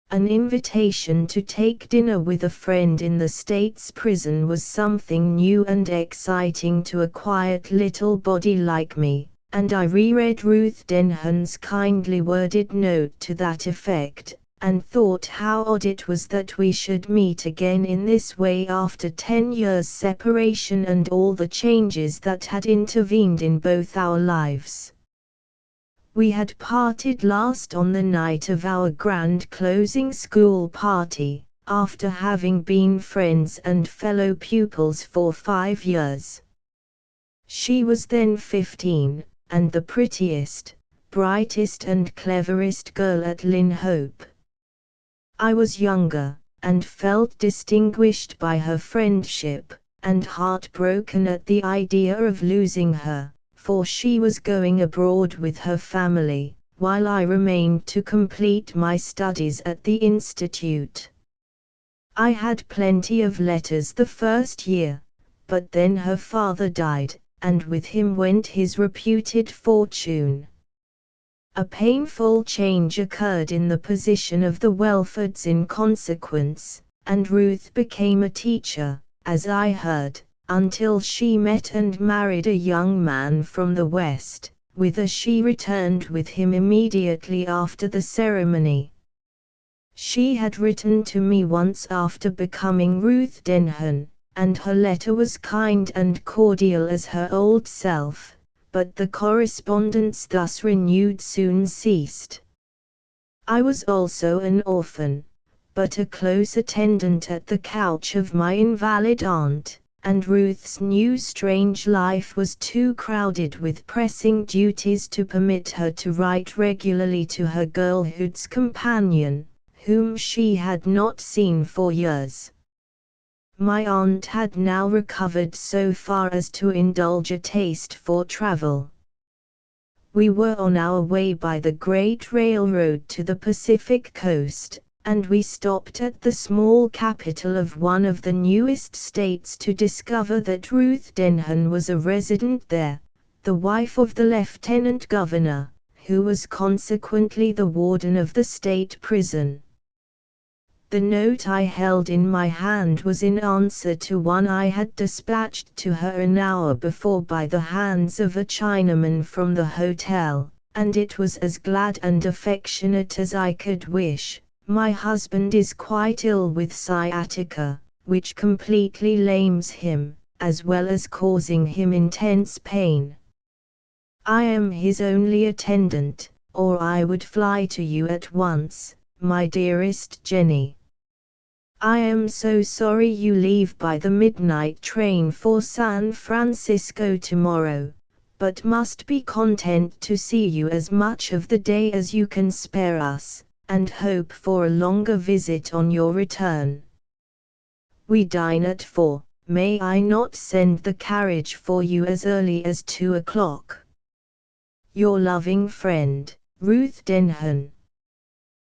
An invitation to take dinner with a friend in the state's prison was something new and exciting to a quiet little body like me, and I reread Ruth Denhan's kindly worded note to that effect, and thought how odd it was that we should meet again in this way after 10 years' separation and all the changes that had intervened in both our lives. We had parted last on the night of our grand closing school party, after having been friends and fellow pupils for 5 years. She was then 15, and the prettiest, brightest and cleverest girl at Lynhope. I was younger, and felt distinguished by her friendship, and heartbroken at the idea of losing her, for she was going abroad with her family, while I remained to complete my studies at the institute. I had plenty of letters the first year, but then her father died, and with him went his reputed fortune. A painful change occurred in the position of the Welfords in consequence, and Ruth became a teacher, as I heard, until she met and married a young man from the West, whither she returned with him immediately after the ceremony. She had written to me once after becoming Ruth Denham, and her letter was kind and cordial as her old self, but the correspondence thus renewed soon ceased. I was also an orphan, but a close attendant at the couch of my invalid aunt, and Ruth's new strange life was too crowded with pressing duties to permit her to write regularly to her girlhood's companion, whom she had not seen for years. My aunt had now recovered so far as to indulge a taste for travel. We were on our way by the great railroad to the Pacific coast, and we stopped at the small capital of one of the newest states to discover that Ruth Denham was a resident there, the wife of the lieutenant governor, who was consequently the warden of the state prison. The note I held in my hand was in answer to one I had dispatched to her an hour before by the hands of a Chinaman from the hotel, and it was as glad and affectionate as I could wish. My husband is quite ill with sciatica, which completely lames him, as well as causing him intense pain. I am his only attendant, or I would fly to you at once, my dearest Jenny. I am so sorry you leave by the midnight train for San Francisco tomorrow, but must be content to see you as much of the day as you can spare us, and hope for a longer visit on your return. We dine at 4. May I not send the carriage for you as early as 2 o'clock? Your loving friend, Ruth Denham.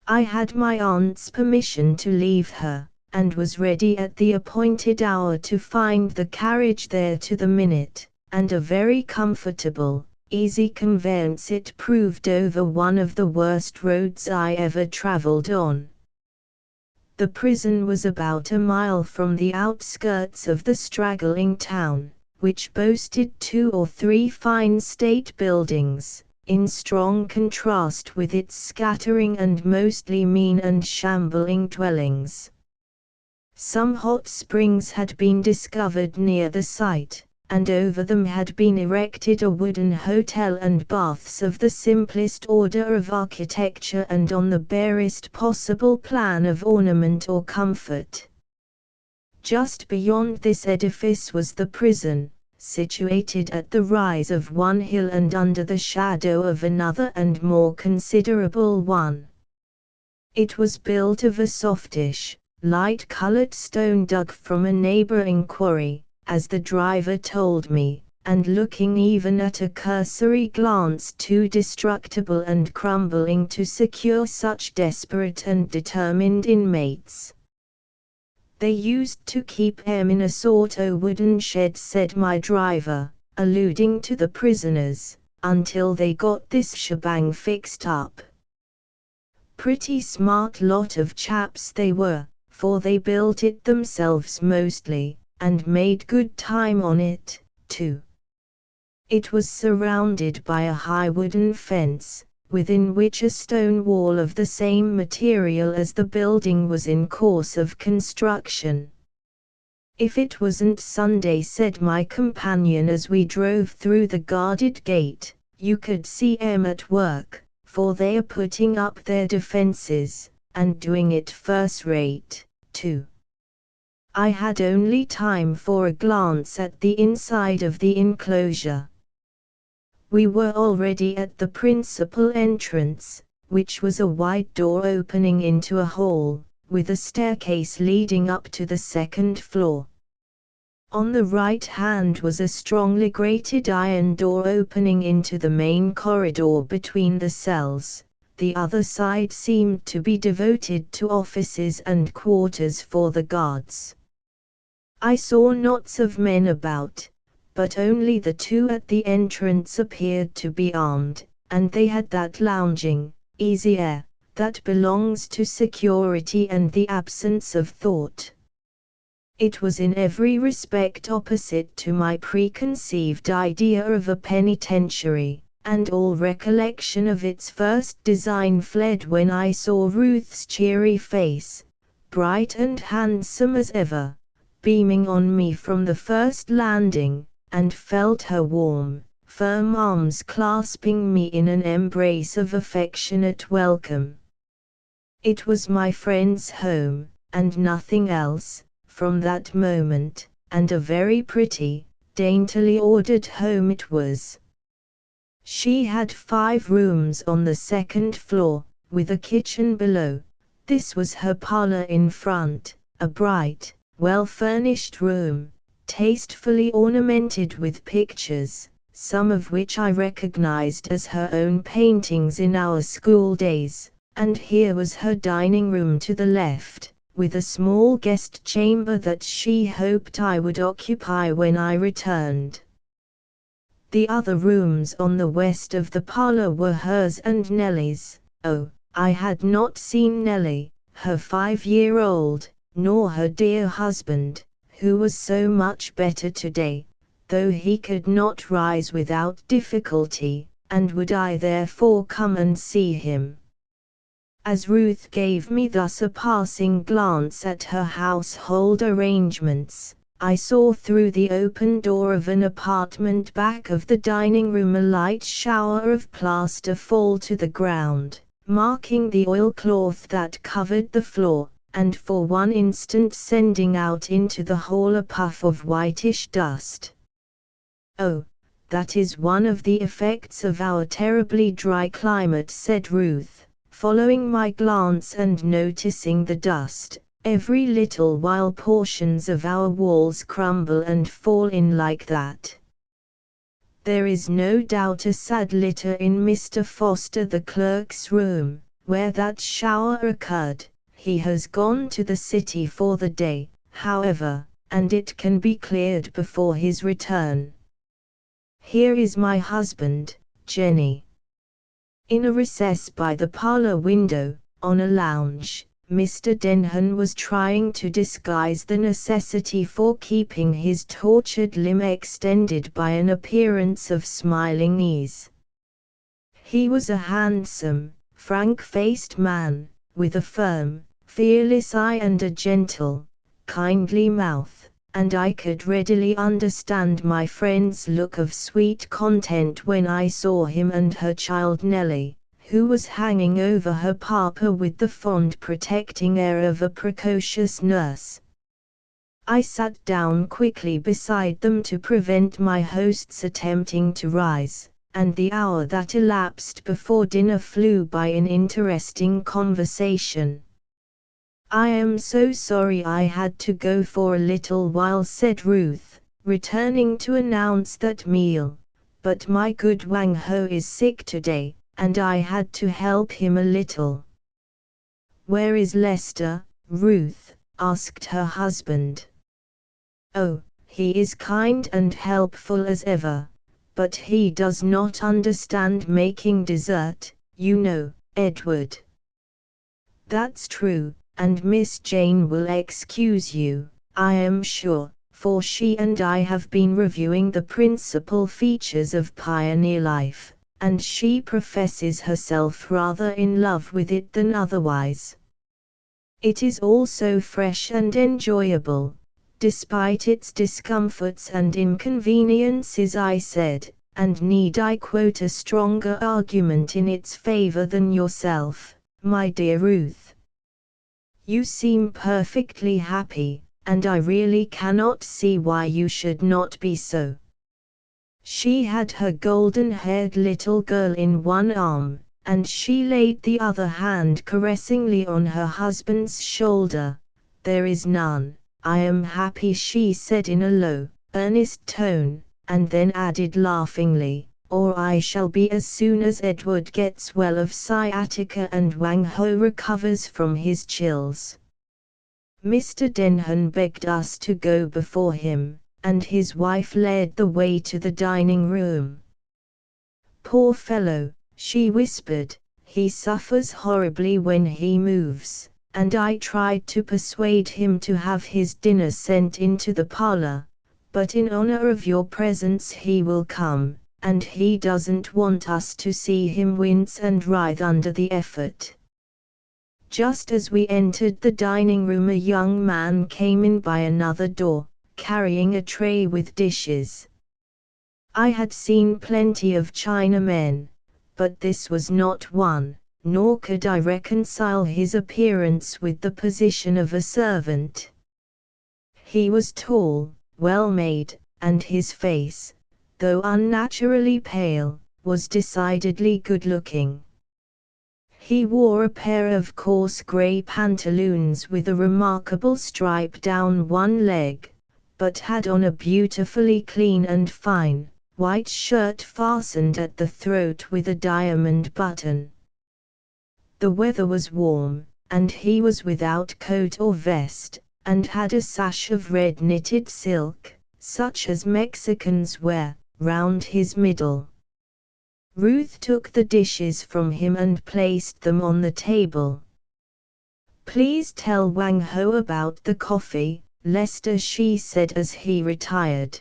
I had my aunt's permission to leave her, and was ready at the appointed hour to find the carriage there to the minute, and a very comfortable, easy conveyance it proved over one of the worst roads I ever traveled on. The prison was about a mile from the outskirts of the straggling town, which boasted 2 or 3 fine state buildings, in strong contrast with its scattering and mostly mean and shambling dwellings. Some hot springs had been discovered near the site, and over them had been erected a wooden hotel and baths of the simplest order of architecture and on the barest possible plan of ornament or comfort. Just beyond this edifice was the prison, situated at the rise of one hill and under the shadow of another and more considerable one. It was built of a softish, light-colored stone dug from a neighboring quarry, as the driver told me, and looking even at a cursory glance too destructible and crumbling to secure such desperate and determined inmates. They used to keep them in a sort o' wooden shed, said my driver, alluding to the prisoners, until they got this shebang fixed up. Pretty smart lot of chaps they were, for they built it themselves mostly, and made good time on it, too. It was surrounded by a high wooden fence, within which a stone wall of the same material as the building was in course of construction. If it wasn't Sunday, said my companion as we drove through the guarded gate, you could see 'em at work, for they are putting up their defences, and doing it first rate, too. I had only time for a glance at the inside of the enclosure. We were already at the principal entrance, which was a wide door opening into a hall, with a staircase leading up to the second floor. On the right hand was a strongly grated iron door opening into the main corridor between the cells, the other side seemed to be devoted to offices and quarters for the gods. I saw knots of men about, but only the two at the entrance appeared to be armed, and they had that lounging, easy air that belongs to security and the absence of thought. It was in every respect opposite to my preconceived idea of a penitentiary, and all recollection of its first design fled when I saw Ruth's cheery face, bright and handsome as ever, beaming on me from the first landing, and felt her warm, firm arms clasping me in an embrace of affectionate welcome. It was my friend's home, and nothing else, from that moment, and a very pretty, daintily ordered home it was. She had 5 rooms on the second floor, with a kitchen below. This was her parlor in front, a bright, well-furnished room, tastefully ornamented with pictures, some of which I recognized as her own paintings in our school days, and here was her dining room to the left, with a small guest chamber that she hoped I would occupy when I returned. The other rooms on the west of the parlor were hers and Nellie's. Oh, I had not seen Nellie, her 5-year-old, nor her dear husband, who was so much better today, though he could not rise without difficulty, and would I therefore come and see him? As Ruth gave me thus a passing glance at her household arrangements, I saw through the open door of an apartment back of the dining room a light shower of plaster fall to the ground, marking the oilcloth that covered the floor, and for one instant sending out into the hall a puff of whitish dust. "Oh, that is one of the effects of our terribly dry climate," said Ruth, following my glance and noticing the dust. "Every little while portions of our walls crumble and fall in like that. There is no doubt a sad litter in Mr. Foster the clerk's room, where that shower occurred. He has gone to the city for the day, however, and it can be cleared before his return. Here is my husband, Jenny." In a recess by the parlor window, on a lounge, Mr. Denham was trying to disguise the necessity for keeping his tortured limb extended by an appearance of smiling ease. He was a handsome, frank-faced man, with a firm, fearless eye and a gentle, kindly mouth, and I could readily understand my friend's look of sweet content when I saw him and her child Nellie, who was hanging over her papa with the fond protecting air of a precocious nurse. I sat down quickly beside them to prevent my host's attempting to rise, and the hour that elapsed before dinner flew by in interesting conversation. "I am so sorry I had to go for a little while," said Ruth, returning to announce that meal, "but my good Wang Ho is sick today, and I had to help him a little." "Where is Lester, Ruth?" asked her husband. "Oh, he is kind and helpful as ever, but he does not understand making dessert, you know, Edward." "That's true, and Miss Jane will excuse you, I am sure, for she and I have been reviewing the principal features of pioneer life, and she professes herself rather in love with it than otherwise. It is all so fresh and enjoyable, despite its discomforts and inconveniences," I said, "and need I quote a stronger argument in its favor than yourself, my dear Ruth? You seem perfectly happy, and I really cannot see why you should not be so." She had her golden-haired little girl in one arm, and she laid the other hand caressingly on her husband's shoulder. "There is none. I am happy," she said in a low, earnest tone, and then added laughingly, or I shall be as soon as Edward gets well of sciatica and Wang Ho recovers from his chills. Mr. Denhan begged us to go before him, and his wife led the way to the dining room. "Poor fellow," she whispered, "he suffers horribly when he moves," and I tried to persuade him to have his dinner sent into the parlor, "but in honor of your presence he will come, and he doesn't want us to see him wince and writhe under the effort." Just as we entered the dining room, a young man came in by another door, carrying a tray with dishes. I had seen plenty of Chinamen, but this was not one, nor could I reconcile his appearance with the position of a servant. He was tall, well-made, and his face, though unnaturally pale, was decidedly good-looking. He wore a pair of coarse grey pantaloons with a remarkable stripe down one leg, but had on a beautifully clean and fine, white shirt fastened at the throat with a diamond button. The weather was warm, and he was without coat or vest, and had a sash of red knitted silk, such as Mexicans wear, round his middle. Ruth took the dishes from him and placed them on the table. "Please tell Wang Ho about the coffee, Lester," she said as he retired.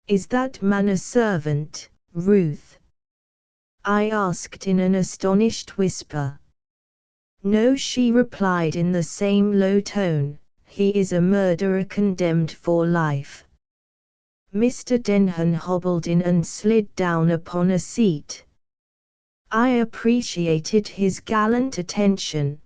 "Is that man a servant, Ruth?" I asked in an astonished whisper. "No," she replied in the same low tone, "he is a murderer condemned for life." Mr. Denhan hobbled in and slid down upon a seat. I appreciated his gallant attention,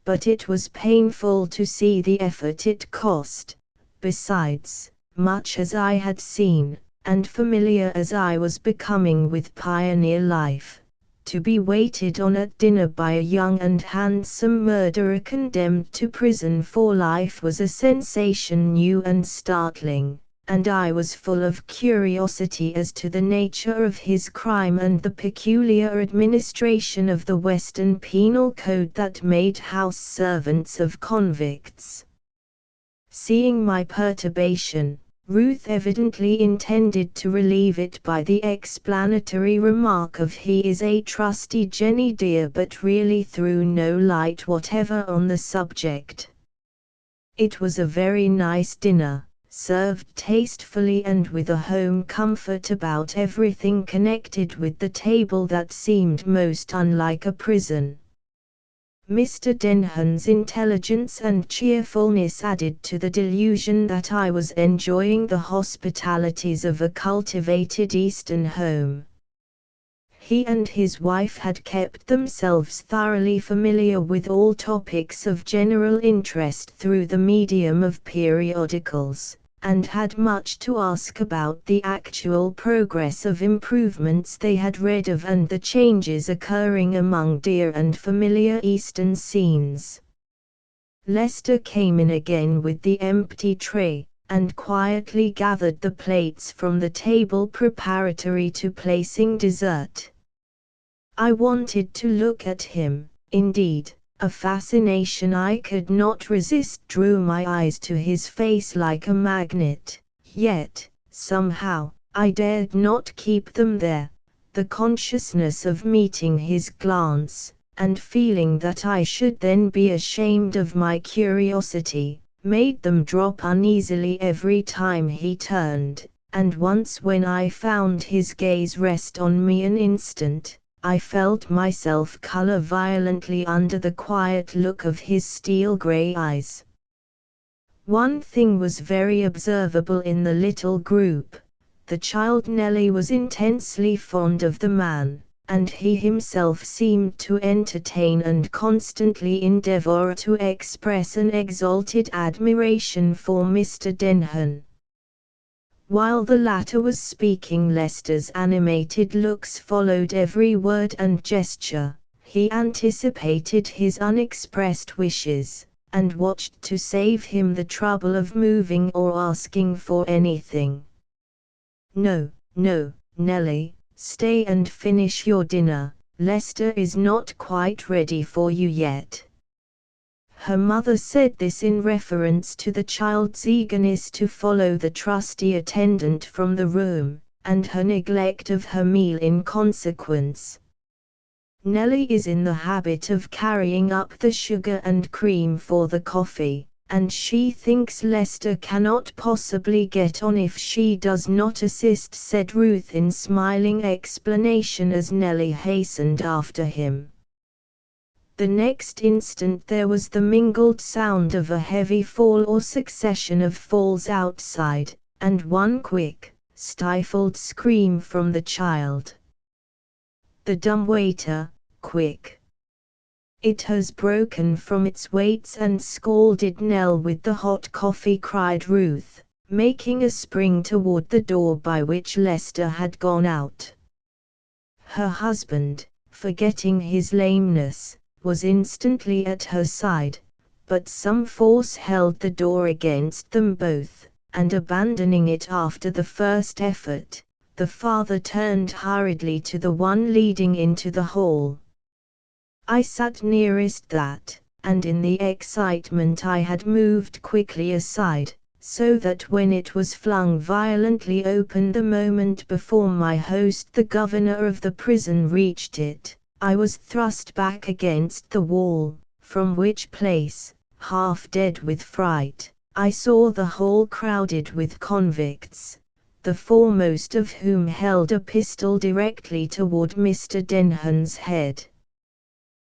but it was painful to see the effort it cost. Besides, much as I had seen, and familiar as I was becoming with pioneer life, to be waited on at dinner by a young and handsome murderer condemned to prison for life was a sensation new and startling, and I was full of curiosity as to the nature of his crime and the peculiar administration of the Western Penal Code that made house servants of convicts. Seeing my perturbation, Ruth evidently intended to relieve it by the explanatory remark of "he is a trusty Jenny dear," but really threw no light whatever on the subject. It was a very nice dinner, served tastefully and with a home comfort about everything connected with the table that seemed most unlike a prison. Mr. Denhan's intelligence and cheerfulness added to the delusion that I was enjoying the hospitalities of a cultivated Eastern home. He and his wife had kept themselves thoroughly familiar with all topics of general interest through the medium of periodicals, and had much to ask about the actual progress of improvements they had read of and the changes occurring among dear and familiar Eastern scenes. Lester came in again with the empty tray, and quietly gathered the plates from the table preparatory to placing dessert. I wanted to look at him, indeed, a fascination I could not resist drew my eyes to his face like a magnet, yet, somehow, I dared not keep them there. The consciousness of meeting his glance, and feeling that I should then be ashamed of my curiosity, made them drop uneasily every time he turned, and once when I found his gaze rest on me an instant, I felt myself color violently under the quiet look of his steel-gray eyes. One thing was very observable in the little group. The child Nellie was intensely fond of the man, and he himself seemed to entertain and constantly endeavor to express an exalted admiration for Mr. Denhan. While the latter was speaking, Lester's animated looks followed every word and gesture. He anticipated his unexpressed wishes, and watched to save him the trouble of moving or asking for anything. "No, no, Nellie," "Stay and finish your dinner, Lester is not quite ready for you yet." Her mother said this in reference to the child's eagerness to follow the trusty attendant from the room, and her neglect of her meal in consequence. "Nellie is in the habit of carrying up the sugar and cream for the coffee, and she thinks Lester cannot possibly get on if she does not assist," said Ruth in smiling explanation as Nellie hastened after him. The next instant there was the mingled sound of a heavy fall or succession of falls outside, and one quick, stifled scream from the child. "The dumbwaiter, quick! It has broken from its weights and scalded Nell with the hot coffee," cried Ruth, making a spring toward the door by which Lester had gone out. Her husband, forgetting his lameness, was instantly at her side, but some force held the door against them both, and abandoning it after the first effort, the father turned hurriedly to the one leading into the hall. I sat nearest that, and in the excitement I had moved quickly aside, so that when it was flung violently open the moment before my host the governor of the prison reached it, I was thrust back against the wall, from which place, half dead with fright, I saw the hall crowded with convicts, the foremost of whom held a pistol directly toward Mr. Denhan's head.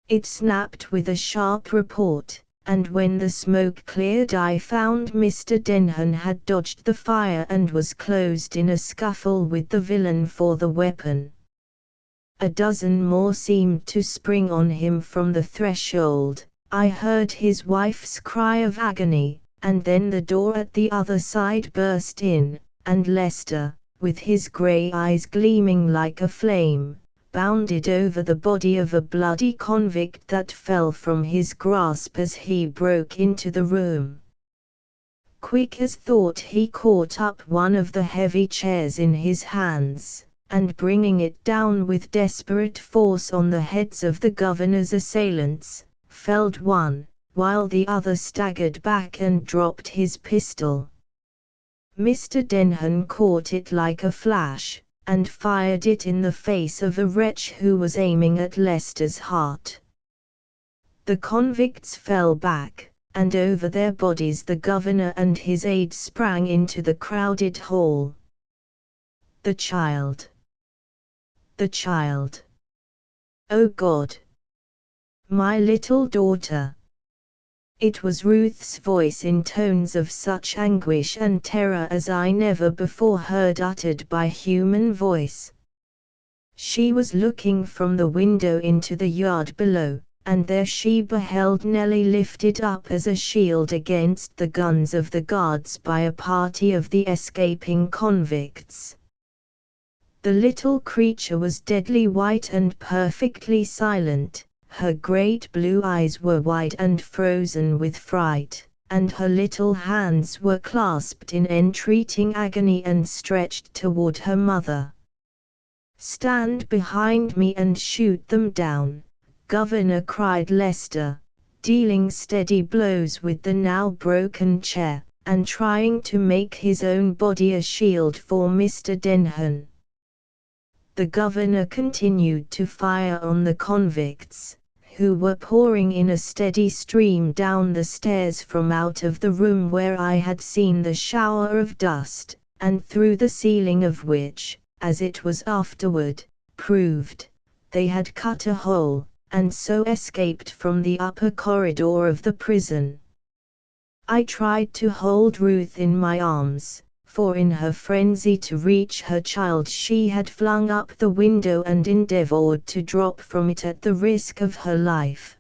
It snapped with a sharp report, and when the smoke cleared I found Mr. Denhan had dodged the fire and was closed in a scuffle with the villain for the weapon. A dozen more seemed to spring on him from the threshold. I heard his wife's cry of agony, and then the door at the other side burst in, and Lester, with his grey eyes gleaming like a flame, bounded over the body of a bloody convict that fell from his grasp as he broke into the room. Quick as thought he caught up one of the heavy chairs in his hands, and bringing it down with desperate force on the heads of the governor's assailants, felled one, while the other staggered back and dropped his pistol. Mr. Denhan caught it like a flash, and fired it in the face of a wretch who was aiming at Lester's heart. The convicts fell back, and over their bodies the governor and his aide sprang into the crowded hall. The child. The child. Oh God! My little daughter! It was Ruth's voice in tones of such anguish and terror as I never before heard uttered by human voice. She was looking from the window into the yard below, and there she beheld Nellie lifted up as a shield against the guns of the guards by a party of the escaping convicts. The little creature was deadly white and perfectly silent, her great blue eyes were wide and frozen with fright, and her little hands were clasped in entreating agony and stretched toward her mother. "Stand behind me and shoot them down, Governor," cried Lester, dealing steady blows with the now broken chair, and trying to make his own body a shield for Mr. Denhan. The governor continued to fire on the convicts, who were pouring in a steady stream down the stairs from out of the room where I had seen the shower of dust, and through the ceiling of which, as it was afterward proved, they had cut a hole, and so escaped from the upper corridor of the prison. I tried to hold Ruth in my arms, for in her frenzy to reach her child she had flung up the window and endeavored to drop from it at the risk of her life.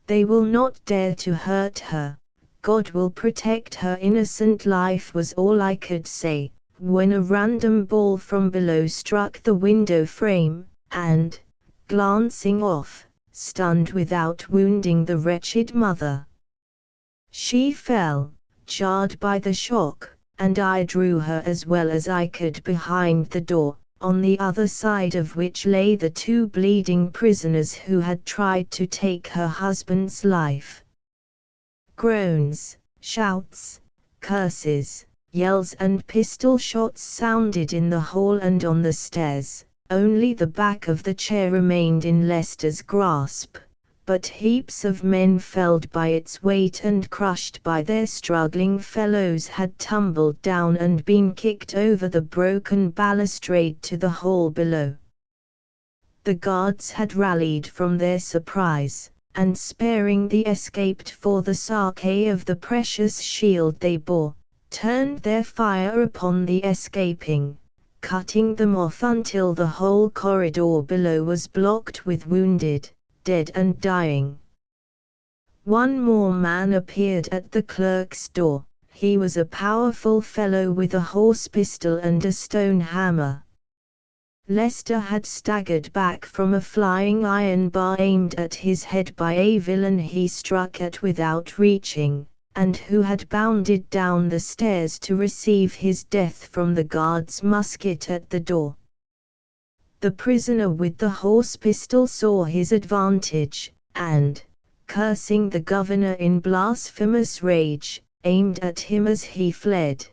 "They will not dare to hurt her, God will protect her innocent life," was all I could say, when a random ball from below struck the window frame, and, glancing off, stunned without wounding the wretched mother. She fell, jarred by the shock, and I drew her as well as I could behind the door, on the other side of which lay the two bleeding prisoners who had tried to take her husband's life. Groans, shouts, curses, yells and pistol shots sounded in the hall and on the stairs. Only the back of the chair remained in Lester's grasp, but heaps of men felled by its weight and crushed by their struggling fellows had tumbled down and been kicked over the broken balustrade to the hall below. The guards had rallied from their surprise, and sparing the escaped for the sake of the precious shield they bore, turned their fire upon the escaping, cutting them off until the whole corridor below was blocked with wounded, dead and dying. One more man appeared at the clerk's door. He was a powerful fellow with a horse pistol and a stone hammer. Lester had staggered back from a flying iron bar aimed at his head by a villain he struck at without reaching, and who had bounded down the stairs to receive his death from the guard's musket at the door. The prisoner with the horse pistol saw his advantage, and, cursing the governor in blasphemous rage, aimed at him as he fled.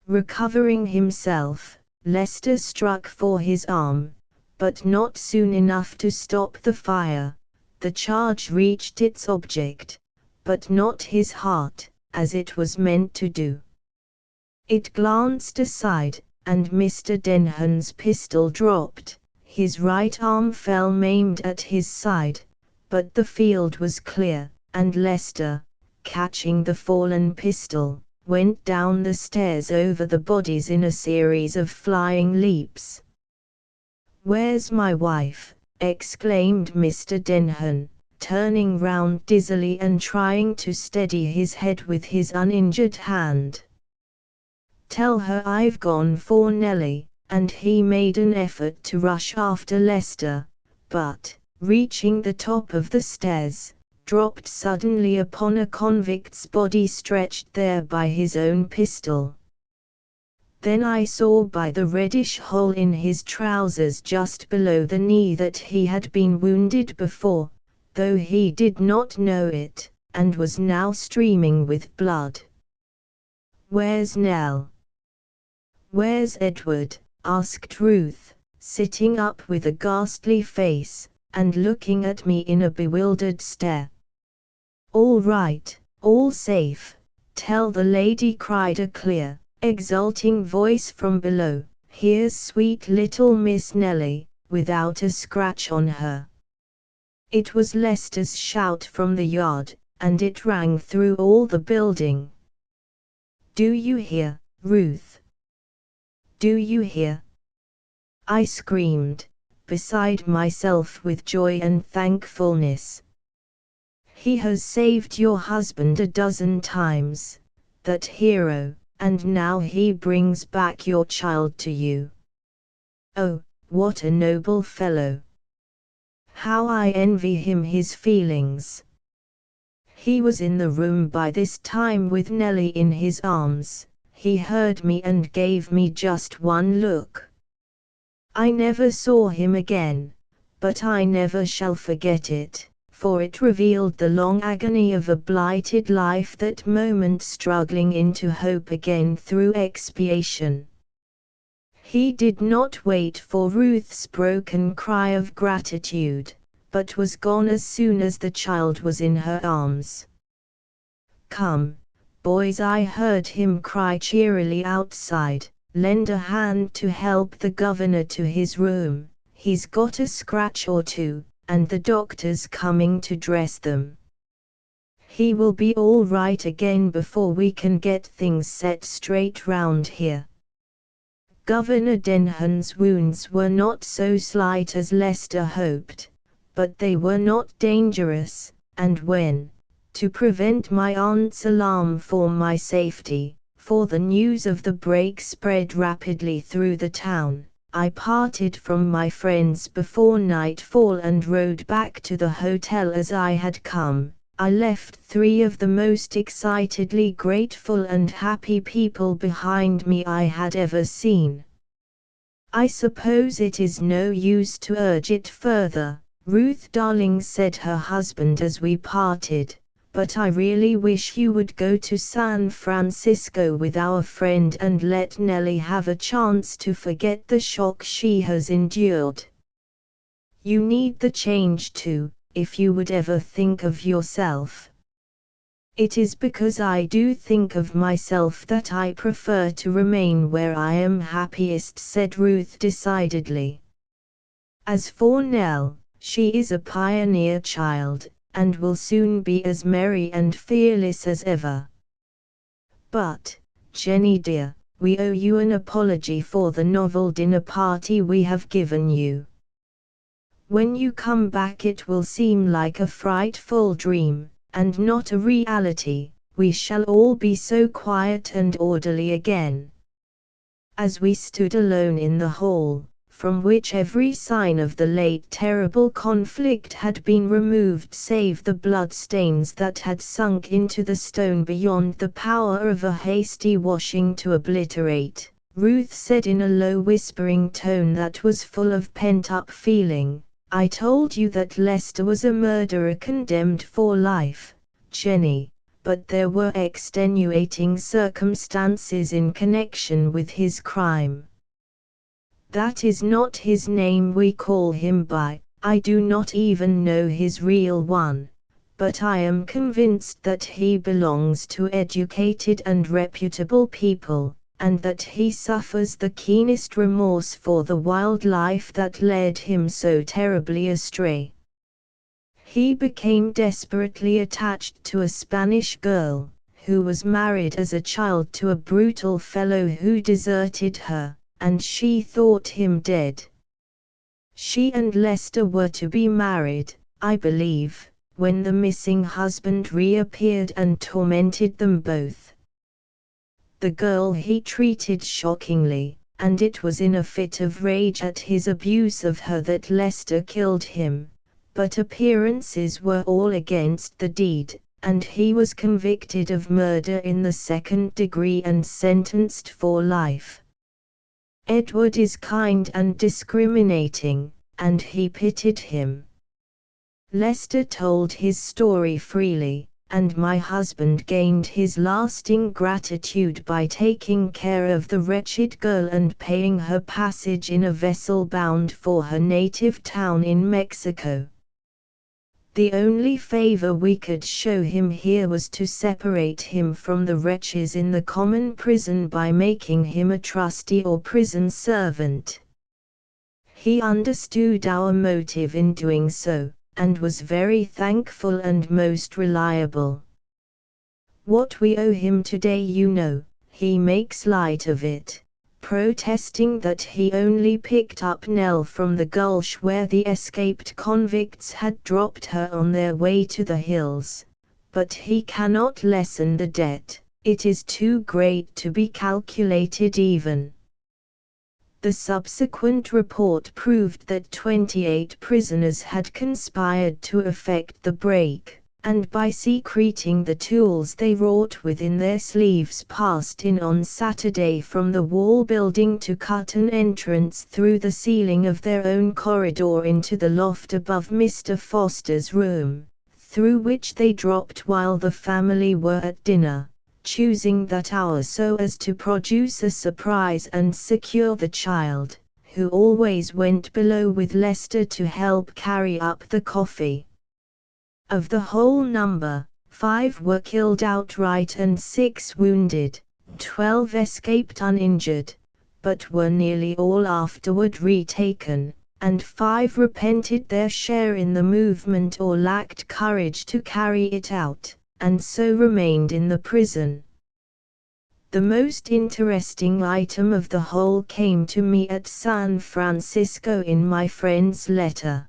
Recovering himself, Lester struck for his arm, but not soon enough to stop the fire. The charge reached its object, but not his heart, as it was meant to do. It glanced aside, and Mr. Denhan's pistol dropped. His right arm fell maimed at his side, but the field was clear, and Lester, catching the fallen pistol, went down the stairs over the bodies in a series of flying leaps. "Where's my wife?" exclaimed Mr. Denhan, turning round dizzily and trying to steady his head with his uninjured hand. "Tell her I've gone for Nellie," and he made an effort to rush after Lester, but, reaching the top of the stairs, dropped suddenly upon a convict's body stretched there by his own pistol. Then I saw by the reddish hole in his trousers just below the knee that he had been wounded before, though he did not know it, and was now streaming with blood. "Where's Nell? Where's Edward?" asked Ruth, sitting up with a ghastly face, and looking at me in a bewildered stare. "All right, all safe, tell the lady," cried a clear, exulting voice from below. "Here's sweet little Miss Nellie, without a scratch on her." It was Lester's shout from the yard, and it rang through all the building. "Do you hear, Ruth? Do you hear?" I screamed, beside myself with joy and thankfulness. "He has saved your husband a dozen times, that hero, and now he brings back your child to you. Oh, what a noble fellow! How I envy him his feelings." He was in the room by this time with Nellie in his arms. He heard me and gave me just one look. I never saw him again, but I never shall forget it, for it revealed the long agony of a blighted life, that moment struggling into hope again through expiation. He did not wait for Ruth's broken cry of gratitude, but was gone as soon as the child was in her arms. "Come, boys," I heard him cry cheerily outside, "lend a hand to help the governor to his room. He's got a scratch or two, and the doctor's coming to dress them. He will be all right again before we can get things set straight round here." Governor Denhan's wounds were not so slight as Lester hoped, but they were not dangerous, and when, to prevent my aunt's alarm for my safety, for the news of the break spread rapidly through the town, I parted from my friends before nightfall and rode back to the hotel as I had come. I left 3 of the most excitedly grateful and happy people behind me I had ever seen. I suppose it is no use to urge it further, Ruth darling, said her husband as we parted, but I really wish you would go to San Francisco with our friend and let Nellie have a chance to forget the shock she has endured. You need the change too, if you would ever think of yourself. It is because I do think of myself that I prefer to remain where I am happiest, said Ruth decidedly. As for Nell, she is a pioneer child, and will soon be as merry and fearless as ever. But, Jenny dear, we owe you an apology for the novel dinner party we have given you. When you come back it will seem like a frightful dream, and not a reality. We shall all be so quiet and orderly again. As we stood alone in the hall, from which every sign of the late terrible conflict had been removed save the blood-stains that had sunk into the stone beyond the power of a hasty washing to obliterate, Ruth said in a low whispering tone that was full of pent-up feeling, I told you that Lester was a murderer condemned for life, Jenny, but there were extenuating circumstances in connection with his crime. That is not his name we call him by, I do not even know his real one, but I am convinced that he belongs to educated and reputable people, and that he suffers the keenest remorse for the wild life that led him so terribly astray. He became desperately attached to a Spanish girl, who was married as a child to a brutal fellow who deserted her, and she thought him dead. She and Lester were to be married, I believe, when the missing husband reappeared and tormented them both. The girl he treated shockingly, and it was in a fit of rage at his abuse of her that Lester killed him, but appearances were all against the deed, and he was convicted of murder in the second degree and sentenced for life. Edward is kind and discriminating, and he pitied him. Lester told his story freely, and my husband gained his lasting gratitude by taking care of the wretched girl and paying her passage in a vessel bound for her native town in Mexico. The only favor we could show him here was to separate him from the wretches in the common prison by making him a trustee or prison servant. He understood our motive in doing so, and was very thankful and most reliable. What we owe him today, you know, he makes light of it, protesting that he only picked up Nell from the gulch where the escaped convicts had dropped her on their way to the hills, but he cannot lessen the debt, it is too great to be calculated even. The subsequent report proved that 28 prisoners had conspired to effect the break, and by secreting the tools they wrought with in their sleeves passed in on Saturday from the wall building to cut an entrance through the ceiling of their own corridor into the loft above Mr. Foster's room, through which they dropped while the family were at dinner, choosing that hour so as to produce a surprise and secure the child, who always went below with Lester to help carry up the coffee. Of the whole number, 5 were killed outright and 6 wounded, 12 escaped uninjured, but were nearly all afterward retaken, and 5 repented their share in the movement or lacked courage to carry it out, and so remained in the prison. The most interesting item of the whole came to me at San Francisco in my friend's letter.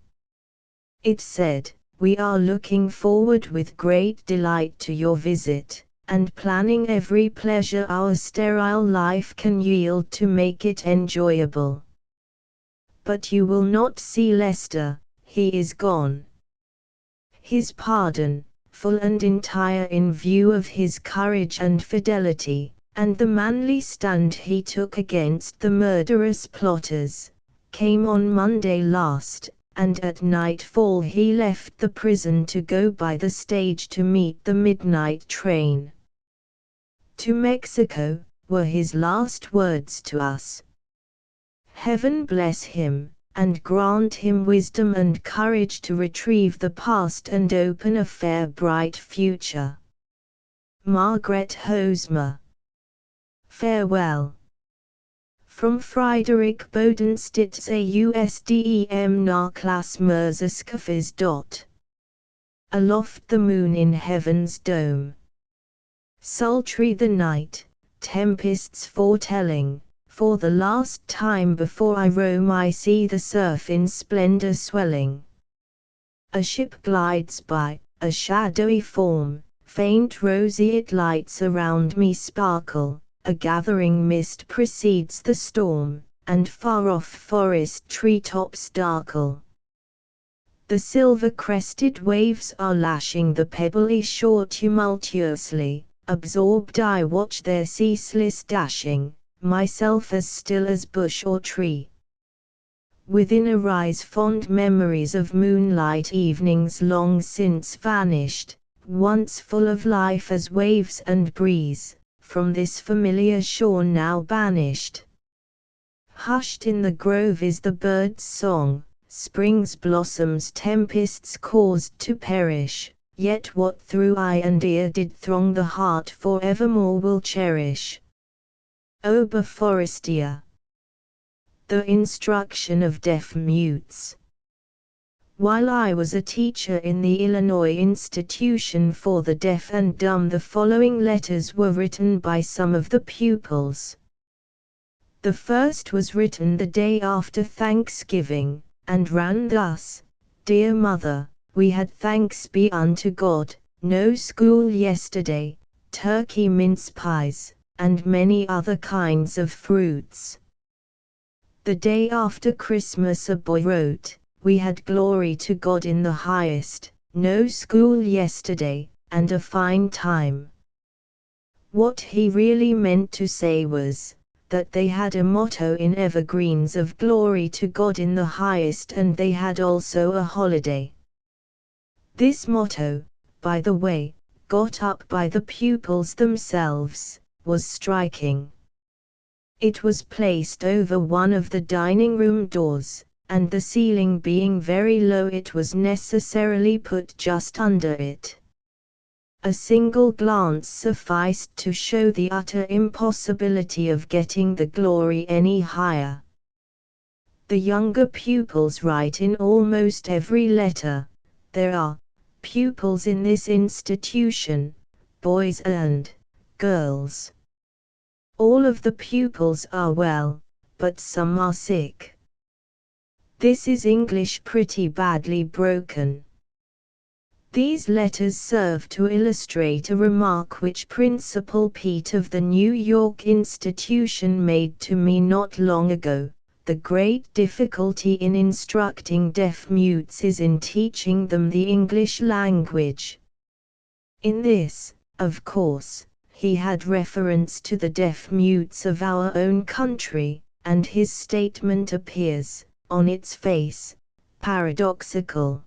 It said, "We are looking forward with great delight to your visit, and planning every pleasure our sterile life can yield to make it enjoyable. But you will not see Lester, he is gone. His pardon, full and entire in view of his courage and fidelity, and the manly stand he took against the murderous plotters, came on Monday last, and at nightfall he left the prison to go by the stage to meet the midnight train to Mexico, were his last words to us. Heaven bless him, and grant him wisdom and courage to retrieve the past and open a fair bright future. Margaret Hosmer. Farewell. From Friedrich Bodenstitz AUSDEM Nachlass Merzeskafis. Aloft the moon in heaven's dome. Sultry the night, tempests foretelling, for the last time before I roam I see the surf in splendor swelling. A ship glides by, a shadowy form, faint roseate lights around me sparkle, a gathering mist precedes the storm, and far off forest treetops darkle. The silver-crested waves are lashing the pebbly shore tumultuously, absorbed I watch their ceaseless dashing, myself as still as bush or tree. Within arise fond memories of moonlight evenings long since vanished, once full of life as waves and breeze, from this familiar shore now banished. Hushed in the grove is the bird's song, spring's blossoms tempests caused to perish, yet what through eye and ear did throng the heart for evermore will cherish. Oberforestier. The instruction of deaf mutes. While I was a teacher in the Illinois Institution for the Deaf and Dumb, the following letters were written by some of the pupils. The first was written the day after Thanksgiving, and ran thus: Dear Mother, we had thanks be unto God, no school yesterday, turkey mince pies, and many other kinds of fruits. The day after Christmas a boy wrote, We had glory to God in the highest, no school yesterday, and a fine time. What he really meant to say was, that they had a motto in Evergreens of glory to God in the highest, and they had also a holiday. This motto, by the way, got up by the pupils themselves, was striking. It was placed over one of the dining room doors, and the ceiling being very low it was necessarily put just under it. A single glance sufficed to show the utter impossibility of getting the glory any higher. The younger pupils write in almost every letter, there are pupils in this institution, boys and girls. All of the pupils are well, but some are sick. This is English pretty badly broken. These letters serve to illustrate a remark which Principal Pete of the New York institution made to me not long ago. The great difficulty in instructing deaf mutes is in teaching them the English language. In this, of course, he had reference to the deaf mutes of our own country, and his statement appears, on its face, paradoxical.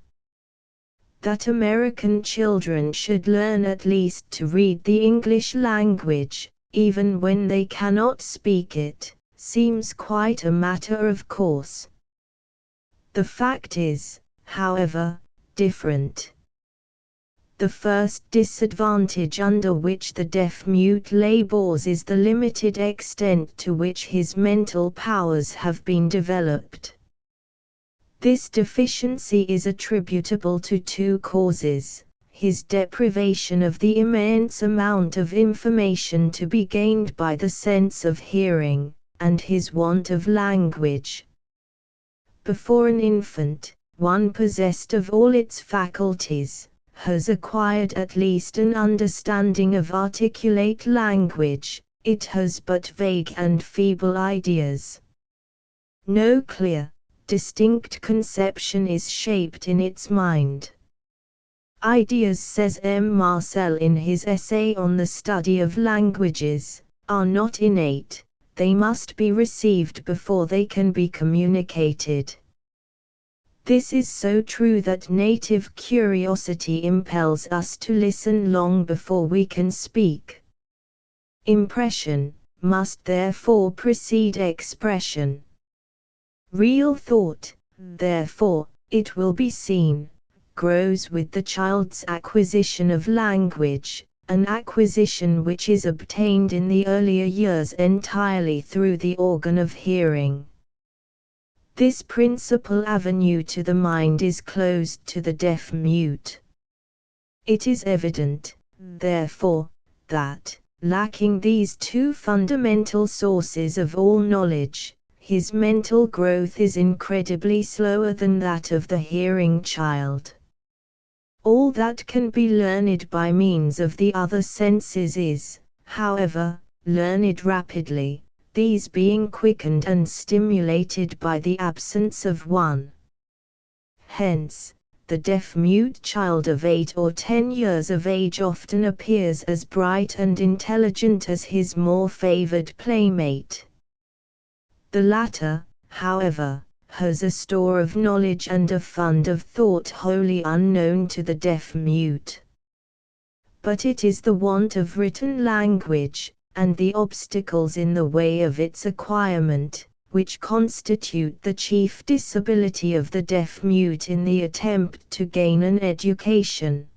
That American children should learn at least to read the English language, even when they cannot speak it, seems quite a matter of course. The fact is, however, different. The first disadvantage under which the deaf-mute labors is the limited extent to which his mental powers have been developed. This deficiency is attributable to two causes: his deprivation of the immense amount of information to be gained by the sense of hearing, and his want of language. Before an infant, one possessed of all its faculties, has acquired at least an understanding of articulate language, it has but vague and feeble ideas. No clear, distinct conception is shaped in its mind. Ideas, says M. Marcel in his essay on the study of languages, are not innate, they must be received before they can be communicated. This is so true that native curiosity impels us to listen long before we can speak. Impression must therefore precede expression. Real thought, therefore, it will be seen, grows with the child's acquisition of language, an acquisition which is obtained in the earlier years entirely through the organ of hearing. This principal avenue to the mind is closed to the deaf-mute. It is evident, therefore, that, lacking these two fundamental sources of all knowledge, his mental growth is incredibly slower than that of the hearing child. All that can be learned by means of the other senses is, however, learned rapidly, these being quickened and stimulated by the absence of one. Hence, the deaf-mute child of 8 or 10 years of age often appears as bright and intelligent as his more favored playmate. The latter, however, has a store of knowledge and a fund of thought wholly unknown to the deaf-mute. But it is the want of written language, and the obstacles in the way of its acquirement, which constitute the chief disability of the deaf-mute in the attempt to gain an education.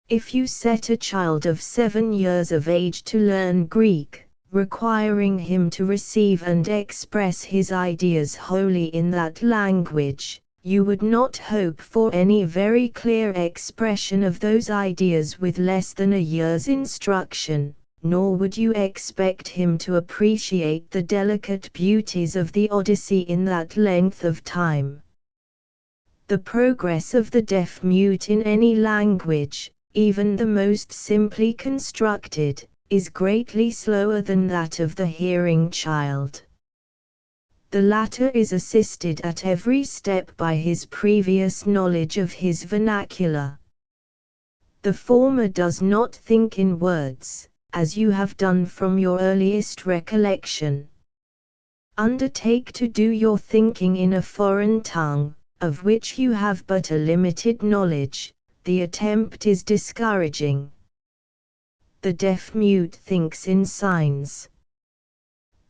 If you set a child of 7 years of age to learn Greek, requiring him to receive and express his ideas wholly in that language, you would not hope for any very clear expression of those ideas with less than a year's instruction, nor would you expect him to appreciate the delicate beauties of the Odyssey in that length of time. The progress of the deaf-mute in any language, even the most simply constructed, is greatly slower than that of the hearing child. The latter is assisted at every step by his previous knowledge of his vernacular. The former does not think in words, as you have done from your earliest recollection. Undertake to do your thinking in a foreign tongue, of which you have but a limited knowledge. The attempt is discouraging. The deaf-mute thinks in signs.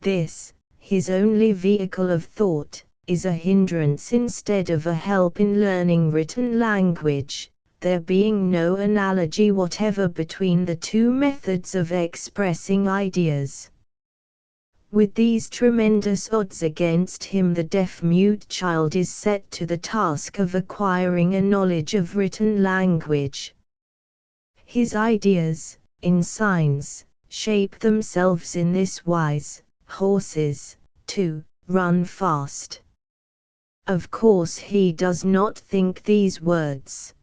This, his only vehicle of thought, is a hindrance instead of a help in learning written language, there being no analogy whatever between the two methods of expressing ideas. With these tremendous odds against him, the deaf-mute child is set to the task of acquiring a knowledge of written language. His ideas, in signs, shape themselves in this wise: horses, to run fast. Of course he does not think these words.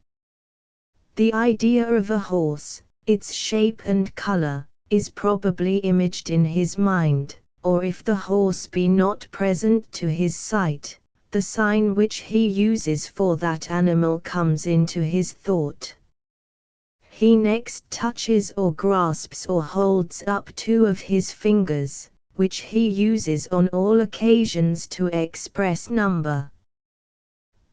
The idea of a horse, its shape and color, is probably imaged in his mind, or if the horse be not present to his sight, the sign which he uses for that animal comes into his thought. He next touches or grasps or holds up 2 of his fingers, which he uses on all occasions to express number.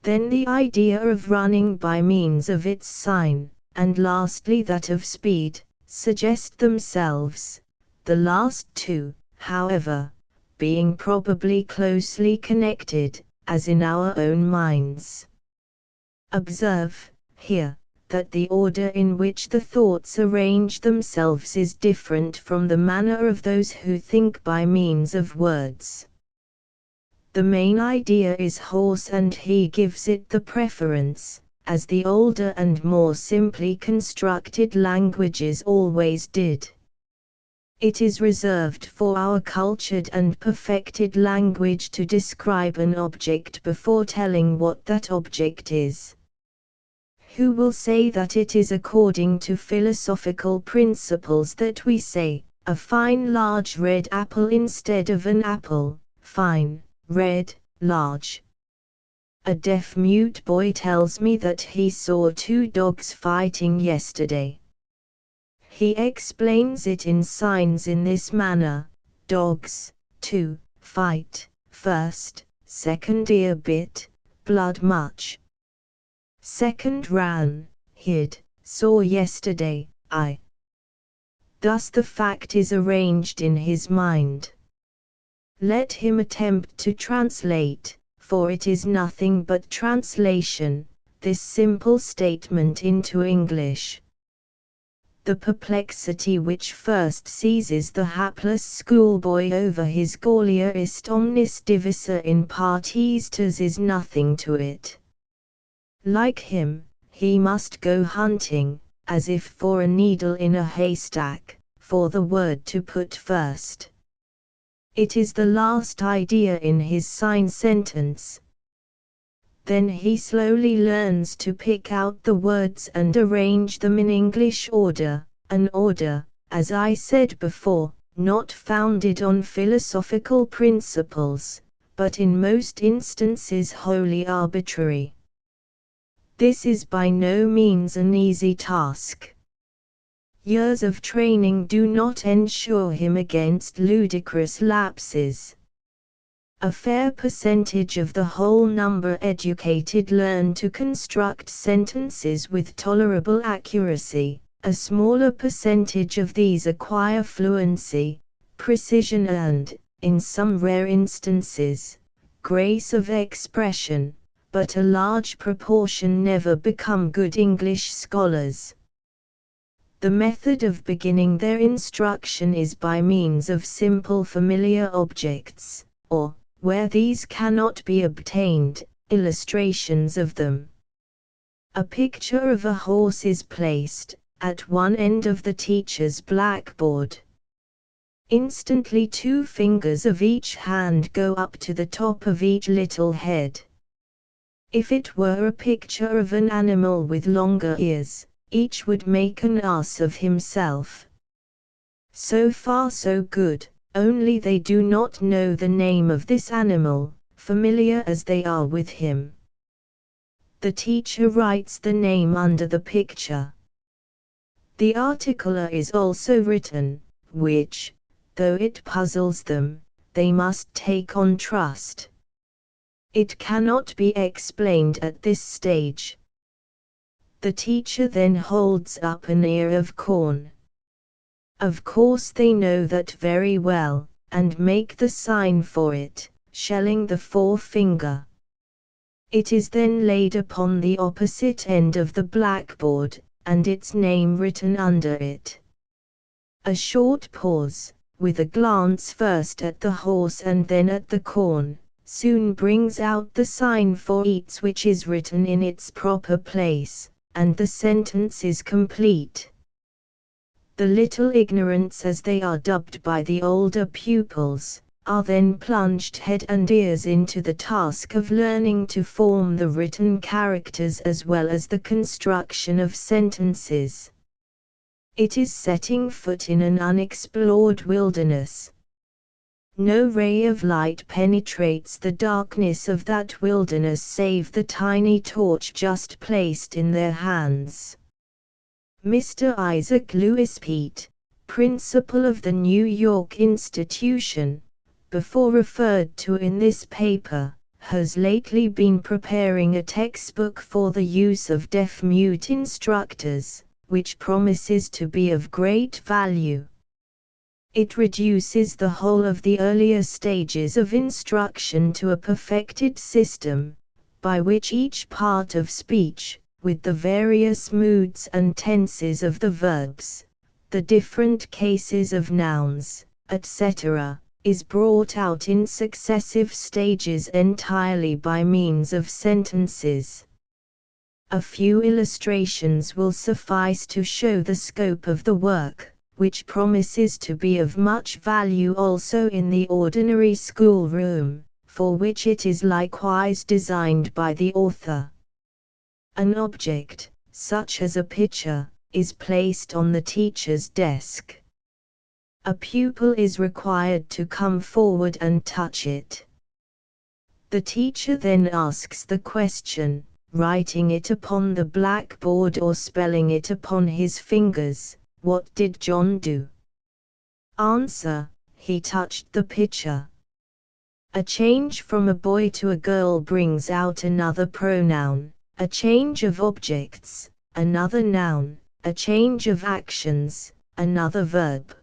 Then the idea of running by means of its sign, and lastly that of speed, suggest themselves, the last 2, however, being probably closely connected, as in our own minds. Observe, here, that the order in which the thoughts arrange themselves is different from the manner of those who think by means of words. The main idea is horse, and he gives it the preference, as the older and more simply constructed languages always did. It is reserved for our cultured and perfected language to describe an object before telling what that object is. Who will say that it is according to philosophical principles that we say, a fine large red apple instead of an apple, fine, red, large? A deaf-mute boy tells me that he saw 2 dogs fighting yesterday. He explains it in signs in this manner: dogs, 2, fight, first, second ear bit, blood much. Second ran, hid, saw yesterday, I. Thus the fact is arranged in his mind. Let him attempt to translate, for it is nothing but translation, this simple statement into English. The perplexity which first seizes the hapless schoolboy over his Gallia ist omnis divisa in partes tus is nothing to it. Like him, he must go hunting, as if for a needle in a haystack, for the word to put first. It is the last idea in his sign sentence. Then he slowly learns to pick out the words and arrange them in English order, an order, as I said before, not founded on philosophical principles, but in most instances wholly arbitrary. This is by no means an easy task. Years of training do not ensure him against ludicrous lapses. A fair percentage of the whole number educated learn to construct sentences with tolerable accuracy, a smaller percentage of these acquire fluency, precision and, in some rare instances, grace of expression, but a large proportion never become good English scholars. The method of beginning their instruction is by means of simple familiar objects, or, where these cannot be obtained, illustrations of them. A picture of a horse is placed at one end of the teacher's blackboard. Instantly 2 fingers of each hand go up to the top of each little head. If it were a picture of an animal with longer ears, each would make an ass of himself. So far so good. Only they do not know the name of this animal, familiar as they are with him. The teacher writes the name under the picture. The articular is also written, which, though it puzzles them, they must take on trust. It cannot be explained at this stage. The teacher then holds up an ear of corn. Of course they know that very well, and make the sign for it, shelling the forefinger. It is then laid upon the opposite end of the blackboard, and its name written under it. A short pause, with a glance first at the horse and then at the corn, soon brings out the sign for each which is written in its proper place, and the sentence is complete. The little ignorants, as they are dubbed by the older pupils, are then plunged head and ears into the task of learning to form the written characters as well as the construction of sentences. It is setting foot in an unexplored wilderness. No ray of light penetrates the darkness of that wilderness save the tiny torch just placed in their hands. Mr. Isaac Lewis Peat, principal of the New York institution, before referred to in this paper, has lately been preparing a textbook for the use of deaf-mute instructors, which promises to be of great value. It reduces the whole of the earlier stages of instruction to a perfected system, by which each part of speech, with the various moods and tenses of the verbs, the different cases of nouns, etc., is brought out in successive stages entirely by means of sentences. A few illustrations will suffice to show the scope of the work, which promises to be of much value also in the ordinary schoolroom, for which it is likewise designed by the author. An object, such as a pitcher, is placed on the teacher's desk. A pupil is required to come forward and touch it. The teacher then asks the question, writing it upon the blackboard or spelling it upon his fingers, What did John do? Answer: he touched the pitcher. A change from a boy to a girl brings out another pronoun, a change of objects, another noun, a change of actions, another verb.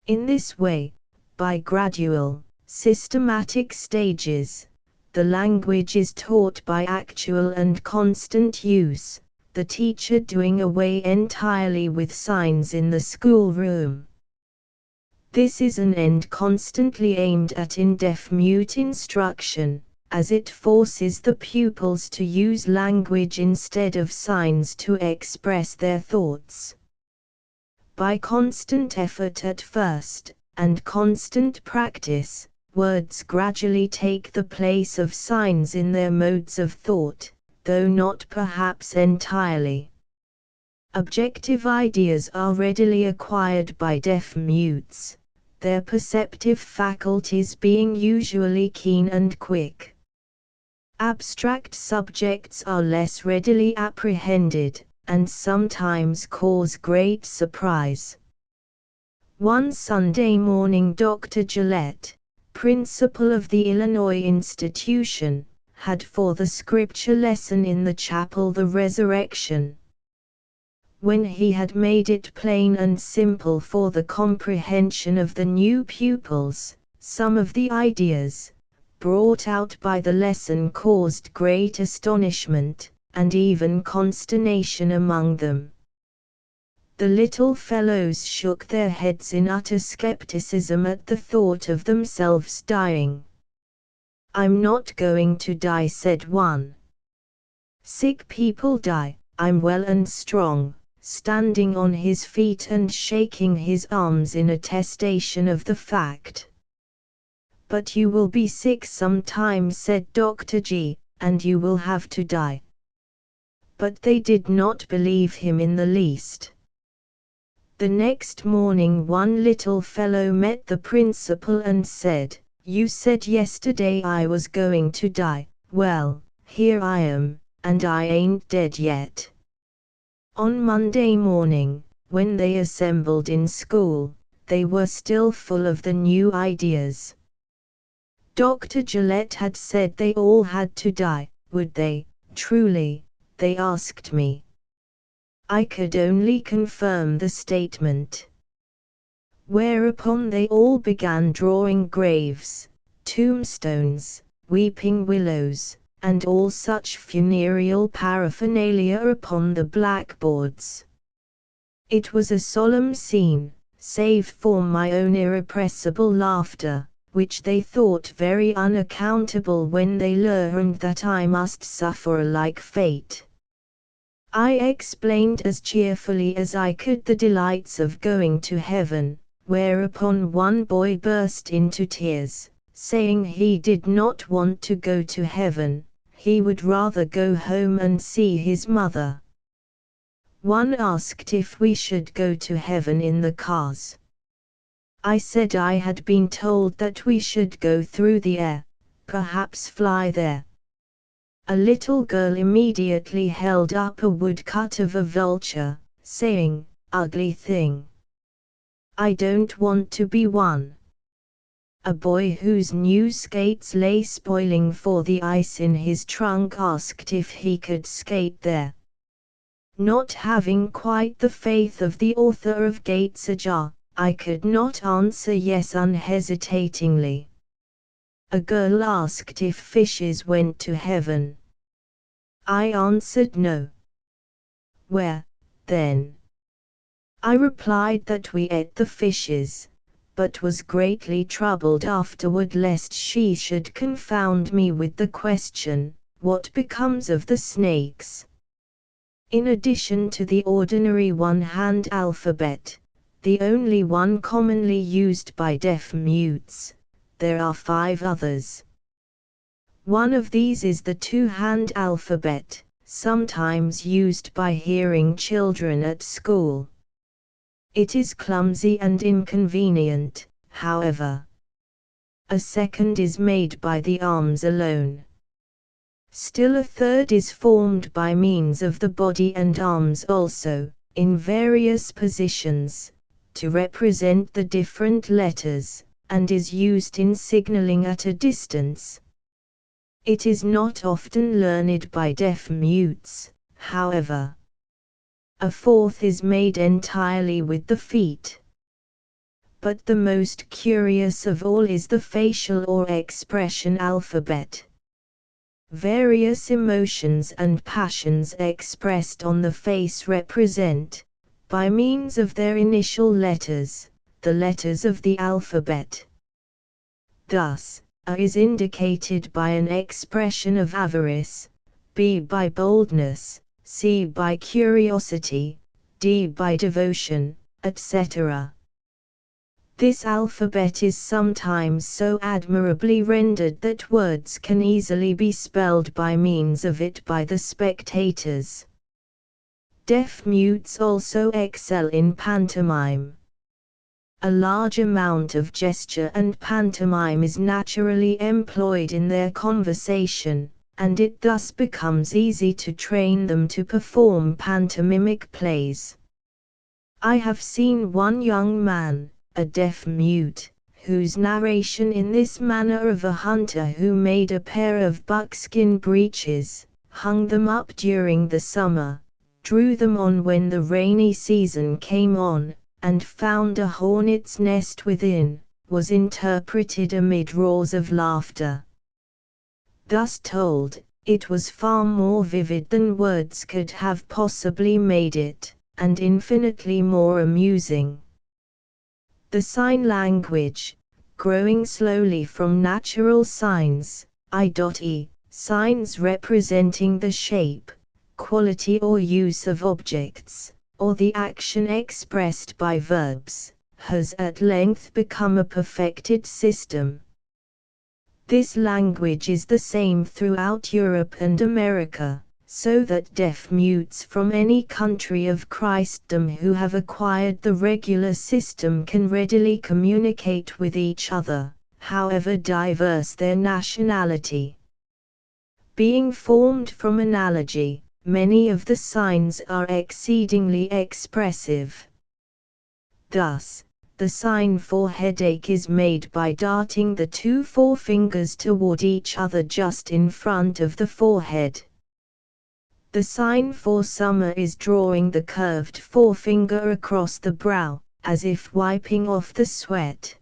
In this way, by gradual, systematic stages, the language is taught by actual and constant use, the teacher doing away entirely with signs in the schoolroom. This is an end constantly aimed at in deaf-mute instruction, as it forces the pupils to use language instead of signs to express their thoughts. By constant effort at first, and constant practice, words gradually take the place of signs in their modes of thought, though not perhaps entirely. Objective ideas are readily acquired by deaf-mutes, their perceptive faculties being usually keen and quick. Abstract subjects are less readily apprehended, and sometimes cause great surprise. One Sunday morning Dr. Gillette, principal of the Illinois institution, had for the scripture lesson in the chapel the resurrection. When he had made it plain and simple for the comprehension of the new pupils, some of the ideas brought out by the lesson caused great astonishment, and even consternation among them. The little fellows shook their heads in utter skepticism at the thought of themselves dying. "I'm not going to die," said one. "Sick people die, I'm well and strong," standing on his feet and shaking his arms in attestation of the fact. "But you will be sick sometime," said Dr. G, "and you will have to die." But they did not believe him in the least. The next morning one little fellow met the principal and said, "You said yesterday I was going to die. Well, here I am, and I ain't dead yet." On Monday morning, when they assembled in school, they were still full of the new ideas. Dr. Gillette had said they all had to die. Would they, truly? They asked me. I could only confirm the statement. Whereupon they all began drawing graves, tombstones, weeping willows, and all such funereal paraphernalia upon the blackboards. It was a solemn scene, save for my own irrepressible laughter, which they thought very unaccountable when they learned that I must suffer a like fate. I explained as cheerfully as I could the delights of going to heaven, whereupon one boy burst into tears, saying he did not want to go to heaven, he would rather go home and see his mother. One asked if we should go to heaven in the cars. I said I had been told that we should go through the air, perhaps fly there. A little girl immediately held up a woodcut of a vulture, saying, "Ugly thing. I don't want to be one." A boy whose new skates lay spoiling for the ice in his trunk asked if he could skate there. Not having quite the faith of the author of Gates Ajar, I could not answer yes unhesitatingly. A girl asked if fishes went to heaven. I answered no. Where, then? I replied that we ate the fishes, but was greatly troubled afterward lest she should confound me with the question, what becomes of the snakes? In addition to the ordinary one-hand alphabet, the only one commonly used by deaf-mutes, there are 5 others. One of these is the two-hand alphabet, sometimes used by hearing children at school. It is clumsy and inconvenient, however. A second is made by the arms alone. Still a third is formed by means of the body and arms also, in various positions, to represent the different letters, and is used in signaling at a distance. It is not often learned by deaf-mutes, however. A fourth is made entirely with the feet. But the most curious of all is the facial or expression alphabet. Various emotions and passions expressed on the face represent, by means of their initial letters, the letters of the alphabet. Thus, A is indicated by an expression of avarice, B by boldness, C by curiosity, D by devotion, etc. This alphabet is sometimes so admirably rendered that words can easily be spelled by means of it by the spectators. Deaf-mutes also excel in pantomime. A large amount of gesture and pantomime is naturally employed in their conversation, and it thus becomes easy to train them to perform pantomimic plays. I have seen one young man, a deaf-mute, whose narration in this manner of a hunter who made a pair of buckskin breeches, hung them up during the summer, drew them on when the rainy season came on, and found a hornet's nest within, was interpreted amid roars of laughter. Thus told, it was far more vivid than words could have possibly made it, and infinitely more amusing. The sign language, growing slowly from natural signs, i.e., signs representing the shape, quality or use of objects, or the action expressed by verbs, has at length become a perfected system. This language is the same throughout Europe and America, so that deaf-mutes from any country of Christendom who have acquired the regular system can readily communicate with each other, however diverse their nationality. Being formed from analogy, many of the signs are exceedingly expressive. Thus, the sign for headache is made by darting the two forefingers toward each other just in front of the forehead. The sign for summer is drawing the curved forefinger across the brow, as if wiping off the sweat.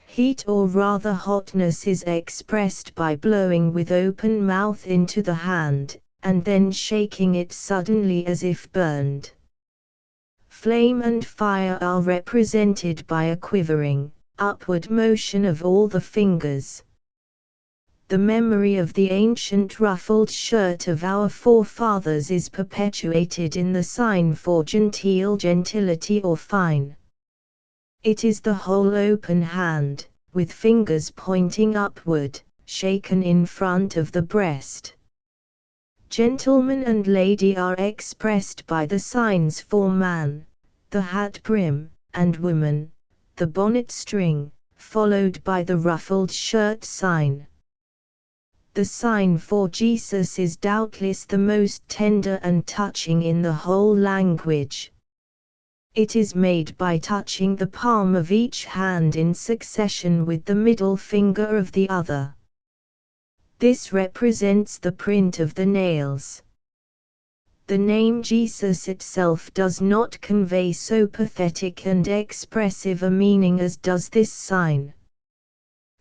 Heat or rather hotness is expressed by blowing with open mouth into the hand, and then shaking it suddenly as if burned. Flame and fire are represented by a quivering, upward motion of all the fingers. The memory of the ancient ruffled shirt of our forefathers is perpetuated in the sign for genteel gentility or fine. It is the whole open hand, with fingers pointing upward, shaken in front of the breast. Gentleman and lady are expressed by the signs for man, the hat brim, and woman, the bonnet string, followed by the ruffled shirt sign. The sign for Jesus is doubtless the most tender and touching in the whole language. It is made by touching the palm of each hand in succession with the middle finger of the other. This represents the print of the nails. The name Jesus itself does not convey so pathetic and expressive a meaning as does this sign.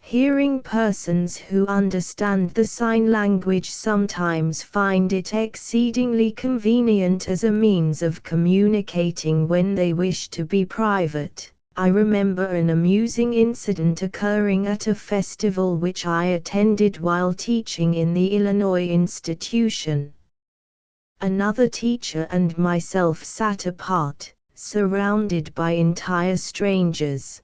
Hearing persons who understand the sign language sometimes find it exceedingly convenient as a means of communicating when they wish to be private. I remember an amusing incident occurring at a festival which I attended while teaching in the Illinois institution. Another teacher and myself sat apart, surrounded by entire strangers.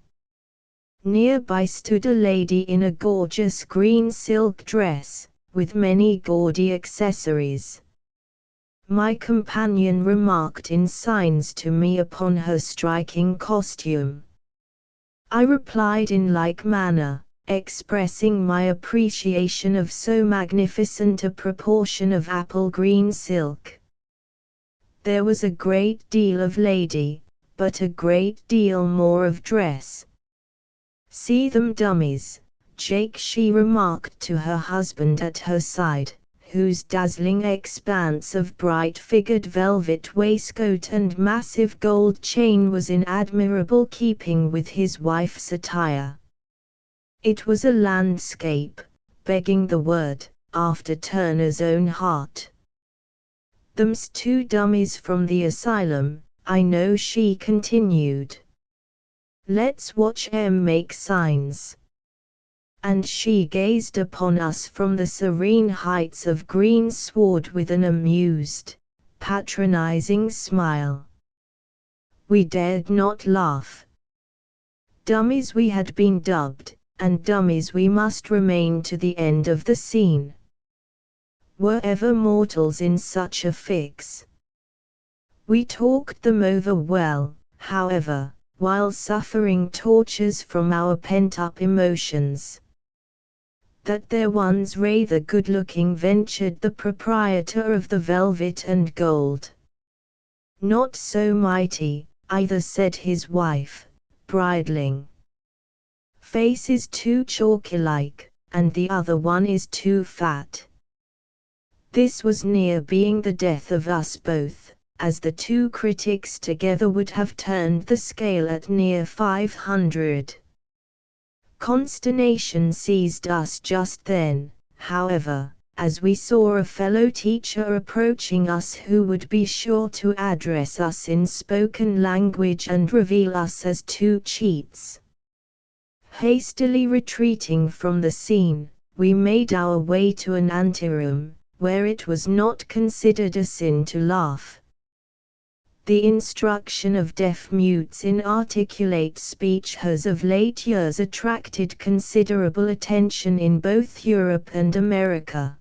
Nearby stood a lady in a gorgeous green silk dress, with many gaudy accessories. My companion remarked in signs to me upon her striking costume. I replied in like manner, expressing my appreciation of so magnificent a proportion of apple green silk. There was a great deal of lady, but a great deal more of dress. "See them dummies, Jake," she remarked to her husband at her side, whose dazzling expanse of bright-figured velvet waistcoat and massive gold chain was in admirable keeping with his wife's attire. It was a landscape, begging the word, after Turner's own heart. "Them's two dummies from the asylum, I know," she continued. "Let's watch 'em make signs." And she gazed upon us from the serene heights of green sward with an amused, patronizing smile. We dared not laugh. Dummies we had been dubbed, and dummies we must remain to the end of the scene. Were ever mortals in such a fix? We talked them over well, however, while suffering tortures from our pent-up emotions. "That there one's rather good-looking," ventured the proprietor of the velvet and gold. "Not so mighty, either," said his wife, bridling. "Face is too chalky-like, and the other one is too fat." This was near being the death of us both, as the two critics together would have turned the scale at near 500. Consternation seized us just then, however, as we saw a fellow teacher approaching us who would be sure to address us in spoken language and reveal us as two cheats. Hastily retreating from the scene, we made our way to an anteroom, where it was not considered a sin to laugh. The instruction of deaf-mutes in articulate speech has of late years attracted considerable attention in both Europe and America.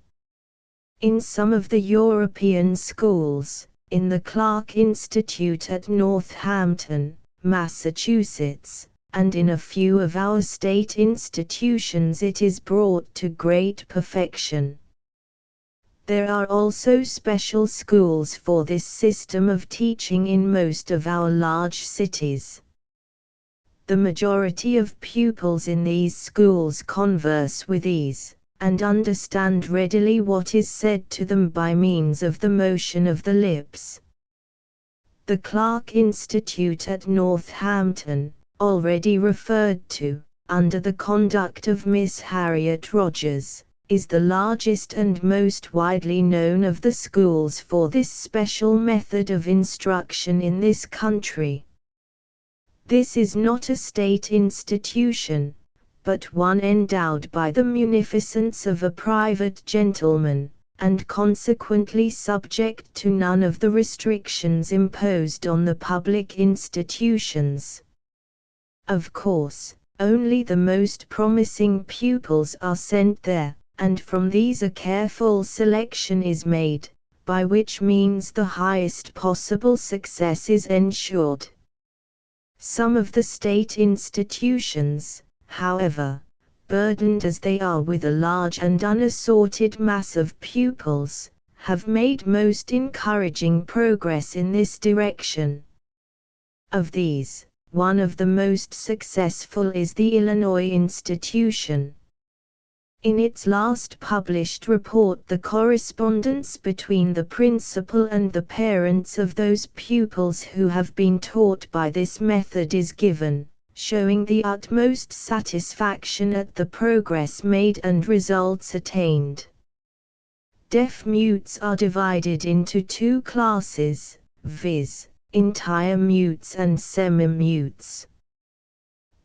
In some of the European schools, in the Clark Institute at Northampton, Massachusetts, and in a few of our state institutions it is brought to great perfection. There are also special schools for this system of teaching in most of our large cities. The majority of pupils in these schools converse with ease, and understand readily what is said to them by means of the motion of the lips. The Clark Institute at Northampton, already referred to, under the conduct of Miss Harriet Rogers, is the largest and most widely known of the schools for this special method of instruction in this country. This is not a state institution, but one endowed by the munificence of a private gentleman, and consequently subject to none of the restrictions imposed on the public institutions. Of course, only the most promising pupils are sent there, and from these a careful selection is made, by which means the highest possible success is ensured. Some of the state institutions, however, burdened as they are with a large and unassorted mass of pupils, have made most encouraging progress in this direction. Of these, one of the most successful is the Illinois institution. In its last published report, the correspondence between the principal and the parents of those pupils who have been taught by this method is given, showing the utmost satisfaction at the progress made and results attained. Deaf-mutes are divided into two classes, viz., entire mutes and semi-mutes.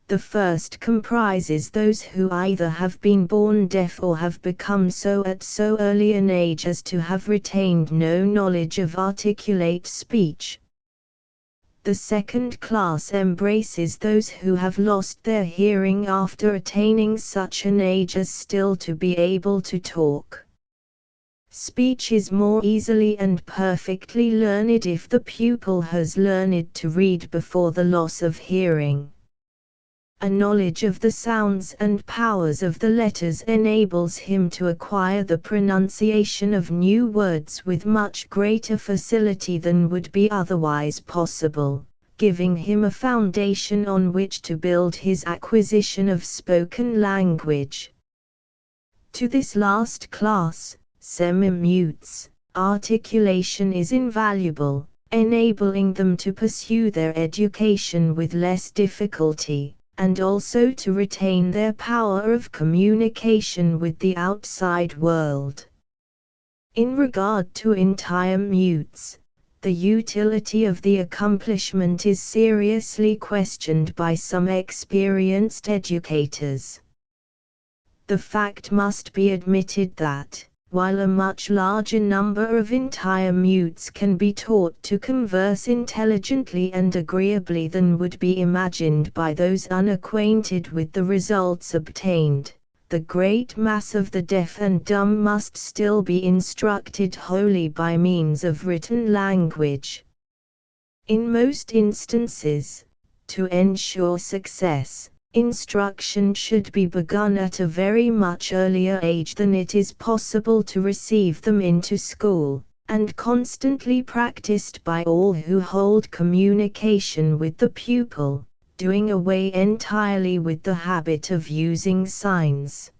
The first comprises those who either have been born deaf or have become so at so early an age as to have retained no knowledge of articulate speech. The second class embraces those who have lost their hearing after attaining such an age as still to be able to talk. Speech is more easily and perfectly learned if the pupil has learned to read before the loss of hearing. A knowledge of the sounds and powers of the letters enables him to acquire the pronunciation of new words with much greater facility than would be otherwise possible, giving him a foundation on which to build his acquisition of spoken language. To this last class, semi-mutes, articulation is invaluable, enabling them to pursue their education with less difficulty, and also to retain their power of communication with the outside world. In regard to entire mutes, the utility of the accomplishment is seriously questioned by some experienced educators. The fact must be admitted that, while a much larger number of entire mutes can be taught to converse intelligently and agreeably than would be imagined by those unacquainted with the results obtained, the great mass of the deaf and dumb must still be instructed wholly by means of written language. In most instances, to ensure success, instruction should be begun at a very much earlier age than it is possible to receive them into school, and constantly practiced by all who hold communication with the pupil, doing away entirely with the habit of using signs.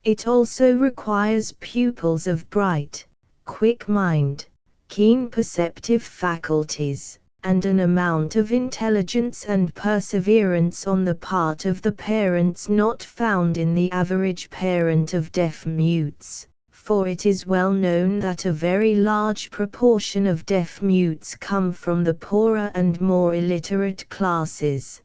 It also requires pupils of bright, quick mind, keen perceptive faculties, and an amount of intelligence and perseverance on the part of the parents not found in the average parent of deaf mutes, for it is well known that a very large proportion of deaf mutes come from the poorer and more illiterate classes.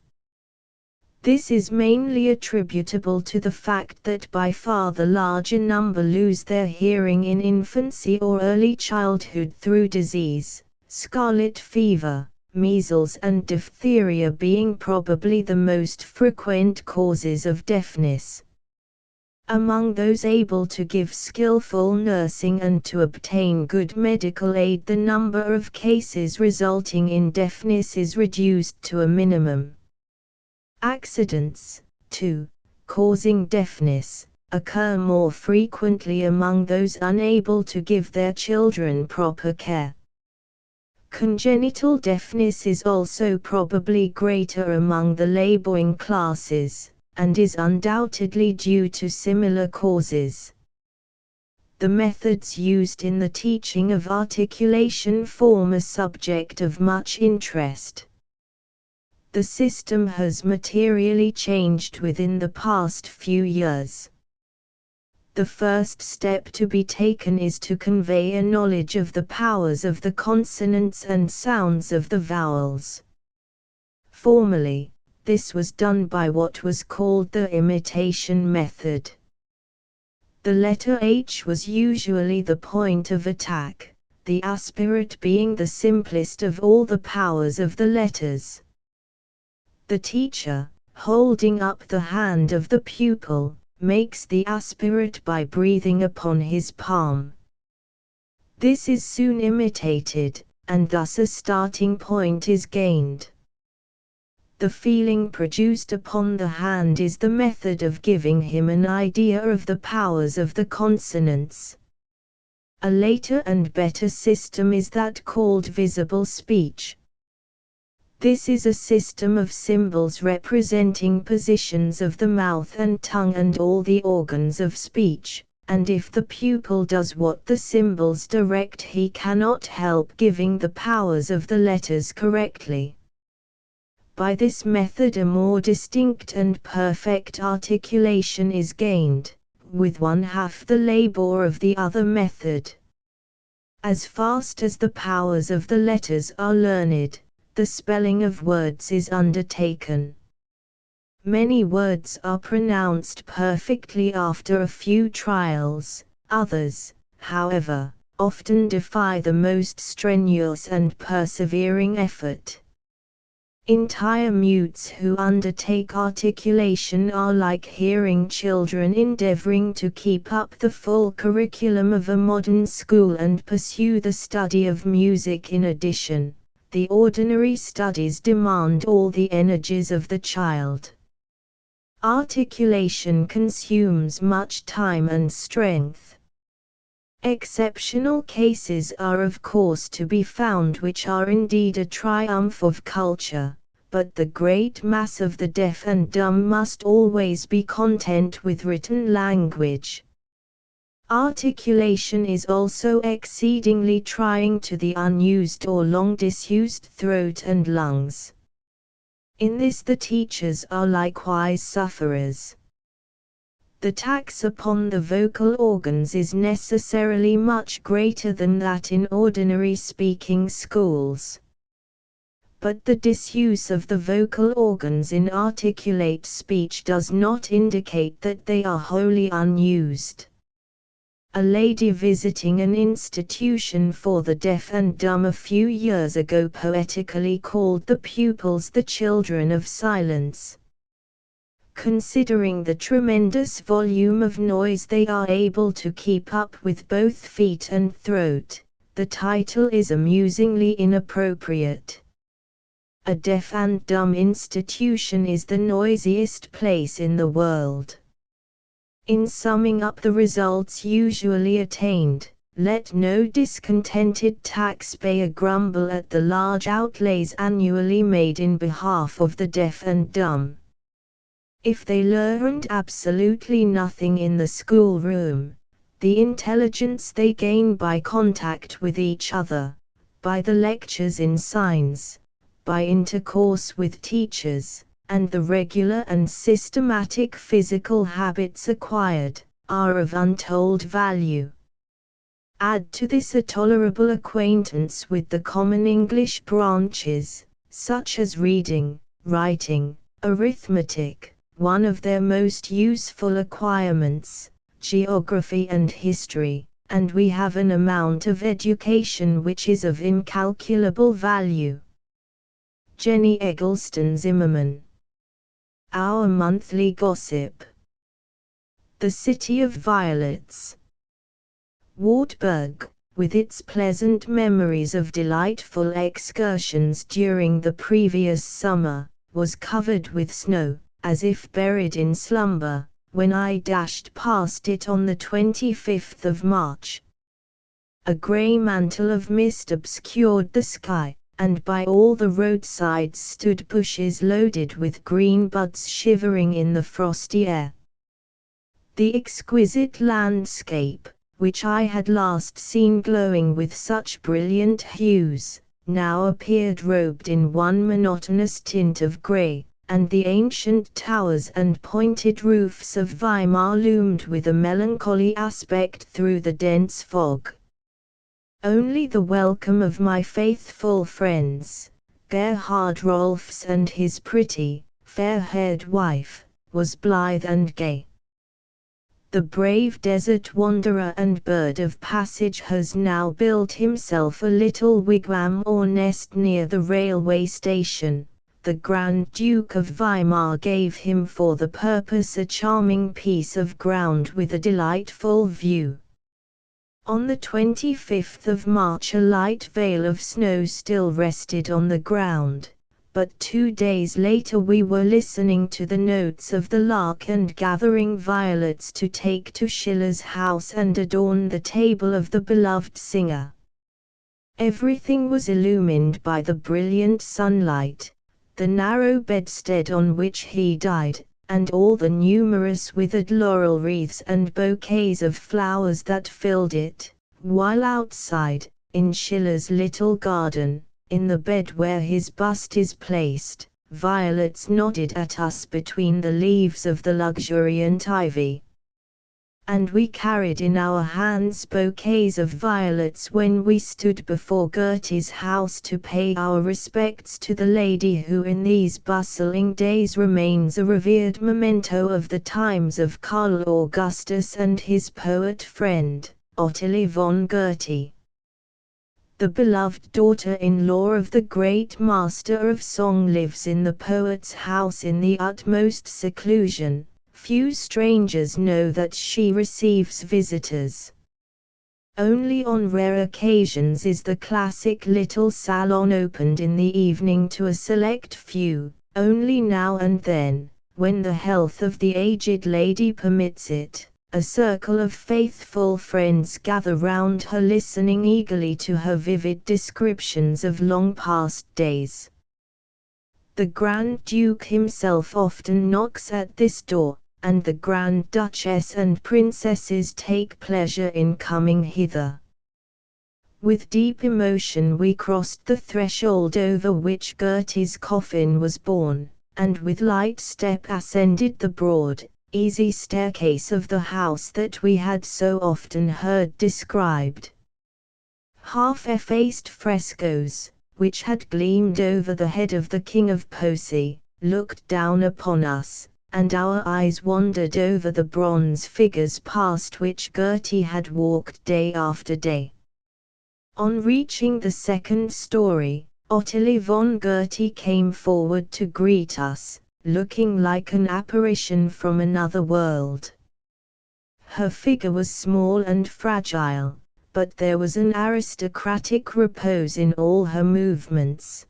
This is mainly attributable to the fact that by far the larger number lose their hearing in infancy or early childhood through disease, scarlet fever, measles and diphtheria being probably the most frequent causes of deafness. Among those able to give skillful nursing and to obtain good medical aid, the number of cases resulting in deafness is reduced to a minimum. Accidents, too, causing deafness, occur more frequently among those unable to give their children proper care. Congenital deafness is also probably greater among the laboring classes, and is undoubtedly due to similar causes. The methods used in the teaching of articulation form a subject of much interest. The system has materially changed within the past few years. The first step to be taken is to convey a knowledge of the powers of the consonants and sounds of the vowels. Formerly, this was done by what was called the imitation method. The letter H was usually the point of attack, the aspirate being the simplest of all the powers of the letters. The teacher, holding up the hand of the pupil, makes the aspirate by breathing upon his palm. This is soon imitated, and thus a starting point is gained. The feeling produced upon the hand is the method of giving him an idea of the powers of the consonants. A later and better system is that called visible speech. This is a system of symbols representing positions of the mouth and tongue and all the organs of speech, and if the pupil does what the symbols direct, he cannot help giving the powers of the letters correctly. By this method a more distinct and perfect articulation is gained, with one half the labor of the other method. As fast as the powers of the letters are learned, the spelling of words is undertaken. Many words are pronounced perfectly after a few trials, others, however, often defy the most strenuous and persevering effort. Entire mutes who undertake articulation are like hearing children endeavoring to keep up the full curriculum of a modern school and pursue the study of music in addition. The ordinary studies demand all the energies of the child. Articulation consumes much time and strength. Exceptional cases are of course to be found which are indeed a triumph of culture, but the great mass of the deaf and dumb must always be content with written language. Articulation is also exceedingly trying to the unused or long disused throat and lungs. In this the teachers are likewise sufferers. The tax upon the vocal organs is necessarily much greater than that in ordinary speaking schools. But the disuse of the vocal organs in articulate speech does not indicate that they are wholly unused. A lady visiting an institution for the deaf and dumb a few years ago poetically called the pupils the children of silence. Considering the tremendous volume of noise they are able to keep up with both feet and throat, the title is amusingly inappropriate. A deaf and dumb institution is the noisiest place in the world. In summing up the results usually attained, let no discontented taxpayer grumble at the large outlays annually made in behalf of the deaf and dumb. If they learned absolutely nothing in the schoolroom, the intelligence they gain by contact with each other, by the lectures in signs, by intercourse with teachers, and the regular and systematic physical habits acquired, are of untold value. Add to this a tolerable acquaintance with the common English branches, such as reading, writing, arithmetic, one of their most useful acquirements, geography and history, and we have an amount of education which is of incalculable value. Jenny Eggleston Zimmerman. Our Monthly Gossip. The City of Violets. Wartburg, with its pleasant memories of delightful excursions during the previous summer, was covered with snow, as if buried in slumber, when I dashed past it on the 25th of March. A grey mantle of mist obscured the sky, and by all the roadsides stood bushes loaded with green buds shivering in the frosty air. The exquisite landscape, which I had last seen glowing with such brilliant hues, now appeared robed in one monotonous tint of grey, and the ancient towers and pointed roofs of Weimar loomed with a melancholy aspect through the dense fog. Only the welcome of my faithful friends, Gerhard Rolfs and his pretty, fair-haired wife, was blithe and gay. The brave desert wanderer and bird of passage has now built himself a little wigwam or nest near the railway station. The Grand Duke of Weimar gave him for the purpose a charming piece of ground with a delightful view. On the 25th of March a light veil of snow still rested on the ground, but 2 days later we were listening to the notes of the lark and gathering violets to take to Schiller's house and adorn the table of the beloved singer. Everything was illumined by the brilliant sunlight, the narrow bedstead on which he died, and all the numerous withered laurel wreaths and bouquets of flowers that filled it, while outside, in Schiller's little garden, in the bed where his bust is placed, violets nodded at us between the leaves of the luxuriant ivy. And we carried in our hands bouquets of violets when we stood before Gertie's house to pay our respects to the lady who in these bustling days remains a revered memento of the times of Karl Augustus and his poet friend, Ottilie von Gertie. The beloved daughter-in-law of the great master of song lives in the poet's house in the utmost seclusion. Few strangers know that she receives visitors. Only on rare occasions is the classic little salon opened in the evening to a select few. Only now and then, when the health of the aged lady permits it, a circle of faithful friends gather round her, listening eagerly to her vivid descriptions of long-past days. The Grand Duke himself often knocks at this door, and the Grand Duchess and princesses take pleasure in coming hither. With deep emotion we crossed the threshold over which Gertie's coffin was borne, and with light step ascended the broad, easy staircase of the house that we had so often heard described. Half-effaced frescoes, which had gleamed over the head of the King of Poissy, looked down upon us, and our eyes wandered over the bronze figures past which Gertie had walked day after day. On reaching the second story, Ottilie von Gertie came forward to greet us, looking like an apparition from another world. Her figure was small and fragile, but there was an aristocratic repose in all her movements.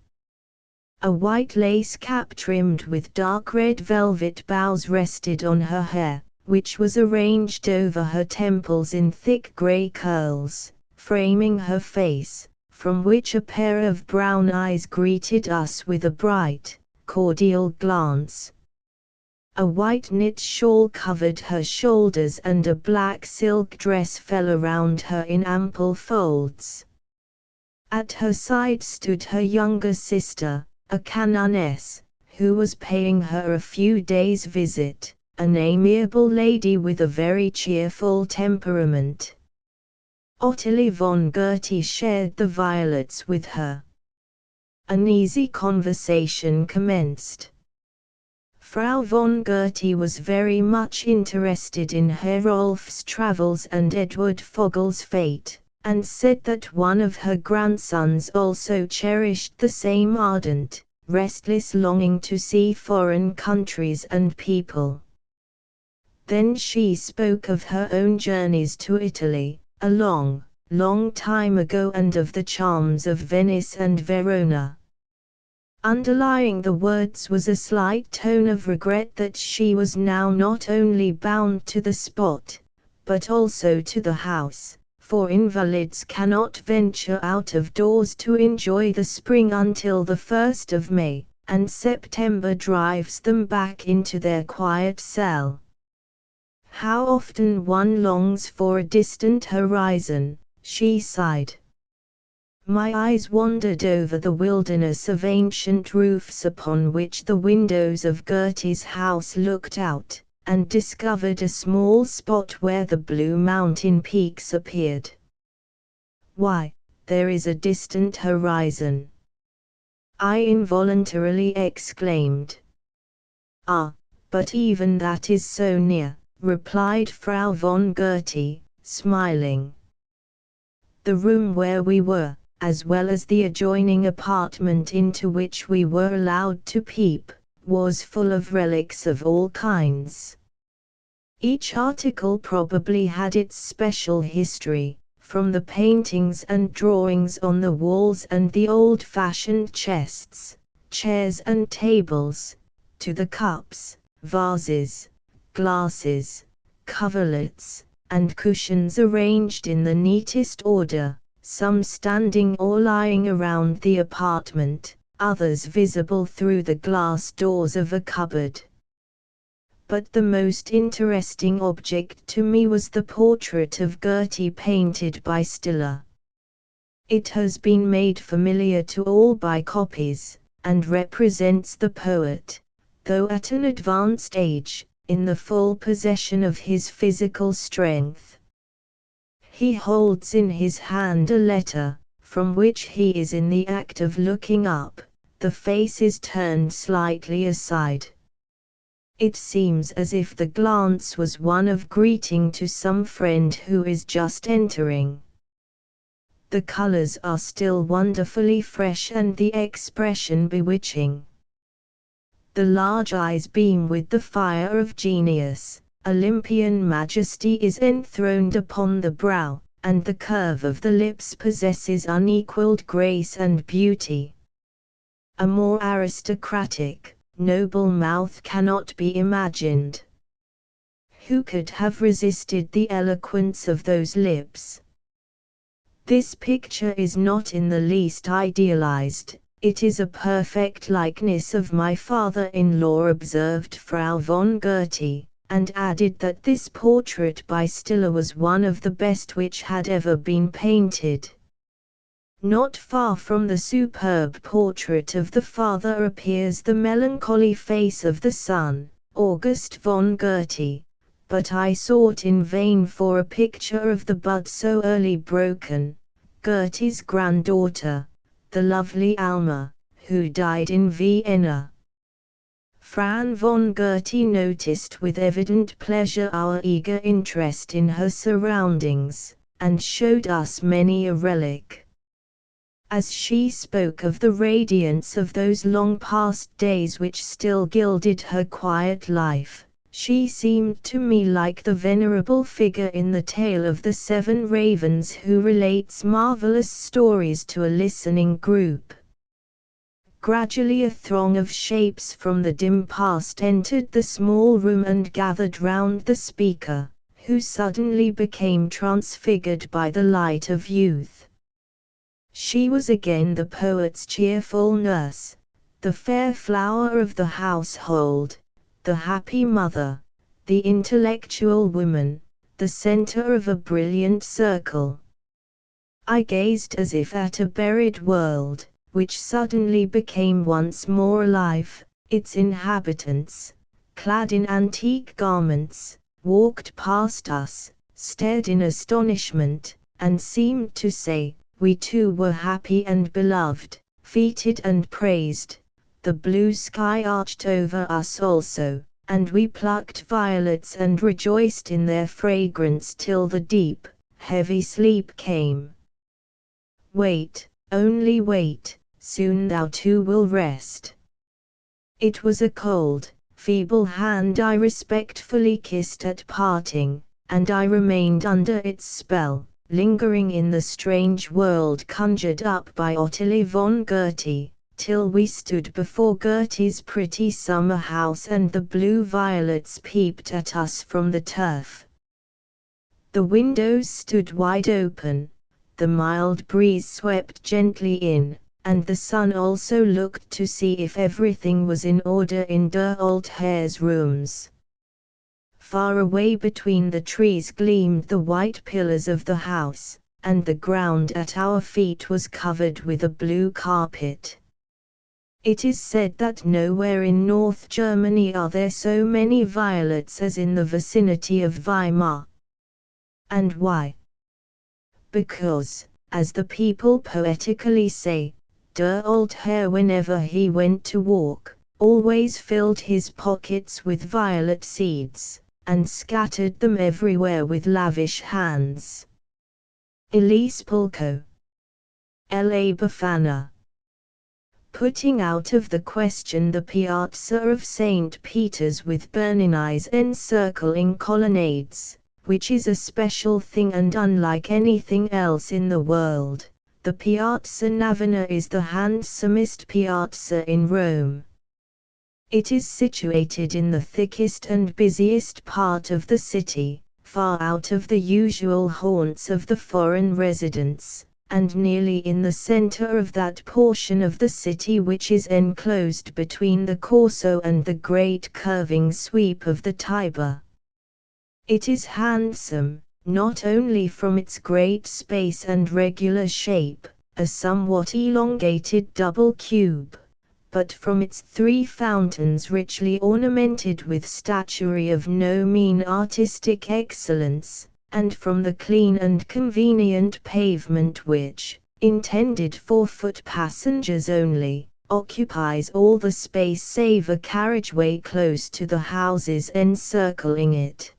A white lace cap trimmed with dark red velvet bows rested on her hair, which was arranged over her temples in thick grey curls, framing her face, from which a pair of brown eyes greeted us with a bright, cordial glance. A white knit shawl covered her shoulders and a black silk dress fell around her in ample folds. At her side stood her younger sister, a canoness, who was paying her a few days' visit, an amiable lady with a very cheerful temperament. Ottilie von Gertie shared the violets with her. An easy conversation commenced. Frau von Gertie was very much interested in Herolf's travels and Edward Fogel's fate, and said that one of her grandsons also cherished the same ardent, restless longing to see foreign countries and people. Then she spoke of her own journeys to Italy, a long, long time ago, and of the charms of Venice and Verona. Underlying the words was a slight tone of regret that she was now not only bound to the spot, but also to the house, for invalids cannot venture out of doors to enjoy the spring until the 1st of May, and September drives them back into their quiet cell. How often one longs for a distant horizon, she sighed. My eyes wandered over the wilderness of ancient roofs upon which the windows of Gertie's house looked out, and discovered a small spot where the blue mountain peaks appeared. Why, there is a distant horizon! I involuntarily exclaimed. Ah, but even that is so near, replied Frau von Gertie, smiling. The room where we were, as well as the adjoining apartment into which we were allowed to peep, was full of relics of all kinds. Each article probably had its special history, from the paintings and drawings on the walls and the old-fashioned chests, chairs and tables, to the cups, vases, glasses, coverlets, and cushions arranged in the neatest order, some standing or lying around the apartment, others visible through the glass doors of a cupboard. But the most interesting object to me was the portrait of Gertie painted by Stiller. It has been made familiar to all by copies, and represents the poet, though at an advanced age, in the full possession of his physical strength. He holds in his hand a letter, from which he is in the act of looking up, the face is turned slightly aside. It seems as if the glance was one of greeting to some friend who is just entering. The colors are still wonderfully fresh and the expression bewitching. The large eyes beam with the fire of genius, Olympian majesty is enthroned upon the brow, and the curve of the lips possesses unequaled grace and beauty. A more aristocratic, noble mouth cannot be imagined. Who could have resisted the eloquence of those lips? This picture is not in the least idealized, it is a perfect likeness of my father-in-law, observed Frau von Goethe, and added that this portrait by Stiller was one of the best which had ever been painted. Not far from the superb portrait of the father appears the melancholy face of the son, August von Goethe, but I sought in vain for a picture of the bud so early broken, Goethe's granddaughter, the lovely Alma, who died in Vienna. Fran von Goethe noticed with evident pleasure our eager interest in her surroundings, and showed us many a relic. As she spoke of the radiance of those long past days which still gilded her quiet life, she seemed to me like the venerable figure in the tale of the 7 ravens who relates marvelous stories to a listening group. Gradually a throng of shapes from the dim past entered the small room and gathered round the speaker, who suddenly became transfigured by the light of youth. She was again the poet's cheerful nurse, the fair flower of the household, the happy mother, the intellectual woman, the center of a brilliant circle. I gazed as if at a buried world, which suddenly became once more alive. Its inhabitants, clad in antique garments, walked past us, stared in astonishment, and seemed to say, we too were happy and beloved, feted and praised. The blue sky arched over us also, and we plucked violets and rejoiced in their fragrance till the deep, heavy sleep came. Wait, only wait, soon thou too will rest. It was a cold, feeble hand I respectfully kissed at parting, and I remained under its spell, lingering in the strange world conjured up by Ottilie von Goethe, till we stood before Goethe's pretty summer house and the blue violets peeped at us from the turf. The windows stood wide open, the mild breeze swept gently in, and the sun also looked to see if everything was in order in Der Old Herr's rooms. Far away between the trees gleamed the white pillars of the house, and the ground at our feet was covered with a blue carpet. It is said that nowhere in North Germany are there so many violets as in the vicinity of Weimar. And why? Because, as the people poetically say, Der Old Herr whenever he went to walk, always filled his pockets with violet seeds, and scattered them everywhere with lavish hands. Elise Pulko. L.A. Bafana. Putting out of the question the piazza of St. Peter's with Bernini's encircling colonnades, which is a special thing and unlike anything else in the world, the Piazza Navona is the handsomest piazza in Rome. It is situated in the thickest and busiest part of the city, far out of the usual haunts of the foreign residents, and nearly in the center of that portion of the city which is enclosed between the Corso and the great curving sweep of the Tiber. It is handsome, not only from its great space and regular shape, a somewhat elongated double cube, but from its 3 fountains richly ornamented with statuary of no mean artistic excellence, and from the clean and convenient pavement which, intended for foot passengers only, occupies all the space save a carriageway close to the houses encircling it.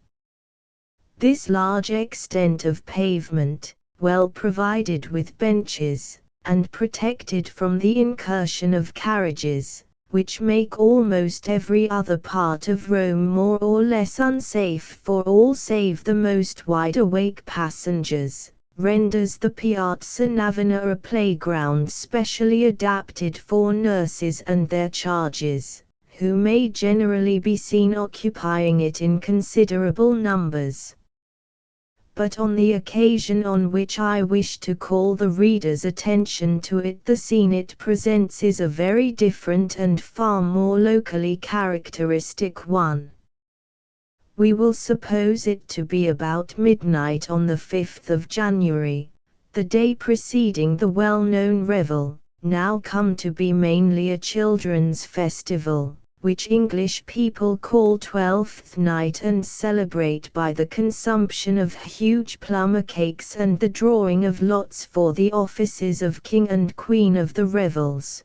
This large extent of pavement, well provided with benches, and protected from the incursion of carriages, which make almost every other part of Rome more or less unsafe for all save the most wide-awake passengers, renders the Piazza Navona a playground specially adapted for nurses and their charges, who may generally be seen occupying it in considerable numbers. But on the occasion on which I wish to call the reader's attention to it, the scene it presents is a very different and far more locally characteristic one. We will suppose it to be about midnight on the 5th of January, the day preceding the well-known revel, now come to be mainly a children's festival, which English people call Twelfth Night and celebrate by the consumption of huge plum cakes and the drawing of lots for the offices of King and Queen of the revels.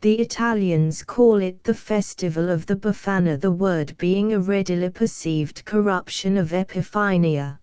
The Italians call it the Festival of the Befana, the word being a readily perceived corruption of Epiphania.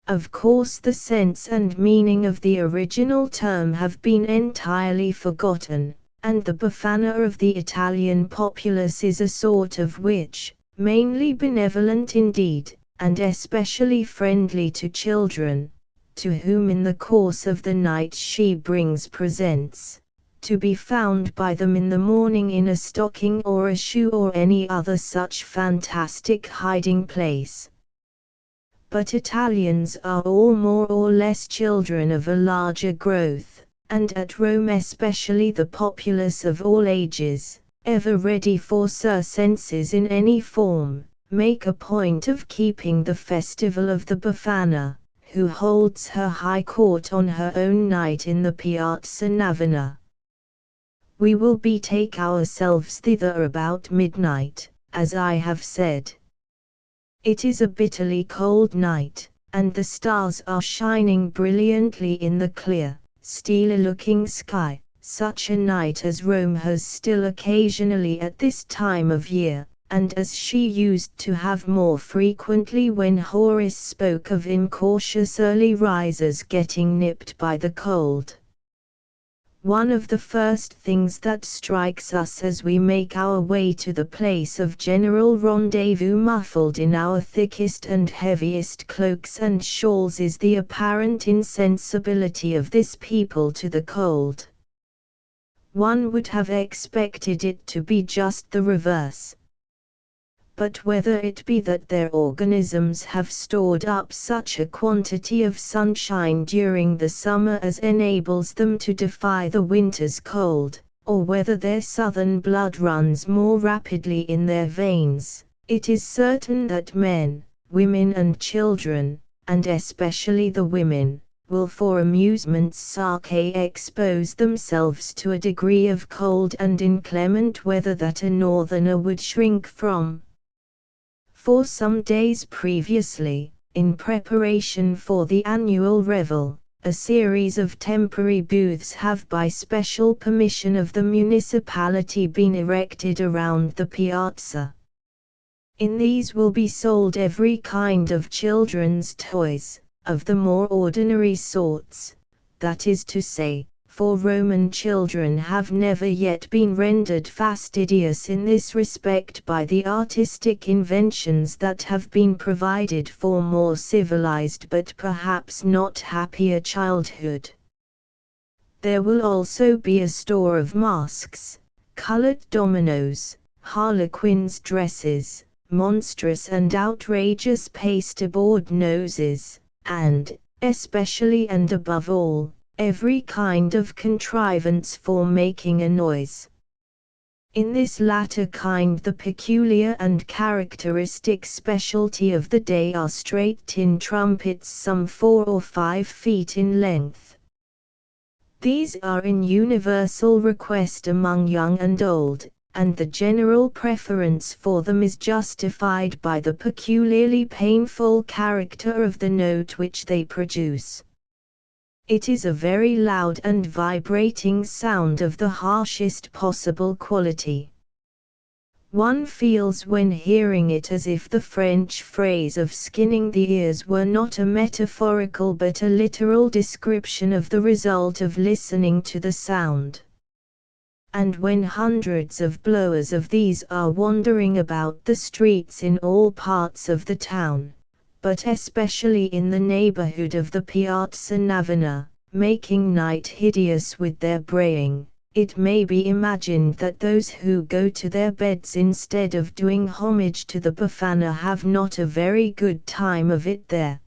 Of course the sense and meaning of the original term have been entirely forgotten, and the Befana of the Italian populace is a sort of witch, mainly benevolent indeed, and especially friendly to children, to whom in the course of the night she brings presents, to be found by them in the morning in a stocking or a shoe or any other such fantastic hiding place. But Italians are all more or less children of a larger growth, and at Rome especially the populace of all ages, ever ready for circenses in any form, make a point of keeping the festival of the Befana, who holds her high court on her own night in the Piazza Navona. We will betake ourselves thither about midnight, as I have said. It is a bitterly cold night, and the stars are shining brilliantly in the clear, steely-looking sky, such a night as Rome has still occasionally at this time of year, and as she used to have more frequently when Horace spoke of incautious early risers getting nipped by the cold. One of the first things that strikes us as we make our way to the place of general rendezvous muffled in our thickest and heaviest cloaks and shawls is the apparent insensibility of this people to the cold. One would have expected it to be just the reverse. But whether it be that their organisms have stored up such a quantity of sunshine during the summer as enables them to defy the winter's cold, or whether their southern blood runs more rapidly in their veins, it is certain that men, women and children, and especially the women, will for amusement's sake expose themselves to a degree of cold and inclement weather that a northerner would shrink from. For some days previously, in preparation for the annual revel, a series of temporary booths have by special permission of the municipality been erected around the piazza. In these will be sold every kind of children's toys, of the more ordinary sorts, that is to say, for Roman children have never yet been rendered fastidious in this respect by the artistic inventions that have been provided for more civilized but perhaps not happier childhood. There will also be a store of masks, colored dominoes, harlequins' dresses, monstrous and outrageous pasteboard noses, and, especially and above all, every kind of contrivance for making a noise. In this latter kind the peculiar and characteristic specialty of the day are straight tin trumpets some 4 or 5 feet in length. These are in universal request among young and old, and the general preference for them is justified by the peculiarly painful character of the note which they produce. It is a very loud and vibrating sound of the harshest possible quality. One feels when hearing it as if the French phrase of skinning the ears were not a metaphorical but a literal description of the result of listening to the sound. And when hundreds of blowers of these are wandering about the streets in all parts of the town, but especially in the neighborhood of the Piazza Navona, making night hideous with their braying, it may be imagined that those who go to their beds instead of doing homage to the Befana have not a very good time of it there.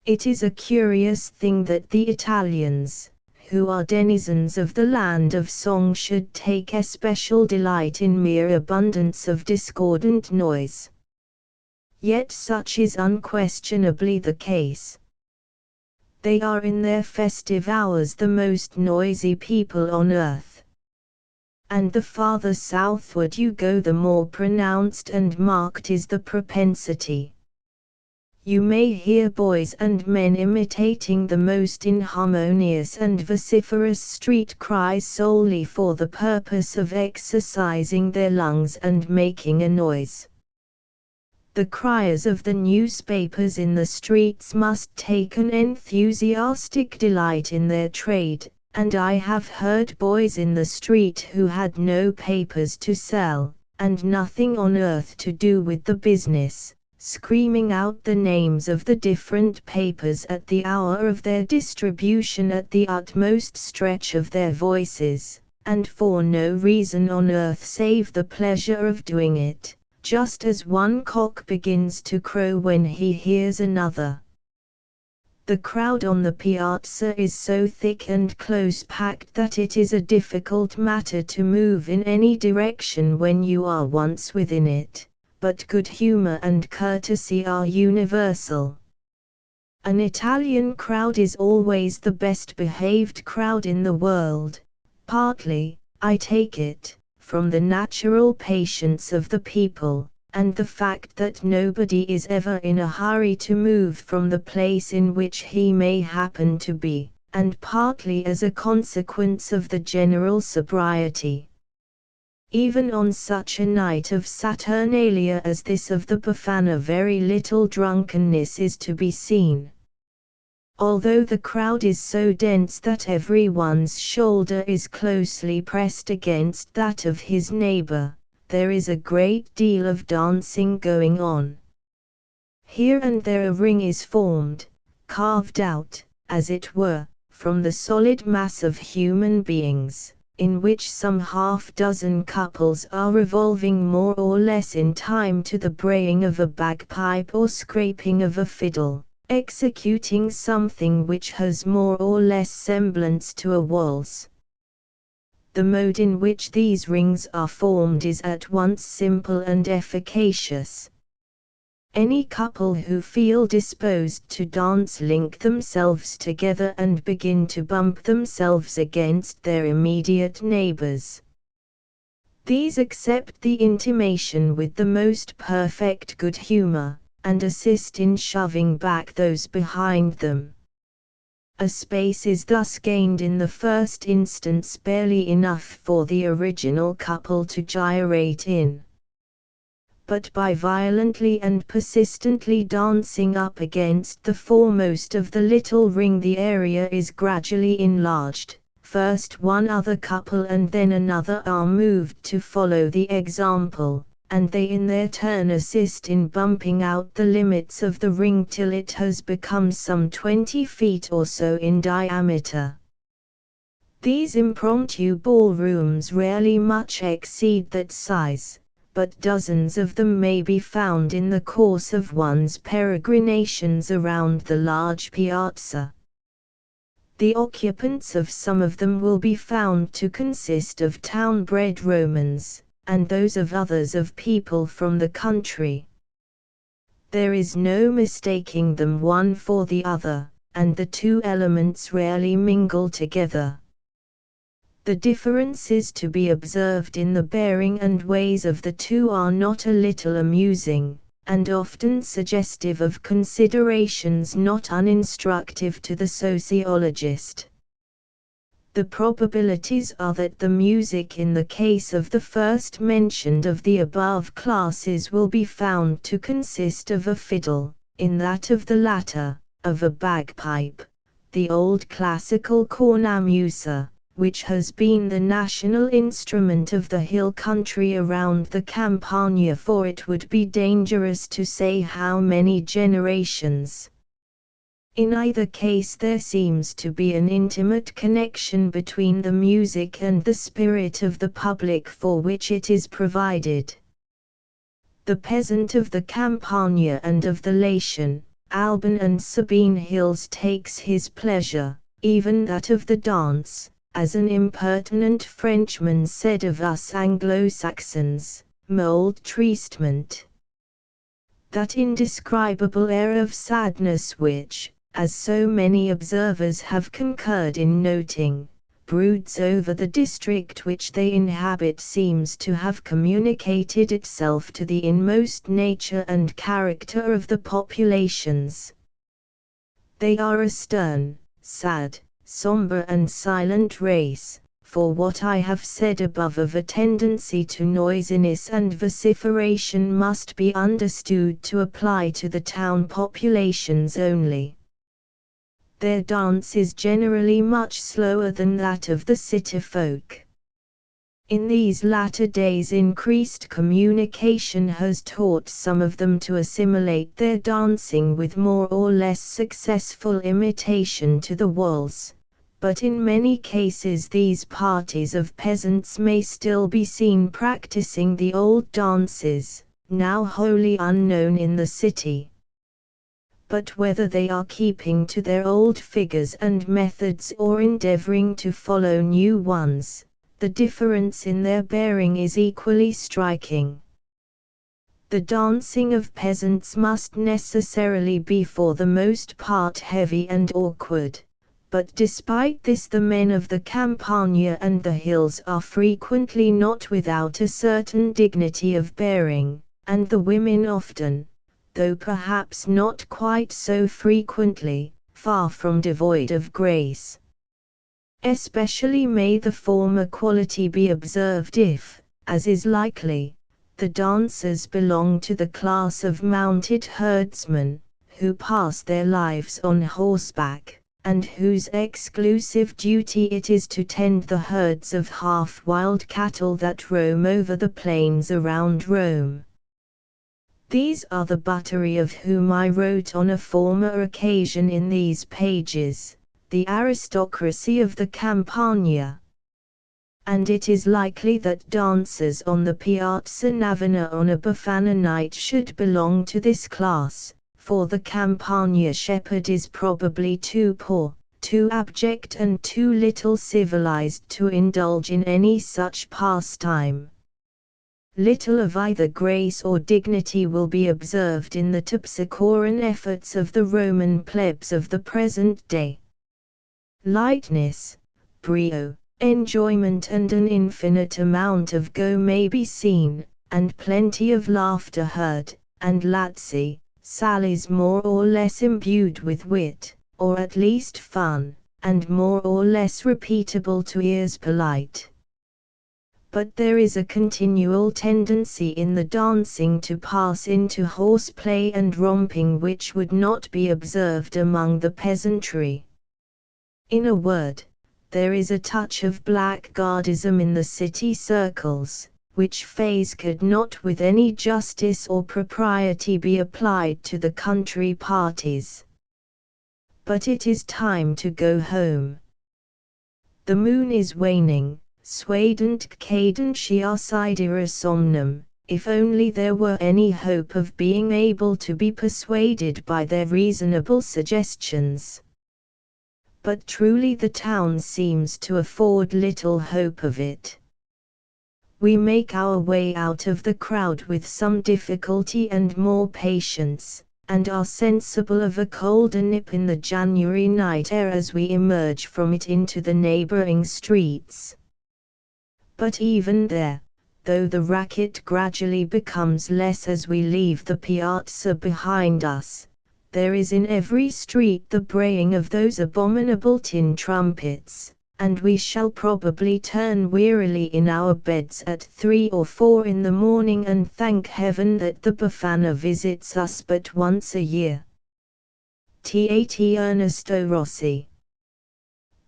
It is a curious thing that the Italians, who are denizens of the land of song, should take especial delight in mere abundance of discordant noise. Yet such is unquestionably the case. They are in their festive hours the most noisy people on earth. And the farther southward you go, the more pronounced and marked is the propensity. You may hear boys and men imitating the most inharmonious and vociferous street cries solely for the purpose of exercising their lungs and making a noise. The criers of the newspapers in the streets must take an enthusiastic delight in their trade, and I have heard boys in the street who had no papers to sell, and nothing on earth to do with the business, screaming out the names of the different papers at the hour of their distribution at the utmost stretch of their voices, and for no reason on earth save the pleasure of doing it, just as one cock begins to crow when he hears another. The crowd on the piazza is so thick and close-packed that it is a difficult matter to move in any direction when you are once within it, but good humor and courtesy are universal. An Italian crowd is always the best behaved crowd in the world, partly, I take it, from the natural patience of the people, and the fact that nobody is ever in a hurry to move from the place in which he may happen to be, and partly as a consequence of the general sobriety. Even on such a night of Saturnalia as this of the Befana, very little drunkenness is to be seen. Although the crowd is so dense that everyone's shoulder is closely pressed against that of his neighbor, there is a great deal of dancing going on. Here and there a ring is formed, carved out, as it were, from the solid mass of human beings, in which some half-dozen couples are revolving more or less in time to the braying of a bagpipe or scraping of a fiddle, executing something which has more or less semblance to a waltz. The mode in which these rings are formed is at once simple and efficacious. Any couple who feel disposed to dance link themselves together and begin to bump themselves against their immediate neighbors. These accept the intimation with the most perfect good humor, and assist in shoving back those behind them. A space is thus gained in the first instance barely enough for the original couple to gyrate in. But by violently and persistently dancing up against the foremost of the little ring, the area is gradually enlarged. First one other couple and then another are moved to follow the example, and they in their turn assist in bumping out the limits of the ring till it has become some 20 feet or so in diameter. These impromptu ballrooms rarely much exceed that size, but dozens of them may be found in the course of one's peregrinations around the large piazza. The occupants of some of them will be found to consist of town-bred Romans, and those of others of people from the country. There is no mistaking them one for the other, and the two elements rarely mingle together. The differences to be observed in the bearing and ways of the two are not a little amusing, and often suggestive of considerations not uninstructive to the sociologist. The probabilities are that the music in the case of the first mentioned of the above classes will be found to consist of a fiddle, in that of the latter, of a bagpipe, the old classical cornamusa, which has been the national instrument of the hill country around the Campagna for it would be dangerous to say how many generations. In either case there seems to be an intimate connection between the music and the spirit of the public for which it is provided. The peasant of the Campagna and of the Latian, Alban and Sabine hills takes his pleasure, even that of the dance, as an impertinent Frenchman said of us Anglo-Saxons, mold treatment. That indescribable air of sadness which, as so many observers have concurred in noting, broods over the district which they inhabit seems to have communicated itself to the inmost nature and character of the populations. They are a stern, sad, sombre and silent race, for what I have said above of a tendency to noisiness and vociferation must be understood to apply to the town populations only. Their dance is generally much slower than that of the city folk. In these latter days increased communication has taught some of them to assimilate their dancing with more or less successful imitation to the waltz, but in many cases these parties of peasants may still be seen practicing the old dances, now wholly unknown in the city. But whether they are keeping to their old figures and methods or endeavoring to follow new ones, the difference in their bearing is equally striking. The dancing of peasants must necessarily be for the most part heavy and awkward, but despite this the men of the Campagna and the hills are frequently not without a certain dignity of bearing, and the women often, though perhaps not quite so frequently, far from devoid of grace. Especially may the former quality be observed if, as is likely, the dancers belong to the class of mounted herdsmen, who pass their lives on horseback, and whose exclusive duty it is to tend the herds of half-wild cattle that roam over the plains around Rome. These are the buttery of whom I wrote on a former occasion in these pages, the aristocracy of the Campagna. And it is likely that dancers on the Piazza Navona on a Befana night should belong to this class, for the Campagna shepherd is probably too poor, too abject and too little civilized to indulge in any such pastime. Little of either grace or dignity will be observed in the terpsichorean efforts of the Roman plebs of the present day. Lightness, brio, enjoyment and an infinite amount of go may be seen, and plenty of laughter heard, and lazzi, sallies more or less imbued with wit, or at least fun, and more or less repeatable to ears polite. But there is a continual tendency in the dancing to pass into horseplay and romping which would not be observed among the peasantry. In a word, there is a touch of blackguardism in the city circles, which phase could not with any justice or propriety be applied to the country parties. But it is time to go home. The moon is waning. Suadent cadentia sidera somnum, if only there were any hope of being able to be persuaded by their reasonable suggestions. But truly the town seems to afford little hope of it. We make our way out of the crowd with some difficulty and more patience, and are sensible of a colder nip in the January night air as we emerge from it into the neighboring streets. But even there, though the racket gradually becomes less as we leave the piazza behind us, there is in every street the braying of those abominable tin trumpets, and we shall probably turn wearily in our beds at 3 or 4 in the morning and thank heaven that the Befana visits us but once a year. Tat Ernesto Rossi.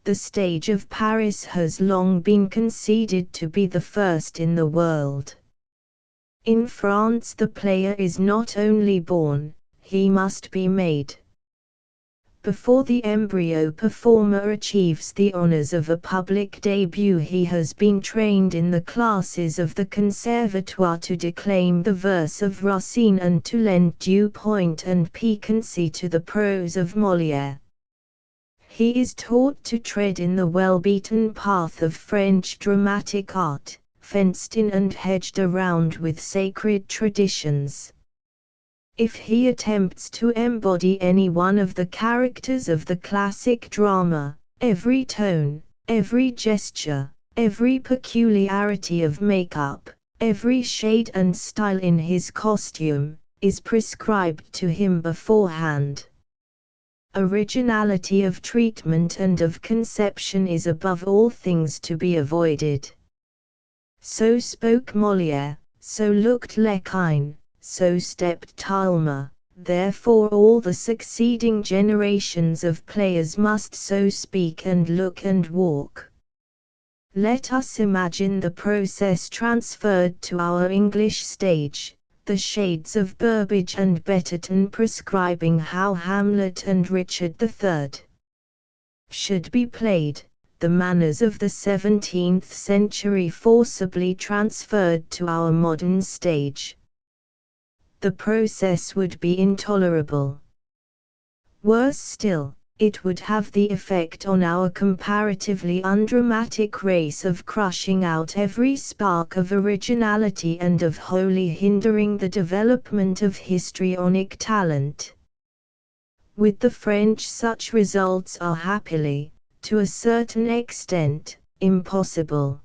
The stage of Paris has long been conceded to be the first in the world. In France the player is not only born, he must be made. Before the embryo performer achieves the honors of a public debut, he has been trained in the classes of the Conservatoire to declaim the verse of Racine and to lend due point and piquancy to the prose of Molière. He is taught to tread in the well-beaten path of French dramatic art, fenced in and hedged around with sacred traditions. If he attempts to embody any one of the characters of the classic drama, every tone, every gesture, every peculiarity of makeup, every shade and style in his costume, is prescribed to him beforehand. Originality of treatment and of conception is above all things to be avoided. So spoke Molière, so looked Lequesne, so stepped Talma, therefore all the succeeding generations of players must so speak and look and walk. Let us imagine the process transferred to our English stage, the shades of Burbage and Betterton prescribing how Hamlet and Richard III should be played, the manners of the 17th century forcibly transferred to our modern stage. The process would be intolerable. Worse still, it would have the effect on our comparatively undramatic race of crushing out every spark of originality and of wholly hindering the development of histrionic talent. With the French such results are happily, to a certain extent, impossible.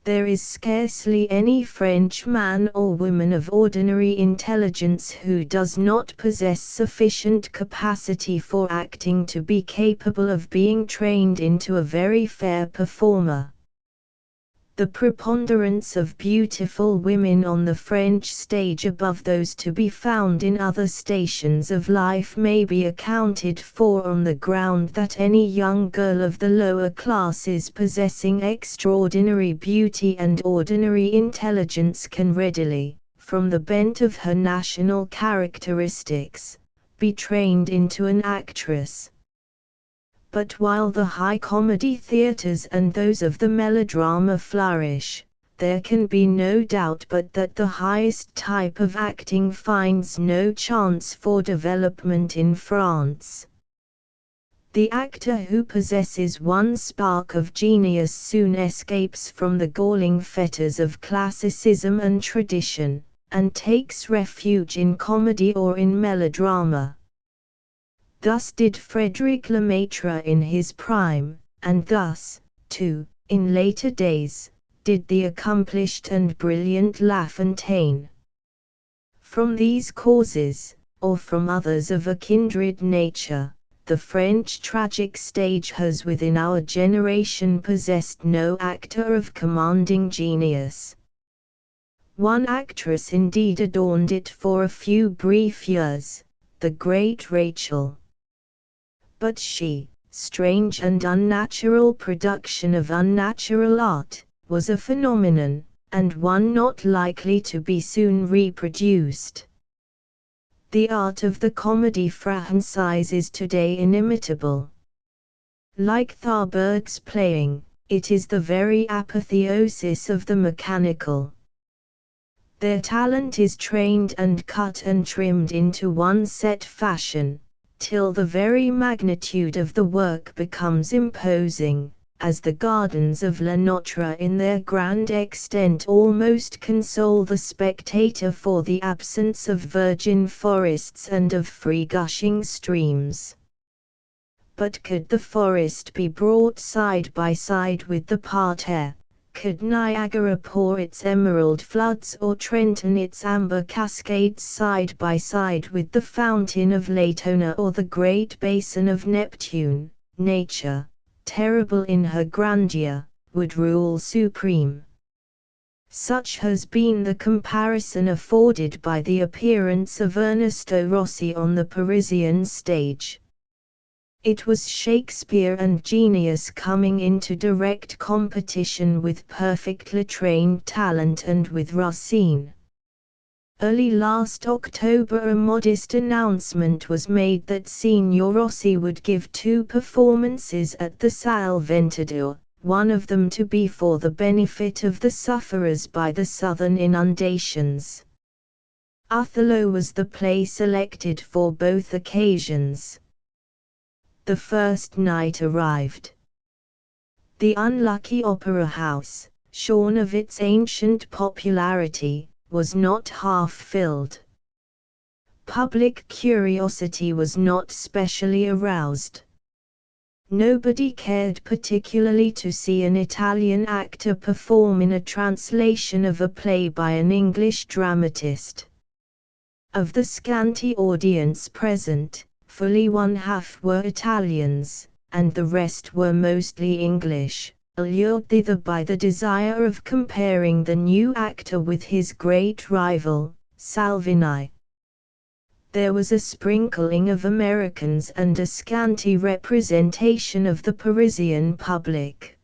There is scarcely any French man or woman of ordinary intelligence who does not possess sufficient capacity for acting to be capable of being trained into a very fair performer. The preponderance of beautiful women on the French stage above those to be found in other stations of life may be accounted for on the ground that any young girl of the lower classes possessing extraordinary beauty and ordinary intelligence can readily, from the bent of her national characteristics, be trained into an actress. But while the high comedy theatres and those of the melodrama flourish, there can be no doubt but that the highest type of acting finds no chance for development in France. The actor who possesses one spark of genius soon escapes from the galling fetters of classicism and tradition, and takes refuge in comedy or in melodrama. Thus did Frédéric Lemaitre in his prime, and thus, too, in later days, did the accomplished and brilliant La Fontaine. From these causes, or from others of a kindred nature, the French tragic stage has within our generation possessed no actor of commanding genius. One actress indeed adorned it for a few brief years, the great Rachel. But she, strange and unnatural production of unnatural art, was a phenomenon, and one not likely to be soon reproduced. The art of the comédie française is today inimitable. Like Thalberg's playing, it is the very apotheosis of the mechanical. Their talent is trained and cut and trimmed into one set fashion, till the very magnitude of the work becomes imposing, as the gardens of Le Notre in their grand extent almost console the spectator for the absence of virgin forests and of free gushing streams. But could the forest be brought side by side with the parterre, could Niagara pour its emerald floods or Trenton its amber cascades side by side with the fountain of Latona or the great basin of Neptune, nature, terrible in her grandeur, would rule supreme. Such has been the comparison afforded by the appearance of Ernesto Rossi on the Parisian stage. It was Shakespeare and genius coming into direct competition with perfectly trained talent and with Racine. Early last October a modest announcement was made that Signor Rossi would give 2 performances at the Salventador, one of them to be for the benefit of the sufferers by the southern inundations. Othello was the play selected for both occasions. The first night arrived. The unlucky opera house, shorn of its ancient popularity, was not half filled. Public curiosity was not specially aroused. Nobody cared particularly to see an Italian actor perform in a translation of a play by an English dramatist. Of the scanty audience present, fully 1/2 were Italians, and the rest were mostly English, allured thither by the desire of comparing the new actor with his great rival, Salvini. There was a sprinkling of Americans and a scanty representation of the Parisian public.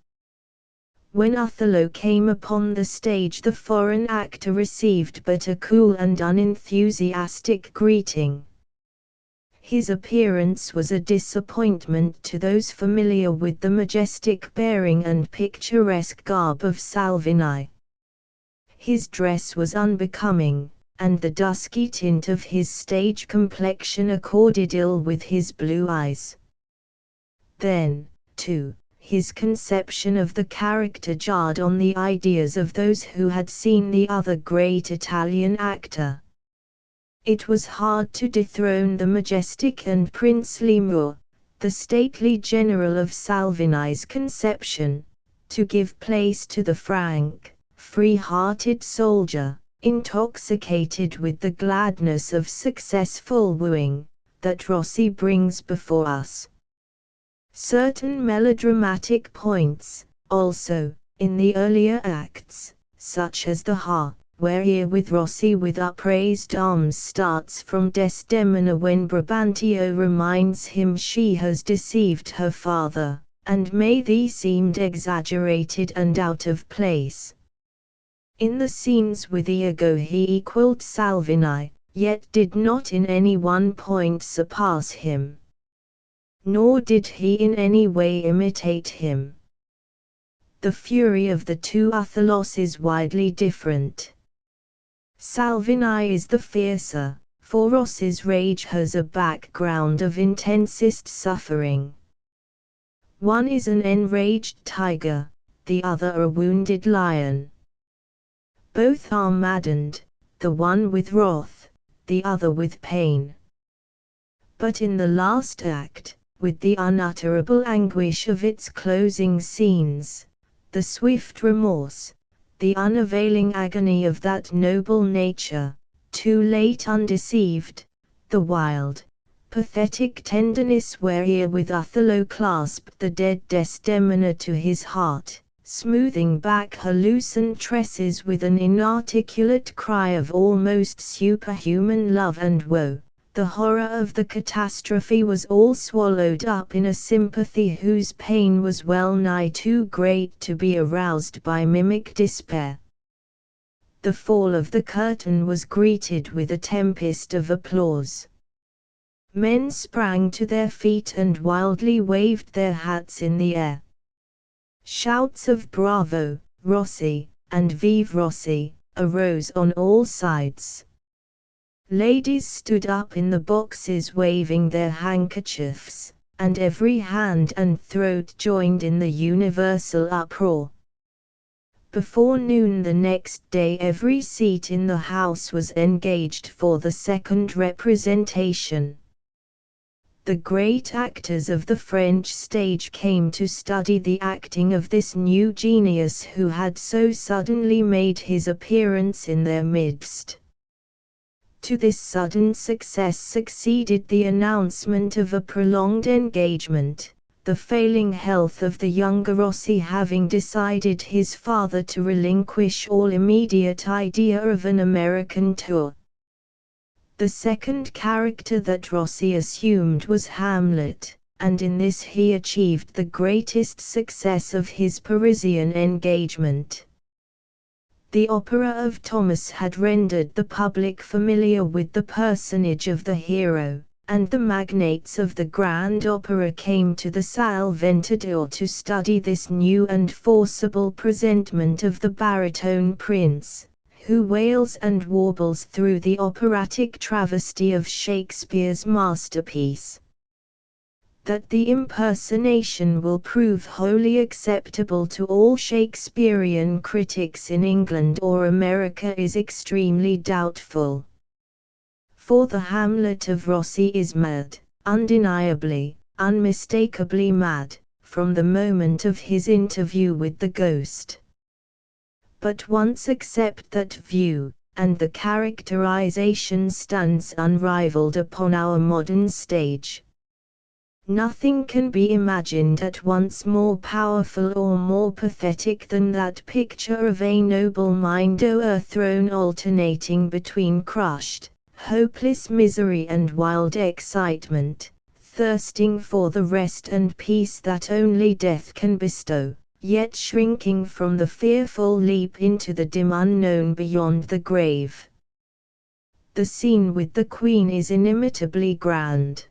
When Othello came upon the stage, the foreign actor received but a cool and unenthusiastic greeting. His appearance was a disappointment to those familiar with the majestic bearing and picturesque garb of Salvini. His dress was unbecoming, and the dusky tint of his stage complexion accorded ill with his blue eyes. Then, too, his conception of the character jarred on the ideas of those who had seen the other great Italian actor. It was hard to dethrone the majestic and princely Moor, the stately general of Salvini's conception, to give place to the frank, free-hearted soldier, intoxicated with the gladness of successful wooing, that Rossi brings before us. Certain melodramatic points, also, in the earlier acts, such as the ha, where herewith Rossi with upraised arms starts from Desdemona when Brabantio reminds him she has deceived her father, and may these seemed exaggerated and out of place. In the scenes with Iago he equalled Salvini, yet did not in any one point surpass him. Nor did he in any way imitate him. The fury of the 2 Othellos is widely different. Salvini is the fiercer, for Rossi's rage has a background of intensest suffering. One is an enraged tiger, the other a wounded lion. Both are maddened, the one with wrath, the other with pain. But in the last act, with the unutterable anguish of its closing scenes, the swift remorse, the unavailing agony of that noble nature, too late undeceived, the wild, pathetic tenderness wherewith Othello clasped the dead Desdemona to his heart, smoothing back her loosened tresses with an inarticulate cry of almost superhuman love and woe. The horror of the catastrophe was all swallowed up in a sympathy whose pain was well nigh too great to be aroused by mimic despair. The fall of the curtain was greeted with a tempest of applause. Men sprang to their feet and wildly waved their hats in the air. Shouts of "Bravo, Rossi," and "Vive Rossi," arose on all sides. Ladies stood up in the boxes waving their handkerchiefs, and every hand and throat joined in the universal uproar. Before noon the next day every seat in the house was engaged for the second representation. The great actors of the French stage came to study the acting of this new genius who had so suddenly made his appearance in their midst. To this sudden success succeeded the announcement of a prolonged engagement, the failing health of the younger Rossi having decided his father to relinquish all immediate idea of an American tour. The second character that Rossi assumed was Hamlet, and in this he achieved the greatest success of his Parisian engagement. The opera of Thomas had rendered the public familiar with the personage of the hero, and the magnates of the Grand Opera came to the Salle Ventadour to study this new and forcible presentment of the baritone prince, who wails and warbles through the operatic travesty of Shakespeare's masterpiece. That the impersonation will prove wholly acceptable to all Shakespearean critics in England or America is extremely doubtful. For the Hamlet of Rossi is mad, undeniably, unmistakably mad, from the moment of his interview with the ghost. But once accept that view, and the characterization stands unrivaled upon our modern stage. Nothing can be imagined at once more powerful or more pathetic than that picture of a noble mind o'erthrown alternating between crushed, hopeless misery and wild excitement, thirsting for the rest and peace that only death can bestow, yet shrinking from the fearful leap into the dim unknown beyond the grave. The scene with the Queen is inimitably grand.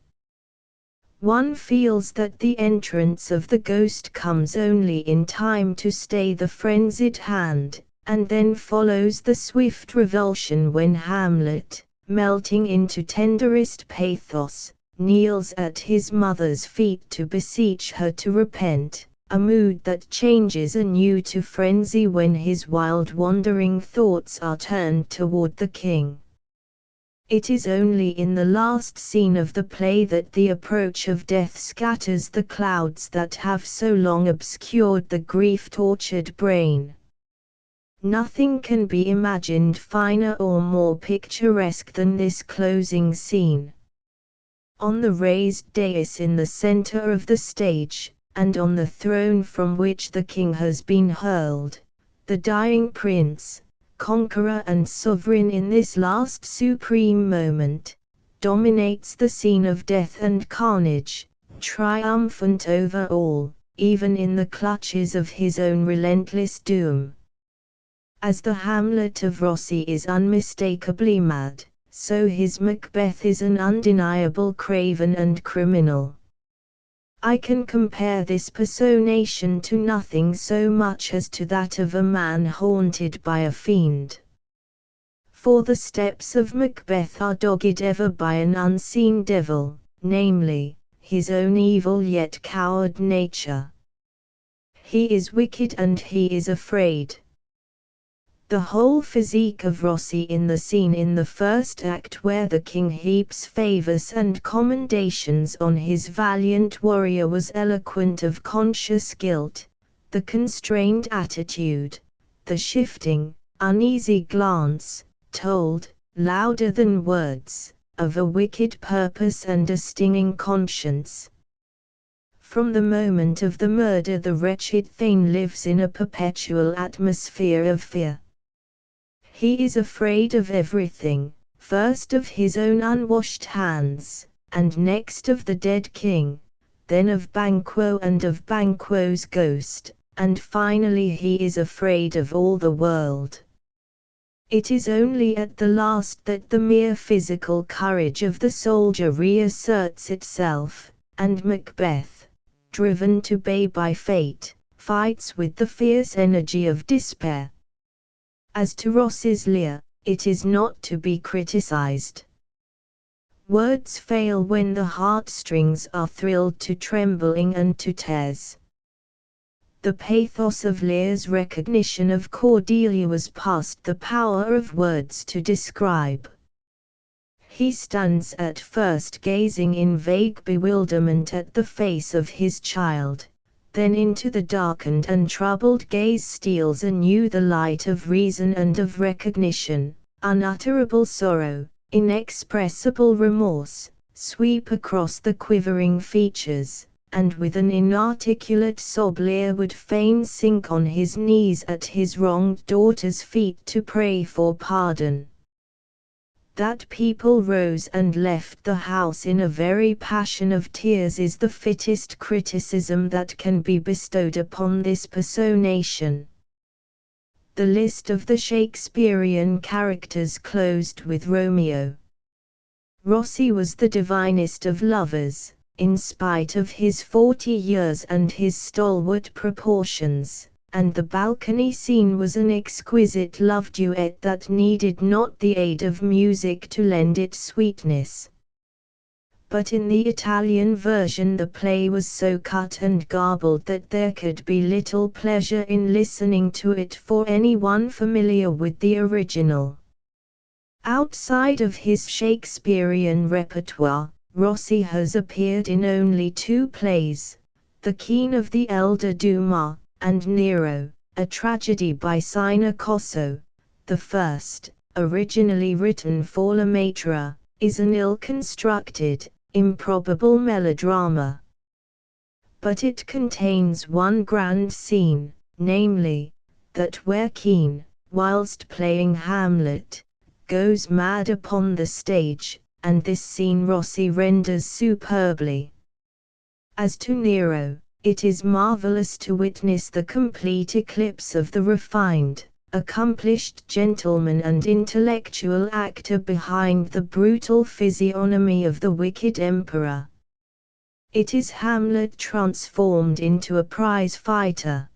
One feels that the entrance of the ghost comes only in time to stay the frenzied hand, and then follows the swift revulsion when Hamlet, melting into tenderest pathos, kneels at his mother's feet to beseech her to repent, a mood that changes anew to frenzy when his wild wandering thoughts are turned toward the king. It is only in the last scene of the play that the approach of death scatters the clouds that have so long obscured the grief-tortured brain. Nothing can be imagined finer or more picturesque than this closing scene. On the raised dais in the center of the stage, and on the throne from which the king has been hurled, the dying prince, conqueror and sovereign in this last supreme moment, dominates the scene of death and carnage, triumphant over all, even in the clutches of his own relentless doom. As the Hamlet of Rossi is unmistakably mad, so his Macbeth is an undeniable craven and criminal. I can compare this personation to nothing so much as to that of a man haunted by a fiend. For the steps of Macbeth are dogged ever by an unseen devil, namely, his own evil yet coward nature. He is wicked and he is afraid. The whole physique of Rossi in the scene in the first act where the king heaps favors and commendations on his valiant warrior was eloquent of conscious guilt, the constrained attitude, the shifting, uneasy glance, told, louder than words, of a wicked purpose and a stinging conscience. From the moment of the murder the wretched thane lives in a perpetual atmosphere of fear. He is afraid of everything, first of his own unwashed hands, and next of the dead king, then of Banquo and of Banquo's ghost, and finally he is afraid of all the world. It is only at the last that the mere physical courage of the soldier reasserts itself, and Macbeth, driven to bay by fate, fights with the fierce energy of despair. As to Rossi's Lear, it is not to be criticized. Words fail when the heartstrings are thrilled to trembling and to tears. The pathos of Lear's recognition of Cordelia was past the power of words to describe. He stands at first gazing in vague bewilderment at the face of his child. Then into the darkened and troubled gaze steals anew the light of reason and of recognition, unutterable sorrow, inexpressible remorse, sweep across the quivering features, and with an inarticulate sob Lear would fain sink on his knees at his wronged daughter's feet to pray for pardon. That people rose and left the house in a very passion of tears is the fittest criticism that can be bestowed upon this personation. The list of the Shakespearean characters closed with Romeo. Rossi was the divinest of lovers, in spite of his 40 years and his stalwart proportions, and the balcony scene was an exquisite love duet that needed not the aid of music to lend it sweetness. But in the Italian version the play was so cut and garbled that there could be little pleasure in listening to it for anyone familiar with the original. Outside of his Shakespearean repertoire, Rossi has appeared in only 2 plays, The Keene of the elder Dumas, and Nero, a tragedy by Sina Cosso. The first, originally written for La Matra, is an ill-constructed, improbable melodrama. But it contains one grand scene, namely, that where Keene, whilst playing Hamlet, goes mad upon the stage, and this scene Rossi renders superbly. As to Nero, it is marvelous to witness the complete eclipse of the refined, accomplished gentleman and intellectual actor behind the brutal physiognomy of the wicked emperor. It is Hamlet transformed into a prize fighter.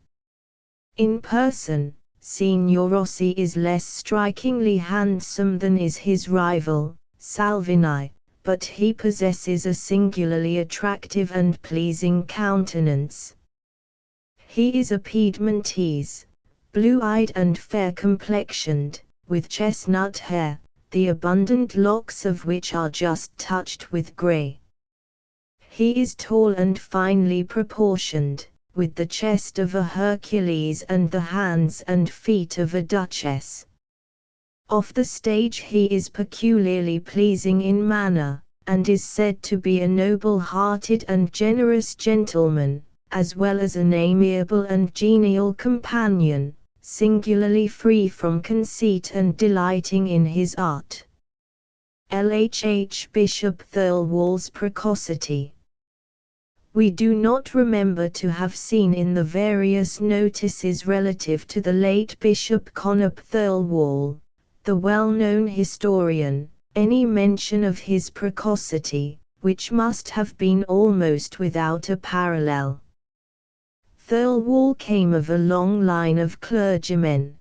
In person, Signor Rossi is less strikingly handsome than is his rival, Salvini, but he possesses a singularly attractive and pleasing countenance. He is a Piedmontese, blue-eyed and fair-complexioned, with chestnut hair, the abundant locks of which are just touched with grey. He is tall and finely proportioned, with the chest of a Hercules and the hands and feet of a duchess. Off the stage he is peculiarly pleasing in manner, and is said to be a noble-hearted and generous gentleman, as well as an amiable and genial companion, singularly free from conceit and delighting in his art. LHH Bishop Thirlwall's precocity. We do not remember to have seen in the various notices relative to the late Bishop Connop Thirlwall, the well-known historian, any mention of his precocity, which must have been almost without a parallel. Thirlwall came of a long line of clergymen.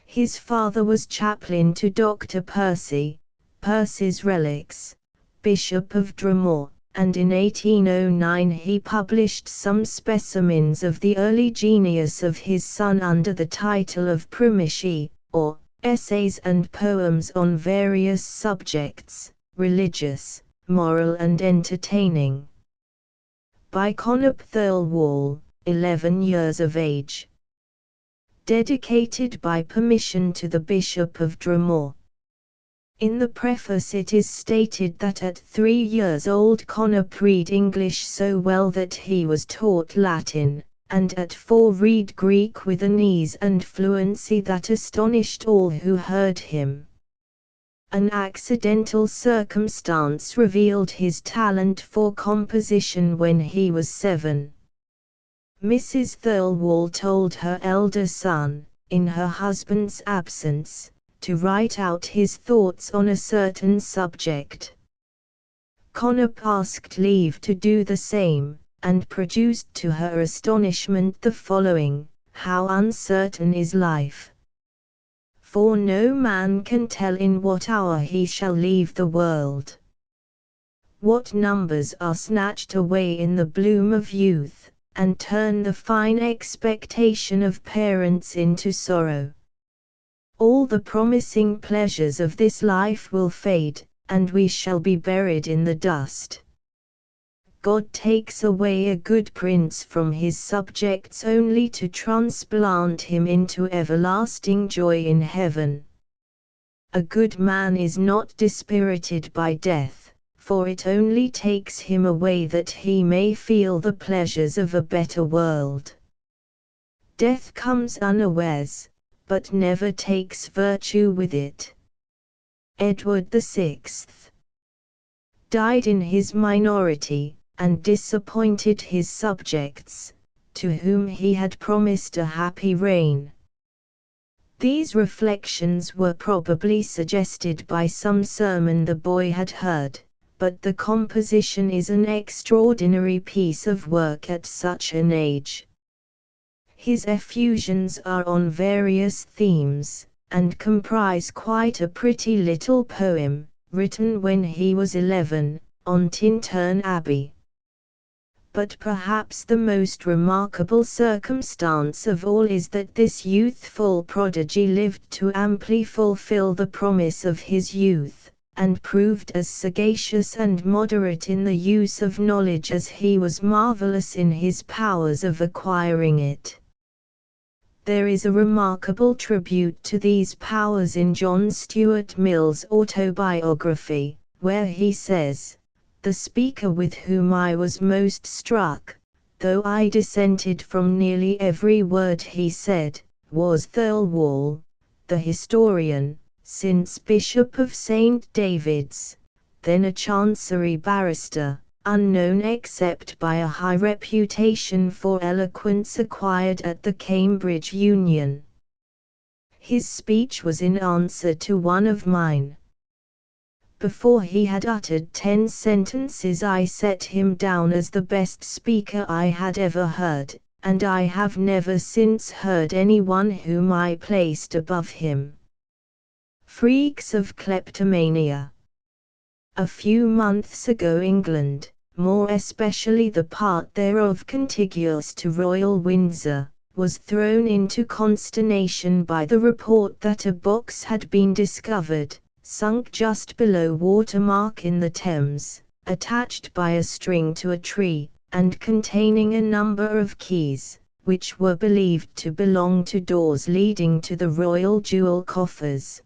His father was chaplain to Dr. Percy's relics, Bishop of Dromore, and in 1809 he published some specimens of the early genius of his son under the title of Primici, or Essays and Poems on various subjects, religious, moral and entertaining. By Connop Thirlwall, 11 years of age. Dedicated by permission to the Bishop of Dromore. In the preface it is stated that at 3 years old Connop read English so well that he was taught Latin, and at 4 read Greek with an ease and fluency that astonished all who heard him. An accidental circumstance revealed his talent for composition when he was 7. Mrs. Thirlwall told her elder son, in her husband's absence, to write out his thoughts on a certain subject. Connop asked leave to do the same, and produced to her astonishment the following: "How uncertain is life! For no man can tell in what hour he shall leave the world. What numbers are snatched away in the bloom of youth, and turn the fine expectation of parents into sorrow. All the promising pleasures of this life will fade, and we shall be buried in the dust. God takes away a good prince from his subjects only to transplant him into everlasting joy in heaven. A good man is not dispirited by death, for it only takes him away that he may feel the pleasures of a better world. Death comes unawares, but never takes virtue with it." Edward VI died in his minority, and disappointed his subjects, to whom he had promised a happy reign. These reflections were probably suggested by some sermon the boy had heard, but the composition is an extraordinary piece of work at such an age. His effusions are on various themes, and comprise quite a pretty little poem, written when he was 11, on Tintern Abbey. But perhaps the most remarkable circumstance of all is that this youthful prodigy lived to amply fulfill the promise of his youth, and proved as sagacious and moderate in the use of knowledge as he was marvelous in his powers of acquiring it. There is a remarkable tribute to these powers in John Stuart Mill's autobiography, where he says, "The speaker with whom I was most struck, though I dissented from nearly every word he said, was Thirlwall, the historian, since Bishop of St. David's, then a Chancery barrister, unknown except by a high reputation for eloquence acquired at the Cambridge Union." His speech was in answer to one of mine. Before he had uttered 10 sentences I set him down as the best speaker I had ever heard, and I have never since heard anyone whom I placed above him. Freaks of kleptomania. A few months ago England, more especially the part thereof contiguous to Royal Windsor, was thrown into consternation by the report that a box had been discovered, sunk just below water mark in the Thames, attached by a string to a tree, and containing a number of keys, which were believed to belong to doors leading to the royal jewel coffers.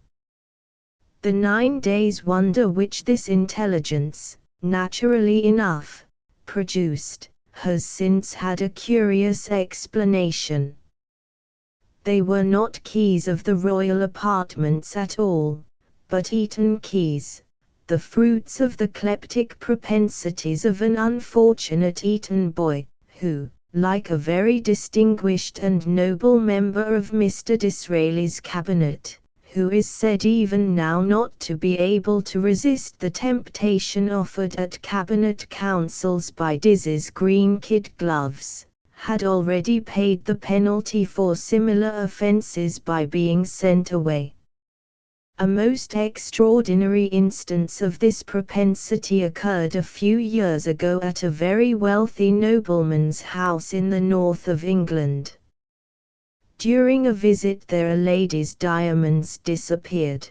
The 9 days' wonder which this intelligence, naturally enough, produced, has since had a curious explanation. They were not keys of the royal apartments at all, but Eton keys, the fruits of the kleptic propensities of an unfortunate Eton boy, who, like a very distinguished and noble member of Mr. Disraeli's cabinet, who is said even now not to be able to resist the temptation offered at cabinet councils by Diz's green kid gloves, had already paid the penalty for similar offences by being sent away. A most extraordinary instance of this propensity occurred a few years ago at a very wealthy nobleman's house in the north of England. During a visit there a lady's diamonds disappeared.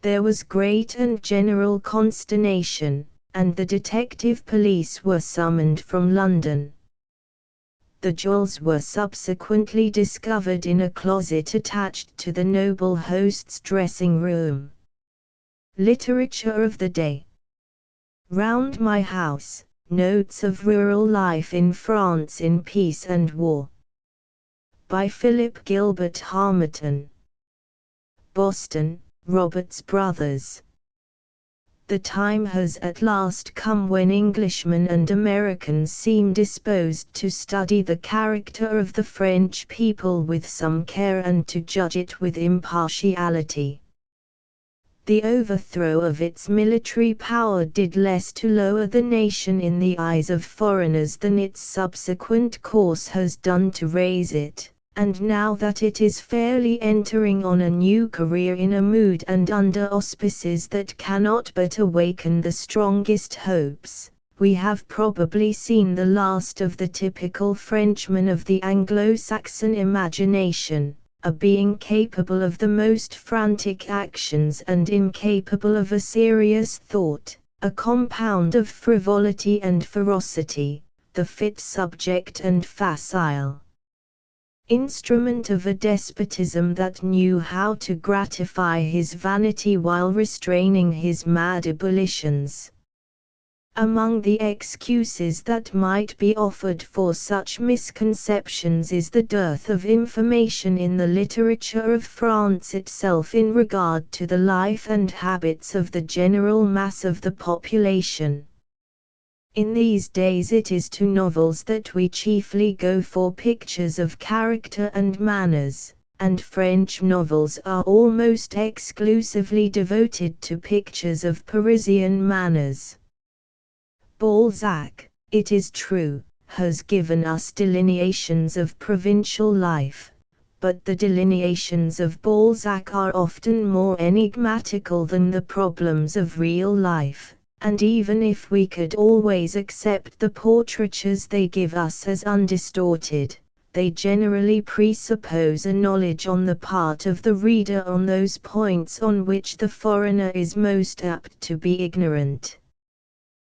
There was great and general consternation, and the detective police were summoned from London. The jewels were subsequently discovered in a closet attached to the noble host's dressing room. Literature of the day. Round my house, notes of rural life in France in peace and war. By Philip Gilbert Harmerton. Boston, Roberts Brothers. The time has at last come when Englishmen and Americans seem disposed to study the character of the French people with some care and to judge it with impartiality. The overthrow of its military power did less to lower the nation in the eyes of foreigners than its subsequent course has done to raise it. And now that it is fairly entering on a new career in a mood and under auspices that cannot but awaken the strongest hopes, we have probably seen the last of the typical Frenchman of the Anglo-Saxon imagination, a being capable of the most frantic actions and incapable of a serious thought, a compound of frivolity and ferocity, the fit subject and facile instrument of a despotism that knew how to gratify his vanity while restraining his mad ebullitions. Among the excuses that might be offered for such misconceptions is the dearth of information in the literature of France itself in regard to the life and habits of the general mass of the population. In these days it is to novels that we chiefly go for pictures of character and manners, and French novels are almost exclusively devoted to pictures of Parisian manners. Balzac, it is true, has given us delineations of provincial life, but the delineations of Balzac are often more enigmatical than the problems of real life, and even if we could always accept the portraitures they give us as undistorted, they generally presuppose a knowledge on the part of the reader on those points on which the foreigner is most apt to be ignorant.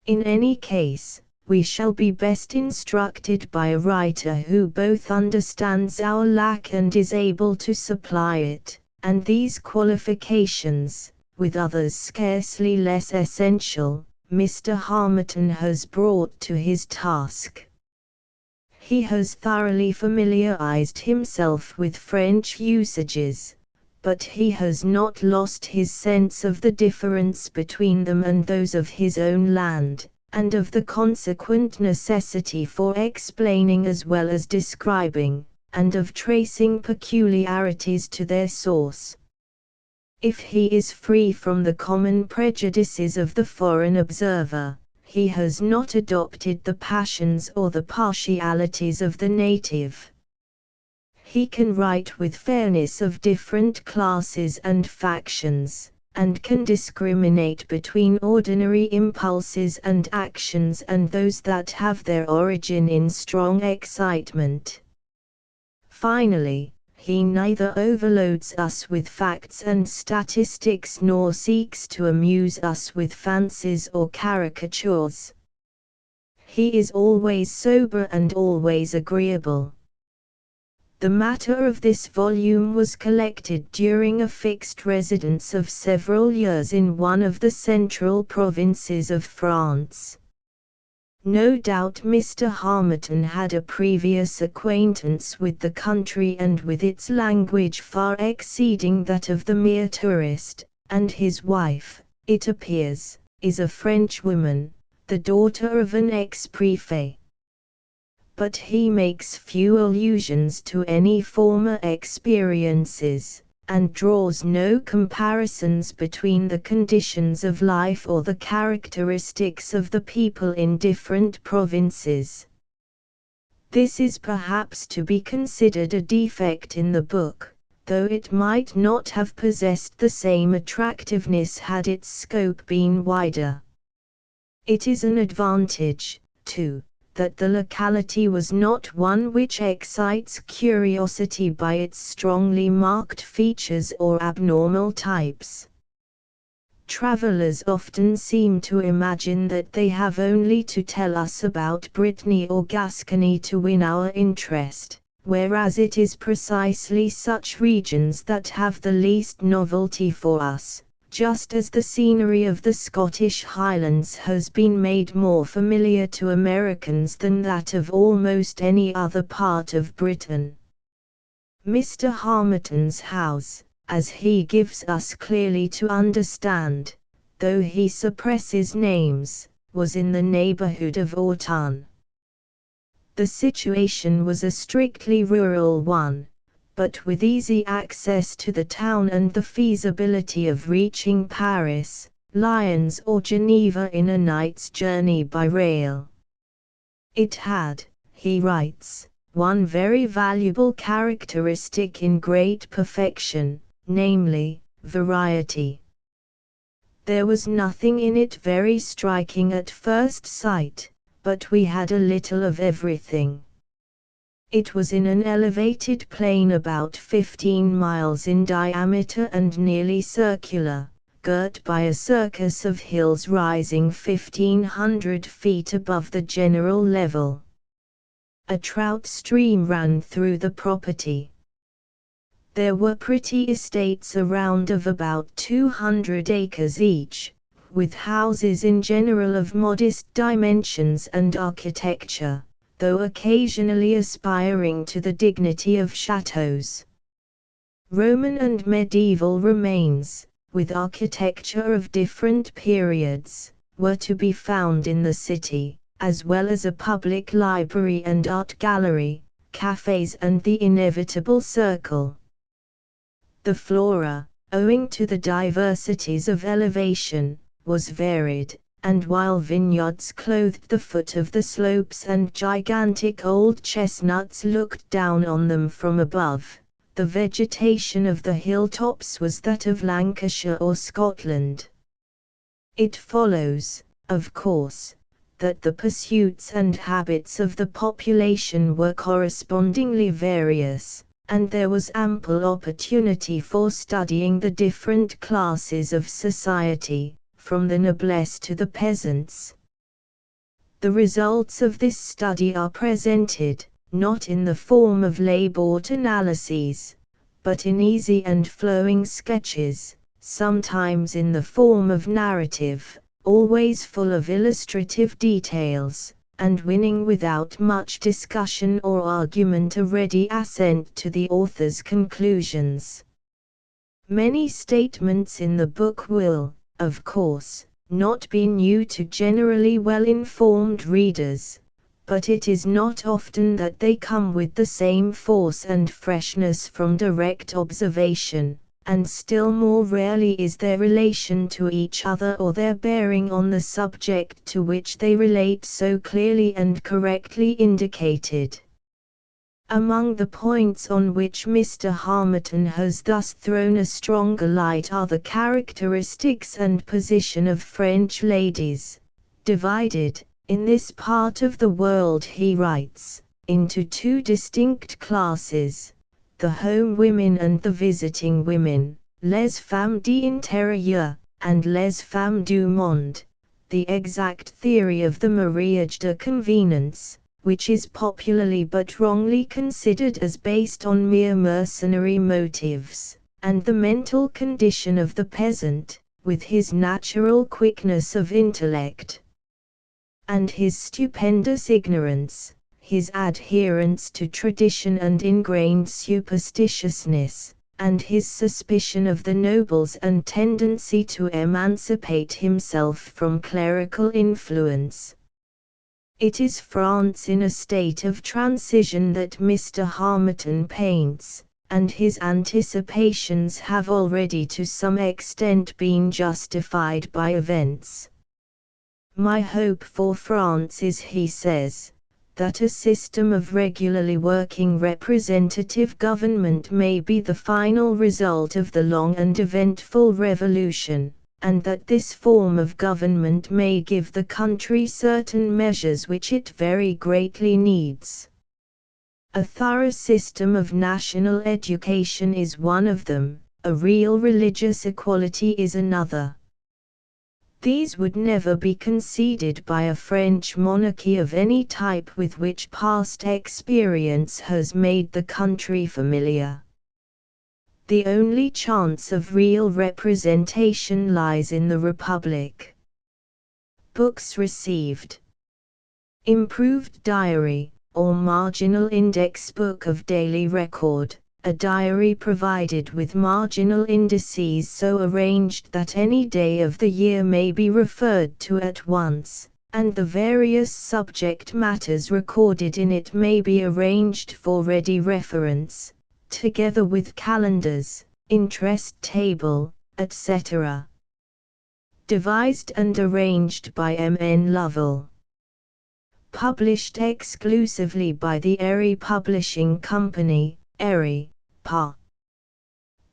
In any case, we shall be best instructed by a writer who both understands our lack and is able to supply it, and these qualifications, with others scarcely less essential, Mr. Harmattan has brought to his task. He has thoroughly familiarized himself with French usages, but he has not lost his sense of the difference between them and those of his own land, and of the consequent necessity for explaining as well as describing, and of tracing peculiarities to their source. If he is free from the common prejudices of the foreign observer, he has not adopted the passions or the partialities of the native. He can write with fairness of different classes and factions, and can discriminate between ordinary impulses and actions and those that have their origin in strong excitement. Finally, he neither overloads us with facts and statistics nor seeks to amuse us with fancies or caricatures. He is always sober and always agreeable. The matter of this volume was collected during a fixed residence of several years in one of the central provinces of France. No doubt Mr. Harmattan had a previous acquaintance with the country and with its language far exceeding that of the mere tourist, and his wife, it appears, is a Frenchwoman, the daughter of an ex-prefet. But he makes few allusions to any former experiences, and draws no comparisons between the conditions of life or the characteristics of the people in different provinces. This is perhaps to be considered a defect in the book, though it might not have possessed the same attractiveness had its scope been wider. It is an advantage, too, that the locality was not one which excites curiosity by its strongly marked features or abnormal types. Travelers often seem to imagine that they have only to tell us about Brittany or Gascony to win our interest, whereas it is precisely such regions that have the least novelty for us, just as the scenery of the Scottish Highlands has been made more familiar to Americans than that of almost any other part of Britain. Mr. Harmattan's house, as he gives us clearly to understand, though he suppresses names, was in the neighborhood of Autun. The situation was a strictly rural one, but with easy access to the town and the feasibility of reaching Paris, Lyons or Geneva in a night's journey by rail. It had, he writes, one very valuable characteristic in great perfection, namely, variety. There was nothing in it very striking at first sight, but we had a little of everything. It was in an elevated plain about 15 miles in diameter and nearly circular, girt by a circus of hills rising 1,500 feet above the general level. A trout stream ran through the property. There were pretty estates around of about 200 acres each, with houses in general of modest dimensions and architecture, though occasionally aspiring to the dignity of chateaux. Roman and medieval remains, with architecture of different periods, were to be found in the city, as well as a public library and art gallery, cafes and the inevitable circle. The flora, owing to the diversities of elevation, was varied, and while vineyards clothed the foot of the slopes and gigantic old chestnuts looked down on them from above, the vegetation of the hilltops was that of Lancashire or Scotland. It follows, of course, that the pursuits and habits of the population were correspondingly various, and there was ample opportunity for studying the different classes of society, from the noblesse to the peasants. The results of this study are presented, not in the form of laboured analyses, but in easy and flowing sketches, sometimes in the form of narrative, always full of illustrative details, and winning without much discussion or argument a ready assent to the author's conclusions. Many statements in the book will, of course, not be new to generally well-informed readers, but it is not often that they come with the same force and freshness from direct observation, and still more rarely is their relation to each other or their bearing on the subject to which they relate so clearly and correctly indicated. Among the points on which Mr. Harmattan has thus thrown a stronger light are the characteristics and position of French ladies, divided, in this part of the world he writes, into two distinct classes, the home women and the visiting women, les femmes d'intérieur, and les femmes du monde, the exact theory of the mariage de convenance, which is popularly but wrongly considered as based on mere mercenary motives, and the mental condition of the peasant, with his natural quickness of intellect, and his stupendous ignorance, his adherence to tradition and ingrained superstitiousness, and his suspicion of the nobles and tendency to emancipate himself from clerical influence. It is France in a state of transition that Mr. Harmattan paints, and his anticipations have already to some extent been justified by events. My hope for France is, he says, that a system of regularly working representative government may be the final result of the long and eventful revolution, and that this form of government may give the country certain measures which it very greatly needs. A thorough system of national education is one of them, a real religious equality is another. These would never be conceded by a French monarchy of any type with which past experience has made the country familiar. The only chance of real representation lies in the Republic. Books received. Improved diary, or marginal index book of daily record, a diary provided with marginal indices so arranged that any day of the year may be referred to at once, and the various subject matters recorded in it may be arranged for ready reference, together with calendars, interest table, etc. Devised and arranged by M. N. Lovell. Published exclusively by the Erie Publishing Company, Erie, Pa.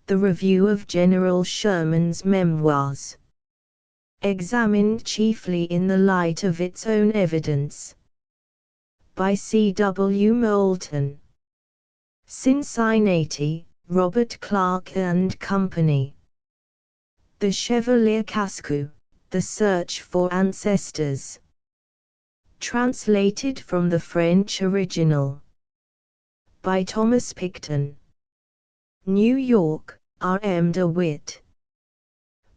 The Review of General Sherman's Memoirs. Examined chiefly in the light of its own evidence. By C. W. Moulton. Cincinnati, Robert Clark and Company. The Chevalier Cascu, The Search for Ancestors. Translated from the French original. By Thomas Picton. New York, R. M. DeWitt.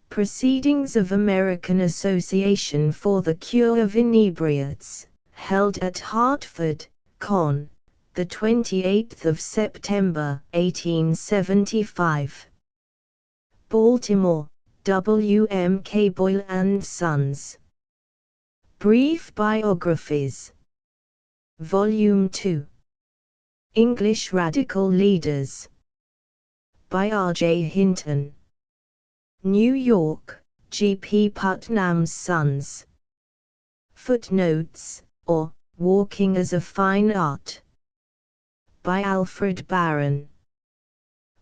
Proceedings of American Association for the Cure of Inebriates, held at Hartford, Conn, the 28th of September, 1875. Baltimore, W. M. K. Boyle and Sons. Brief Biographies. Volume 2. English Radical Leaders. by R.J. Hinton. New York, G.P. Putnam's Sons. Footnotes, or Walking as a Fine Art, by Alfred Barron.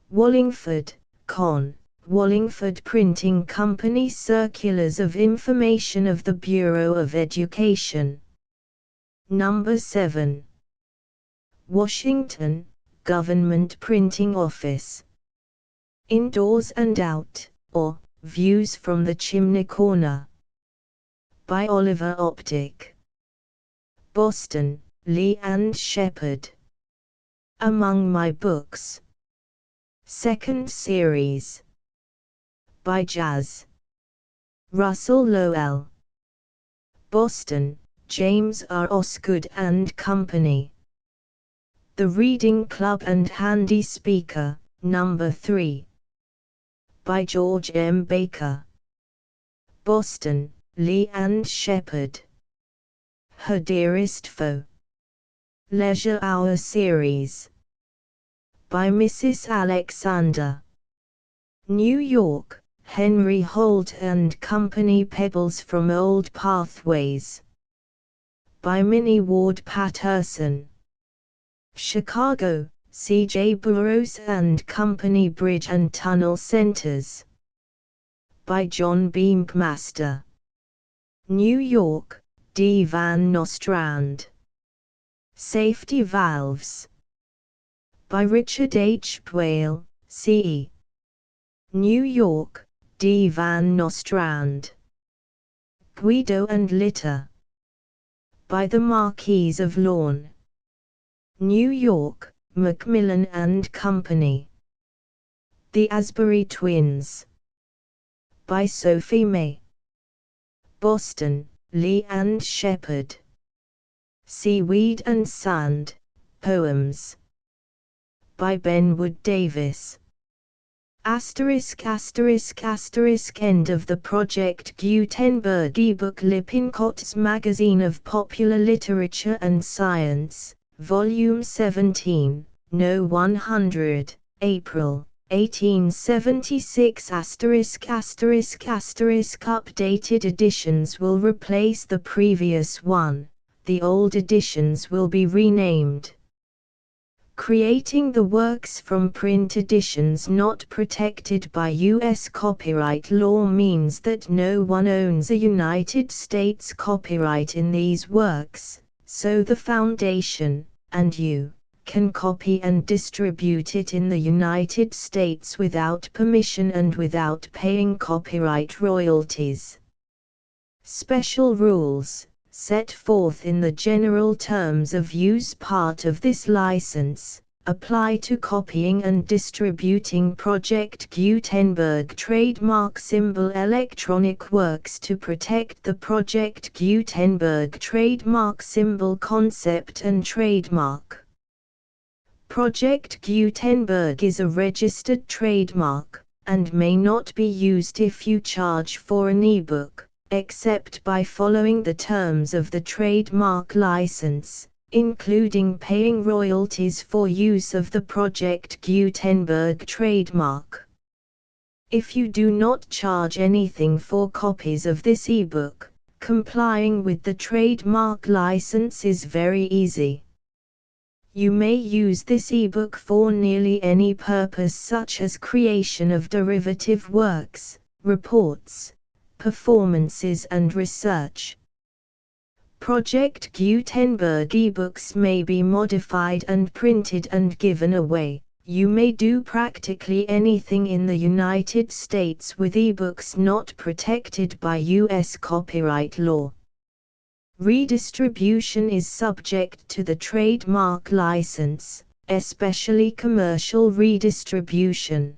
Wallingford, Con. Wallingford Printing Company. Circulars of Information of the Bureau of Education. Number 7. Washington, Government Printing Office. Indoors and Out, or Views from the Chimney Corner, by Oliver Optic. Boston, Lee and Shepard. Among My Books. Second Series, by Jas. Russell Lowell. Boston, James R. Osgood and Company. The Reading Club and Handy Speaker, Number 3, by George M. Baker. Boston, Lee and Shepard. Her Dearest Foe. Leisure Hour Series, by Mrs. Alexander. New York, Henry Holt and Company. Pebbles from Old Pathways, by Minnie Ward Patterson. Chicago, C.J. Burroughs and Company. Bridge and Tunnel Centers, by John Beampmaster. New York, D. Van Nostrand. Safety Valves, by Richard H. Pwale, C.E. New York, D. Van Nostrand. Guido and Litter, by the Marquise of Lorne. New York, Macmillan and Company. The Asbury Twins, by Sophie May. Boston, Lee and Shepard. Seaweed and Sand, Poems, by Benwood Davis. Asterisk asterisk asterisk. End of the Project Gutenberg ebook. Lippincott's Magazine of Popular Literature and Science, Volume 17, No. 100, April, 1876. Asterisk asterisk asterisk. Updated editions will replace the previous one. The old editions will be renamed. Creating the works from print editions not protected by U.S. copyright law means that no one owns a United States copyright in these works, so the Foundation, and you, can copy and distribute it in the United States without permission and without paying copyright royalties. Special rules, set forth in the general terms of use part of this license, apply to copying and distributing Project Gutenberg trademark symbol electronic works to protect the Project Gutenberg trademark symbol concept and trademark. Project Gutenberg is a registered trademark, and may not be used if you charge for an ebook, except by following the terms of the trademark license, including paying royalties for use of the Project Gutenberg trademark. If you do not charge anything for copies of this ebook, complying with the trademark license is very easy. You may use this ebook for nearly any purpose, such as creation of derivative works, reports, performances and research. Project Gutenberg ebooks may be modified and printed and given away. You may do practically anything in the United States with ebooks not protected by U.S. copyright law. Redistribution is subject to the trademark license, especially commercial redistribution.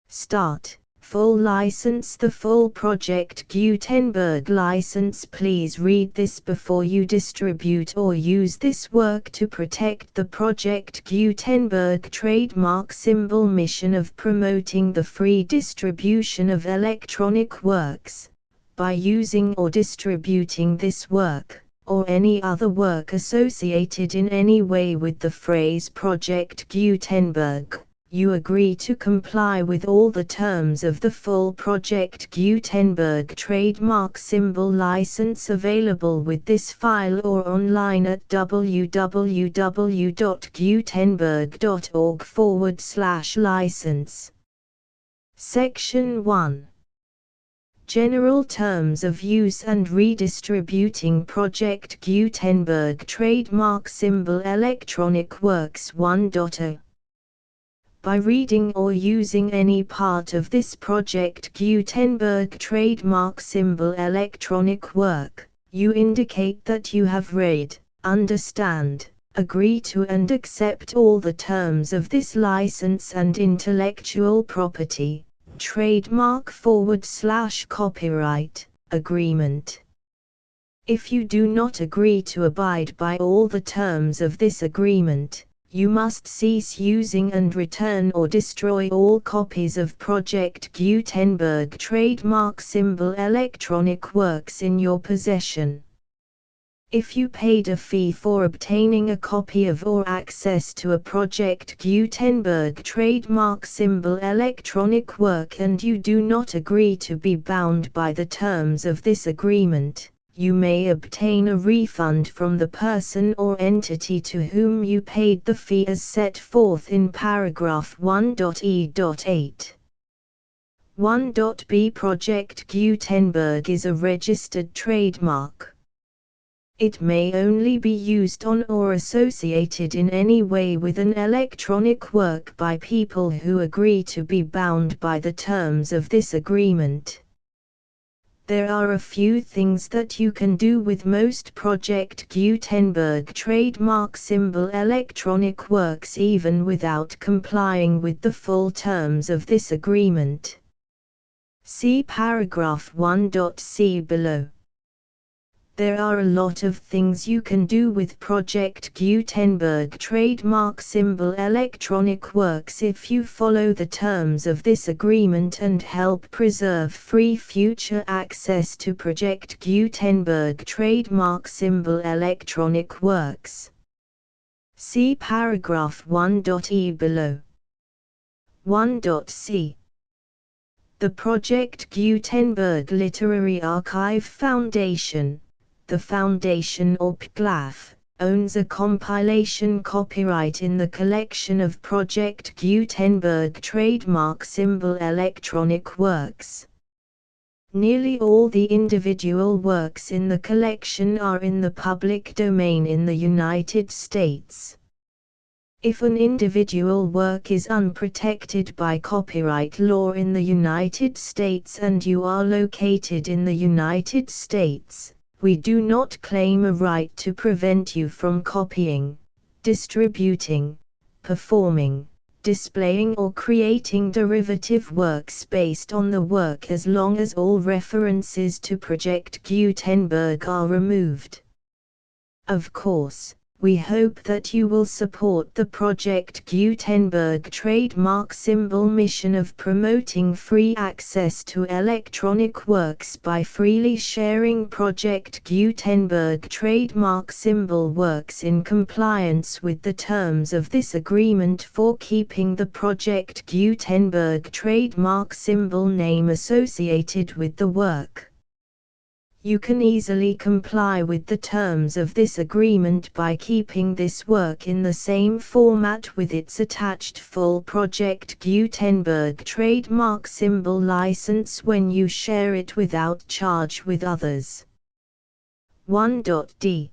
Start. Full license. The full Project Gutenberg license. Please read this before you distribute or use this work to protect the Project Gutenberg trademark symbol mission of promoting the free distribution of electronic works. By using or distributing this work, or any other work associated in any way with the phrase Project Gutenberg, you agree to comply with all the terms of the full Project Gutenberg trademark symbol license available with this file or online at www.gutenberg.org/license. Section 1. General Terms of Use and Redistributing Project Gutenberg Trademark Symbol Electronic Works 1.0. By reading or using any part of this Project Gutenberg trademark symbol electronic work, you indicate that you have read, understand, agree to and accept all the terms of this license and intellectual property, trademark/copyright, agreement. If you do not agree to abide by all the terms of this agreement, you must cease using and return or destroy all copies of Project Gutenberg trademark symbol electronic works in your possession. If you paid a fee for obtaining a copy of or access to a Project Gutenberg trademark symbol electronic work and you do not agree to be bound by the terms of this agreement, you may obtain a refund from the person or entity to whom you paid the fee as set forth in paragraph 1.e.8. 1.b Project Gutenberg is a registered trademark. It may only be used on or associated in any way with an electronic work by people who agree to be bound by the terms of this agreement. There are a few things that you can do with most Project Gutenberg trademark symbol electronic works even without complying with the full terms of this agreement. See paragraph 1.c below. There are a lot of things you can do with Project Gutenberg trademark symbol electronic works if you follow the terms of this agreement and help preserve free future access to Project Gutenberg trademark symbol electronic works. See paragraph 1.e below. 1.c. The Project Gutenberg Literary Archive Foundation, the Foundation or PGLAF, owns a compilation copyright in the collection of Project Gutenberg trademark symbol electronic works. Nearly all the individual works in the collection are in the public domain in the United States. If an individual work is unprotected by copyright law in the United States and you are located in the United States, we do not claim a right to prevent you from copying, distributing, performing, displaying or creating derivative works based on the work as long as all references to Project Gutenberg are removed. Of course, we hope that you will support the Project Gutenberg trademark symbol mission of promoting free access to electronic works by freely sharing Project Gutenberg trademark symbol works in compliance with the terms of this agreement for keeping the Project Gutenberg trademark symbol name associated with the work. You can easily comply with the terms of this agreement by keeping this work in the same format with its attached full Project Gutenberg trademark symbol license when you share it without charge with others. 1.d.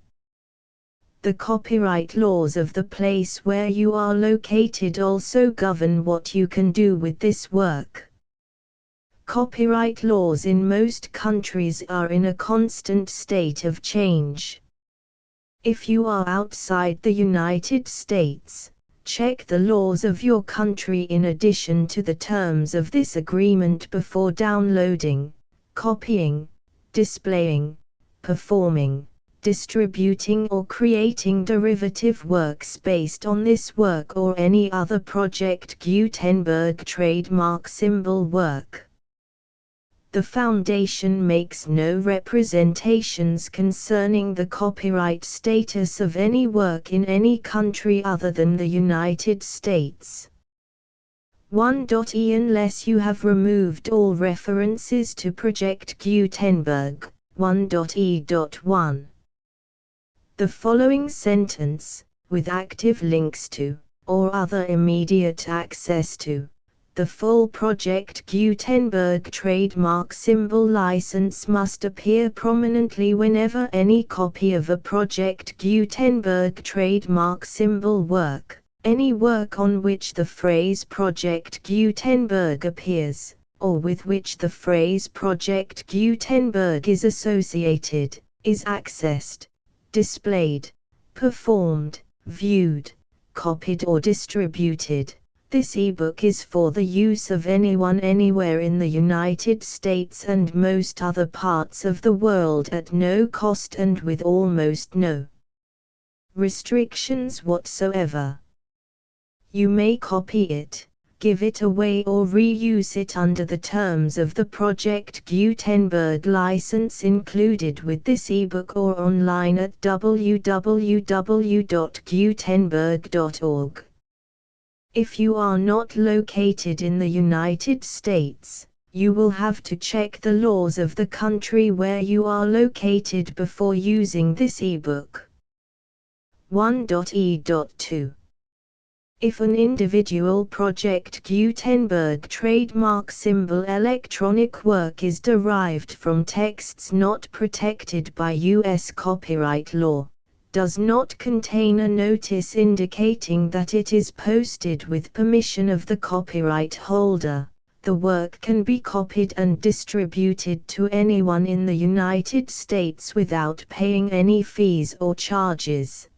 The copyright laws of the place where you are located also govern what you can do with this work. Copyright laws in most countries are in a constant state of change. If you are outside the United States, check the laws of your country in addition to the terms of this agreement before downloading, copying, displaying, performing, distributing or creating derivative works based on this work or any other Project Gutenberg trademark symbol work. The Foundation makes no representations concerning the copyright status of any work in any country other than the United States. 1.e unless you have removed all references to Project Gutenberg. 1.e.1. The following sentence, with active links to, or other immediate access to, the full Project Gutenberg trademark symbol license must appear prominently whenever any copy of a Project Gutenberg trademark symbol work, any work on which the phrase Project Gutenberg appears, or with which the phrase Project Gutenberg is associated, is accessed, displayed, performed, viewed, copied or distributed. This ebook is for the use of anyone anywhere in the United States and most other parts of the world at no cost and with almost no restrictions whatsoever. You may copy it, give it away or reuse it under the terms of the Project Gutenberg license included with this ebook or online at www.gutenberg.org. If you are not located in the United States, you will have to check the laws of the country where you are located before using this ebook. 1.e.2. If an individual Project Gutenberg trademark symbol electronic work is derived from texts not protected by U.S. copyright law, does not contain a notice indicating that it is posted with permission of the copyright holder, the work can be copied and distributed to anyone in the United States without paying any fees or charges.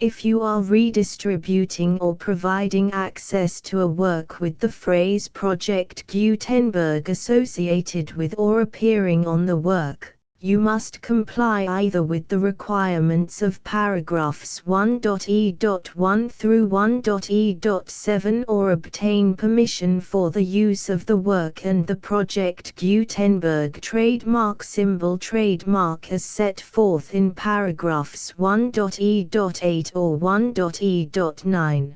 If you are redistributing or providing access to a work with the phrase Project Gutenberg associated with or appearing on the work, you must comply either with the requirements of paragraphs 1.e.1 through 1.e.7 or obtain permission for the use of the work and the Project Gutenberg trademark symbol trademark as set forth in paragraphs 1.e.8 or 1.e.9.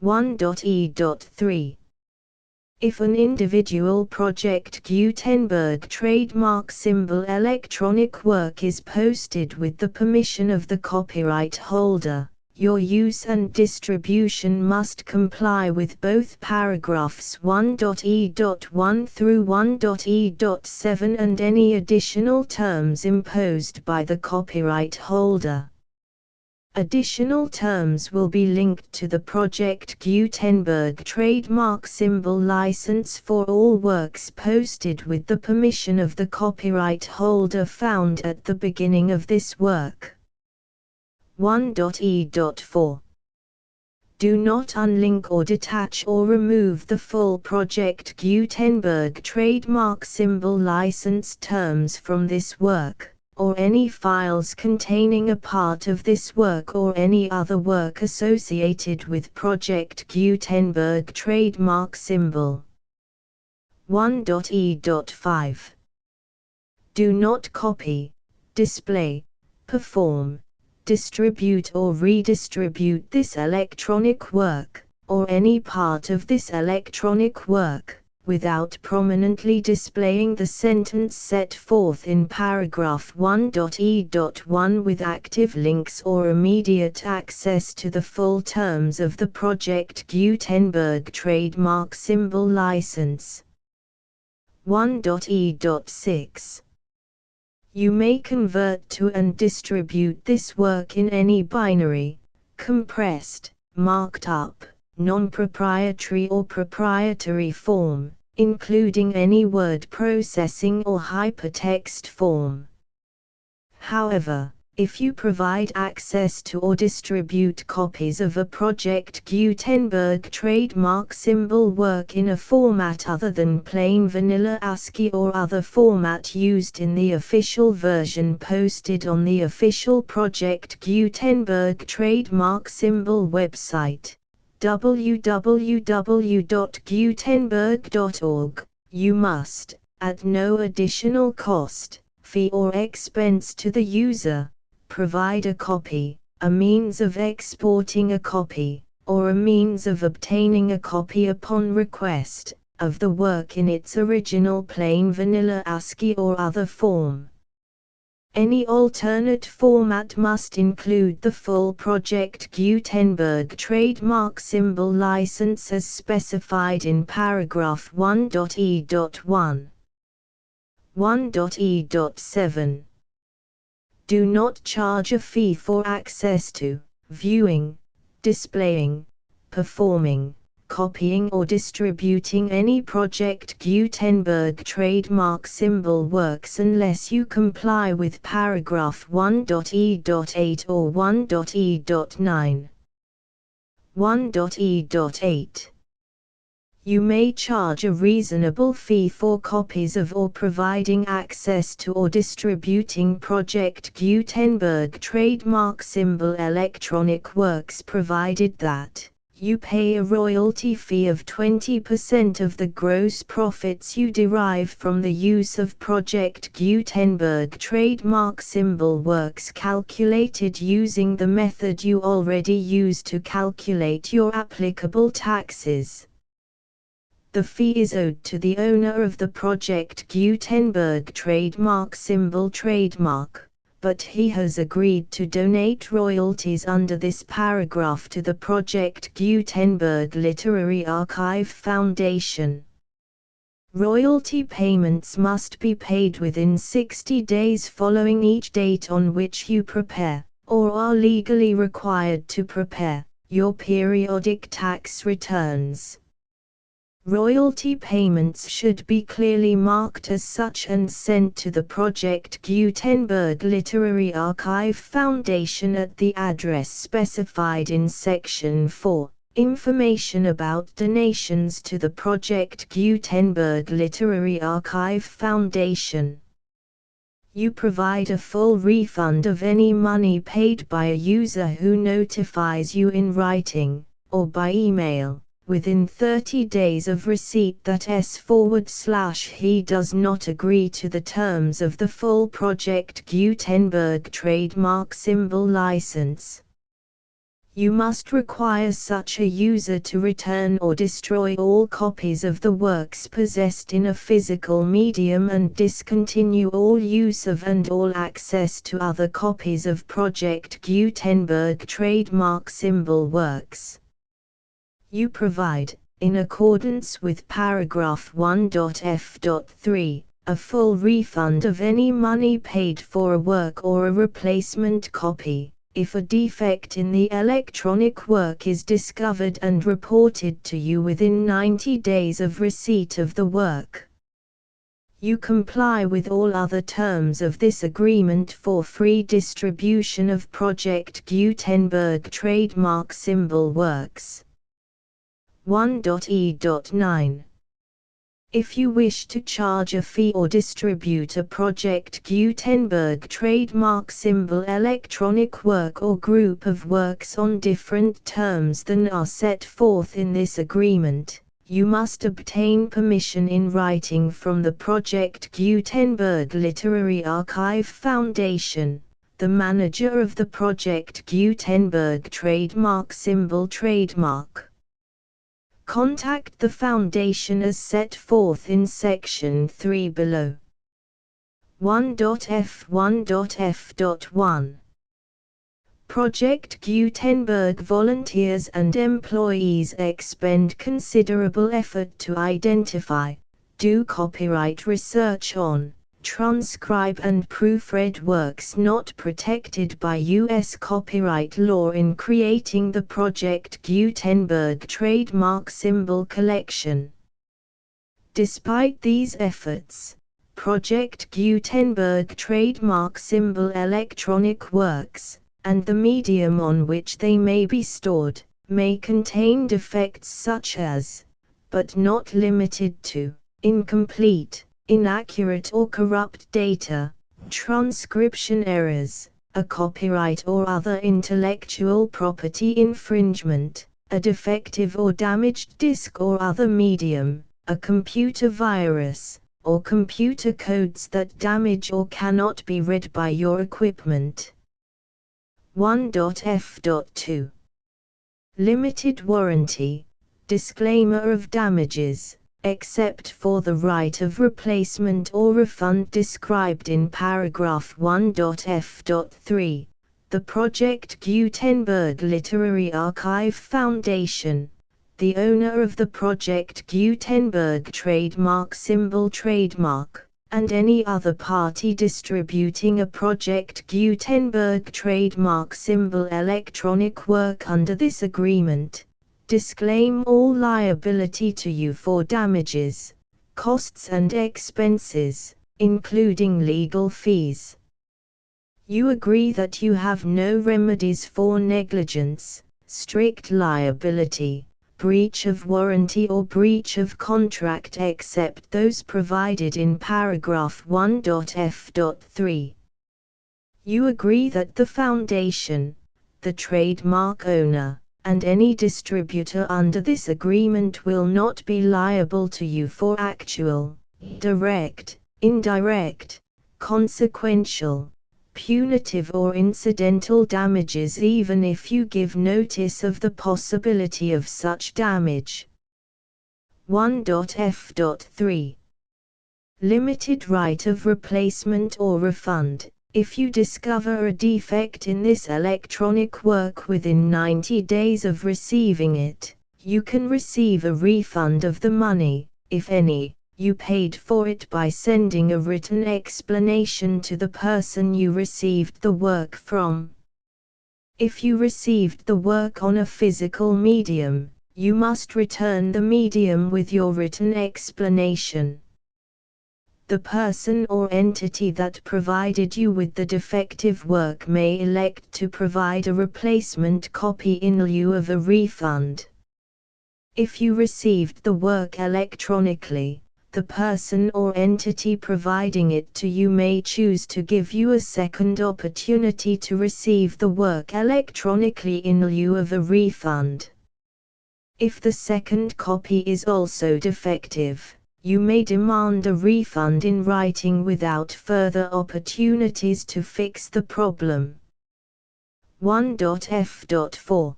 1.e.3. If an individual Project Gutenberg trademark symbol electronic work is posted with the permission of the copyright holder, your use and distribution must comply with both paragraphs 1.e.1 through 1.e.7 and any additional terms imposed by the copyright holder. Additional terms will be linked to the Project Gutenberg trademark symbol license for all works posted with the permission of the copyright holder found at the beginning of this work. 1.e.4. Do not unlink or detach or remove the full Project Gutenberg trademark symbol license terms from this work, or any files containing a part of this work or any other work associated with Project Gutenberg trademark symbol. 1.e.5. Do not copy, display, perform, distribute or redistribute this electronic work, or any part of this electronic work, without prominently displaying the sentence set forth in paragraph 1.e.1 with active links or immediate access to the full terms of the Project Gutenberg trademark symbol license. 1.e.6. You may convert to and distribute this work in any binary, compressed, marked up, non-proprietary or proprietary form, including any word processing or hypertext form. However, if you provide access to or distribute copies of a Project Gutenberg trademark symbol work in a format other than plain vanilla ASCII or other format used in the official version posted on the official Project Gutenberg trademark symbol website, www.gutenberg.org, you must, at no additional cost, fee or expense to the user, provide a copy, a means of exporting a copy, or a means of obtaining a copy upon request, of the work in its original plain vanilla ASCII or other form. Any alternate format must include the full Project Gutenberg trademark symbol license as specified in paragraph 1.e.1. 1.e.7. Do not charge a fee for access to, viewing, displaying, performing, copying or distributing any Project Gutenberg trademark symbol works unless you comply with paragraph 1.e.8 or 1.e.9. 1.e.8. You may charge a reasonable fee for copies of or providing access to or distributing Project Gutenberg trademark symbol electronic works provided that you pay a royalty fee of 20% of the gross profits you derive from the use of Project Gutenberg trademark symbol works calculated using the method you already use to calculate your applicable taxes. The fee is owed to the owner of the Project Gutenberg trademark symbol trademark, but he has agreed to donate royalties under this paragraph to the Project Gutenberg Literary Archive Foundation. Royalty payments must be paid within 60 days following each date on which you prepare, or are legally required to prepare, your periodic tax returns. Royalty payments should be clearly marked as such and sent to the Project Gutenberg Literary Archive Foundation at the address specified in Section 4, Information about donations to the Project Gutenberg Literary Archive Foundation. You provide a full refund of any money paid by a user who notifies you in writing, or by email, within 30 days of receipt that he does not agree to the terms of the full Project Gutenberg trademark symbol license. You must require such a user to return or destroy all copies of the works possessed in a physical medium and discontinue all use of and all access to other copies of Project Gutenberg trademark symbol works. You provide, in accordance with paragraph 1.f.3, a full refund of any money paid for a work or a replacement copy, if a defect in the electronic work is discovered and reported to you within 90 days of receipt of the work. You comply with all other terms of this agreement for free distribution of Project Gutenberg trademark symbol works. 1.e.9. If you wish to charge a fee or distribute a Project Gutenberg trademark symbol electronic work or group of works on different terms than are set forth in this agreement, you must obtain permission in writing from the Project Gutenberg Literary Archive Foundation, the manager of the Project Gutenberg trademark symbol trademark. Contact the Foundation as set forth in Section 3 below. 1.f1.f.1. Project Gutenberg volunteers and employees expend considerable effort to identify, do copyright research on, transcribe and proofread works not protected by U.S. copyright law in creating the Project Gutenberg trademark symbol collection. Despite these efforts, Project Gutenberg trademark symbol electronic works, and the medium on which they may be stored, may contain defects such as, but not limited to, incomplete, inaccurate or corrupt data, transcription errors, a copyright or other intellectual property infringement, a defective or damaged disk or other medium, a computer virus, or computer codes that damage or cannot be read by your equipment. 1.f.2 Limited warranty. Disclaimer of damages, except for the right of replacement or refund described in paragraph 1.f.3. The Project Gutenberg Literary Archive Foundation, the owner of the Project Gutenberg trademark symbol trademark, and any other party distributing a Project Gutenberg trademark symbol electronic work under this agreement, disclaim all liability to you for damages, costs and expenses, including legal fees. You agree that you have no remedies for negligence, strict liability, breach of warranty or breach of contract except those provided in paragraph 1.f.3. You agree that the Foundation, the trademark owner, and any distributor under this agreement will not be liable to you for actual, direct, indirect, consequential, punitive or incidental damages even if you give notice of the possibility of such damage. 1.f.3. Limited right of replacement or refund. If you discover a defect in this electronic work within 90 days of receiving it, you can receive a refund of the money, if any, you paid for it by sending a written explanation to the person you received the work from. If you received the work on a physical medium, you must return the medium with your written explanation. The person or entity that provided you with the defective work may elect to provide a replacement copy in lieu of a refund. If you received the work electronically, the person or entity providing it to you may choose to give you a second opportunity to receive the work electronically in lieu of a refund. If the second copy is also defective, you may demand a refund in writing without further opportunities to fix the problem. 1.f.4.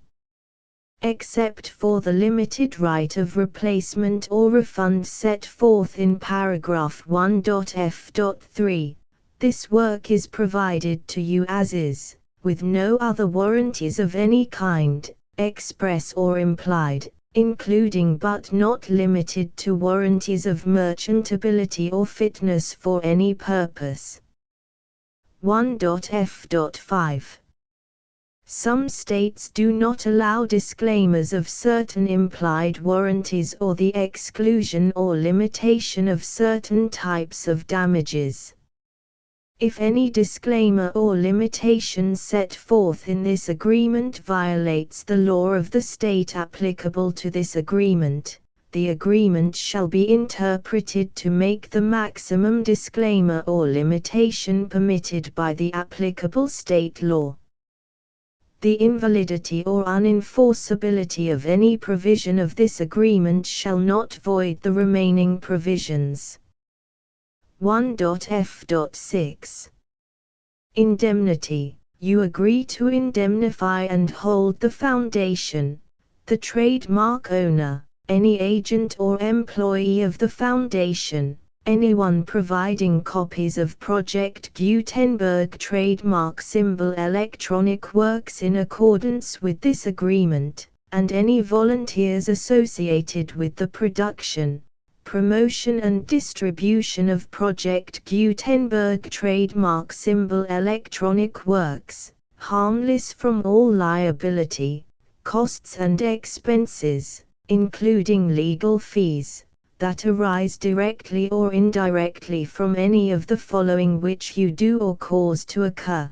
Except for the limited right of replacement or refund set forth in paragraph 1.f.3, this work is provided to you as is, with no other warranties of any kind, express or implied, including but not limited to warranties of merchantability or fitness for any purpose. 1.f.5. Some states do not allow disclaimers of certain implied warranties or the exclusion or limitation of certain types of damages. If any disclaimer or limitation set forth in this agreement violates the law of the state applicable to this agreement, the agreement shall be interpreted to make the maximum disclaimer or limitation permitted by the applicable state law. The invalidity or unenforceability of any provision of this agreement shall not void the remaining provisions. 1.f.6. Indemnity. You agree to indemnify and hold the Foundation, the trademark owner, any agent or employee of the Foundation, anyone providing copies of Project Gutenberg trademark symbol electronic works in accordance with this agreement, and any volunteers associated with the production, promotion and distribution of Project Gutenberg trademark symbol electronic works, harmless from all liability, costs and expenses, including legal fees, that arise directly or indirectly from any of the following which you do or cause to occur.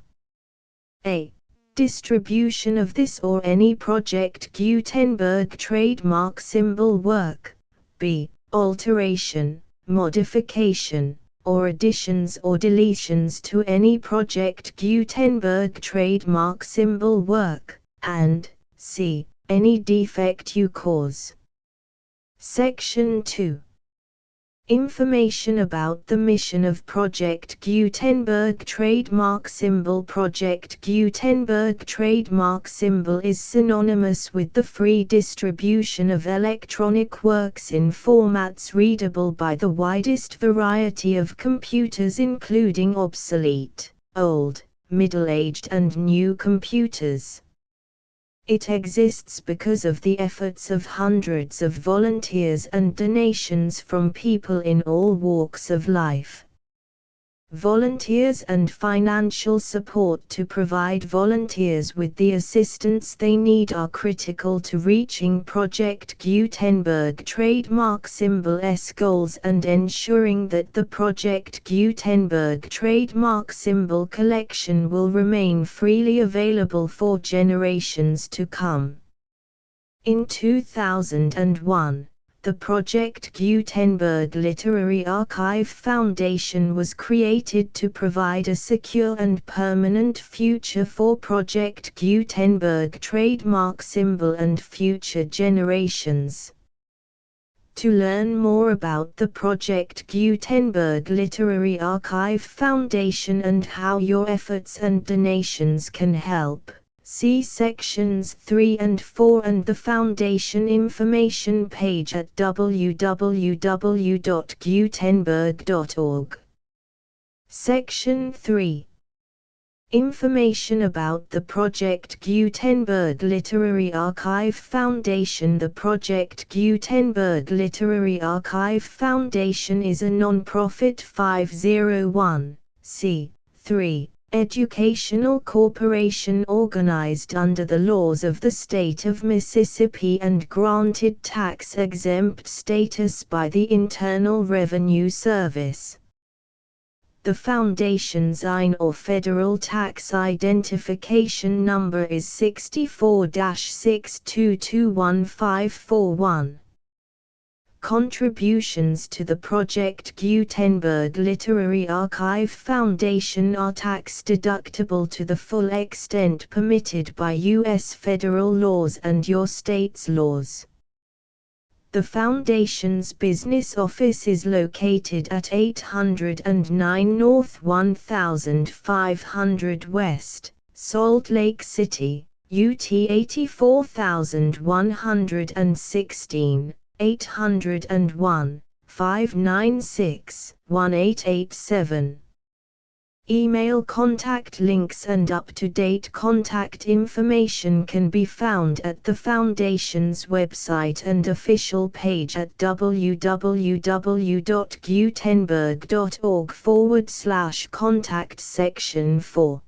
A. Distribution of this or any Project Gutenberg trademark symbol work. B. Alteration, modification, or additions or deletions to any Project Gutenberg trademark symbol work, and C. Any defect you cause. Section 2. Information about the mission of Project Gutenberg trademark symbol. Project Gutenberg trademark symbol is synonymous with the free distribution of electronic works in formats readable by the widest variety of computers, including obsolete, old, middle-aged and new computers. It exists because of the efforts of hundreds of volunteers and donations from people in all walks of life. Volunteers and financial support to provide volunteers with the assistance they need are critical to reaching Project Gutenberg trademark symbol's goals and ensuring that the Project Gutenberg trademark symbol collection will remain freely available for generations to come. In 2001, the Project Gutenberg Literary Archive Foundation was created to provide a secure and permanent future for Project Gutenberg trademark symbol and future generations. To learn more about the Project Gutenberg Literary Archive Foundation and how your efforts and donations can help, see sections 3 and 4 and the Foundation information page at www.gutenberg.org. Section 3. Information about the Project Gutenberg Literary Archive Foundation. The Project Gutenberg Literary Archive Foundation is a non-profit 501(c)(3) educational corporation organized under the laws of the state of Mississippi and granted tax-exempt status by the Internal Revenue Service. The Foundation's IN or Federal Tax Identification Number is 64-6221541. Contributions to the Project Gutenberg Literary Archive Foundation are tax-deductible to the full extent permitted by U.S. federal laws and your state's laws. The Foundation's business office is located at 809 North 1500 West, Salt Lake City, UT 84116. 801-596-1887. Email contact links and up-to-date contact information can be found at the Foundation's website and official page at www.gutenberg.org/contact section 4.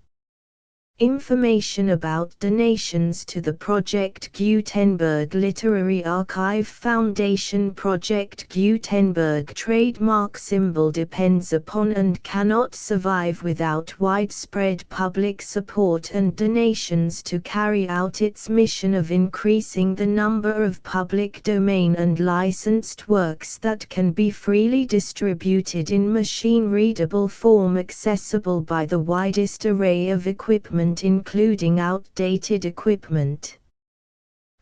Information about donations to the Project Gutenberg Literary Archive Foundation. Project Gutenberg trademark symbol depends upon and cannot survive without widespread public support and donations to carry out its mission of increasing the number of public domain and licensed works that can be freely distributed in machine-readable form accessible by the widest array of equipment including outdated equipment.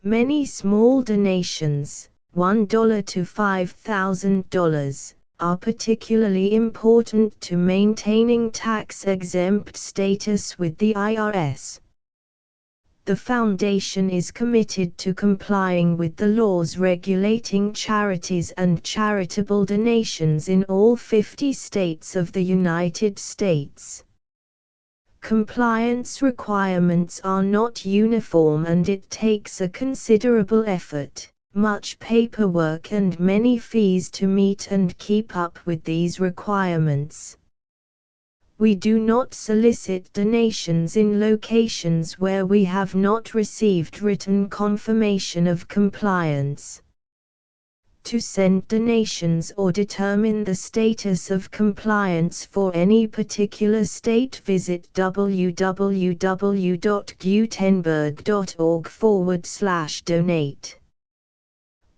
Many small donations, $1 to $5,000, are particularly important to maintaining tax-exempt status with the IRS. The Foundation is committed to complying with the laws regulating charities and charitable donations in all 50 states of the United States. Compliance requirements are not uniform and it takes a considerable effort, much paperwork and many fees to meet and keep up with these requirements. We do not solicit donations in locations where we have not received written confirmation of compliance. To send donations or determine the status of compliance for any particular state, visit www.gutenberg.org/donate.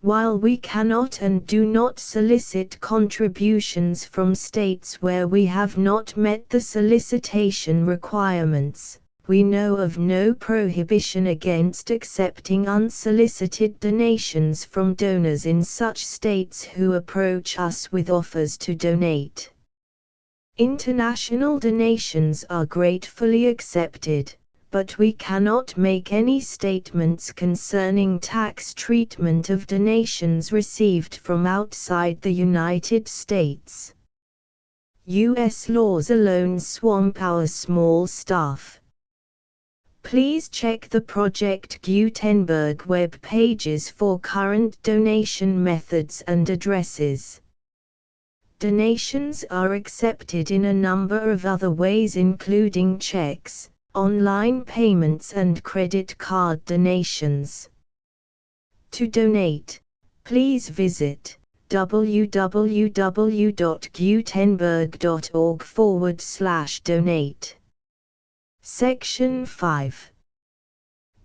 While we cannot and do not solicit contributions from states where we have not met the solicitation requirements, we know of no prohibition against accepting unsolicited donations from donors in such states who approach us with offers to donate. International donations are gratefully accepted, but we cannot make any statements concerning tax treatment of donations received from outside the United States. U.S. laws alone swamp our small staff. Please check the Project Gutenberg web pages for current donation methods and addresses. Donations are accepted in a number of other ways, including checks, online payments and credit card donations. To donate, please visit www.gutenberg.org/donate. Section 5.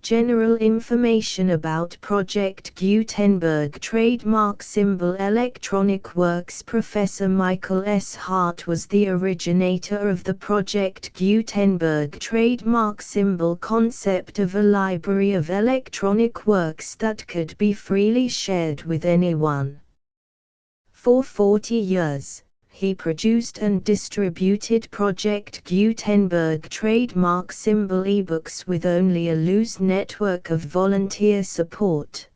General information about Project Gutenberg Trademark Symbol Electronic Works. Professor Michael S. Hart was the originator of the Project Gutenberg trademark symbol concept of a library of electronic works that could be freely shared with anyone. For 40 years, he produced and distributed Project Gutenberg trademark symbol ebooks with only a loose network of volunteer support.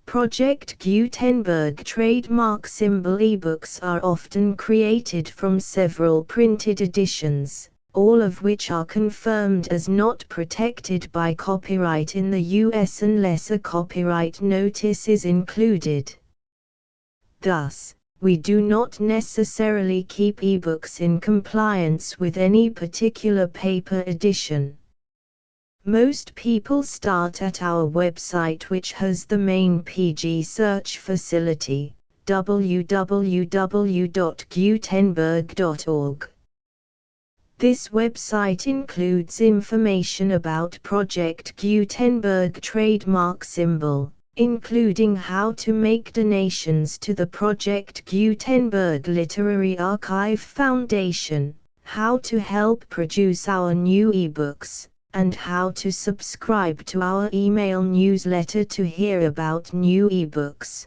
Project Gutenberg trademark symbol ebooks are often created from several printed editions, all of which are confirmed as not protected by copyright in the US unless a copyright notice is included. Thus, we do not necessarily keep ebooks in compliance with any particular paper edition. Most people start at our website, which has the main PG search facility, www.gutenberg.org. This website includes information about Project Gutenberg trademark symbol, including how to make donations to the Project Gutenberg Literary Archive Foundation, how to help produce our new ebooks, and how to subscribe to our email newsletter to hear about new ebooks.